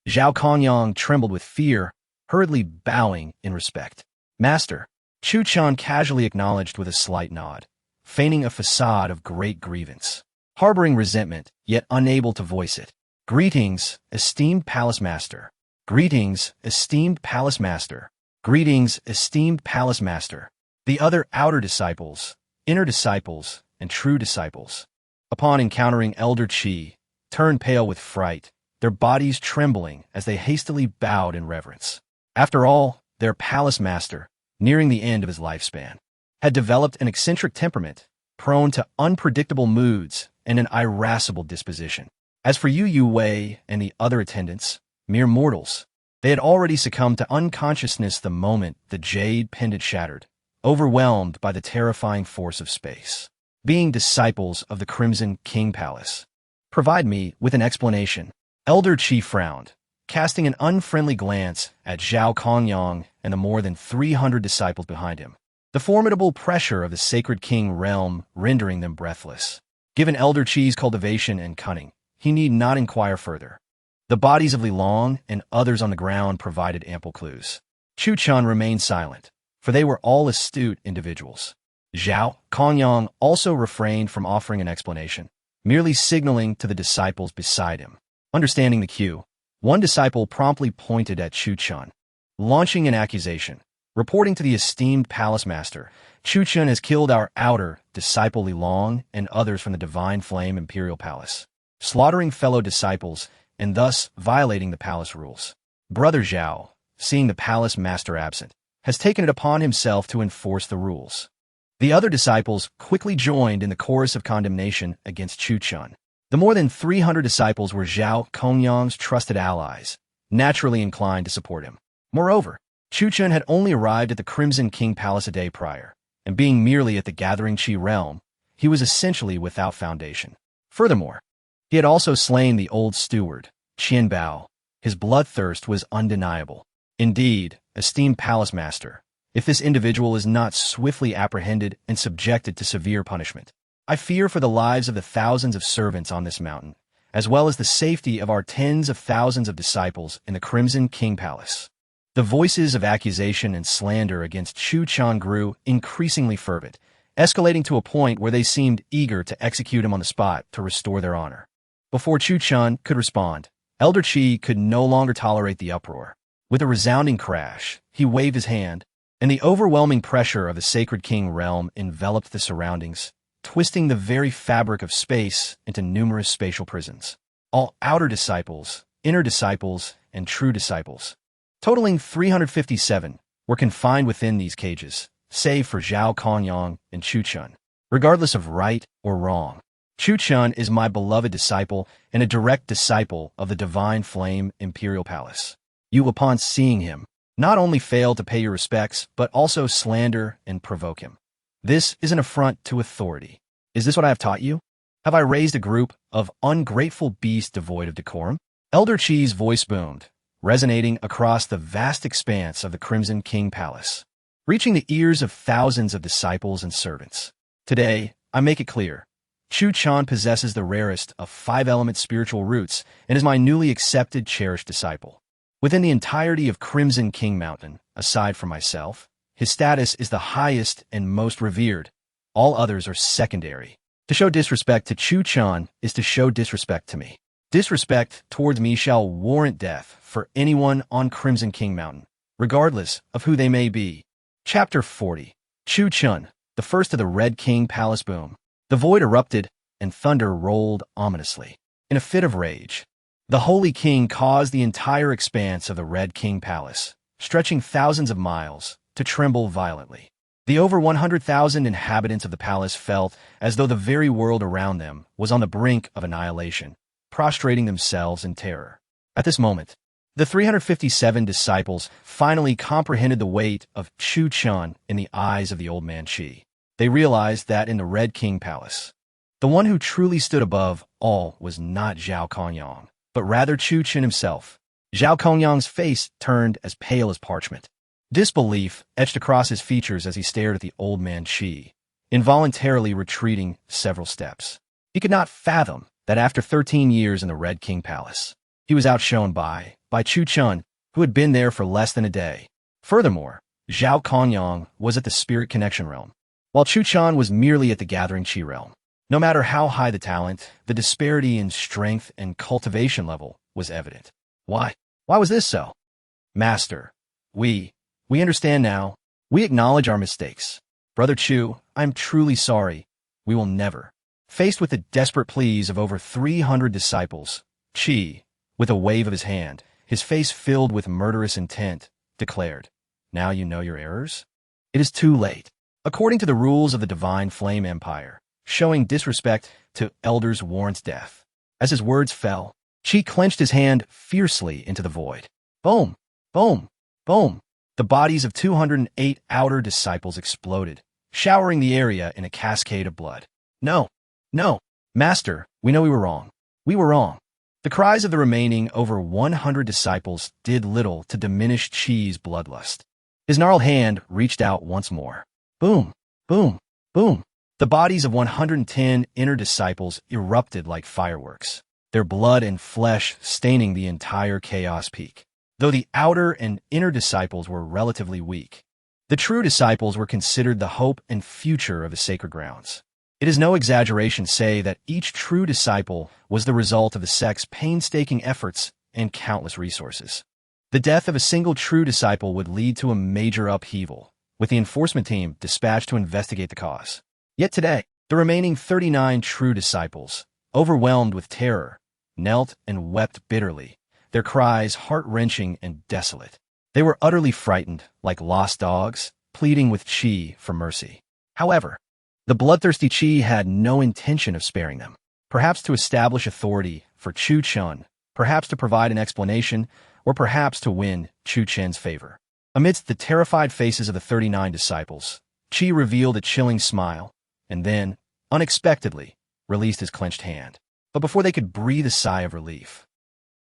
Zhao Kongyang trembled with fear, hurriedly bowing in respect. Master, Chuchen casually acknowledged with a slight nod, feigning a facade of great grievance, harboring resentment, yet unable to voice it. Greetings, esteemed Palace Master. Greetings, esteemed Palace Master. Greetings, esteemed Palace Master. The other outer disciples, inner disciples, and true disciples, upon encountering Elder Chi, turned pale with fright, their bodies trembling as they hastily bowed in reverence. After all, their Palace Master, nearing the end of his lifespan, had developed an eccentric temperament, prone to unpredictable moods and an irascible disposition. As for Yu Wei and the other attendants, mere mortals, they had already succumbed to unconsciousness the moment the jade pendant shattered, overwhelmed by the terrifying force of space. Being disciples of the Crimson King Palace, provide me with an explanation. Elder Chi frowned, casting an unfriendly glance at Zhao Kongyang and the more than 300 disciples behind him. The formidable pressure of the Sacred King realm rendering them breathless. Given Elder Chi's cultivation and cunning, he need not inquire further. The bodies of Li Long and others on the ground provided ample clues. Chuchen remained silent, for they were all astute individuals. Zhao Kongyang also refrained from offering an explanation, merely signaling to the disciples beside him. Understanding the cue, one disciple promptly pointed at Chuchen, launching an accusation. Reporting to the esteemed Palace Master, Chuchen has killed our outer disciple Li Long and others from the Divine Flame Imperial Palace, slaughtering fellow disciples and thus violating the palace rules. Brother Zhao, seeing the Palace Master absent, has taken it upon himself to enforce the rules. The other disciples quickly joined in the chorus of condemnation against Chuchen. The more than 300 disciples were Zhao Kongyang's trusted allies, naturally inclined to support him. Moreover, Chuchen had only arrived at the Crimson King Palace a day prior, and being merely at the Gathering Chi realm, he was essentially without foundation. Furthermore, he had also slain the old steward, Qian Bao. His bloodthirst was undeniable. Indeed, esteemed palace master, if this individual is not swiftly apprehended and subjected to severe punishment, I fear for the lives of the thousands of servants on this mountain, as well as the safety of our tens of thousands of disciples in the Crimson King Palace. The voices of accusation and slander against Chuchen grew increasingly fervent, escalating to a point where they seemed eager to execute him on the spot to restore their honor. Before Chuchen could respond, Elder Qi could no longer tolerate the uproar. With a resounding crash, he waved his hand, and the overwhelming pressure of the Sacred King realm enveloped the surroundings, twisting the very fabric of space into numerous spatial prisons. All outer disciples, inner disciples, and true disciples, totaling 357, were confined within these cages, save for Zhao Kongyang and Chuchen. Regardless of right or wrong, Chuchen is my beloved disciple and a direct disciple of the Divine Flame Imperial Palace. You, upon seeing him, not only fail to pay your respects, but also slander and provoke him. This is an affront to authority. Is this what I have taught you? Have I raised a group of ungrateful beasts devoid of decorum? Elder Qi's voice boomed, resonating across the vast expanse of the Crimson King Palace, reaching the ears of thousands of disciples and servants. Today, I make it clear, Chuchen possesses the rarest of 5-element spiritual roots and is my newly accepted, cherished disciple. Within the entirety of Crimson King Mountain, aside from myself, his status is the highest and most revered. All others are secondary. To show disrespect to Chuchen is to show disrespect to me. Disrespect towards me shall warrant death for anyone on Crimson King Mountain, regardless of who they may be. Chapter 40. Chuchen, the first of the Red King Palace boom. The void erupted, and thunder rolled ominously. In a fit of rage, the Holy King caused the entire expanse of the Red King Palace, stretching thousands of miles, to tremble violently. The over 100,000 inhabitants of the palace felt as though the very world around them was on the brink of annihilation, prostrating themselves in terror. At this moment, the 357 disciples finally comprehended the weight of Chuchen in the eyes of the old man Qi. They realized that in the Red King Palace, the one who truly stood above all was not Zhao Kongyang, but rather Chuchen himself. Zhao Kongyang's face turned as pale as parchment. Disbelief etched across his features as he stared at the old man Qi, involuntarily retreating several steps. He could not fathom that after 13 years in the Red King Palace, he was outshone by Chuchen, who had been there for less than a day. Furthermore, Zhao Kongyang was at the Spirit Connection realm, while Chuchen was merely at the Gathering Chi realm. No matter how high the talent, the disparity in strength and cultivation level was evident. Why? Why was this so? Master, we understand now. We acknowledge our mistakes. Brother Chu, I'm truly sorry. We will never. Faced with the desperate pleas of over 300 disciples, Qi, with a wave of his hand, his face filled with murderous intent, declared, "Now you know your errors? It is too late." According to the rules of the Divine Flame Empire, showing disrespect to elders warrants death. As his words fell, Qi clenched his hand fiercely into the void. Boom! Boom! Boom! The bodies of 208 outer disciples exploded, showering the area in a cascade of blood. No! No! Master, we know we were wrong. We were wrong. The cries of the remaining over 100 disciples did little to diminish Qi's bloodlust. His gnarled hand reached out once more. Boom! Boom! Boom! The bodies of 110 inner disciples erupted like fireworks, their blood and flesh staining the entire chaos peak. Though the outer and inner disciples were relatively weak, the true disciples were considered the hope and future of the sacred grounds. It is no exaggeration to say that each true disciple was the result of the sect's painstaking efforts and countless resources. The death of a single true disciple would lead to a major upheaval, with the enforcement team dispatched to investigate the cause. Yet today, the remaining 39 true disciples, overwhelmed with terror, knelt and wept bitterly, their cries heart-wrenching and desolate. They were utterly frightened, like lost dogs, pleading with Qi for mercy. However, the bloodthirsty Qi had no intention of sparing them. Perhaps to establish authority for Chuchen, perhaps to provide an explanation, or perhaps to win Chuchen's favor. Amidst the terrified faces of the 39 disciples, Qi revealed a chilling smile, and then, unexpectedly, released his clenched hand. But before they could breathe a sigh of relief,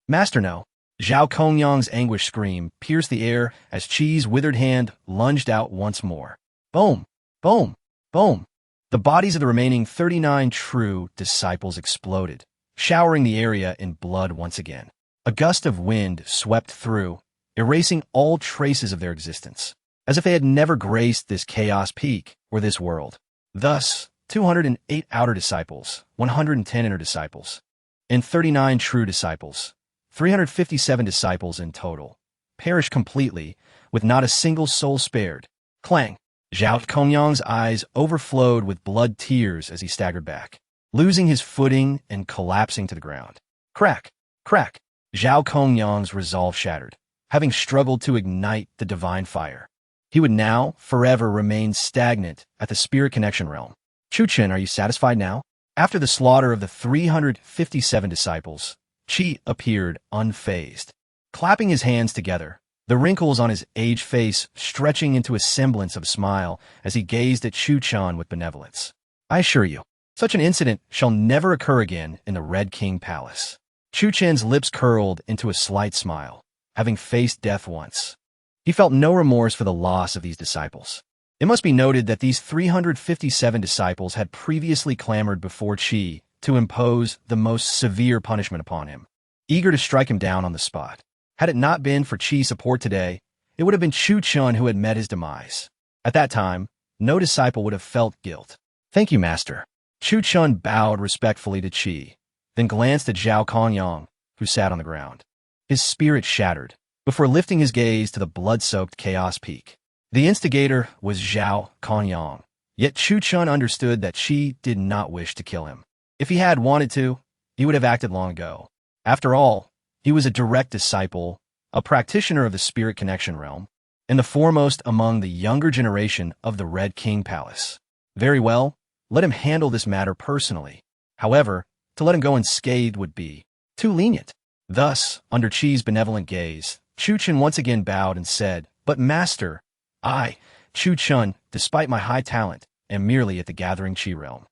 Master, no! Zhao Kongyang's anguished scream pierced the air as Qi's withered hand lunged out once more. Boom! Boom! Boom! The bodies of the remaining 39 true disciples exploded, showering the area in blood once again. A gust of wind swept through, erasing all traces of their existence, as if they had never graced this chaos peak or this world. Thus, 208 outer disciples, 110 inner disciples, and 39 true disciples, 357 disciples in total, perished completely, with not a single soul spared. Clang! Zhao Kongyang's eyes overflowed with blood tears as he staggered back, losing his footing and collapsing to the ground. Crack! Crack! Zhao Kongyang's resolve shattered, having struggled to ignite the divine fire. He would now forever remain stagnant at the spirit connection realm. Chuchen, are you satisfied now? After the slaughter of the 357 disciples, Qi appeared unfazed, clapping his hands together, the wrinkles on his aged face stretching into a semblance of a smile as he gazed at Chuchen with benevolence. I assure you, such an incident shall never occur again in the Red King Palace. Chuchen's lips curled into a slight smile, having faced death once. He felt no remorse for the loss of these disciples. It must be noted that these 357 disciples had previously clamored before Qi to impose the most severe punishment upon him, eager to strike him down on the spot. Had it not been for Qi's support today, it would have been Chuchen who had met his demise. At that time, no disciple would have felt guilt. Thank you, Master. Chuchen bowed respectfully to Qi, then glanced at Zhao Kongyang, who sat on the ground. His spirit shattered, before lifting his gaze to the blood-soaked chaos peak. The instigator was Zhao Kongyang, yet Chuchen understood that Qi did not wish to kill him. If he had wanted to, he would have acted long ago. After all, he was a direct disciple, a practitioner of the spirit connection realm, and the foremost among the younger generation of the Red King Palace. Very well, let him handle this matter personally. However, to let him go unscathed would be too lenient. Thus, under Qi's benevolent gaze, Chuchen once again bowed and said, But Master, I, Chuchen, despite my high talent, am merely at the gathering Qi realm.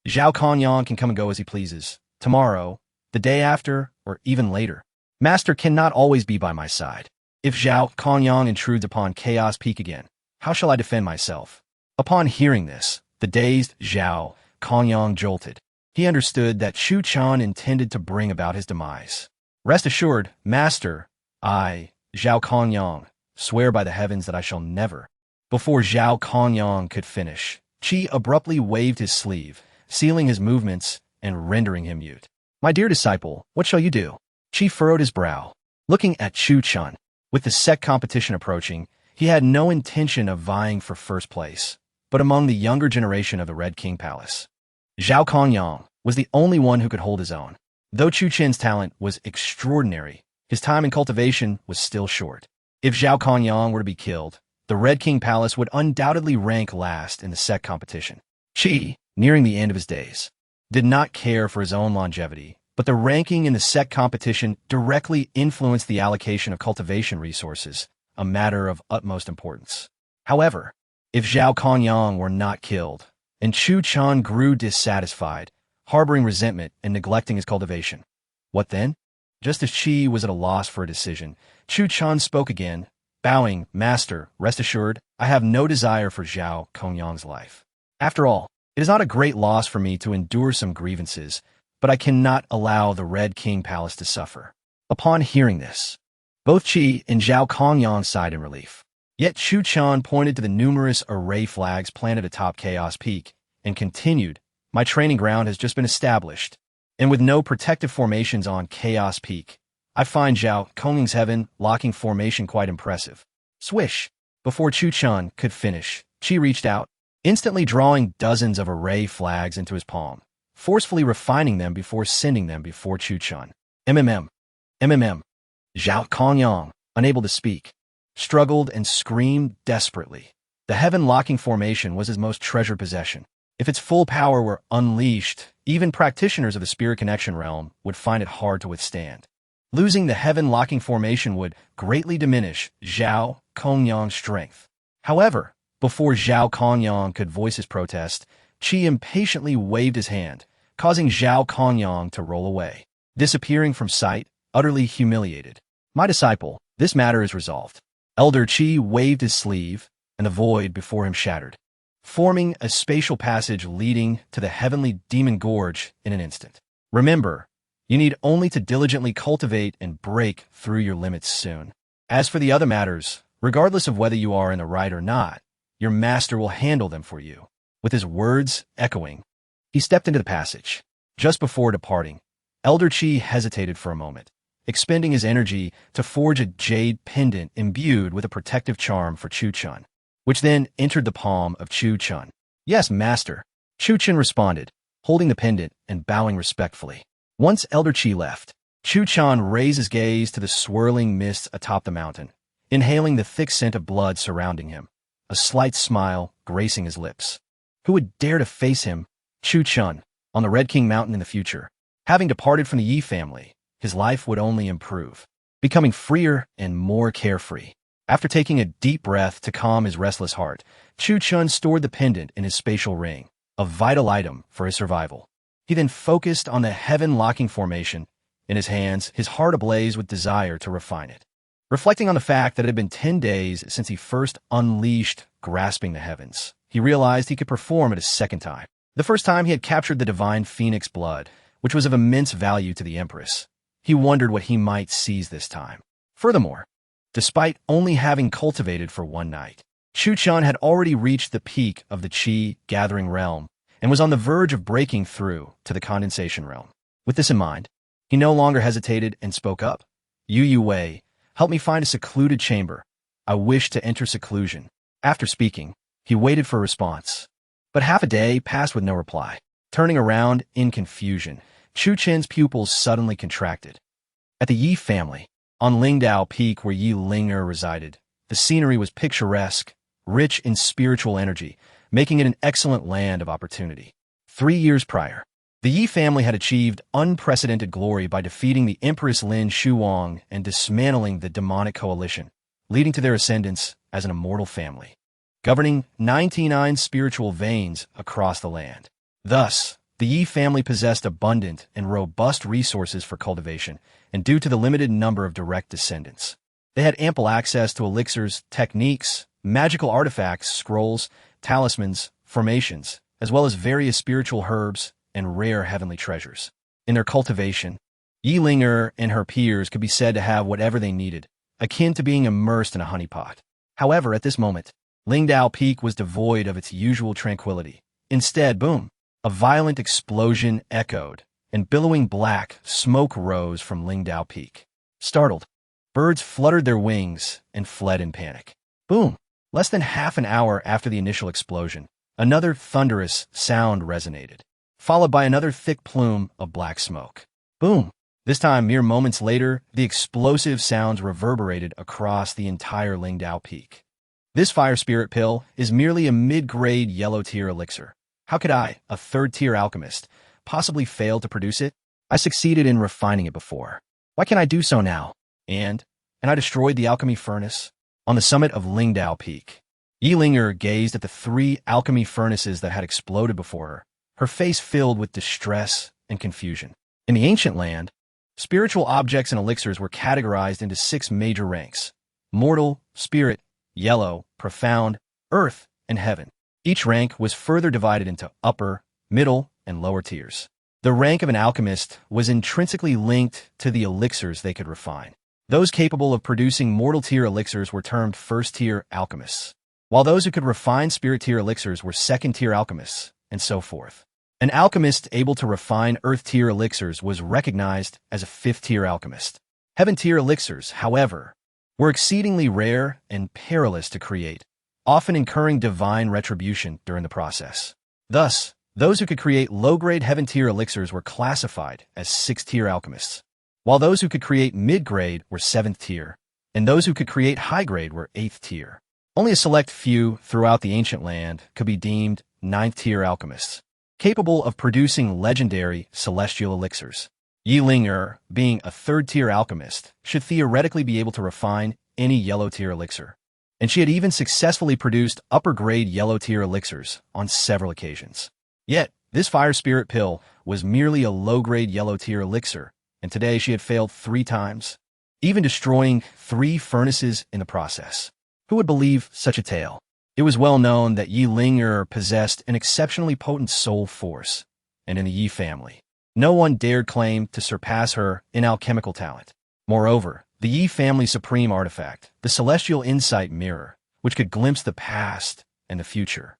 Zhao Kongyang can come and go as he pleases, tomorrow, the day after, or even later. Master cannot always be by my side. If Zhao Kongyang intrudes upon Chaos Peak again, how shall I defend myself? Upon hearing this, the dazed Zhao Kongyang jolted. He understood that Chuchen intended to bring about his demise. Rest assured, Master, I, Zhao Kongyang, swear by the heavens that I shall never. Before Zhao Kongyang could finish, Qi abruptly waved his sleeve, sealing his movements and rendering him mute. My dear disciple, what shall you do? Qi furrowed his brow, looking at Chuchen. With the sect competition approaching, he had no intention of vying for first place, but among the younger generation of the Red King Palace. Zhao Kongyang was the only one who could hold his own. Though Chuchen's talent was extraordinary, his time in cultivation was still short. If Zhao Kongyang were to be killed, the Red King Palace would undoubtedly rank last in the sect competition. Qi, nearing the end of his days, did not care for his own longevity, but the ranking in the sect competition directly influenced the allocation of cultivation resources, a matter of utmost importance. However, if Zhao Kongyang were not killed, and Chuchen grew dissatisfied, harboring resentment and neglecting his cultivation, what then? Just as Qi was at a loss for a decision, Chuchen spoke again, bowing, Master, rest assured, I have no desire for Zhao Kongyang's life. After all, it is not a great loss for me to endure some grievances, but I cannot allow the Red King Palace to suffer. Upon hearing this, both Qi and Zhao Kongyang sighed in relief. Yet Chuchen pointed to the numerous array flags planted atop Chaos Peak and continued, My training ground has just been established, and with no protective formations on Chaos Peak, I find Zhao Kongyang's heaven locking formation quite impressive. Swish! Before Chuchen could finish, Qi reached out, instantly drawing dozens of array flags into his palm, forcefully refining them before sending them before Chuchen. MMM. Zhao Kongyang, unable to speak, struggled and screamed desperately. The heaven-locking formation was his most treasured possession. If its full power were unleashed, even practitioners of the spirit connection realm would find it hard to withstand. Losing the heaven-locking formation would greatly diminish Zhao Kongyang's strength. However, before Zhao Kongyang could voice his protest, Qi impatiently waved his hand, causing Zhao Kongyang to roll away, disappearing from sight, utterly humiliated. My disciple, this matter is resolved. Elder Qi waved his sleeve, and the void before him shattered, forming a spatial passage leading to the heavenly demon gorge in an instant. Remember, you need only to diligently cultivate and break through your limits soon. As for the other matters, regardless of whether you are in the right or not, your master will handle them for you. With his words echoing, he stepped into the passage. Just before departing, Elder Qi hesitated for a moment, expending his energy to forge a jade pendant imbued with a protective charm for Chuchen, which then entered the palm of Chuchen. Yes, master, Chuchen responded, holding the pendant and bowing respectfully. Once Elder Qi left, Chuchen raised his gaze to the swirling mists atop the mountain, inhaling the thick scent of blood surrounding him, a slight smile gracing his lips. Who would dare to face him, Chuchen, on the Red King Mountain in the future? Having departed from the Yi family, his life would only improve, becoming freer and more carefree. After taking a deep breath to calm his restless heart, Chuchen stored the pendant in his spatial ring, a vital item for his survival. He then focused on the heaven-locking formation in his hands, his heart ablaze with desire to refine it. Reflecting on the fact that it had been 10 days since he first unleashed grasping the heavens, he realized he could perform it a second time. The first time he had captured the divine phoenix blood, which was of immense value to the Empress. He wondered what he might seize this time. Furthermore, despite only having cultivated for one night, Chuchen had already reached the peak of the Qi gathering realm and was on the verge of breaking through to the condensation realm. With this in mind, he no longer hesitated and spoke up. Yu Wei, help me find a secluded chamber. I wish to enter seclusion. After speaking, he waited for a response. But half a day passed with no reply. Turning around in confusion, Chuchen's pupils suddenly contracted. At the Yi family, on Lingdao Peak where Yi Ling'er resided, the scenery was picturesque, rich in spiritual energy, making it an excellent land of opportunity. 3 years prior, the Yi family had achieved unprecedented glory by defeating the Empress Lin Shuwang and dismantling the demonic coalition, leading to their ascendance as an immortal family, governing 99 spiritual veins across the land. Thus, the Yi family possessed abundant and robust resources for cultivation, and due to the limited number of direct descendants, they had ample access to elixirs, techniques, magical artifacts, scrolls, talismans, formations, as well as various spiritual herbs and rare heavenly treasures. In their cultivation, Yi Ling'er and her peers could be said to have whatever they needed, akin to being immersed in a honeypot. However, at this moment, Lingdao Peak was devoid of its usual tranquility. Instead, boom, a violent explosion echoed, and billowing black smoke rose from Lingdao Peak. Startled, birds fluttered their wings and fled in panic. Boom! Less than half an hour after the initial explosion, another thunderous sound resonated, followed by another thick plume of black smoke. Boom! This time, mere moments later, the explosive sounds reverberated across the entire Lingdao Peak. This fire spirit pill is merely a mid-grade yellow-tier elixir. How could I, a third-tier alchemist, possibly fail to produce it? I succeeded in refining it before. Why can't I do so now? And I destroyed the alchemy furnace. On the summit of Lingdao Peak, Yi Ling'er gazed at the 3 alchemy furnaces that had exploded before her face filled with distress and confusion. In the ancient land, spiritual objects and elixirs were categorized into 6 major ranks: mortal, spirit, yellow, profound, earth, and heaven. Each rank was further divided into upper, middle, and lower tiers. The rank of an alchemist was intrinsically linked to the elixirs they could refine. Those capable of producing mortal-tier elixirs were termed first-tier alchemists, while those who could refine spirit-tier elixirs were second-tier alchemists, and so forth. An alchemist able to refine earth-tier elixirs was recognized as a 5th-tier alchemist. Heaven-tier elixirs, however, were exceedingly rare and perilous to create, often incurring divine retribution during the process. Thus, those who could create low-grade heaven-tier elixirs were classified as 6th-tier alchemists, while those who could create mid-grade were 7th tier, and those who could create high-grade were 8th tier. Only a select few throughout the ancient land could be deemed 9th-tier alchemists, capable of producing legendary celestial elixirs. Yi Ling'er, being a 3rd-tier alchemist, should theoretically be able to refine any yellow-tier elixir. and she had even successfully produced upper-grade yellow-tier elixirs on several occasions. Yet, this fire spirit pill was merely a low-grade yellow-tier elixir, and today she had failed 3 times, even destroying 3 furnaces in the process. Who would believe such a tale? It was well known that Yi Ling possessed an exceptionally potent soul force, and in the Yi family, no one dared claim to surpass her in alchemical talent. Moreover, the Yi family's supreme artifact, the celestial insight mirror, which could glimpse the past and the future,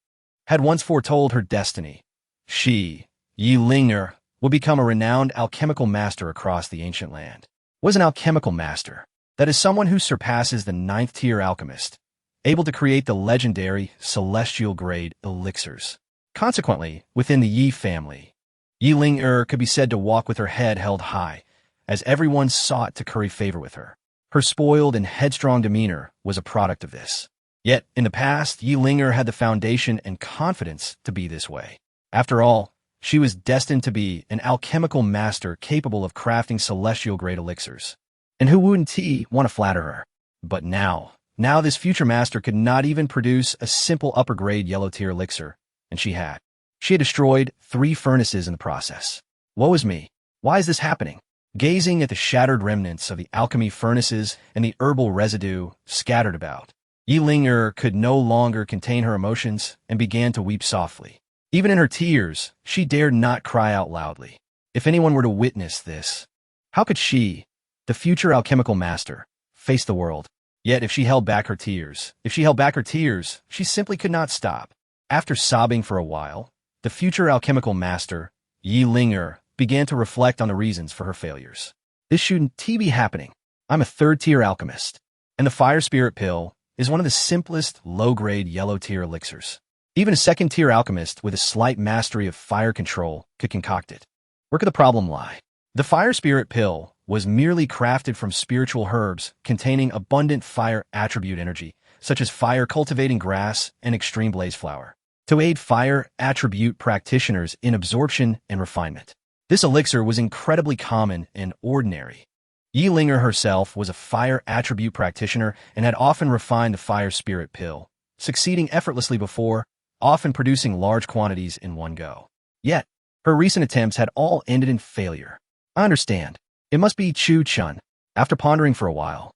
had once foretold her destiny. She, Yi Ling, would become a renowned alchemical master across the ancient land. What is an alchemical master? That is someone who surpasses the 9th-tier alchemist, able to create the legendary celestial-grade elixirs. Consequently, within the Yi family, Yi Ling could be said to walk with her head held high, as everyone sought to curry favor with her. Her spoiled and headstrong demeanor was a product of this. Yet, in the past, Yi Ling had the foundation and confidence to be this way. After all, she was destined to be an alchemical master capable of crafting celestial-grade elixirs. And who wouldn't want to flatter her? But now this future master could not even produce a simple upper-grade yellow-tier elixir, and she had. She had destroyed 3 furnaces in the process. Woe is me. Why is this happening? Gazing at the shattered remnants of the alchemy furnaces and the herbal residue scattered about, Yi Ling could no longer contain her emotions and began to weep softly. Even in her tears, she dared not cry out loudly. If anyone were to witness this, how could she, the future alchemical master, face the world? Yet if she held back her tears, she simply could not stop. After sobbing for a while, the future alchemical master, Yi Ling, began to reflect on the reasons for her failures. This shouldn't be happening. I'm a 3rd-tier alchemist, and the fire spirit pill is one of the simplest low-grade yellow-tier elixirs. Even a 2nd-tier alchemist with a slight mastery of fire control could concoct it. Where could the problem lie? The fire spirit pill was merely crafted from spiritual herbs containing abundant fire attribute energy, such as fire cultivating grass and extreme blaze flower, to aid fire attribute practitioners in absorption and refinement. This elixir was incredibly common and ordinary. Yi Ling herself was a fire attribute practitioner and had often refined the fire spirit pill, succeeding effortlessly before, often producing large quantities in one go. Yet, her recent attempts had all ended in failure. I understand. It must be Chuchen. After pondering for a while,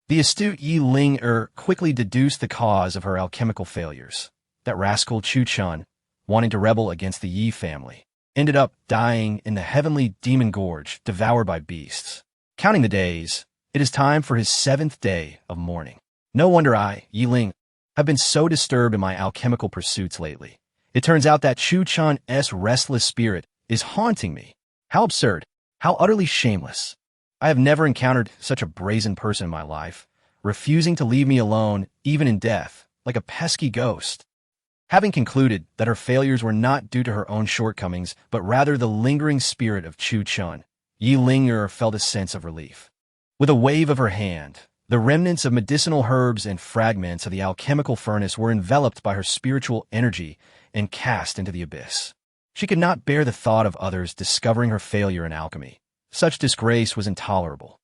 the astute Yi Ling quickly deduced the cause of her alchemical failures. That rascal Chuchen, wanting to rebel against the Yi family, ended up dying in the heavenly demon gorge, devoured by beasts. Counting the days, it is time for his 7th day of mourning. No wonder I, Yi Ling, have been so disturbed in my alchemical pursuits lately. It turns out that Chuchen's restless spirit is haunting me. How absurd. How utterly shameless. I have never encountered such a brazen person in my life, refusing to leave me alone even in death, like a pesky ghost. Having concluded that her failures were not due to her own shortcomings, but rather the lingering spirit of Chuchen, Yi Ling felt a sense of relief. With a wave of her hand, the remnants of medicinal herbs and fragments of the alchemical furnace were enveloped by her spiritual energy and cast into the abyss. She could not bear the thought of others discovering her failure in alchemy. Such disgrace was intolerable.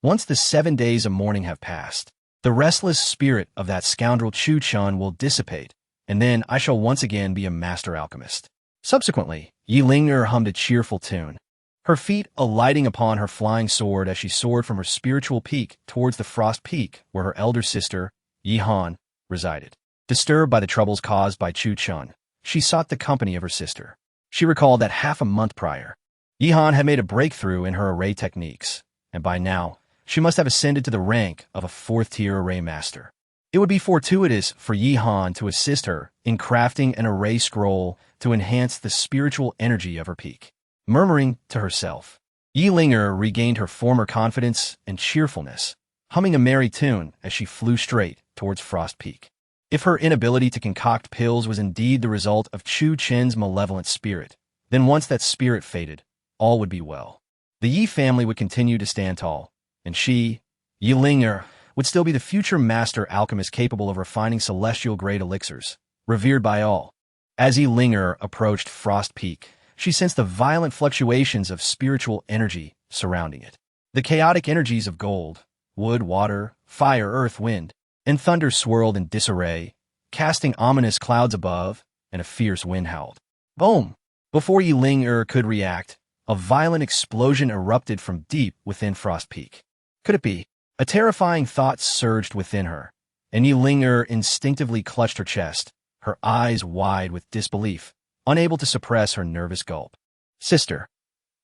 Once the 7 days of mourning have passed, the restless spirit of that scoundrel Chuchen will dissipate, and then I shall once again be a master alchemist. Subsequently, Yi Ling hummed a cheerful tune, her feet alighting upon her flying sword as she soared from her spiritual peak towards the frost peak where her elder sister, Yi Han, resided. Disturbed by the troubles caused by Chuchen, she sought the company of her sister. She recalled that half a month prior, Yi Han had made a breakthrough in her array techniques, and by now, she must have ascended to the rank of a 4th-tier array master. It would be fortuitous for Yi Han to assist her in crafting an array scroll to enhance the spiritual energy of her peak. Murmuring to herself, Yi Ling regained her former confidence and cheerfulness, humming a merry tune as she flew straight towards Frost Peak. If her inability to concoct pills was indeed the result of Chuchen's malevolent spirit, then once that spirit faded, all would be well. The Yi family would continue to stand tall, and she, Yi Ling, would still be the future master alchemist capable of refining celestial-grade elixirs, revered by all. As Yi Ling approached Frost Peak, she sensed the violent fluctuations of spiritual energy surrounding it. The chaotic energies of gold, wood, water, fire, earth, wind, and thunder swirled in disarray, casting ominous clouds above, and a fierce wind howled. Boom! Before Yi Ling could react, a violent explosion erupted from deep within Frost Peak. Could it be? A terrifying thought surged within her, and Yi Ling instinctively clutched her chest, her eyes wide with disbelief, unable to suppress her nervous gulp. Sister,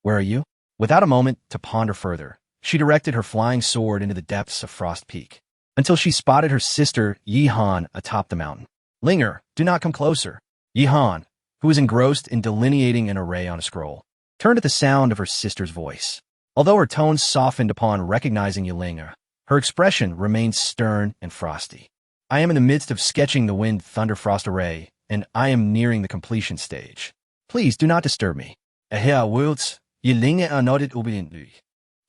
where are you? Without a moment to ponder further, she directed her flying sword into the depths of Frost Peak, until she spotted her sister Yi Han atop the mountain. Linger, do not come closer. Yi Han, who was engrossed in delineating an array on a scroll, turned at the sound of her sister's voice. Although her tones softened upon recognizing Yi Ling, her expression remained stern and frosty. I am in the midst of sketching the Wind Thunder Frost array, and I am nearing the completion stage. Please do not disturb me. Ahea words, Yi Ling nodded obediently,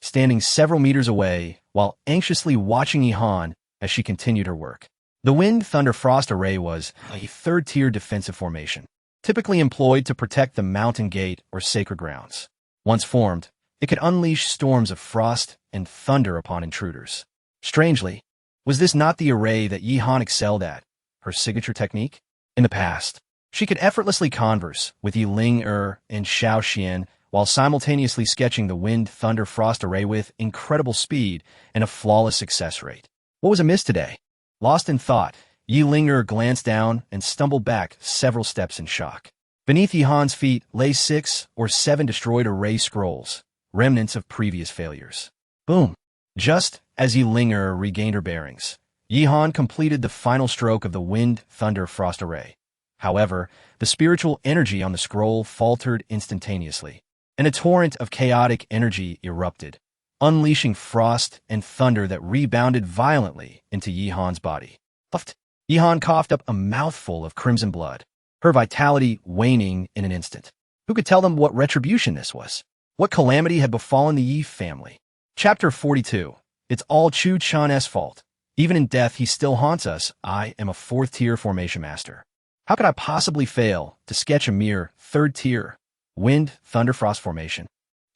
standing several meters away while anxiously watching Yi Han as she continued her work. The Wind Thunder Frost array was a third-tier defensive formation, typically employed to protect the mountain gate or sacred grounds. Once formed, it could unleash storms of frost and thunder upon intruders. Strangely, was this not the array that Yi Han excelled at, her signature technique? In the past, she could effortlessly converse with Yi Ling and Xiao Xian while simultaneously sketching the Wind Thunder Frost array with incredible speed and a flawless success rate. What was amiss today? Lost in thought, Yi Ling glanced down and stumbled back several steps in shock. Beneath Yi Han's feet lay 6 or 7 destroyed array scrolls, remnants of previous failures. Boom! Just as Yi Ling regained her bearings, Yi Han completed the final stroke of the Wind Thunder Frost array. However, the spiritual energy on the scroll faltered instantaneously, and a torrent of chaotic energy erupted, unleashing frost and thunder that rebounded violently into Yi Han's body. Puffed. Yi Han coughed up a mouthful of crimson blood, her vitality waning in an instant. Who could tell them what retribution this was? What calamity had befallen the Yi family? Chapter 42. It's all Chu-chan's fault. Even in death, he still haunts us. I am a 4th-tier formation master. How could I possibly fail to sketch a mere 3rd-tier Wind Thunder Frost formation?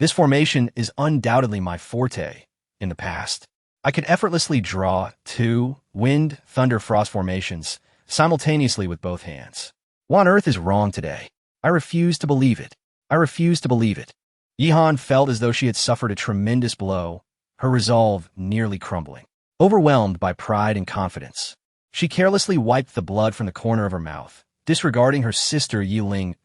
This formation is undoubtedly my forte. In the past, I could effortlessly draw 2 Wind Thunder Frost formations simultaneously with both hands. What on earth is wrong today? I refuse to believe it. I refuse to believe it. Yi Han felt as though she had suffered a tremendous blow, her resolve nearly crumbling. Overwhelmed by pride and confidence, she carelessly wiped the blood from the corner of her mouth, disregarding her sister Yi Ling,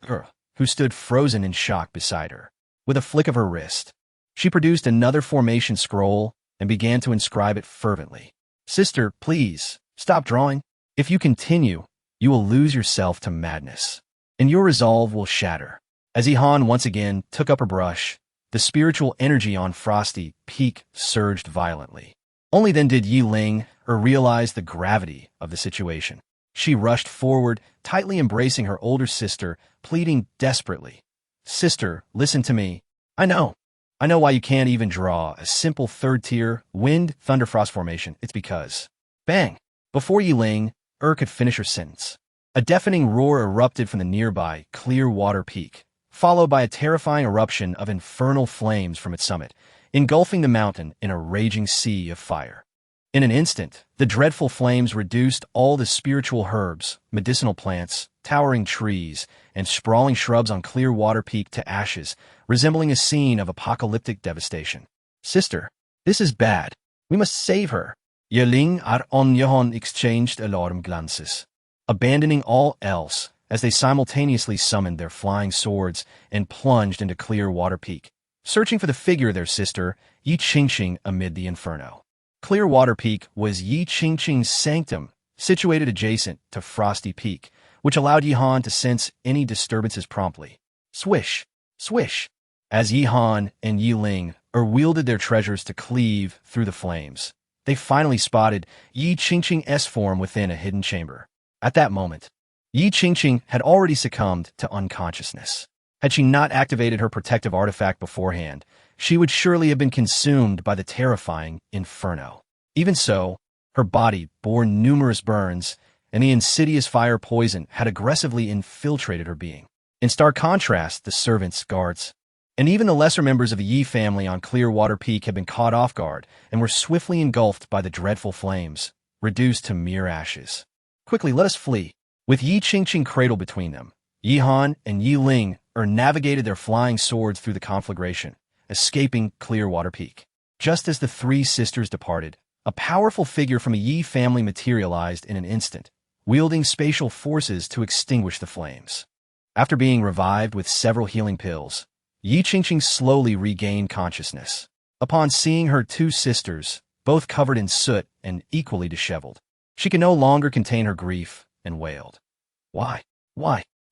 who stood frozen in shock beside her. With a flick of her wrist, she produced another formation scroll and began to inscribe it fervently. Sister, please, stop drawing. If you continue, you will lose yourself to madness, and your resolve will shatter. As Yi Han once again took up her brush, the spiritual energy on Frosty Peak surged violently. Only then did Yi Ling realize the gravity of the situation. She rushed forward, tightly embracing her older sister, pleading desperately. Sister, listen to me. I know why you can't even draw a simple 3rd-tier Wind Thunder Frost formation. It's because... Bang! Before Yi Ling could finish her sentence, a deafening roar erupted from the nearby Clearwater Peak, followed by a terrifying eruption of infernal flames from its summit, engulfing the mountain in a raging sea of fire. In an instant, the dreadful flames reduced all the spiritual herbs, medicinal plants, towering trees, and sprawling shrubs on Clearwater Peak to ashes, resembling a scene of apocalyptic devastation. Sister, this is bad. We must save her. Yi Ling and Yi Han exchanged alarm glances, abandoning all else as they simultaneously summoned their flying swords and plunged into Clearwater Peak, searching for the figure of their sister, Yi Qingqing, amid the inferno. Clearwater Peak was Yi Qingqing's sanctum, situated adjacent to Frosty Peak, which allowed Yi Han to sense any disturbances promptly. Swish, swish, as Yi Han and Yi Ling wielded their treasures to cleave through the flames. They finally spotted Yi Qingqing's form within a hidden chamber. At that moment, Yi Qingqing had already succumbed to unconsciousness. Had she not activated her protective artifact beforehand, she would surely have been consumed by the terrifying inferno. Even so, her body bore numerous burns, and the insidious fire poison had aggressively infiltrated her being. In stark contrast, the servants, guards, and even the lesser members of the Yi family on Clearwater Peak had been caught off guard and were swiftly engulfed by the dreadful flames, reduced to mere ashes. Quickly, let us flee. With Yi Qingqing cradled between them, Yi Han and Yi Ling navigated their flying swords through the conflagration, escaping Clearwater Peak. Just as the three sisters departed, a powerful figure from a Yi family materialized in an instant, wielding spatial forces to extinguish the flames. After being revived with several healing pills, Yi Qingqing slowly regained consciousness. Upon seeing her two sisters, both covered in soot and equally disheveled, she could no longer contain her grief and wailed. Why?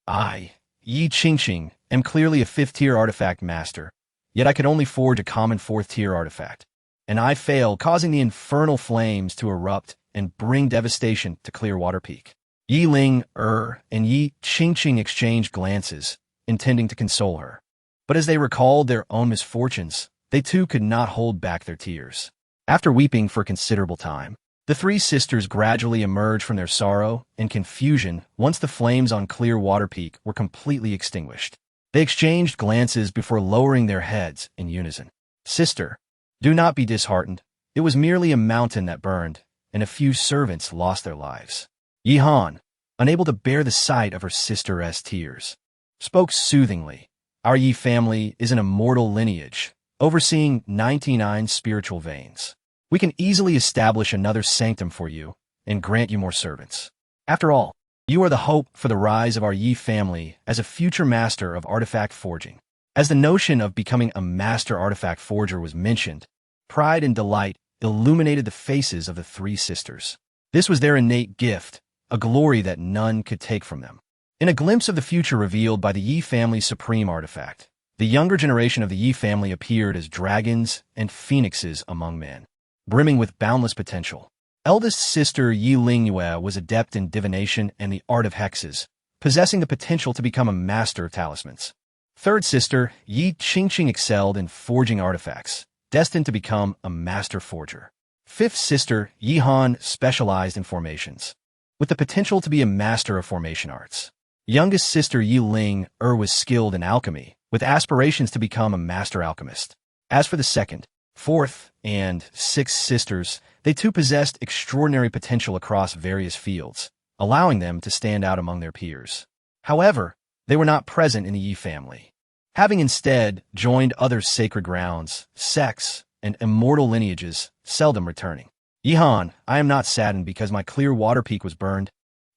I, Yi Qingqing, am clearly a 5th-tier artifact master, yet I could only forge a common 4th-tier artifact. And I failed, causing the infernal flames to erupt and bring devastation to Clearwater Peak. Yi Ling and Yi Qingqing exchanged glances, intending to console her. But as they recalled their own misfortunes, they too could not hold back their tears. After weeping for considerable time, the three sisters gradually emerged from their sorrow and confusion once the flames on Clearwater Peak were completely extinguished. They exchanged glances before lowering their heads in unison. Sister, do not be disheartened. It was merely a mountain that burned, and a few servants lost their lives. Yi Han, unable to bear the sight of her sister's tears, spoke soothingly. Our Yi family is an immortal lineage, overseeing 99 spiritual veins. We can easily establish another sanctum for you and grant you more servants. After all, you are the hope for the rise of our Yi family as a future master of artifact forging. As the notion of becoming a master artifact forger was mentioned, pride and delight illuminated the faces of the three sisters. This was their innate gift, a glory that none could take from them. In a glimpse of the future revealed by the Yi family's supreme artifact, the younger generation of the Yi family appeared as dragons and phoenixes among men, brimming with boundless potential. Eldest sister Yi Lingyue was adept in divination and the art of hexes, possessing the potential to become a master of talismans. Third sister Yi Qingqing excelled in forging artifacts, destined to become a master forger. Fifth sister Yi Han specialized in formations, with the potential to be a master of formation arts. Youngest sister Yi Ling was skilled in alchemy, with aspirations to become a master alchemist. As for the second, fourth, and sixth sisters, they too possessed extraordinary potential across various fields, allowing them to stand out among their peers. However, they were not present in the Yi family, having instead joined other sacred grounds, sects, and immortal lineages, seldom returning. Yi Han, I am not saddened because my Clearwater Peak was burned,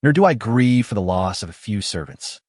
nor do I grieve for the loss of a few servants.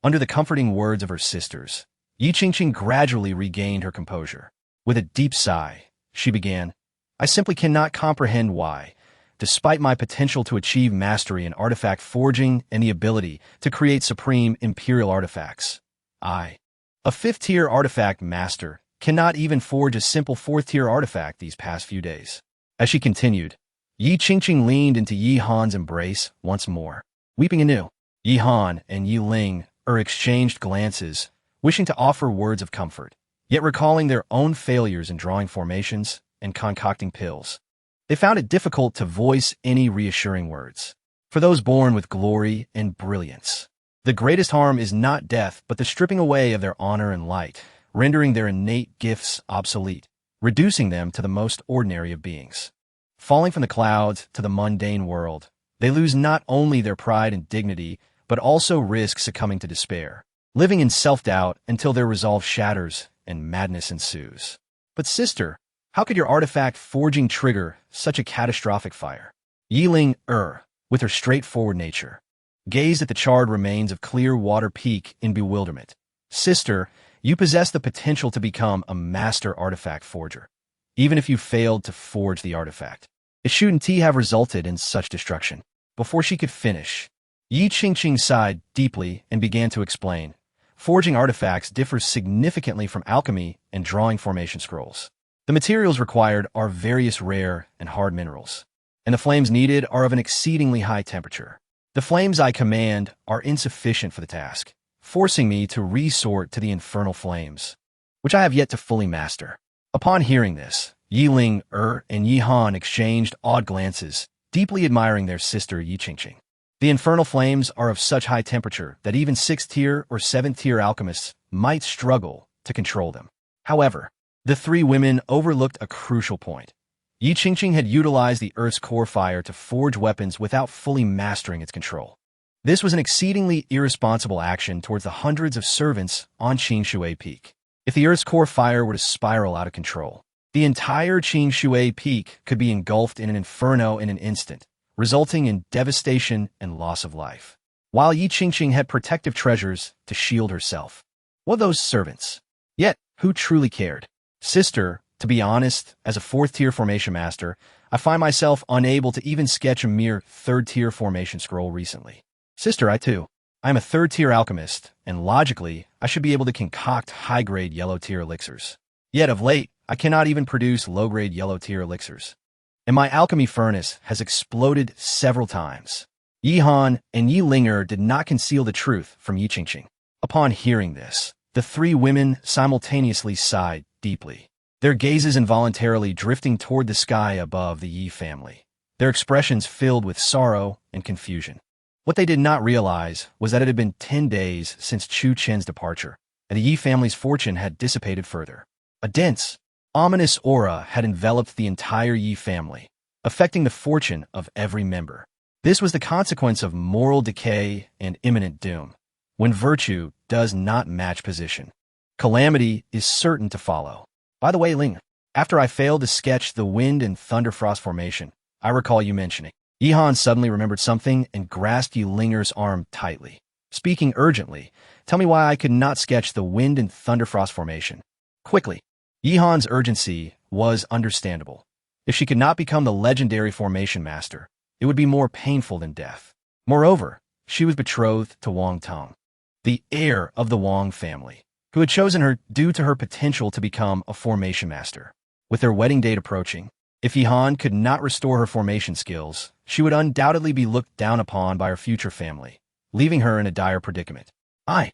Under the comforting words of her sisters, Yi Qingqing gradually regained her composure. With a deep sigh, she began, I simply cannot comprehend why, despite my potential to achieve mastery in artifact forging and the ability to create supreme imperial artifacts, I, a 5th-tier artifact master, cannot even forge a simple 4th-tier artifact these past few days. As she continued, Yi Qingqing leaned into Yi Han's embrace once more. Weeping anew, Yi Han and Yi Ling exchanged glances, wishing to offer words of comfort, yet recalling their own failures in drawing formations and concocting pills. They found it difficult to voice any reassuring words. For those born with glory and brilliance, the greatest harm is not death but the stripping away of their honor and light, rendering their innate gifts obsolete, reducing them to the most ordinary of beings. Falling from the clouds to the mundane world, they lose not only their pride and dignity, but also risk succumbing to despair, living in self-doubt until their resolve shatters and madness ensues. But sister, how could your artifact forging trigger such a catastrophic fire? Yi Ling, with her straightforward nature, gazed at the charred remains of Clearwater Peak in bewilderment. Sister, you possess the potential to become a master artifact forger, even if you failed to forge the artifact. It shouldn't have resulted in such destruction. Before she could finish, Yi Qingqing sighed deeply and began to explain. Forging artifacts differs significantly from alchemy and drawing formation scrolls. The materials required are various rare and hard minerals, and the flames needed are of an exceedingly high temperature. The flames I command are insufficient for the task, forcing me to resort to the infernal flames, which I have yet to fully master. Upon hearing this, Yi Ling and Yi Han exchanged awed glances, deeply admiring their sister Yi Qingqing. The infernal flames are of such high temperature that even 6th-tier or 7th-tier alchemists might struggle to control them. However, the three women overlooked a crucial point. Yi Qingqing had utilized the Earth's core fire to forge weapons without fully mastering its control. This was an exceedingly irresponsible action towards the hundreds of servants on Qin Shui Peak. If the Earth's core fire were to spiral out of control, the entire Qin Shui Peak could be engulfed in an inferno in an instant, resulting in devastation and loss of life. While Yi Qingqing had protective treasures to shield herself. What those servants? Yet, who truly cared? Sister, to be honest, as a 4th-tier formation master, I find myself unable to even sketch a mere 3rd-tier formation scroll recently. Sister, I am a 3rd-tier alchemist, and logically, I should be able to concoct high-grade yellow-tier elixirs. Yet of late, I cannot even produce low-grade yellow-tier elixirs. And my alchemy furnace has exploded several times. Yi Han and Yi Ling'er did not conceal the truth from Yi Qingqing. Upon hearing this, the 3 women simultaneously sighed deeply, their gazes involuntarily drifting toward the sky above the Yi family, their expressions filled with sorrow and confusion. What they did not realize was that it had been 10 days since Chuchen's departure, and the Yi family's fortune had dissipated further. A dense, ominous aura had enveloped the entire Yi family, affecting the fortune of every member. This was the consequence of moral decay and imminent doom. When virtue does not match position, calamity is certain to follow. By the way, Ling, after I failed to sketch the wind and thunder frost formation, I recall you mentioning. Yi Han suddenly remembered something and grasped Yi Ling'er's arm tightly. Speaking urgently, tell me why I could not sketch the wind and thunder frost formation. Quickly. Yi Han's urgency was understandable. If she could not become the legendary formation master, it would be more painful than death. Moreover, she was betrothed to Wang Tong, the heir of the Wang family, who had chosen her due to her potential to become a formation master. With their wedding date approaching, if Yi Han could not restore her formation skills, she would undoubtedly be looked down upon by her future family, leaving her in a dire predicament. I.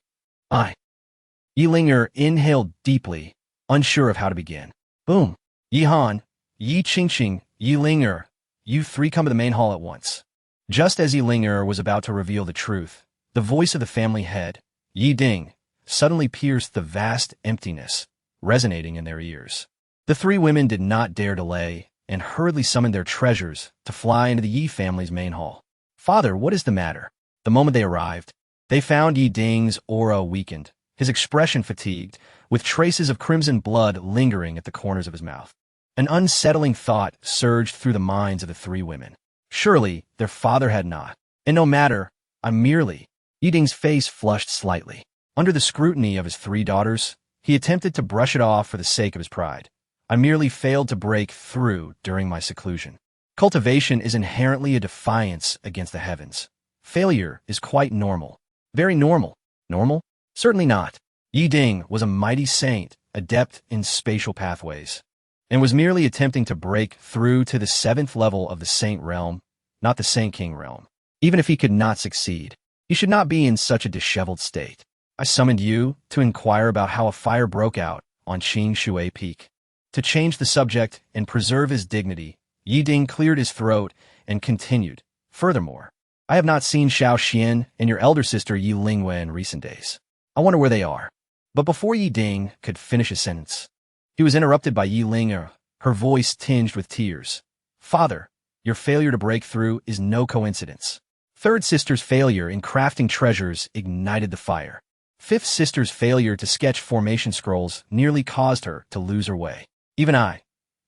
Yi Ling'er inhaled deeply, unsure of how to begin. Boom. Yi Han, Yi Qingqing, Yi Ling'er, you 3 come to the main hall at once. Just as Yi Ling'er was about to reveal the truth, the voice of the family head, Yi Ding, suddenly pierced the vast emptiness, resonating in their ears. The 3 women did not dare delay, and hurriedly summoned their treasures to fly into the Yi family's main hall. Father, what is the matter? The moment they arrived, they found Yi Ding's aura weakened, his expression fatigued, with traces of crimson blood lingering at the corners of his mouth. An unsettling thought surged through the minds of the 3 women. Surely, their father had not. And no matter, I'm merely. Yi Ding's face flushed slightly. Under the scrutiny of his 3 daughters, he attempted to brush it off for the sake of his pride. I merely failed to break through during my seclusion. Cultivation is inherently a defiance against the heavens. Failure is quite normal. Very normal. Normal? Certainly not. Yi Ding was a mighty saint, adept in spatial pathways, and was merely attempting to break through to the 7th level of the Saint Realm, not the Saint King Realm. Even if he could not succeed, he should not be in such a disheveled state. I summoned you to inquire about how a fire broke out on Qin Shui Peak. To change the subject and preserve his dignity, Yi Ding cleared his throat and continued. Furthermore, I have not seen Xiao Xian and your elder sister Yi Lingwen in recent days. I wonder where they are. But before Yi Ding could finish his sentence, he was interrupted by Yi Ling'er, her voice tinged with tears. Father, your failure to break through is no coincidence. 3rd sister's failure in crafting treasures ignited the fire. 5th sister's failure to sketch formation scrolls nearly caused her to lose her way. Even I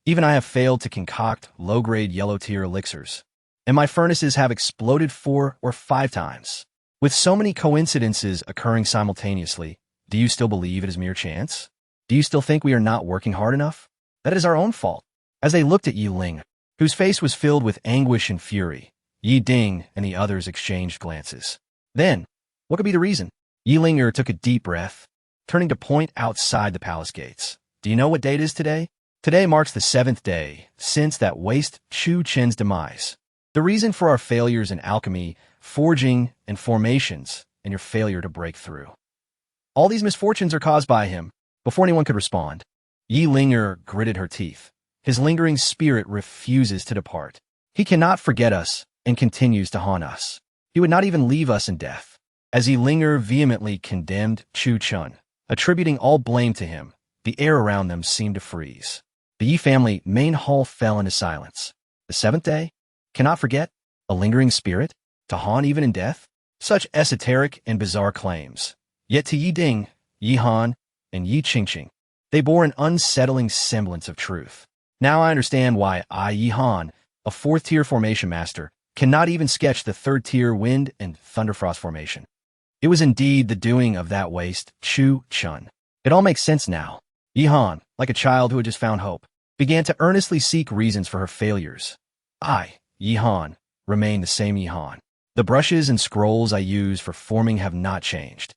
have failed to concoct low-grade yellow-tier elixirs, and my furnaces have exploded 4 or 5 times. With so many coincidences occurring simultaneously, do you still believe it is mere chance? Do you still think we are not working hard enough? That is our own fault. As they looked at Yi Ling, whose face was filled with anguish and fury, Yi Ding and the others exchanged glances. Then, what could be the reason? Yi Ling'er took a deep breath, turning to point outside the palace gates. Do you know what date it is today? Today marks the 7th day since that waste Chuchen's demise. The reason for our failures in alchemy, forging, and formations, and your failure to break through. All these misfortunes are caused by him. Before anyone could respond, Yi Ling'er gritted her teeth. His lingering spirit refuses to depart. He cannot forget us and continues to haunt us. He would not even leave us in death. As Yi Ling'er vehemently condemned Chuchen, attributing all blame to him, the air around them seemed to freeze. The Yi family main hall fell into silence. The seventh day? Cannot forget? A lingering spirit? To haunt even in death? Such esoteric and bizarre claims. Yet to Yi Ding, Yi Han, and Yi Qingqing, they bore an unsettling semblance of truth. Now I understand why Yi Han, a fourth-tier formation master, cannot even sketch the third-tier wind and thunderfrost formation. It was indeed the doing of that waste, Chu-Chun. It all makes sense now. Yi Han, like a child who had just found hope, began to earnestly seek reasons for her failures. I, Yi Han, remain the same Yi Han. The brushes and scrolls I use for forming have not changed.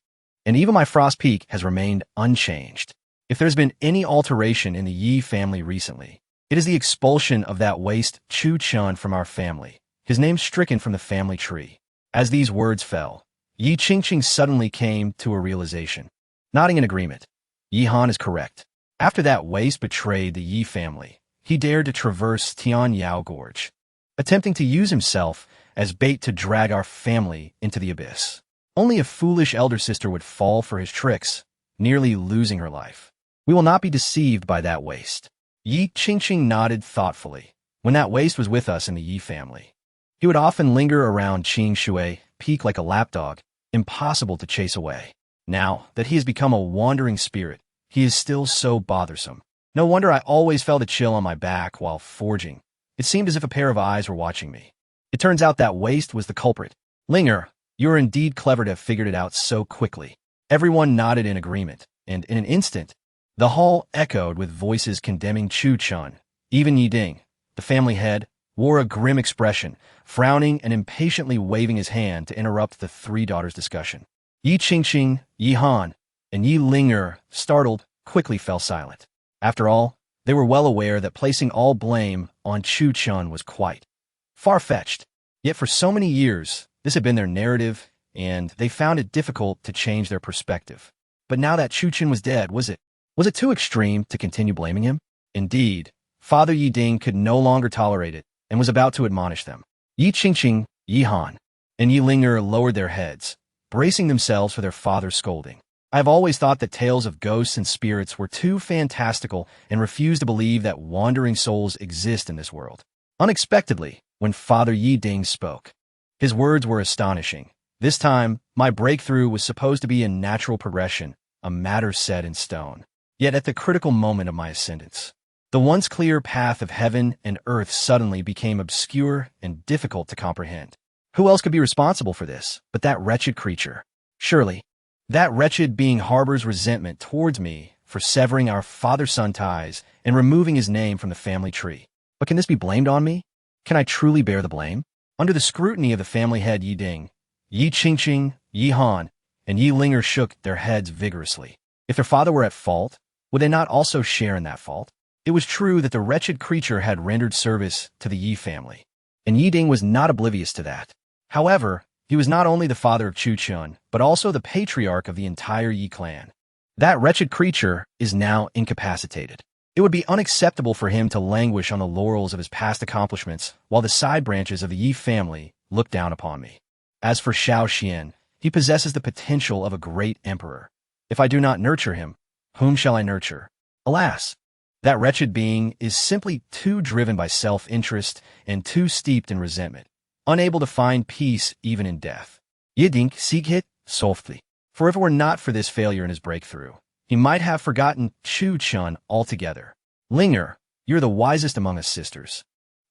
And even my frost peak has remained unchanged. If there's been any alteration in the Yi family recently, it is the expulsion of that waste Chu-Chun from our family, his name stricken from the family tree. As these words fell, Yi Qingqing suddenly came to a realization. Nodding in agreement, Yi Han is correct. After that waste betrayed the Yi family, he dared to traverse Tianyao Gorge, attempting to use himself as bait to drag our family into the abyss. Only a foolish elder sister would fall for his tricks, nearly losing her life. We will not be deceived by that waste. Yi Qingqing nodded thoughtfully. When that waste was with us in the Yi family, he would often linger around Qing Shui, peak like a lapdog, impossible to chase away. Now that he has become a wandering spirit, he is still so bothersome. No wonder I always felt a chill on my back while forging. It seemed as if a pair of eyes were watching me. It turns out that waste was the culprit. Linger, you are indeed clever to have figured it out so quickly. Everyone nodded in agreement, and in an instant, the hall echoed with voices condemning Chu-Chun. Even Yi Ding, the family head, wore a grim expression, frowning and impatiently waving his hand to interrupt the three daughters' discussion. Yi Qingqing, Yi Han, and Yi Linger, startled, quickly fell silent. After all, they were well aware that placing all blame on Chu-Chun was quite far-fetched. Yet for so many years, this had been their narrative, and they found it difficult to change their perspective. But now that Chu-Chun was dead, was it too extreme to continue blaming him? Indeed, Father Yi Ding could no longer tolerate it and was about to admonish them. Yi Qingqing, Yi Han, and Yi Linger lowered their heads, bracing themselves for their father's scolding. I have always thought that tales of ghosts and spirits were too fantastical and refused to believe that wandering souls exist in this world. Unexpectedly, when Father Yi Ding spoke, his words were astonishing. This time, my breakthrough was supposed to be a natural progression, a matter set in stone. Yet at the critical moment of my ascendance, the once clear path of heaven and earth suddenly became obscure and difficult to comprehend. Who else could be responsible for this but that wretched creature? Surely, that wretched being harbors resentment towards me for severing our father-son ties and removing his name from the family tree. But can this be blamed on me? Can I truly bear the blame? Under the scrutiny of the family head Yi Ding, Yi Qingqing, Yi Han, and Yi Linger shook their heads vigorously. If their father were at fault, would they not also share in that fault? It was true that the wretched creature had rendered service to the Yi family, and Yi Ding was not oblivious to that. However, he was not only the father of Chu-Chun, but also the patriarch of the entire Yi clan. That wretched creature is now incapacitated. It would be unacceptable for him to languish on the laurels of his past accomplishments while the side branches of the Yi family look down upon me. As for Shao Xian, he possesses the potential of a great emperor. If I do not nurture him, whom shall I nurture? Alas, that wretched being is simply too driven by self-interest and too steeped in resentment, unable to find peace even in death. Yi Ding seek it softly. For if it were not for this failure in his breakthrough, he might have forgotten Chu-Chun altogether. Linger, you're the wisest among us sisters.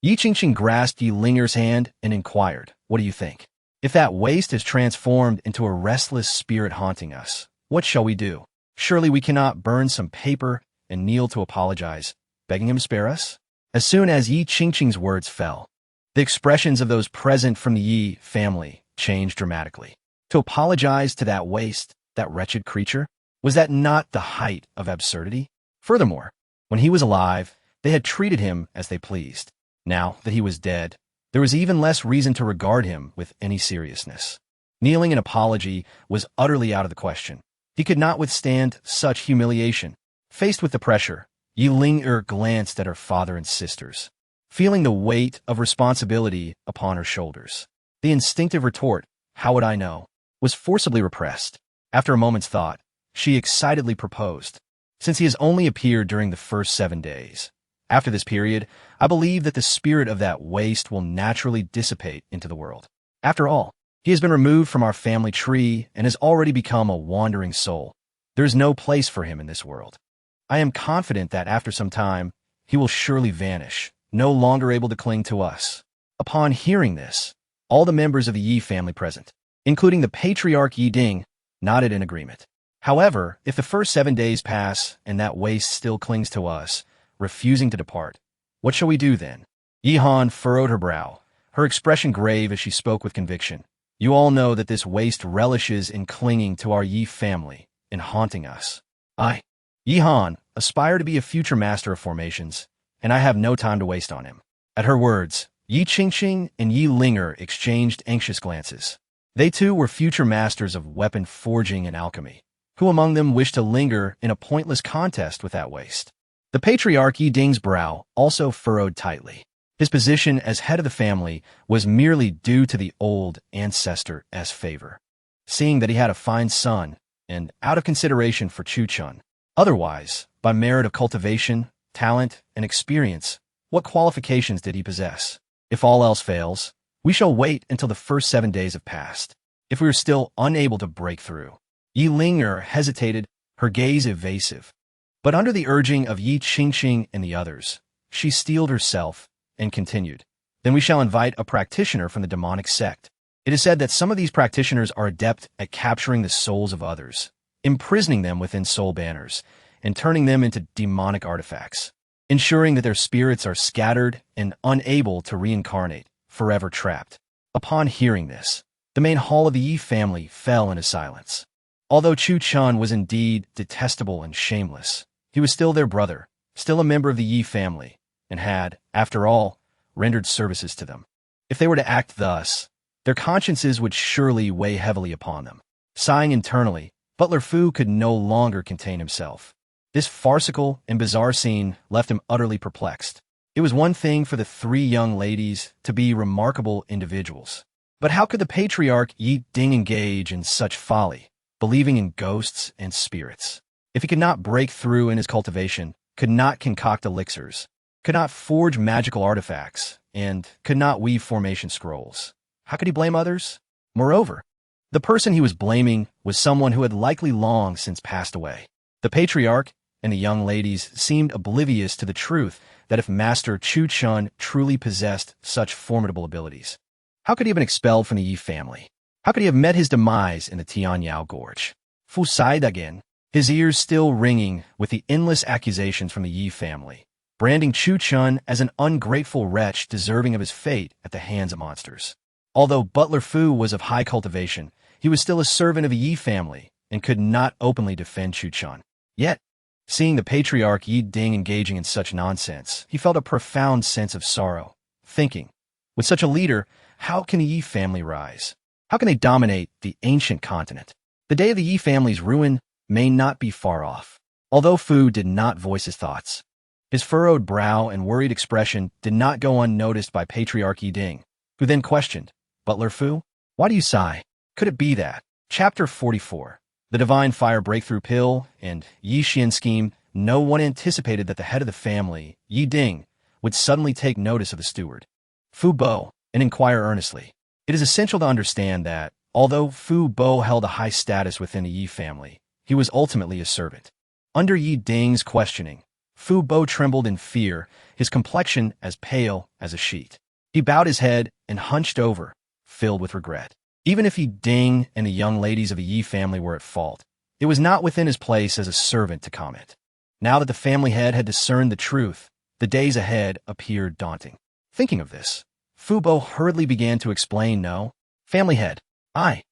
Yi Qingqing grasped Yi Linger's hand and inquired, what do you think? If that waste has transformed into a restless spirit haunting us, what shall we do? Surely we cannot burn some paper and kneel to apologize, begging him to spare us? As soon as Yi Qingqing's words fell, the expressions of those present from the Yi family changed dramatically. To apologize to that waste, that wretched creature? Was that not the height of absurdity? Furthermore, when he was alive, they had treated him as they pleased. Now that he was dead, there was even less reason to regard him with any seriousness. Kneeling in apology was utterly out of the question. He could not withstand such humiliation. Faced with the pressure, Yi Linger glanced at her father and sisters, feeling the weight of responsibility upon her shoulders. The instinctive retort, "How would I know?" was forcibly repressed. After a moment's thought, she excitedly proposed, "Since he has only appeared during the first 7 days, After this period, I believe that the spirit of that waste will naturally dissipate into the world. After all, he has been removed from our family tree and has already become a wandering soul. There is no place for him in this world. I am confident that after some time, he will surely vanish, no longer able to cling to us. Upon hearing this, all the members of the Yi family present, including the patriarch Yi Ding, nodded in agreement. However, if the first 7 days pass and that waste still clings to us, refusing to depart, what shall we do then? Yi Han furrowed her brow, her expression grave as she spoke with conviction. You all know that this waste relishes in clinging to our Yi family, in haunting us. Yi Han, aspire to be a future master of formations, and I have no time to waste on him. At her words, Yi Qingqing and Yi Linger exchanged anxious glances. They too were future masters of weapon forging and alchemy. Who among them wished to linger in a pointless contest with that waste? The patriarch Yi Ding's brow also furrowed tightly. His position as head of the family was merely due to the old ancestor's favor, seeing that he had a fine son, and out of consideration for Chuchen. Otherwise, by merit of cultivation, talent, and experience, what qualifications did he possess? If all else fails, we shall wait until the first 7 days have passed. If we are still unable to break through. Yi Linger hesitated, her gaze evasive. But under the urging of Yi Qingqing and the others, she steeled herself and continued. Then we shall invite a practitioner from the demonic sect. It is said that some of these practitioners are adept at capturing the souls of others, imprisoning them within soul banners, and turning them into demonic artifacts, ensuring that their spirits are scattered and unable to reincarnate, forever trapped. Upon hearing this, the main hall of the Yi family fell into silence. Although Chuchen was indeed detestable and shameless, he was still their brother, still a member of the Yi family, and had, after all, rendered services to them. If they were to act thus, their consciences would surely weigh heavily upon them. Sighing internally, Butler Fu could no longer contain himself. This farcical and bizarre scene left him utterly perplexed. It was one thing for the 3 young ladies to be remarkable individuals. But how could the patriarch Yi Ding engage in such folly, believing in ghosts and spirits? If he could not break through in his cultivation, could not concoct elixirs, could not forge magical artifacts, and could not weave formation scrolls, how could he blame others? Moreover, the person he was blaming was someone who had likely long since passed away. The patriarch and the young ladies seemed oblivious to the truth that if Master Chuchen truly possessed such formidable abilities, how could he have been expelled from the Yi family? How could he have met his demise in the Tianyao Gorge? Fu sighed again, his ears still ringing with the endless accusations from the Yi family, branding Chuchen as an ungrateful wretch deserving of his fate at the hands of monsters. Although Butler Fu was of high cultivation, he was still a servant of the Yi family and could not openly defend Chuchen. Yet, seeing the patriarch Yi Ding engaging in such nonsense, he felt a profound sense of sorrow, thinking, with such a leader, how can the Yi family rise? How can they dominate the ancient continent? The day of the Yi family's ruin may not be far off. Although Fu did not voice his thoughts, his furrowed brow and worried expression did not go unnoticed by Patriarch Yi Ding, who then questioned, Butler Fu, why do you sigh? Could it be that? Chapter 44. The Divine Fire Breakthrough Pill and Yi Xian Scheme. No one anticipated that the head of the family, Yi Ding, would suddenly take notice of the steward, Fu Bo, and inquire earnestly. It is essential to understand that, although Fu Bo held a high status within the Yi family, he was ultimately a servant. Under Yi Ding's questioning, Fu Bo trembled in fear, his complexion as pale as a sheet. He bowed his head and hunched over, filled with regret. Even if Yi Ding and the young ladies of the Yi family were at fault, it was not within his place as a servant to comment. Now that the family head had discerned the truth, the days ahead appeared daunting. Thinking of this, Fu Bo hurriedly began to explain, no, family head, I.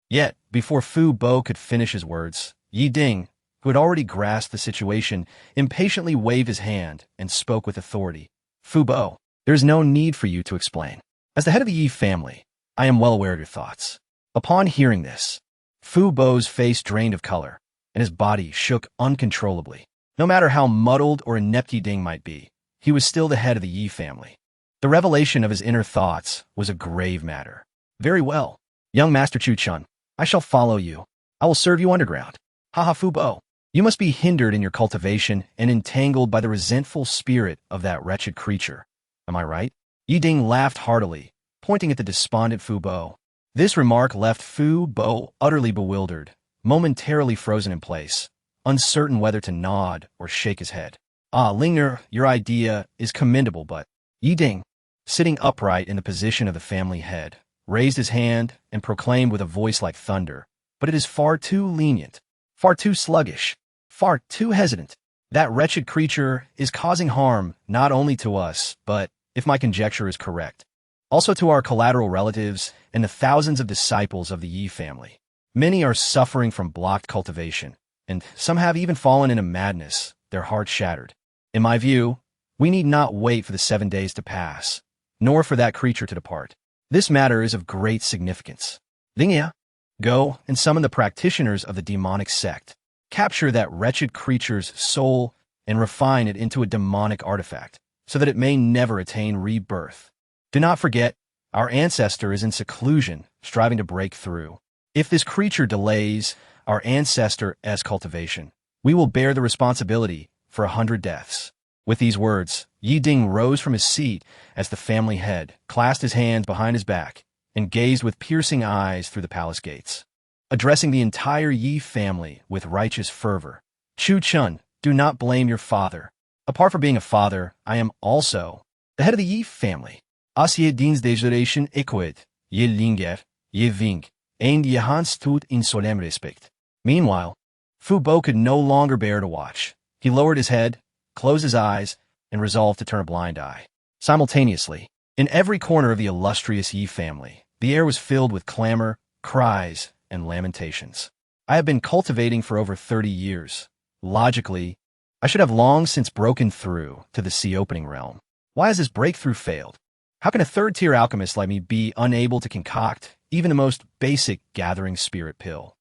Yet, before Fu Bo could finish his words, Yi Ding, who had already grasped the situation, impatiently waved his hand and spoke with authority. Fu Bo, there is no need for you to explain. As the head of the Yi family, I am well aware of your thoughts. Upon hearing this, Fu Bo's face drained of color, and his body shook uncontrollably. No matter how muddled or inept Yi Ding might be, he was still the head of the Yi family. The revelation of his inner thoughts was a grave matter. Very well, young Master Chuchen, I shall follow you. I will serve you underground. Haha, Fu Bo. You must be hindered in your cultivation and entangled by the resentful spirit of that wretched creature. Am I right? Yi Ding laughed heartily, pointing at the despondent Fu Bo. This remark left Fu Bo utterly bewildered, momentarily frozen in place, uncertain whether to nod or shake his head. Ah, Lingner, your idea is commendable, but Yi Ding, sitting upright in the position of the family head, raised his hand and proclaimed with a voice like thunder, but it is far too lenient, far too sluggish, far too hesitant. That wretched creature is causing harm not only to us, but, if my conjecture is correct, also to our collateral relatives and the thousands of disciples of the Yi family. Many are suffering from blocked cultivation, and some have even fallen into madness, their hearts shattered. In my view, we need not wait for the 7 days to pass, nor for that creature to depart. This matter is of great significance. Lingya, go and summon the practitioners of the demonic sect. Capture that wretched creature's soul and refine it into a demonic artifact, so that it may never attain rebirth. Do not forget, our ancestor is in seclusion, striving to break through. If this creature delays our ancestor's cultivation, we will bear the responsibility for 100 deaths. With these words, Yi Ding rose from his seat as the family head, clasped his hands behind his back, and gazed with piercing eyes through the palace gates. Addressing the entire Yi family with righteous fervor, Chuchen, do not blame your father. Apart from being a father, I am also the head of the Yi family. Asie dins desjeration equid, ye linger, ye vink, and ye hans tut in solemn respect. Meanwhile, Fu Bo could no longer bear to watch. He lowered his head, closed his eyes, and resolved to turn a blind eye. Simultaneously, in every corner of the illustrious Yi family, the air was filled with clamor, cries, and lamentations. I have been cultivating for over 30 years. Logically, I should have long since broken through to the sea-opening realm. Why has this breakthrough failed? How can a third-tier alchemist like me be unable to concoct even the most basic gathering spirit pill?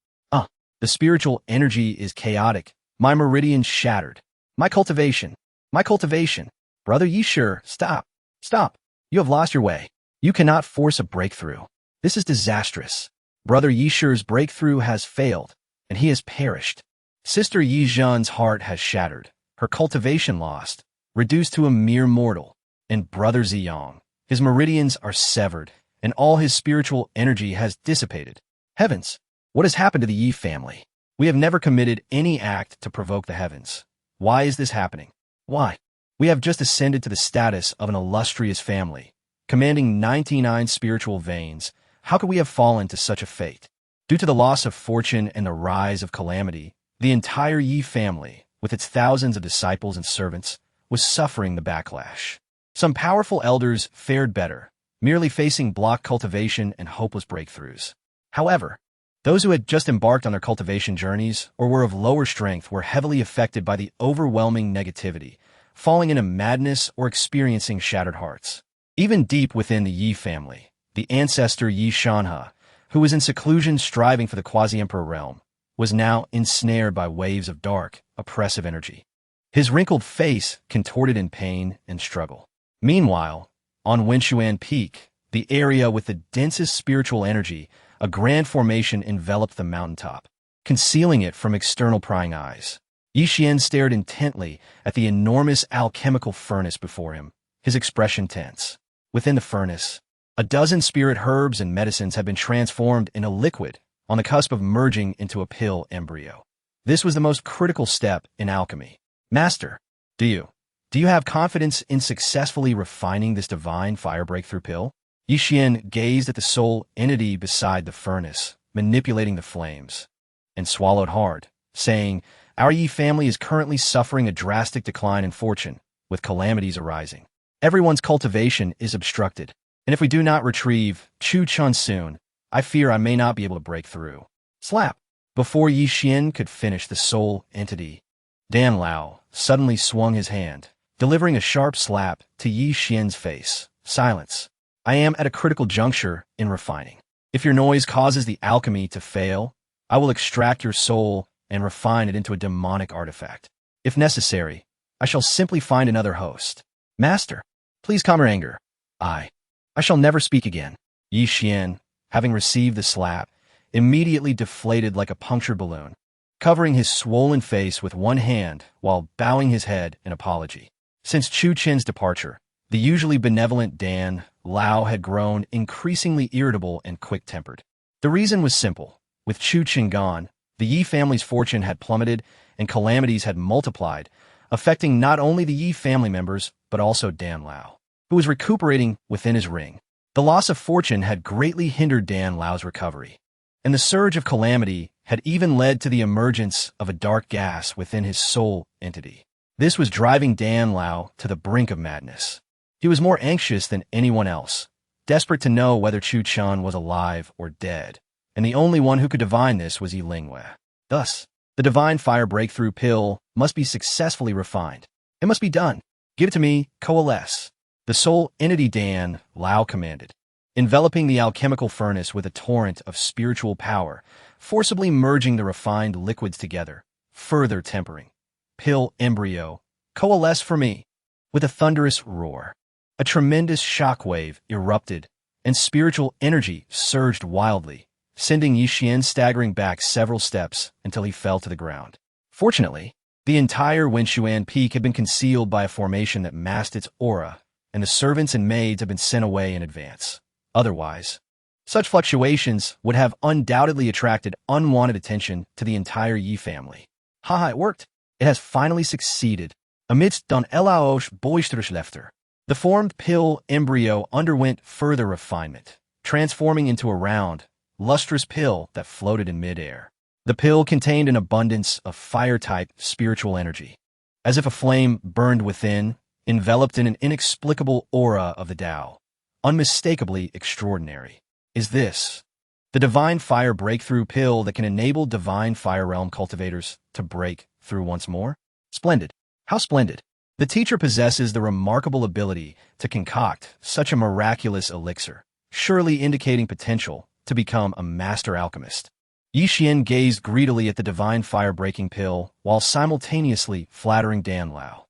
The spiritual energy is chaotic. My meridians shattered. My cultivation. Brother Yishur, stop. You have lost your way. You cannot force a breakthrough. This is disastrous. Brother Yishur's breakthrough has failed, and he has perished. Sister Yi Zhen's heart has shattered, her cultivation lost, reduced to a mere mortal. And Brother Ziyang, his meridians are severed, and all his spiritual energy has dissipated. Heavens! What has happened to the Yi family? We have never committed any act to provoke the heavens. Why is this happening? Why? We have just ascended to the status of an illustrious family, commanding 99 spiritual veins. How could we have fallen to such a fate? Due to the loss of fortune and the rise of calamity, the entire Yi family, with its thousands of disciples and servants, was suffering the backlash. Some powerful elders fared better, merely facing block cultivation and hopeless breakthroughs. However, those who had just embarked on their cultivation journeys or were of lower strength were heavily affected by the overwhelming negativity, falling into madness or experiencing shattered hearts. Even deep within the Yi family, the ancestor Yi Shanhe, who was in seclusion striving for the quasi-emperor realm, was now ensnared by waves of dark, oppressive energy. His wrinkled face contorted in pain and struggle. Meanwhile, on Wenshuan Peak, the area with the densest spiritual energy, a grand formation enveloped the mountaintop, concealing it from external prying eyes. Yi Xian stared intently at the enormous alchemical furnace before him, his expression tense. Within the furnace, a dozen spirit herbs and medicines had been transformed into liquid, on the cusp of merging into a pill embryo. This was the most critical step in alchemy. Master, do you have confidence in successfully refining this divine fire breakthrough pill? Yi Xian gazed at the soul entity beside the furnace, manipulating the flames, and swallowed hard, saying, Our Yi family is currently suffering a drastic decline in fortune, with calamities arising. Everyone's cultivation is obstructed, and if we do not retrieve Chuchen soon, I fear I may not be able to break through. Slap! Before Yi Xian could finish, the soul entity, Dan Lao, suddenly swung his hand, delivering a sharp slap to Yi Xian's face. Silence. I am at a critical juncture in refining. If your noise causes the alchemy to fail, I will extract your soul and refine it into a demonic artifact. If necessary, I shall simply find another host. Master, please calm your anger. I shall never speak again. Yi Xian, having received the slap, immediately deflated like a punctured balloon. covering his swollen face with one hand while bowing his head in apology. Since Chuchen's departure, the usually benevolent Dan Lao had grown increasingly irritable and quick-tempered. The reason was simple. With Chuchen gone, the Yi family's fortune had plummeted and calamities had multiplied, affecting not only the Yi family members, but also Dan Lao, who was recuperating within his ring. The loss of fortune had greatly hindered Dan Lao's recovery, and the surge of calamity had even led to the emergence of a dark gas within his soul entity. This was driving Dan Lao to the brink of madness. He was more anxious than anyone else, desperate to know whether Chuchen was alive or dead, and the only one who could divine this was Yi Lingwei. Thus, the divine fire breakthrough pill must be successfully refined. It must be done. Give it to me, coalesce. The soul entity Dan Lao commanded, enveloping the alchemical furnace with a torrent of spiritual power, forcibly merging the refined liquids together, further tempering. Pill embryo, coalesce for me. With a thunderous roar, a tremendous shockwave erupted, and spiritual energy surged wildly, sending Yixian staggering back several steps until he fell to the ground. Fortunately, the entire Wenshuan peak had been concealed by a formation that masked its aura, and the servants and maids had been sent away in advance. Otherwise, such fluctuations would have undoubtedly attracted unwanted attention to the entire Yi family. Haha, it worked. It has finally succeeded. Amidst Don Elaosh Boisterschlefter, the formed pill embryo underwent further refinement, transforming into a round, lustrous pill that floated in midair. The pill contained an abundance of fire-type spiritual energy, as if a flame burned within, enveloped in an inexplicable aura of the Tao, unmistakably extraordinary. Is this the divine fire breakthrough pill that can enable divine fire realm cultivators to break through once more? Splendid. How splendid. The teacher possesses the remarkable ability to concoct such a miraculous elixir, surely indicating potential to become a master alchemist. Yixian gazed greedily at the divine fire-breaking pill while simultaneously flattering Dan Lao.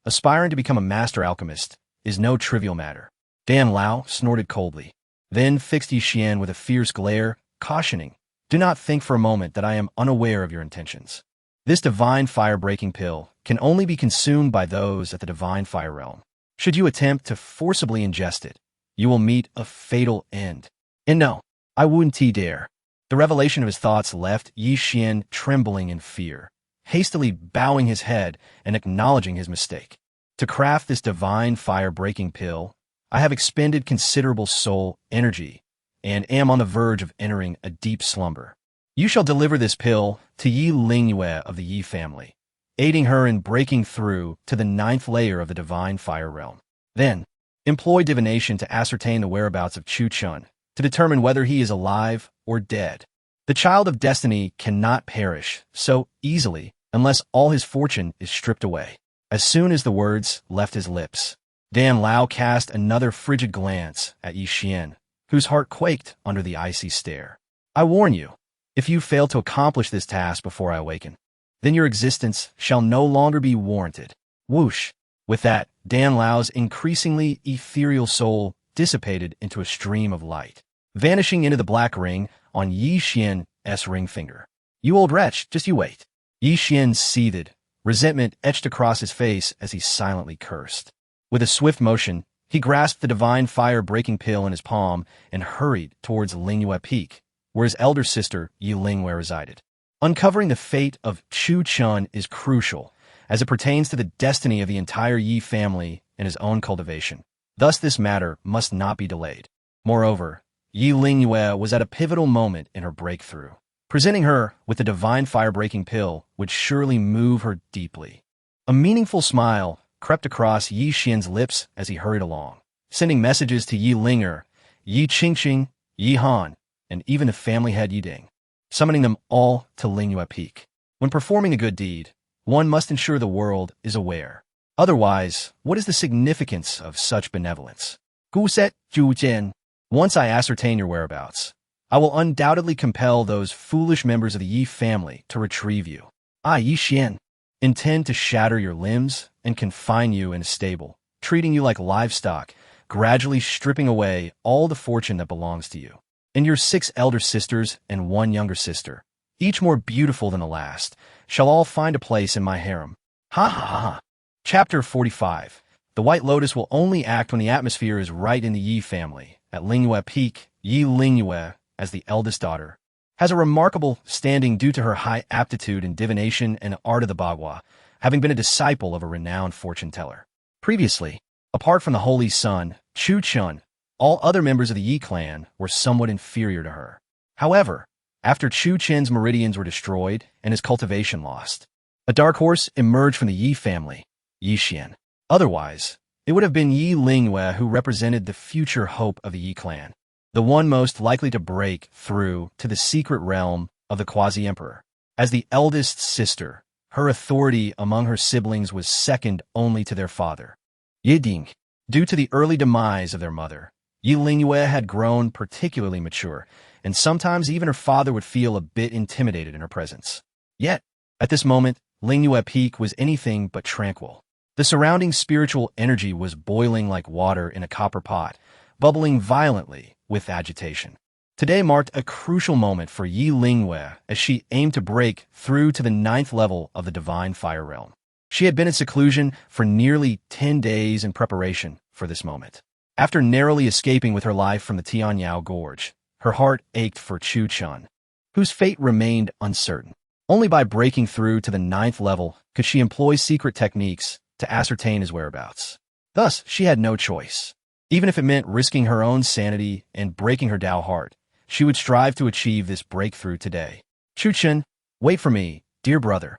Aspiring to become a master alchemist is no trivial matter. Dan Lao snorted coldly, then fixed Yixian with a fierce glare, cautioning, "Do not think for a moment that I am unaware of your intentions. This divine fire-breaking pill can only be consumed by those at the divine fire realm. Should you attempt to forcibly ingest it, you will meet a fatal end. And no, I wouldn't dare." The revelation of his thoughts left Yixian trembling in fear, hastily bowing his head and acknowledging his mistake. To craft this divine fire-breaking pill, I have expended considerable soul energy and am on the verge of entering a deep slumber. You shall deliver this pill to Yi Lingwei of the Yi family, aiding her in breaking through to the 9th layer of the divine fire realm. Then, employ divination to ascertain the whereabouts of Chuchen, to determine whether he is alive or dead. The child of destiny cannot perish so easily unless all his fortune is stripped away. As soon as the words left his lips, Dan Lao cast another frigid glance at Yixian, whose heart quaked under the icy stare. I warn you, if you fail to accomplish this task before I awaken, then your existence shall no longer be warranted. Whoosh! With that, Dan Lao's increasingly ethereal soul dissipated into a stream of light, vanishing into the black ring on Yixian's ring finger. You old wretch, just you wait. Yixian seethed, resentment etched across his face as he silently cursed. With a swift motion, he grasped the divine fire-breaking pill in his palm and hurried towards Lingwei Peak, where his elder sister, Yi Lingwei, resided. Uncovering the fate of Chuchen is crucial, as it pertains to the destiny of the entire Yi family and his own cultivation. Thus this matter must not be delayed. Moreover, Yi Lingwei was at a pivotal moment in her breakthrough. Presenting her with the divine fire-breaking pill would surely move her deeply. A meaningful smile crept across Yixian's lips as he hurried along, sending messages to Yi Ling'er, Yi Qingqing, Yi Han, and even the family head Yiding, summoning them all to Lingwei Peak. When performing a good deed, one must ensure the world is aware. Otherwise, what is the significance of such benevolence? Guset Jujian. Once I ascertain your whereabouts, I will undoubtedly compel those foolish members of the Yi family to retrieve you. I, Yixian, intend to shatter your limbs and confine you in a stable, treating you like livestock, gradually stripping away all the fortune that belongs to you. And your 6 elder sisters and 1 younger sister, each more beautiful than the last, shall all find a place in my harem. Ha ha ha ha. Chapter 45. The White Lotus will only act when the atmosphere is right in the Yi family. At Lingyue Peak, Yi Lingyue, as the eldest daughter, has a remarkable standing due to her high aptitude in divination and art of the Bagua, having been a disciple of a renowned fortune-teller. Previously, apart from the Holy Sun, Chuchen, all other members of the Yi clan were somewhat inferior to her. However, after Chuchen's meridians were destroyed and his cultivation lost, a dark horse emerged from the Yi family, Yi Xian. Otherwise, it would have been Yi Lingyue who represented the future hope of the Yi clan, the one most likely to break through to the secret realm of the quasi-emperor. As the eldest sister, her authority among her siblings was second only to their father, Yi Ding. Due to the early demise of their mother, Yi Lingyue had grown particularly mature, and sometimes even her father would feel a bit intimidated in her presence. Yet, at this moment, Lingyue Peak was anything but tranquil. The surrounding spiritual energy was boiling like water in a copper pot, bubbling violently with agitation. Today marked a crucial moment for Yi Lingyue as she aimed to break through to the 9th level of the divine fire realm. She had been in seclusion for nearly 10 days in preparation for this moment. After narrowly escaping with her life from the Tianyao Gorge, her heart ached for Chuchen, whose fate remained uncertain. Only by breaking through to the 9th level could she employ secret techniques to ascertain his whereabouts. Thus, she had no choice. Even if it meant risking her own sanity and breaking her Tao heart, she would strive to achieve this breakthrough today. Chuchen, wait for me, dear brother.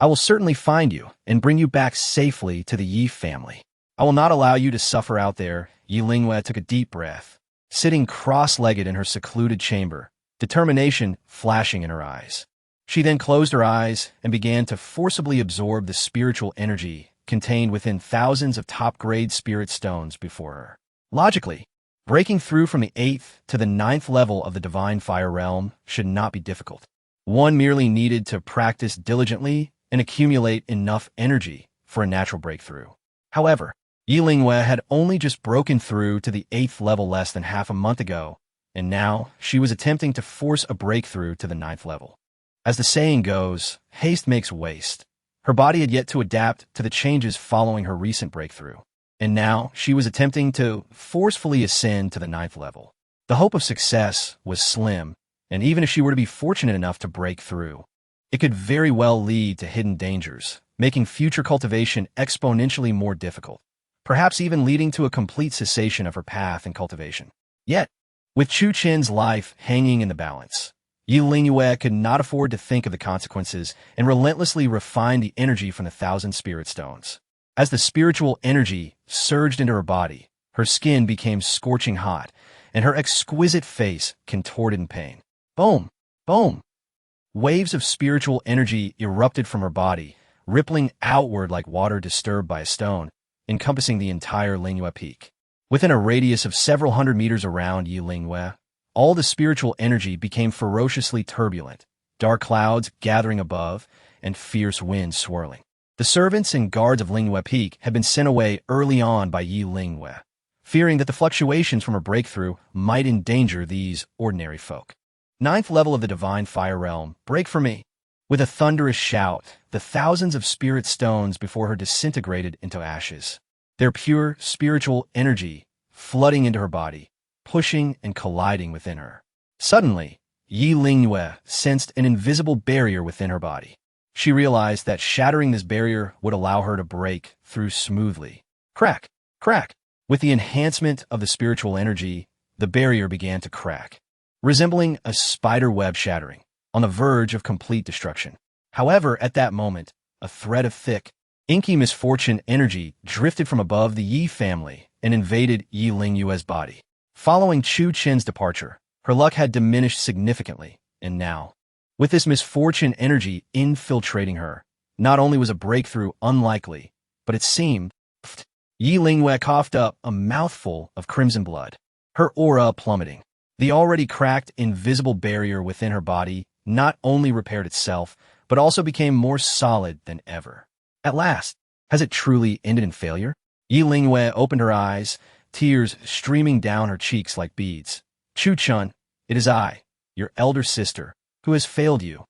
I will certainly find you and bring you back safely to the Yi family. I will not allow you to suffer out there. Yi Lingyue took a deep breath, sitting cross-legged in her secluded chamber, determination flashing in her eyes. She then closed her eyes and began to forcibly absorb the spiritual energy contained within thousands of top-grade spirit stones before her. Logically, breaking through from the 8th to the 9th level of the divine fire realm should not be difficult. One merely needed to practice diligently and accumulate enough energy for a natural breakthrough. However, Yi Lingyue had only just broken through to the 8th level less than half a month ago, and now she was attempting to force a breakthrough to the 9th level. As the saying goes, haste makes waste. Her body had yet to adapt to the changes following her recent breakthrough, and now she was attempting to forcefully ascend to the 9th level. The hope of success was slim, and even if she were to be fortunate enough to break through, it could very well lead to hidden dangers, making future cultivation exponentially more difficult, perhaps even leading to a complete cessation of her path in cultivation. Yet, with Chuchen's life hanging in the balance, Yi Lingyue could not afford to think of the consequences and relentlessly refine the energy from the 1,000 spirit stones. As the spiritual energy surged into her body, her skin became scorching hot, and her exquisite face contorted in pain. Boom! Boom! Waves of spiritual energy erupted from her body, rippling outward like water disturbed by a stone, encompassing the entire Lingyue Peak. Within a radius of several hundred meters around Yi Lingyue, all the spiritual energy became ferociously turbulent, dark clouds gathering above, and fierce winds swirling. The servants and guards of Lingyue Peak had been sent away early on by Yi Lingyue, fearing that the fluctuations from her breakthrough might endanger these ordinary folk. 9th level of the divine fire realm, break for me! With a thunderous shout, the thousands of spirit stones before her disintegrated into ashes, their pure spiritual energy flooding into her body, pushing and colliding within her. Suddenly, Yi Lingyue sensed an invisible barrier within her body. She realized that shattering this barrier would allow her to break through smoothly. Crack! Crack! With the enhancement of the spiritual energy, the barrier began to crack, resembling a spider web shattering, on the verge of complete destruction. However, at that moment, a thread of thick, inky misfortune energy drifted from above the Yi family and invaded Yi Lingyue's body. Following Chuchen's departure, her luck had diminished significantly, and now, with this misfortune energy infiltrating her, not only was a breakthrough unlikely, but it seemed... Yi Lingyue coughed up a mouthful of crimson blood, her aura plummeting. The already cracked invisible barrier within her body not only repaired itself, but also became more solid than ever. At last, has it truly ended in failure? Yi Lingyue opened her eyes, tears streaming down her cheeks like beads. Chuchen, it is I, your elder sister, who has failed you.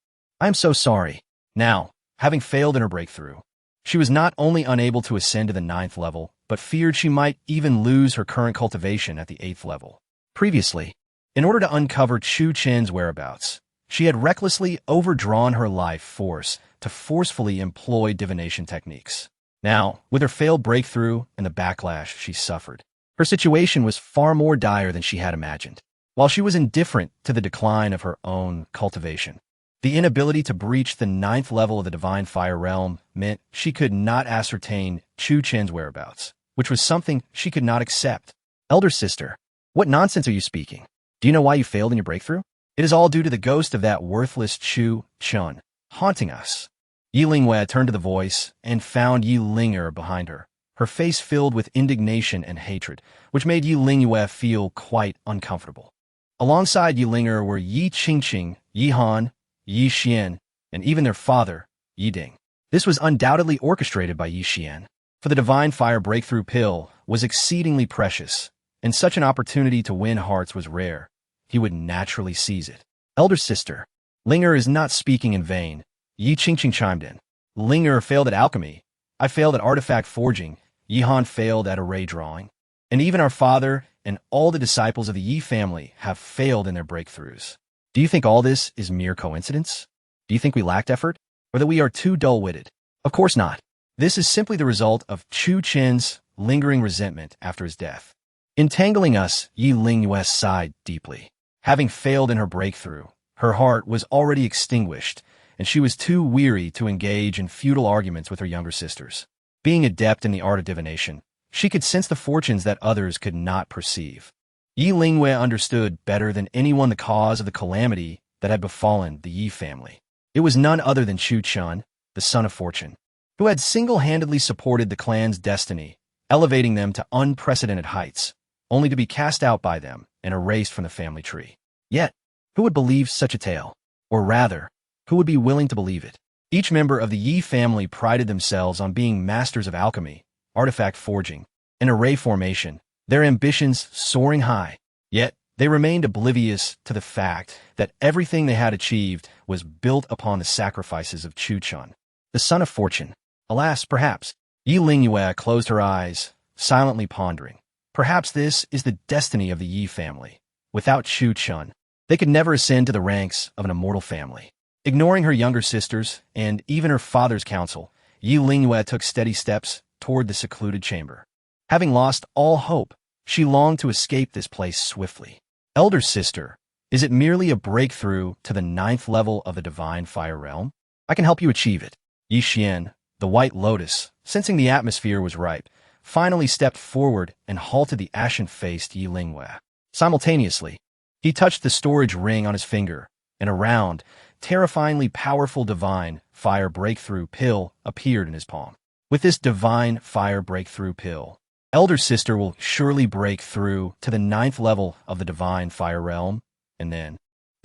I am so sorry. Now, having failed in her breakthrough, she was not only unable to ascend to the 9th level, but feared she might even lose her current cultivation at the 8th level. Previously, in order to uncover Chuchen's whereabouts, she had recklessly overdrawn her life force to forcefully employ divination techniques. Now, with her failed breakthrough and the backlash she suffered, her situation was far more dire than she had imagined. While she was indifferent to the decline of her own cultivation, the inability to breach the 9th level of the Divine Fire Realm meant she could not ascertain Chuchen's whereabouts, which was something she could not accept. Elder sister, what nonsense are you speaking? Do you know why you failed in your breakthrough? It is all due to the ghost of that worthless Chuchen haunting us. Yi Lingwei turned to the voice and found Yi Linger behind her, her face filled with indignation and hatred, which made Yi Lingwei feel quite uncomfortable. Alongside Yi Linger were Yi Qingqing, Yi Han, Yi Xian, and even their father, Yi Ding. This was undoubtedly orchestrated by Yi Xian, for the Divine Fire Breakthrough Pill was exceedingly precious, and such an opportunity to win hearts was rare. He would naturally seize it. Elder sister, Linger is not speaking in vain. Yi Qingqing chimed in. Linger failed at alchemy. I failed at artifact forging. Yi Han failed at array drawing. And even our father and all the disciples of the Yi family have failed in their breakthroughs. Do you think all this is mere coincidence? Do you think we lacked effort? Or that we are too dull-witted? Of course not. This is simply the result of Chuchen's lingering resentment after his death. Entangling us, Yi Lingwei sighed deeply. Having failed in her breakthrough, her heart was already extinguished, and she was too weary to engage in futile arguments with her younger sisters. Being adept in the art of divination, she could sense the fortunes that others could not perceive. Yi Lingwei understood better than anyone the cause of the calamity that had befallen the Yi family. It was none other than Chuchen, the son of fortune, who had single-handedly supported the clan's destiny, elevating them to unprecedented heights, only to be cast out by them and erased from the family tree. Yet, who would believe such a tale? Or rather, who would be willing to believe it? Each member of the Yi family prided themselves on being masters of alchemy, artifact forging, and array formation, their ambitions soaring high. Yet, they remained oblivious to the fact that everything they had achieved was built upon the sacrifices of Chuchen, the son of fortune. Alas, perhaps. Yi Lingwei closed her eyes, silently pondering. Perhaps this is the destiny of the Yi family. Without Chuchen, they could never ascend to the ranks of an immortal family. Ignoring her younger sisters and even her father's counsel, Yi Lingwei took steady steps toward the secluded chamber. Having lost all hope, she longed to escape this place swiftly. Elder sister, is it merely a breakthrough to the 9th level of the Divine Fire Realm? I can help you achieve it. Yi Xian, the White Lotus, sensing the atmosphere was ripe, finally stepped forward and halted the ashen-faced Yi Lingwei. Simultaneously, he touched the storage ring on his finger, and a round, terrifyingly powerful Divine Fire Breakthrough Pill appeared in his palm. With this Divine Fire Breakthrough Pill, Elder Sister will surely break through to the 9th level of the Divine Fire Realm, and then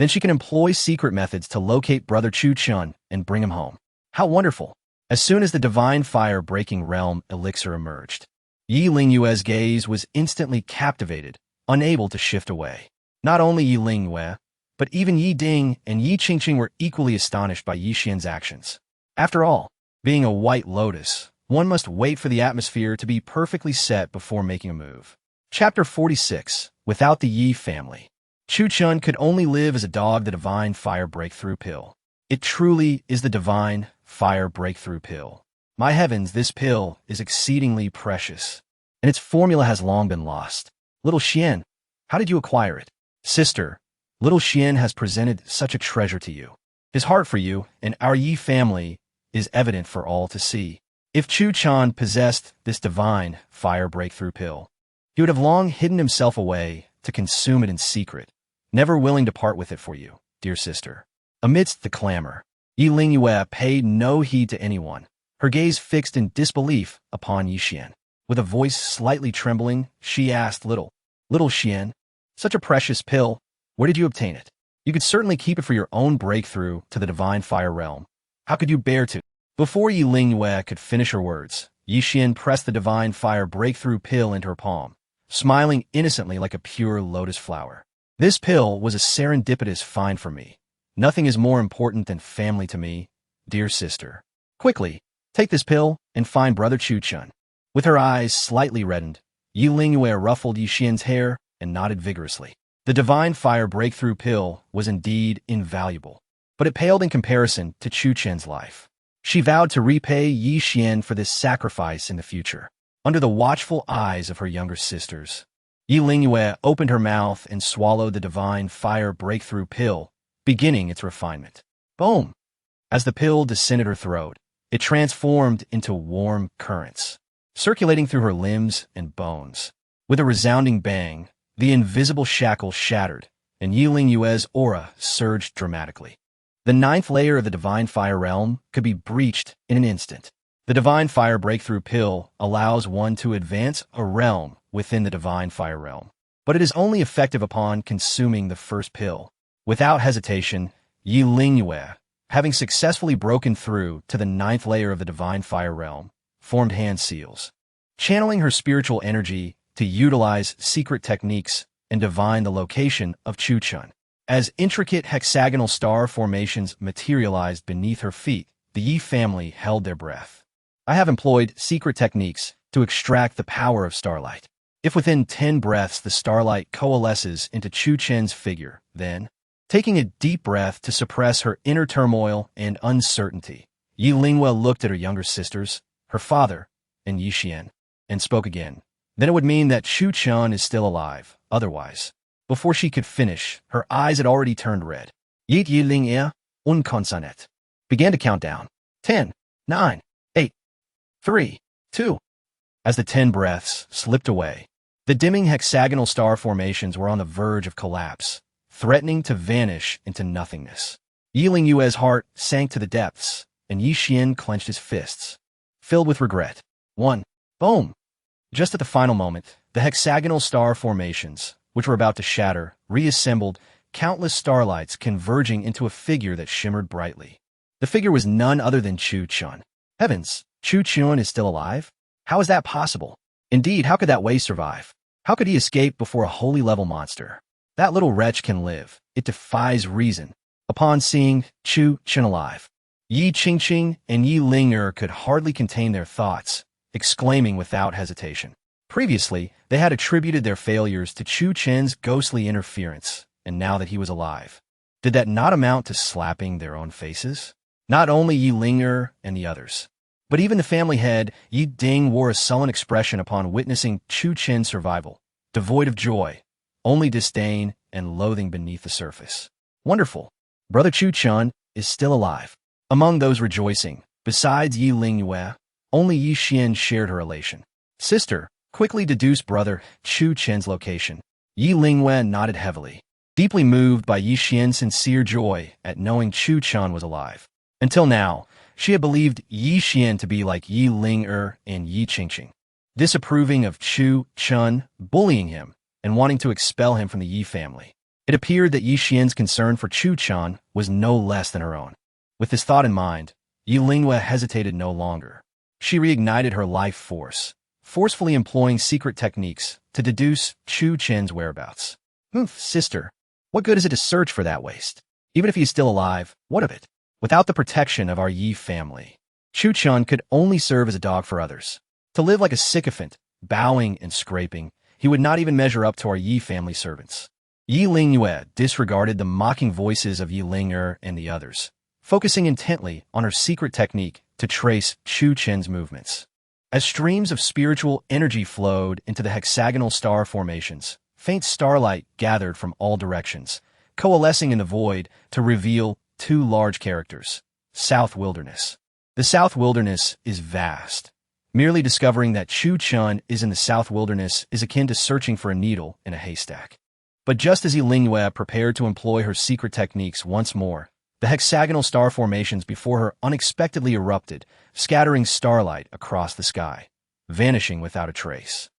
she can employ secret methods to locate Brother Chuchen and bring him home. How wonderful! As soon as the Divine Fire Breaking Realm elixir emerged, Yi Lingwei's gaze was instantly captivated, unable to shift away. Not only Yi Lingwei, but even Yi Ding and Yi Qingqing were equally astonished by Yi Xian's actions. After all, being a White Lotus, one must wait for the atmosphere to be perfectly set before making a move. Chapter 46. Without the Yi family, Chuchen could only live as a dog. The Divine Fire Breakthrough Pill. It truly is the Divine Fire Breakthrough Pill. My heavens, this pill is exceedingly precious, and its formula has long been lost. Little Xian, how did you acquire it? Sister, Little Xian has presented such a treasure to you. His heart for you and our Yi family is evident for all to see. If Chuchen possessed this Divine Fire Breakthrough Pill, he would have long hidden himself away to consume it in secret, never willing to part with it for you, dear sister. Amidst the clamor, Yi Lingwei paid no heed to anyone, her gaze fixed in disbelief upon Yi Xian. With a voice slightly trembling, she asked Little Xian, such a precious pill, where did you obtain it? You could certainly keep it for your own breakthrough to the Divine Fire Realm. How could you bear to? Before Yi Lingwei could finish her words, Yi Xian pressed the Divine Fire Breakthrough Pill into her palm, smiling innocently like a pure lotus flower. This pill was a serendipitous find for me. Nothing is more important than family to me, dear sister. Quickly, take this pill and find Brother Chuchen. With her eyes slightly reddened, Yi Lingyue ruffled Yi Xian's hair and nodded vigorously. The divine fire breakthrough pill was indeed invaluable, but it paled in comparison to Chuchen's life. She vowed to repay Yi Xian for this sacrifice in the future, under the watchful eyes of her younger sisters. Yi Lingyue opened her mouth and swallowed the divine fire breakthrough pill, beginning its refinement. Boom! As the pill descended her throat, it transformed into warm currents, circulating through her limbs and bones. With a resounding bang, the invisible shackle shattered, and Yi Lingyue's aura surged dramatically. The 9th layer of the Divine Fire realm could be breached in an instant. The Divine Fire Breakthrough Pill allows one to advance a realm within the Divine Fire realm, but it is only effective upon consuming the first pill. Without hesitation, Yi Lingyue, having successfully broken through to the 9th layer of the Divine Fire realm, formed hand seals. Channeling her spiritual energy to utilize secret techniques and divine the location of Chuchen. As intricate hexagonal star formations materialized beneath her feet, the Yi family held their breath. I have employed secret techniques to extract the power of starlight. If within 10 breaths the starlight coalesces into Chuchen's figure, then, taking a deep breath to suppress her inner turmoil and uncertainty, Yi Lingyue looked at her younger sisters, her father, and Yi Xian, and spoke again. Then it would mean that Chuchen is still alive. Otherwise, before she could finish, her eyes had already turned red. Yi Lingyue, unconsonant, began to count down. 10, 9, 8, 3, 2. As the 10 breaths slipped away, the dimming hexagonal star formations were on the verge of collapse, threatening to vanish into nothingness. Yi Lingyue's heart sank to the depths, and Yi Xian clenched his fists, filled with regret. 1. Boom! Just at the final moment, the hexagonal star formations, which were about to shatter, reassembled, countless starlights converging into a figure that shimmered brightly. The figure was none other than Chuchen. Heavens, Chuchen is still alive? How is that possible? Indeed, how could that way survive? How could he escape before a holy level monster? That little wretch can live. It defies reason. Upon seeing Chuchen alive, Yi Qingqing and Yi Lingyue could hardly contain their thoughts, exclaiming without hesitation. Previously, they had attributed their failures to Chuchen's ghostly interference, and now that he was alive, did that not amount to slapping their own faces? Not only Yi Lingyue and the others, but even the family head, Yi Ding, wore a sullen expression upon witnessing Chuchen's survival, devoid of joy, only disdain and loathing beneath the surface. Wonderful! Brother Chuchen is still alive. Among those rejoicing, besides Yi Lingyue, only Yi Xian shared her elation. Sister, quickly deduce Brother Chuchen's location. Yi Lingyue nodded heavily, deeply moved by Yi Xian's sincere joy at knowing Chuchen was alive. Until now, she had believed Yi Xian to be like Yi Lingyue and Yi Qingqing, disapproving of Chuchen, bullying him, and wanting to expel him from the Yi family. It appeared that Yi Xian's concern for Chuchen was no less than her own. With this thought in mind, Yi Lingyue hesitated no longer. She reignited her life force, forcefully employing secret techniques to deduce Chuchen's whereabouts. Sister, what good is it to search for that waste? Even if he is still alive, what of it? Without the protection of our Yi family, Chuchen could only serve as a dog for others. To live like a sycophant, bowing and scraping, he would not even measure up to our Yi family servants. Yi Lingyue disregarded the mocking voices of Yi Lingyue and the others, focusing intently on her secret technique to trace Chuchen's movements. As streams of spiritual energy flowed into the hexagonal star formations, faint starlight gathered from all directions, coalescing in the void to reveal 2 large characters. South Wilderness. The South Wilderness is vast. Merely discovering that Chuchen is in the South Wilderness is akin to searching for a needle in a haystack. But just as Yi Lingyue prepared to employ her secret techniques once more, the hexagonal star formations before her unexpectedly erupted, scattering starlight across the sky, vanishing without a trace.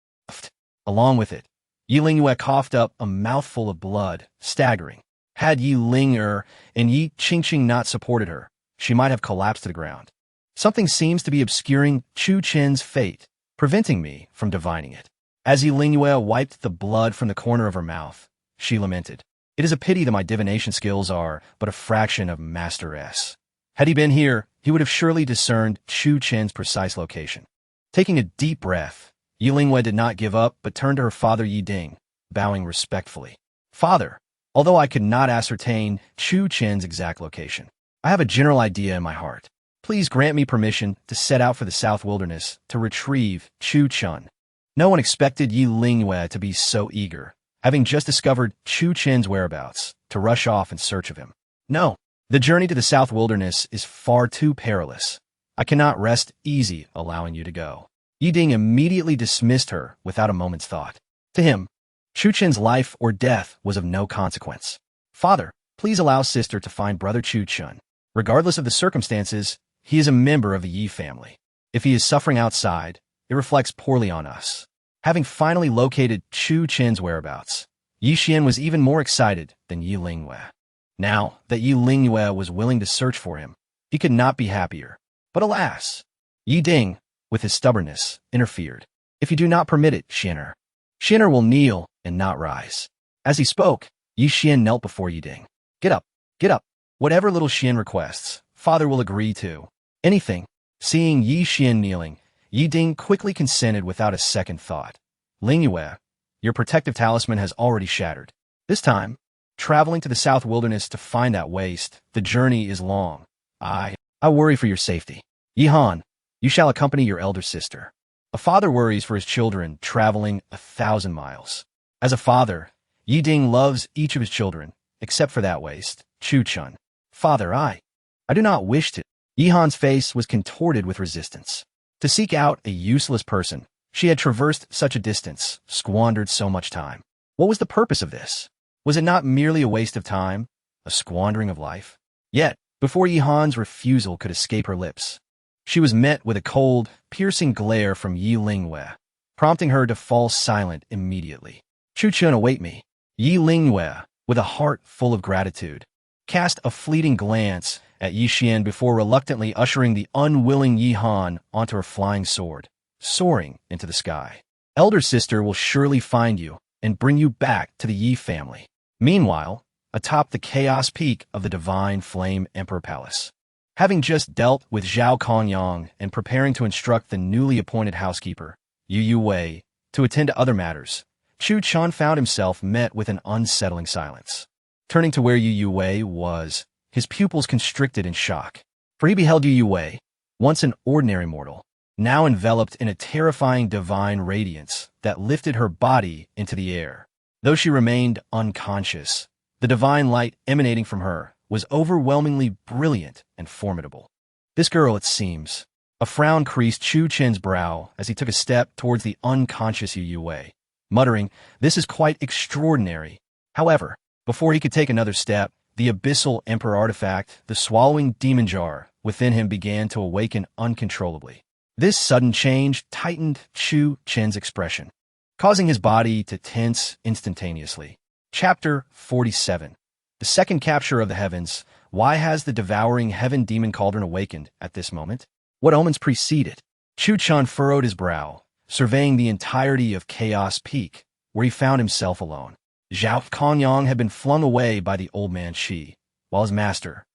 Along with it, Yi Lingyue coughed up a mouthful of blood, staggering. Had Yi Lingyue and Yi Qingqing not supported her, she might have collapsed to the ground. Something seems to be obscuring Chuchen's fate, preventing me from divining it. As Yi Lingyue wiped the blood from the corner of her mouth, she lamented. It is a pity that my divination skills are but a fraction of Master S. Had he been here, he would have surely discerned Chuchen's precise location. Taking a deep breath, Yi Lingwei did not give up but turned to her father Yi Ding, bowing respectfully. Father, although I could not ascertain Chuchen's exact location, I have a general idea in my heart. Please grant me permission to set out for the South Wilderness to retrieve Chuchen. No one expected Yi Lingwei to be so eager, having just discovered Chuchen's whereabouts, to rush off in search of him. No, the journey to the South Wilderness is far too perilous. I cannot rest easy allowing you to go. Yi Ding immediately dismissed her without a moment's thought. To him, Chuchen's life or death was of no consequence. Father, please allow sister to find brother Chuchen. Regardless of the circumstances, he is a member of the Yi family. If he is suffering outside, it reflects poorly on us. Having finally located Chuchen's whereabouts, Yi Xian was even more excited than Yi Lingwei. Now that Yi Lingwei was willing to search for him, he could not be happier. But alas, Yi Ding, with his stubbornness, interfered. If you do not permit it, Xianer. Xianer will kneel and not rise. As he spoke, Yi Xian knelt before Yi Ding. Get up, get up. Whatever little Xian requests, father will agree to. Anything. Seeing Yi Xian kneeling, Yi Ding quickly consented without a second thought. Lingwei, your protective talisman has already shattered. This time, traveling to the South Wilderness to find that waste, the journey is long. I worry for your safety. Yi Han, you shall accompany your elder sister. A father worries for his children traveling 1,000 miles. As a father, Yi Ding loves each of his children, except for that waste, Chuchen. Father, I do not wish to. Yi Han's face was contorted with resistance. To seek out a useless person, she had traversed such a distance, squandered so much time. What was the purpose of this? Was it not merely a waste of time, a squandering of life? Yet, before Yi Han's refusal could escape her lips, she was met with a cold, piercing glare from Yi Lingwei, prompting her to fall silent immediately. Chuchen, await me. Yi Lingwei, with a heart full of gratitude, cast a fleeting glance at Yi Xian before reluctantly ushering the unwilling Yi Han onto her flying sword, soaring into the sky. Elder sister will surely find you and bring you back to the Yi family. Meanwhile, atop the chaos peak of the divine flame emperor palace, having just dealt with Zhao Kongyang and preparing to instruct the newly appointed housekeeper, Yu Wei, to attend to other matters, Chuchen found himself met with an unsettling silence. Turning to where Yu Wei was, his pupils constricted in shock, for he beheld Yu Wei, once an ordinary mortal, now enveloped in a terrifying divine radiance that lifted her body into the air. Though she remained unconscious, the divine light emanating from her was overwhelmingly brilliant and formidable. This girl, it seems. A frown creased Chuchen's brow as he took a step towards the unconscious Yu Wei, muttering, "This is quite extraordinary." However, before he could take another step, the abyssal emperor artifact, the swallowing demon jar, within him began to awaken uncontrollably. This sudden change tightened Chuchen's expression, causing his body to tense instantaneously. Chapter 47. The second capture of the heavens. Why has the devouring heaven demon cauldron awakened at this moment? What omens precede it? Chuchen furrowed his brow, surveying the entirety of Chaos Peak, where he found himself alone. Zhao Kongyang had been flung away by the old man Qi, while his master,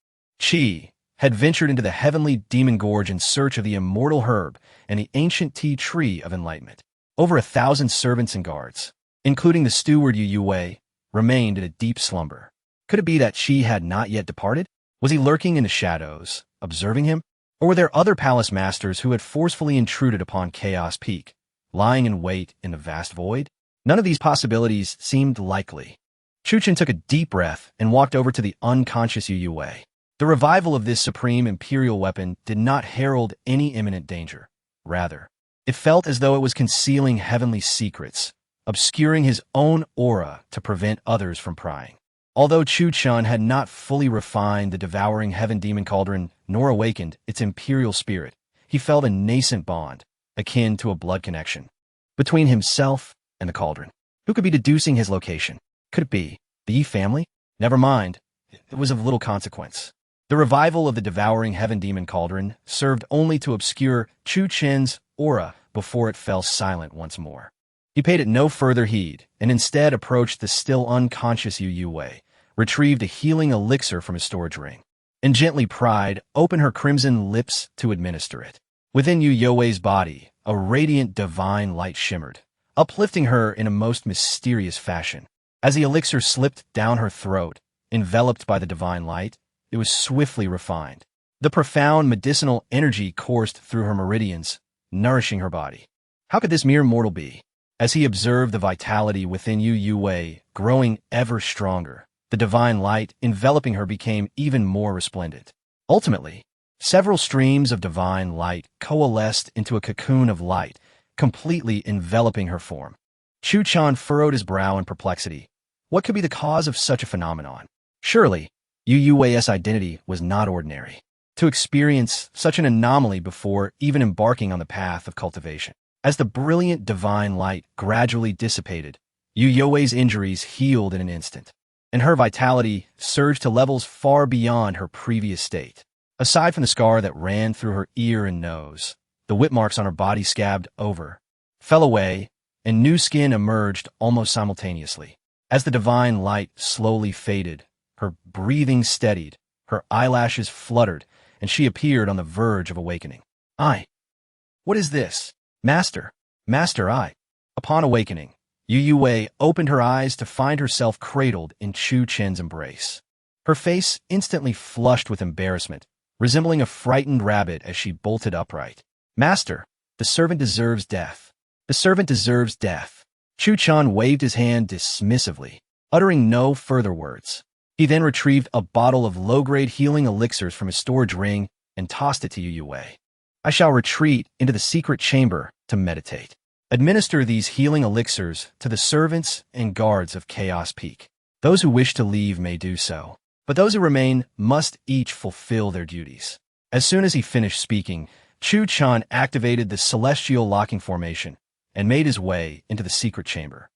Qi, had ventured into the heavenly demon gorge in search of the immortal herb and the ancient tea tree of enlightenment. Over 1,000 servants and guards, including the steward Yu Wei, remained in a deep slumber. Could it be that Qi had not yet departed? Was he lurking in the shadows, observing him? Or were there other palace masters who had forcefully intruded upon Chaos Peak, lying in wait in the vast void? None of these possibilities seemed likely. Chuchen took a deep breath and walked over to the unconscious Yu Wei. The revival of this supreme imperial weapon did not herald any imminent danger. Rather, it felt as though it was concealing heavenly secrets, obscuring his own aura to prevent others from prying. Although Chuchen had not fully refined the devouring heaven demon cauldron nor awakened its imperial spirit, he felt a nascent bond, akin to a blood connection, between himself and the cauldron. Who could be deducing his location? Could it be the Yi family? Never mind. It was of little consequence. The revival of the devouring heaven demon cauldron served only to obscure Chuchen's aura before it fell silent once more. He paid it no further heed and instead approached the still unconscious Yu Wei, retrieved a healing elixir from his storage ring, and gently pried open her crimson lips to administer it. Within Yu Youwei's body, a radiant divine light shimmered, uplifting her in a most mysterious fashion. As the elixir slipped down her throat, enveloped by the divine light, it was swiftly refined. The profound medicinal energy coursed through her meridians, nourishing her body. How could this mere mortal be? As he observed the vitality within Yu Youwei growing ever stronger, the divine light enveloping her became even more resplendent. Ultimately, several streams of divine light coalesced into a cocoon of light, completely enveloping her form. Chuchen furrowed his brow in perplexity. What could be the cause of such a phenomenon? Surely, Yu Youwei's identity was not ordinary. To experience such an anomaly before even embarking on the path of cultivation. As the brilliant divine light gradually dissipated, Yu Youwei's injuries healed in an instant, and her vitality surged to levels far beyond her previous state. Aside from the scar that ran through her ear and nose, the whip marks on her body scabbed over, fell away, and new skin emerged almost simultaneously. As the divine light slowly faded, her breathing steadied, her eyelashes fluttered, and she appeared on the verge of awakening. What is this? Master, I. Upon awakening, Yu Youwei opened her eyes to find herself cradled in Chuchen's embrace. Her face instantly flushed with embarrassment, resembling a frightened rabbit as she bolted upright. Master, the servant deserves death. The servant deserves death. Chuchen waved his hand dismissively, uttering no further words. He then retrieved a bottle of low-grade healing elixirs from his storage ring and tossed it to Yu Youwei. I shall retreat into the secret chamber to meditate. Administer these healing elixirs to the servants and guards of Chaos Peak. Those who wish to leave may do so, but those who remain must each fulfill their duties. As soon as he finished speaking, Chuchen activated the celestial locking formation and made his way into the secret chamber.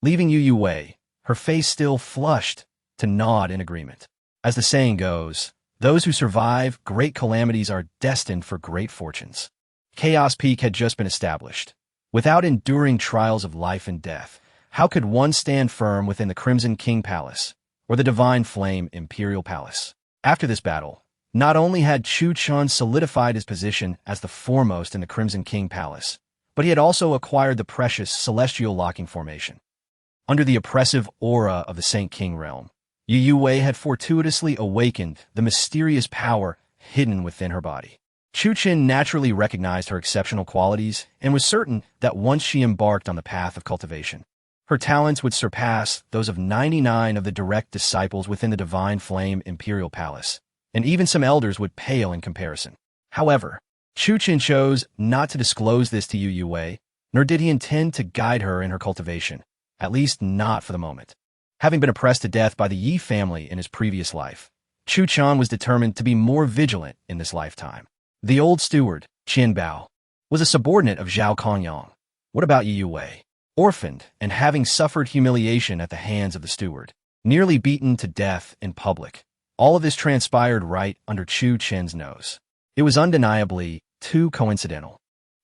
Leaving Yu Youwei, her face still flushed, to nod in agreement. As the saying goes, those who survive great calamities are destined for great fortunes. Chaos Peak had just been established. Without enduring trials of life and death, how could one stand firm within the Crimson King Palace or the Divine Flame Imperial Palace? After this battle, not only had Chuchen solidified his position as the foremost in the Crimson King Palace, but he had also acquired the precious celestial locking formation. Under the oppressive aura of the Saint King realm, Yu Youwei had fortuitously awakened the mysterious power hidden within her body. Chuchen naturally recognized her exceptional qualities and was certain that once she embarked on the path of cultivation, her talents would surpass those of 99 of the direct disciples within the Divine Flame Imperial Palace, and even some elders would pale in comparison. However, Chuchen chose not to disclose this to Yu Youwei, nor did he intend to guide her in her cultivation, at least not for the moment. Having been oppressed to death by the Yi family in his previous life, Chuchen was determined to be more vigilant in this lifetime. The old steward, Qin Bao, was a subordinate of Zhao Kongyang. What about Yu Youwei? Orphaned and having suffered humiliation at the hands of the steward, nearly beaten to death in public. All of this transpired right under Chuchen's nose. It was undeniably too coincidental.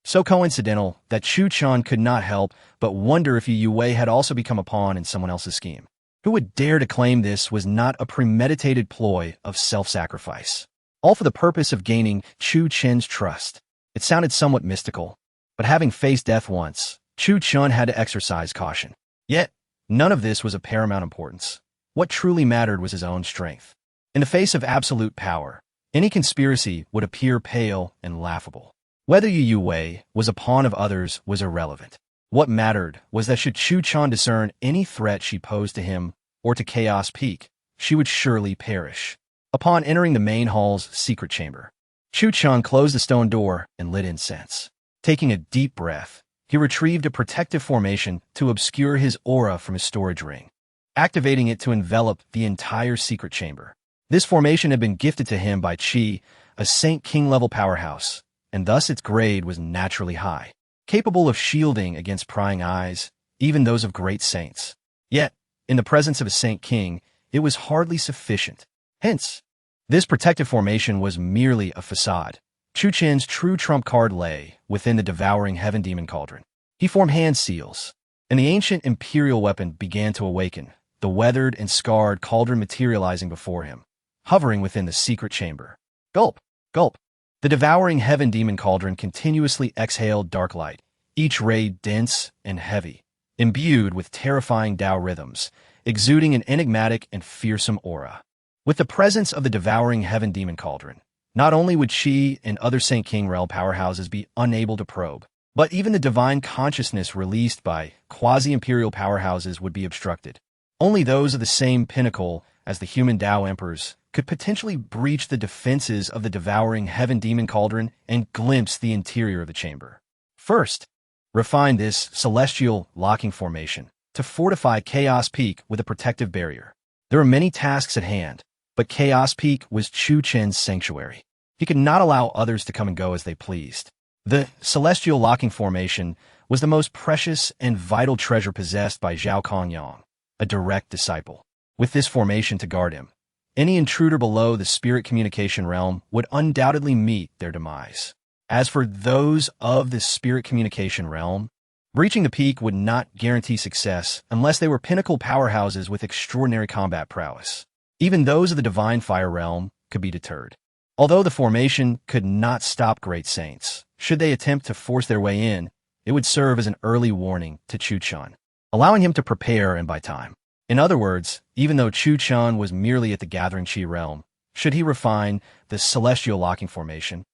So coincidental that Chuchen could not help but wonder if Yu Youwei had also become a pawn in someone else's scheme. Who would dare to claim this was not a premeditated ploy of self-sacrifice? All for the purpose of gaining Chuchen's trust. It sounded somewhat mystical, but having faced death once, Chuchen had to exercise caution. Yet, none of this was of paramount importance. What truly mattered was his own strength. In the face of absolute power, any conspiracy would appear pale and laughable. Whether Yu Youwei was a pawn of others was irrelevant. What mattered was that should Chuchen discern any threat she posed to him or to Chaos Peak, she would surely perish. Upon entering the main hall's secret chamber, Chuchen closed the stone door and lit incense. Taking a deep breath, he retrieved a protective formation to obscure his aura from his storage ring, activating it to envelop the entire secret chamber. This formation had been gifted to him by Qi, a Saint King-level powerhouse, and thus its grade was naturally high, capable of shielding against prying eyes, even those of great saints. Yet, in the presence of a Saint King, it was hardly sufficient. Hence, this protective formation was merely a facade. Chuchen's true trump card lay within the Devouring Heaven Demon Cauldron. He formed hand seals, and the ancient imperial weapon began to awaken, the weathered and scarred cauldron materializing before him, hovering within the secret chamber. Gulp! Gulp! The devouring heaven demon cauldron continuously exhaled dark light, each ray dense and heavy, imbued with terrifying Tao rhythms, exuding an enigmatic and fearsome aura. With the presence of the devouring heaven demon cauldron, not only would Qi and other St. King realm powerhouses be unable to probe, but even the divine consciousness released by quasi-imperial powerhouses would be obstructed. Only those of the same pinnacle as the human Tao emperors could potentially breach the defenses of the devouring heaven demon cauldron and glimpse the interior of the chamber. First, refine this celestial locking formation to fortify Chaos Peak with a protective barrier. There are many tasks at hand, but Chaos Peak was Chuchen's sanctuary. He could not allow others to come and go as they pleased. The celestial locking formation was the most precious and vital treasure possessed by Zhao Kongyang, a direct disciple. With this formation to guard him, any intruder below the spirit communication realm would undoubtedly meet their demise. As for those of the spirit communication realm, breaching the peak would not guarantee success unless they were pinnacle powerhouses with extraordinary combat prowess. Even those of the divine fire realm could be deterred. Although the formation could not stop great saints, should they attempt to force their way in, it would serve as an early warning to Chuchen, allowing him to prepare and buy time. In other words, even though Chuchen was merely at the gathering Qi realm, should he refine the celestial locking formation,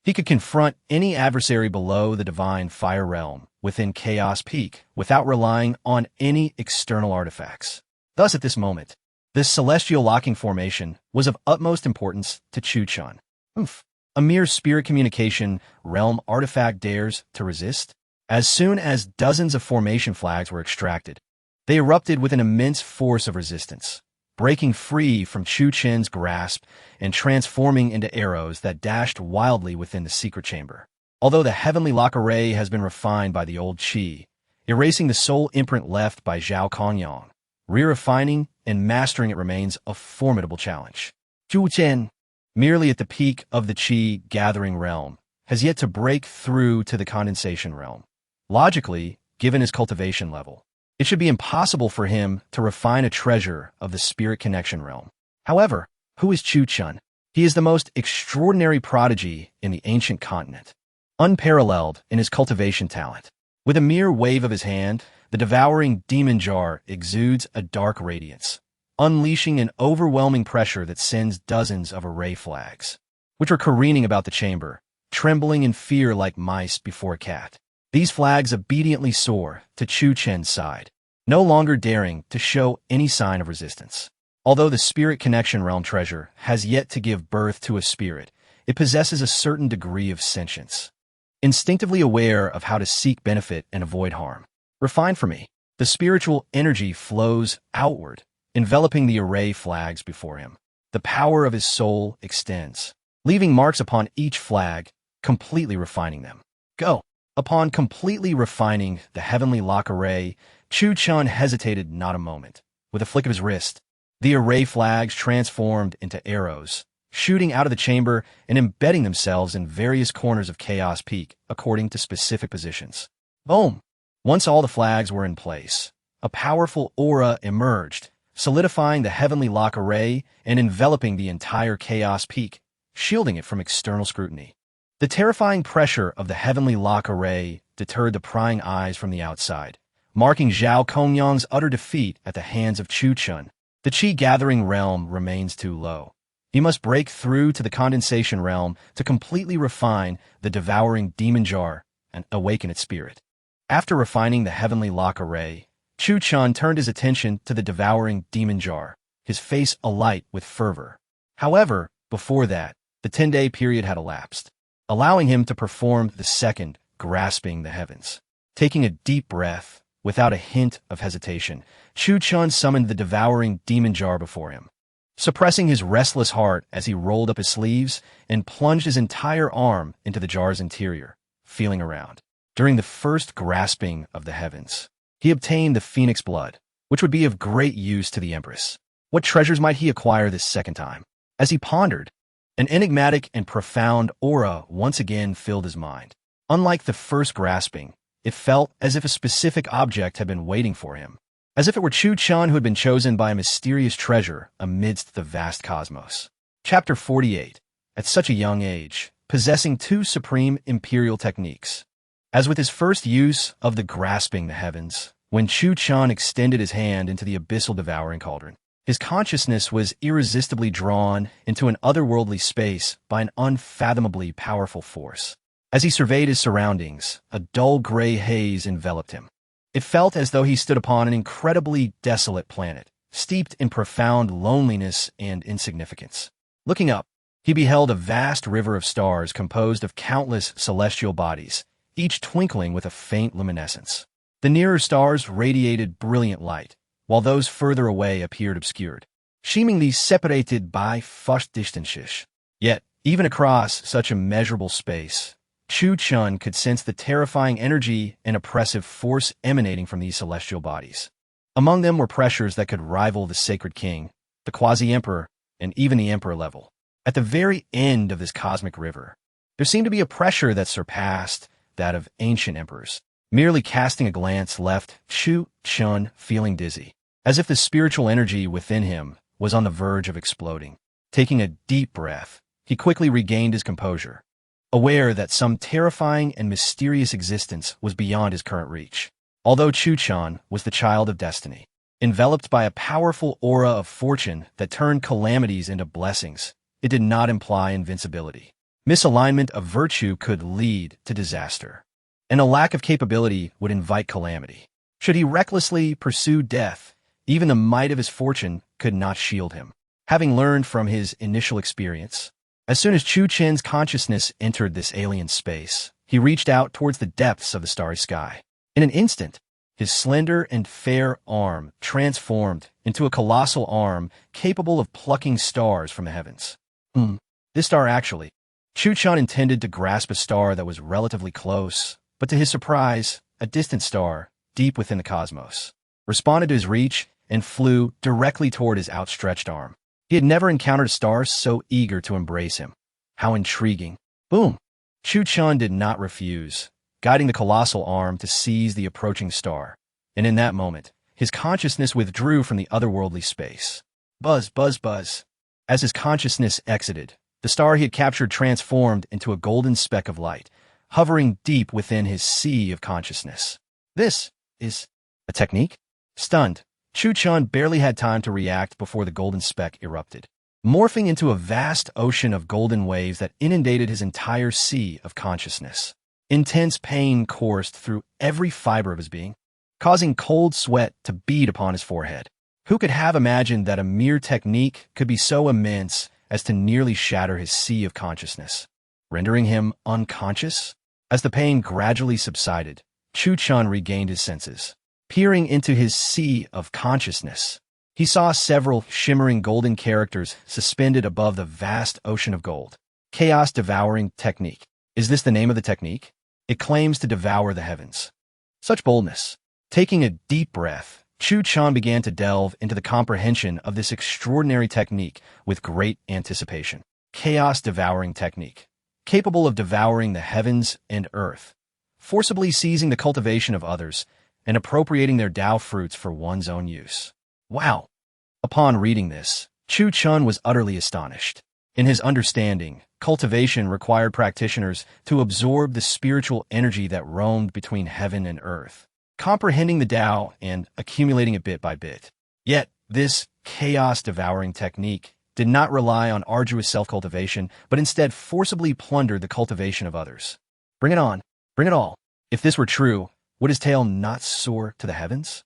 he could confront any adversary below the divine fire realm within Chaos Peak without relying on any external artifacts. Thus, at this moment, this celestial locking formation was of utmost importance to Chuchen. A mere spirit communication realm artifact dares to resist? As soon as dozens of formation flags were extracted, they erupted with an immense force of resistance, breaking free from Chuchen's grasp and transforming into arrows that dashed wildly within the secret chamber. Although the heavenly lock array has been refined by the old Qi, erasing the sole imprint left by Zhao Kongyang, re-refining and mastering it remains a formidable challenge. Chuchen, merely at the peak of the Qi gathering realm, has yet to break through to the condensation realm. Logically, given his cultivation level, it should be impossible for him to refine a treasure of the spirit connection realm. However, who is Chuchen? He is the most extraordinary prodigy in the ancient continent, unparalleled in his cultivation talent. With a mere wave of his hand, the devouring demon jar exudes a dark radiance, unleashing an overwhelming pressure that sends dozens of array flags, which are careening about the chamber, trembling in fear like mice before a cat. These flags obediently soar to Chuchen's side, no longer daring to show any sign of resistance. Although the spirit connection realm treasure has yet to give birth to a spirit, it possesses a certain degree of sentience, instinctively aware of how to seek benefit and avoid harm. Refine for me. The spiritual energy flows outward, enveloping the array flags before him. The power of his soul extends, leaving marks upon each flag, completely refining them. Go! Upon completely refining the heavenly lock array, Chuchen hesitated not a moment. With a flick of his wrist, the array flags transformed into arrows, shooting out of the chamber and embedding themselves in various corners of Chaos Peak according to specific positions. Boom! Once all the flags were in place, a powerful aura emerged, solidifying the heavenly lock array and enveloping the entire Chaos Peak, shielding it from external scrutiny. The terrifying pressure of the heavenly lock array deterred the prying eyes from the outside, marking Zhao Kongyang's utter defeat at the hands of Chuchen. The Qi gathering realm remains too low. He must break through to the condensation realm to completely refine the devouring demon jar and awaken its spirit. After refining the heavenly lock array, Chuchen turned his attention to the devouring demon jar, his face alight with fervor. However, before that, the 10-day period had elapsed, allowing him to perform the second, grasping the heavens. Taking a deep breath, without a hint of hesitation, Chuchen summoned the devouring demon jar before him, suppressing his restless heart as he rolled up his sleeves and plunged his entire arm into the jar's interior, feeling around. During the first grasping of the heavens, he obtained the phoenix blood, which would be of great use to the Empress. What treasures might he acquire this second time? As he pondered, an enigmatic and profound aura once again filled his mind. Unlike the first grasping, it felt as if a specific object had been waiting for him. as if it were Chuchen who had been chosen by a mysterious treasure amidst the vast cosmos. Chapter 48. At such a young age, possessing two supreme imperial techniques. As with his first use of the grasping the heavens, when Chuchen extended his hand into the abyssal devouring cauldron, his consciousness was irresistibly drawn into an otherworldly space by an unfathomably powerful force. As he surveyed his surroundings, a dull gray haze enveloped him. It felt as though he stood upon an incredibly desolate planet, steeped in profound loneliness and insignificance. Looking up, he beheld a vast river of stars composed of countless celestial bodies, each twinkling with a faint luminescence. The nearer stars radiated brilliant light, while those further away appeared obscured, seemingly separated by vast distances. Yet, even across such immeasurable space, Chuchen could sense the terrifying energy and oppressive force emanating from these celestial bodies. Among them were pressures that could rival the Sacred King, the Quasi-Emperor, and even the Emperor level. At the very end of this cosmic river, there seemed to be a pressure that surpassed that of ancient emperors. Merely casting a glance left Chuchen feeling dizzy, as if the spiritual energy within him was on the verge of exploding. Taking a deep breath, he quickly regained his composure, aware that some terrifying and mysterious existence was beyond his current reach. Although Chuchen was the child of destiny, enveloped by a powerful aura of fortune that turned calamities into blessings, it did not imply invincibility. Misalignment of virtue could lead to disaster, and a lack of capability would invite calamity. Should he recklessly pursue death, even the might of his fortune could not shield him. Having learned from his initial experience, as soon as Chuchen's consciousness entered this alien space, he reached out towards the depths of the starry sky. In an instant, his slender and fair arm transformed into a colossal arm capable of plucking stars from the heavens. This star actually. Chuchen intended to grasp a star that was relatively close, but to his surprise, a distant star, deep within the cosmos, responded to his reach and flew directly toward his outstretched arm. He had never encountered a star so eager to embrace him. How intriguing. Boom! Chuchen did not refuse, guiding the colossal arm to seize the approaching star. And in that moment, his consciousness withdrew from the otherworldly space. Buzz, buzz, buzz. As his consciousness exited, the star he had captured transformed into a golden speck of light, hovering deep within his sea of consciousness. This is a technique? Stunned, Chuchen barely had time to react before the golden speck erupted, morphing into a vast ocean of golden waves that inundated his entire sea of consciousness. Intense pain coursed through every fiber of his being, causing cold sweat to bead upon his forehead. Who could have imagined that a mere technique could be so immense as to nearly shatter his sea of consciousness, rendering him unconscious? As the pain gradually subsided, Chuchen regained his senses. Peering into his sea of consciousness, he saw several shimmering golden characters suspended above the vast ocean of gold. Devouring technique. Is this the name of the technique? It claims to devour the heavens. Such boldness. Taking a deep breath, Chuchen began to delve into the comprehension of this extraordinary technique with great anticipation. Devouring technique. Capable of devouring the heavens and earth, forcibly seizing the cultivation of others, and appropriating their Tao fruits for one's own use. Wow! Upon reading this, Chuchen was utterly astonished. In his understanding, cultivation required practitioners to absorb the spiritual energy that roamed between heaven and earth, comprehending the Tao and accumulating it bit by bit. Yet, this chaos-devouring technique did not rely on arduous self-cultivation, but instead forcibly plundered the cultivation of others. Bring it on. Bring it all. If this were true, would his tail not soar to the heavens?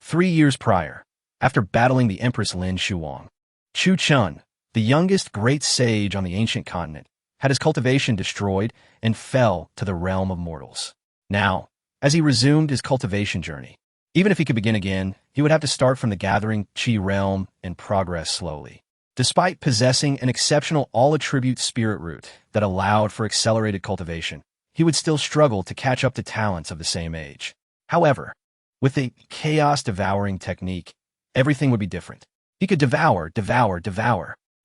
3 years prior, after battling the Empress Lin Shuwang, Chuchen, the youngest great sage on the ancient continent, had his cultivation destroyed and fell to the realm of mortals. Now, as he resumed his cultivation journey, even if he could begin again, he would have to start from the gathering Qi realm and progress slowly. Despite possessing an exceptional all-attribute spirit root that allowed for accelerated cultivation, he would still struggle to catch up to talents of the same age. However, with the chaos-devouring technique, everything would be different. He could devour,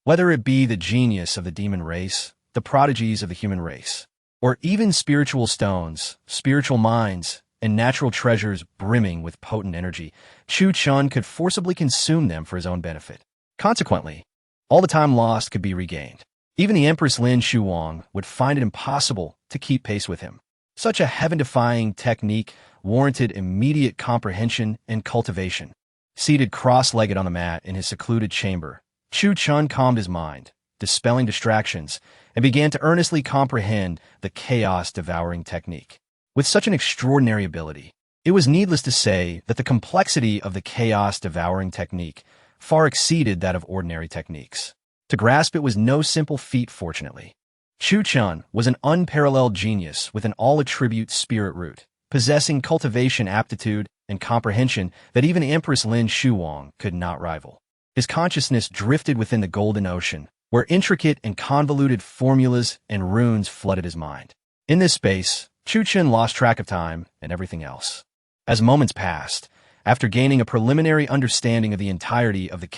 whether it be the genius of the demon race, the prodigies of the human race, or even spiritual stones, spiritual minds, and natural treasures brimming with potent energy, Chuchen could forcibly consume them for his own benefit. Consequently, all the time lost could be regained. Even the Empress Lin Shuwang would find it impossible to keep pace with him. Such a heaven-defying technique warranted immediate comprehension and cultivation. Seated cross-legged on the mat in his secluded chamber, Chuchen calmed his mind, dispelling distractions, and began to earnestly comprehend the Devouring technique. With such an extraordinary ability, it was needless to say that the complexity of the Devouring technique far exceeded that of ordinary techniques. To grasp it was no simple feat, fortunately. Chuchen was an unparalleled genius with an all-attribute spirit root, possessing cultivation aptitude and comprehension that even Empress Lin Shuwang could not rival. His consciousness drifted within the golden ocean, where intricate and convoluted formulas and runes flooded his mind. In this space, Chuchen lost track of time and everything else. As moments passed, after gaining a preliminary understanding of the entirety of the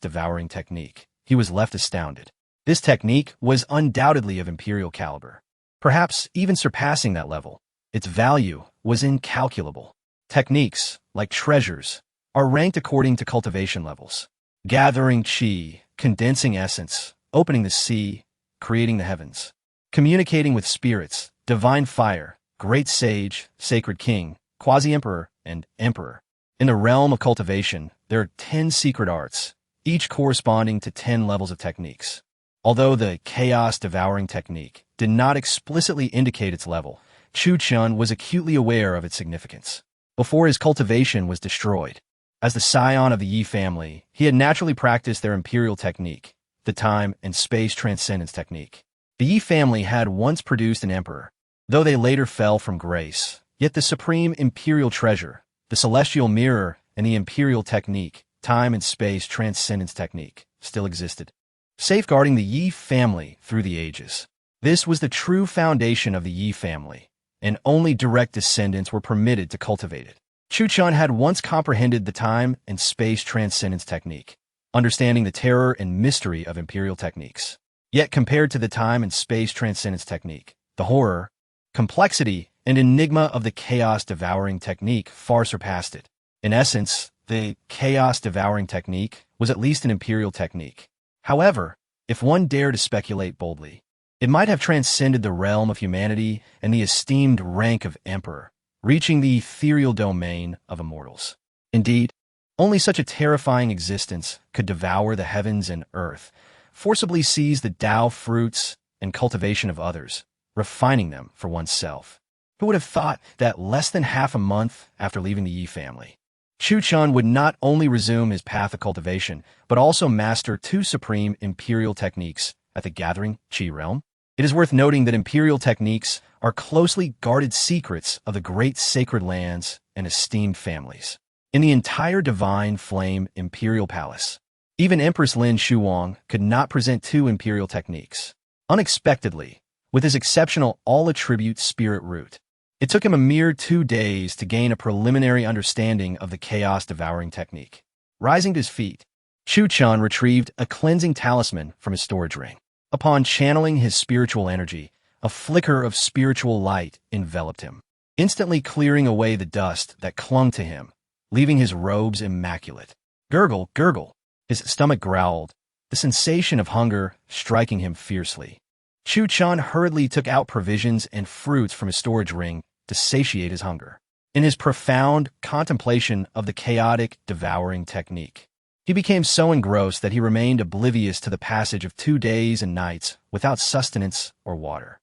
Devouring technique, he was left astounded. This technique was undoubtedly of imperial caliber, perhaps even surpassing that level. Its value was incalculable. Techniques, like treasures, are ranked according to cultivation levels. Gathering chi, condensing essence, opening the sea, creating the heavens, communicating with spirits, divine fire, great sage, sacred king, quasi-emperor, and emperor. In the realm of cultivation, there are 10 secret arts, each corresponding to 10 levels of techniques. Although the Devouring technique did not explicitly indicate its level, Chuchen was acutely aware of its significance. Before his cultivation was destroyed, as the scion of the Yi family, he had naturally practiced their imperial technique, the time and space transcendence technique. The Yi family had once produced an emperor. Though they later fell from grace, yet the supreme imperial treasure, the celestial mirror, and the imperial technique, time and space transcendence technique, still existed, safeguarding the Yi family through the ages. This was the true foundation of the Yi family, and only direct descendants were permitted to cultivate it. Chuchen had once comprehended the time and space transcendence technique, understanding the terror and mystery of imperial techniques. Yet compared to the time and space transcendence technique, the horror, complexity, and enigma of the Devouring technique far surpassed it. In essence, the Devouring technique was at least an imperial technique. However, if one dared to speculate boldly, it might have transcended the realm of humanity and the esteemed rank of emperor, reaching the ethereal domain of immortals. Indeed, only such a terrifying existence could devour the heavens and earth, forcibly seize the Tao fruits and cultivation of others, refining them for oneself. Who would have thought that less than half a month after leaving the Yi family, Chuchen would not only resume his path of cultivation, but also master 2 supreme imperial techniques at the gathering chi realm? It is worth noting that imperial techniques are closely guarded secrets of the great sacred lands and esteemed families. In the entire divine flame imperial palace, even Empress Lin Shuwang could not present 2 imperial techniques. Unexpectedly, with his exceptional all-attribute spirit root, it took him a mere 2 days to gain a preliminary understanding of the Devouring technique. Rising to his feet, Chuchen retrieved a cleansing talisman from his storage ring. Upon channeling his spiritual energy, a flicker of spiritual light enveloped him, instantly clearing away the dust that clung to him, leaving his robes immaculate. Gurgle, gurgle, his stomach growled, the sensation of hunger striking him fiercely. Chuchen hurriedly took out provisions and fruits from his storage ring to satiate his hunger. In his profound contemplation of the Devouring technique, he became so engrossed that he remained oblivious to the passage of 2 days and nights without sustenance or water.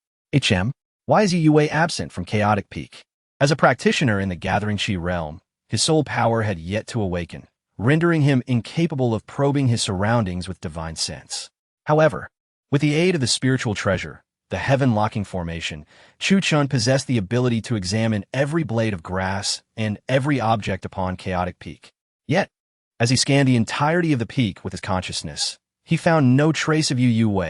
Why is Yue absent from Chaotic Peak? As a practitioner in the Gathering Chi realm, his soul power had yet to awaken, rendering him incapable of probing his surroundings with divine sense. However, with the aid of the spiritual treasure, the heaven-locking formation, Chuchen possessed the ability to examine every blade of grass and every object upon Chaotic Peak. Yet, as he scanned the entirety of the peak with his consciousness, he found no trace of Yue,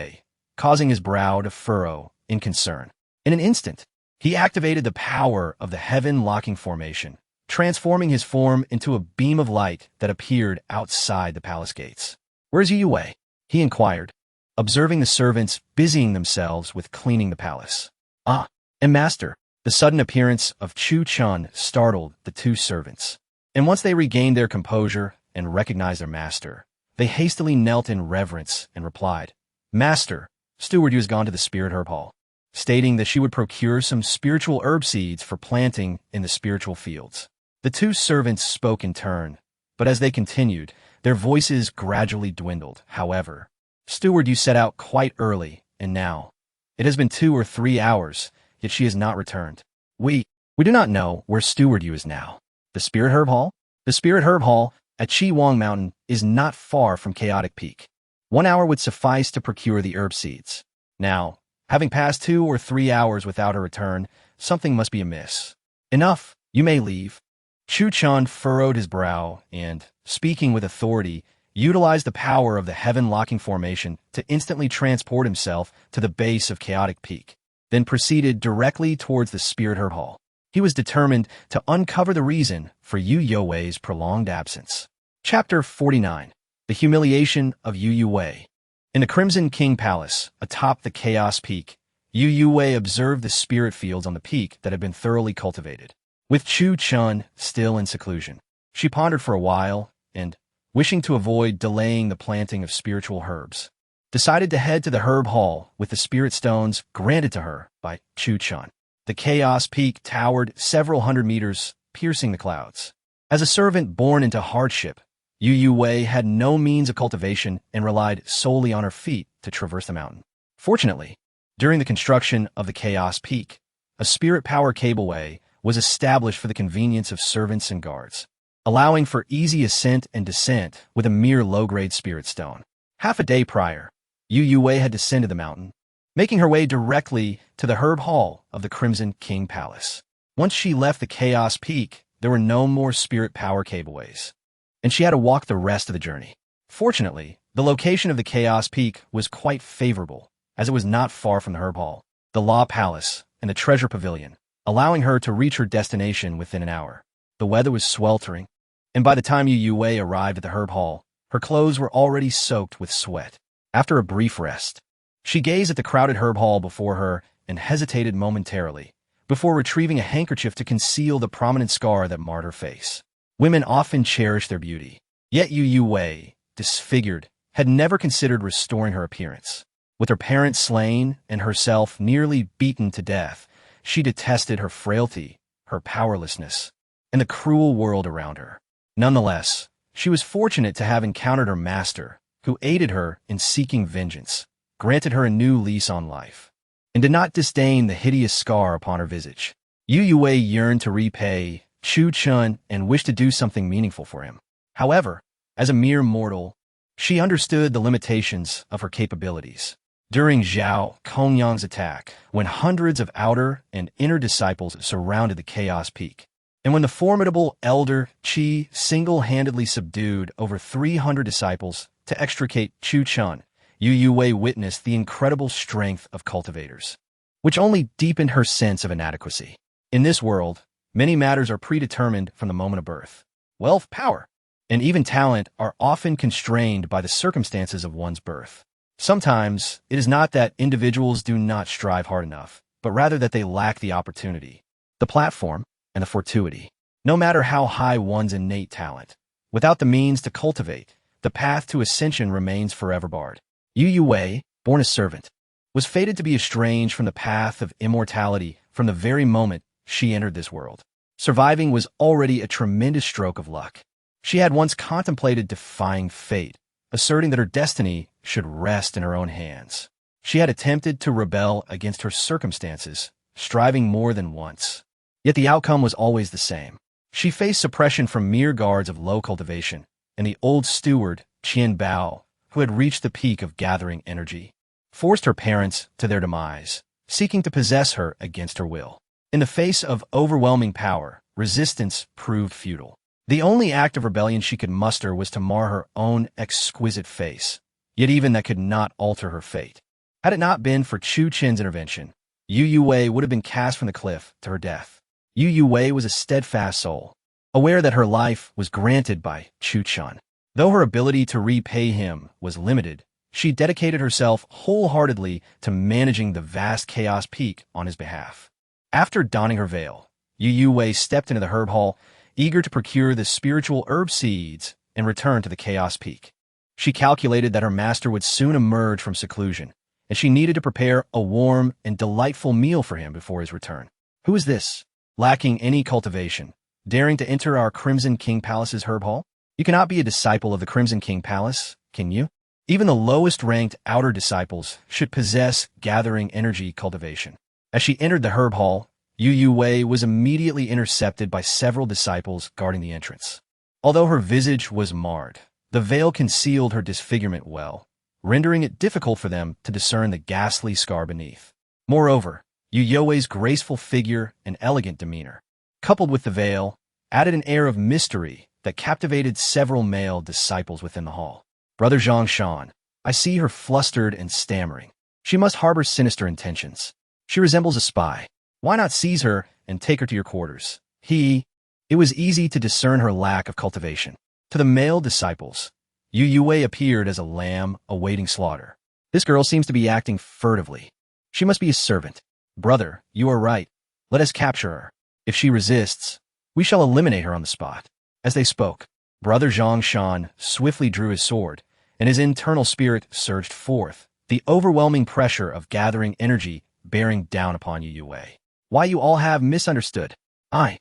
causing his brow to furrow in concern. In an instant, he activated the power of the heaven-locking formation, transforming his form into a beam of light that appeared outside the palace gates. "Where's Yue?" he inquired, observing the servants busying themselves with cleaning the palace. "Ah, and master," The sudden appearance of Chuchen startled the two servants, and once they regained their composure and recognized their master, they hastily knelt in reverence and replied, "Master, Steward Yu has gone to the spirit herb hall," stating that she would procure some spiritual herb seeds for planting in the spiritual fields. The two servants spoke in turn, but as they continued, their voices gradually dwindled. However, Steward Yu set out quite early, and now it has been 2 or 3 hours, yet she has not returned. We do not know where Steward Yu is now. The Spirit Herb Hall? The Spirit Herb Hall at Shuwang Mountain is not far from Chaotic Peak. 1 hour would suffice to procure the herb seeds. Now, having passed 2 or 3 hours without a return, something must be amiss. Enough, you may leave. Chuchen furrowed his brow and, speaking with authority, utilized the power of the heaven-locking formation to instantly transport himself to the base of Chaotic Peak, then proceeded directly towards the Spirit Herb Hall. He was determined to uncover the reason for Yu Yuwei's prolonged absence. Chapter 49. The Humiliation of Yu Yuwei. In the Crimson King Palace, atop the Chaos Peak, Yu Yuwei observed the spirit fields on the peak that had been thoroughly cultivated. With Chuchen still in seclusion, she pondered for a while and, wishing to avoid delaying the planting of spiritual herbs, decided to head to the herb hall with the spirit stones granted to her by Chuchen. The Chaos Peak towered several hundred meters, piercing the clouds. As a servant born into hardship, Yu Yuwei had no means of cultivation and relied solely on her feet to traverse the mountain. Fortunately, during the construction of the Chaos Peak, a spirit power cableway was established for the convenience of servants and guards, allowing for easy ascent and descent with a mere low-grade spirit stone. Half a day prior, Yu Yuwei had descended the mountain, making her way directly to the herb hall of the Crimson King Palace. Once she left the Chaos Peak, there were no more spirit power cableways, and she had to walk the rest of the journey. Fortunately, the location of the Chaos Peak was quite favorable, as it was not far from the herb hall, the Law Palace, and the Treasure Pavilion, allowing her to reach her destination within an hour. The weather was sweltering, and by the time Yu Yuwei arrived at the herb hall, her clothes were already soaked with sweat. After a brief rest, she gazed at the crowded herb hall before her and hesitated momentarily, before retrieving a handkerchief to conceal the prominent scar that marred her face. Women often cherish their beauty, yet Yu Yuwei, disfigured, had never considered restoring her appearance. With her parents slain and herself nearly beaten to death, she detested her frailty, her powerlessness, and the cruel world around her. Nonetheless, she was fortunate to have encountered her master, who aided her in seeking vengeance, granted her a new lease on life, and did not disdain the hideous scar upon her visage. Yu Yuwei yearned to repay Chuchen and wished to do something meaningful for him. However, as a mere mortal, she understood the limitations of her capabilities. During Zhao Kongyang's attack, when hundreds of outer and inner disciples surrounded the Chaos Peak, and when the formidable Elder Qi single-handedly subdued over 300 disciples to extricate Chuchen, Yu Yuwei witnessed the incredible strength of cultivators, which only deepened her sense of inadequacy. In this world, many matters are predetermined from the moment of birth. Wealth, power, and even talent are often constrained by the circumstances of one's birth. Sometimes, it is not that individuals do not strive hard enough, but rather that they lack the opportunity, the platform, and the fortuity. No matter how high one's innate talent, without the means to cultivate, the path to ascension remains forever barred. Yu Yuwei, born a servant, was fated to be estranged from the path of immortality from the very moment she entered this world. Surviving was already a tremendous stroke of luck. She had once contemplated defying fate, asserting that her destiny should rest in her own hands. She had attempted to rebel against her circumstances, striving more than once. Yet the outcome was always the same. She faced suppression from mere guards of low cultivation, and the old steward, Qian Bao, who had reached the peak of gathering energy, forced her parents to their demise, seeking to possess her against her will. In the face of overwhelming power, resistance proved futile. The only act of rebellion she could muster was to mar her own exquisite face, yet even that could not alter her fate. Had it not been for Chuchen's intervention, Yu Yuwei would have been cast from the cliff to her death. Yu Yuwei was a steadfast soul, aware that her life was granted by Chuchen. Though her ability to repay him was limited, she dedicated herself wholeheartedly to managing the vast Chaos Peak on his behalf. After donning her veil, Yu Wei stepped into the herb hall, eager to procure the spiritual herb seeds and return to the Chaos Peak. She calculated that her master would soon emerge from seclusion, and she needed to prepare a warm and delightful meal for him before his return. Who is this, lacking any cultivation, daring to enter our Crimson King Palace's herb hall? You cannot be a disciple of the Crimson King Palace, can you? Even the lowest-ranked outer disciples should possess gathering energy cultivation. As she entered the herb hall, Yu Wei was immediately intercepted by several disciples guarding the entrance. Although her visage was marred, the veil concealed her disfigurement well, rendering it difficult for them to discern the ghastly scar beneath. Moreover, Yu Wei's graceful figure and elegant demeanor, coupled with the veil, added an air of mystery that captivated several male disciples within the hall. Brother Zhongshan, I see her flustered and stammering. She must harbor sinister intentions. She resembles a spy. Why not seize her and take her to your quarters? It was easy to discern her lack of cultivation. To the male disciples, Yu Wei appeared as a lamb awaiting slaughter. This girl seems to be acting furtively. She must be a servant. Brother, you are right. Let us capture her. If she resists, we shall eliminate her on the spot. As they spoke, Brother Zhongshan swiftly drew his sword, and his internal spirit surged forth, the overwhelming pressure of gathering energy bearing down upon Yu Wei. Why you all have misunderstood. I'm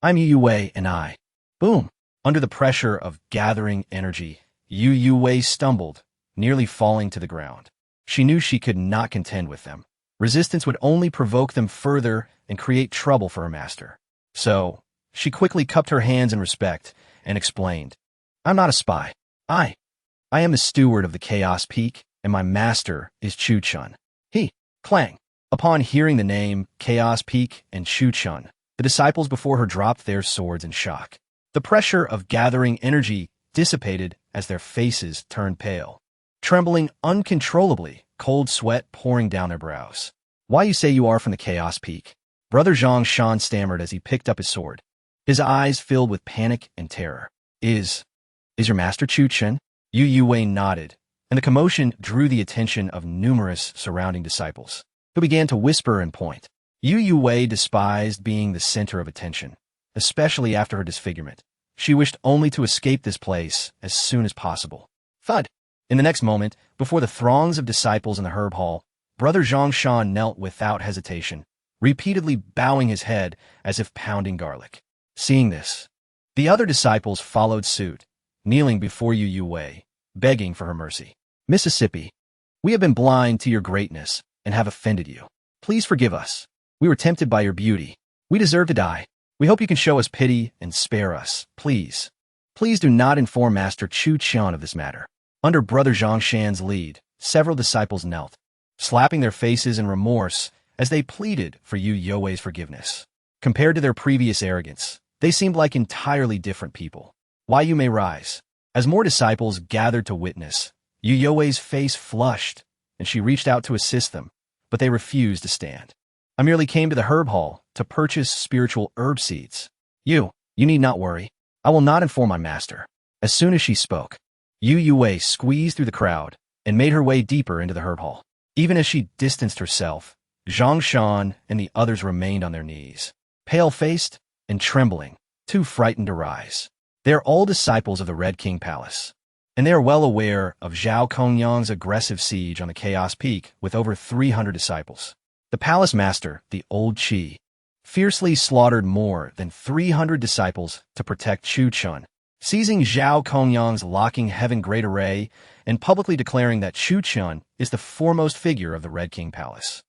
Yu Wei and I. Boom. Under the pressure of gathering energy, Yu Wei stumbled, nearly falling to the ground. She knew she could not contend with them. Resistance would only provoke them further and create trouble for her master. So, she quickly cupped her hands in respect and explained, I'm not a spy. I am the steward of the Chaos Peak, and my master is Chuchen. Clang. Upon hearing the name Chaos Peak and Chuchen, the disciples before her dropped their swords in shock. The pressure of gathering energy dissipated as their faces turned pale. Trembling uncontrollably, cold sweat pouring down their brows. Why you say you are from the Chaos Peak? Brother Zhongshan stammered as he picked up his sword. His eyes filled with panic and terror. Is your master Chuchen? Yu Wei nodded, and the commotion drew the attention of numerous surrounding disciples, who began to whisper and point. Yu Wei despised being the center of attention, especially after her disfigurement. She wished only to escape this place as soon as possible. Thud! In the next moment, before the throngs of disciples in the herb hall, Brother Zhongshan knelt without hesitation, repeatedly bowing his head as if pounding garlic. Seeing this, the other disciples followed suit, kneeling before Yu Wei, begging for her mercy. Mississippi, we have been blind to your greatness and have offended you. Please forgive us. We were tempted by your beauty. We deserve to die. We hope you can show us pity and spare us, please. Please do not inform Master Chuchen of this matter. Under Brother Zhongshan's lead, several disciples knelt, slapping their faces in remorse as they pleaded for Yu Wei's forgiveness. Compared to their previous arrogance, they seemed like entirely different people. Why you may rise. As more disciples gathered to witness, Yu Wei's face flushed, and she reached out to assist them, but they refused to stand. I merely came to the herb hall to purchase spiritual herb seeds. You need not worry. I will not inform my master. As soon as she spoke, Yu Wei squeezed through the crowd and made her way deeper into the herb hall. Even as she distanced herself, Zhongshan and the others remained on their knees, pale-faced and trembling, too frightened to rise. They are all disciples of the Red King Palace, and they are well aware of Zhao Kongyang's aggressive siege on the Chaos Peak with over 300 disciples. The palace master, the old Qi, fiercely slaughtered more than 300 disciples to protect Chuchen, seizing Zhao Kongyang's locking heaven great array and publicly declaring that Chuchen is the foremost figure of the Red King Palace.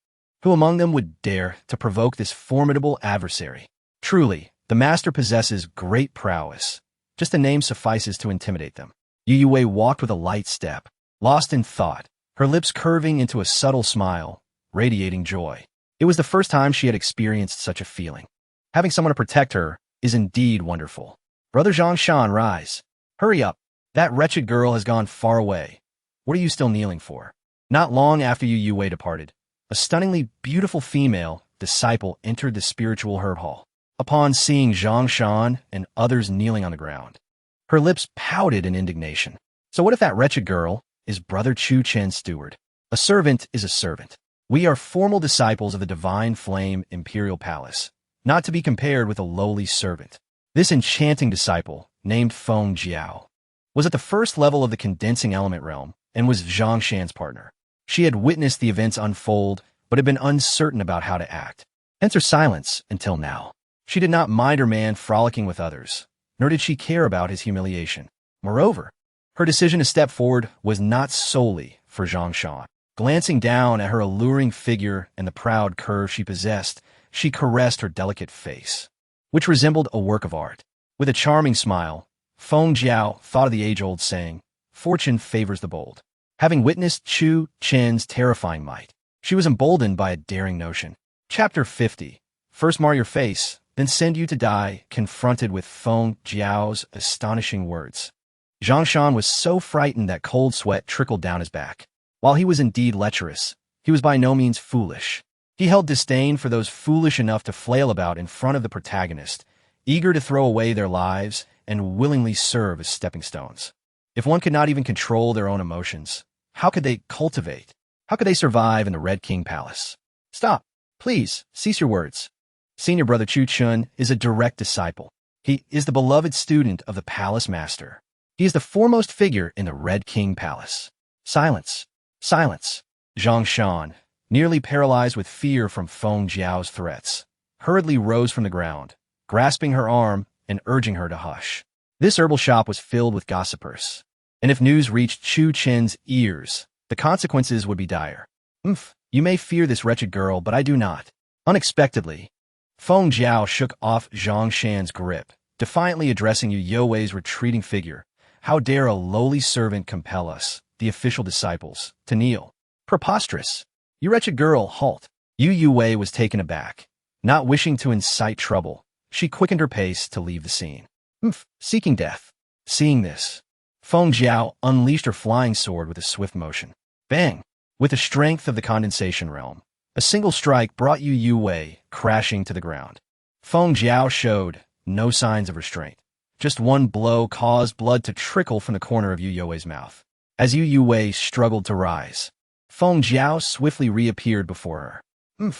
Who among them would dare to provoke this formidable adversary? Truly, the master possesses great prowess. Just the name suffices to intimidate them. Yu Wei walked with a light step, lost in thought, her lips curving into a subtle smile, radiating joy. It was the first time she had experienced such a feeling. Having someone to protect her is indeed wonderful. Brother Zhongshan, rise. Hurry up. That wretched girl has gone far away. What are you still kneeling for? Not long after Yu Wei departed, a stunningly beautiful female disciple entered the spiritual herb hall. Upon seeing Zhongshan and others kneeling on the ground, her lips pouted in indignation. So what if that wretched girl is Brother Chuchen's steward? A servant is a servant. We are formal disciples of the divine flame imperial palace, not to be compared with a lowly servant. This enchanting disciple, named Feng Jiao, was at the first level of the condensing element realm and was Zhang Shan's partner. She had witnessed the events unfold, but had been uncertain about how to act. Hence her silence until now. She did not mind her man frolicking with others, nor did she care about his humiliation. Moreover, her decision to step forward was not solely for Zhang Shan. Glancing down at her alluring figure and the proud curve she possessed, she caressed her delicate face, which resembled a work of art. With a charming smile, Feng Jiao thought of the age-old saying, "Fortune favors the bold." Having witnessed Chuchen's terrifying might, she was emboldened by a daring notion. Chapter 50. First mar your face, then send you to die, confronted with Feng Jiao's astonishing words. Zhang Shan was so frightened that cold sweat trickled down his back. While he was indeed lecherous, he was by no means foolish. He held disdain for those foolish enough to flail about in front of the protagonist, eager to throw away their lives and willingly serve as stepping stones. If one could not even control their own emotions, how could they cultivate? How could they survive in the Red King Palace? Stop. Please, cease your words. Senior brother Chuchen is a direct disciple. He is the beloved student of the palace master. He is the foremost figure in the Red King Palace. Silence. Silence. Zhang Shan, nearly paralyzed with fear from Feng Jiao's threats, hurriedly rose from the ground, grasping her arm and urging her to hush. This herbal shop was filled with gossipers, and if news reached Chuchen's ears, the consequences would be dire. You may fear this wretched girl, but I do not. Unexpectedly, Feng Jiao shook off Zhang Shan's grip, defiantly addressing Yu Wei's retreating figure. How dare a lowly servant compel us, the official disciples, to kneel? Preposterous. You wretched girl, halt. Yu Wei was taken aback. Not wishing to incite trouble, she quickened her pace to leave the scene. Seeking death. Seeing this, Feng Jiao unleashed her flying sword with a swift motion. Bang! With the strength of the condensation realm, a single strike brought Yu Wei crashing to the ground. Feng Jiao showed no signs of restraint. Just one blow caused blood to trickle from the corner of Yu Wei's mouth. As Yu Wei struggled to rise, Feng Jiao swiftly reappeared before her.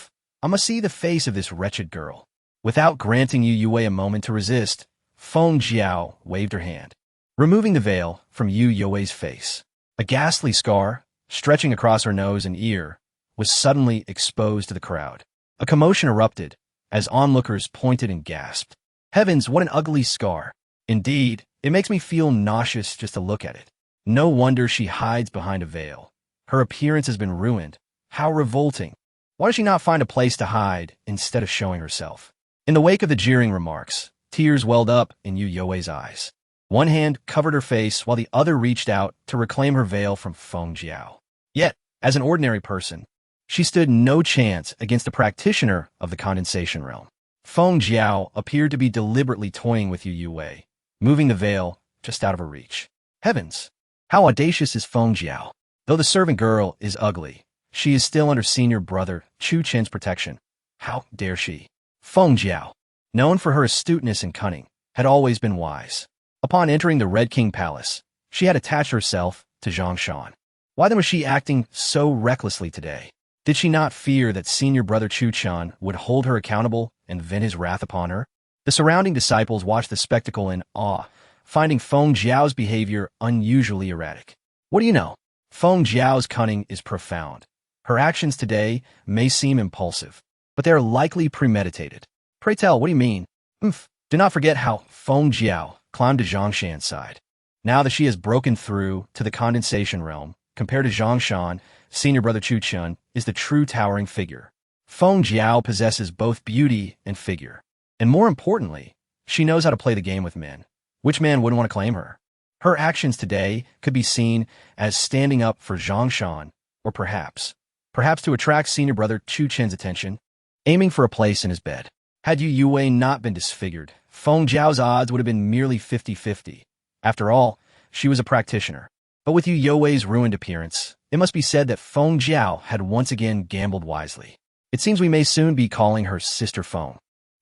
I must see the face of this wretched girl. Without granting Yu Wei a moment to resist, Feng Jiao waved her hand, removing the veil from Yu Wei's face. A ghastly scar, stretching across her nose and ear, was suddenly exposed to the crowd. A commotion erupted as onlookers pointed and gasped. Heavens, what an ugly scar. Indeed, it makes me feel nauseous just to look at it. No wonder she hides behind a veil. Her appearance has been ruined. How revolting. Why does she not find a place to hide instead of showing herself? In the wake of the jeering remarks, tears welled up in Yu Wei's eyes. One hand covered her face while the other reached out to reclaim her veil from Feng Jiao. Yet, as an ordinary person, she stood no chance against a practitioner of the condensation realm. Feng Jiao appeared to be deliberately toying with Yu Wei, moving the veil just out of her reach. Heavens! How audacious is Feng Jiao! Though the servant girl is ugly, she is still under senior brother Chuchen's protection. How dare she? Feng Jiao, known for her astuteness and cunning, had always been wise. Upon entering the Red King Palace, she had attached herself to Zhang Shan. Why then was she acting so recklessly today? Did she not fear that senior brother Chuchen would hold her accountable and vent his wrath upon her? The surrounding disciples watched the spectacle in awe, finding Feng Jiao's behavior unusually erratic. What do you know? Feng Jiao's cunning is profound. Her actions today may seem impulsive, but they are likely premeditated. Pray tell, what do you mean? Do not forget how Feng Jiao climbed to Zhang Shan's side. Now that she has broken through to the condensation realm, compared to Zhang Shan, senior brother Chuchen is the true towering figure. Feng Jiao possesses both beauty and figure. And more importantly, she knows how to play the game with men. Which man wouldn't want to claim her? Her actions today could be seen as standing up for Zhang Shan, or perhaps to attract senior brother Chuchen's attention, aiming for a place in his bed. Had Yu Wei not been disfigured, Feng Jiao's odds would have been merely 50-50. After all, she was a practitioner. But with Yu Wei's ruined appearance, it must be said that Feng Jiao had once again gambled wisely. It seems we may soon be calling her Sister Feng,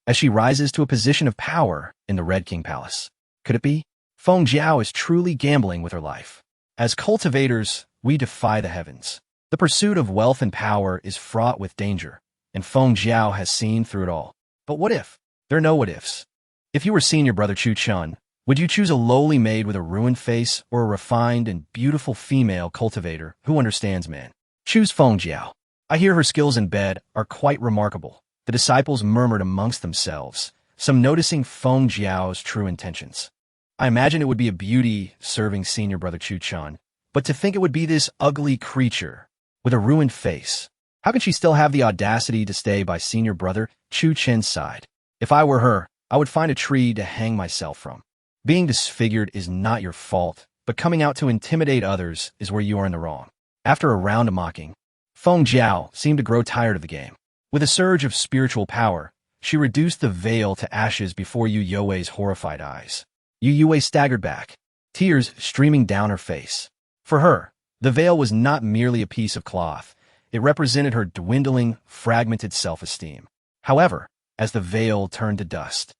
as she rises to a position of power in the Red King Palace. Could it be? Feng Jiao is truly gambling with her life. As cultivators, we defy the heavens. The pursuit of wealth and power is fraught with danger, and Feng Jiao has seen through it all. But what if? There are no what-ifs. If you were senior brother Chuchen, would you choose a lowly maid with a ruined face or a refined and beautiful female cultivator who understands man? Choose Feng Jiao. I hear her skills in bed are quite remarkable. The disciples murmured amongst themselves, some noticing Feng Jiao's true intentions. I imagine it would be a beauty serving senior brother Chuchen, but to think it would be this ugly creature with a ruined face. How can she still have the audacity to stay by senior brother Chuchen's side? If I were her, I would find a tree to hang myself from. Being disfigured is not your fault, but coming out to intimidate others is where you are in the wrong. After a round of mocking, Feng Jiao seemed to grow tired of the game. With a surge of spiritual power, she reduced the veil to ashes before Yu Yue's horrified eyes. Yu Yue staggered back, tears streaming down her face. For her, the veil was not merely a piece of cloth. It represented her dwindling, fragmented self-esteem. However, as the veil turned to dust,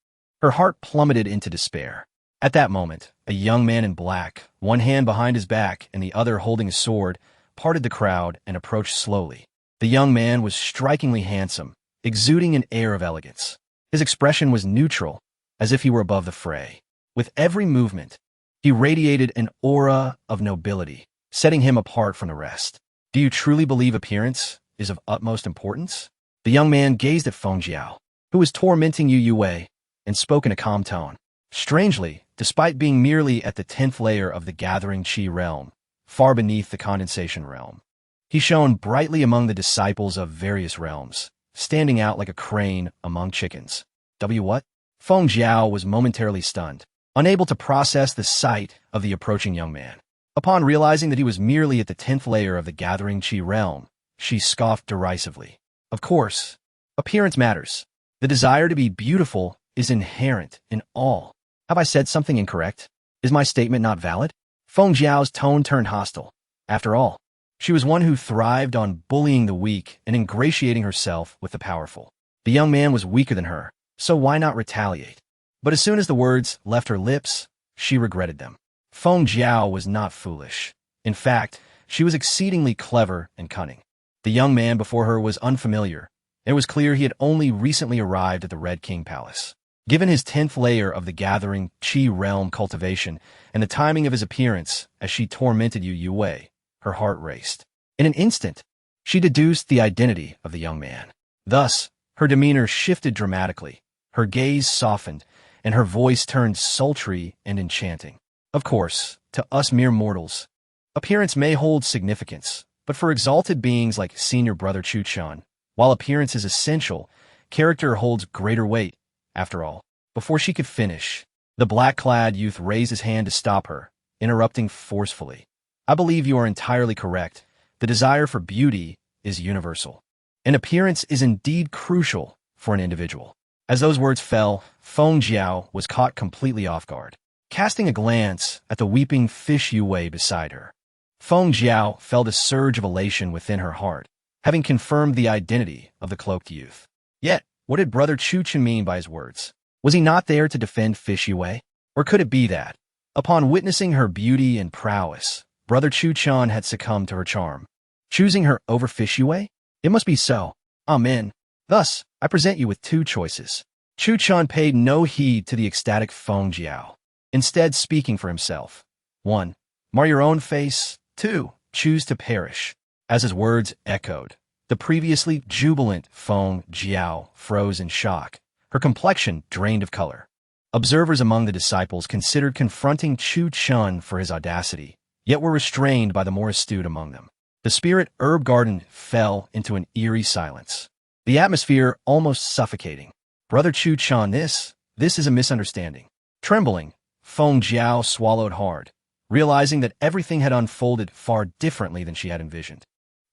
her heart plummeted into despair. At that moment, a young man in black, one hand behind his back and the other holding a sword, parted the crowd and approached slowly. The young man was strikingly handsome, exuding an air of elegance. His expression was neutral, as if he were above the fray. With every movement, he radiated an aura of nobility, setting him apart from the rest. Do you truly believe appearance is of utmost importance? The young man gazed at Feng Jiao, who was tormenting Yu Yue, and spoke in a calm tone. Strangely, despite being merely at the 10th layer of the gathering Qi realm, far beneath the condensation realm, he shone brightly among the disciples of various realms, standing out like a crane among chickens. What? Feng Jiao was momentarily stunned, unable to process the sight of the approaching young man. Upon realizing that he was merely at the 10th layer of the gathering Qi realm, she scoffed derisively. Of course, appearance matters. The desire to be beautiful is inherent in all. Have I said something incorrect? Is my statement not valid? Feng Jiao's tone turned hostile. After all, she was one who thrived on bullying the weak and ingratiating herself with the powerful. The young man was weaker than her, so why not retaliate? But as soon as the words left her lips, she regretted them. Feng Jiao was not foolish. In fact, she was exceedingly clever and cunning. The young man before her was unfamiliar. It was clear he had only recently arrived at the Red King Palace. Given his 10th layer of the gathering Qi realm cultivation and the timing of his appearance as she tormented Yu Yue, her heart raced. In an instant, she deduced the identity of the young man. Thus, her demeanor shifted dramatically, her gaze softened, and her voice turned sultry and enchanting. Of course, to us mere mortals, appearance may hold significance, but for exalted beings like senior brother Chuchen, while appearance is essential, character holds greater weight. After all, before she could finish, the black-clad youth raised his hand to stop her, interrupting forcefully. I believe you are entirely correct. The desire for beauty is universal. And appearance is indeed crucial for an individual. As those words fell, Feng Jiao was caught completely off guard. Casting a glance at the weeping fish Yue beside her, Feng Jiao felt a surge of elation within her heart, having confirmed the identity of the cloaked youth. Yet, what did brother Chuchen mean by his words? Was he not there to defend fish Yue? Or could it be that, upon witnessing her beauty and prowess, brother Chuchen had succumbed to her charm, choosing her over fish Yue? It must be so. Amen. Thus, I present you with two choices. Chuchen paid no heed to the ecstatic Feng Jiao, instead speaking for himself. 1. Mar your own face. 2. Choose to perish. As his words echoed, the previously jubilant Feng Jiao froze in shock, her complexion drained of color. Observers among the disciples considered confronting Chuchen for his audacity, yet were restrained by the more astute among them. The spirit herb garden fell into an eerie silence, the atmosphere almost suffocating. Brother Chuchen, this is a misunderstanding. Trembling, Feng Jiao swallowed hard, realizing that everything had unfolded far differently than she had envisioned.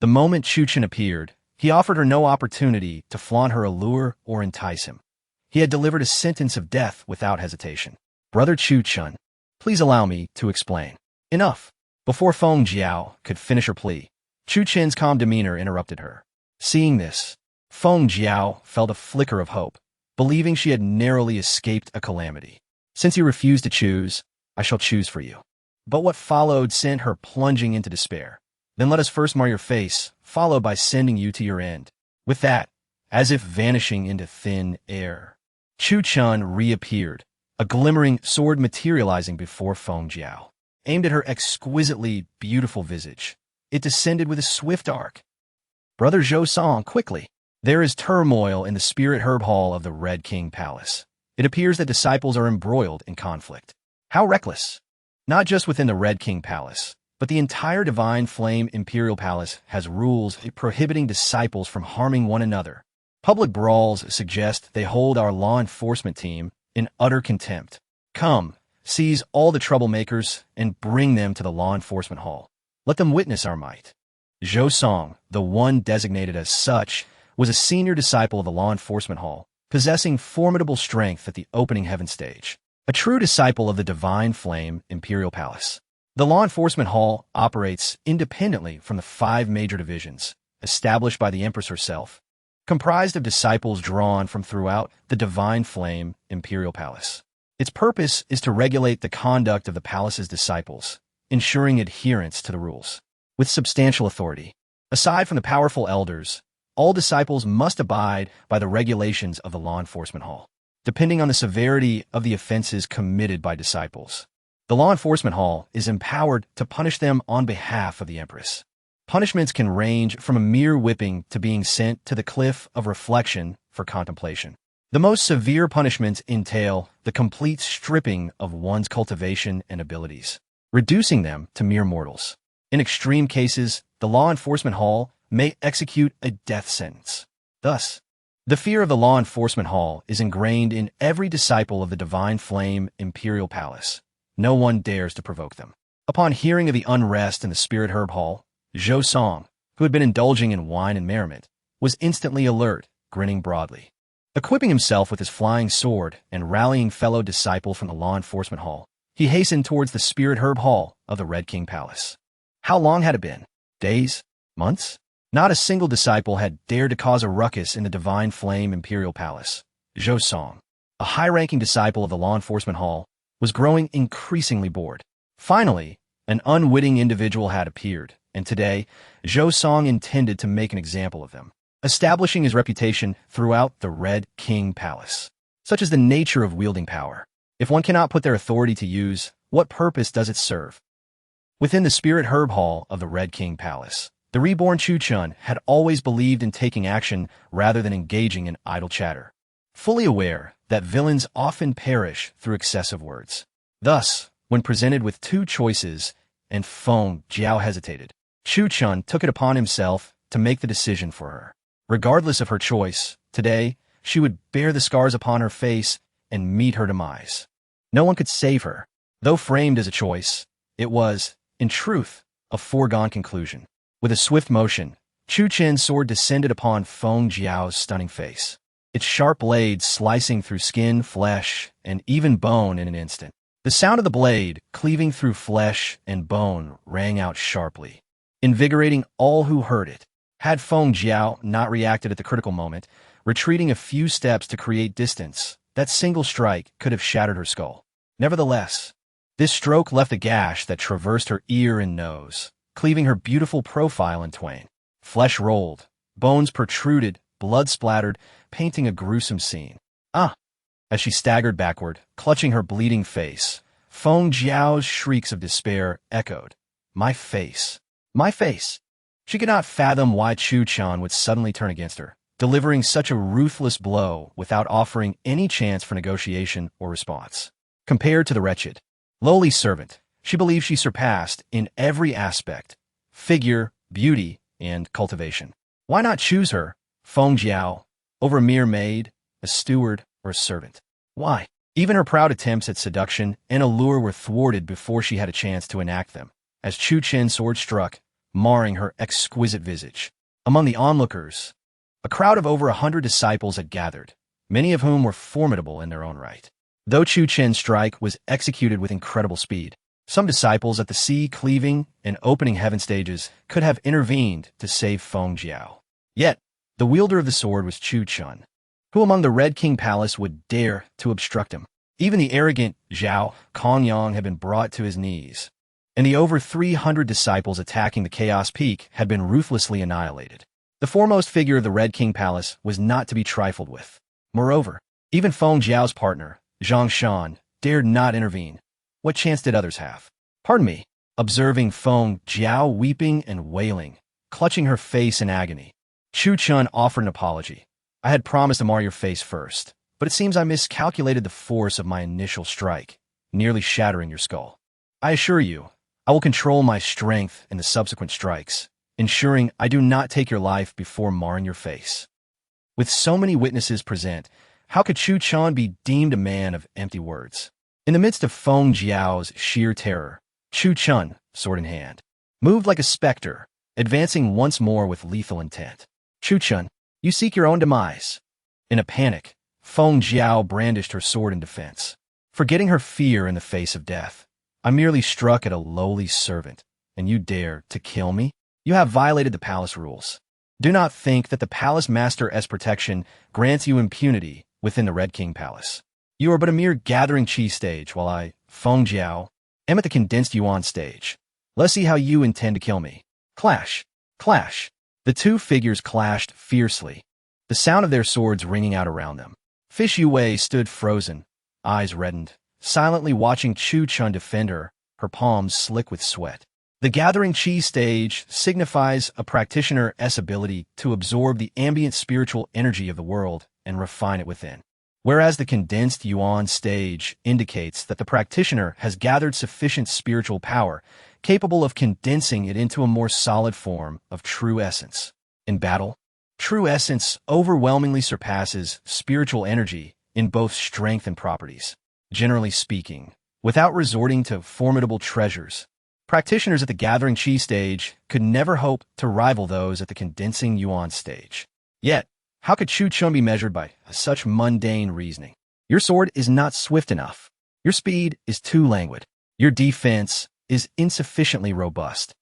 The moment Chuchen appeared, he offered her no opportunity to flaunt her allure or entice him. He had delivered a sentence of death without hesitation. Brother Chuchen, please allow me to explain. Enough. Before Feng Jiao could finish her plea, Chuchen's calm demeanor interrupted her. Seeing this, Feng Jiao felt a flicker of hope, believing she had narrowly escaped a calamity. Since you refused to choose, I shall choose for you. But what followed sent her plunging into despair. Then let us first mar your face, followed by sending you to your end. With that, as if vanishing into thin air, Chuchen reappeared, a glimmering sword materializing before Feng Jiao. Aimed at her exquisitely beautiful visage, it descended with a swift arc. Brother Zhou Song, quickly! There is turmoil in the spirit herb hall of the Red King Palace. It appears that disciples are embroiled in conflict. How reckless! Not just within the Red King Palace, but the entire Divine Flame Imperial Palace has rules prohibiting disciples from harming one another. Public brawls suggest they hold our law enforcement team in utter contempt. Come, seize all the troublemakers and bring them to the law enforcement hall. Let them witness our might. Zhou Song, the one designated as such, was a senior disciple of the law enforcement hall, possessing formidable strength at the opening heaven stage. A true disciple of the Divine Flame Imperial Palace. The law enforcement hall operates independently from the 5 major divisions, established by the Empress herself, comprised of disciples drawn from throughout the Divine Flame Imperial Palace. Its purpose is to regulate the conduct of the palace's disciples, ensuring adherence to the rules. With substantial authority. Aside from the powerful elders, all disciples must abide by the regulations of the law enforcement hall, depending on the severity of the offenses committed by disciples. The law enforcement hall is empowered to punish them on behalf of the Empress. Punishments can range from a mere whipping to being sent to the cliff of reflection for contemplation. The most severe punishments entail the complete stripping of one's cultivation and abilities, reducing them to mere mortals. In extreme cases, the law enforcement hall may execute a death sentence. Thus, the fear of the law enforcement hall is ingrained in every disciple of the Divine Flame Imperial Palace. No one dares to provoke them. Upon hearing of the unrest in the Spirit Herb Hall, Zhou Song, who had been indulging in wine and merriment, was instantly alert, grinning broadly. Equipping himself with his flying sword and rallying fellow disciples from the law enforcement hall, he hastened towards the Spirit Herb Hall of the Red King Palace. How long had it been? Days? Months? Not a single disciple had dared to cause a ruckus in the Divine Flame Imperial Palace. Zhou Song, a high-ranking disciple of the law enforcement hall, was growing increasingly bored. Finally, an unwitting individual had appeared, and today, Zhou Song intended to make an example of them, establishing his reputation throughout the Red King Palace. Such is the nature of wielding power. If one cannot put their authority to use, what purpose does it serve? Within the Spirit Herb Hall of the Red King Palace, the reborn Chuchen had always believed in taking action rather than engaging in idle chatter, fully aware that villains often perish through excessive words. Thus, when presented with 2 choices and Feng Jiao hesitated, Chuchen took it upon himself to make the decision for her. Regardless of her choice, today, she would bear the scars upon her face and meet her demise. No one could save her. Though framed as a choice, it was, in truth, a foregone conclusion. With a swift motion, Chuchen's sword descended upon Feng Jiao's stunning face, its sharp blade slicing through skin, flesh, and even bone in an instant. The sound of the blade, cleaving through flesh and bone, rang out sharply, invigorating all who heard it. Had Feng Jiao not reacted at the critical moment, retreating a few steps to create distance, that single strike could have shattered her skull. Nevertheless, this stroke left a gash that traversed her ear and nose, cleaving her beautiful profile in twain. Flesh rolled, bones protruded, blood splattered, painting a gruesome scene. Ah! As she staggered backward, clutching her bleeding face, Feng Jiao's shrieks of despair echoed. My face. My face. She could not fathom why Chuchen would suddenly turn against her, delivering such a ruthless blow without offering any chance for negotiation or response. Compared to the wretched, lowly servant, she believed she surpassed in every aspect, figure, beauty, and cultivation. Why not choose her, Feng Jiao, over a mere maid, a steward, or a servant? Why? Even her proud attempts at seduction and allure were thwarted before she had a chance to enact them, as Chuchen's sword struck, marring her exquisite visage. Among the onlookers, a crowd of over 100 disciples had gathered, many of whom were formidable in their own right. Though Chuchen's strike was executed with incredible speed, some disciples at the sea-cleaving and opening heaven stages could have intervened to save Feng Jiao. Yet, the wielder of the sword was Chuchen. Who among the Red King Palace would dare to obstruct him? Even the arrogant Zhao Kongyang had been brought to his knees. and the over 300 disciples attacking the Chaos Peak had been ruthlessly annihilated. The foremost figure of the Red King Palace was not to be trifled with. Moreover, even Feng Jiao's partner, Zhang Shan, dared not intervene. What chance did others have? Pardon me. Observing Feng Jiao weeping and wailing, clutching her face in agony, Chuchen offered an apology. I had promised to mar your face first, but it seems I miscalculated the force of my initial strike, nearly shattering your skull. I assure you, I will control my strength in the subsequent strikes, ensuring I do not take your life before marring your face. With so many witnesses present, how could Chuchen be deemed a man of empty words? In the midst of Feng Jiao's sheer terror, Chuchen, sword in hand, moved like a specter, advancing once more with lethal intent. Chuchen, you seek your own demise. In a panic, Feng Jiao brandished her sword in defense. Forgetting her fear in the face of death, I merely struck at a lowly servant, and you dare to kill me? You have violated the palace rules. Do not think that the palace master's protection grants you impunity within the Red King Palace. You are but a mere gathering chi stage, while I, Feng Jiao, am at the condensed yuan stage. Let's see how you intend to kill me. Clash! Clash! The two figures clashed fiercely, the sound of their swords ringing out around them. Fish Yue stood frozen, eyes reddened, silently watching Chuchen defend her, her palms slick with sweat. The gathering chi stage signifies a practitioner's ability to absorb the ambient spiritual energy of the world and refine it within, whereas the condensed yuan stage indicates that the practitioner has gathered sufficient spiritual power capable of condensing it into a more solid form of true essence. In battle, true essence overwhelmingly surpasses spiritual energy in both strength and properties. Generally speaking, without resorting to formidable treasures, practitioners at the gathering chi stage could never hope to rival those at the condensing yuan stage. Yet, how could Chuchen be measured by such mundane reasoning? Your sword is not swift enough. Your speed is too languid. Your defense is insufficiently robust.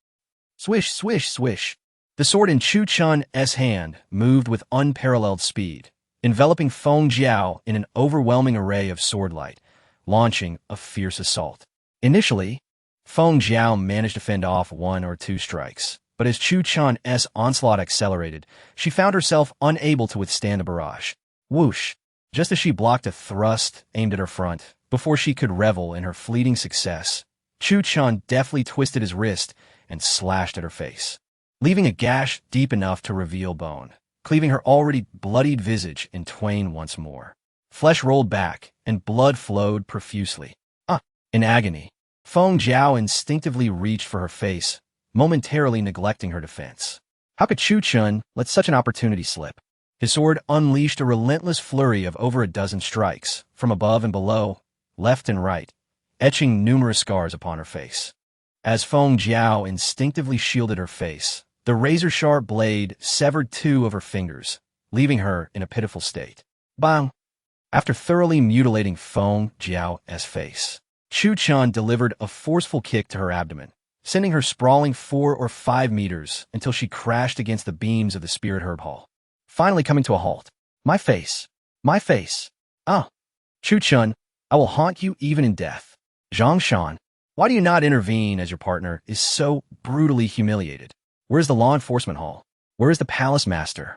Swish, swish, swish. The sword in Chuchen's hand moved with unparalleled speed, enveloping Feng Jiao in an overwhelming array of sword light, launching a fierce assault. Initially, Feng Jiao managed to fend off one or two strikes, but as Chuchen's onslaught accelerated, she found herself unable to withstand the barrage. Whoosh! Just as she blocked a thrust aimed at her front, before she could revel in her fleeting success, Chuchen deftly twisted his wrist and slashed at her face, leaving a gash deep enough to reveal bone, cleaving her already bloodied visage in twain once more. Flesh rolled back, and blood flowed profusely. In agony, Feng Jiao instinctively reached for her face, momentarily neglecting her defense. How could Chuchen let such an opportunity slip? His sword unleashed a relentless flurry of over a dozen strikes, from above and below, left and right, etching numerous scars upon her face. As Feng Jiao instinctively shielded her face, the razor-sharp blade severed two of her fingers, leaving her in a pitiful state. Bang! After thoroughly mutilating Feng Jiao's face, Chuchen delivered a forceful kick to her abdomen, sending her sprawling 4 or 5 meters until she crashed against the beams of the Spirit Herb Hall, finally coming to a halt. My face! My face! Chuchen, I will haunt you even in death. Zhang Shan, why do you not intervene as your partner is so brutally humiliated? Where is the law enforcement hall? Where is the palace master?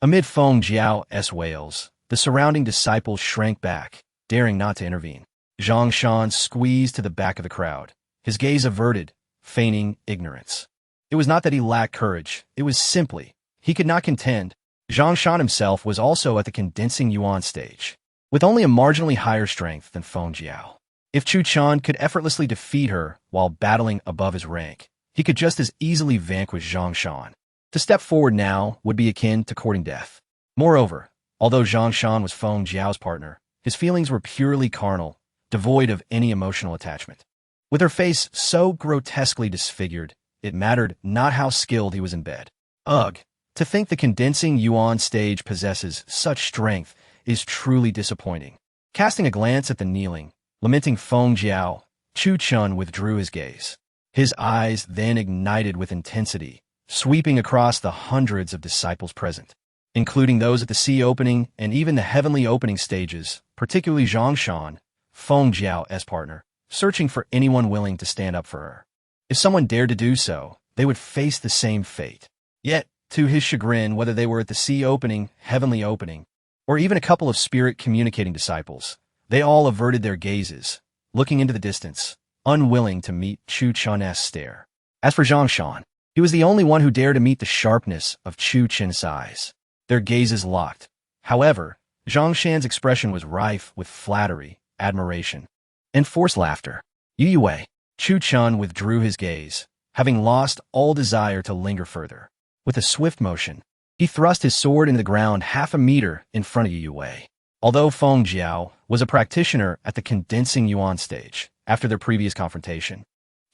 Amid Feng Jiao's wails, the surrounding disciples shrank back, daring not to intervene. Zhang Shan squeezed to the back of the crowd, his gaze averted, feigning ignorance. It was not that he lacked courage, it was simply, he could not contend. Zhang Shan himself was also at the condensing yuan stage, with only a marginally higher strength than Feng Jiao. If Chuchen could effortlessly defeat her while battling above his rank, he could just as easily vanquish Zhang Shan. To step forward now would be akin to courting death. Moreover, although Zhang Shan was Feng Jiao's partner, his feelings were purely carnal, devoid of any emotional attachment. With her face so grotesquely disfigured, it mattered not how skilled he was in bed. Ugh! To think the condensing yuan stage possesses such strength is truly disappointing. Casting a glance at the kneeling, lamenting Feng Jiao, Chuchen withdrew his gaze. His eyes then ignited with intensity, sweeping across the hundreds of disciples present, including those at the sea opening and even the heavenly opening stages, particularly Zhang Shan, Feng Jiao's partner, searching for anyone willing to stand up for her. If someone dared to do so, they would face the same fate. Yet, to his chagrin, whether they were at the sea opening, heavenly opening, or even a couple of spirit-communicating disciples, they all averted their gazes, looking into the distance, unwilling to meet Chuchen's stare. As for Zhang Shan, he was the only one who dared to meet the sharpness of Chuchen's eyes. Their gazes locked. However, Zhang Shan's expression was rife with flattery, admiration, and forced laughter. Yue. Chuchen withdrew his gaze, having lost all desire to linger further. With a swift motion, he thrust his sword into the ground half a meter in front of Yue. Although Feng Jiao was a practitioner at the condensing yuan stage after their previous confrontation,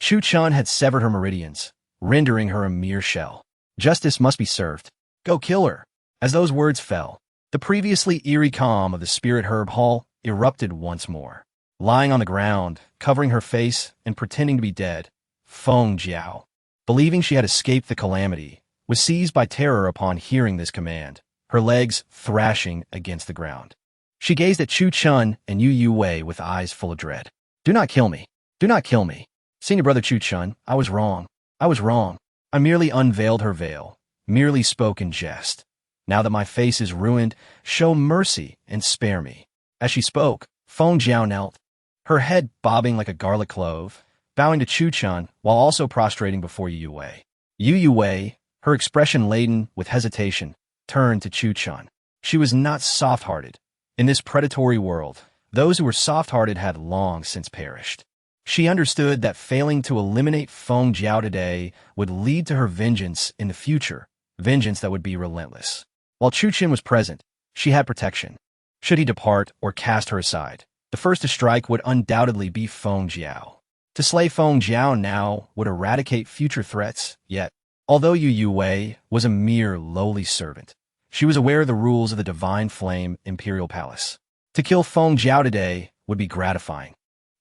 Chuchen had severed her meridians, rendering her a mere shell. Justice must be served. Go kill her. As those words fell, the previously eerie calm of the Spirit Herb Hall erupted once more. Lying on the ground, covering her face and pretending to be dead, Feng Jiao, believing she had escaped the calamity, was seized by terror upon hearing this command, her legs thrashing against the ground. She gazed at Chuchen and Yue with eyes full of dread. Do not kill me. Do not kill me. Senior brother Chuchen, I was wrong. I was wrong. I merely unveiled her veil, merely spoke in jest. Now that my face is ruined, show mercy and spare me. As she spoke, Feng Jiao knelt, her head bobbing like a garlic clove, bowing to Chuchen while also prostrating before Yue. Yue, her expression laden with hesitation, turned to Chuchen. She was not soft-hearted. In this predatory world, those who were soft-hearted had long since perished. She understood that failing to eliminate Feng Jiao today would lead to her vengeance in the future, vengeance that would be relentless. While Chuchen was present, she had protection. Should he depart or cast her aside, the first to strike would undoubtedly be Feng Jiao. To slay Feng Jiao now would eradicate future threats, yet, although Yue was a mere lowly servant, she was aware of the rules of the Divine Flame Imperial Palace. To kill Feng Jiao today would be gratifying.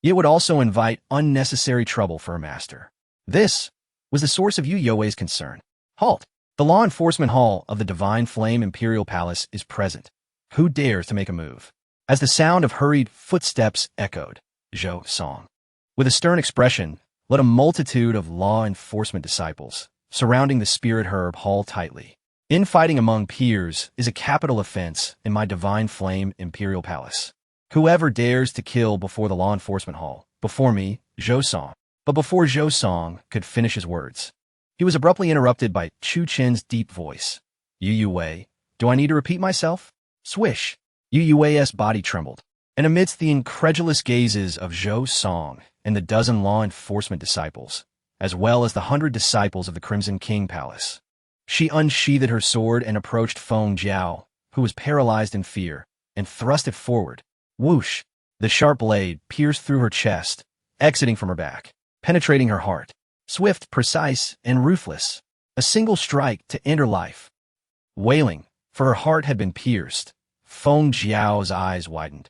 It would also invite unnecessary trouble for her master. This was the source of Yue's concern. Halt! The law enforcement hall of the Divine Flame Imperial Palace is present. Who dares to make a move? As the sound of hurried footsteps echoed, Zhou Song. With a stern expression, led a multitude of law enforcement disciples, surrounding the Spirit Herb Hall tightly. Infighting among peers is a capital offense in my Divine Flame Imperial Palace. Whoever dares to kill before the law enforcement hall, before me, Zhou Song. But before Zhou Song could finish his words, he was abruptly interrupted by Chuchen's deep voice. Yue, do I need to repeat myself? Swish! Yue's body trembled, and amidst the incredulous gazes of Zhou Song and the dozen law enforcement disciples, as well as the 100 disciples of the Crimson King Palace, she unsheathed her sword and approached Feng Jiao, who was paralyzed in fear, and thrust it forward. Whoosh! The sharp blade pierced through her chest, exiting from her back, penetrating her heart. Swift, precise, and ruthless. A single strike to end her life. Wailing, for her heart had been pierced, Feng Jiao's eyes widened.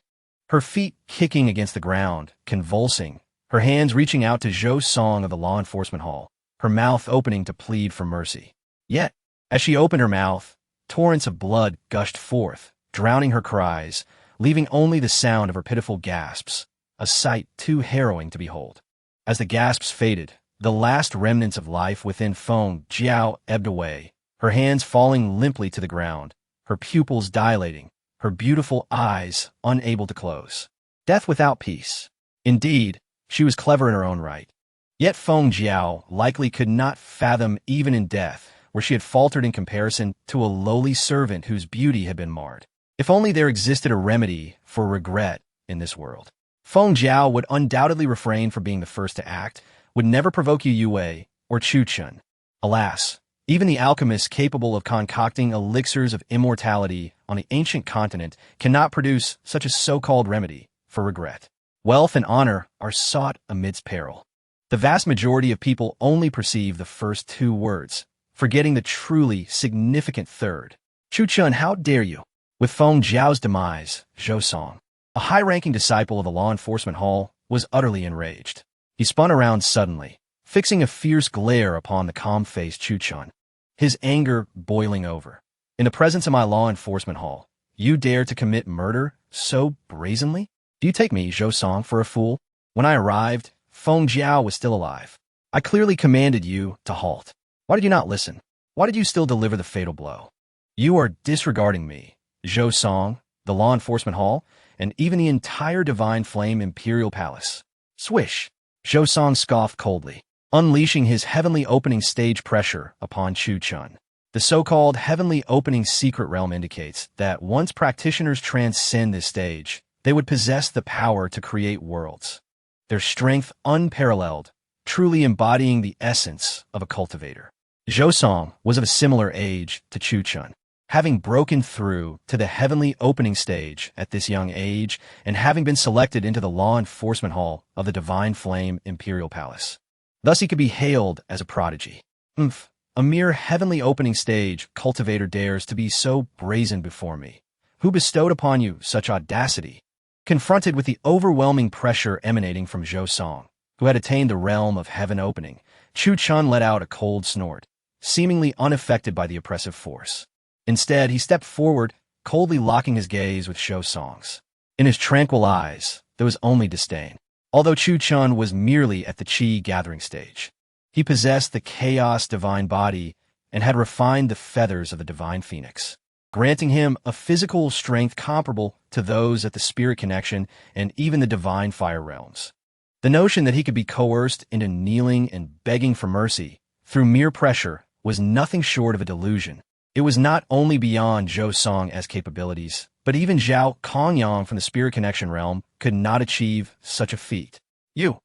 Her feet kicking against the ground, convulsing, her hands reaching out to Zhou Song of the law enforcement hall, her mouth opening to plead for mercy. Yet, as she opened her mouth, torrents of blood gushed forth, drowning her cries, leaving only the sound of her pitiful gasps, a sight too harrowing to behold. As the gasps faded, the last remnants of life within Feng Jiao ebbed away, her hands falling limply to the ground, her pupils dilating, her beautiful eyes unable to close. Death without peace. Indeed, she was clever in her own right. Yet Feng Jiao likely could not fathom even in death, where she had faltered in comparison to a lowly servant whose beauty had been marred. If only there existed a remedy for regret in this world. Feng Jiao would undoubtedly refrain from being the first to act, would never provoke Yue or Chuchen. Alas, even the alchemists capable of concocting elixirs of immortality on the ancient continent cannot produce such a so-called remedy for regret. Wealth and honor are sought amidst peril. The vast majority of people only perceive the first two words, forgetting the truly significant third. Chuchen, how dare you? With Feng Jiao's demise, Zhou Song, a high-ranking disciple of the law enforcement hall, was utterly enraged. He spun around suddenly, fixing a fierce glare upon the calm-faced Chuchen, his anger boiling over. In the presence of my law enforcement hall, you dare to commit murder so brazenly? Do you take me, Zhou Song, for a fool? When I arrived, Feng Jiao was still alive. I clearly commanded you to halt. Why did you not listen? Why did you still deliver the fatal blow? You are disregarding me, Zhou Song, the law enforcement hall, and even the entire Divine Flame Imperial Palace. Swish! Zhou Song scoffed coldly, unleashing his heavenly opening stage pressure upon Chuchen. The so-called heavenly opening secret realm indicates that once practitioners transcend this stage, they would possess the power to create worlds. Their strength unparalleled, truly embodying the essence of a cultivator. Zhou Song was of a similar age to Chuchen, having broken through to the heavenly opening stage at this young age and having been selected into the law enforcement hall of the Divine Flame Imperial Palace. Thus he could be hailed as a prodigy. A mere heavenly opening stage cultivator dares to be so brazen before me. Who bestowed upon you such audacity? Confronted with the overwhelming pressure emanating from Zhou Song, who had attained the realm of heaven opening, Chuchen let out a cold snort, seemingly unaffected by the oppressive force. Instead, he stepped forward, coldly locking his gaze with Zhou Song's. In his tranquil eyes, there was only disdain. Although Chuchen was merely at the Qi gathering stage, he possessed the chaos divine body and had refined the feathers of the divine phoenix, granting him a physical strength comparable to those at the spirit connection and even the divine fire realms. The notion that he could be coerced into kneeling and begging for mercy through mere pressure was nothing short of a delusion. It was not only beyond Zhou Song's capabilities, but even Zhao Kongyang from the spirit connection realm could not achieve such a feat. You!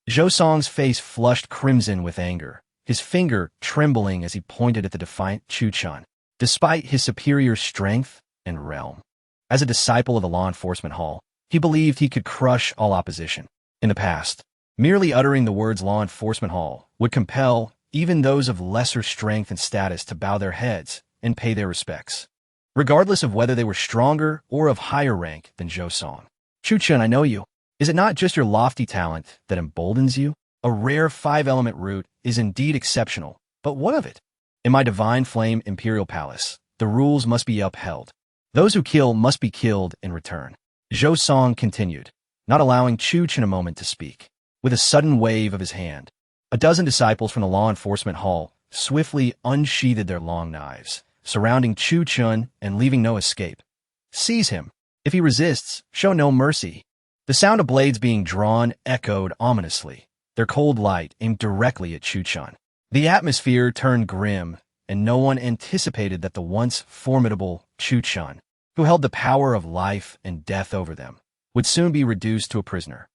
Zhou Song's face flushed crimson with anger, his finger trembling as he pointed at the defiant Chuchen, despite his superior strength and realm. As a disciple of the law enforcement hall, he believed he could crush all opposition. In the past, merely uttering the words law enforcement hall would compel even those of lesser strength and status to bow their heads and pay their respects, regardless of whether they were stronger or of higher rank than Zhou Song. Chuchen, I know you. Is it not just your lofty talent that emboldens you? A rare 5-element root is indeed exceptional, but what of it? In my Divine Flame Imperial Palace, the rules must be upheld. Those who kill must be killed in return. Zhou Song continued, not allowing Chuchen a moment to speak. With a sudden wave of his hand, a dozen disciples from the law enforcement hall swiftly unsheathed their long knives, surrounding Chuchen and leaving no escape. Seize him. If he resists, show no mercy. The sound of blades being drawn echoed ominously, their cold light aimed directly at Chuchen. The atmosphere turned grim, and no one anticipated that the once formidable Chuchen, who held the power of life and death over them, would soon be reduced to a prisoner.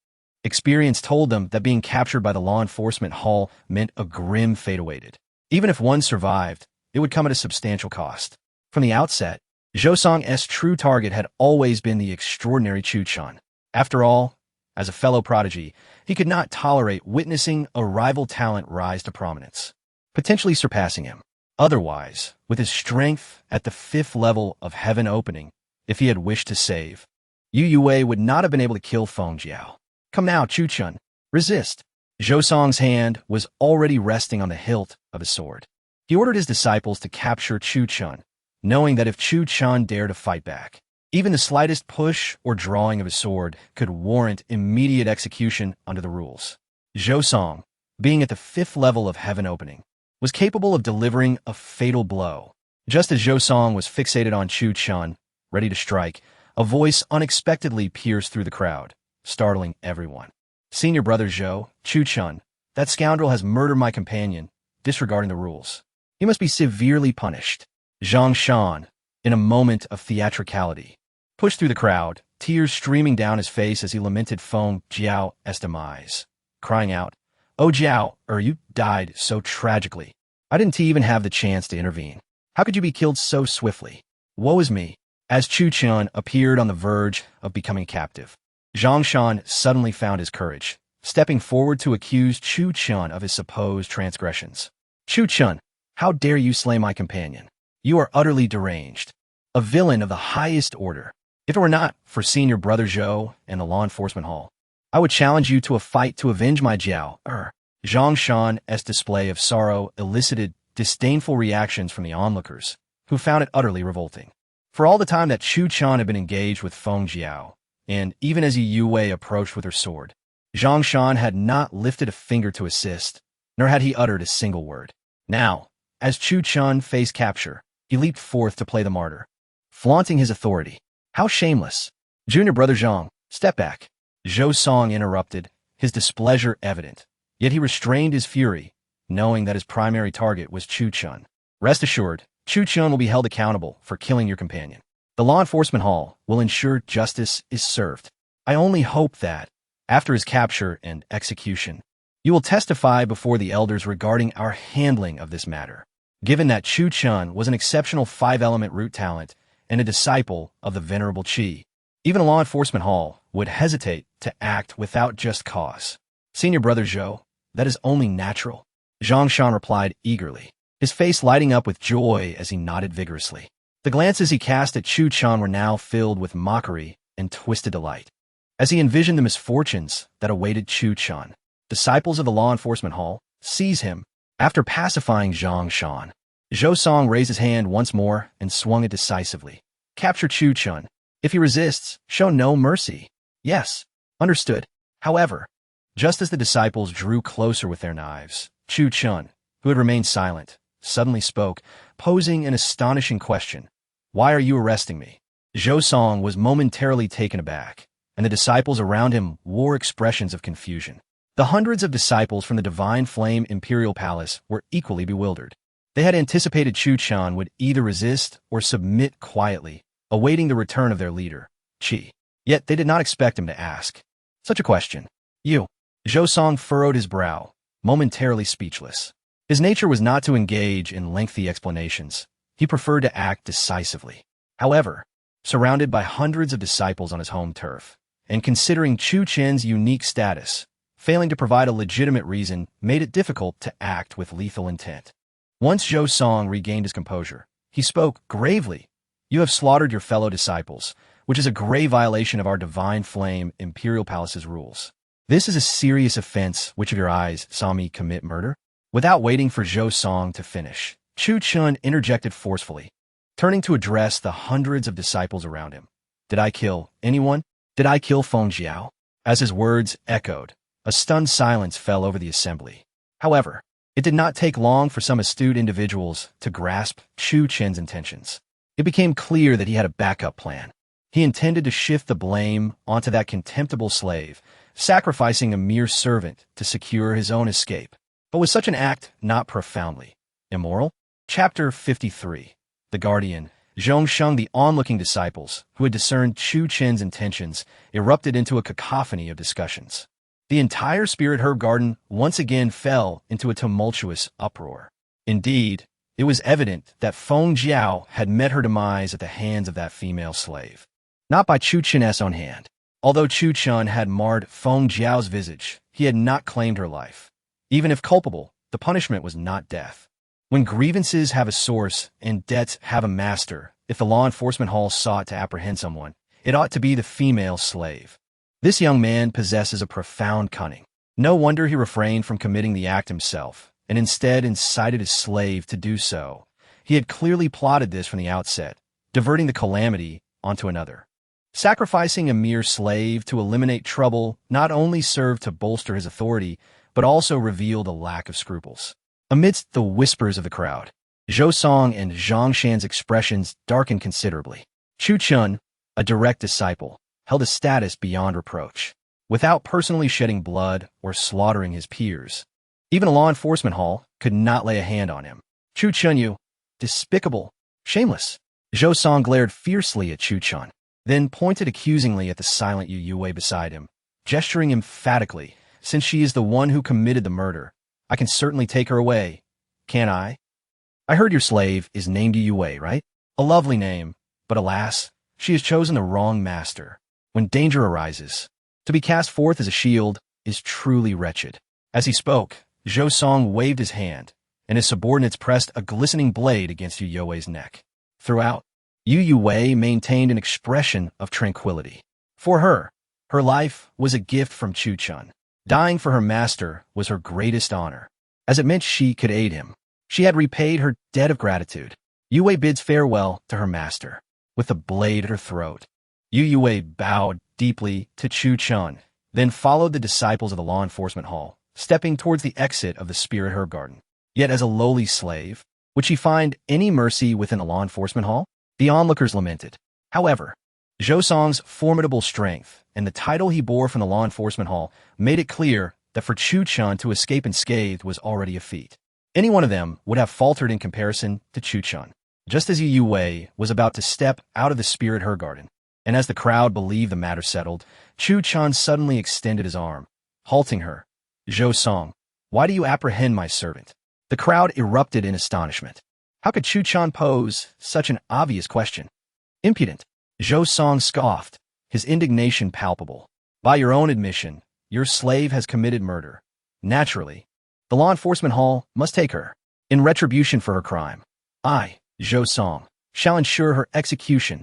Experience told them that being captured by the law enforcement hall meant a grim fate awaited. Even if one survived, it would come at a substantial cost. From the outset, Zhou Song's true target had always been the extraordinary Chuchen. After all, as a fellow prodigy, he could not tolerate witnessing a rival talent rise to prominence, potentially surpassing him. Otherwise, with his strength at the 5th level of heaven opening, if he had wished to save, Yu Yue would not have been able to kill Feng Jiao. Come now, Chuchen, resist. Zhou Song's hand was already resting on the hilt of his sword. He ordered his disciples to capture Chuchen, knowing that if Chuchen dared to fight back, even the slightest push or drawing of his sword could warrant immediate execution under the rules. Zhou Song, being at the 5th level of heaven opening, was capable of delivering a fatal blow. Just as Zhou Song was fixated on Chuchen, ready to strike, a voice unexpectedly pierced through the crowd, startling everyone. Senior brother Zhou, Chuchen, that scoundrel has murdered my companion, disregarding the rules. He must be severely punished. Zhang Shan, in a moment of theatricality, pushed through the crowd, tears streaming down his face as he lamented Feng Jiao's demise, crying out, "Oh Jiao, you died so tragically. I didn't even have the chance to intervene. How could you be killed so swiftly? Woe is me." As Chuchen appeared on the verge of becoming captive, Zhang Shan suddenly found his courage, stepping forward to accuse Chuchen of his supposed transgressions. "Chuchen, how dare you slay my companion? You are utterly deranged, a villain of the highest order. If it were not for senior brother Zhou and the law enforcement hall, I would challenge you to a fight to avenge my Jiao." Zhang Shan's display of sorrow elicited disdainful reactions from the onlookers, who found it utterly revolting. For all the time that Chuchen had been engaged with Feng Jiao, and even as Yu Yue approached with her sword, Zhang Shan had not lifted a finger to assist, nor had he uttered a single word. Now, as Chuchen faced capture, he leaped forth to play the martyr, flaunting his authority. How shameless! Junior brother Zhang, step back. Zhou Song interrupted, his displeasure evident. Yet he restrained his fury, knowing that his primary target was Chuchen. Rest assured, Chuchen will be held accountable for killing your companion. The law enforcement hall will ensure justice is served. I only hope that, after his capture and execution, you will testify before the elders regarding our handling of this matter. Given that Chuchen was an exceptional 5-element root talent and a disciple of the Venerable Qi, even a law enforcement hall would hesitate to act without just cause. Senior brother Zhou, that is only natural. Zhang Shan replied eagerly, his face lighting up with joy as he nodded vigorously. The glances he cast at Chuchen were now filled with mockery and twisted delight. As he envisioned the misfortunes that awaited Chuchen, disciples of the law enforcement hall seize him. After pacifying Zhang Shan, Zhou Song raised his hand once more and swung it decisively. Capture Chuchen. If he resists, show no mercy. Yes, understood. However, just as the disciples drew closer with their knives, Chuchen, who had remained silent, suddenly spoke, posing an astonishing question. Why are you arresting me? Zhou Song was momentarily taken aback, and the disciples around him wore expressions of confusion. The hundreds of disciples from the Divine Flame Imperial Palace were equally bewildered. They had anticipated Chuchen would either resist or submit quietly, awaiting the return of their leader, Qi. Yet they did not expect him to ask such a question. You. Zhou Song furrowed his brow, momentarily speechless. His nature was not to engage in lengthy explanations. He preferred to act decisively. However, surrounded by hundreds of disciples on his home turf, and considering Chuchen's unique status, failing to provide a legitimate reason made it difficult to act with lethal intent. Once Zhou Song regained his composure, he spoke gravely. You have slaughtered your fellow disciples, which is a grave violation of our Divine Flame Imperial Palace's rules. This is a serious offense. Which of your eyes saw me commit murder? Without waiting for Zhou Song to finish, Chuchen interjected forcefully, turning to address the hundreds of disciples around him. Did I kill anyone? Did I kill Feng Jiao? As his words echoed, a stunned silence fell over the assembly. However, it did not take long for some astute individuals to grasp Chuchen's intentions. It became clear that he had a backup plan. He intended to shift the blame onto that contemptible slave, sacrificing a mere servant to secure his own escape. But was such an act not profoundly immoral? Chapter 53. The Guardian. Zhongsheng, the onlooking disciples, who had discerned Chuchen's intentions, erupted into a cacophony of discussions. The entire Spirit Herb Garden once again fell into a tumultuous uproar. Indeed, it was evident that Feng Jiao had met her demise at the hands of that female slave. Not by Chuchen's own hand. Although Chuchen had marred Feng Jiao's visage, he had not claimed her life. Even if culpable, the punishment was not death. When grievances have a source and debts have a master, if the law enforcement hall sought to apprehend someone, it ought to be the female slave. This young man possesses a profound cunning. No wonder he refrained from committing the act himself, and instead incited his slave to do so. He had clearly plotted this from the outset, diverting the calamity onto another. Sacrificing a mere slave to eliminate trouble not only served to bolster his authority, but also revealed a lack of scruples. Amidst the whispers of the crowd, Zhou Song and Zhang Shan's expressions darkened considerably. Chuchen, a direct disciple, held a status beyond reproach, without personally shedding blood or slaughtering his peers. Even a law enforcement hall could not lay a hand on him. Chuchen, you despicable, shameless. Zhou Song glared fiercely at Chuchen, then pointed accusingly at the silent Yu Yue beside him, gesturing emphatically. Since she is the one who committed the murder, I can certainly take her away, can't I? I heard your slave is named Yu Yue, right? A lovely name, but alas, she has chosen the wrong master. When danger arises, to be cast forth as a shield is truly wretched. As he spoke, Zhou Song waved his hand, and his subordinates pressed a glistening blade against Yu Yue's neck. Throughout, Yu Yue maintained an expression of tranquility. For her life was a gift from Chuchen. Dying for her master was her greatest honor, as it meant she could aid him. She had repaid her debt of gratitude. Yu Yue bids farewell to her master, with the blade at her throat. Yu Yue bowed deeply to Chuchen, then followed the disciples of the law enforcement hall, stepping towards the exit of the spirit herb garden. Yet as a lowly slave, would she find any mercy within the law enforcement hall? The onlookers lamented. However, Zhou Song's formidable strength and the title he bore from the law enforcement hall made it clear that for Chuchen to escape unscathed was already a feat. Any one of them would have faltered in comparison to Chuchen. Just as Yu Wei was about to step out of the spirit herb garden, and as the crowd believed the matter settled, Chuchen suddenly extended his arm, halting her. Zhou Song, why do you apprehend my servant? The crowd erupted in astonishment. How could Chuchen pose such an obvious question? Impudent. Zhou Song scoffed, his indignation palpable. By your own admission, your slave has committed murder. Naturally, the law enforcement hall must take her. In retribution for her crime, I, Zhou Song, shall ensure her execution.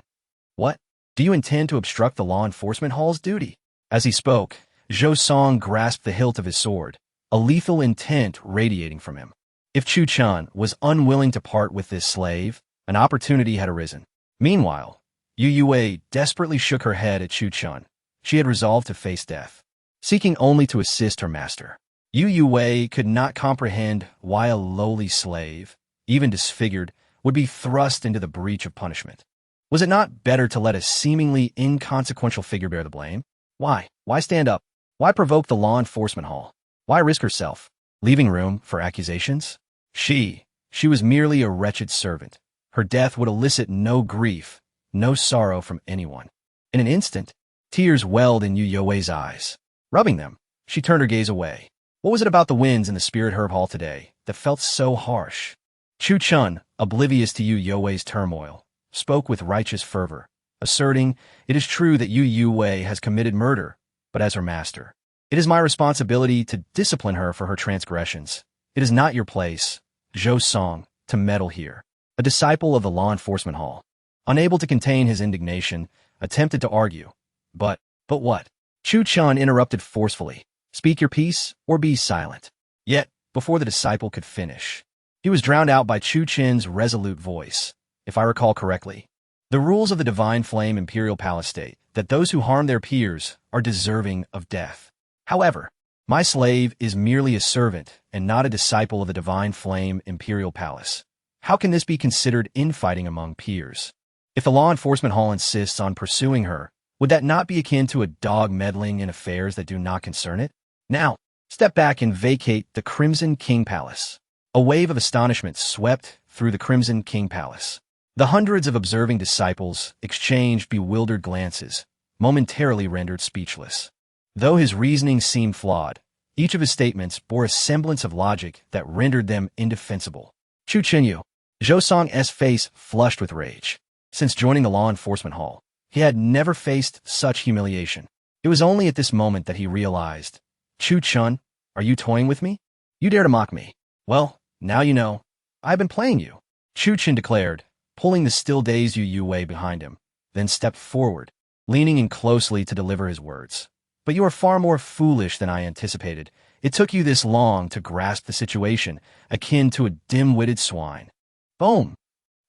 What? Do you intend to obstruct the law enforcement hall's duty? As he spoke, Zhou Song grasped the hilt of his sword, a lethal intent radiating from him. If Chuchen was unwilling to part with this slave, an opportunity had arisen. Meanwhile, Yu Wei desperately shook her head at Chuchen. She had resolved to face death, seeking only to assist her master. Yu Wei could not comprehend why a lowly slave, even disfigured, would be thrust into the breach of punishment. Was it not better to let a seemingly inconsequential figure bear the blame? Why? Why stand up? Why provoke the law enforcement hall? Why risk herself, leaving room for accusations? She was merely a wretched servant. Her death would elicit no grief, no sorrow from anyone. In an instant, tears welled in Yu Wei's eyes. Rubbing them, she turned her gaze away. What was it about the winds in the spirit herb hall today that felt so harsh? Chuchen, oblivious to Yu Wei's turmoil, spoke with righteous fervor, asserting, it is true that Yu Wei has committed murder, but as her master, it is my responsibility to discipline her for her transgressions. It is not your place, Zhou Song, to meddle here. A disciple of the law enforcement hall, unable to contain his indignation, attempted to argue. But what? Chuchen interrupted forcefully. Speak your piece or be silent. Yet, before the disciple could finish, he was drowned out by Chuchen's resolute voice. If I recall correctly, the rules of the Divine Flame Imperial Palace state that those who harm their peers are deserving of death. However, my slave is merely a servant and not a disciple of the Divine Flame Imperial Palace. How can this be considered infighting among peers? If the law enforcement hall insists on pursuing her, would that not be akin to a dog meddling in affairs that do not concern it? Now, step back and vacate the Crimson King Palace. A wave of astonishment swept through the Crimson King Palace. The hundreds of observing disciples exchanged bewildered glances, momentarily rendered speechless. Though his reasoning seemed flawed, each of his statements bore a semblance of logic that rendered them indefensible. Chuchen, Zhou Song's face flushed with rage. Since joining the law enforcement hall, he had never faced such humiliation. It was only at this moment that he realized, Chuchen, are you toying with me? You dare to mock me? Well, now you know. I've been playing you, Chuchen declared, pulling the still-dazed Yu Wei behind him, then stepped forward, leaning in closely to deliver his words. But you are far more foolish than I anticipated. It took you this long to grasp the situation, akin to a dim-witted swine. Boom!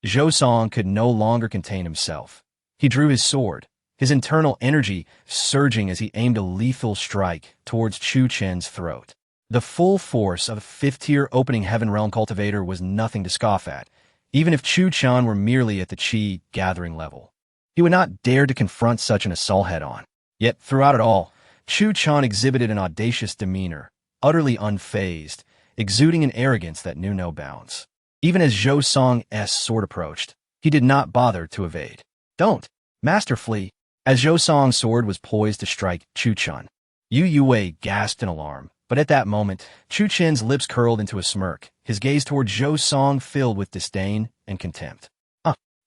Zhou Song could no longer contain himself. He drew his sword, his internal energy surging as he aimed a lethal strike towards Chuchen's throat. The full force of a fifth-tier opening heaven realm cultivator was nothing to scoff at, even if Chuchen were merely at the chi gathering level. He would not dare to confront such an assault head-on. Yet, throughout it all, Chuchen exhibited an audacious demeanor, utterly unfazed, exuding an arrogance that knew no bounds. Even as Zhou Song's sword approached, he did not bother to evade. Don't, Master, flee! As Zhou Song's sword was poised to strike Chuchen, Yu Wei gasped in alarm. But at that moment, Chuchen's lips curled into a smirk, his gaze toward Zhou Song filled with disdain and contempt.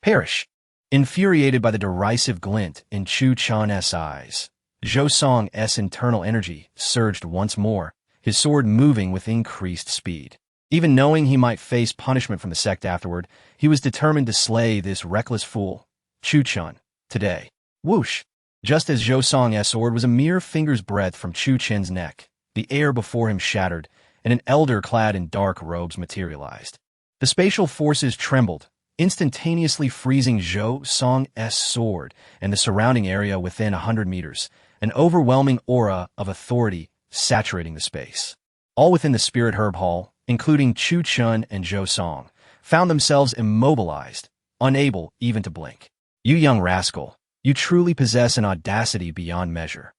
Perish! Infuriated by the derisive glint in Chuchen's eyes, Zhou Song's internal energy surged once more, his sword moving with increased speed. Even knowing he might face punishment from the sect afterward, he was determined to slay this reckless fool, Chuchen, today. Whoosh! Just as Zhou Song's sword was a mere finger's breadth from Chuchen's neck, the air before him shattered, and an elder clad in dark robes materialized. The spatial forces trembled, instantaneously freezing Zhou Song's sword and the surrounding area within 100 meters, an overwhelming aura of authority saturating the space. All within the spirit herb hall, including Chuchen and Zhou Song, found themselves immobilized, unable even to blink. You young rascal, you truly possess an audacity beyond measure.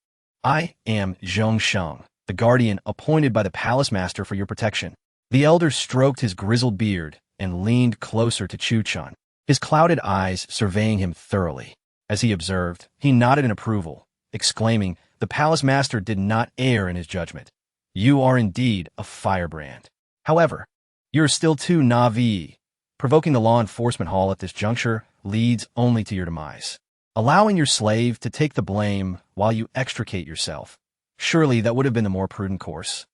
I am Zhong, the guardian appointed by the palace master for your protection. The elder stroked his grizzled beard and leaned closer to Chuchen, his clouded eyes surveying him thoroughly. As he observed, he nodded in approval, exclaiming, "The palace master did not err in his judgment. You are indeed a firebrand. However, you are still too naive. Provoking the law enforcement hall at this juncture leads only to your demise. Allowing your slave to take the blame while you extricate yourself. Surely that would have been the more prudent course.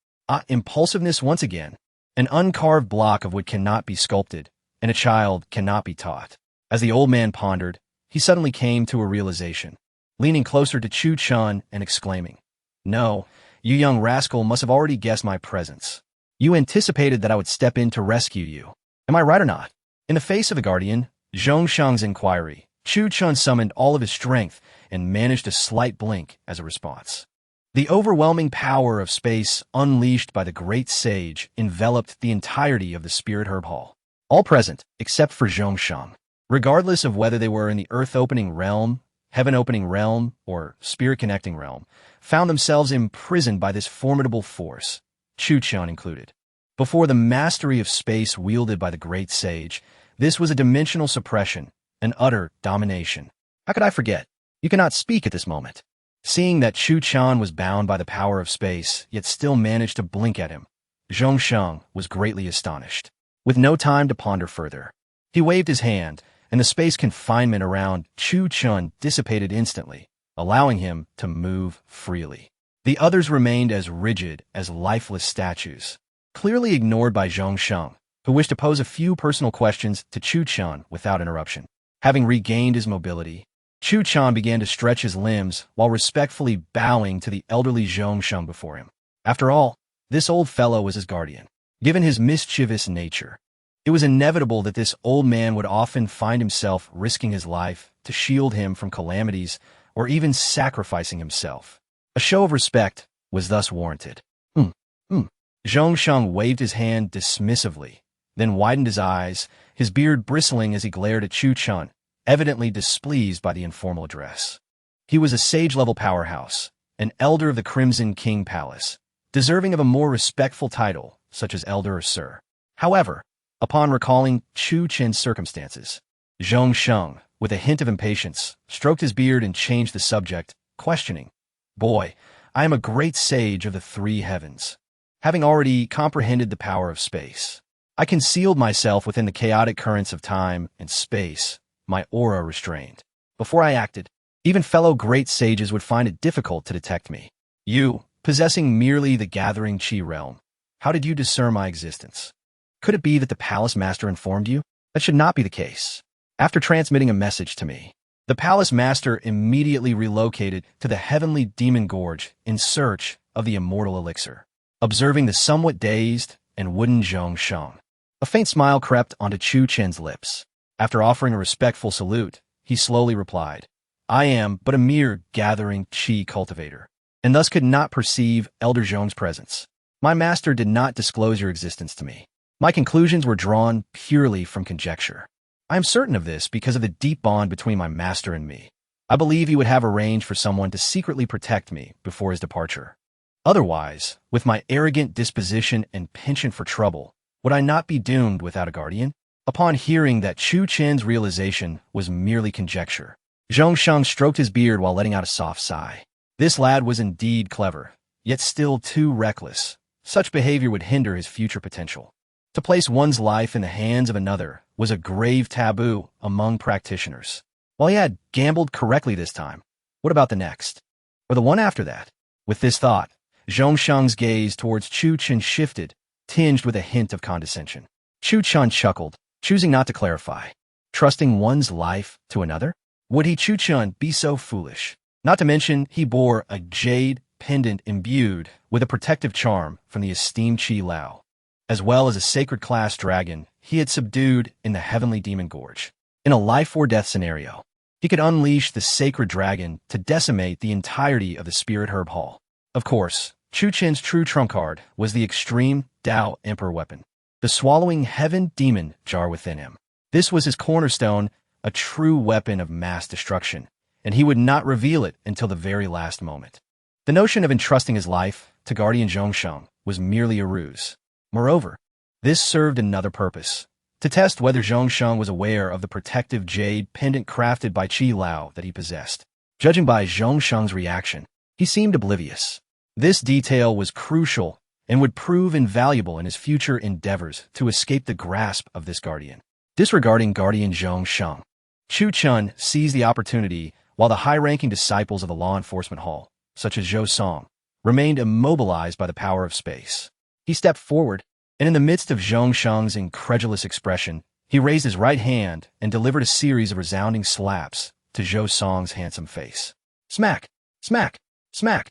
Impulsiveness once again. An uncarved block of wood cannot be sculpted, and a child cannot be taught." As the old man pondered, he suddenly came to a realization, leaning closer to Chuchen and exclaiming, "No, you young rascal must have already guessed my presence. You anticipated that I would step in to rescue you. Am I right or not?" In the face of the guardian, Zhongshang's inquiry, Chuchen summoned all of his strength and managed a slight blink as a response. The overwhelming power of space unleashed by the great sage enveloped the entirety of the spirit herb hall. All present, except for Zhongshang, regardless of whether they were in the earth-opening realm, heaven-opening realm, or spirit-connecting realm, found themselves imprisoned by this formidable force, Chuchen included. Before the mastery of space wielded by the great sage, this was a dimensional suppression, an utter domination. How could I forget? You cannot speak at this moment. Seeing that Chuchen was bound by the power of space, yet still managed to blink at him, Zhongshang was greatly astonished. With no time to ponder further, he waved his hand, and the space confinement around Chuchen dissipated instantly, allowing him to move freely. The others remained as rigid as lifeless statues, clearly ignored by Zhongshang, who wished to pose a few personal questions to Chuchen without interruption. Having regained his mobility, Chuchen began to stretch his limbs while respectfully bowing to the elderly Zhongshang before him. After all, this old fellow was his guardian. Given his mischievous nature, it was inevitable that this old man would often find himself risking his life to shield him from calamities or even sacrificing himself. A show of respect was thus warranted. Zhongshang waved his hand dismissively, then widened his eyes, his beard bristling as he glared at Chuchen, evidently displeased by the informal address. He was a sage-level powerhouse, an elder of the Crimson King Palace, deserving of a more respectful title, such as elder or sir. However, upon recalling Chuchen's circumstances, Zhongshang, with a hint of impatience, stroked his beard and changed the subject, questioning, "Boy, I am a great sage of the three heavens. Having already comprehended the power of space, I concealed myself within the chaotic currents of time and space, my aura restrained. Before I acted, even fellow great sages would find it difficult to detect me. You, possessing merely the gathering chi realm, how did you discern my existence? Could it be that the palace master informed you? That should not be the case. After transmitting a message to me, the palace master immediately relocated to the heavenly demon gorge in search of the immortal elixir." Observing the somewhat dazed and wooden Zhongshang, a faint smile crept onto Chuchen's lips. After offering a respectful salute, he slowly replied, "I am but a mere gathering chi cultivator, and thus could not perceive Elder Zhong's presence. My master did not disclose your existence to me. My conclusions were drawn purely from conjecture. I am certain of this because of the deep bond between my master and me. I believe he would have arranged for someone to secretly protect me before his departure. Otherwise, with my arrogant disposition and penchant for trouble, would I not be doomed without a guardian?" Upon hearing that Chuchen's realization was merely conjecture, Zhongshang stroked his beard while letting out a soft sigh. This lad was indeed clever, yet still too reckless. Such behavior would hinder his future potential. To place one's life in the hands of another was a grave taboo among practitioners. While he had gambled correctly this time, what about the next? Or the one after that? With this thought, Zhongshang's gaze towards Chuchen shifted, tinged with a hint of condescension. Chuchen chuckled, choosing not to clarify. Trusting one's life to another? Would he, Chuchen, be so foolish? Not to mention, he bore a jade pendant imbued with a protective charm from the esteemed Chi Lao, as well as a sacred class dragon he had subdued in the heavenly demon gorge. In a life-or-death scenario, He could unleash the sacred dragon to decimate the entirety of the Spirit Herb Hall. Of course, Chuchen's true trump card was the extreme Tao Emperor weapon, the swallowing heaven demon jar within him. This was his cornerstone, a true weapon of mass destruction, and he would not reveal it until the very last moment. The notion of entrusting his life to Guardian Zhongsheng was merely a ruse. Moreover, this served another purpose, to test whether Zhongsheng was aware of the protective jade pendant crafted by Qi Lao that he possessed. Judging by Zhongsheng's reaction, he seemed oblivious. This detail was crucial and would prove invaluable in his future endeavors to escape the grasp of this guardian. Disregarding Guardian Zhongsheng, Chuchen seized the opportunity while the high-ranking disciples of the law enforcement hall, such as Zhou Song, remained immobilized by the power of space. He stepped forward, and in the midst of Zhongsheng's incredulous expression, he raised his right hand and delivered a series of resounding slaps to Zhou Song's handsome face. Smack! Smack! Smack!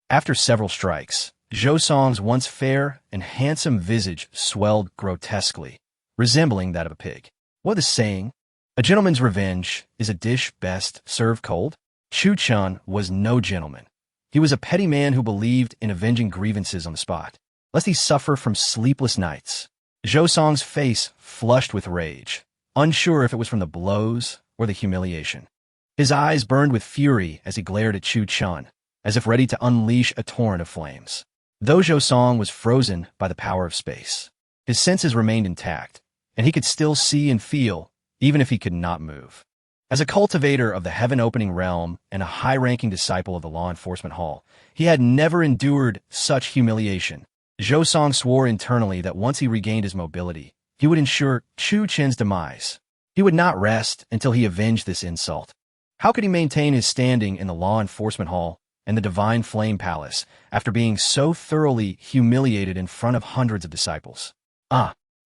After several strikes, Zhou Song's once fair and handsome visage swelled grotesquely, resembling that of a pig. What the saying? A gentleman's revenge is a dish best served cold? Chuchen was no gentleman. He was a petty man who believed in avenging grievances on the spot, lest he suffer from sleepless nights. Zhou Song's face flushed with rage, unsure if it was from the blows or the humiliation. His eyes burned with fury as he glared at Chuchen, as if ready to unleash a torrent of flames. Though Zhou Song was frozen by the power of space, his senses remained intact, and he could still see and feel, even if he could not move. As a cultivator of the heaven-opening realm and a high-ranking disciple of the law enforcement hall, he had never endured such humiliation. Zhou Song swore internally that once he regained his mobility, he would ensure Chuchen's demise. He would not rest until he avenged this insult. How could he maintain his standing in the law enforcement hall and the Divine Flame Palace after being so thoroughly humiliated in front of hundreds of disciples?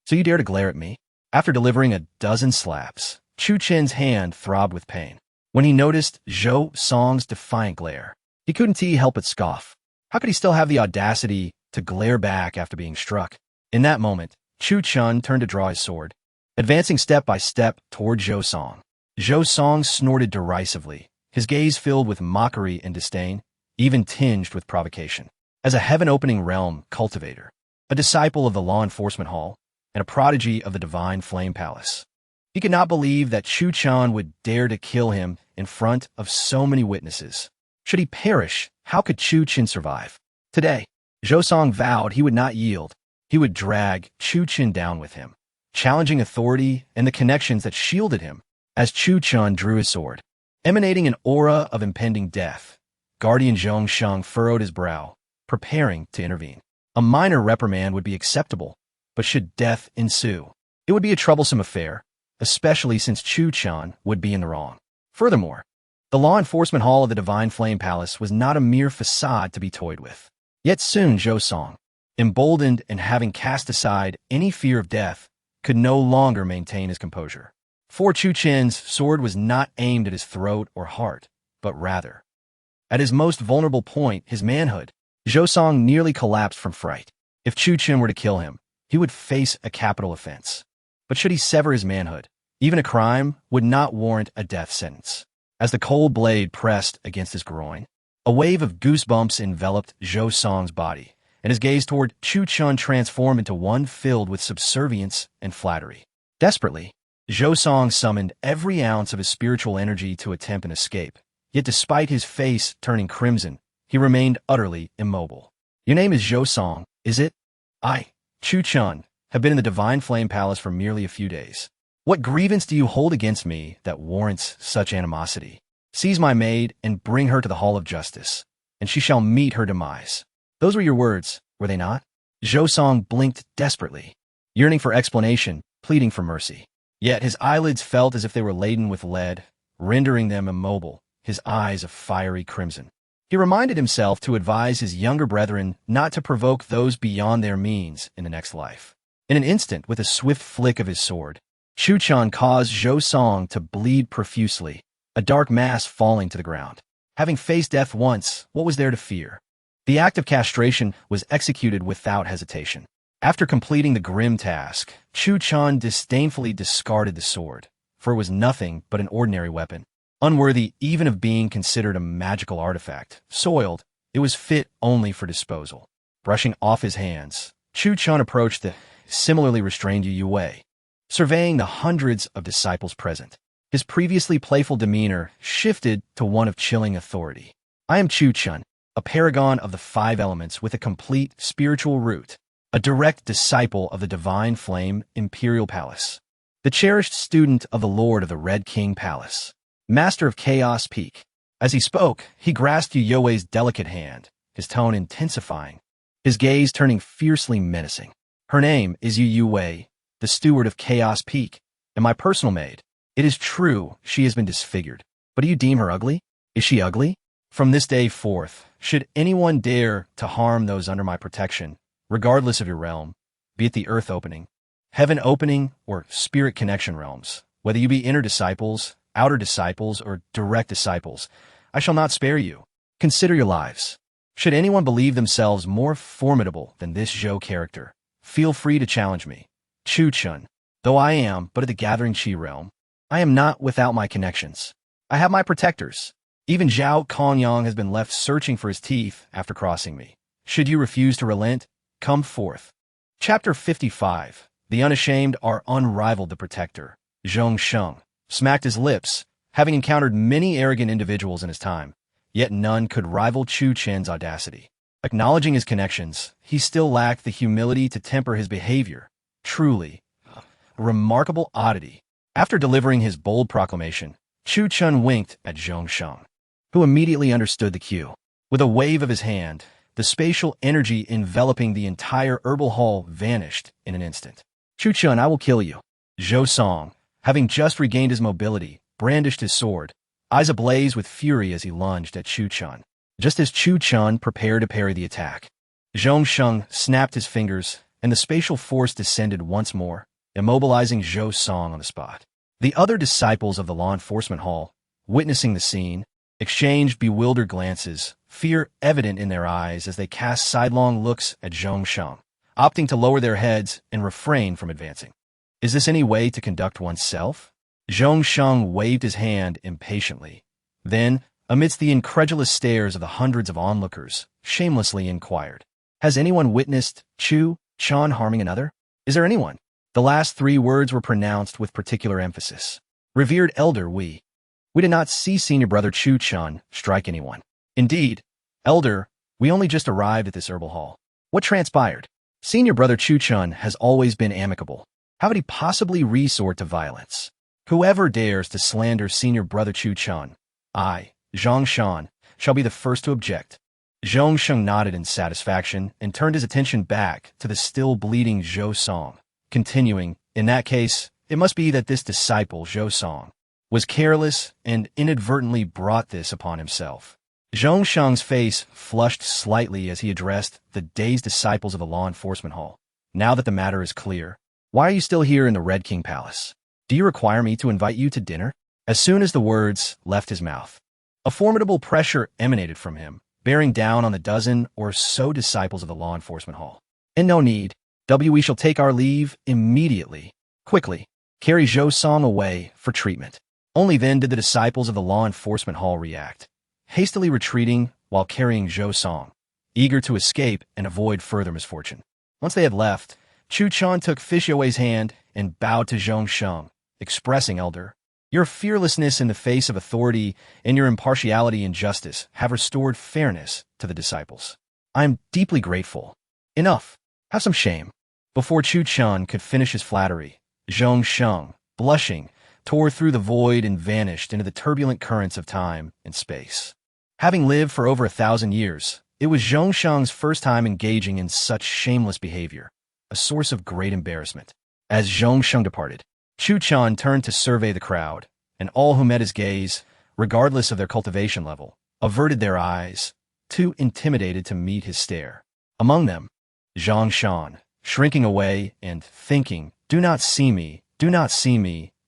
So you dare to glare at me? After delivering a dozen slaps, Chuchen's hand throbbed with pain. When he noticed Zhou Song's defiant glare, he couldn't help but scoff. How could he still have the audacity to glare back after being struck? In that moment, Chuchen turned to draw his sword, advancing step by step toward Zhou Song. Zhou Song snorted derisively, his gaze filled with mockery and disdain, even tinged with provocation. As a heaven-opening realm cultivator, a disciple of the law enforcement hall, and a prodigy of the Divine Flame Palace, he could not believe that Chuchen would dare to kill him in front of so many witnesses. Should he perish, how could Chuchen survive? Today, Zhou Song vowed he would not yield. He would drag Chuchen down with him, challenging authority and the connections that shielded him. As Chuchen drew his sword, emanating an aura of impending death, Guardian Zhongsheng furrowed his brow, preparing to intervene. A minor reprimand would be acceptable, but should death ensue, it would be a troublesome affair, especially since Chuchen would be in the wrong. Furthermore, the law enforcement hall of the Divine Flame Palace was not a mere facade to be toyed with. Yet soon Zhou Song, emboldened and having cast aside any fear of death, could no longer maintain his composure. For Chuchen's sword was not aimed at his throat or heart, but rather at his most vulnerable point, his manhood. Zhou Song nearly collapsed from fright. If Chuchen were to kill him, he would face a capital offense. But should he sever his manhood, even a crime would not warrant a death sentence. As the cold blade pressed against his groin, a wave of goosebumps enveloped Zhou Song's body, and his gaze toward Chuchen transformed into one filled with subservience and flattery. Desperately, Zhou Song summoned every ounce of his spiritual energy to attempt an escape, yet despite his face turning crimson, he remained utterly immobile. Your name is Zhou Song, is it? I, Chuchen, have been in the Divine Flame Palace for merely a few days. What grievance do you hold against me that warrants such animosity? Seize my maid and bring her to the Hall of Justice, and she shall meet her demise. Those were your words, were they not? Zhou Song blinked desperately, yearning for explanation, pleading for mercy. Yet his eyelids felt as if they were laden with lead, rendering them immobile, his eyes a fiery crimson. He reminded himself to advise his younger brethren not to provoke those beyond their means in the next life. In an instant, with a swift flick of his sword, Chuchen caused Zhou Song to bleed profusely, a dark mass falling to the ground. Having faced death once, what was there to fear? The act of castration was executed without hesitation. After completing the grim task, Chuchen disdainfully discarded the sword, for it was nothing but an ordinary weapon. unworthy even of being considered a magical artifact. Soiled, it was fit only for disposal. Brushing off his hands, Chuchen approached the similarly restrained Yue, surveying the hundreds of disciples present. His previously playful demeanor shifted to one of chilling authority. I am Chuchen, a paragon of the five elements with a complete spiritual root, a direct disciple of the divine flame imperial palace, the cherished student of the Lord of the Red King Palace, master of Chaos Peak. As he spoke, he grasped Yue's delicate hand, his tone intensifying, his gaze turning fiercely menacing. Her name is Yue, the steward of Chaos Peak, and my personal maid. It is true she has been disfigured, but do you deem her ugly? Is she ugly? From this day forth, should anyone dare to harm those under my protection, regardless of your realm, be it the earth opening, heaven opening, or spirit connection realms, whether you be inner disciples, outer disciples, or direct disciples, I shall not spare you. Consider your lives. Should anyone believe themselves more formidable than this Zhou character, feel free to challenge me. Chuchen, though I am but of the gathering Qi realm, I am not without my connections. I have my protectors. Even Zhao Kongyang has been left searching for his teeth after crossing me. Should you refuse to relent, come forth. Chapter 55. The unashamed are unrivaled. The protector, Zhong Sheng, smacked his lips, having encountered many arrogant individuals in his time, yet none could rival Chuchen's audacity. Acknowledging his connections, he still lacked the humility to temper his behavior. Truly, a remarkable oddity. After delivering his bold proclamation, Chuchen winked at Zhong Sheng, who immediately understood the cue. With a wave of his hand, the spatial energy enveloping the entire herbal hall vanished in an instant. Chuchen, I will kill you. Zhou Song, having just regained his mobility, brandished his sword, eyes ablaze with fury as he lunged at Chuchen. Just as Chuchen prepared to parry the attack, Zhong Sheng snapped his fingers, and the spatial force descended once more, immobilizing Zhou Song on the spot. The other disciples of the law enforcement hall, witnessing the scene, exchanged bewildered glances, fear evident in their eyes as they cast sidelong looks at Zhong Sheng, opting to lower their heads and refrain from advancing. Is this any way to conduct oneself? Zhong Sheng waved his hand impatiently. Then, amidst the incredulous stares of the hundreds of onlookers, shamelessly inquired, has anyone witnessed Chuchen harming another? Is there anyone? The last three words were pronounced with particular emphasis. Revered elder, we did not see senior brother Chuchen strike anyone. Indeed, elder, we only just arrived at this herbal hall. What transpired? Senior brother Chuchen has always been amicable. How could he possibly resort to violence? Whoever dares to slander senior brother Chuchen, I, Zhong Shan, shall be the first to object. Zhong Sheng nodded in satisfaction and turned his attention back to the still bleeding Zhou Song, continuing, in that case, it must be that this disciple, Zhou Song, was careless and inadvertently brought this upon himself. Zhong Sheng's face flushed slightly as he addressed the dazed disciples of the law enforcement hall. Now that the matter is clear, why are you still here in the Red King Palace? Do you require me to invite you to dinner? As soon as the words left his mouth, a formidable pressure emanated from him, bearing down on the dozen or so disciples of the law enforcement hall. And no need. We shall take our leave immediately. Quickly, carry Zhou Song away for treatment. Only then did the disciples of the law enforcement hall react, hastily retreating while carrying Zhou Song, eager to escape and avoid further misfortune. Once they had left, Chuchen took Fishue's hand and bowed to Zhong Sheng, expressing, Elder, your fearlessness in the face of authority and your impartiality and justice have restored fairness to the disciples. I am deeply grateful. Enough. Have some shame. Before Chuchen could finish his flattery, Zhong Sheng, blushing, tore through the void and vanished into the turbulent currents of time and space. Having lived for over 1,000 years, it was Zhong Sheng's first time engaging in such shameless behavior, a source of great embarrassment. As Zhong Sheng departed, Chuchen turned to survey the crowd, and all who met his gaze, regardless of their cultivation level, averted their eyes, too intimidated to meet his stare. Among them, Zhong Shan, shrinking away and thinking, do not see me,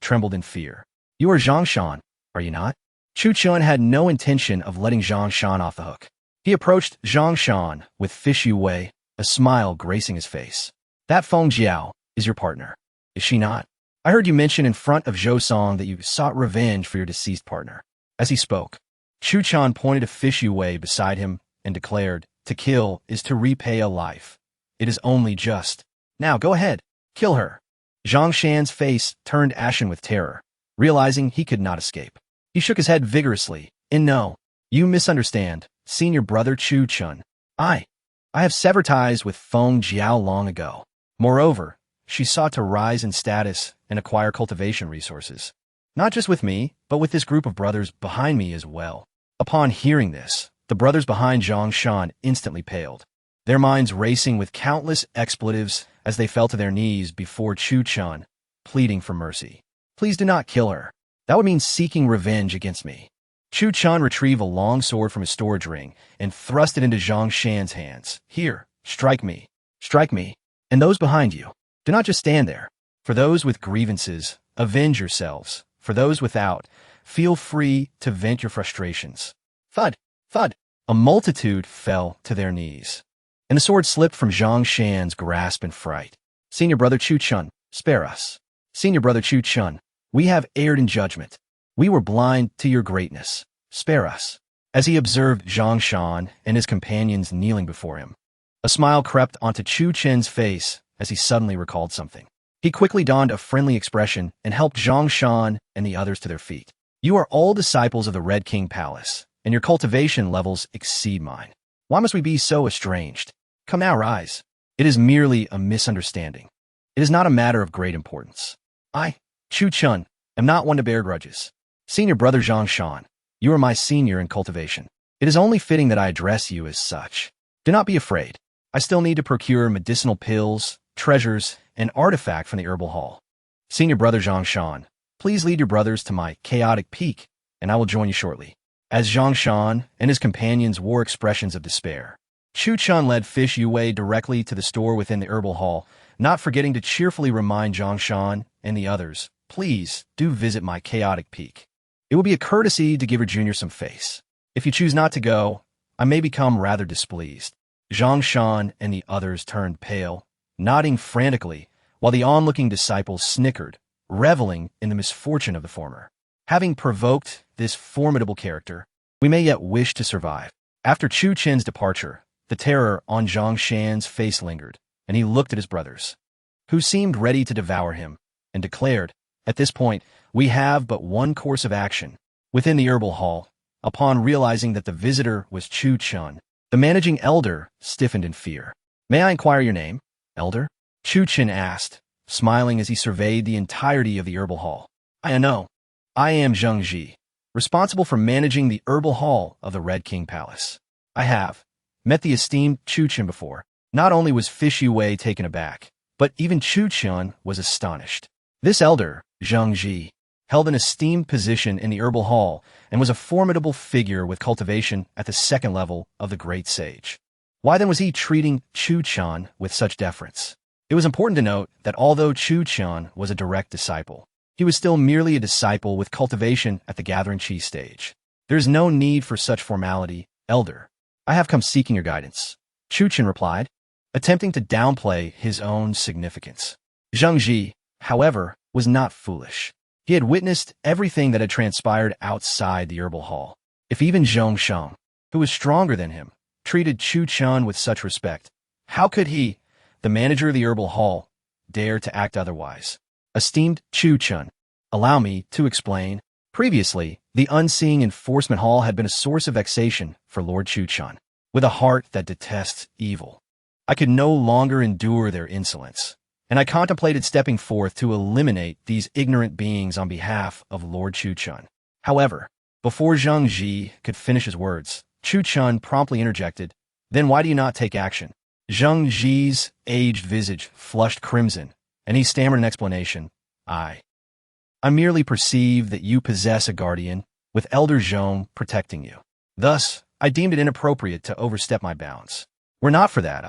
trembled in fear. You are Zhong Shan, are you not? Chuchen had no intention of letting Zhong Shan off the hook. He approached Zhong Shan with Fishu Wei, a smile gracing his face. That Feng Jiao is your partner, is she not? I heard you mention in front of Zhou Song that you sought revenge for your deceased partner. As he spoke, Chuchen pointed a fish Yue beside him and declared, "To kill is to repay a life. It is only just. Now go ahead, kill her." Zhang Shan's face turned ashen with terror, realizing he could not escape. He shook his head vigorously. "No, you misunderstand, senior brother Chuchen. I have severed ties with Feng Jiao long ago. Moreover, she sought to rise in status and acquire cultivation resources. Not just with me, but with this group of brothers behind me as well." Upon hearing this, the brothers behind Zhang Shan instantly paled, their minds racing with countless expletives as they fell to their knees before Chuchen, pleading for mercy. "Please do not kill her. That would mean seeking revenge against me." Chuchen retrieved a long sword from his storage ring and thrust it into Zhang Shan's hands. "Here, strike me. Strike me. And those behind you. Do not just stand there. For those with grievances, avenge yourselves. For those without, feel free to vent your frustrations." Thud, thud. A multitude fell to their knees, and the sword slipped from Zhang Shan's grasp in fright. "Senior brother Chuchen, spare us. Senior brother Chuchen, we have erred in judgment. We were blind to your greatness. Spare us." As he observed Zhang Shan and his companions kneeling before him, a smile crept onto Chuchen's face as he suddenly recalled something. He quickly donned a friendly expression and helped Zhang Shan and the others to their feet. "You are all disciples of the Red King Palace, and your cultivation levels exceed mine. Why must we be so estranged? Come now, rise. It is merely a misunderstanding. It is not a matter of great importance. I, Chuchen, am not one to bear grudges. Senior brother Zhang Shan, you are my senior in cultivation. It is only fitting that I address you as such. Do not be afraid. I still need to procure medicinal pills, treasures, and artifact from the herbal hall. Senior brother Zhang Shan, please lead your brothers to my chaotic peak, and I will join you shortly." As Zhang Shan and his companions wore expressions of despair, Chuchen led Fish Yue directly to the store within the herbal hall, not forgetting to cheerfully remind Zhang Shan and the others, "Please do visit my chaotic peak. It will be a courtesy to give your junior some face. If you choose not to go, I may become rather displeased." Zhang Shan and the others turned pale, nodding frantically, while the onlooking disciples snickered, reveling in the misfortune of the former. Having provoked this formidable character, we may yet wish to survive. After Chuchen's departure, the terror on Zhang Shan's face lingered, and he looked at his brothers, who seemed ready to devour him, and declared, "At this point, we have but one course of action." Within the herbal hall, upon realizing that the visitor was Chuchen, the managing elder stiffened in fear. "May I inquire your name, elder?" Chuchen asked, smiling as he surveyed the entirety of the herbal hall. "I know. I am Zheng Ji, responsible for managing the herbal hall of the Red King Palace. I have met the esteemed Chuchen before." Not only was Fish Yue taken aback, but even Chuchen was astonished. This elder, Zheng Ji, held an esteemed position in the herbal hall and was a formidable figure with cultivation at the second level of the great sage. Why then was he treating Chuchen with such deference? It was important to note that although Chuchen was a direct disciple, he was still merely a disciple with cultivation at the gathering cheese stage. "There is no need for such formality, elder. I have come seeking your guidance," Chuchen replied, attempting to downplay his own significance. Zheng Ji, however, was not foolish. He had witnessed everything that had transpired outside the herbal hall. If even Zhong Shang, who was stronger than him, treated Chuchen with such respect, how could he, the manager of the herbal hall, dare to act otherwise? "Esteemed Chuchen, allow me to explain." Previously, the unseeing enforcement hall had been a source of vexation for Lord Chuchen. With a heart that detests evil, I could no longer endure their insolence, and I contemplated stepping forth to eliminate these ignorant beings on behalf of Lord Chuchen. However, before Zheng Ji could finish his words, Chuchen promptly interjected, "Then why do you not take action?" Zheng Ji's aged visage flushed crimson, and he stammered an explanation. I merely perceive that you possess a guardian, with Elder Zhong protecting you. Thus, I deemed it inappropriate to overstep my bounds. Were not for that,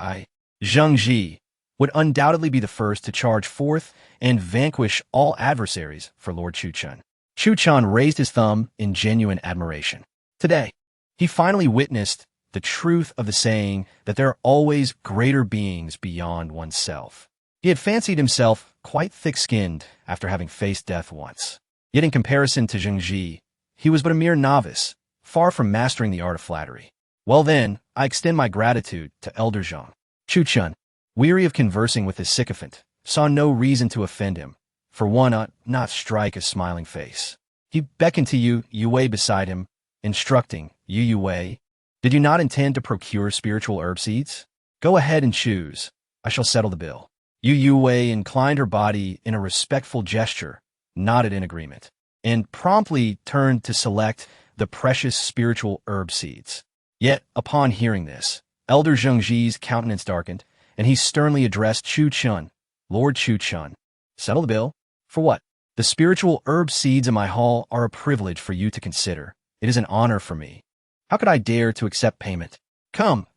Zheng Ji, would undoubtedly be the first to charge forth and vanquish all adversaries for Lord Chuchen. Chuchen raised his thumb in genuine admiration. Today, he finally witnessed the truth of the saying that there are always greater beings beyond oneself. He had fancied himself quite thick-skinned after having faced death once. Yet in comparison to Zheng Ji, he was but a mere novice, far from mastering the art of flattery. Well then, I extend my gratitude to Elder Zhang. Chuchen, weary of conversing with his sycophant, saw no reason to offend him. For one, not strike a smiling face. He beckoned to Yue Wei beside him, instructing, Yue Wei, did you not intend to procure spiritual herb seeds? Go ahead and choose. I shall settle the bill. Yue Wei inclined her body in a respectful gesture, nodded in agreement, and promptly turned to select the precious spiritual herb seeds. Yet, upon hearing this, Elder Zhengji's countenance darkened, and he sternly addressed Chuchen, Lord Chuchen. Settle the bill? For what? The spiritual herb seeds in my hall are a privilege for you to consider. It is an honor for me. How could I dare to accept payment? Come,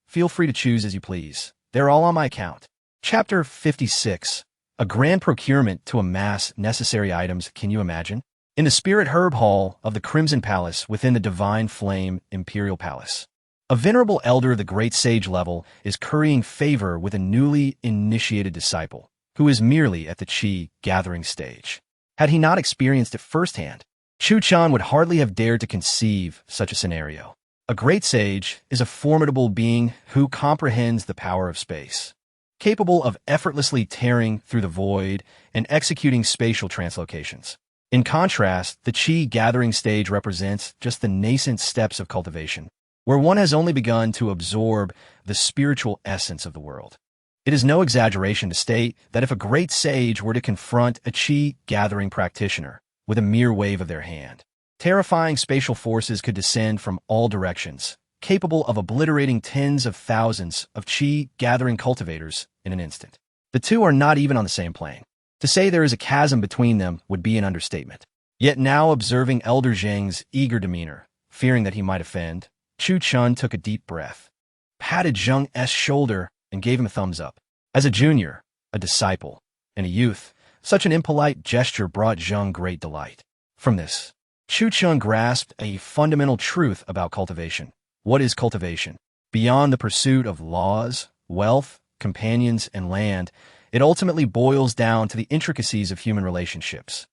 feel free to choose as you please. They're all on my account. Chapter 56. A grand procurement to amass necessary items, can you imagine? In the Spirit Herb Hall of the Crimson Palace within the Divine Flame Imperial Palace, a venerable elder of the great sage level is currying favor with a newly initiated disciple, who is merely at the chi gathering stage. Had he not experienced it firsthand, Chuchen would hardly have dared to conceive such a scenario. A great sage is a formidable being who comprehends the power of space, capable of effortlessly tearing through the void and executing spatial translocations. In contrast, the chi gathering stage represents just the nascent steps of cultivation, where one has only begun to absorb the spiritual essence of the world. It is no exaggeration to state that if a great sage were to confront a chi gathering practitioner with a mere wave of their hand, terrifying spatial forces could descend from all directions, capable of obliterating tens of thousands of chi gathering cultivators in an instant. The two are not even on the same plane. To say there is a chasm between them would be an understatement. Yet now, observing Elder Zheng's eager demeanor, fearing that he might offend, Chuchen took a deep breath, patted Zheng's shoulder, and gave him a thumbs up. As a junior, a disciple, and a youth, such an impolite gesture brought Zheng great delight. From this, Chuchen grasped a fundamental truth about cultivation. What is cultivation? Beyond the pursuit of laws, wealth, companions, and land, it ultimately boils down to the intricacies of human relationships.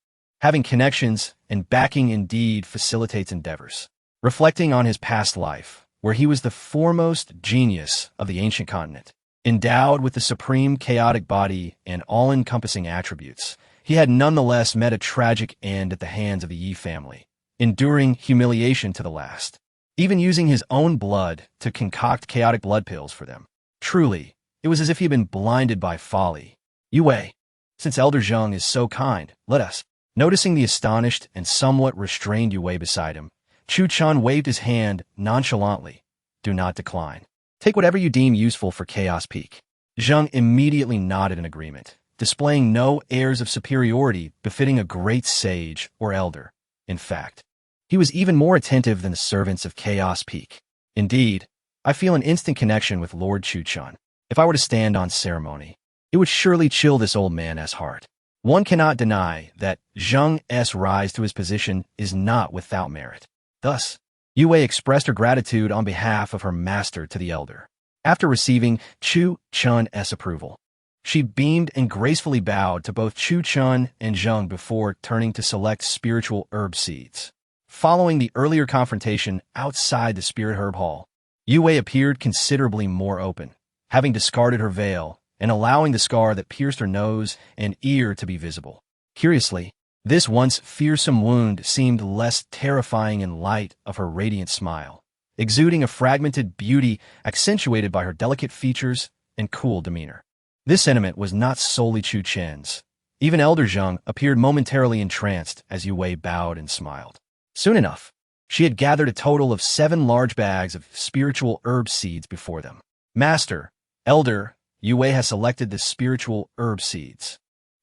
Having connections and backing indeed facilitates endeavors. Reflecting on his past life, where he was the foremost genius of the ancient continent, endowed with the supreme chaotic body and all-encompassing attributes, he had nonetheless met a tragic end at the hands of the Yi family, enduring humiliation to the last, even using his own blood to concoct chaotic blood pills for them. Truly, it was as if he had been blinded by folly. Yue Wei, since Elder Zheng is so kind, let us. Noticing the astonished and somewhat restrained Yue Wei beside him, Chuchen waved his hand nonchalantly. Do not decline. Take whatever you deem useful for Chaos Peak. Zheng immediately nodded in agreement, displaying no airs of superiority befitting a great sage or elder. In fact, he was even more attentive than the servants of Chaos Peak. Indeed, I feel an instant connection with Lord Chuchen. If I were to stand on ceremony, it would surely chill this old man's heart. One cannot deny that Zheng's rise to his position is not without merit. Thus, Yue Wei expressed her gratitude on behalf of her master to the elder. After receiving Chuchen's approval, she beamed and gracefully bowed to both Chuchen and Zheng before turning to select spiritual herb seeds. Following the earlier confrontation outside the Spirit Herb Hall, Yue Wei appeared considerably more open, having discarded her veil and allowing the scar that pierced her nose and ear to be visible. Curiously, this once fearsome wound seemed less terrifying in light of her radiant smile, exuding a fragmented beauty accentuated by her delicate features and cool demeanor. This sentiment was not solely Chuchen's. Even Elder Zheng appeared momentarily entranced as Yue Wei bowed and smiled. Soon enough, she had gathered a total of 7 large bags of spiritual herb seeds before them. Master, Elder, Yue Wei has selected the spiritual herb seeds.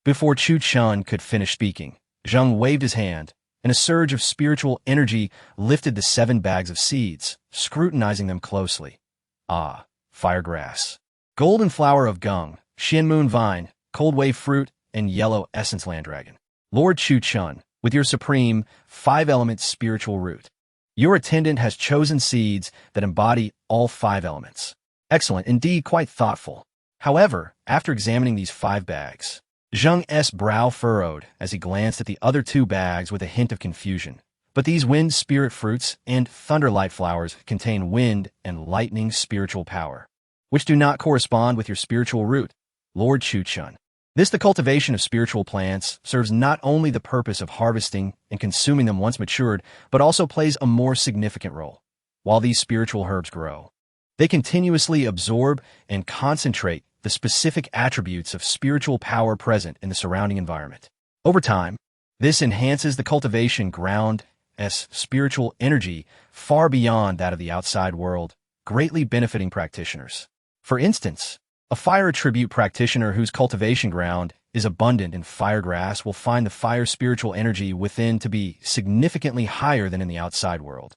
Before Chuchen could finish speaking, Zheng waved his hand, and a surge of spiritual energy lifted the 7 bags of seeds, scrutinizing them closely. Ah, firegrass, golden flower of gung, shinmoon vine, cold wave fruit, and yellow essence land dragon. Lord Chuchen, with your supreme 5-element spiritual root, your attendant has chosen seeds that embody all 5 elements. Excellent, indeed quite thoughtful. However, after examining these 5 bags, Zheng's brow furrowed as he glanced at the other 2 bags with a hint of confusion. But these wind spirit fruits and thunderlight flowers contain wind and lightning spiritual power, which do not correspond with your spiritual root, Lord Chuchen. The cultivation of spiritual plants serves not only the purpose of harvesting and consuming them once matured, but also plays a more significant role. While these spiritual herbs grow, they continuously absorb and concentrate the specific attributes of spiritual power present in the surrounding environment. Over time, this enhances the cultivation ground's spiritual energy far beyond that of the outside world, greatly benefiting practitioners. For instance, a fire attribute practitioner whose cultivation ground is abundant in firegrass will find the fire spiritual energy within to be significantly higher than in the outside world,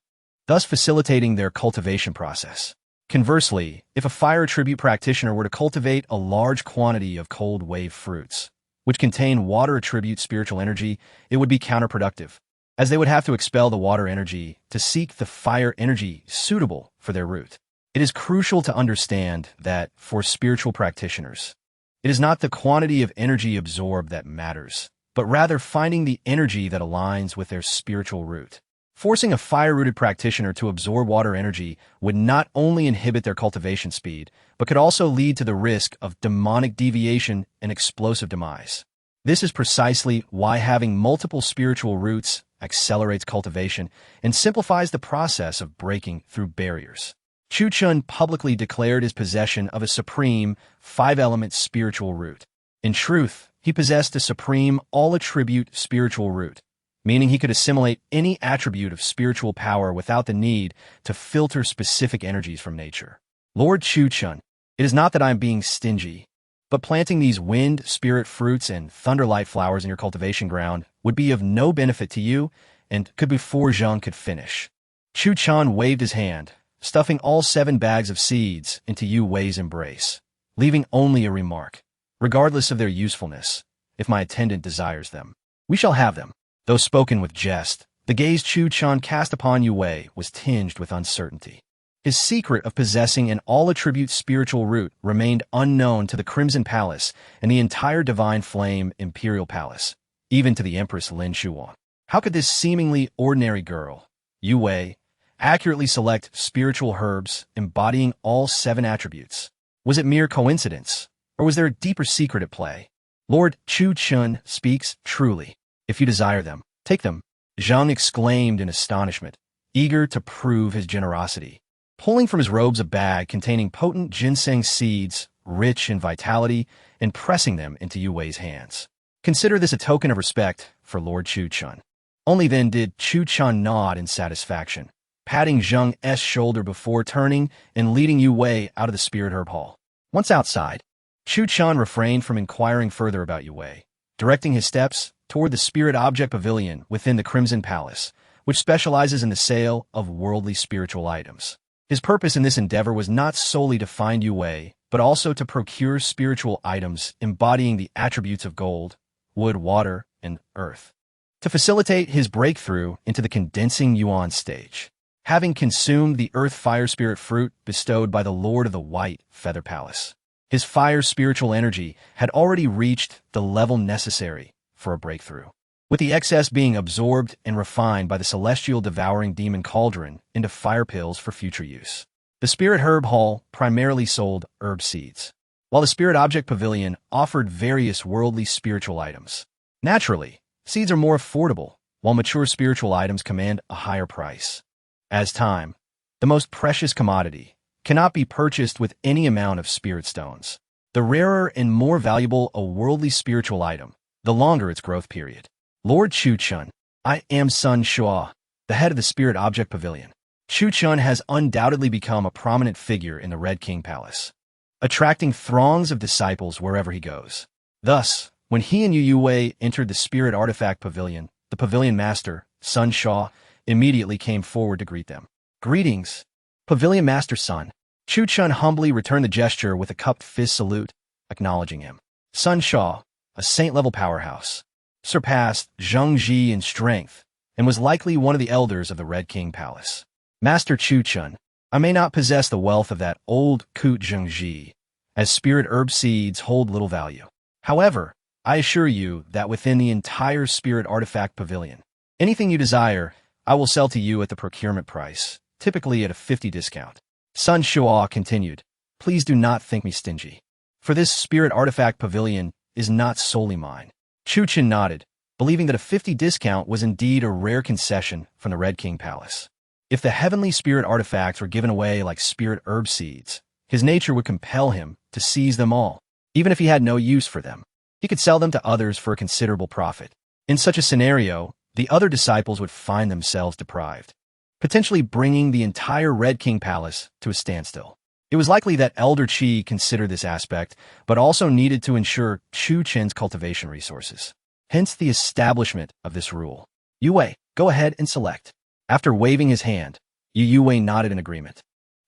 thus facilitating their cultivation process. Conversely, if a fire attribute practitioner were to cultivate a large quantity of cold wave fruits, which contain water attribute spiritual energy, it would be counterproductive, as they would have to expel the water energy to seek the fire energy suitable for their root. It is crucial to understand that, for spiritual practitioners, it is not the quantity of energy absorbed that matters, but rather finding the energy that aligns with their spiritual root. Forcing a fire-rooted practitioner to absorb water energy would not only inhibit their cultivation speed, but could also lead to the risk of demonic deviation and explosive demise. This is precisely why having multiple spiritual roots accelerates cultivation and simplifies the process of breaking through barriers. Chuchen publicly declared his possession of a supreme, five-element spiritual root. In truth, he possessed a supreme, all-attribute spiritual root, meaning he could assimilate any attribute of spiritual power without the need to filter specific energies from nature. Lord Chuchen, it is not that I am being stingy, but planting these wind, spirit fruits, and thunderlight flowers in your cultivation ground would be of no benefit to you and could before Zhang could finish. Chuchen waved his hand, stuffing all 7 bags of seeds into Yu Wei's embrace, leaving only a remark. Regardless of their usefulness, if my attendant desires them, we shall have them. Though spoken with jest, the gaze Chuchen cast upon Yu Wei was tinged with uncertainty. His secret of possessing an all-attribute spiritual root remained unknown to the Crimson Palace and the entire Divine Flame Imperial Palace, even to the Empress Lin Shuwang. How could this seemingly ordinary girl, Yu Wei, accurately select spiritual herbs embodying all 7 attributes? Was it mere coincidence, or was there a deeper secret at play? Lord Chuchen speaks truly. If you desire them, take them, Zhang exclaimed in astonishment, eager to prove his generosity. Pulling from his robes a bag containing potent ginseng seeds, rich in vitality, and pressing them into Yu Wei's hands. Consider this a token of respect for Lord Chuchen. Only then did Chuchen nod in satisfaction, patting Zhang's shoulder before turning and leading Yu Wei out of the spirit herb hall. Once outside, Chuchen refrained from inquiring further about Yu Wei, directing his steps toward the spirit object pavilion within the Crimson Palace, which specializes in the sale of worldly spiritual items. His purpose in this endeavor was not solely to find Yu Wei, but also to procure spiritual items embodying the attributes of gold, wood, water, and earth, to facilitate his breakthrough into the condensing yuan stage. Having consumed the earth fire spirit fruit bestowed by the Lord of the White Feather Palace, his fire spiritual energy had already reached the level necessary for a breakthrough, with the excess being absorbed and refined by the celestial devouring demon cauldron into fire pills for future use. The Spirit Herb Hall primarily sold herb seeds, while the Spirit Object Pavilion offered various worldly spiritual items. Naturally, seeds are more affordable, while mature spiritual items command a higher price. As time, the most precious commodity, cannot be purchased with any amount of spirit stones. The rarer and more valuable a worldly spiritual item, the longer its growth period. Lord Chuchen, I am Sun Shuo, the head of the Spirit Object Pavilion. Chuchen has undoubtedly become a prominent figure in the Red King Palace, attracting throngs of disciples wherever he goes. Thus, when he and Yu Wei entered the Spirit Artifact Pavilion, the Pavilion Master, Sun Shuo, immediately came forward to greet them. Greetings, Pavilion Master Sun. Chuchen humbly returned the gesture with a cupped fist salute, acknowledging him. Sun Shuo, a saint-level powerhouse, surpassed Zheng Ji in strength and was likely one of the elders of the Red King Palace. Master Chuchen, I may not possess the wealth of that old Koot Zheng Ji, as spirit herb seeds hold little value. However, I assure you that within the entire Spirit Artifact Pavilion, anything you desire I will sell to you at the procurement price, typically at a 50 discount. Lin Shuwang continued, please do not think me stingy. For this spirit artifact pavilion is not solely mine. Chuchen nodded, believing that a 50 discount was indeed a rare concession from the Red King Palace. If the heavenly spirit artifacts were given away like spirit herb seeds, his nature would compel him to seize them all, even if he had no use for them. He could sell them to others for a considerable profit. In such a scenario, the other disciples would find themselves deprived, potentially bringing the entire Red King Palace to a standstill. It was likely that Elder Qi considered this aspect, but also needed to ensure Chuchen's cultivation resources. Hence the establishment of this rule. Yue, go ahead and select. After waving his hand, Yue nodded in agreement,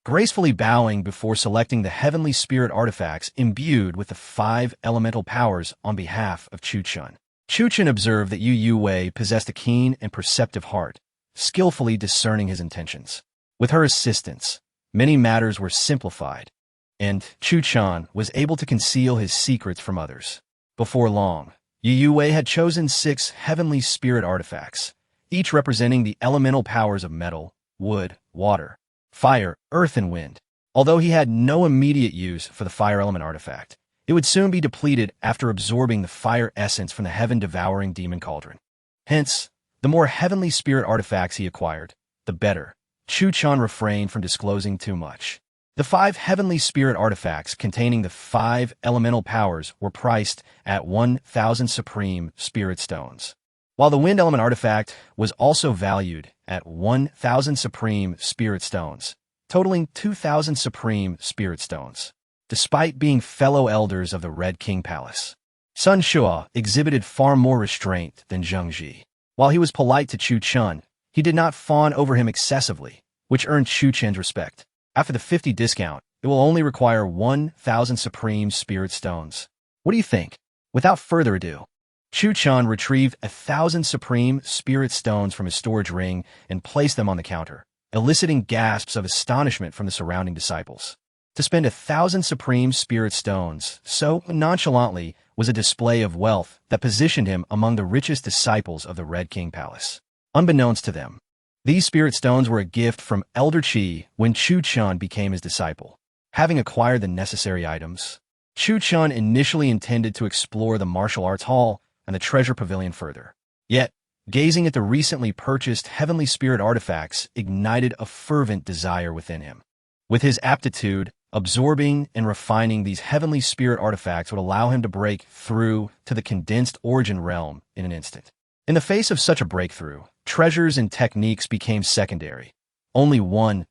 gracefully bowing before selecting the heavenly spirit artifacts imbued with the 5 elemental powers on behalf of Chuchen. Chuchen observed that Yue possessed a keen and perceptive heart, skillfully discerning his intentions. With her assistance, many matters were simplified, and Chuchen was able to conceal his secrets from others. Before long, Yue had chosen 6 heavenly spirit artifacts, each representing the elemental powers of metal, wood, water, fire, earth, and wind. Although he had no immediate use for the fire element artifact, it would soon be depleted after absorbing the fire essence from the heaven-devouring demon cauldron. Hence, the more heavenly spirit artifacts he acquired, the better. Chuchen refrained from disclosing too much. The 5 heavenly spirit artifacts containing the 5 elemental powers were priced at 1,000 supreme spirit stones, while the wind element artifact was also valued at 1,000 supreme spirit stones, totaling 2,000 supreme spirit stones. Despite being fellow elders of the Red King Palace, Lin Shuwang exhibited far more restraint than Zheng Ji. While he was polite to Chuchen, he did not fawn over him excessively, which earned Chuchen's respect. After the 50 discount, it will only require 1,000 supreme spirit stones. What do you think? Without further ado, Chuchen retrieved 1,000 supreme spirit stones from his storage ring and placed them on the counter, eliciting gasps of astonishment from the surrounding disciples. To spend 1,000 supreme spirit stones so nonchalantly was a display of wealth that positioned him among the richest disciples of the Red King Palace. Unbeknownst to them, these spirit stones were a gift from Elder Qi when Chuchen became his disciple. Having acquired the necessary items, Chuchen initially intended to explore the martial arts hall and the treasure pavilion further. Yet, gazing at the recently purchased heavenly spirit artifacts ignited a fervent desire within him. With his aptitude, absorbing and refining these heavenly spirit artifacts would allow him to break through to the condensed origin realm in an instant. In the face of such a breakthrough, treasures and techniques became secondary. Only one's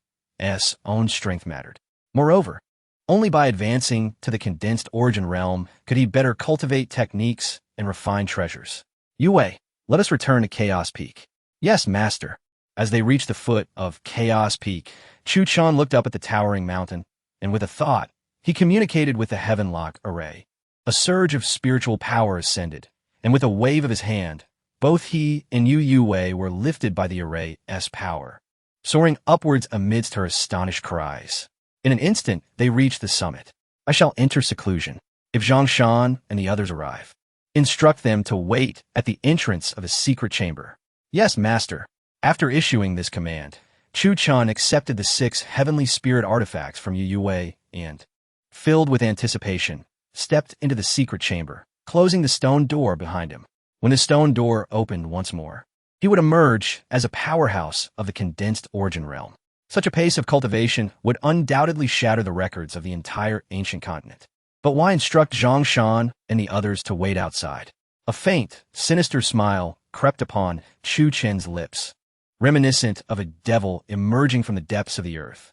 own strength mattered. Moreover, only by advancing to the condensed origin realm could he better cultivate techniques and refine treasures. Yue, let us return to Chaos Peak. Yes, master. As they reached the foot of Chaos Peak, Chuchen looked up at the towering mountain, and with a thought, he communicated with the Heavenlock array. A surge of spiritual power ascended, and with a wave of his hand, both he and Yue were lifted by the array's power, soaring upwards amidst her astonished cries. In an instant, they reached the summit. I shall enter seclusion. If Zhang Shan and the others arrive, instruct them to wait at the entrance of a secret chamber. Yes, master. After issuing this command, Chuchen accepted the 6 heavenly spirit artifacts from Yue and, filled with anticipation, stepped into the secret chamber, closing the stone door behind him. When the stone door opened once more, he would emerge as a powerhouse of the condensed origin realm. Such a pace of cultivation would undoubtedly shatter the records of the entire ancient continent. But why instruct Zhang Shan and the others to wait outside? A faint, sinister smile crept upon Chuchen's lips, reminiscent of a devil emerging from the depths of the earth.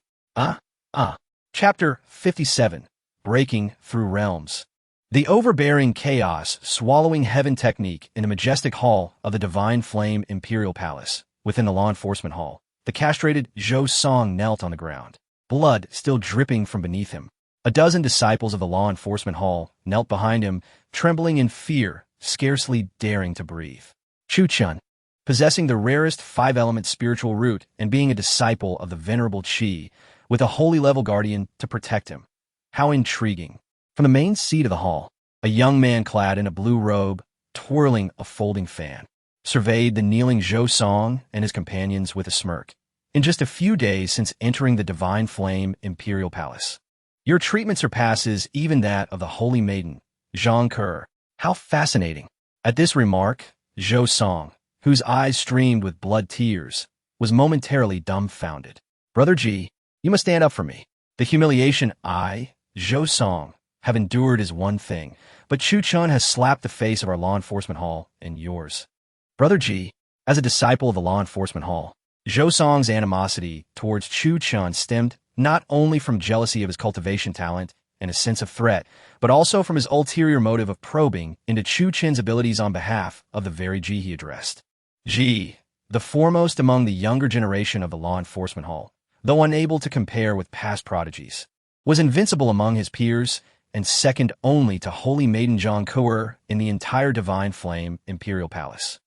Chapter 57, Breaking Through Realms. The overbearing chaos swallowing heaven technique in the majestic hall of the Divine Flame Imperial Palace. Within the law enforcement hall, the castrated Zhou Song knelt on the ground, blood still dripping from beneath him. A dozen disciples of the law enforcement hall knelt behind him, trembling in fear, scarcely daring to breathe. Chuchen, possessing the rarest 5-element spiritual root and being a disciple of the venerable Qi, with a holy level guardian to protect him. How intriguing. From the main seat of the hall, a young man clad in a blue robe, twirling a folding fan, surveyed the kneeling Zhou Song and his companions with a smirk. In just a few days since entering the Divine Flame Imperial Palace, your treatment surpasses even that of the Holy Maiden, Zhang Ke. How fascinating. At this remark, Zhou Song, whose eyes streamed with blood tears, was momentarily dumbfounded. Brother Ji, you must stand up for me. The humiliation I, Zhou Song, have endured is one thing, but Chuchen has slapped the face of our law enforcement hall and yours. Brother Ji, as a disciple of the law enforcement hall, Zhou Song's animosity towards Chuchen stemmed not only from jealousy of his cultivation talent and a sense of threat, but also from his ulterior motive of probing into Chuchen's abilities on behalf of the very Ji he addressed. Ji, the foremost among the younger generation of the law enforcement hall, though unable to compare with past prodigies, was invincible among his peers and second only to Holy Maiden Zhang Ke in the entire Divine Flame Imperial Palace.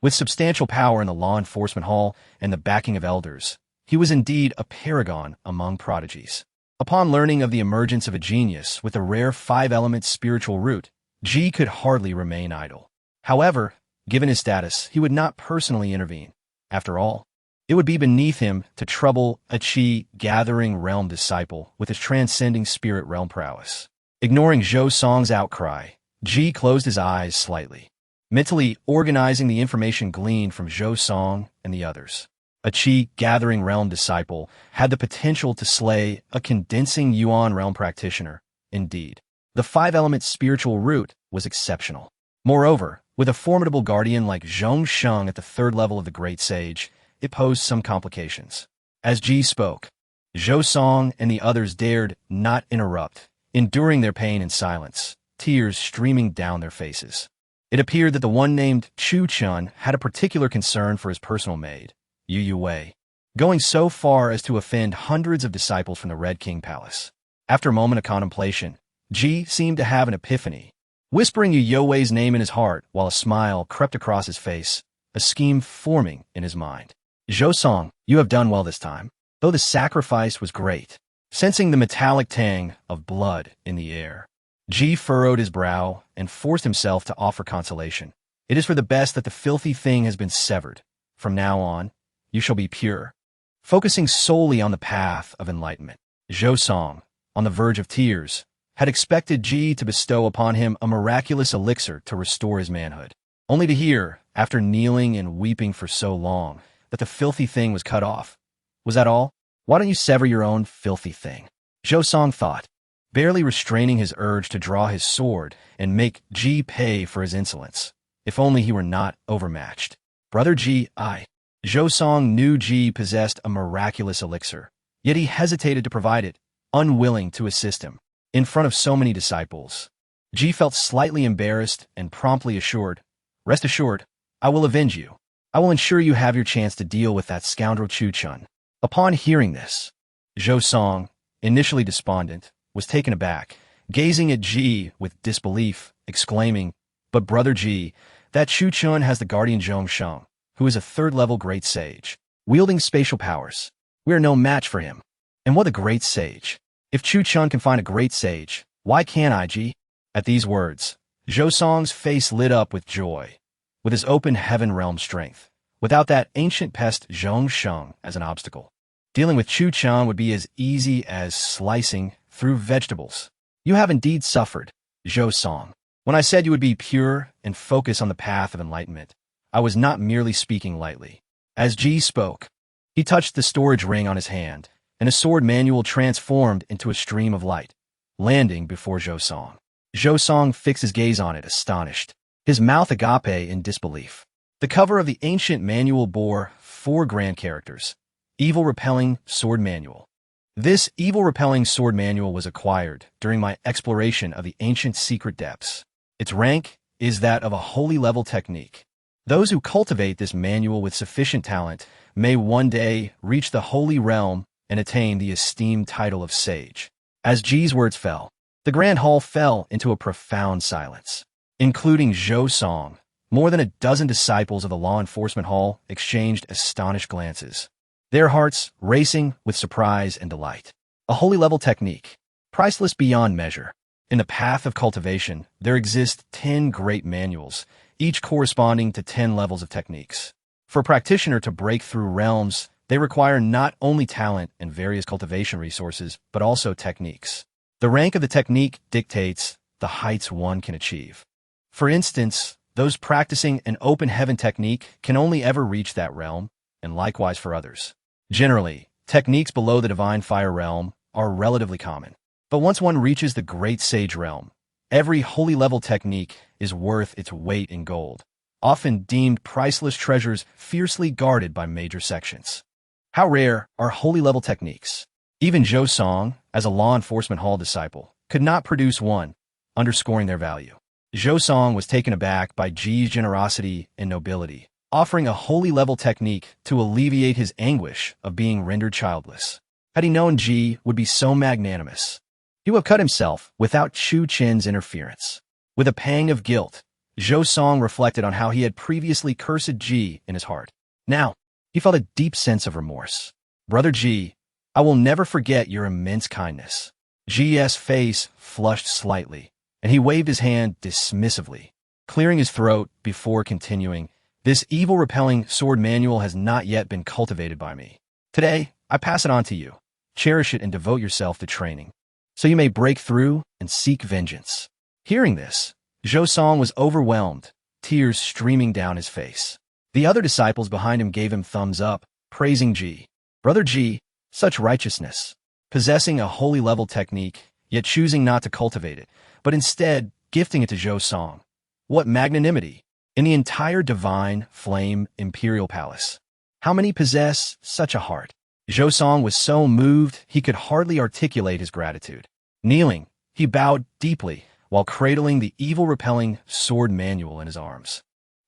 With substantial power in the law enforcement hall and the backing of elders, he was indeed a paragon among prodigies. Upon learning of the emergence of a genius with a rare 5-element spiritual root, Ji could hardly remain idle. However, given his status, he would not personally intervene. After all, it would be beneath him to trouble a Qi gathering realm disciple with his transcending spirit realm prowess. Ignoring Zhou Song's outcry, Ji closed his eyes slightly, mentally organizing the information gleaned from Zhou Song and the others. A Qi gathering realm disciple had the potential to slay a condensing Yuan realm practitioner. Indeed, the 5-element spiritual root was exceptional. Moreover, with a formidable guardian like Zhong Sheng at the 3rd level of the Great Sage, it posed some complications. As Ji spoke, Zhou Song and the others dared not interrupt, enduring their pain in silence, tears streaming down their faces. It appeared that the one named Chuchen had a particular concern for his personal maid, Yu Wei, going so far as to offend hundreds of disciples from the Red King Palace. After a moment of contemplation, Ji seemed to have an epiphany, whispering Yu Wei's name in his heart while a smile crept across his face, a scheme forming in his mind. Zhou Song, you have done well this time, though the sacrifice was great. Sensing the metallic tang of blood in the air, Ji furrowed his brow and forced himself to offer consolation. It is for the best that the filthy thing has been severed. From now on, you shall be pure. Focusing solely on the path of enlightenment, Zhou Song, on the verge of tears, had expected Ji to bestow upon him a miraculous elixir to restore his manhood, only to hear, after kneeling and weeping for so long, that the filthy thing was cut off. Was that all? Why don't you sever your own filthy thing? Zhou Song thought, barely restraining his urge to draw his sword and make Ji pay for his insolence. If only he were not overmatched. Brother Ji, Zhou Song knew Ji possessed a miraculous elixir, yet he hesitated to provide it, unwilling to assist him. In front of so many disciples, Ji felt slightly embarrassed and promptly assured, rest assured, I will avenge you. I will ensure you have your chance to deal with that scoundrel Chuchen. Upon hearing this, Zhou Song, initially despondent, was taken aback, gazing at Ji with disbelief, exclaiming, but Brother Ji, that Chuchen has the guardian Zhong Sheng, who is a 3rd-level great sage, wielding spatial powers. We are no match for him. And what a great sage. If Chuchen can find a great sage, why can't I, Ji? At these words, Zhou Song's face lit up with joy. With his open heaven realm strength, without that ancient pest Zhong Sheng as an obstacle, dealing with Chuchen would be as easy as slicing through vegetables. You have indeed suffered, Zhou Song. When I said you would be pure and focus on the path of enlightenment, I was not merely speaking lightly. As Ji spoke, he touched the storage ring on his hand, and a sword manual transformed into a stream of light, landing before Zhou Song. Zhou Song fixed his gaze on it, astonished, his mouth agape in disbelief. The cover of the ancient manual bore 4 grand characters: Evil Repelling Sword Manual. This Evil Repelling Sword Manual was acquired during my exploration of the ancient secret depths. Its rank is that of a holy level technique. Those who cultivate this manual with sufficient talent may one day reach the holy realm and attain the esteemed title of sage. As Ji's words fell, the grand hall fell into a profound silence. Including Zhou Song, more than a dozen disciples of the law enforcement hall exchanged astonished glances, their hearts racing with surprise and delight. A holy level technique, priceless beyond measure. In the path of cultivation, there exist 10 great manuals, each corresponding to 10 levels of techniques. For a practitioner to break through realms, they require not only talent and various cultivation resources, but also techniques. The rank of the technique dictates the heights one can achieve. For instance, those practicing an open heaven technique can only ever reach that realm, and likewise for others. Generally, techniques below the divine fire realm are relatively common. But once one reaches the great sage realm, every holy level technique is worth its weight in gold, often deemed priceless treasures fiercely guarded by major sections. How rare are holy level techniques? Even Zhou Song, as a law enforcement hall disciple, could not produce one, underscoring their value. Zhou Song was taken aback by Ji's generosity and nobility, offering a holy level technique to alleviate his anguish of being rendered childless. Had he known Ji would be so magnanimous, he would have cut himself without Chuchen's interference. With a pang of guilt, Zhou Song reflected on how he had previously cursed Ji in his heart. Now, he felt a deep sense of remorse. Brother Ji, I will never forget your immense kindness. Ji's face flushed slightly, and he waved his hand dismissively, clearing his throat before continuing. This evil-repelling sword manual has not yet been cultivated by me. Today, I pass it on to you. Cherish it and devote yourself to training, so you may break through and seek vengeance. Hearing this, Zhou Song was overwhelmed, tears streaming down his face. The other disciples behind him gave him thumbs up, praising Ji. Brother Ji, such righteousness, possessing a holy level technique, yet choosing not to cultivate it, but instead gifting it to Zhou Song. What magnanimity! In the entire divine flame imperial palace, how many possess such a heart? Zhou Song was so moved he could hardly articulate his gratitude. Kneeling, he bowed deeply while cradling the evil-repelling sword manual in his arms.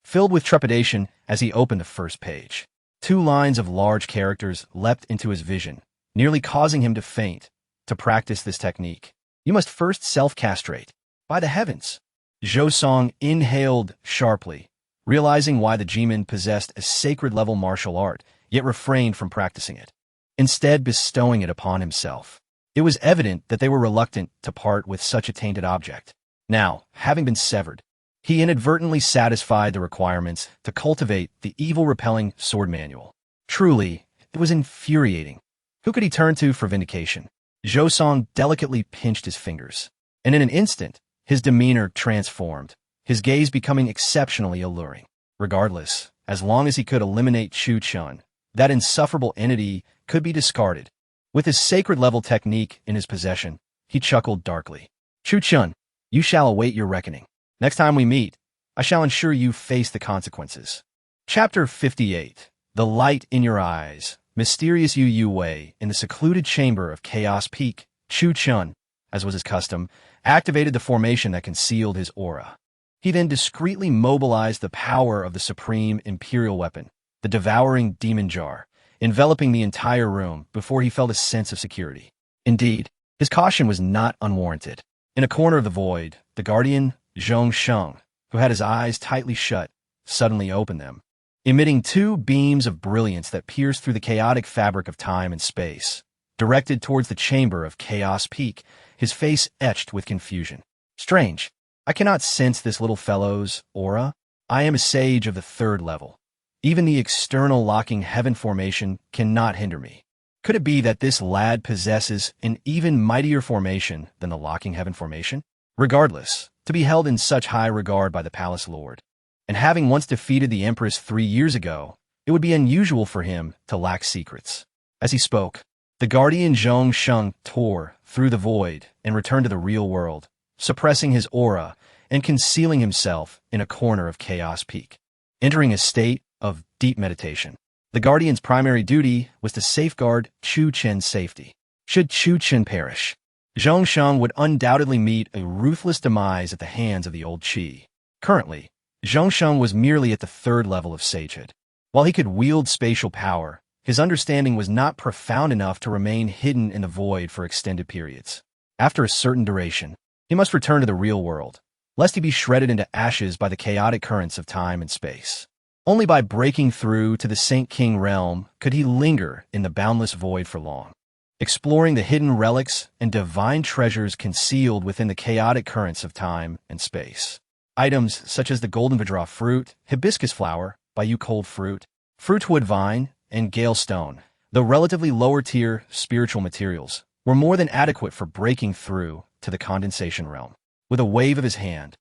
Filled with trepidation as he opened the first page, 2 lines of large characters leapt into his vision, nearly causing him to faint. To practice this technique, you must first self-castrate. By the heavens! Zhou Song inhaled sharply, realizing why the G-man possessed a sacred-level martial art, yet refrained from practicing it, instead bestowing it upon himself. It was evident that they were reluctant to part with such a tainted object. Now, having been severed, he inadvertently satisfied the requirements to cultivate the evil-repelling sword manual. Truly, it was infuriating. Who could he turn to for vindication? Zhou Song delicately pinched his fingers, and in an instant, his demeanor transformed, his gaze becoming exceptionally alluring. Regardless, as long as he could eliminate Chuchen, that insufferable entity could be discarded. With his sacred-level technique in his possession, he chuckled darkly. Chuchen, you shall await your reckoning. Next time we meet, I shall ensure you face the consequences. Chapter 58. The Light in Your Eyes. Mysterious Yu Wei, in the secluded chamber of Chaos Peak, Chuchen, as was his custom, activated the formation that concealed his aura. He then discreetly mobilized the power of the supreme imperial weapon, the Devouring demon jar, enveloping the entire room before he felt a sense of security. Indeed, his caution was not unwarranted. In a corner of the void, the guardian, Zhong Sheng, who had his eyes tightly shut, suddenly opened them, emitting 2 beams of brilliance that pierced through the chaotic fabric of time and space. Directed towards the chamber of Chaos Peak, his face etched with confusion. Strange. I cannot sense this little fellow's aura. I am a sage of the 3rd level. Even the external locking heaven formation cannot hinder me. Could it be that this lad possesses an even mightier formation than the locking heaven formation? Regardless, to be held in such high regard by the palace lord, and having once defeated the Empress 3 years ago, it would be unusual for him to lack secrets. As he spoke, the guardian Zhong Sheng tore through the void and returned to the real world, suppressing his aura and concealing himself in a corner of Chaos Peak. Entering a state of deep meditation, the guardian's primary duty was to safeguard Chuchen's safety. Should Chuchen perish, Zhong Sheng would undoubtedly meet a ruthless demise at the hands of the old Qi. Currently, Zhong Sheng was merely at the 3rd level of sagehood. While he could wield spatial power, his understanding was not profound enough to remain hidden in the void for extended periods. After a certain duration, he must return to the real world, lest he be shredded into ashes by the chaotic currents of time and space. Only by breaking through to the Saint King realm could he linger in the boundless void for long, exploring the hidden relics and divine treasures concealed within the chaotic currents of time and space. Items such as the golden vidra fruit, hibiscus flower, Bayou cold fruit, fruitwood vine, and gale stone, though relatively lower-tier spiritual materials, were more than adequate for breaking through to the condensation realm. With a wave of his hand,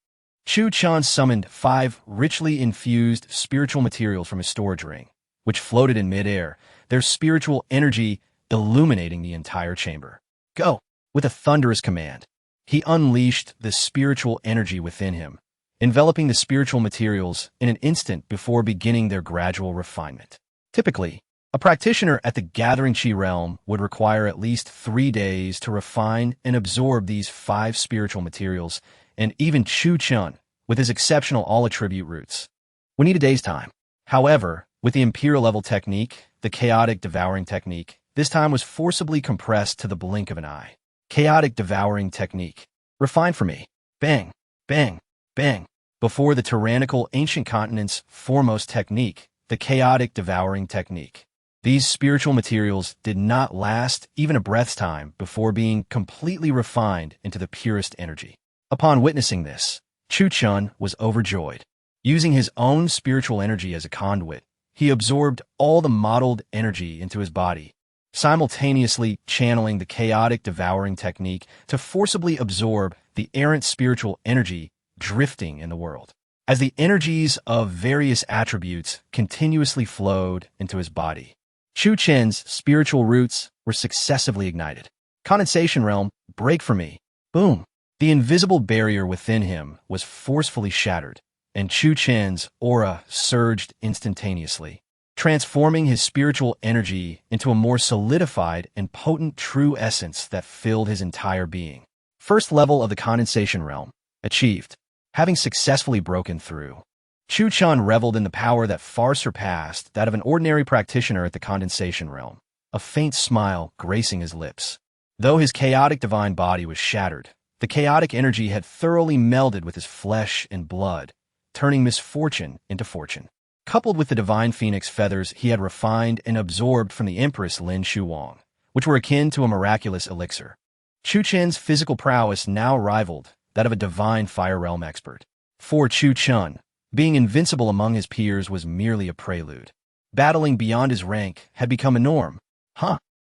Chuchen summoned 5 richly infused spiritual materials from his storage ring, which floated in midair, their spiritual energy illuminating the entire chamber. Go! With a thunderous command, he unleashed the spiritual energy within him, enveloping the spiritual materials in an instant before beginning their gradual refinement. Typically, a practitioner at the Gathering Chi realm would require at least 3 days to refine and absorb these 5 spiritual materials, and even Chuchen, with his exceptional all-attribute roots, would need a day's time. However, with the Imperial-level technique, the chaotic devouring technique, this time was forcibly compressed to the blink of an eye. Chaotic devouring technique. Refined for me. Bang, bang, bang. Before the tyrannical ancient continent's foremost technique, the chaotic devouring technique. These spiritual materials did not last even a breath's time before being completely refined into the purest energy. Upon witnessing this, Chuchen was overjoyed. Using his own spiritual energy as a conduit, he absorbed all the modeled energy into his body, simultaneously channeling the chaotic devouring technique to forcibly absorb the errant spiritual energy drifting in the world. As the energies of various attributes continuously flowed into his body, Chuchen's spiritual roots were successively ignited. Condensation realm, break for me. Boom. The invisible barrier within him was forcefully shattered, and Chuchen's aura surged instantaneously, transforming his spiritual energy into a more solidified and potent true essence that filled his entire being. First level of the condensation realm, achieved. Having successfully broken through, Chuchen reveled in the power that far surpassed that of an ordinary practitioner at the condensation realm, a faint smile gracing his lips. Though his chaotic divine body was shattered, the chaotic energy had thoroughly melded with his flesh and blood, turning misfortune into fortune. Coupled with the divine phoenix feathers he had refined and absorbed from the Empress Lin Shuwang, which were akin to a miraculous elixir, Chuchen's physical prowess now rivaled that of a divine fire realm expert. For Chuchen, being invincible among his peers was merely a prelude. Battling beyond his rank had become a norm.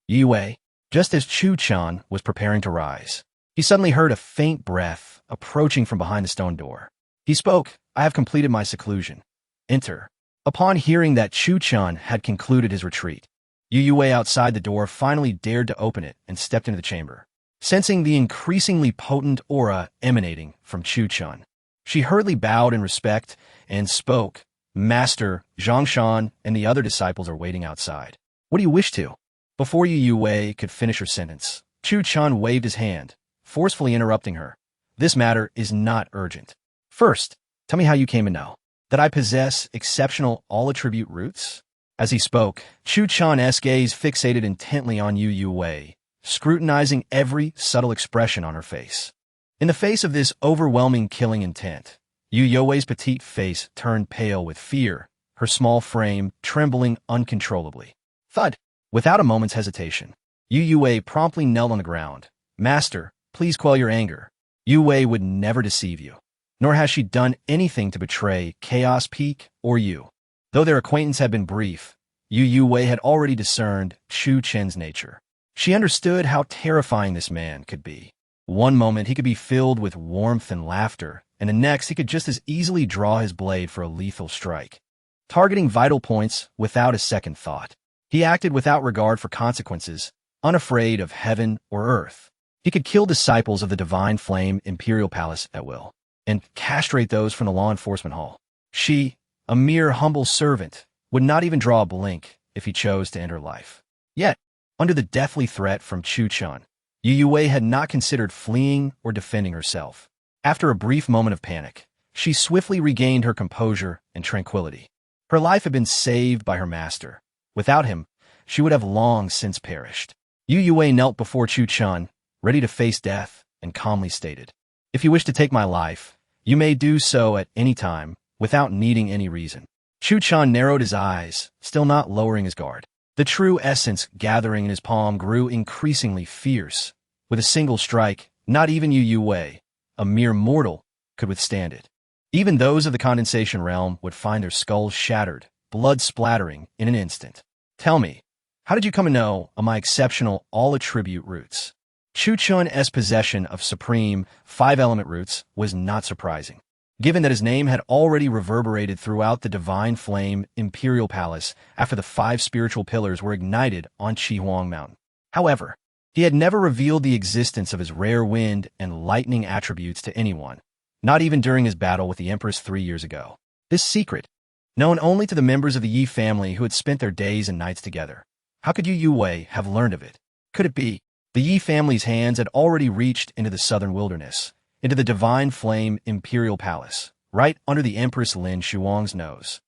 Yue. Just as Chuchen was preparing to rise, he suddenly heard a faint breath approaching from behind the stone door. He spoke, "I have completed my seclusion. Enter." Upon hearing that Chuchen had concluded his retreat, Yue outside the door finally dared to open it and stepped into the chamber. Sensing the increasingly potent aura emanating from Chuchen, she hurriedly bowed in respect and spoke, "Master, Zhongshan and the other disciples are waiting outside. What do you wish to?" Before Yue could finish her sentence, Chuchen waved his hand, forcefully interrupting her. "This matter is not urgent. First, tell me how you came to know that I possess exceptional all-attribute roots." As he spoke, Chuchen's gaze fixated intently on Yue, scrutinizing every subtle expression on her face. In the face of this overwhelming killing intent, Yue's petite face turned pale with fear, her small frame trembling uncontrollably. Thud! Without a moment's hesitation, Yue promptly knelt on the ground. "Master, please quell your anger. Yue would never deceive you, nor has she done anything to betray Chaos Peak or you." Though their acquaintance had been brief, Yue had already discerned Chuchen's nature. She understood how terrifying this man could be. One moment he could be filled with warmth and laughter, and the next he could just as easily draw his blade for a lethal strike, targeting vital points without a second thought. He acted without regard for consequences, unafraid of heaven or earth. He could kill disciples of the Divine Flame Imperial Palace at will, and castrate those from the law enforcement hall. She, a mere humble servant, would not even draw a blink if he chose to end her life. Yet, under the deathly threat from Chuchen, Yue had not considered fleeing or defending herself. After a brief moment of panic, she swiftly regained her composure and tranquility. Her life had been saved by her master. Without him, she would have long since perished. Yue knelt before Chuchen, ready to face death, and calmly stated, "If you wish to take my life, you may do so at any time, without needing any reason." Chuchen narrowed his eyes, still not lowering his guard. The true essence gathering in his palm grew increasingly fierce. With a single strike, not even Yue, a mere mortal, could withstand it. Even those of the condensation realm would find their skulls shattered, blood splattering in an instant. Tell me, how did you come to know of my exceptional all-attribute roots? Chuchun's possession of supreme, five-element roots was not surprising, given that his name had already reverberated throughout the divine flame imperial palace after the 5 spiritual pillars were ignited on Huang Mountain. However, he had never revealed the existence of his rare wind and lightning attributes to anyone, not even during his battle with the Empress 3 years ago. This secret, known only to the members of the Yi family who had spent their days and nights together. How could Yu Wei have learned of it? Could it be the Yi family's hands had already reached into the southern wilderness, into the divine flame imperial palace, right under the Empress Lin Shuwang's nose?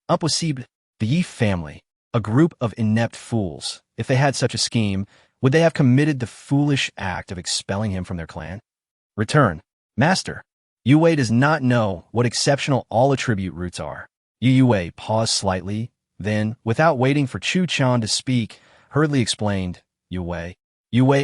Impossible. The Yi family, a group of inept fools. If they had such a scheme, would they have committed the foolish act of expelling him from their clan? Return, Master. Yu Wei does not know what exceptional all-attribute roots are. Yu Wei paused slightly, then, without waiting for Chuchen to speak, hurriedly explained, Yu Wei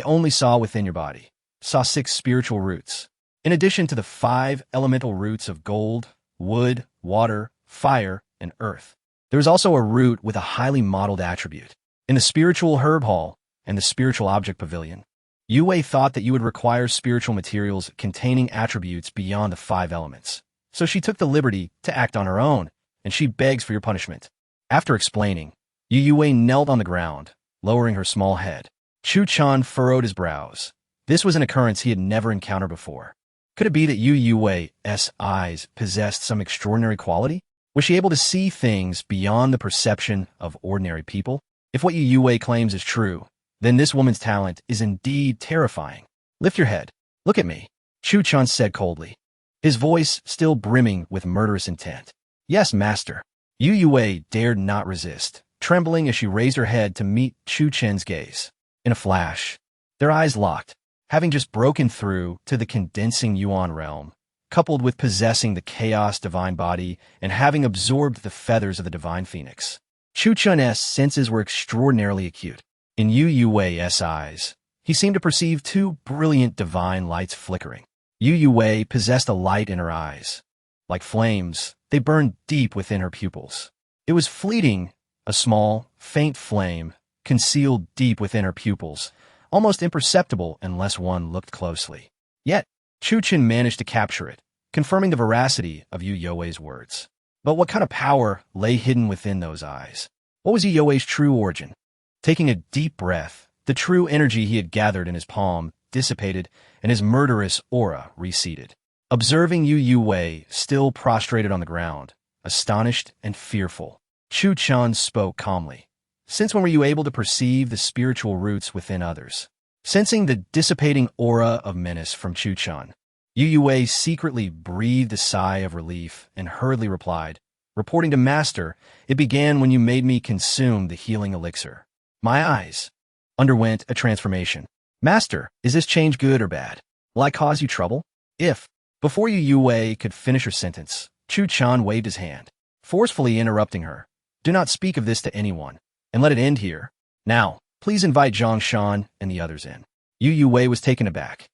only saw within your body, saw 6 spiritual roots. In addition to the 5 elemental roots of gold, wood, water, fire, and earth, there is also a root with a highly modeled attribute. In the spiritual herb hall and the spiritual object pavilion, Yu Wei thought that you would require spiritual materials containing attributes beyond the 5 elements. So she took the liberty to act on her own, and she begs for your punishment. After explaining, Yu Wei knelt on the ground, lowering her small head. Chuchen furrowed his brows. This was an occurrence he had never encountered before. Could it be that Yu Wei's eyes possessed some extraordinary quality? Was she able to see things beyond the perception of ordinary people? If what Yu Wei claims is true, then this woman's talent is indeed terrifying. Lift your head. Look at me, Chuchen said coldly, his voice still brimming with murderous intent. Yes, master. Yu Wei dared not resist, trembling as she raised her head to meet Chuchen's gaze. In a flash, their eyes locked, having just broken through to the condensing Yuan realm, coupled with possessing the chaos divine body and having absorbed the feathers of the divine phoenix. Chuchen's senses were extraordinarily acute. In Yu Wei's eyes, he seemed to perceive 2 brilliant divine lights flickering. Yu Wei possessed a light in her eyes. Like flames, they burned deep within her pupils. It was fleeting, a small, faint flame, concealed deep within her pupils, almost imperceptible unless one looked closely. Yet, Chuchen managed to capture it, confirming the veracity of Yu Wei's words. But what kind of power lay hidden within those eyes? What was Yu Wei's true origin? Taking a deep breath, the true energy he had gathered in his palm dissipated and his murderous aura receded. Observing Yu Wei still prostrated on the ground, astonished and fearful, Chuchen spoke calmly. Since when were you able to perceive the spiritual roots within others? Sensing the dissipating aura of menace from Chuchen, Yu Wei secretly breathed a sigh of relief and hurriedly replied, reporting to Master, it began when you made me consume the healing elixir. My eyes underwent a transformation. Master, is this change good or bad? Will I cause you trouble? If, before Yu Wei could finish her sentence, Chuchen waved his hand, forcefully interrupting her. Do not speak of this to anyone, and let it end here. Now, please invite Zhang Shan and the others in. Yu Wei was taken aback.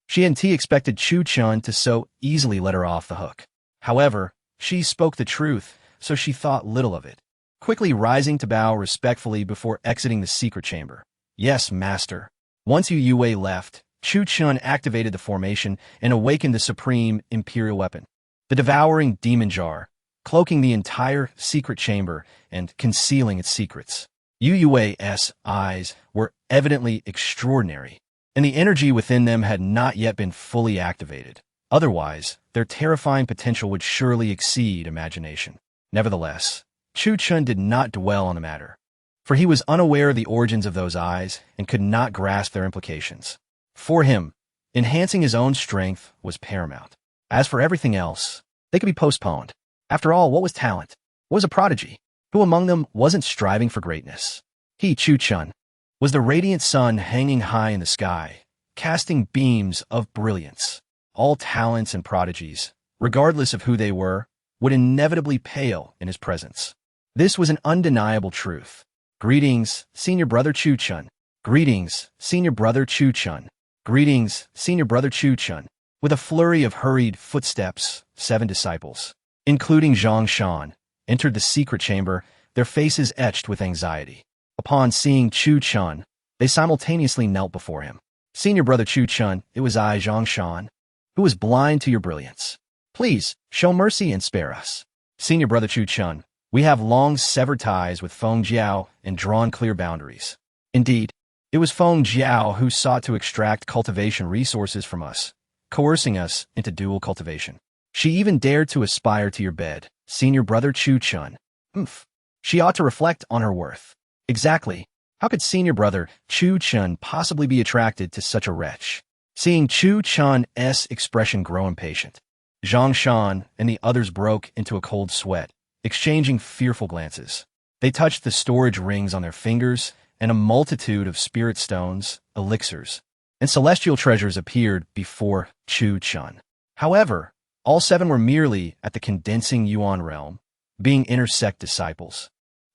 She expected Chuchen to so easily let her off the hook. However, she spoke the truth, so she thought little of it, quickly rising to bow respectfully before exiting the secret chamber. Yes, master. Once Yu Wei left, Chuchen activated the formation and awakened the supreme imperial weapon, the devouring demon jar, cloaking the entire secret chamber and concealing its secrets. Yu Wei's eyes were evidently extraordinary, and the energy within them had not yet been fully activated. Otherwise, their terrifying potential would surely exceed imagination. Nevertheless, Chuchen did not dwell on the matter, for he was unaware of the origins of those eyes and could not grasp their implications. For him, enhancing his own strength was paramount. As for everything else, they could be postponed. After all, what was talent? What was a prodigy? Who among them wasn't striving for greatness? He, Chuchen, was the radiant sun hanging high in the sky, casting beams of brilliance. All talents and prodigies, regardless of who they were, would inevitably pale in his presence. This was an undeniable truth. Greetings, Senior Brother Chuchen. Greetings, Senior Brother Chuchen. Greetings, Senior Brother Chuchen. With a flurry of hurried footsteps, 7 disciples, including Zhang Shan, entered the secret chamber, their faces etched with anxiety. Upon seeing Chuchen, they simultaneously knelt before him. Senior brother Chuchen, it was I, Zhang Shan, who was blind to your brilliance. Please, show mercy and spare us. Senior brother Chuchen, we have long severed ties with Feng Jiao and drawn clear boundaries. Indeed, it was Feng Jiao who sought to extract cultivation resources from us, coercing us into dual cultivation. She even dared to aspire to your bed, senior brother Chuchen. She ought to reflect on her worth. Exactly. How could senior brother Chuchen possibly be attracted to such a wretch? Seeing Chuchen's expression grow impatient, Zhang Shan and the others broke into a cold sweat, exchanging fearful glances. They touched the storage rings on their fingers, and a multitude of spirit stones, elixirs, and celestial treasures appeared before Chuchen. However, all 7 were merely at the condensing yuan realm, being intersect disciples.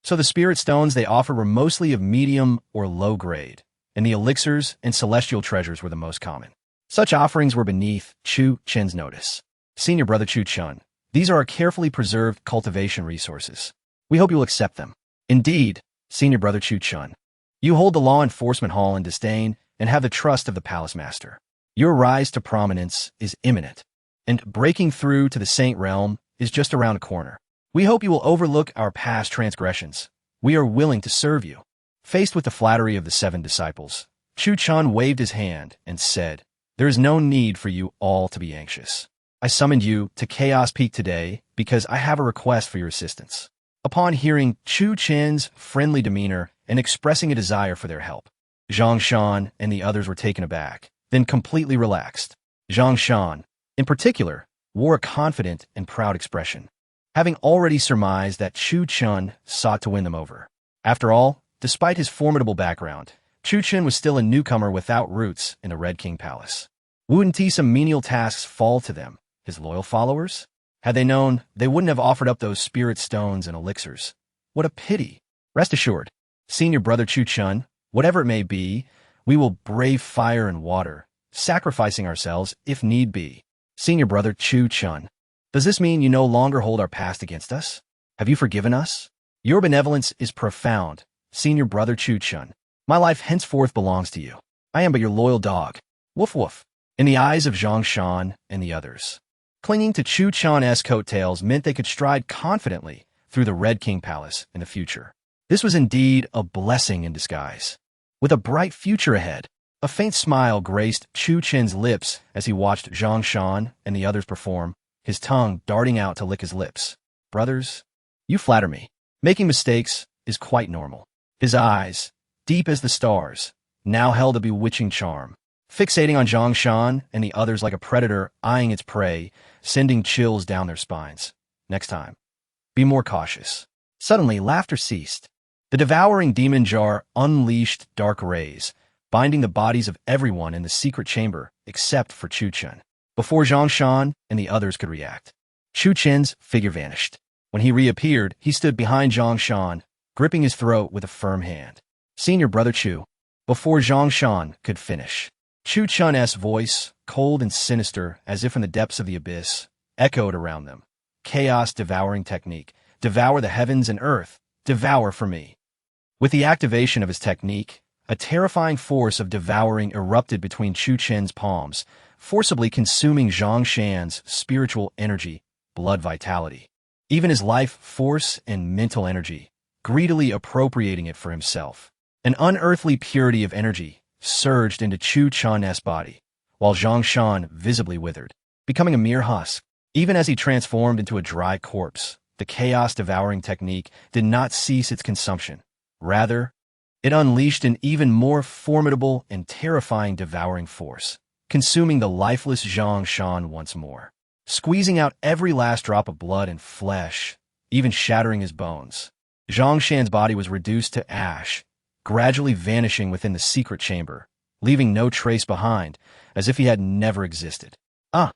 So the spirit stones they offered were mostly of medium or low grade, and the elixirs and celestial treasures were the most common. Such offerings were beneath Chuchen's notice. Senior brother Chuchen, these are our carefully preserved cultivation resources. We hope you will accept them. Indeed, senior brother Chuchen, you hold the law enforcement hall in disdain and have the trust of the palace master. Your rise to prominence is imminent, and breaking through to the saint realm is just around the corner. We hope you will overlook our past transgressions. We are willing to serve you. Faced with the flattery of the 7 disciples, Chuchen waved his hand and said, there is no need for you all to be anxious. I summoned you to Chaos Peak today because I have a request for your assistance. Upon hearing Chuchen's friendly demeanor and expressing a desire for their help, Zhang Shan and the others were taken aback, then completely relaxed. Zhang Shan, in particular, wore a confident and proud expression, having already surmised that Chuchen sought to win them over. After all, despite his formidable background, Chuchen was still a newcomer without roots in the Red King Palace. Wouldn't some menial tasks fall to them, his loyal followers? Had they known, they wouldn't have offered up those spirit stones and elixirs. What a pity. Rest assured, senior brother Chuchen, whatever it may be, we will brave fire and water, sacrificing ourselves if need be. Senior brother Chuchen, does this mean you no longer hold our past against us? Have you forgiven us? Your benevolence is profound, senior brother Chuchen. My life henceforth belongs to you. I am but your loyal dog. Woof woof. In the eyes of Zhang Shan and the others, clinging to Chuchen's coattails meant they could stride confidently through the Red King Palace in the future. This was indeed a blessing in disguise. With a bright future ahead, a faint smile graced Chuchen's lips as he watched Zhang Shan and the others perform, his tongue darting out to lick his lips. Brothers, you flatter me. Making mistakes is quite normal. His eyes, deep as the stars, now held a bewitching charm, fixating on Zhang Shan and the others like a predator eyeing its prey, sending chills down their spines. Next time, be more cautious. Suddenly, laughter ceased. The devouring demon jar unleashed dark rays, binding the bodies of everyone in the secret chamber except for Chuchen. Before Zhang Shan and the others could react, Chuchen's figure vanished. When he reappeared, he stood behind Zhang Shan, gripping his throat with a firm hand. Senior brother Chu. Before Zhang Shan could finish, Chuchen's voice, cold and sinister as if in the depths of the abyss, echoed around them. Chaos devouring technique. Devour the heavens and earth. Devour for me. With the activation of his technique, a terrifying force of devouring erupted between Chuchen's palms, forcibly consuming Zhang Shan's spiritual energy, blood vitality, even his life force and mental energy, greedily appropriating it for himself. An unearthly purity of energy surged into Chuchen's body, while Zhang Shan visibly withered, becoming a mere husk. Even as he transformed into a dry corpse, the chaos devouring technique did not cease its consumption. Rather, it unleashed an even more formidable and terrifying devouring force, consuming the lifeless Zhang Shan once more, squeezing out every last drop of blood and flesh, even shattering his bones. Zhang Shan's body was reduced to ash, gradually vanishing within the secret chamber, leaving no trace behind, as if he had never existed. Ah,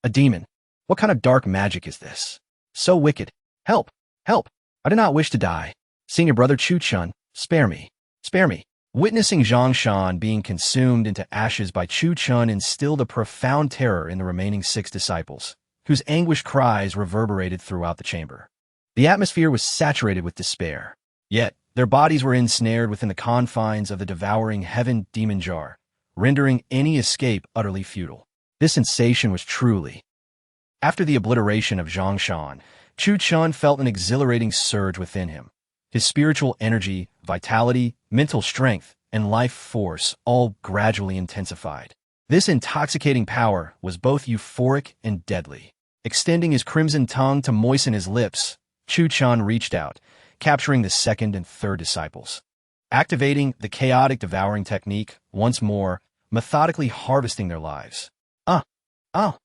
a demon. What kind of dark magic is this? So wicked. Help! Help! I do not wish to die. Senior brother Chuchen, spare me. Spare me. Witnessing Zhang Shan being consumed into ashes by Chuchen instilled a profound terror in the remaining 6 disciples, whose anguished cries reverberated throughout the chamber. The atmosphere was saturated with despair. Yet, their bodies were ensnared within the confines of the devouring heaven demon jar, rendering any escape utterly futile. This sensation was truly. After the obliteration of Zhang Shan, Chuchen felt an exhilarating surge within him. His spiritual energy, vitality, mental strength, and life force all gradually intensified. This intoxicating power was both euphoric and deadly. Extending his crimson tongue to moisten his lips, Chuchen reached out, capturing the 2nd and 3rd disciples. Activating the chaotic devouring technique once more, methodically harvesting their lives. Oh!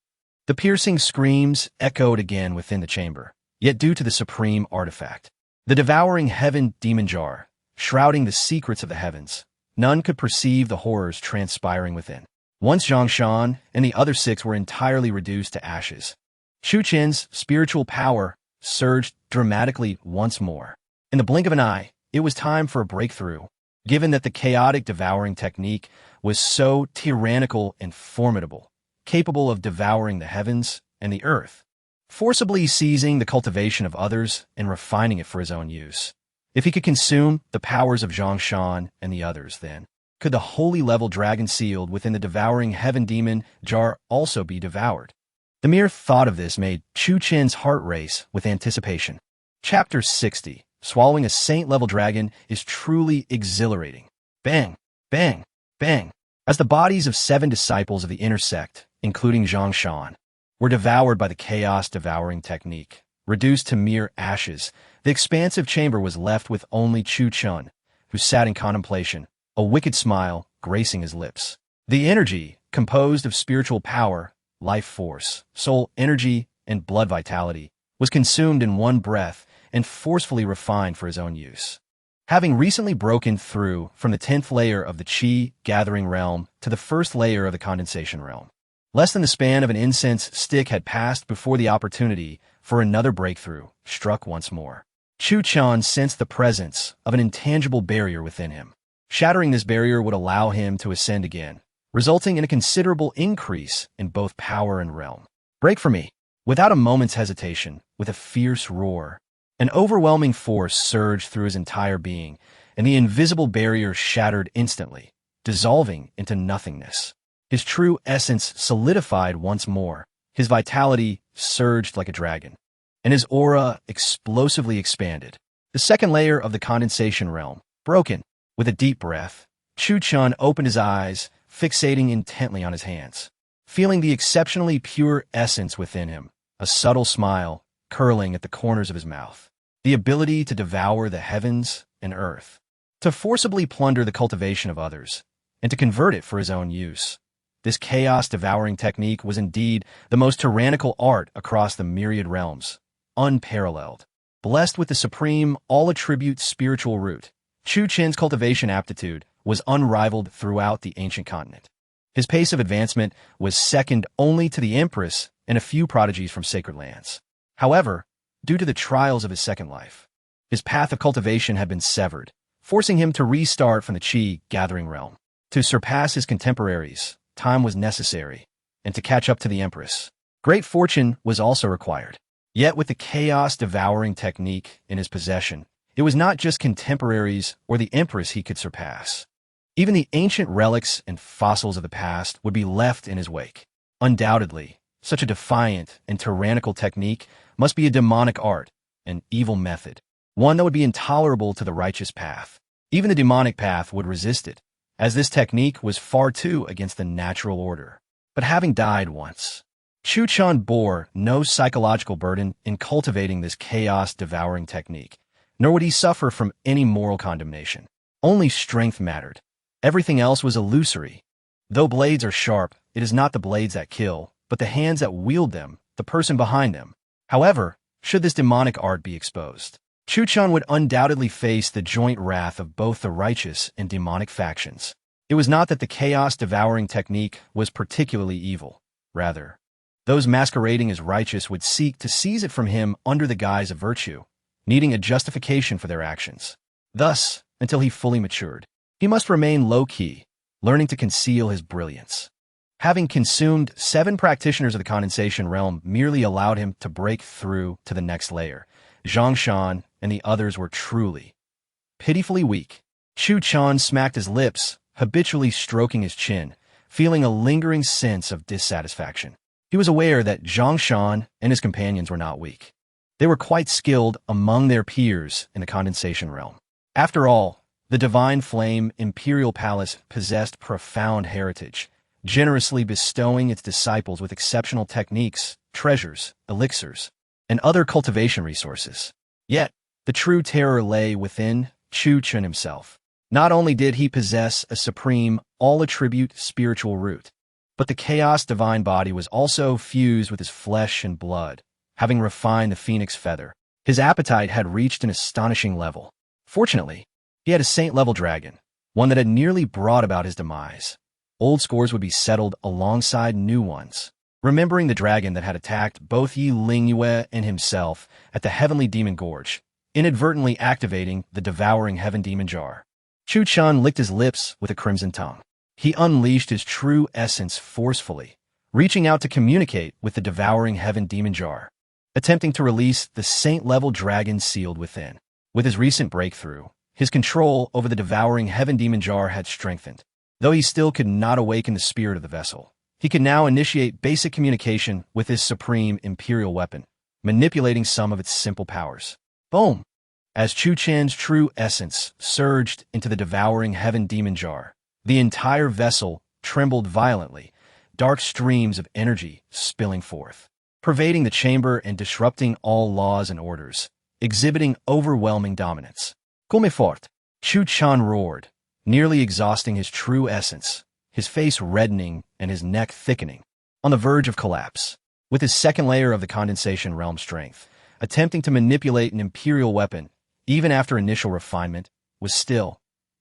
The piercing screams echoed again within the chamber, yet due to the supreme artifact, the devouring heaven demon jar, shrouding the secrets of the heavens, none could perceive the horrors transpiring within. Once Zhang Shan and the other 6 were entirely reduced to ashes, Chuchen's spiritual power surged dramatically once more. In the blink of an eye, it was time for a breakthrough. Given that the chaotic devouring technique was so tyrannical and formidable, capable of devouring the heavens and the earth, forcibly seizing the cultivation of others and refining it for his own use. If he could consume the powers of Zhang Shan and the others, then could the holy level dragon sealed within the devouring heaven demon jar also be devoured? The mere thought of this made Chuchen's heart race with anticipation. Chapter 60. Swallowing a saint-level dragon is truly exhilarating. Bang! Bang! Bang! As the bodies of 7 disciples of the inner sect, including Zhang Shan, were devoured by the chaos devouring technique, reduced to mere ashes, the expansive chamber was left with only Chuchen, who sat in contemplation, a wicked smile gracing his lips. The energy, composed of spiritual power, life force, soul energy, and blood vitality, was consumed in one breath and forcefully refined for his own use. Having recently broken through from the 10th layer of the Qi gathering realm to the 1st layer of the condensation realm, less than the span of an incense stick had passed before the opportunity for another breakthrough struck once more. Chuchen sensed the presence of an intangible barrier within him. Shattering this barrier would allow him to ascend again, resulting in a considerable increase in both power and realm. Break for me! Without a moment's hesitation, with a fierce roar, an overwhelming force surged through his entire being, and the invisible barrier shattered instantly, dissolving into nothingness. His true essence solidified once more. His vitality surged like a dragon, and his aura explosively expanded. The 2nd layer of the condensation realm, broken. With a deep breath, Chuchen opened his eyes, fixating intently on his hands. Feeling the exceptionally pure essence within him, a subtle smile curling at the corners of his mouth. The ability to devour the heavens and earth, to forcibly plunder the cultivation of others, and to convert it for his own use. This chaos-devouring technique was indeed the most tyrannical art across the myriad realms, unparalleled. Blessed with the supreme, all-attribute spiritual root, Chuchen's cultivation aptitude was unrivaled throughout the ancient continent. His pace of advancement was second only to the Empress and a few prodigies from sacred lands. However, due to the trials of his second life, his path of cultivation had been severed, forcing him to restart from the Qi gathering realm. To surpass his contemporaries, time was necessary, and to catch up to the Empress, great fortune was also required. Yet with the chaos-devouring technique in his possession, it was not just contemporaries or the Empress he could surpass. Even the ancient relics and fossils of the past would be left in his wake. Undoubtedly, such a defiant and tyrannical technique must be a demonic art, an evil method, one that would be intolerable to the righteous path. Even the demonic path would resist it, as this technique was far too against the natural order. But having died once, Chuchen bore no psychological burden in cultivating this chaos-devouring technique, nor would he suffer from any moral condemnation. Only strength mattered. Everything else was illusory. Though blades are sharp, it is not the blades that kill, but the hands that wield them, the person behind them. However, should this demonic art be exposed, Chuchen would undoubtedly face the joint wrath of both the righteous and demonic factions. It was not that the chaos-devouring technique was particularly evil. Rather, those masquerading as righteous would seek to seize it from him under the guise of virtue, needing a justification for their actions. Thus, until he fully matured, He must remain low-key, learning to conceal his brilliance. Having consumed 7 practitioners of the condensation realm merely allowed him to break through to the next layer. Zhang Shan and the others were truly, pitifully weak. Chuchen smacked his lips, habitually stroking his chin, feeling a lingering sense of dissatisfaction. He was aware that Zhang Shan and his companions were not weak. They were quite skilled among their peers in the condensation realm. After all, the divine flame Imperial Palace possessed profound heritage, generously bestowing its disciples with exceptional techniques, treasures, elixirs, and other cultivation resources. Yet, the true terror lay within Chuchen himself. Not only did he possess a supreme, all-attribute spiritual root, but the chaos divine body was also fused with his flesh and blood. Having refined the phoenix feather, his appetite had reached an astonishing level. Fortunately, he had a saint-level dragon, one that had nearly brought about his demise. Old scores would be settled alongside new ones. Remembering the dragon that had attacked both Yi Lingyue and himself at the Heavenly Demon Gorge, inadvertently activating the Devouring Heaven Demon Jar, Chuchen licked his lips with a crimson tongue. He unleashed his true essence forcefully, reaching out to communicate with the Devouring Heaven Demon Jar, attempting to release the saint-level dragon sealed within. With his recent breakthrough, his control over the Devouring Heaven Demon Jar had strengthened. Though he still could not awaken the spirit of the vessel, he could now initiate basic communication with his supreme imperial weapon, manipulating some of its simple powers. Boom! As Chuchen's true essence surged into the Devouring Heaven Demon Jar, the entire vessel trembled violently, dark streams of energy spilling forth, pervading the chamber and disrupting all laws and orders, exhibiting overwhelming dominance. Come fort! Chuchen roared, nearly exhausting his true essence, his face reddening and his neck thickening, on the verge of collapse. With his second layer of the condensation realm strength, attempting to manipulate an imperial weapon, even after initial refinement, was still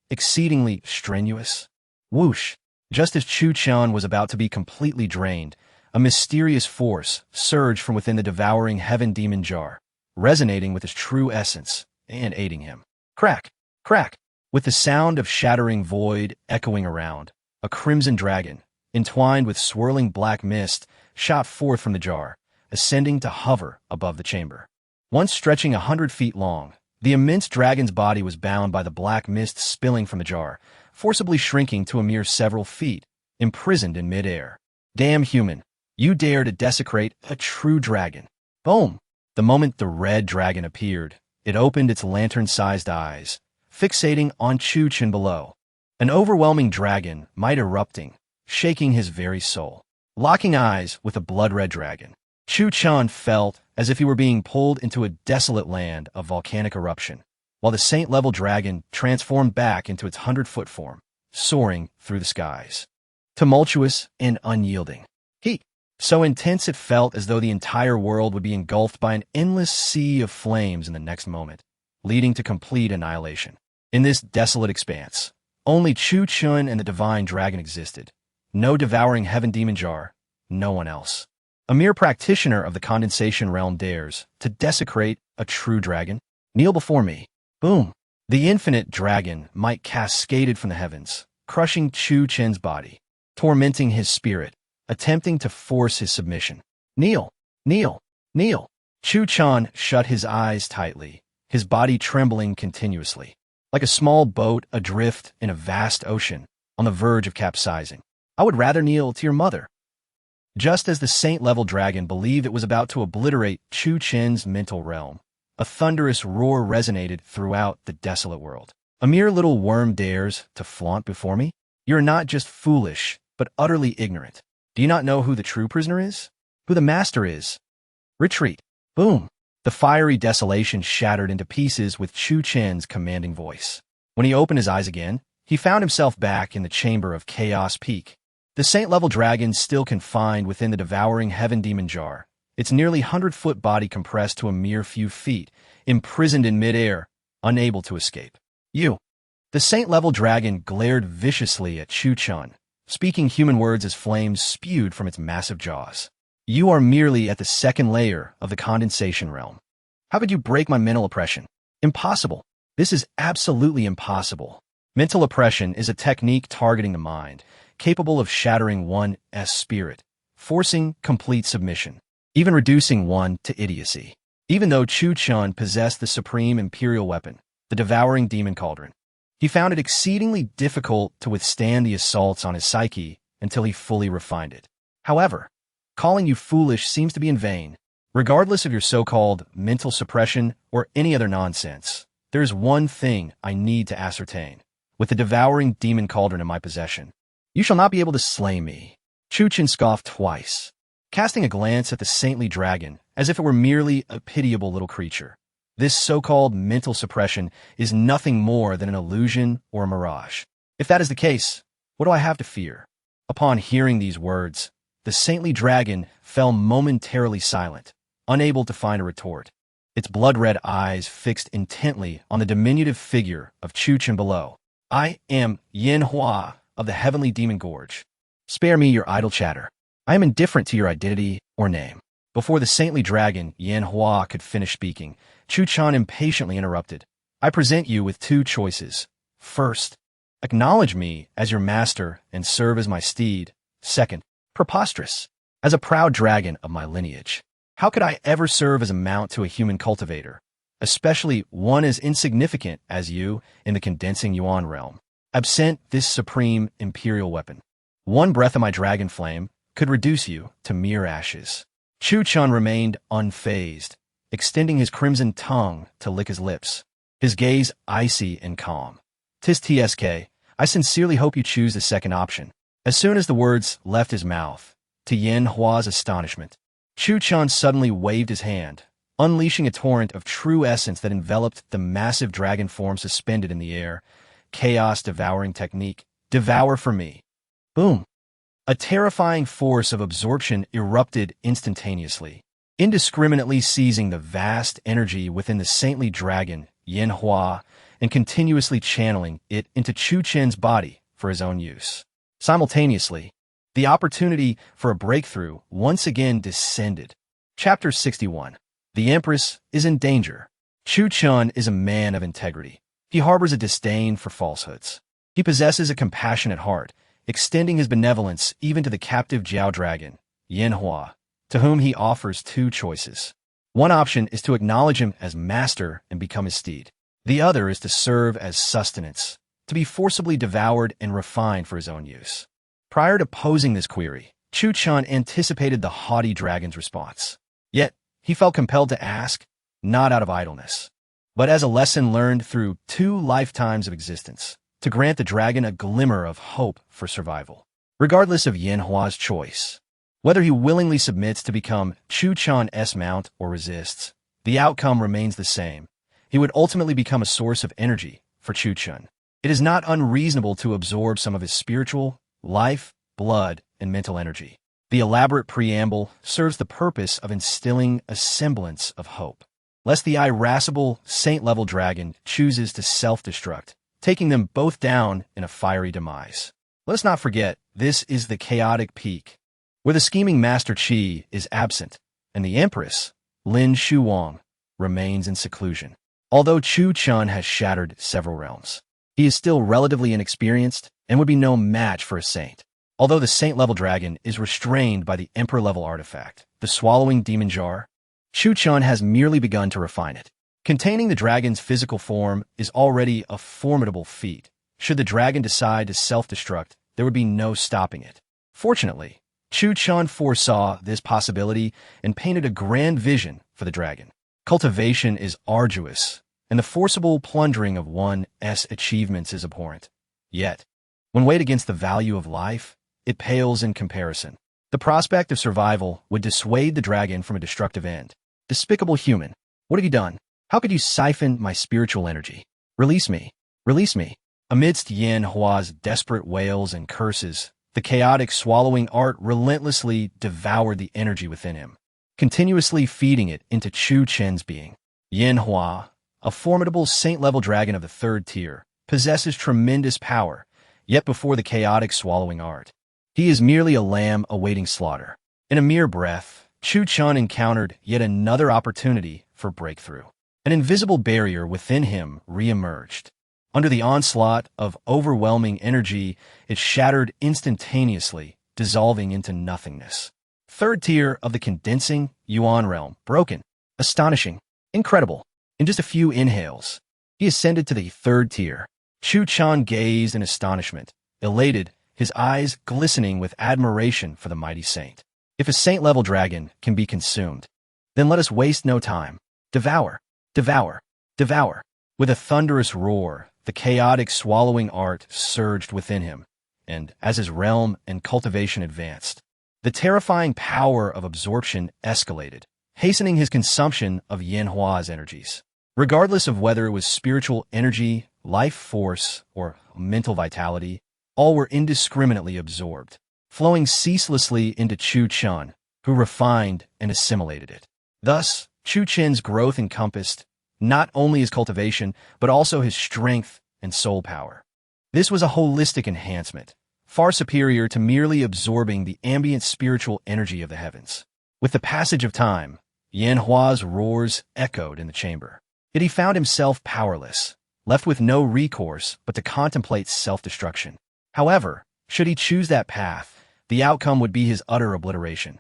exceedingly strenuous. Whoosh! Just as Chuchen was about to be completely drained, a mysterious force surged from within the Devouring Heaven Demon Jar, resonating with his true essence and aiding him. Crack! Crack! With the sound of shattering void echoing around, a crimson dragon, entwined with swirling black mist, shot forth from the jar, ascending to hover above the chamber. Once stretching 100 feet long, the immense dragon's body was bound by the black mist spilling from the jar, forcibly shrinking to a mere several feet, imprisoned in midair. Damn human, you dare to desecrate a true dragon. Boom! The moment the red dragon appeared, it opened its lantern-sized eyes, fixating on Chuchen below. An overwhelming dragon might erupting, shaking his very soul. Locking eyes with a blood-red dragon, Chuchen felt as if he were being pulled into a desolate land of volcanic eruption, while the saint-level dragon transformed back into its 100-foot form, soaring through the skies. Tumultuous and unyielding. Heat. So intense it felt as though the entire world would be engulfed by an endless sea of flames in the next moment, leading to complete annihilation. In this desolate expanse, only Chuchen and the divine dragon existed. No Devouring Heaven Demon Jar, no one else. A mere practitioner of the condensation realm dares to desecrate a true dragon? Kneel before me. Boom! The infinite dragon might cascaded from the heavens, crushing Chuchen's body, tormenting his spirit, attempting to force his submission. Kneel! Kneel! Kneel! Chuchen shut his eyes tightly, his body trembling continuously, like a small boat adrift in a vast ocean, on the verge of capsizing. I would rather kneel to your mother. Just as the saint-level dragon believed it was about to obliterate Chuchen's mental realm, a thunderous roar resonated throughout the desolate world. A mere little worm dares to flaunt before me? You're not just foolish, but utterly ignorant. Do you not know who the true prisoner is? Who the master is? Retreat. Boom. The fiery desolation shattered into pieces with Chuchen's commanding voice. When he opened his eyes again, he found himself back in the chamber of Chaos Peak. The saint-level dragon still confined within the Devouring Heaven Demon Jar, its nearly 100-foot body compressed to a mere few feet, imprisoned in midair, unable to escape. You! The saint-level dragon glared viciously at Chuchen, speaking human words as flames spewed from its massive jaws. You are merely at the second layer of the condensation realm. How could you break my mental oppression? Impossible. This is absolutely impossible. Mental oppression is a technique targeting the mind, capable of shattering one's spirit, forcing complete submission, even reducing one to idiocy. Even though Chuchen possessed the supreme imperial weapon, the devouring demon cauldron, he found it exceedingly difficult to withstand the assaults on his psyche until he fully refined it. However, calling you foolish seems to be in vain. Regardless of your so-called mental suppression or any other nonsense, there is one thing I need to ascertain. With the devouring demon cauldron in my possession, you shall not be able to slay me. Chuchen scoffed twice, casting a glance at the saintly dragon as if it were merely a pitiable little creature. This so-called mental suppression is nothing more than an illusion or a mirage. If that is the case, what do I have to fear? Upon hearing these words, the saintly dragon fell momentarily silent, unable to find a retort, its blood-red eyes fixed intently on the diminutive figure of Chuchen below. I am Yin Hua of the Heavenly Demon Gorge. Spare me your idle chatter. I am indifferent to your identity or name. Before the saintly dragon, Yin Hua, could finish speaking, Chuchen impatiently interrupted. I present you with two choices. First, acknowledge me as your master and serve as my steed. Second, preposterous. As a proud dragon of my lineage, how could I ever serve as a mount to a human cultivator, especially one as insignificant as you in the condensing yuan realm? Absent this supreme imperial weapon, one breath of my dragon flame could reduce you to mere ashes. Chuchen remained unfazed, extending his crimson tongue to lick his lips, his gaze icy and calm. "'Tis TSK, I sincerely hope you choose the second option." As soon as the words left his mouth, to Yin Hua's astonishment, Chuchen suddenly waved his hand, unleashing a torrent of true essence that enveloped the massive dragon form suspended in the air. Chaos devouring technique. Devour for me. Boom. A terrifying force of absorption erupted instantaneously, indiscriminately seizing the vast energy within the saintly dragon, Yin Hua, and continuously channeling it into Chuchen's body for his own use. Simultaneously, the opportunity for a breakthrough once again descended. Chapter 61. The Empress is in danger. Chuchen is a man of integrity. He harbors a disdain for falsehoods. He possesses a compassionate heart, extending his benevolence even to the captive Jiao dragon, Yin Hua, to whom he offers two choices. One option is to acknowledge him as master and become his steed. The other is to serve as sustenance, to be forcibly devoured and refined for his own use. Prior to posing this query, Chuchen anticipated the haughty dragon's response. Yet, he felt compelled to ask, not out of idleness, but as a lesson learned through 2 lifetimes of existence, to grant the dragon a glimmer of hope for survival. Regardless of Yin Hua's choice, whether he willingly submits to become Chuchen's mount or resists, the outcome remains the same. He would ultimately become a source of energy for Chuchen. It is not unreasonable to absorb some of his spiritual, life, blood, and mental energy. The elaborate preamble serves the purpose of instilling a semblance of hope, lest the irascible, saint-level dragon chooses to self-destruct, taking them both down in a fiery demise. Let us not forget, this is the chaotic peak, where the scheming Master Qi is absent, and the Empress, Lin Shuwang, remains in seclusion. Although Chuchen has shattered several realms, he is still relatively inexperienced and would be no match for a saint. Although the saint-level dragon is restrained by the emperor-level artifact, the swallowing demon jar, Chuchen has merely begun to refine it. Containing the dragon's physical form is already a formidable feat. Should the dragon decide to self-destruct, there would be no stopping it. Fortunately, Chuchen foresaw this possibility and painted a grand vision for the dragon. Cultivation is arduous, and the forcible plundering of one's achievements is abhorrent. Yet, when weighed against the value of life, it pales in comparison. The prospect of survival would dissuade the dragon from a destructive end. Despicable human, what have you done? How could you siphon my spiritual energy? Release me. Release me. Amidst Yin Hua's desperate wails and curses, the chaotic swallowing art relentlessly devoured the energy within him, continuously feeding it into Chuchen's being. Yin Hua, a formidable saint-level dragon of the 3rd tier, possesses tremendous power, yet before the chaotic swallowing art, he is merely a lamb awaiting slaughter. In a mere breath, Chuchen encountered yet another opportunity for breakthrough. An invisible barrier within him re-emerged, Under the onslaught of overwhelming energy, it shattered instantaneously, dissolving into nothingness. Third tier of the condensing Yuan realm, broken. Astonishing. Incredible. In just a few inhales, he ascended to the third tier. Chuchen gazed in astonishment, elated, his eyes glistening with admiration for the mighty saint. If a saint-level dragon can be consumed, then let us waste no time. Devour, devour, devour. With a thunderous roar, the chaotic swallowing art surged within him, and as his realm and cultivation advanced, the terrifying power of absorption escalated, hastening his consumption of Yanhua's energies. Regardless of whether it was spiritual energy, life force, or mental vitality, all were indiscriminately absorbed, flowing ceaselessly into Chuchen, who refined and assimilated it. Thus, Chuchen's growth encompassed not only his cultivation, but also his strength and soul power. This was a holistic enhancement, far superior to merely absorbing the ambient spiritual energy of the heavens. With the passage of time, Yanhua's roars echoed in the chamber. Yet he found himself powerless, left with no recourse but to contemplate self-destruction. However, should he choose that path, the outcome would be his utter obliteration,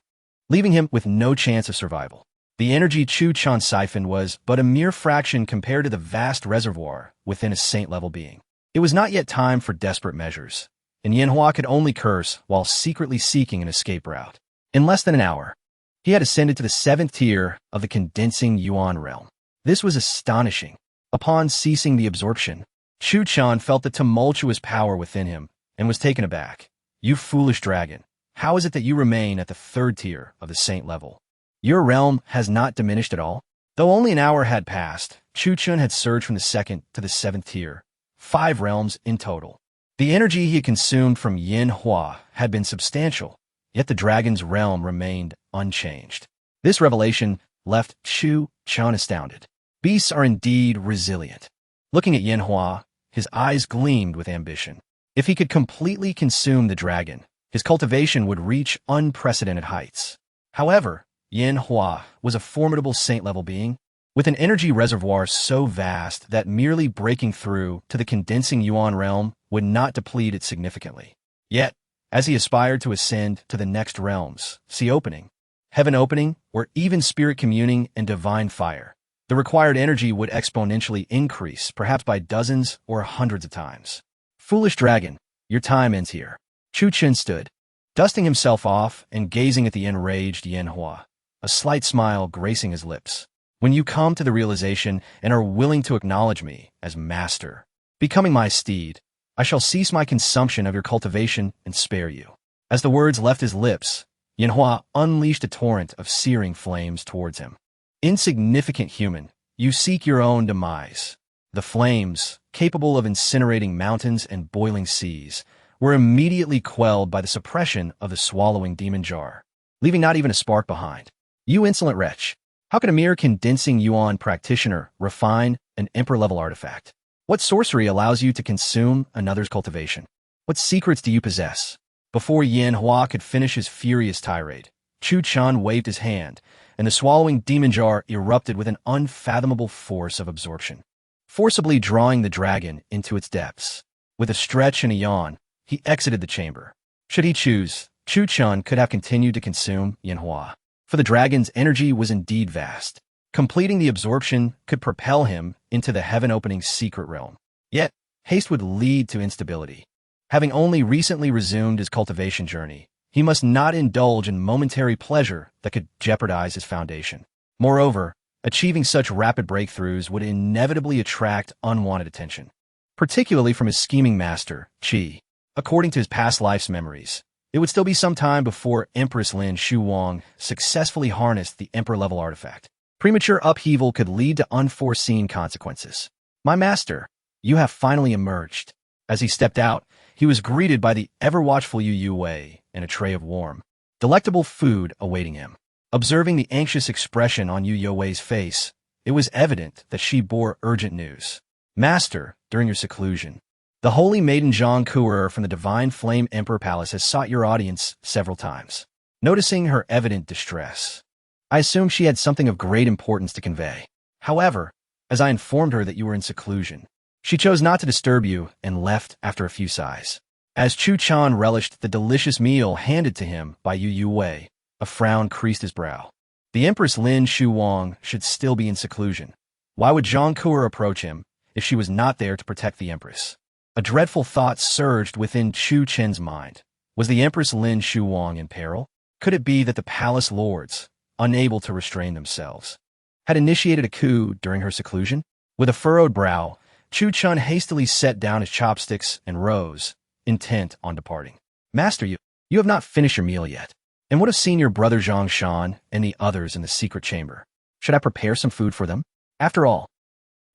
leaving him with no chance of survival. The energy Chuchen siphoned was but a mere fraction compared to the vast reservoir within a saint-level being. It was not yet time for desperate measures, and Yanhua could only curse while secretly seeking an escape route. In less than an hour, he had ascended to the 7th tier of the condensing Yuan realm. This was astonishing. Upon ceasing the absorption, Chuchen felt the tumultuous power within him and was taken aback. You foolish dragon, how is it that you remain at the 3rd tier of the saint level? Your realm has not diminished at all? Though only an hour had passed, Chuchen had surged from the 2nd to the 7th tier, 5 realms in total. The energy he had consumed from Yanhua had been substantial, yet the dragon's realm remained unchanged. This revelation left Chuchen astounded. Beasts are indeed resilient. Looking at Yanhua, his eyes gleamed with ambition. If he could completely consume the dragon, his cultivation would reach unprecedented heights. However, Yanhua was a formidable saint-level being, with an energy reservoir so vast that merely breaking through to the condensing Yuan realm would not deplete it significantly. Yet, as he aspired to ascend to the next realms, sea opening, heaven opening, or even spirit communing and divine fire, the required energy would exponentially increase, perhaps by dozens or hundreds of times. Foolish dragon, your time ends here. Chuchen stood, dusting himself off and gazing at the enraged Yanhua, a slight smile gracing his lips. When you come to the realization and are willing to acknowledge me as master, becoming my steed, I shall cease my consumption of your cultivation and spare you. As the words left his lips, Yanhua unleashed a torrent of searing flames towards him. Insignificant human, you seek your own demise. The flames, capable of incinerating mountains and boiling seas, were immediately quelled by the suppression of the swallowing demon jar, leaving not even a spark behind. You insolent wretch! How can a mere condensing Yuan practitioner refine an emperor-level artifact? What sorcery allows you to consume another's cultivation? What secrets do you possess? Before Yanhua could finish his furious tirade, Chuchen waved his hand, and the swallowing demon jar erupted with an unfathomable force of absorption, forcibly drawing the dragon into its depths. With a stretch and a yawn, he exited the chamber. Should he choose, Chuchen could have continued to consume Yanhua, for the dragon's energy was indeed vast. Completing the absorption could propel him into the heaven-opening secret realm. Yet, haste would lead to instability. Having only recently resumed his cultivation journey, he must not indulge in momentary pleasure that could jeopardize his foundation. Moreover, achieving such rapid breakthroughs would inevitably attract unwanted attention, particularly from his scheming master, Qi. According to his past life's memories, it would still be some time before Empress Lin Shuwang successfully harnessed the emperor-level artifact. Premature upheaval could lead to unforeseen consequences. My master, you have finally emerged. As he stepped out, he was greeted by the ever-watchful Yu Wei and a tray of warm, delectable food awaiting him. Observing the anxious expression on Yu Wei's face, it was evident that she bore urgent news. Master, during your seclusion, the holy maiden Zhang Kuer from the Divine Flame Emperor Palace has sought your audience several times. Noticing her evident distress, I assumed she had something of great importance to convey. However, as I informed her that you were in seclusion, She chose not to disturb you and left after a few sighs. As Chuchen relished the delicious meal handed to him by Yu Wei, a frown creased his brow. The Empress Lin Shuwang should still be in seclusion. Why would Zhang Kuer approach him if she was not there to protect the Empress? A dreadful thought surged within Chuchen's mind. Was the Empress Lin Shuwang in peril? Could it be that the palace lords, unable to restrain themselves, had initiated a coup during her seclusion? With a furrowed brow, Chuchen hastily set down his chopsticks and rose, intent on departing. Master, you have not finished your meal yet. And what of senior brother Zhang Shan and the others in the secret chamber? Should I prepare some food for them? After all,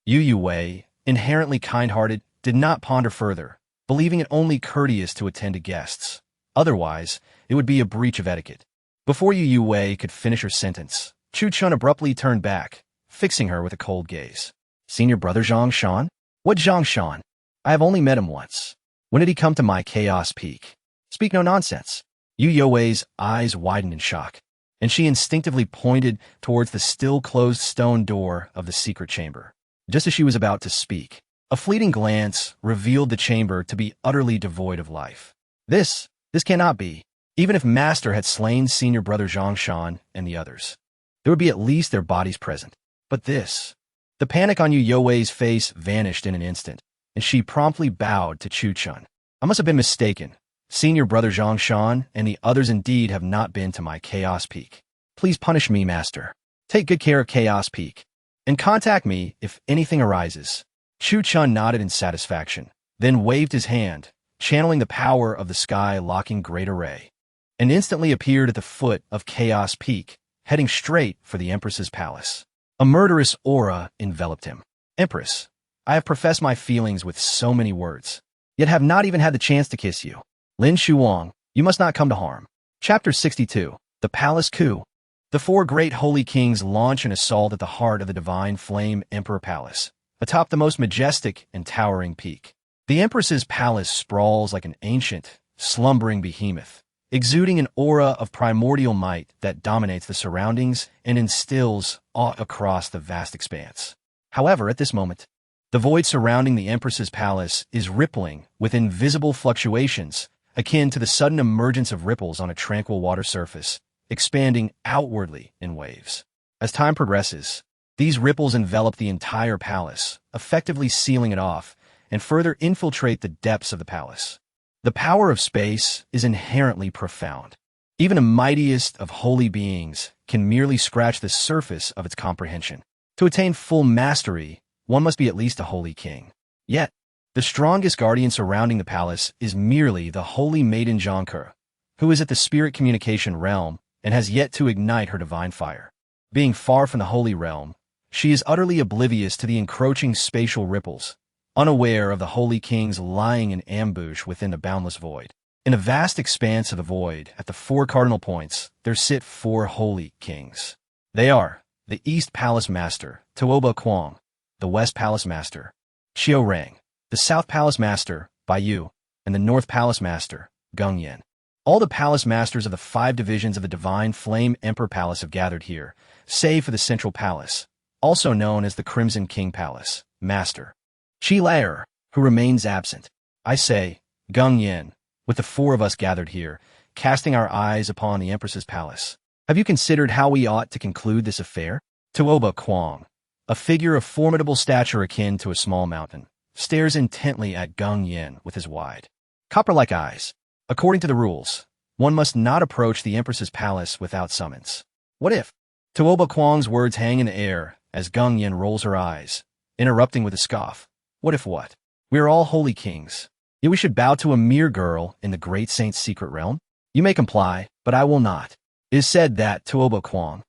Yu Wei, inherently kind-hearted, did not ponder further, believing it only courteous to attend to guests. Otherwise, it would be a breach of etiquette. Before Yu Wei could finish her sentence, Chuchen abruptly turned back, fixing her with a cold gaze. Senior brother Zhang Shan? What Zhang Shan? I have only met him once. When did he come to my chaos peak? Speak no nonsense. Yu Wei's eyes widened in shock, and she instinctively pointed towards the still-closed stone door of the secret chamber. Just as she was about to speak, a fleeting glance revealed the chamber to be utterly devoid of life. This cannot be. Even if Master had slain senior brother Zhang Shan and the others, there would be at least their bodies present. But this... The panic on Yu Wei's face vanished in an instant, and she promptly bowed to Chuchen. I must have been mistaken. Senior brother Zhang Shan and the others indeed have not been to my chaos peak. Please punish me, Master. Take good care of Chaos Peak, and contact me if anything arises. Chuchen nodded in satisfaction, then waved his hand, channeling the power of the sky-locking great array, and instantly appeared at the foot of Chaos Peak, heading straight for the Empress's palace. A murderous aura enveloped him. Empress, I have professed my feelings with so many words, yet have not even had the chance to kiss you. Lin Shuwang, you must not come to harm. Chapter 62. The Palace Coup. The four great holy kings launch an assault at the heart of the divine flame Emperor Palace, atop the most majestic and towering peak. The Empress's palace sprawls like an ancient, slumbering behemoth, exuding an aura of primordial might that dominates the surroundings and instills awe across the vast expanse. However, at this moment, the void surrounding the Empress's palace is rippling with invisible fluctuations, akin to the sudden emergence of ripples on a tranquil water surface, expanding outwardly in waves. As time progresses, these ripples envelop the entire palace, effectively sealing it off, and further infiltrate the depths of the palace. The power of space is inherently profound. Even the mightiest of holy beings can merely scratch the surface of its comprehension. To attain full mastery, one must be at least a holy king. Yet, the strongest guardian surrounding the palace is merely the holy maiden Zhang Kuer, who is at the spirit communication realm and has yet to ignite her divine fire. Being far from the holy realm, she is utterly oblivious to the encroaching spatial ripples, unaware of the holy kings lying in ambush within the boundless void. In a vast expanse of the void, at the four cardinal points, there sit four holy kings. They are the East Palace Master, Chuchen, the West Palace Master, Xiaorang, the South Palace Master, Baiyu, and the North Palace Master, Gengyan. All the palace masters of the 5 divisions of the Divine Flame Emperor Palace have gathered here, save for the Central Palace, also known as the Crimson King Palace, Master Qi Laer, who remains absent. I say, Gengyan, with the 4 of us gathered here, casting our eyes upon the Empress's palace. Have you considered how we ought to conclude this affair? Chuchen, a figure of formidable stature akin to a small mountain, stares intently at Gengyan with his wide, copper-like eyes. According to the rules, one must not approach the Empress's palace without summons. What if? Chuchen's words hang in the air as Gengyan rolls her eyes, interrupting with a scoff. What if what? We are all holy kings, yet we should bow to a mere girl in the great saint's secret realm? You may comply, but I will not. It is said that Chuchen,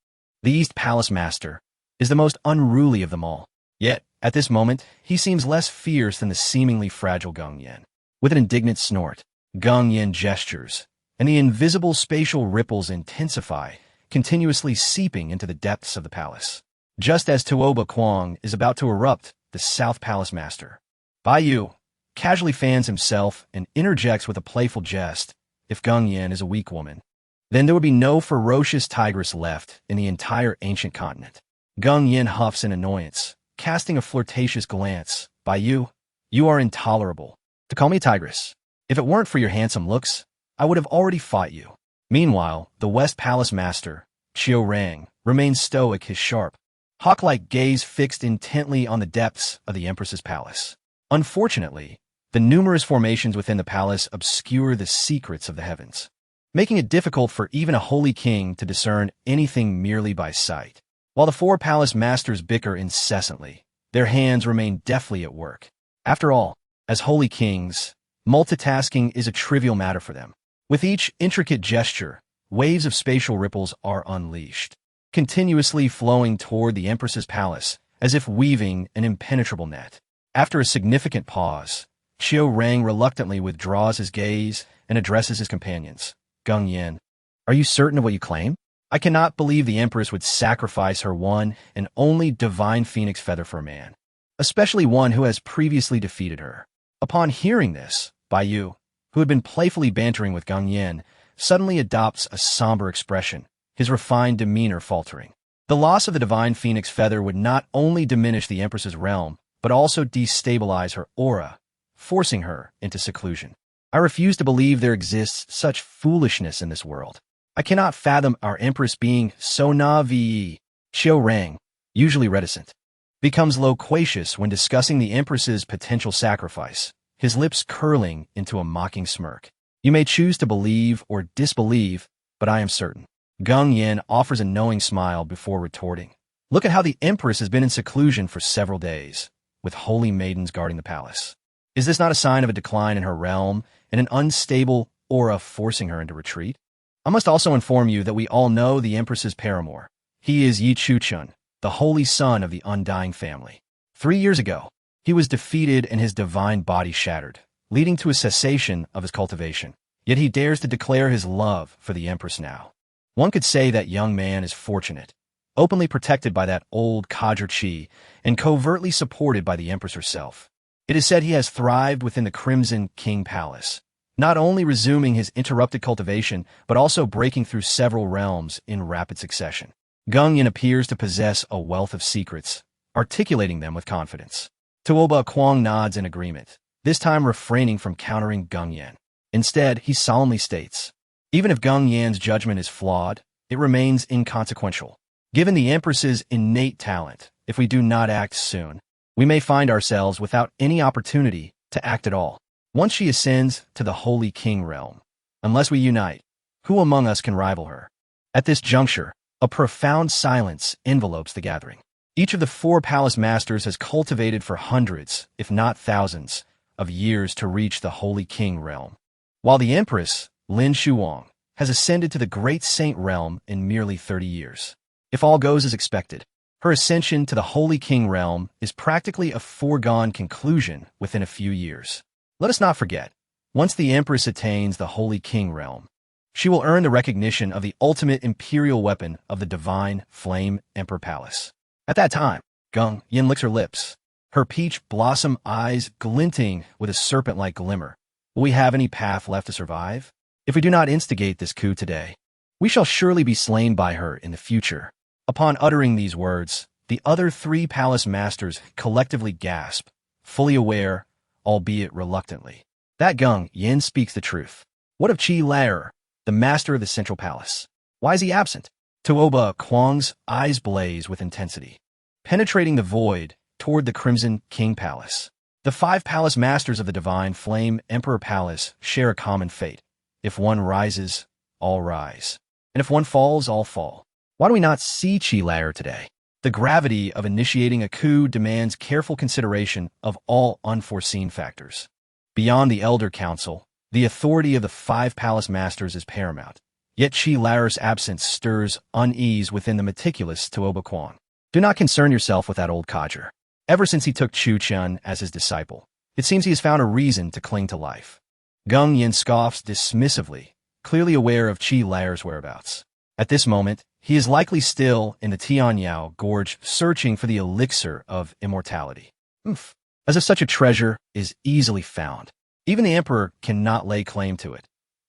the East Palace Master, is the most unruly of them all. Yet, at this moment, he seems less fierce than the seemingly fragile Gengyan. With an indignant snort, Gengyan gestures, and the invisible spatial ripples intensify, continuously seeping into the depths of the palace. Just as Chuchen is about to erupt, the South Palace Master, Baiyu, casually fans himself and interjects with a playful jest. If Gengyan is a weak woman, then there would be no ferocious tigress left in the entire ancient continent. Gengyan huffs in annoyance, casting a flirtatious glance. Baiyu, You are intolerable. To call me a tigress. If it weren't for your handsome looks, I would have already fought you. Meanwhile, the West Palace Master, Rang, remains stoic, his sharp, hawk-like gaze fixed intently on the depths of the Empress's palace. Unfortunately, the numerous formations within the palace obscure the secrets of the heavens, making it difficult for even a holy king to discern anything merely by sight. While the four palace masters bicker incessantly, their hands remain deftly at work. After all, as holy kings, multitasking is a trivial matter for them. With each intricate gesture, waves of spatial ripples are unleashed, continuously flowing toward the Empress's palace, as if weaving an impenetrable net. After a significant pause, Rang reluctantly withdraws his gaze and addresses his companions. Gung Yin, are you certain of what you claim? I cannot believe the Empress would sacrifice her one and only divine phoenix feather for a man, especially one who has previously defeated her. Upon hearing this, Bai Yu, who had been playfully bantering with Gung Yin, suddenly adopts a somber expression, his refined demeanor faltering. The loss of the divine phoenix feather would not only diminish the Empress's realm, but also destabilize her aura, forcing her into seclusion. I refuse to believe there exists such foolishness in this world. I cannot fathom our Empress being so naive. Rang, usually reticent, becomes loquacious when discussing the Empress's potential sacrifice, his lips curling into a mocking smirk. You may choose to believe or disbelieve, but I am certain. Gung Yin offers a knowing smile before retorting. Look at how the Empress has been in seclusion for several days, with holy maidens guarding the palace. Is this not a sign of a decline in her realm and an unstable aura forcing her into retreat? I must also inform you that we all know the Empress's paramour. He is Chuchen, the holy son of the undying family. 3 years ago, he was defeated and his divine body shattered, leading to a cessation of his cultivation. Yet he dares to declare his love for the Empress now. One could say that young man is fortunate, openly protected by that old cadre Qi and covertly supported by the Empress herself. It is said he has thrived within the Crimson King Palace, not only resuming his interrupted cultivation, but also breaking through several realms in rapid succession. Gung Yin appears to possess a wealth of secrets, articulating them with confidence. Tuoba Kuang nods in agreement, this time refraining from countering Gung Yin. Instead, he solemnly states, even if Gung Yan's judgment is flawed, it remains inconsequential. Given the Empress's innate talent, if we do not act soon, we may find ourselves without any opportunity to act at all. Once she ascends to the Holy King realm, unless we unite, who among us can rival her? At this juncture, a profound silence envelopes the gathering. Each of the four palace masters has cultivated for hundreds, if not thousands, of years to reach the Holy King realm, while the Empress, Lin Shuwang, has ascended to the Great Saint realm in merely 30 years. If all goes as expected, her ascension to the Holy King realm is practically a foregone conclusion within a few years. Let us not forget, once the Empress attains the Holy King realm, she will earn the recognition of the ultimate imperial weapon of the divine Flame Emperor Palace. At that time, Gung Yin licks her lips, her peach blossom eyes glinting with a serpent-like glimmer. Will we have any path left to survive? If we do not instigate this coup today, we shall surely be slain by her in the future. Upon uttering these words, the other three palace masters collectively gasp, fully aware, albeit reluctantly, that Gung Yin speaks the truth. What of Qi Laer, the master of the central palace? Why is he absent? Tuoba Kuang's eyes blaze with intensity, penetrating the void toward the Crimson King Palace. The five palace masters of the divine Flame Emperor Palace share a common fate. If one rises, all rise. And if one falls, all fall. Why do we not see Qi Laer today? The gravity of initiating a coup demands careful consideration of all unforeseen factors. Beyond the Elder Council, the authority of the five palace masters is paramount. Yet Qi Laer's absence stirs unease within the meticulous Tuoba Kuang. Do not concern yourself with that old codger. Ever since he took Chuchen as his disciple, it seems he has found a reason to cling to life. Gung Yin scoffs dismissively, clearly aware of Qi Laer's whereabouts. At this moment, he is likely still in the Tianyao Gorge searching for the elixir of immortality. As if such a treasure is easily found. Even the emperor cannot lay claim to it.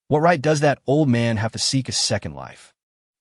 What right does that old man have to seek a second life?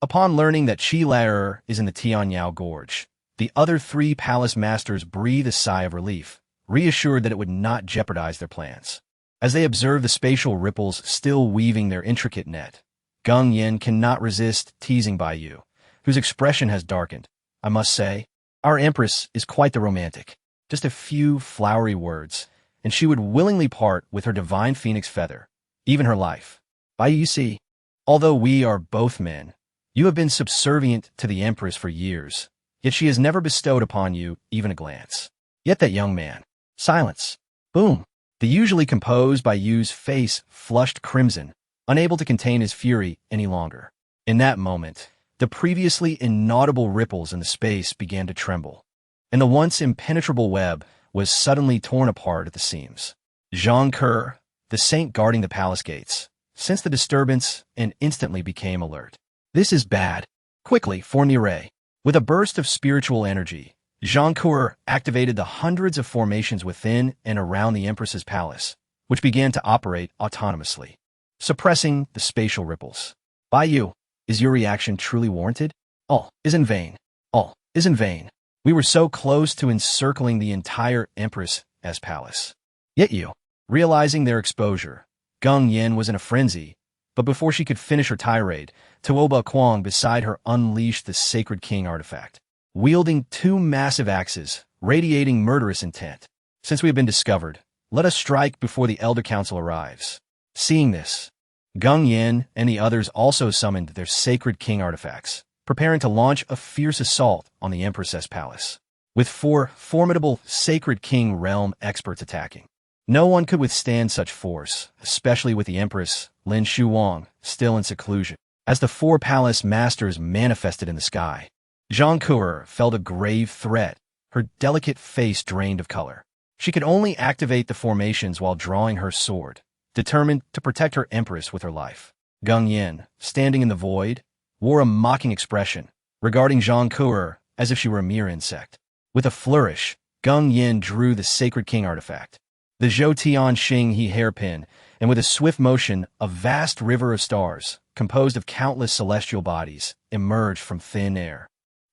Upon learning that Qi Laer is in the Tianyao Gorge, the other three palace masters breathe a sigh of relief, reassured that it would not jeopardize their plans. As they observe the spatial ripples still weaving their intricate net, Gung Yin cannot resist teasing Bai Yu, whose expression has darkened. I must say, our Empress is quite the romantic. Just a few flowery words, and she would willingly part with her divine phoenix feather, even her life. Bai Yu, you see, although we are both men, you have been subservient to the Empress for years, yet she has never bestowed upon you even a glance. Yet that young man. Silence. Boom. The usually composed Bai Yu's face flushed crimson, unable to contain his fury any longer. In that moment, the previously inaudible ripples in the space began to tremble, and the once impenetrable web was suddenly torn apart at the seams. Zhang Ke, the saint guarding the palace gates, sensed the disturbance and instantly became alert. This is bad. Quickly, form the array. With a burst of spiritual energy, Zhang Ke activated the hundreds of formations within and around the Empress's palace, which began to operate autonomously, suppressing the spatial ripples. Bai Yu, is your reaction truly warranted? All is in vain. All is in vain. We were so close to encircling the entire Empress as palace. Yet you, realizing their exposure, Gung Yin was in a frenzy, but before she could finish her tirade, Tuoba Kuang beside her unleashed the Sacred King artifact, wielding two massive axes, radiating murderous intent. Since we have been discovered, let us strike before the Elder Council arrives. Seeing this, Gung Yin and the others also summoned their Sacred King artifacts, preparing to launch a fierce assault on the Empress's palace. With 4 formidable Sacred King realm experts attacking, no one could withstand such force, especially with the Empress, Lin Shuwang, still in seclusion. As the 4 palace masters manifested in the sky, Zhang Ke felt a grave threat, her delicate face drained of color. She could only activate the formations while drawing her sword, determined to protect her Empress with her life. Gung Yin, standing in the void, wore a mocking expression, regarding Zhang Ke as if she were a mere insect. With a flourish, Gung Yin drew the Sacred King artifact. The Zhou Tian Xing he hairpin, and with a swift motion, a vast river of stars, composed of countless celestial bodies, emerged from thin air.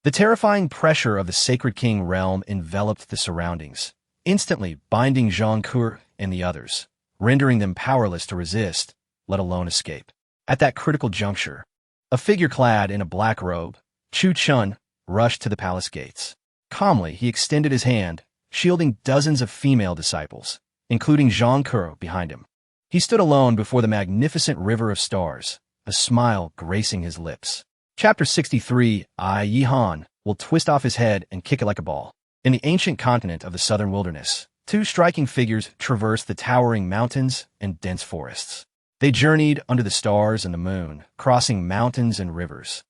The terrifying pressure of the Sacred King realm enveloped the surroundings, instantly binding Zhang Ke and the others, rendering them powerless to resist, let alone escape. At that critical juncture, a figure clad in a black robe, Chuchen, rushed to the palace gates. Calmly, he extended his hand, shielding dozens of female disciples, including Zhang Ke behind him. He stood alone before the magnificent river of stars, a smile gracing his lips. Chapter 63, Yihan will twist off his head and kick it like a ball. In the ancient continent of the southern wilderness, 2 striking figures traversed the towering mountains and dense forests. They journeyed under the stars and the moon, crossing mountains and rivers,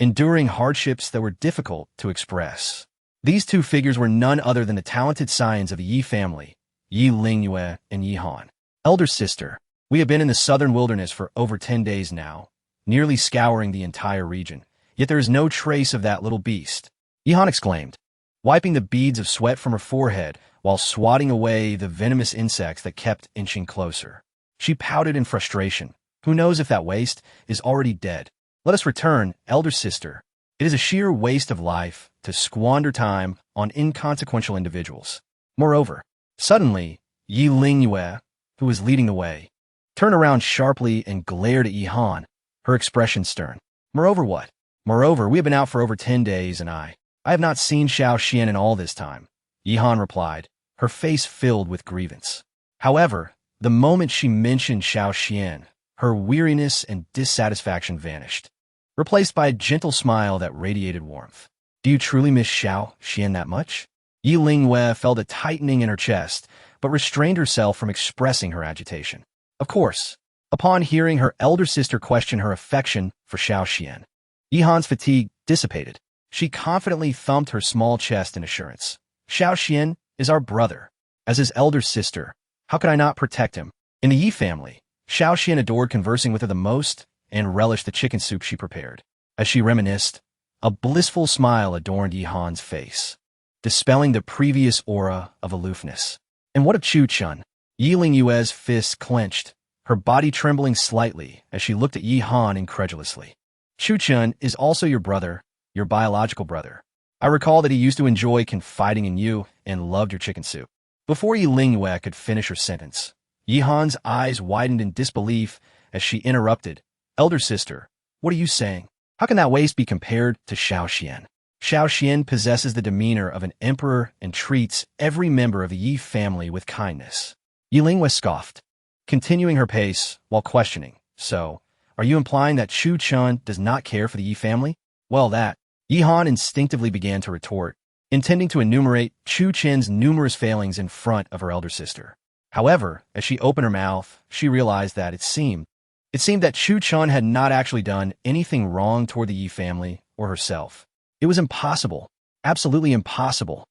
enduring hardships that were difficult to express. These 2 figures were none other than the talented scions of the Yi family, Yi Lingyue and Yi Han. Elder sister, we have been in the southern wilderness for over 10 days now, nearly scouring the entire region, yet there is no trace of that little beast, Yi Han exclaimed, wiping the beads of sweat from her forehead while swatting away the venomous insects that kept inching closer. She pouted in frustration. Who knows if that waste is already dead? Let us return, elder sister. It is a sheer waste of life to squander time on inconsequential individuals. Moreover, suddenly, Yi Lingyue, who was leading the way, turned around sharply and glared at Yi Han, her expression stern. Moreover what? Moreover, we have been out for over 10 days and I have not seen Xiao Xian in all this time, Yi Han replied, her face filled with grievance. However, the moment she mentioned Xiao Xian, her weariness and dissatisfaction vanished, replaced by a gentle smile that radiated warmth. Do you truly miss Xiao Xian that much? Yi Lingyue felt a tightening in her chest, but restrained herself from expressing her agitation. Of course, upon hearing her elder sister question her affection for Xiao Xian, Yi Han's fatigue dissipated. She confidently thumped her small chest in assurance. Xiao Xian is our brother. As his elder sister, how could I not protect him? In the Yi family, Xiao Xian adored conversing with her the most and relished the chicken soup she prepared. As she reminisced, a blissful smile adorned Yi Han's face, dispelling the previous aura of aloofness. And what of Chuchen? Yi Lingyue's fists clenched, her body trembling slightly as she looked at Yi Han incredulously. Chuchen is also your brother, your biological brother. I recall that he used to enjoy confiding in you and loved your chicken soup. Before Yi Lingyue could finish her sentence, Yi Han's eyes widened in disbelief as she interrupted. Elder sister, what are you saying? How can that waste be compared to Xiao Xian? Xiao Xian possesses the demeanor of an emperor and treats every member of the Yi family with kindness. Yi Lingyue scoffed, continuing her pace while questioning. So, are you implying that Chuchen does not care for the Yi family? Well, that. Yi Han instinctively began to retort, intending to enumerate Chuchen's numerous failings in front of her elder sister. However, as she opened her mouth, she realized that it seemed that Chuchen had not actually done anything wrong toward the Yi family or herself. It was impossible, absolutely impossible.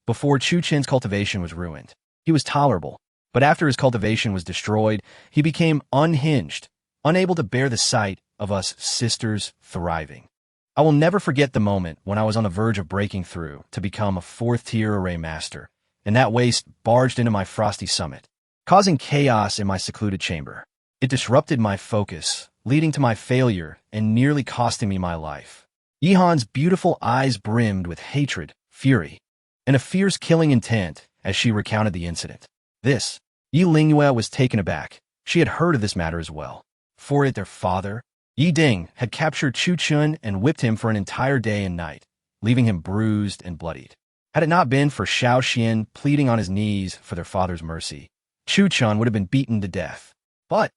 Before Chuchen's cultivation was ruined, he was tolerable, but after his cultivation was destroyed, he became unhinged, unable to bear the sight of us sisters thriving. I will never forget the moment when I was on the verge of breaking through to become a 4th-tier array master, and that waste barged into my frosty summit, causing chaos in my secluded chamber. It disrupted my focus, leading to my failure and nearly costing me my life. Yi Han's beautiful eyes brimmed with hatred, fury, and a fierce killing intent as she recounted the incident. Yi Lingyue was taken aback. She had heard of this matter as well. For their father, Yi Ding, had captured Chuchen and whipped him for an entire day and night, leaving him bruised and bloodied. Had it not been for Xiao Xian pleading on his knees for their father's mercy, Chuchen would have been beaten to death. But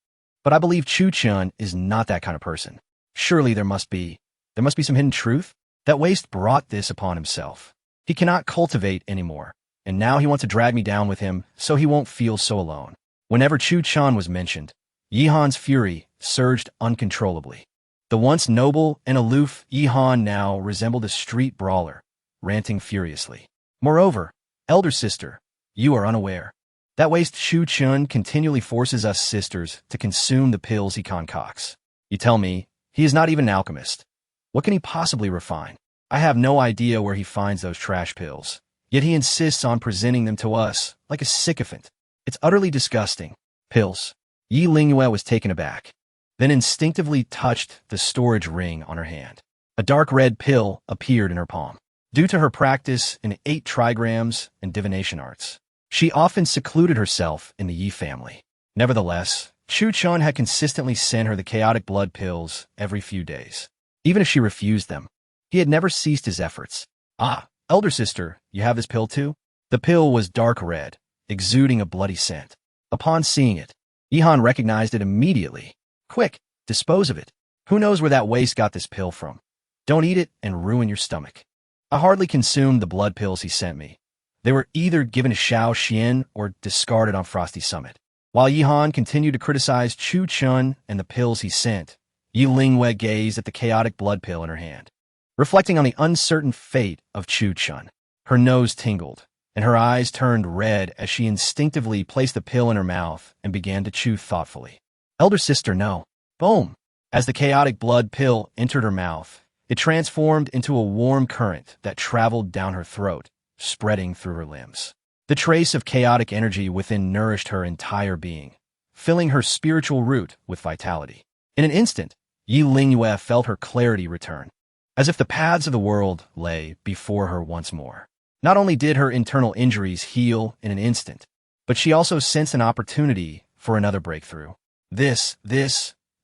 I believe Chuchen is not that kind of person. Surely there must be some hidden truth? That waste brought this upon himself. He cannot cultivate anymore, and now he wants to drag me down with him so he won't feel so alone. Whenever Chuchen was mentioned, Yi Han's fury surged uncontrollably. The once noble and aloof Yi Han now resembled a street brawler, ranting furiously. Moreover, elder sister, you are unaware. That waste Chuchen continually forces us sisters to consume the pills he concocts. You tell me, he is not even an alchemist. What can he possibly refine? I have no idea where he finds those trash pills, yet he insists on presenting them to us like a sycophant. It's utterly disgusting. Pills. Yi Lingyue was taken aback, then instinctively touched the storage ring on her hand. A dark red pill appeared in her palm. Due to her practice in 8 trigrams and divination arts, she often secluded herself in the Yi family. Nevertheless, Chuchen had consistently sent her the chaotic blood pills every few days. Even if she refused them, he had never ceased his efforts. Ah, elder sister, you have this pill too? The pill was dark red, exuding a bloody scent. Upon seeing it, Yi Han recognized it immediately. Quick, dispose of it. Who knows where that waste got this pill from? Don't eat it and ruin your stomach. I hardly consumed the blood pills he sent me. They were either given to Xiao Xian or discarded on Frosty Summit. While Yi Han continued to criticize Chuchen and the pills he sent, Yi Lingyue gazed at the chaotic blood pill in her hand. Reflecting on the uncertain fate of Chuchen, her nose tingled, and her eyes turned red as she instinctively placed the pill in her mouth and began to chew thoughtfully. Elder sister, no. Boom! As the chaotic blood pill entered her mouth, it transformed into a warm current that traveled down her throat, spreading through her limbs. The trace of chaotic energy within nourished her entire being, filling her spiritual root with vitality. In an instant, Yi Lingyue felt her clarity return, as if the paths of the world lay before her once more. Not only did her internal injuries heal in an instant, but she also sensed an opportunity for another breakthrough. This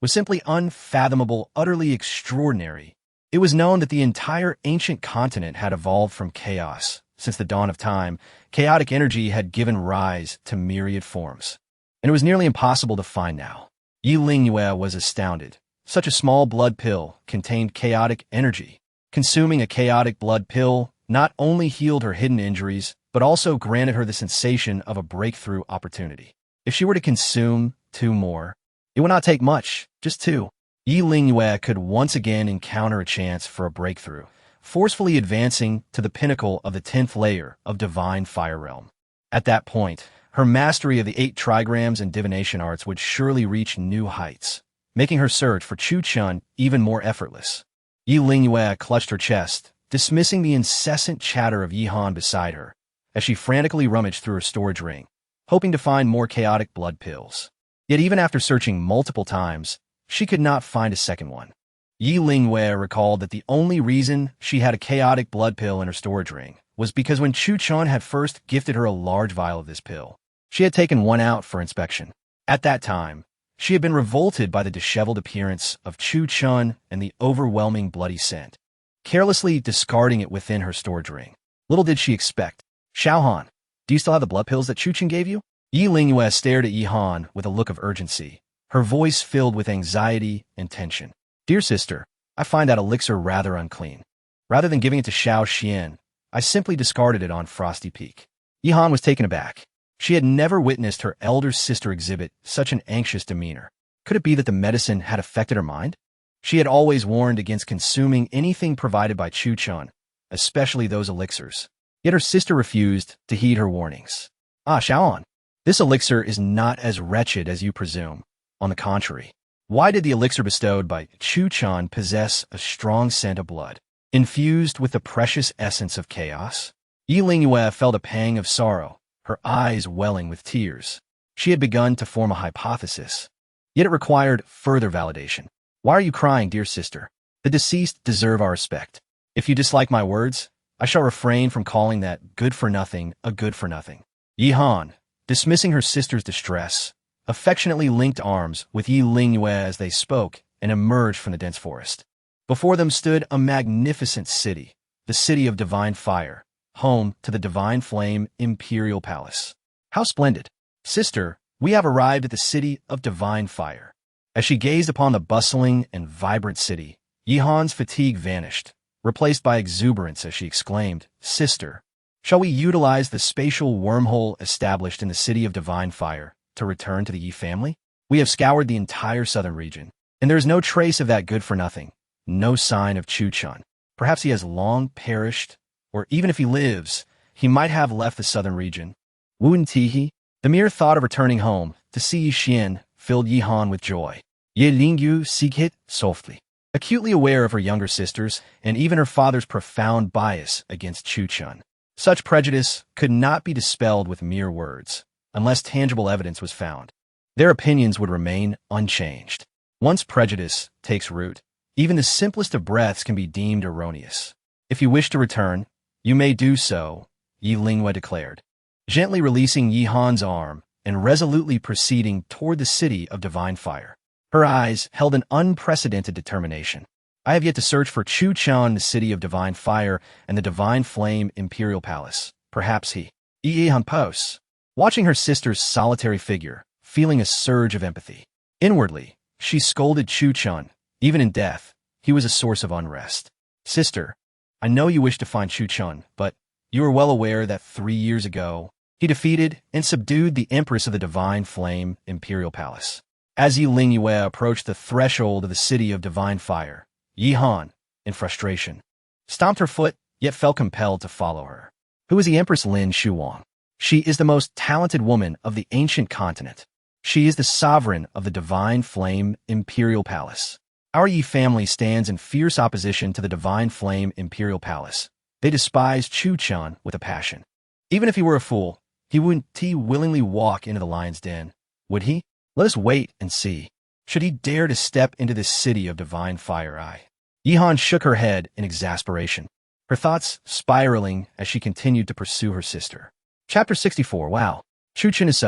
was simply unfathomable, utterly extraordinary. It was known that the entire ancient continent had evolved from chaos. Since the dawn of time, chaotic energy had given rise to myriad forms, and it was nearly impossible to find now. Yi Lingyue was astounded. Such a small blood pill contained chaotic energy. Consuming a chaotic blood pill not only healed her hidden injuries, but also granted her the sensation of a breakthrough opportunity. If she were to consume 2 more, it would not take much, just 2. Yi Lingyue could once again encounter a chance for a breakthrough, forcefully advancing to the pinnacle of the 10th layer of Divine Fire Realm. At that point, her mastery of the 8 trigrams and divination arts would surely reach new heights, making her search for Chuchen even more effortless. Yi Lingyue clutched her chest, dismissing the incessant chatter of Yi Han beside her, as she frantically rummaged through her storage ring, hoping to find more chaotic blood pills. Yet even after searching multiple times, she could not find a second one. Yi Lingyue recalled that the only reason she had a chaotic blood pill in her storage ring was because when Chuchen had first gifted her a large vial of this pill, she had taken one out for inspection. At that time, she had been revolted by the disheveled appearance of Chuchen and the overwhelming bloody scent, carelessly discarding it within her storage ring. Little did she expect. Xiaohan, do you still have the blood pills that Chuchen gave you? Yi Lingyue stared at Yi Han with a look of urgency, her voice filled with anxiety and tension. Dear sister, I find that elixir rather unclean. Rather than giving it to Xiao Xian, I simply discarded it on Frosty Peak. Yi Han was taken aback. She had never witnessed her elder sister exhibit such an anxious demeanor. Could it be that the medicine had affected her mind? She had always warned against consuming anything provided by Chuchen, especially those elixirs. Yet her sister refused to heed her warnings. Ah, Xiaoan, this elixir is not as wretched as you presume. On the contrary, why did the elixir bestowed by Chuchen possess a strong scent of blood, infused with the precious essence of chaos? Yi Lingyue felt a pang of sorrow, her eyes welling with tears. She had begun to form a hypothesis, yet it required further validation. Why are you crying, dear sister? The deceased deserve our respect. If you dislike my words, I shall refrain from calling that good-for-nothing a good-for-nothing. Yi Han, dismissing her sister's distress, affectionately linked arms with Yi Lingyue as they spoke and emerged from the dense forest. Before them stood a magnificent city, the city of divine fire, home to the divine flame imperial palace. How splendid! Sister, we have arrived at the city of divine fire. As she gazed upon the bustling and vibrant city, Yi Han's fatigue vanished, replaced by exuberance as she exclaimed, Sister, shall we utilize the spatial wormhole established in the city of divine fire to return to the Yi family? We have scoured the entire southern region, and there is no trace of that good-for-nothing, no sign of Chuchen. Perhaps he has long perished, or even if he lives, he might have left the southern region. Wu Tihi, the mere thought of returning home to see Yi Xian filled Yi Han with joy. Ye Lingyu Sikit softly, acutely aware of her younger sisters and even her father's profound bias against Chuchen. Such prejudice could not be dispelled with mere words, unless tangible evidence was found. Their opinions would remain unchanged. Once prejudice takes root, even the simplest of breaths can be deemed erroneous. If you wish to return, you may do so, Yi Lingyue declared, gently releasing Yi Han's arm and resolutely proceeding toward the city of divine fire. Her eyes held an unprecedented determination. I have yet to search for Chuchen, the city of divine fire, and the divine flame imperial palace. Perhaps he. Yi Han pose, watching her sister's solitary figure, feeling a surge of empathy. Inwardly, she scolded Chuchen. Even in death, he was a source of unrest. Sister, I know you wish to find Chuchen, but you are well aware that 3 years ago, he defeated and subdued the Empress of the Divine Flame Imperial Palace. As Yi Lingyue approached the threshold of the city of divine fire, Yi Han, in frustration, stomped her foot, yet felt compelled to follow her. Who is the Empress Lin Shuwang? She is the most talented woman of the ancient continent. She is the sovereign of the Divine Flame Imperial Palace. Our Yi family stands in fierce opposition to the Divine Flame Imperial Palace. They despise Chuchen with a passion. Even if he were a fool, he wouldn't willingly walk into the lion's den, would he? Let us wait and see. Should he dare to step into this city of divine fire? Yi Han shook her head in exasperation, her thoughts spiraling as she continued to pursue her sister. Chapter 64. Wow, Chuchen is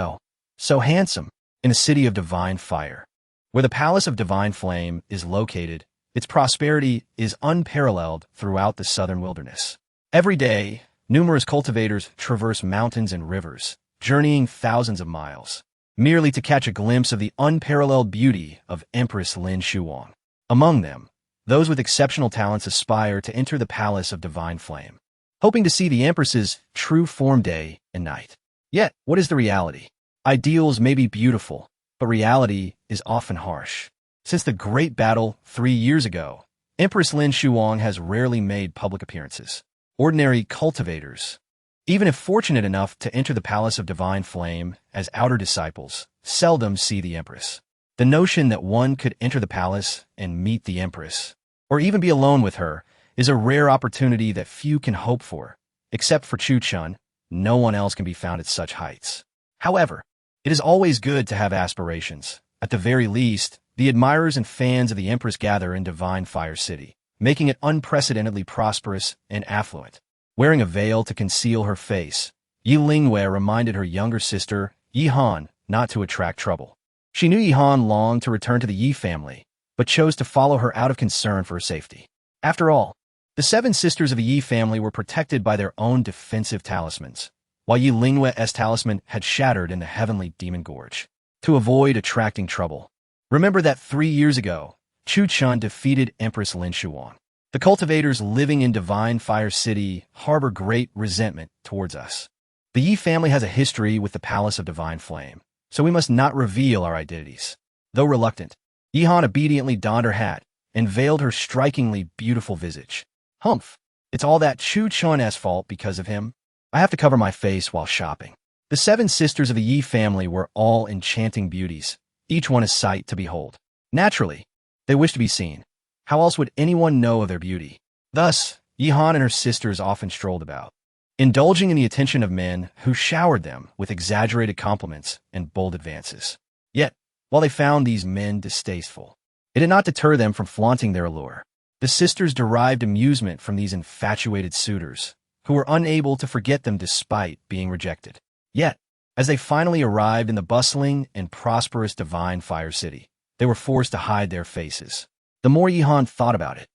so handsome. In the city of divine fire, where the palace of divine flame is located, its prosperity is unparalleled throughout the southern wilderness. Every day, numerous cultivators traverse mountains and rivers, journeying thousands of miles, merely to catch a glimpse of the unparalleled beauty of Empress Lin Shuwang. Among them, those with exceptional talents aspire to enter the palace of divine flame, hoping to see the Empress's true form day and night. Yet, what is the reality? Ideals may be beautiful, but reality is often harsh. Since the great battle 3 years ago, Empress Lin Shuwang has rarely made public appearances. Ordinary cultivators, even if fortunate enough to enter the Palace of Divine Flame as outer disciples, seldom see the Empress. The notion that one could enter the palace and meet the Empress, or even be alone with her, is a rare opportunity that few can hope for. Except for Chuchen, no one else can be found at such heights. However, it is always good to have aspirations. At the very least, the admirers and fans of the Empress gather in Divine Fire City, making it unprecedentedly prosperous and affluent. Wearing a veil to conceal her face, Yi Lingwei reminded her younger sister, Yi Han, not to attract trouble. She knew Yi Han longed to return to the Yi family, but chose to follow her out of concern for her safety. After all, the 7 sisters of the Yi family were protected by their own defensive talismans, while Yi Lingwei's talisman had shattered in the heavenly demon gorge. To avoid attracting trouble, remember that 3 years ago, Chuchen defeated Empress Lin Shuwang. The cultivators living in Divine Fire City harbor great resentment towards us. The Yi family has a history with the Palace of Divine Flame, so we must not reveal our identities. Though reluctant, Yi Han obediently donned her hat and veiled her strikingly beautiful visage. Humph! It's all that Chuchen's fault because of him. I have to cover my face while shopping. The 7 sisters of the Yi family were all enchanting beauties, each one a sight to behold. Naturally, they wished to be seen. How else would anyone know of their beauty? Thus, Yi Han and her sisters often strolled about, indulging in the attention of men who showered them with exaggerated compliments and bold advances. Yet, while they found these men distasteful, it did not deter them from flaunting their allure. The sisters derived amusement from these infatuated suitors, who were unable to forget them despite being rejected. Yet, as they finally arrived in the bustling and prosperous Divine Fire City, they were forced to hide their faces. The more Yi Han thought about it,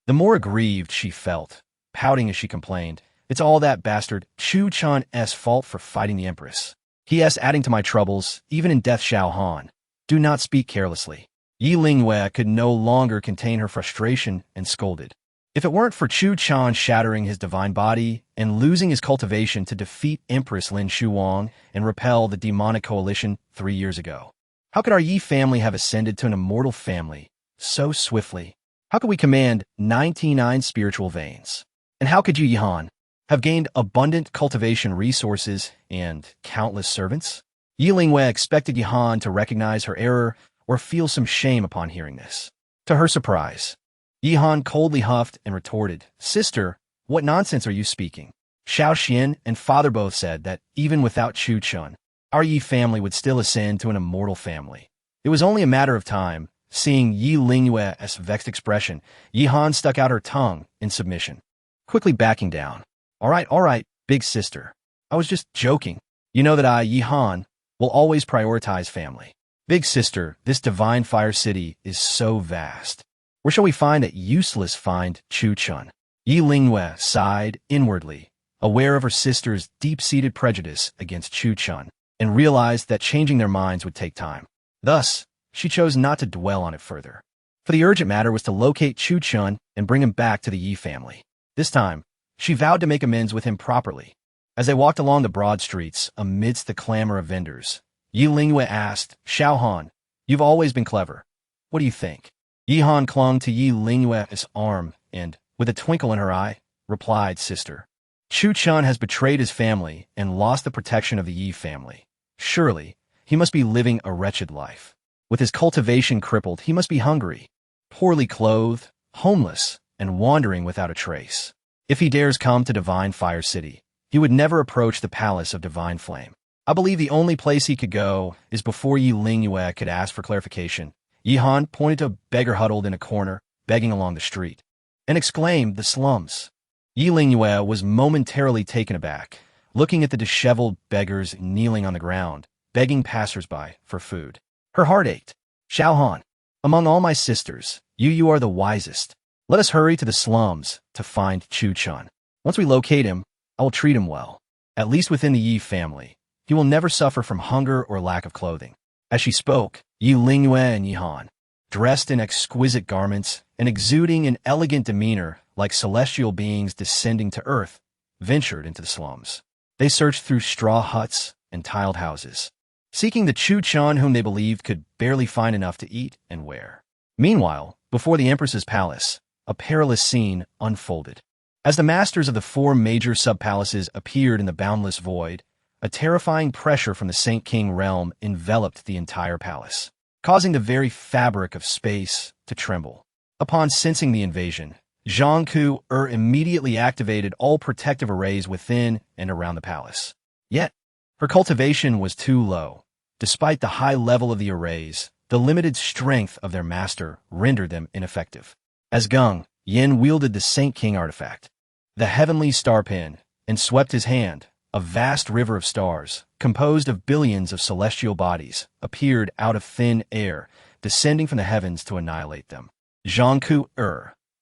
the more aggrieved she felt, pouting as she complained, "It's all that bastard Chuchen's fault for fighting the Empress. He.s. adding to my troubles, even in death. Xiao Han, do not speak carelessly." Yi Lingwei could no longer contain her frustration and scolded. If it weren't for Chuchen shattering his divine body and losing his cultivation to defeat Empress Lin Shuwang and repel the demonic coalition 3 years ago, how could our Yi family have ascended to an immortal family so swiftly? How could we command 99 spiritual veins? And how could you, Yi Han, have gained abundant cultivation resources and countless servants? Yi Lingwei expected Yi Han to recognize her error or feel some shame upon hearing this. To her surprise, Yi Han coldly huffed and retorted, "Sister, what nonsense are you speaking? Xiao Xian and father both said that even without Chuchen, our Yi family would still ascend to an immortal family." It was only a matter of time. Seeing Yi Lingwei's vexed expression, Yi Han stuck out her tongue in submission, quickly backing down. All right, big sister. I was just joking. You know that I, Yi Han, will always prioritize family. Big sister, this Divine Fire City is so vast. Where shall we find that useless find Chuchen? Yi Lingwei sighed inwardly, aware of her sister's deep-seated prejudice against Chuchen, and realized that changing their minds would take time. Thus, she chose not to dwell on it further. For the urgent matter was to locate Chuchen and bring him back to the Yi family. This time, she vowed to make amends with him properly. As they walked along the broad streets, amidst the clamor of vendors, Yi Lingwei asked, "Xiao Han, you've always been clever. What do you think?" Yi Han clung to Yi Lingwei's arm and, with a twinkle in her eye, replied, "Sister, Chuchen has betrayed his family and lost the protection of the Yi family. Surely, he must be living a wretched life. With his cultivation crippled, he must be hungry, poorly clothed, homeless, and wandering without a trace. If he dares come to Divine Fire City, he would never approach the Palace of Divine Flame. I believe the only place he could go is." Before Yi Lingwei could ask for clarification, Yi Han pointed to a beggar huddled in a corner, begging along the street, and exclaimed, "The slums." Yi Lingwei was momentarily taken aback, looking at the disheveled beggars kneeling on the ground, begging passersby for food. Her heart ached. "Xiao Han, among all my sisters, you are the wisest. Let us hurry to the slums to find Chuchen. Once we locate him, I will treat him well. At least within the Yi family, he will never suffer from hunger or lack of clothing." As she spoke, Yi Lingwei and Yi Han, dressed in exquisite garments and exuding an elegant demeanor like celestial beings descending to earth, ventured into the slums. They searched through straw huts and tiled houses, seeking the Chuchen whom they believed could barely find enough to eat and wear. Meanwhile, before the Empress's palace, a perilous scene unfolded. As the masters of the 4 major sub-palaces appeared in the boundless void, a terrifying pressure from the Saint King realm enveloped the entire palace, causing the very fabric of space to tremble. Upon sensing the invasion, Zhang Ku immediately activated all protective arrays within and around the palace. Yet, her cultivation was too low. Despite the high level of the arrays, the limited strength of their master rendered them ineffective. As Gung Yin wielded the Saint King artifact, the heavenly starpin, and swept his hand. A vast river of stars, composed of billions of celestial bodies, appeared out of thin air, descending from the heavens to annihilate them. Zhang Ku,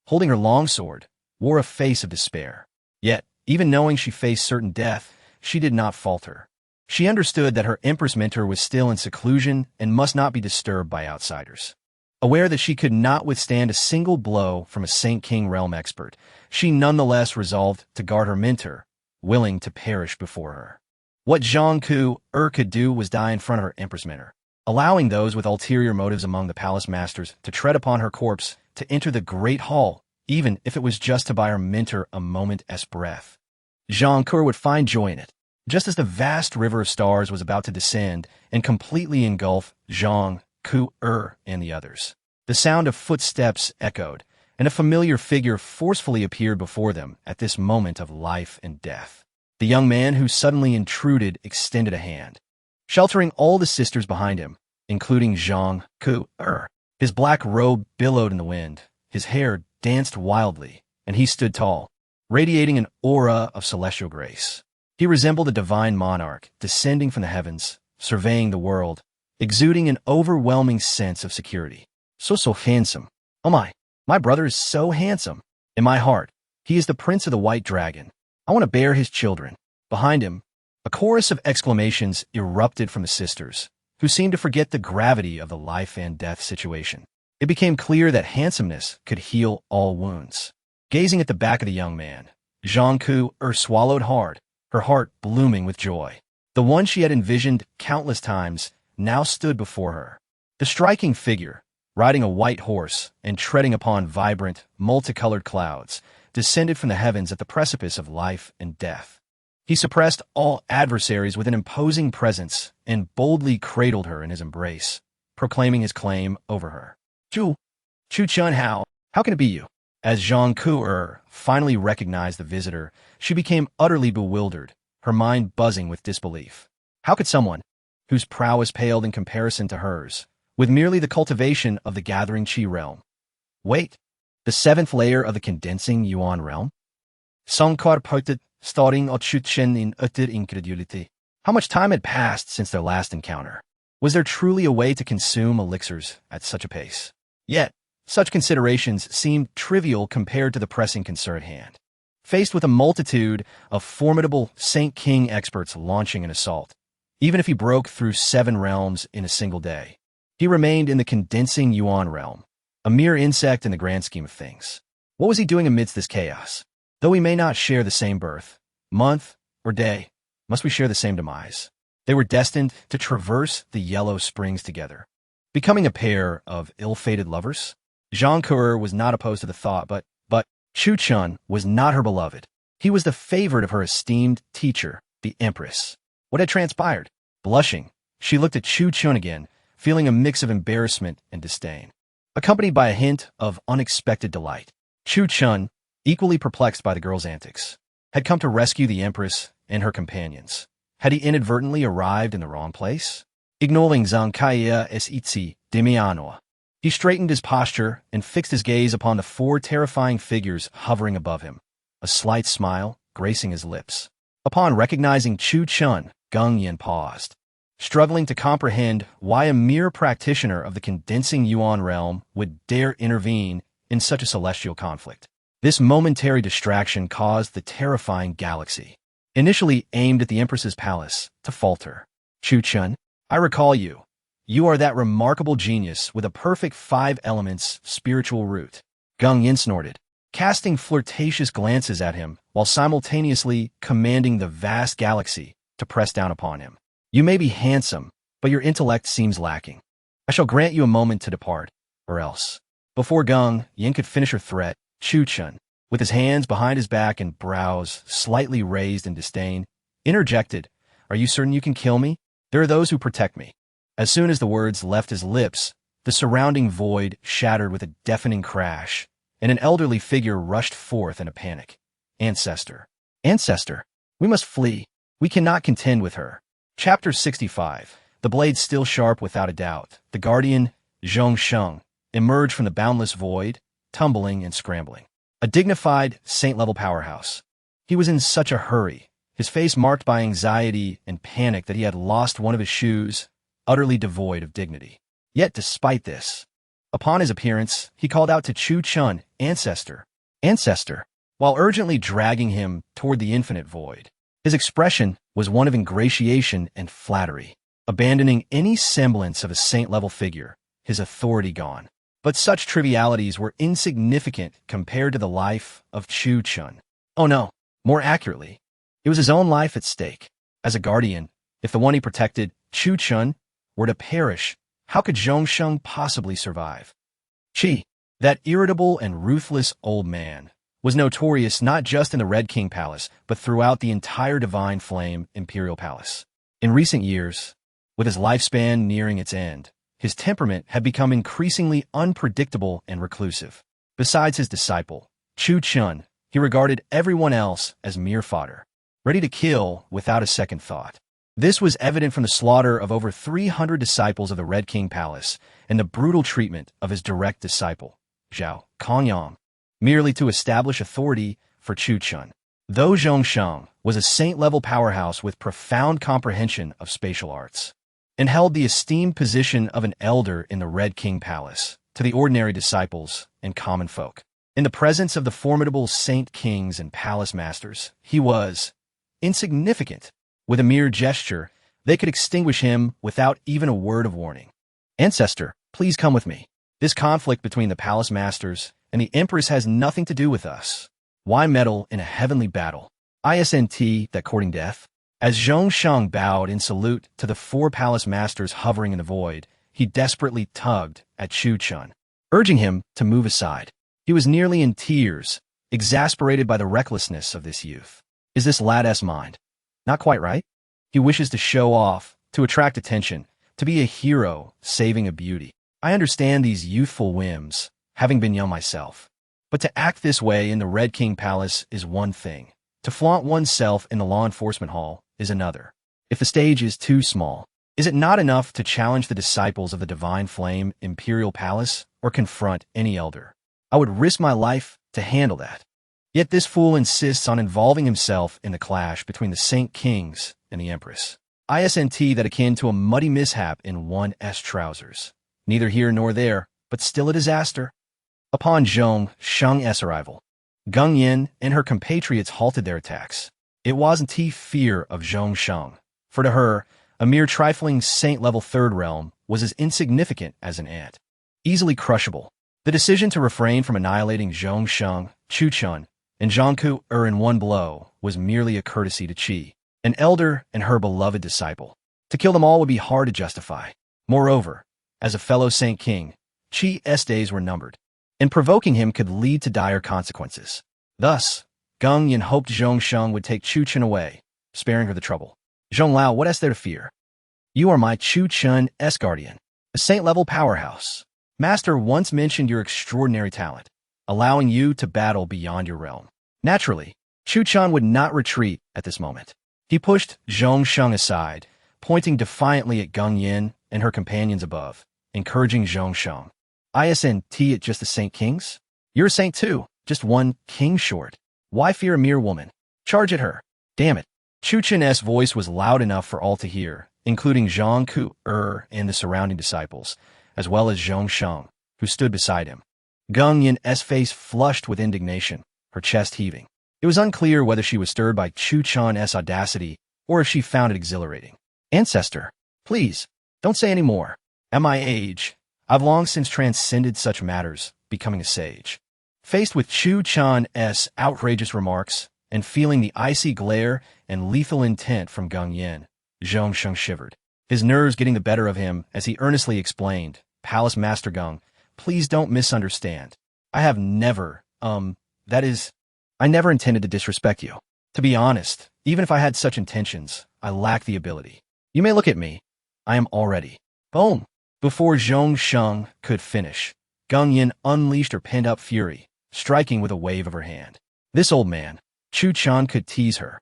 holding her longsword, wore a face of despair. Yet, even knowing she faced certain death, she did not falter. She understood that her Empress mentor was still in seclusion and must not be disturbed by outsiders. Aware that she could not withstand a single blow from a Saint King realm expert, she nonetheless resolved to guard her mentor, willing to perish before her. What Zhang Ku could do was die in front of her Empress mentor, allowing those with ulterior motives among the palace masters to tread upon her corpse to enter the Great Hall, even if it was just to buy her mentor a moment's breath. Zhang Ku would find joy in it. Just as the vast river of stars was about to descend and completely engulf Zhang Ku and the others, the sound of footsteps echoed, and a familiar figure forcefully appeared before them at this moment of life and death. The young man who suddenly intruded extended a hand, sheltering all the sisters behind him, including Zhang Ku. His black robe billowed in the wind, his hair danced wildly, and he stood tall, radiating an aura of celestial grace. He resembled a divine monarch descending from the heavens, surveying the world, exuding an overwhelming sense of security. So handsome. Oh my brother is so handsome. In my heart, he is the prince of the white dragon. I want to bear his children. Behind him, a chorus of exclamations erupted from the sisters, who seemed to forget the gravity of the life and death situation. It became clear that handsomeness could heal all wounds. Gazing at the back of the young man, Zhang Ku swallowed hard, her heart blooming with joy. The one she had envisioned countless times now stood before her. The striking figure, riding a white horse and treading upon vibrant, multicolored clouds, descended from the heavens at the precipice of life and death. He suppressed all adversaries with an imposing presence and boldly cradled her in his embrace, proclaiming his claim over her. Chuchen, how can it be you? As Zhang Ku finally recognized the visitor, she became utterly bewildered, her mind buzzing with disbelief. How could someone, whose prowess paled in comparison to hers, with merely the cultivation of the gathering Qi realm, wait, the seventh layer of the condensing Yuan realm? Songkar pointed, starting Chuchen in utter incredulity. How much time had passed since their last encounter? Was there truly a way to consume elixirs at such a pace? Yet, such considerations seemed trivial compared to the pressing concern at hand. Faced with a multitude of formidable Saint King experts launching an assault, even if he broke through 7 realms in a single day, he remained in the condensing Yuan realm, a mere insect in the grand scheme of things. What was he doing amidst this chaos? Though we may not share the same birth, month, or day, must we share the same demise? They were destined to traverse the yellow springs together, becoming a pair of ill-fated lovers. Zhang Ku was not opposed to the thought, but Chuchen was not her beloved. He was the favorite of her esteemed teacher, the Empress. What had transpired? Blushing, she looked at Chuchen again, feeling a mix of embarrassment and disdain, accompanied by a hint of unexpected delight. Chuchen, equally perplexed by the girl's antics, had come to rescue the Empress and her companions. Had he inadvertently arrived in the wrong place? Ignoring Zhang Kaiya es itzi demiano, he straightened his posture and fixed his gaze upon the 4 terrifying figures hovering above him, a slight smile gracing his lips. Upon recognizing Chuchen, Gung Yin paused, struggling to comprehend why a mere practitioner of the condensing Yuan realm would dare intervene in such a celestial conflict. This momentary distraction caused the terrifying galaxy, initially aimed at the Empress's palace, to falter. Chuchen, I recall you. You are that remarkable genius with a perfect 5 elements spiritual root. Gung Yin snorted, casting flirtatious glances at him while simultaneously commanding the vast galaxy to press down upon him. You may be handsome, but your intellect seems lacking. I shall grant you a moment to depart, or else. Before Gung Yin could finish her threat, Chuchen, with his hands behind his back and brows slightly raised in disdain, interjected, Are you certain you can kill me? There are those who protect me. As soon as the words left his lips, the surrounding void shattered with a deafening crash, and an elderly figure rushed forth in a panic. Ancestor. Ancestor. We must flee. We cannot contend with her. Chapter 65. The blade still sharp without a doubt. The guardian, Zhong Sheng, emerged from the boundless void, tumbling and scrambling. a dignified, saint-level powerhouse. He was in such a hurry, his face marked by anxiety and panic that he had lost one of his shoes, utterly devoid of dignity. Yet despite this, upon his appearance, he called out to Chuchen, ancestor, ancestor, while urgently dragging him toward the infinite void. His expression was one of ingratiation and flattery, abandoning any semblance of a saint-level figure, his authority gone. But such trivialities were insignificant compared to the life of Chuchen. Oh no, more accurately, it was his own life at stake. As a guardian, if the one he protected, Chuchen, were to perish, how could Zhongsheng possibly survive? That irritable and ruthless old man, was notorious not just in the Red King Palace, but throughout the entire Divine Flame Imperial Palace. In recent years, with his lifespan nearing its end, his temperament had become increasingly unpredictable and reclusive. Besides his disciple, Chuchen, he regarded everyone else as mere fodder, ready to kill without a second thought. This was evident from the slaughter of over 300 disciples of the Red King Palace and the brutal treatment of his direct disciple, Zhao Kongyang, merely to establish authority for Chuchen. Though Zhongsheng was a saint-level powerhouse with profound comprehension of spatial arts, and held the esteemed position of an elder in the Red King Palace, to the ordinary disciples and common folk. In the presence of the formidable saint kings and palace masters, he was insignificant. With a mere gesture, they could extinguish him without even a word of warning. Ancestor, please come with me. This conflict between the palace masters and the Empress has nothing to do with us. Why meddle in a heavenly battle? Isn't that courting death? As Zhongsheng bowed in salute to the 4 palace masters hovering in the void, he desperately tugged at Chuchen, urging him to move aside. He was nearly in tears, exasperated by the recklessness of this youth. Is this lad's mind? Not quite right? He wishes to show off, to attract attention, to be a hero, saving a beauty. I understand these youthful whims, having been young myself. But to act this way in the Red King Palace is one thing. To flaunt oneself in the law enforcement hall is another. If the stage is too small, is it not enough to challenge the disciples of the Divine Flame Imperial Palace or confront any elder? I would risk my life to handle that. Yet this fool insists on involving himself in the clash between the Saint Kings and the Empress. Isn't that akin to a muddy mishap in one's trousers? Neither here nor there, but still a disaster. Upon Zhongsheng's arrival, Gung Yin and her compatriots halted their attacks. It wasn't fear of Zhongsheng, for to her, a mere trifling saint-level third realm was as insignificant as an ant, easily crushable. The decision to refrain from annihilating Zhongsheng, Chuchen, and Zhongku in one blow was merely a courtesy to Qi, an elder and her beloved disciple. To kill them all would be hard to justify. Moreover, as a fellow Saint King, Qi's days were numbered, and provoking him could lead to dire consequences. Thus, Gung Yin hoped Zhongsheng would take Chuchen away, sparing her the trouble. Zhonglao, what is there to fear? You are my Chuchen's guardian, a saint-level powerhouse. Master once mentioned your extraordinary talent, allowing you to battle beyond your realm. Naturally, Chuchen would not retreat at this moment. He pushed Zhongsheng aside, pointing defiantly at Gung Yin and her companions above, encouraging Zhongsheng. Isn't it just the Saint Kings? You're a saint too, just one king short. Why fear a mere woman? Charge at her. Damn it. Chuchen's voice was loud enough for all to hear, including Zhongku and the surrounding disciples, as well as Zhongsheng, who stood beside him. Gung Yin's face flushed with indignation, her chest heaving. It was unclear whether she was stirred by Chuchen's audacity or if she found it exhilarating. Ancestor, please, don't say any more. At my age, I've long since transcended such matters, becoming a sage. Faced with Chuchen's outrageous remarks and feeling the icy glare and lethal intent from Gung Yin, Zhongsheng shivered, his nerves getting the better of him as he earnestly explained, Palace Master Gung, please don't misunderstand. I have never, I never intended to disrespect you. To be honest, even if I had such intentions, I lack the ability. You may look at me. I am already. Boom. Before Zhongsheng could finish, Gung Yin unleashed her pent-up fury, striking with a wave of her hand. This old man, Chuchen, could tease her,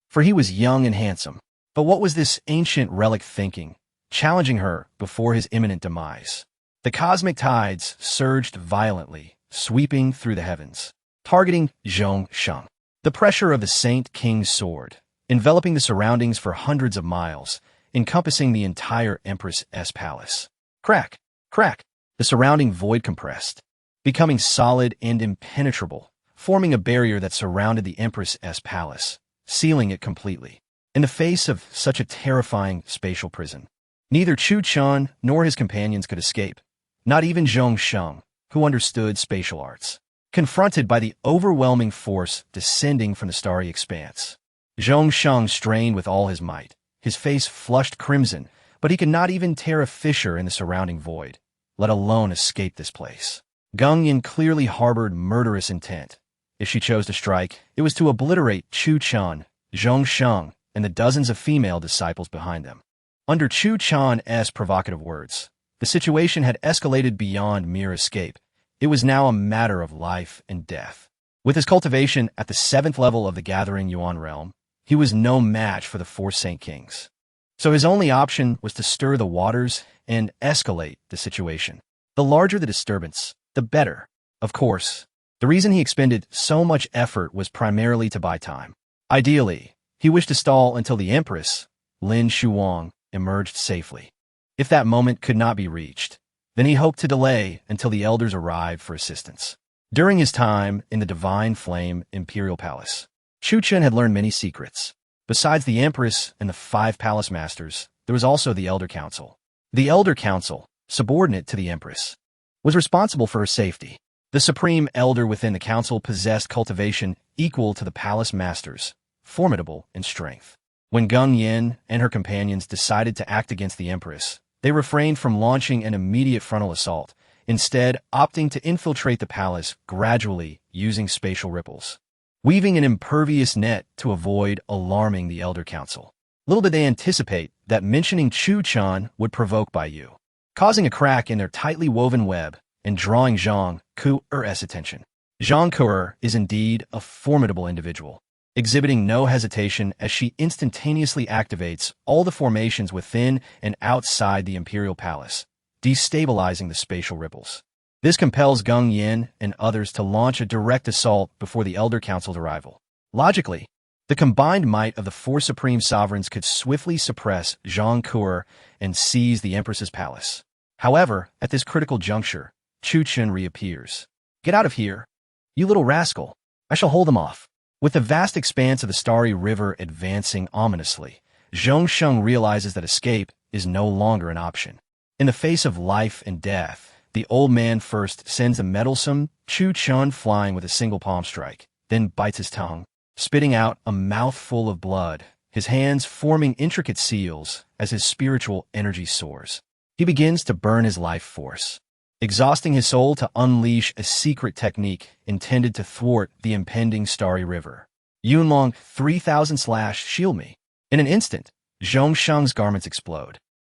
for he was young and handsome. But what was this ancient relic thinking, challenging her before his imminent demise? The cosmic tides surged violently, sweeping through the heavens. targeting Zhong Sheng. The pressure of the Saint King's sword, enveloping the surroundings for hundreds of miles, encompassing the entire Empress's palace. Crack, crack, the surrounding void compressed, becoming solid and impenetrable, forming a barrier that surrounded the Empress's palace, sealing it completely. In the face of such a terrifying spatial prison, neither Chuchen nor his companions could escape, not even Zhong Sheng, who understood spatial arts. Confronted by the overwhelming force descending from the starry expanse, Zhong Sheng strained with all his might, his face flushed crimson, but he could not even tear a fissure in the surrounding void, let alone escape this place. Gung Yin clearly harbored murderous intent. If she chose to strike, it was to obliterate Chuchen, Zhong Sheng, and the dozens of female disciples behind them. Under Chuchen's provocative words, the situation had escalated beyond mere escape. It was now a matter of life and death. With his cultivation at the 7th level of the Gathering Yuan realm, he was no match for the 4 Saint Kings. So his only option was to stir the waters and escalate the situation. The larger the disturbance, the better. Of course, the reason he expended so much effort was primarily to buy time. Ideally, he wished to stall until the Empress, Lin Shuwang, emerged safely. If that moment could not be reached, then he hoped to delay until the elders arrived for assistance. During his time in the Divine Flame Imperial Palace, Chuchen had learned many secrets. Besides the Empress and the 5 Palace Masters, there was also the Elder Council. The Elder Council, subordinate to the Empress, was responsible for her safety. The Supreme Elder within the Council possessed cultivation equal to the Palace Masters, formidable in strength. When Gung Yin and her companions decided to act against the Empress, they refrained from launching an immediate frontal assault, instead opting to infiltrate the palace gradually using spatial ripples, weaving an impervious net to avoid alarming the Elder Council. Little did they anticipate that mentioning Chuchen would provoke Baiyu, causing a crack in their tightly woven web and drawing Zhang Ku's attention. Zhang Ku is indeed a formidable individual, exhibiting no hesitation as she instantaneously activates all the formations within and outside the Imperial Palace, destabilizing the spatial ripples. This compels Gung Yin and others to launch a direct assault before the Elder Council's arrival. Logically, the combined might of the 4 supreme sovereigns could swiftly suppress Zhang Ku and seize the Empress's palace. However, at this critical juncture, Chuchen reappears. "Get out of here, you little rascal. I shall hold them off." With the vast expanse of the Starry River advancing ominously, Zhong Sheng realizes that escape is no longer an option. In the face of life and death, the old man first sends the meddlesome Chuchen flying with a single palm strike, then bites his tongue, spitting out a mouthful of blood, his hands forming intricate seals as his spiritual energy soars. He begins to burn his life force, exhausting his soul to unleash a secret technique intended to thwart the impending Starry River. Yunlong 3000/shield me. In an instant, Zhong Sheng's garments explode,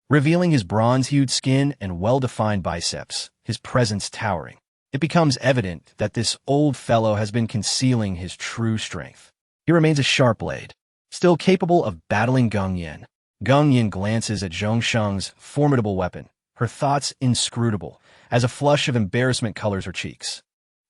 revealing his bronze-hued skin and well-defined biceps, his presence towering. It becomes evident that this old fellow has been concealing his true strength. He remains a sharp blade, still capable of battling Gung Yin. Gung Yin glances at Zhong Sheng's formidable weapon, her thoughts inscrutable, as a flush of embarrassment colors her cheeks.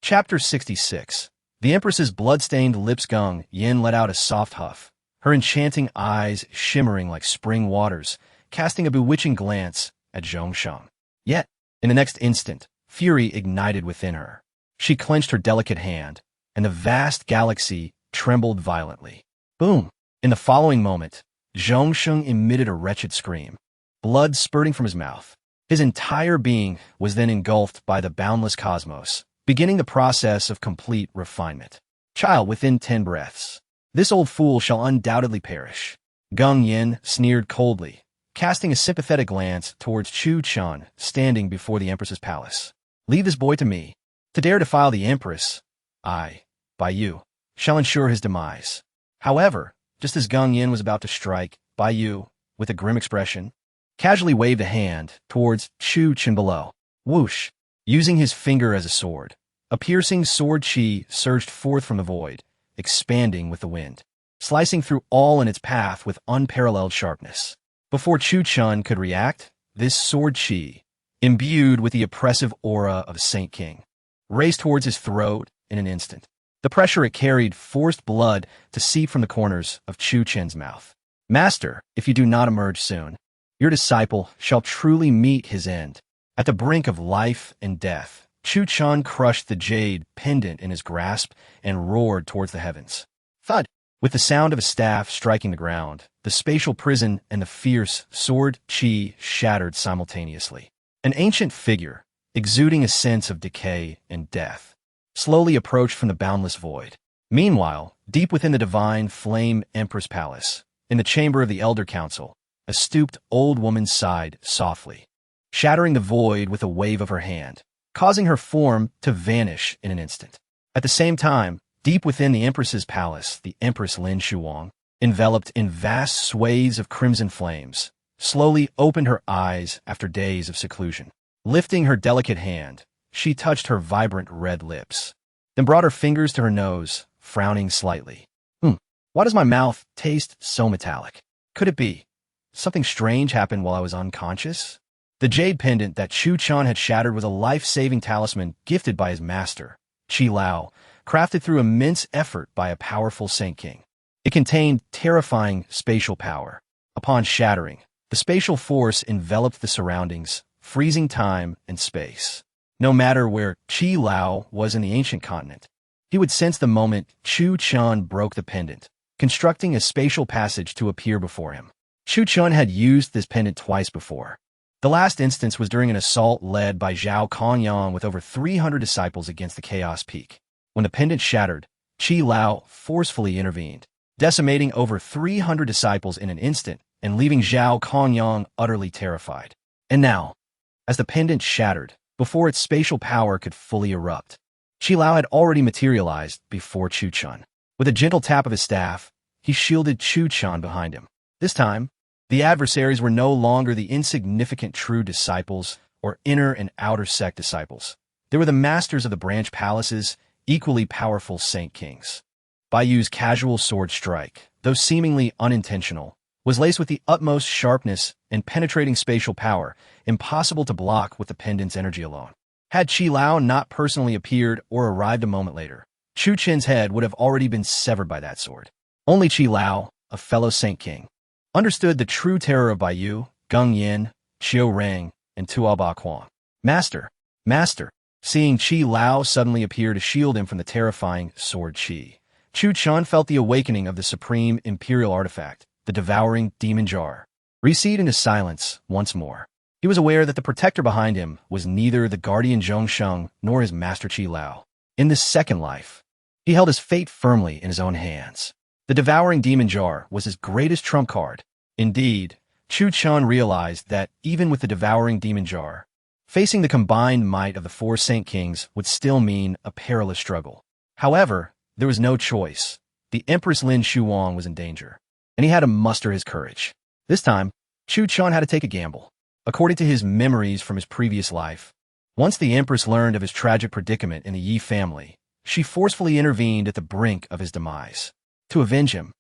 Chapter 66. The Empress's blood-stained lips. Gung Yin let out a soft huff, her enchanting eyes shimmering like spring waters, casting a bewitching glance at Zhong Sheng. Yet, in the next instant, fury ignited within her. She clenched her delicate hand, and the vast galaxy trembled violently. Boom! In the following moment, Zhong Sheng emitted a wretched scream, blood spurting from his mouth. His entire being was then engulfed by the boundless cosmos, beginning the process of complete refinement. Child, within 10 breaths, this old fool shall undoubtedly perish. Gung Yin sneered coldly, casting a sympathetic glance towards Chuchen standing before the Empress's palace. Leave this boy to me. To dare defile the Empress, I, Baiyu, shall ensure his demise. However, just as Gung Yin was about to strike, Baiyu, with a grim expression, casually waved a hand towards Chuchen below. Whoosh! Using his finger as a sword, a piercing sword chi surged forth from the void, expanding with the wind, slicing through all in its path with unparalleled sharpness. Before Chuchen could react, this sword chi, imbued with the oppressive aura of a Saint King, raced towards his throat in an instant. The pressure it carried forced blood to seep from the corners of Chuchen's mouth. Master, if you do not emerge soon, your disciple shall truly meet his end. At the brink of life and death, Chuchen crushed the jade pendant in his grasp and roared towards the heavens. Thud! With the sound of a staff striking the ground, the spatial prison and the fierce sword chi shattered simultaneously. An ancient figure, exuding a sense of decay and death, slowly approached from the boundless void. Meanwhile, deep within the divine flame Empress Palace, in the chamber of the Elder Council, a stooped old woman sighed softly, shattering the void with a wave of her hand, causing her form to vanish in an instant. At the same time, deep within the Empress's palace, the Empress Lin Shuwang, enveloped in vast swathes of crimson flames, slowly opened her eyes after days of seclusion. Lifting her delicate hand, she touched her vibrant red lips, then brought her fingers to her nose, frowning slightly. Why does my mouth taste so metallic? Could it be something strange happened while I was unconscious? The jade pendant that Chuchen had shattered was a life-saving talisman gifted by his master, Qi Lao, crafted through immense effort by a powerful Saint King. It contained terrifying spatial power. Upon shattering, the spatial force enveloped the surroundings, freezing time and space. No matter where Qi Lao was in the ancient continent, he would sense the moment Chuchen broke the pendant, constructing a spatial passage to appear before him. Chuchen had used this pendant twice before. The last instance was during an assault led by Zhao Kongyang with over 300 disciples against the Chaos Peak. When the pendant shattered, Qi Lao forcefully intervened, decimating over 300 disciples in an instant and leaving Zhao Kongyang utterly terrified. And now, as the pendant shattered, before its spatial power could fully erupt, Qi Lao had already materialized before Chuchen. With a gentle tap of his staff, he shielded Chuchen behind him. This time, the adversaries were no longer the insignificant true disciples or inner and outer sect disciples. They were the masters of the branch palaces, equally powerful Saint Kings. Bayu's casual sword strike, though seemingly unintentional, was laced with the utmost sharpness and penetrating spatial power, impossible to block with the pendant's energy alone. Had Qi Lao not personally appeared or arrived a moment later, Chuchen's head would have already been severed by that sword. Only Qi Lao, a fellow Saint King, understood the true terror of Bayu, Gung Yin, Xiu Reng, and Tuaba Quan. Master! Master! Seeing Qi Lao suddenly appear to shield him from the terrifying sword Qi, Chuchen felt the awakening of the supreme imperial artifact, the devouring demon jar, recede into silence once more. He was aware that the protector behind him was neither the guardian Zhongsheng nor his master Qi Lao. In this second life, he held his fate firmly in his own hands. The devouring demon jar was his greatest trump card. Indeed, Chuchen realized that even with the devouring demon jar, facing the combined might of the four Saint Kings would still mean a perilous struggle. However, there was no choice. The Empress Lin Shuwang was in danger, and he had to muster his courage. This time, Chuchen had to take a gamble. According to his memories from his previous life, once the Empress learned of his tragic predicament in the Yi family, she forcefully intervened at the brink of his demise. To avenge him,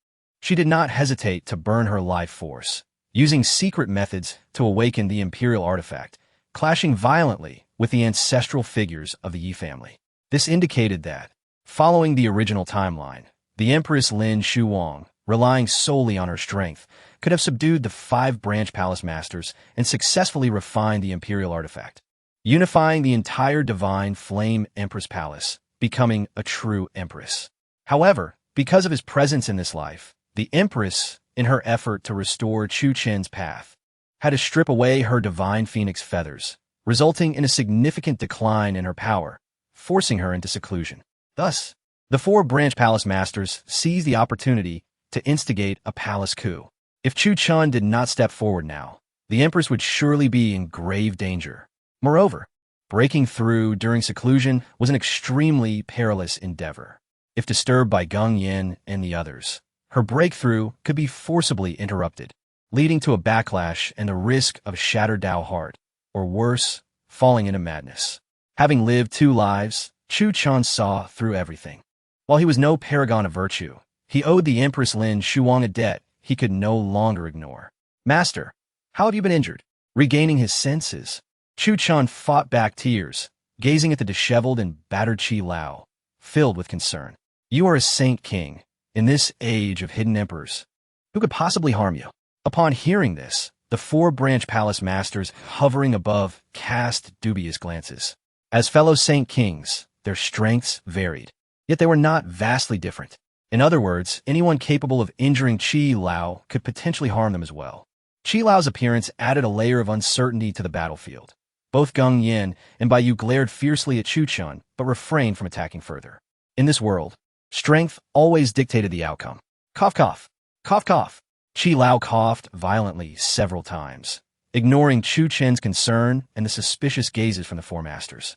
she did not hesitate to burn her life force, using secret methods to awaken the imperial artifact, clashing violently with the ancestral figures of the Yi family. This indicated that, following the original timeline, the Empress Lin Shuwang, relying solely on her strength, could have subdued the 5 branch palace masters and successfully refined the imperial artifact, unifying the entire divine flame Empress palace, becoming a true empress. However, because of his presence in this life, the Empress, in her effort to restore Chuchen's path, had to strip away her divine phoenix feathers, resulting in a significant decline in her power, forcing her into seclusion. Thus, the 4 branch palace masters seized the opportunity to instigate a palace coup. If Chuchen did not step forward now, the Empress would surely be in grave danger. Moreover, breaking through during seclusion was an extremely perilous endeavor. If disturbed by Gung Yin and the others, her breakthrough could be forcibly interrupted, leading to a backlash and the risk of a shattered Dao heart, or worse, falling into madness. Having lived 2 lives, Chuchen saw through everything. While he was no paragon of virtue, he owed the Empress Lin Shuwang a debt he could no longer ignore. Master, how have you been injured? Regaining his senses, Chuchen fought back tears, gazing at the disheveled and battered Qi Lao, filled with concern. You are a saint king, in this age of hidden emperors. Who could possibly harm you? Upon hearing this, the four-branch palace masters hovering above cast dubious glances. As fellow saint kings, their strengths varied, yet they were not vastly different. In other words, anyone capable of injuring Qi Lao could potentially harm them as well. Qi Lao's appearance added a layer of uncertainty to the battlefield. Both Geng Yin and Bai Yu glared fiercely at Chuchen, but refrained from attacking further. In this world, strength always dictated the outcome. Cough, cough. Cough, cough. Qi Lao coughed violently several times, ignoring Chuchen's concern and the suspicious gazes from the four masters.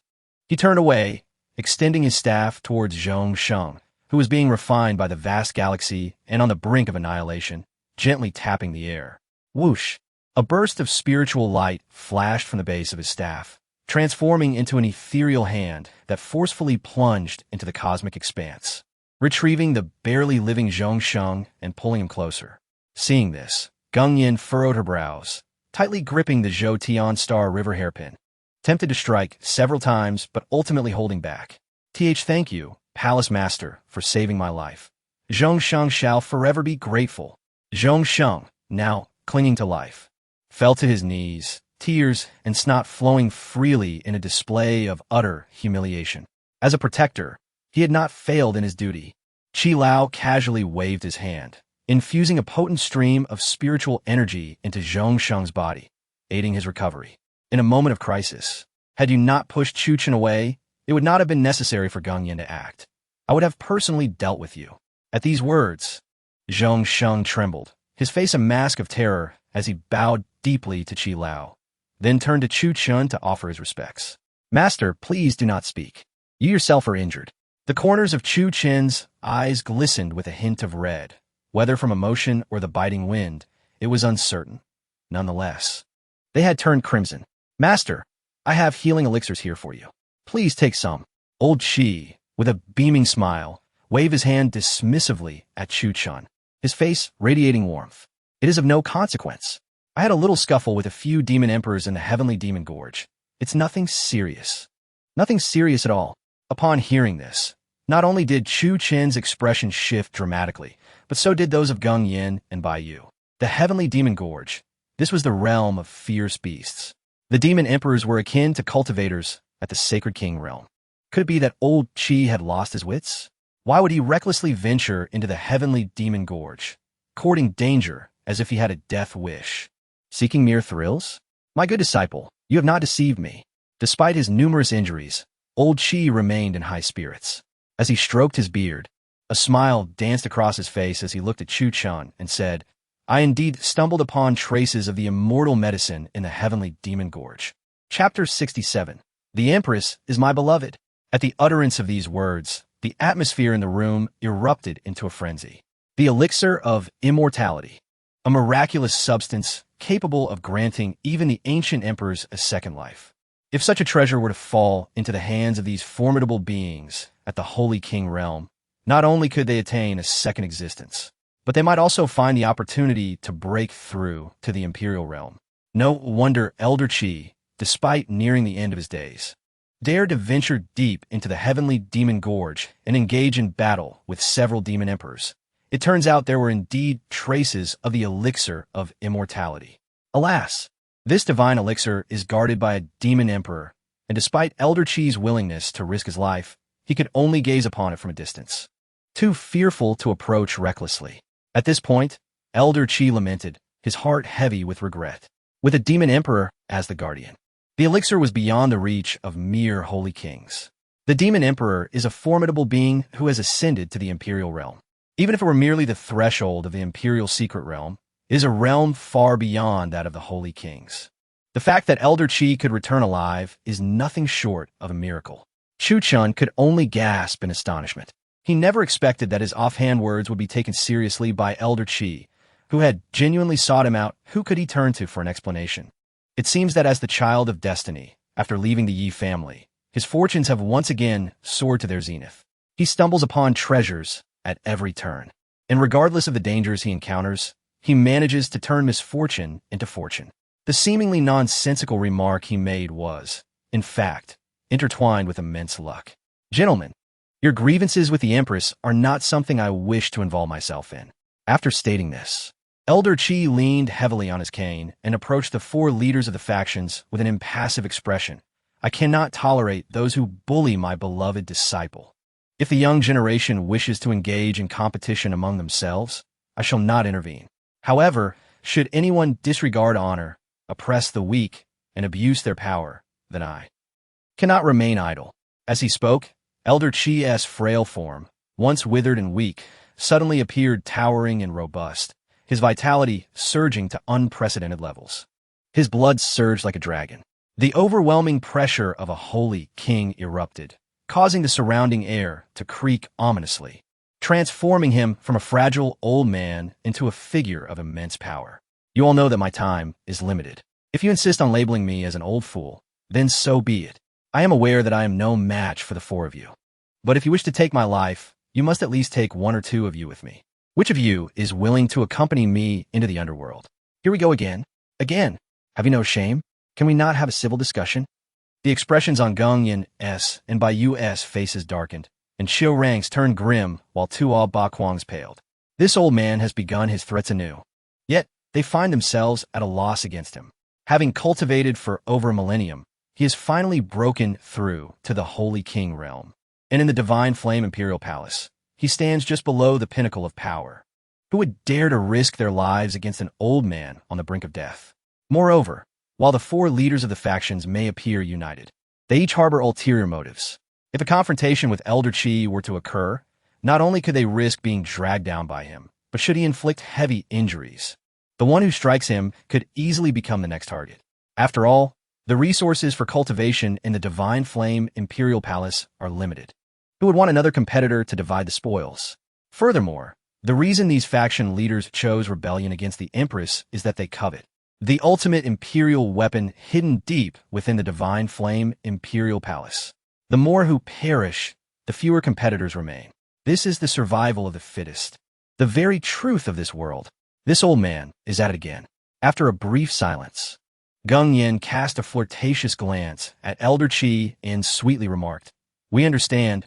He turned away, extending his staff towards Zhong Sheng, who was being refined by the vast galaxy and on the brink of annihilation, gently tapping the air. Whoosh! A burst of spiritual light flashed from the base of his staff, transforming into an ethereal hand that forcefully plunged into the cosmic expanse, retrieving the barely living Zhong Sheng and pulling him closer. Seeing this, Geng Yin furrowed her brows, tightly gripping the Zhou Tian Star River hairpin, tempted to strike several times but ultimately holding back. Thank you, Palace Master, for saving my life. Zhong Sheng shall forever be grateful. Zhong Sheng, now clinging to life, fell to his knees, tears and snot flowing freely in a display of utter humiliation. As a protector, he had not failed in his duty. Qi Lao casually waved his hand, infusing a potent stream of spiritual energy into Zhong Sheng's body, aiding his recovery. In a moment of crisis, had you not pushed Chuchen away, it would not have been necessary for Geng Yin to act. I would have personally dealt with you. At these words, Zhong Sheng trembled, his face a mask of terror as he bowed deeply to Qi Lao, then turned to Chuchen to offer his respects. Master, please do not speak. You yourself are injured. The corners of Chuchen's eyes glistened with a hint of red. Whether from emotion or the biting wind, it was uncertain. Nonetheless, they had turned crimson. Master, I have healing elixirs here for you. Please take some. Old Qi, with a beaming smile, waved his hand dismissively at Chuchen, his face radiating warmth. It is of no consequence. I had a little scuffle with a few demon emperors in the heavenly demon gorge. It's nothing serious. Nothing serious at all. Upon hearing this, not only did Chuchen's expression shift dramatically, but so did those of Geng Yin and Bai Yu. The heavenly demon gorge. This was the realm of fierce beasts. The demon emperors were akin to cultivators at the Sacred King realm. Could it be that old Qi had lost his wits? Why would he recklessly venture into the heavenly demon gorge, courting danger as if he had a death wish? Seeking mere thrills? My good disciple, you have not deceived me. Despite his numerous injuries, old Qi remained in high spirits. As he stroked his beard, a smile danced across his face as he looked at Chuchen and said, I indeed stumbled upon traces of the immortal medicine in the heavenly demon gorge. Chapter 67. The Empress is my beloved. At the utterance of these words, the atmosphere in the room erupted into a frenzy. The elixir of immortality, a miraculous substance capable of granting even the ancient emperors a second life. If such a treasure were to fall into the hands of these formidable beings at the Holy King realm, not only could they attain a second existence, but they might also find the opportunity to break through to the imperial realm. No wonder Elder Qi, despite nearing the end of his days, dared to venture deep into the heavenly demon gorge and engage in battle with several demon emperors. It turns out there were indeed traces of the elixir of immortality. Alas, this divine elixir is guarded by a demon emperor, and despite Elder Qi's willingness to risk his life, he could only gaze upon it from a distance, too fearful to approach recklessly. At this point, Elder Qi lamented, his heart heavy with regret. With a demon emperor as the guardian, the elixir was beyond the reach of mere holy kings. The demon emperor is a formidable being who has ascended to the imperial realm. Even if it were merely the threshold of the imperial secret realm, it is a realm far beyond that of the holy kings. The fact that Elder Qi could return alive is nothing short of a miracle. Chuchen could only gasp in astonishment. He never expected that his offhand words would be taken seriously by Elder Qi, who had genuinely sought him out. Who could he turn to for an explanation? It seems that as the child of destiny, after leaving the Yi family, his fortunes have once again soared to their zenith. He stumbles upon treasures at every turn, and regardless of the dangers he encounters, he manages to turn misfortune into fortune. The seemingly nonsensical remark he made was, in fact, intertwined with immense luck. Gentlemen, Your grievances with the Empress are not something I wish to involve myself in. After stating this, Elder Chi leaned heavily on his cane and approached the 4 leaders of the factions with an impassive expression. I cannot tolerate those who bully my beloved disciple. If the young generation wishes to engage in competition among themselves, I shall not intervene. However, should anyone disregard honor, oppress the weak, and abuse their power, then I cannot remain idle. As he spoke, Elder Chi's frail form, once withered and weak, suddenly appeared towering and robust, his vitality surging to unprecedented levels. His blood surged like a dragon. The overwhelming pressure of a holy king erupted, causing the surrounding air to creak ominously, transforming him from a fragile old man into a figure of immense power. You all know that my time is limited. If you insist on labeling me as an old fool, then so be it. I am aware that I am no match for the 4 of you. But if you wish to take my life, you must at least take 1 or 2 of you with me. Which of you is willing to accompany me into the underworld? Here we go again. Again. Have you no shame? Can we not have a civil discussion? The expressions on Gung Yin's and Bai Yu's faces darkened, and Xiu Rang's turned grim while Tuo Ba Kuang's paled. This old man has begun his threats anew. Yet, they find themselves at a loss against him. Having cultivated for over a millennium, he has finally broken through to the Holy King realm. And in the Divine Flame Imperial Palace, he stands just below the pinnacle of power. Who would dare to risk their lives against an old man on the brink of death? Moreover, while the 4 leaders of the factions may appear united, they each harbor ulterior motives. If a confrontation with Elder Chi were to occur, not only could they risk being dragged down by him, but should he inflict heavy injuries, the one who strikes him could easily become the next target. After all, the resources for cultivation in the Divine Flame Imperial Palace are limited. Who would want another competitor to divide the spoils? Furthermore, the reason these faction leaders chose rebellion against the Empress is that they covet the ultimate imperial weapon hidden deep within the Divine Flame Imperial Palace. The more who perish, the fewer competitors remain. This is the survival of the fittest. The very truth of this world. This old man is at it again. After a brief silence, Gung Yin cast a flirtatious glance at Elder Chi and sweetly remarked, We understand.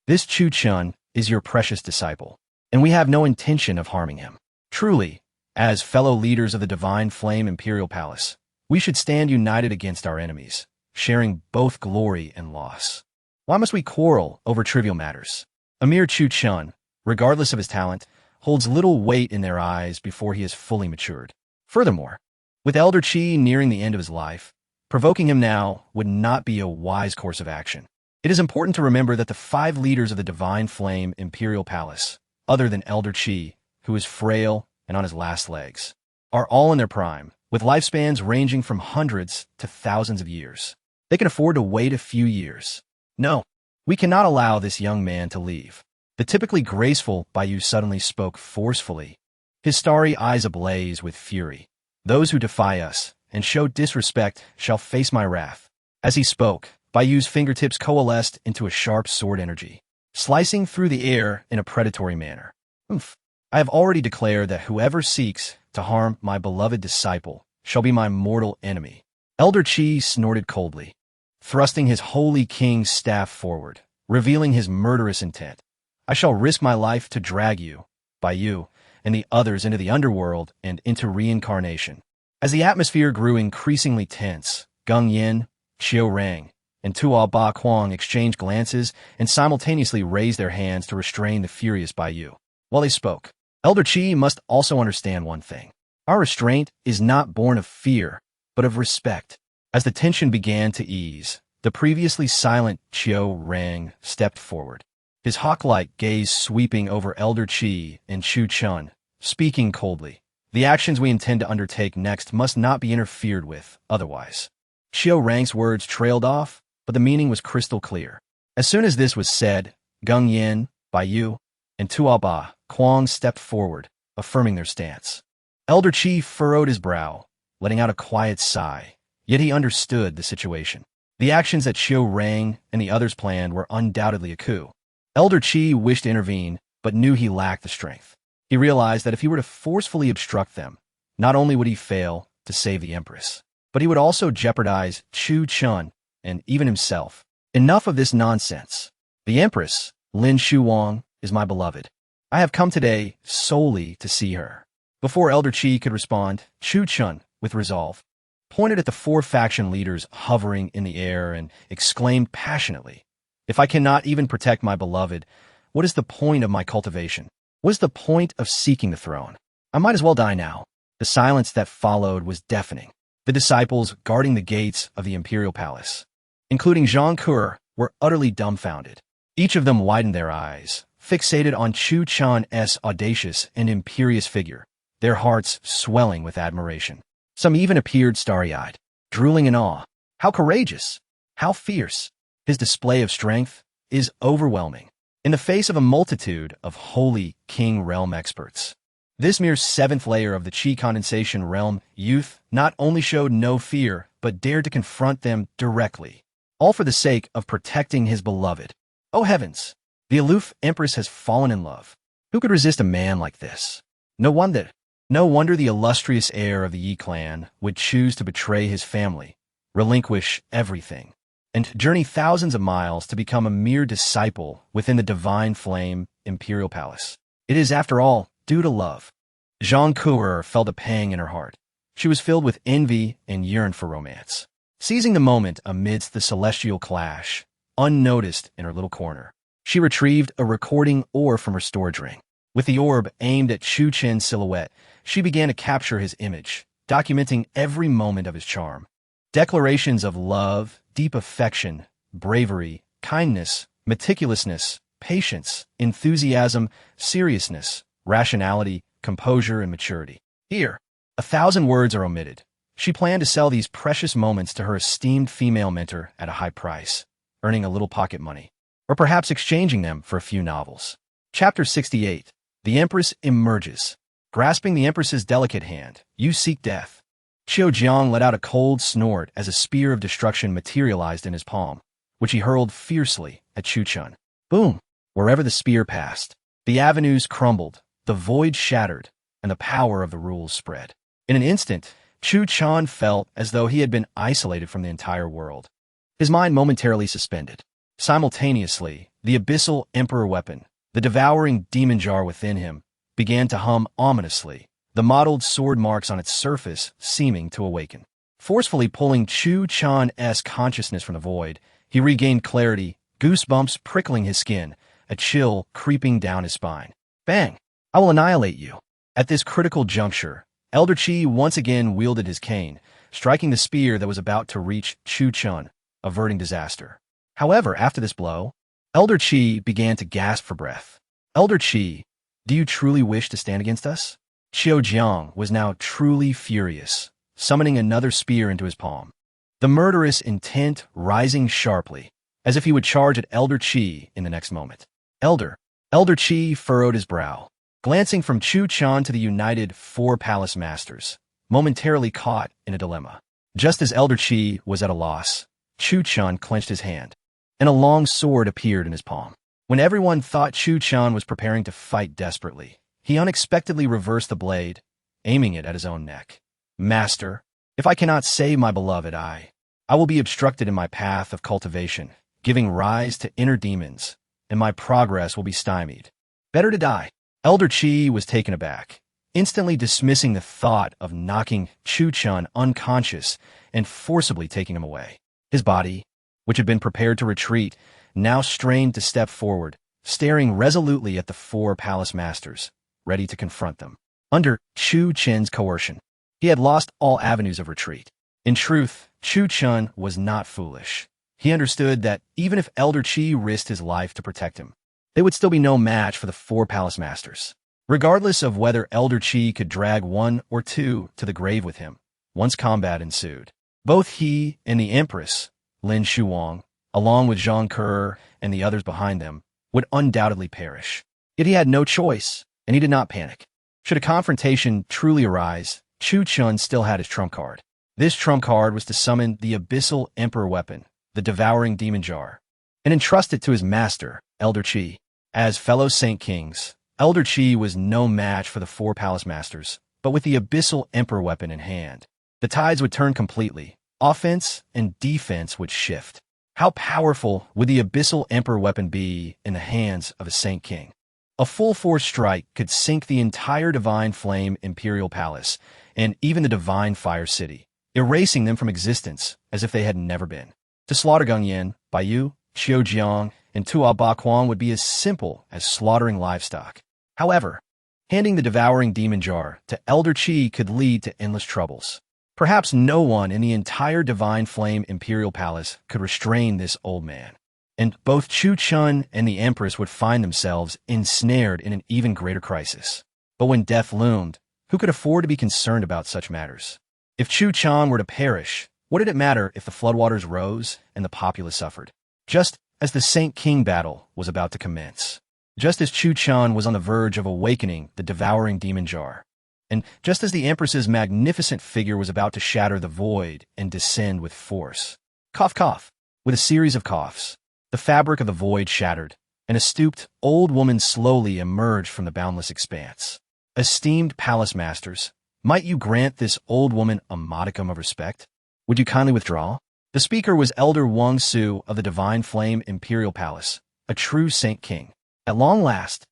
This Chuchen is your precious disciple, and we have no intention of harming him. Truly, as fellow leaders of the Divine Flame Imperial Palace, we should stand united against our enemies, sharing both glory and loss. Why must we quarrel over trivial matters? A mere Chuchen, regardless of his talent, holds little weight in their eyes before he is fully matured. Furthermore, with Elder Chi nearing the end of his life, provoking him now would not be a wise course of action. It is important to remember that the 5 leaders of the Divine Flame Imperial Palace, other than Elder Chi, who is frail and on his last legs, are all in their prime, with lifespans ranging from hundreds to thousands of years. They can afford to wait a few years. No, we cannot allow this young man to leave. The typically graceful Baiyu suddenly spoke forcefully, his starry eyes ablaze with fury. Those who defy us and show disrespect shall face my wrath. As he spoke, Baiyu's fingertips coalesced into a sharp sword energy, slicing through the air in a predatory manner. I have already declared that whoever seeks to harm my beloved disciple shall be my mortal enemy. Elder Chi snorted coldly, thrusting his holy king's staff forward, revealing his murderous intent. I shall risk my life to drag you, Baiyu, and the others into the underworld and into reincarnation. As the atmosphere grew increasingly tense, Gung Yin, Xiu Rang, and Tuo Ba Kuang exchanged glances and simultaneously raised their hands to restrain the furious Baiyu. While they spoke, Elder Chi must also understand one thing. Our restraint is not born of fear, but of respect. As the tension began to ease, the previously silent Xiu Rang stepped forward, his hawk-like gaze sweeping over Elder Chi and Chu Chun, speaking coldly. The actions we intend to undertake next must not be interfered with, otherwise. Xiu Rang's words trailed off, but the meaning was crystal clear. As soon as this was said, Gung Yin, Baiyu, and Tuo Ba Kuang stepped forward, affirming their stance. Elder Chi furrowed his brow, letting out a quiet sigh, yet he understood the situation. The actions that Xiu Rang and the others planned were undoubtedly a coup. Elder Chi wished to intervene, but knew he lacked the strength. He realized that if he were to forcefully obstruct them, not only would he fail to save the Empress, but he would also jeopardize Chu Chun and even himself. Enough of this nonsense. The Empress, Lin Shuwang, is my beloved. I have come today solely to see her. Before Elder Chi could respond, Chuchen, with resolve, pointed at the four faction leaders hovering in the air and exclaimed passionately, "If I cannot even protect my beloved, what is the point of my cultivation? What is the point of seeking the throne? I might as well die now." The silence that followed was deafening. The disciples guarding the gates of the imperial palace, including Zhang Ke, were utterly dumbfounded. Each of them widened their eyes, fixated on Chuchen's audacious and imperious figure, their hearts swelling with admiration. Some even appeared starry-eyed, drooling in awe. How courageous! How fierce! His display of strength is overwhelming. In the face of a multitude of holy king realm experts, this mere seventh layer of the Qi condensation realm youth not only showed no fear, but dared to confront them directly, all for the sake of protecting his beloved. Oh heavens! The aloof Empress has fallen in love. Who could resist a man like this? No wonder the illustrious heir of the Yi clan would choose to betray his family, relinquish everything, and journey thousands of miles to become a mere disciple within the divine flame imperial palace. It is, after all, due to love. Zhang Ke felt a pang in her heart. She was filled with envy and yearned for romance. Seizing the moment amidst the celestial clash, unnoticed in her little corner, she retrieved a recording orb from her storage ring. With the orb aimed at Chuchen's silhouette, she began to capture his image, documenting every moment of his charm. Declarations of love, deep affection, bravery, kindness, meticulousness, patience, enthusiasm, seriousness, rationality, composure, and maturity. Here, 1,000 words are omitted. She planned to sell these precious moments to her esteemed female mentor at a high price, earning a little pocket money, or perhaps exchanging them for a few novels. Chapter 68. The Empress emerges. Grasping the Empress's delicate hand, you seek death. Qiu Jiang let out a cold snort as a spear of destruction materialized in his palm, which he hurled fiercely at Chuchen. Boom! Wherever the spear passed, the avenues crumbled, the void shattered, and the power of the rules spread. In an instant, Chuchen felt as though he had been isolated from the entire world. His mind momentarily suspended. Simultaneously, the abyssal emperor weapon, the devouring demon jar within him, began to hum ominously, the mottled sword marks on its surface seeming to awaken. Forcefully pulling Chuchen's consciousness from the void, he regained clarity, goosebumps prickling his skin, a chill creeping down his spine. Bang! I will annihilate you. At this critical juncture, Elder Chi once again wielded his cane, striking the spear that was about to reach Chuchen, averting disaster. However, after this blow, Elder Chi began to gasp for breath. Elder Chi, do you truly wish to stand against us? Qiu Jiang was now truly furious, summoning another spear into his palm, the murderous intent rising sharply, as if he would charge at Elder Chi in the next moment. Elder Chi furrowed his brow, glancing from Chuchen to the united four palace masters, momentarily caught in a dilemma. Just as Elder Chi was at a loss, Chuchen clenched his hand, and a long sword appeared in his palm. When everyone thought Chuchen was preparing to fight desperately, he unexpectedly reversed the blade, aiming it at his own neck. Master, if I cannot save my beloved, I will be obstructed in my path of cultivation, giving rise to inner demons, and my progress will be stymied. Better to die. Elder Chi was taken aback, instantly dismissing the thought of knocking Chuchen unconscious and forcibly taking him away. His body, which had been prepared to retreat, now strained to step forward, staring resolutely at the four palace masters, ready to confront them. Under Chuchen's coercion, he had lost all avenues of retreat. In truth, Chuchen was not foolish. He understood that even if Elder Chi risked his life to protect him, they would still be no match for the four palace masters. Regardless of whether Elder Chi could drag one or two to the grave with him, once combat ensued, both he and the Empress, Lin Shuwang, along with Zhang Ke and the others behind them, would undoubtedly perish. Yet he had no choice, and he did not panic. Should a confrontation truly arise, Chuchen still had his trump card. This trump card was to summon the abyssal emperor weapon, the devouring demon jar, and entrust it to his master, Elder Chi. As fellow Saint Kings, Elder Chi was no match for the four palace masters, but with the abyssal emperor weapon in hand, the tides would turn completely. Offense and defense would shift. How powerful would the Abyssal Emperor weapon be in the hands of a Saint King? A full-force strike could sink the entire Divine Flame Imperial Palace and even the Divine Fire City, erasing them from existence as if they had never been. To slaughter Gongyan, Baiyu, Qiujiang, and Tua Baquan would be as simple as slaughtering livestock. However, handing the devouring demon jar to Elder Qi could lead to endless troubles. Perhaps no one in the entire Divine Flame Imperial Palace could restrain this old man, and both Chuchen and the Empress would find themselves ensnared in an even greater crisis. But when death loomed, who could afford to be concerned about such matters? If Chuchen were to perish, what did it matter if the floodwaters rose and the populace suffered? Just as the Saint King battle was about to commence, just as Chuchen was on the verge of awakening the devouring demon jar, and just as the Empress's magnificent figure was about to shatter the void and descend with force. Cough, cough. With a series of coughs, the fabric of the void shattered, and a stooped, old woman slowly emerged from the boundless expanse. Esteemed palace masters, might you grant this old woman a modicum of respect? Would you kindly withdraw? The speaker was Elder Wang Su of the Divine Flame Imperial Palace, a true Saint King. At long last,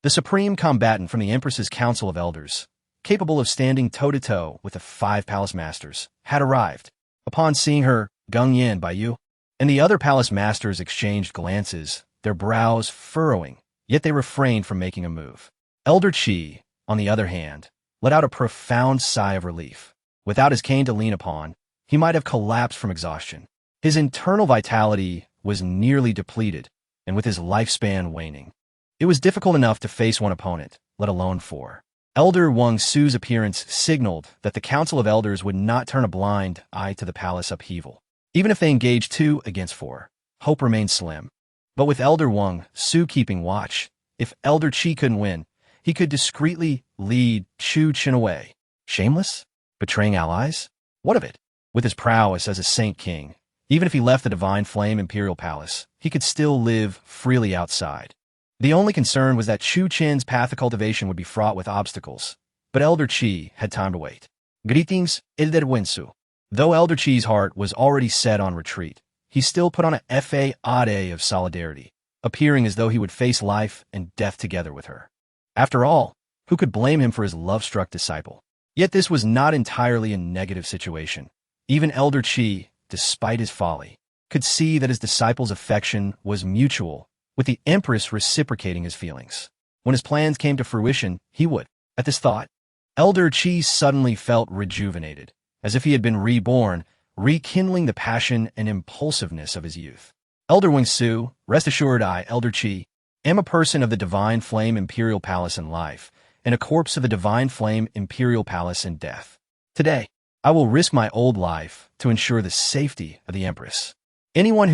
the supreme combatant from the Empress's Council of Elders, capable of standing toe-to-toe with the 5 palace masters, had arrived. Upon seeing her, Gongyan Baiyu and the other palace masters exchanged glances, their brows furrowing, yet they refrained from making a move. Elder Qi, on the other hand, let out a profound sigh of relief. Without his cane to lean upon, he might have collapsed from exhaustion. His internal vitality was nearly depleted, and with his lifespan waning, it was difficult enough to face one opponent, let alone 4. Elder Wang Su's appearance signaled that the Council of Elders would not turn a blind eye to the palace upheaval. Even if they engaged 2 against 4, hope remained slim. But with Elder Wang Su keeping watch, if Elder Qi couldn't win, he could discreetly lead Chuchen away. Shameless? Betraying allies? What of it? With his prowess as a Saint King, even if he left the Divine Flame Imperial Palace, he could still live freely outside. The only concern was that Chuchen's path of cultivation would be fraught with obstacles, but Elder Qi had time to wait. Greetings, Elder Wensu. Though Elder Qi's heart was already set on retreat, he still put on a facade of solidarity, appearing as though he would face life and death together with her. After all, who could blame him for his love-struck disciple? Yet this was not entirely a negative situation. Even Elder Qi, despite his folly, could see that his disciple's affection was mutual, with the Empress reciprocating his feelings. When his plans came to fruition, he would. At this thought, Elder Qi suddenly felt rejuvenated, as if he had been reborn, rekindling the passion and impulsiveness of his youth. Elder Wang Su, rest assured I, Elder Qi, am a person of the Divine Flame Imperial Palace in life, and a corpse of the Divine Flame Imperial Palace in death. Today, I will risk my old life to ensure the safety of the Empress. Anyone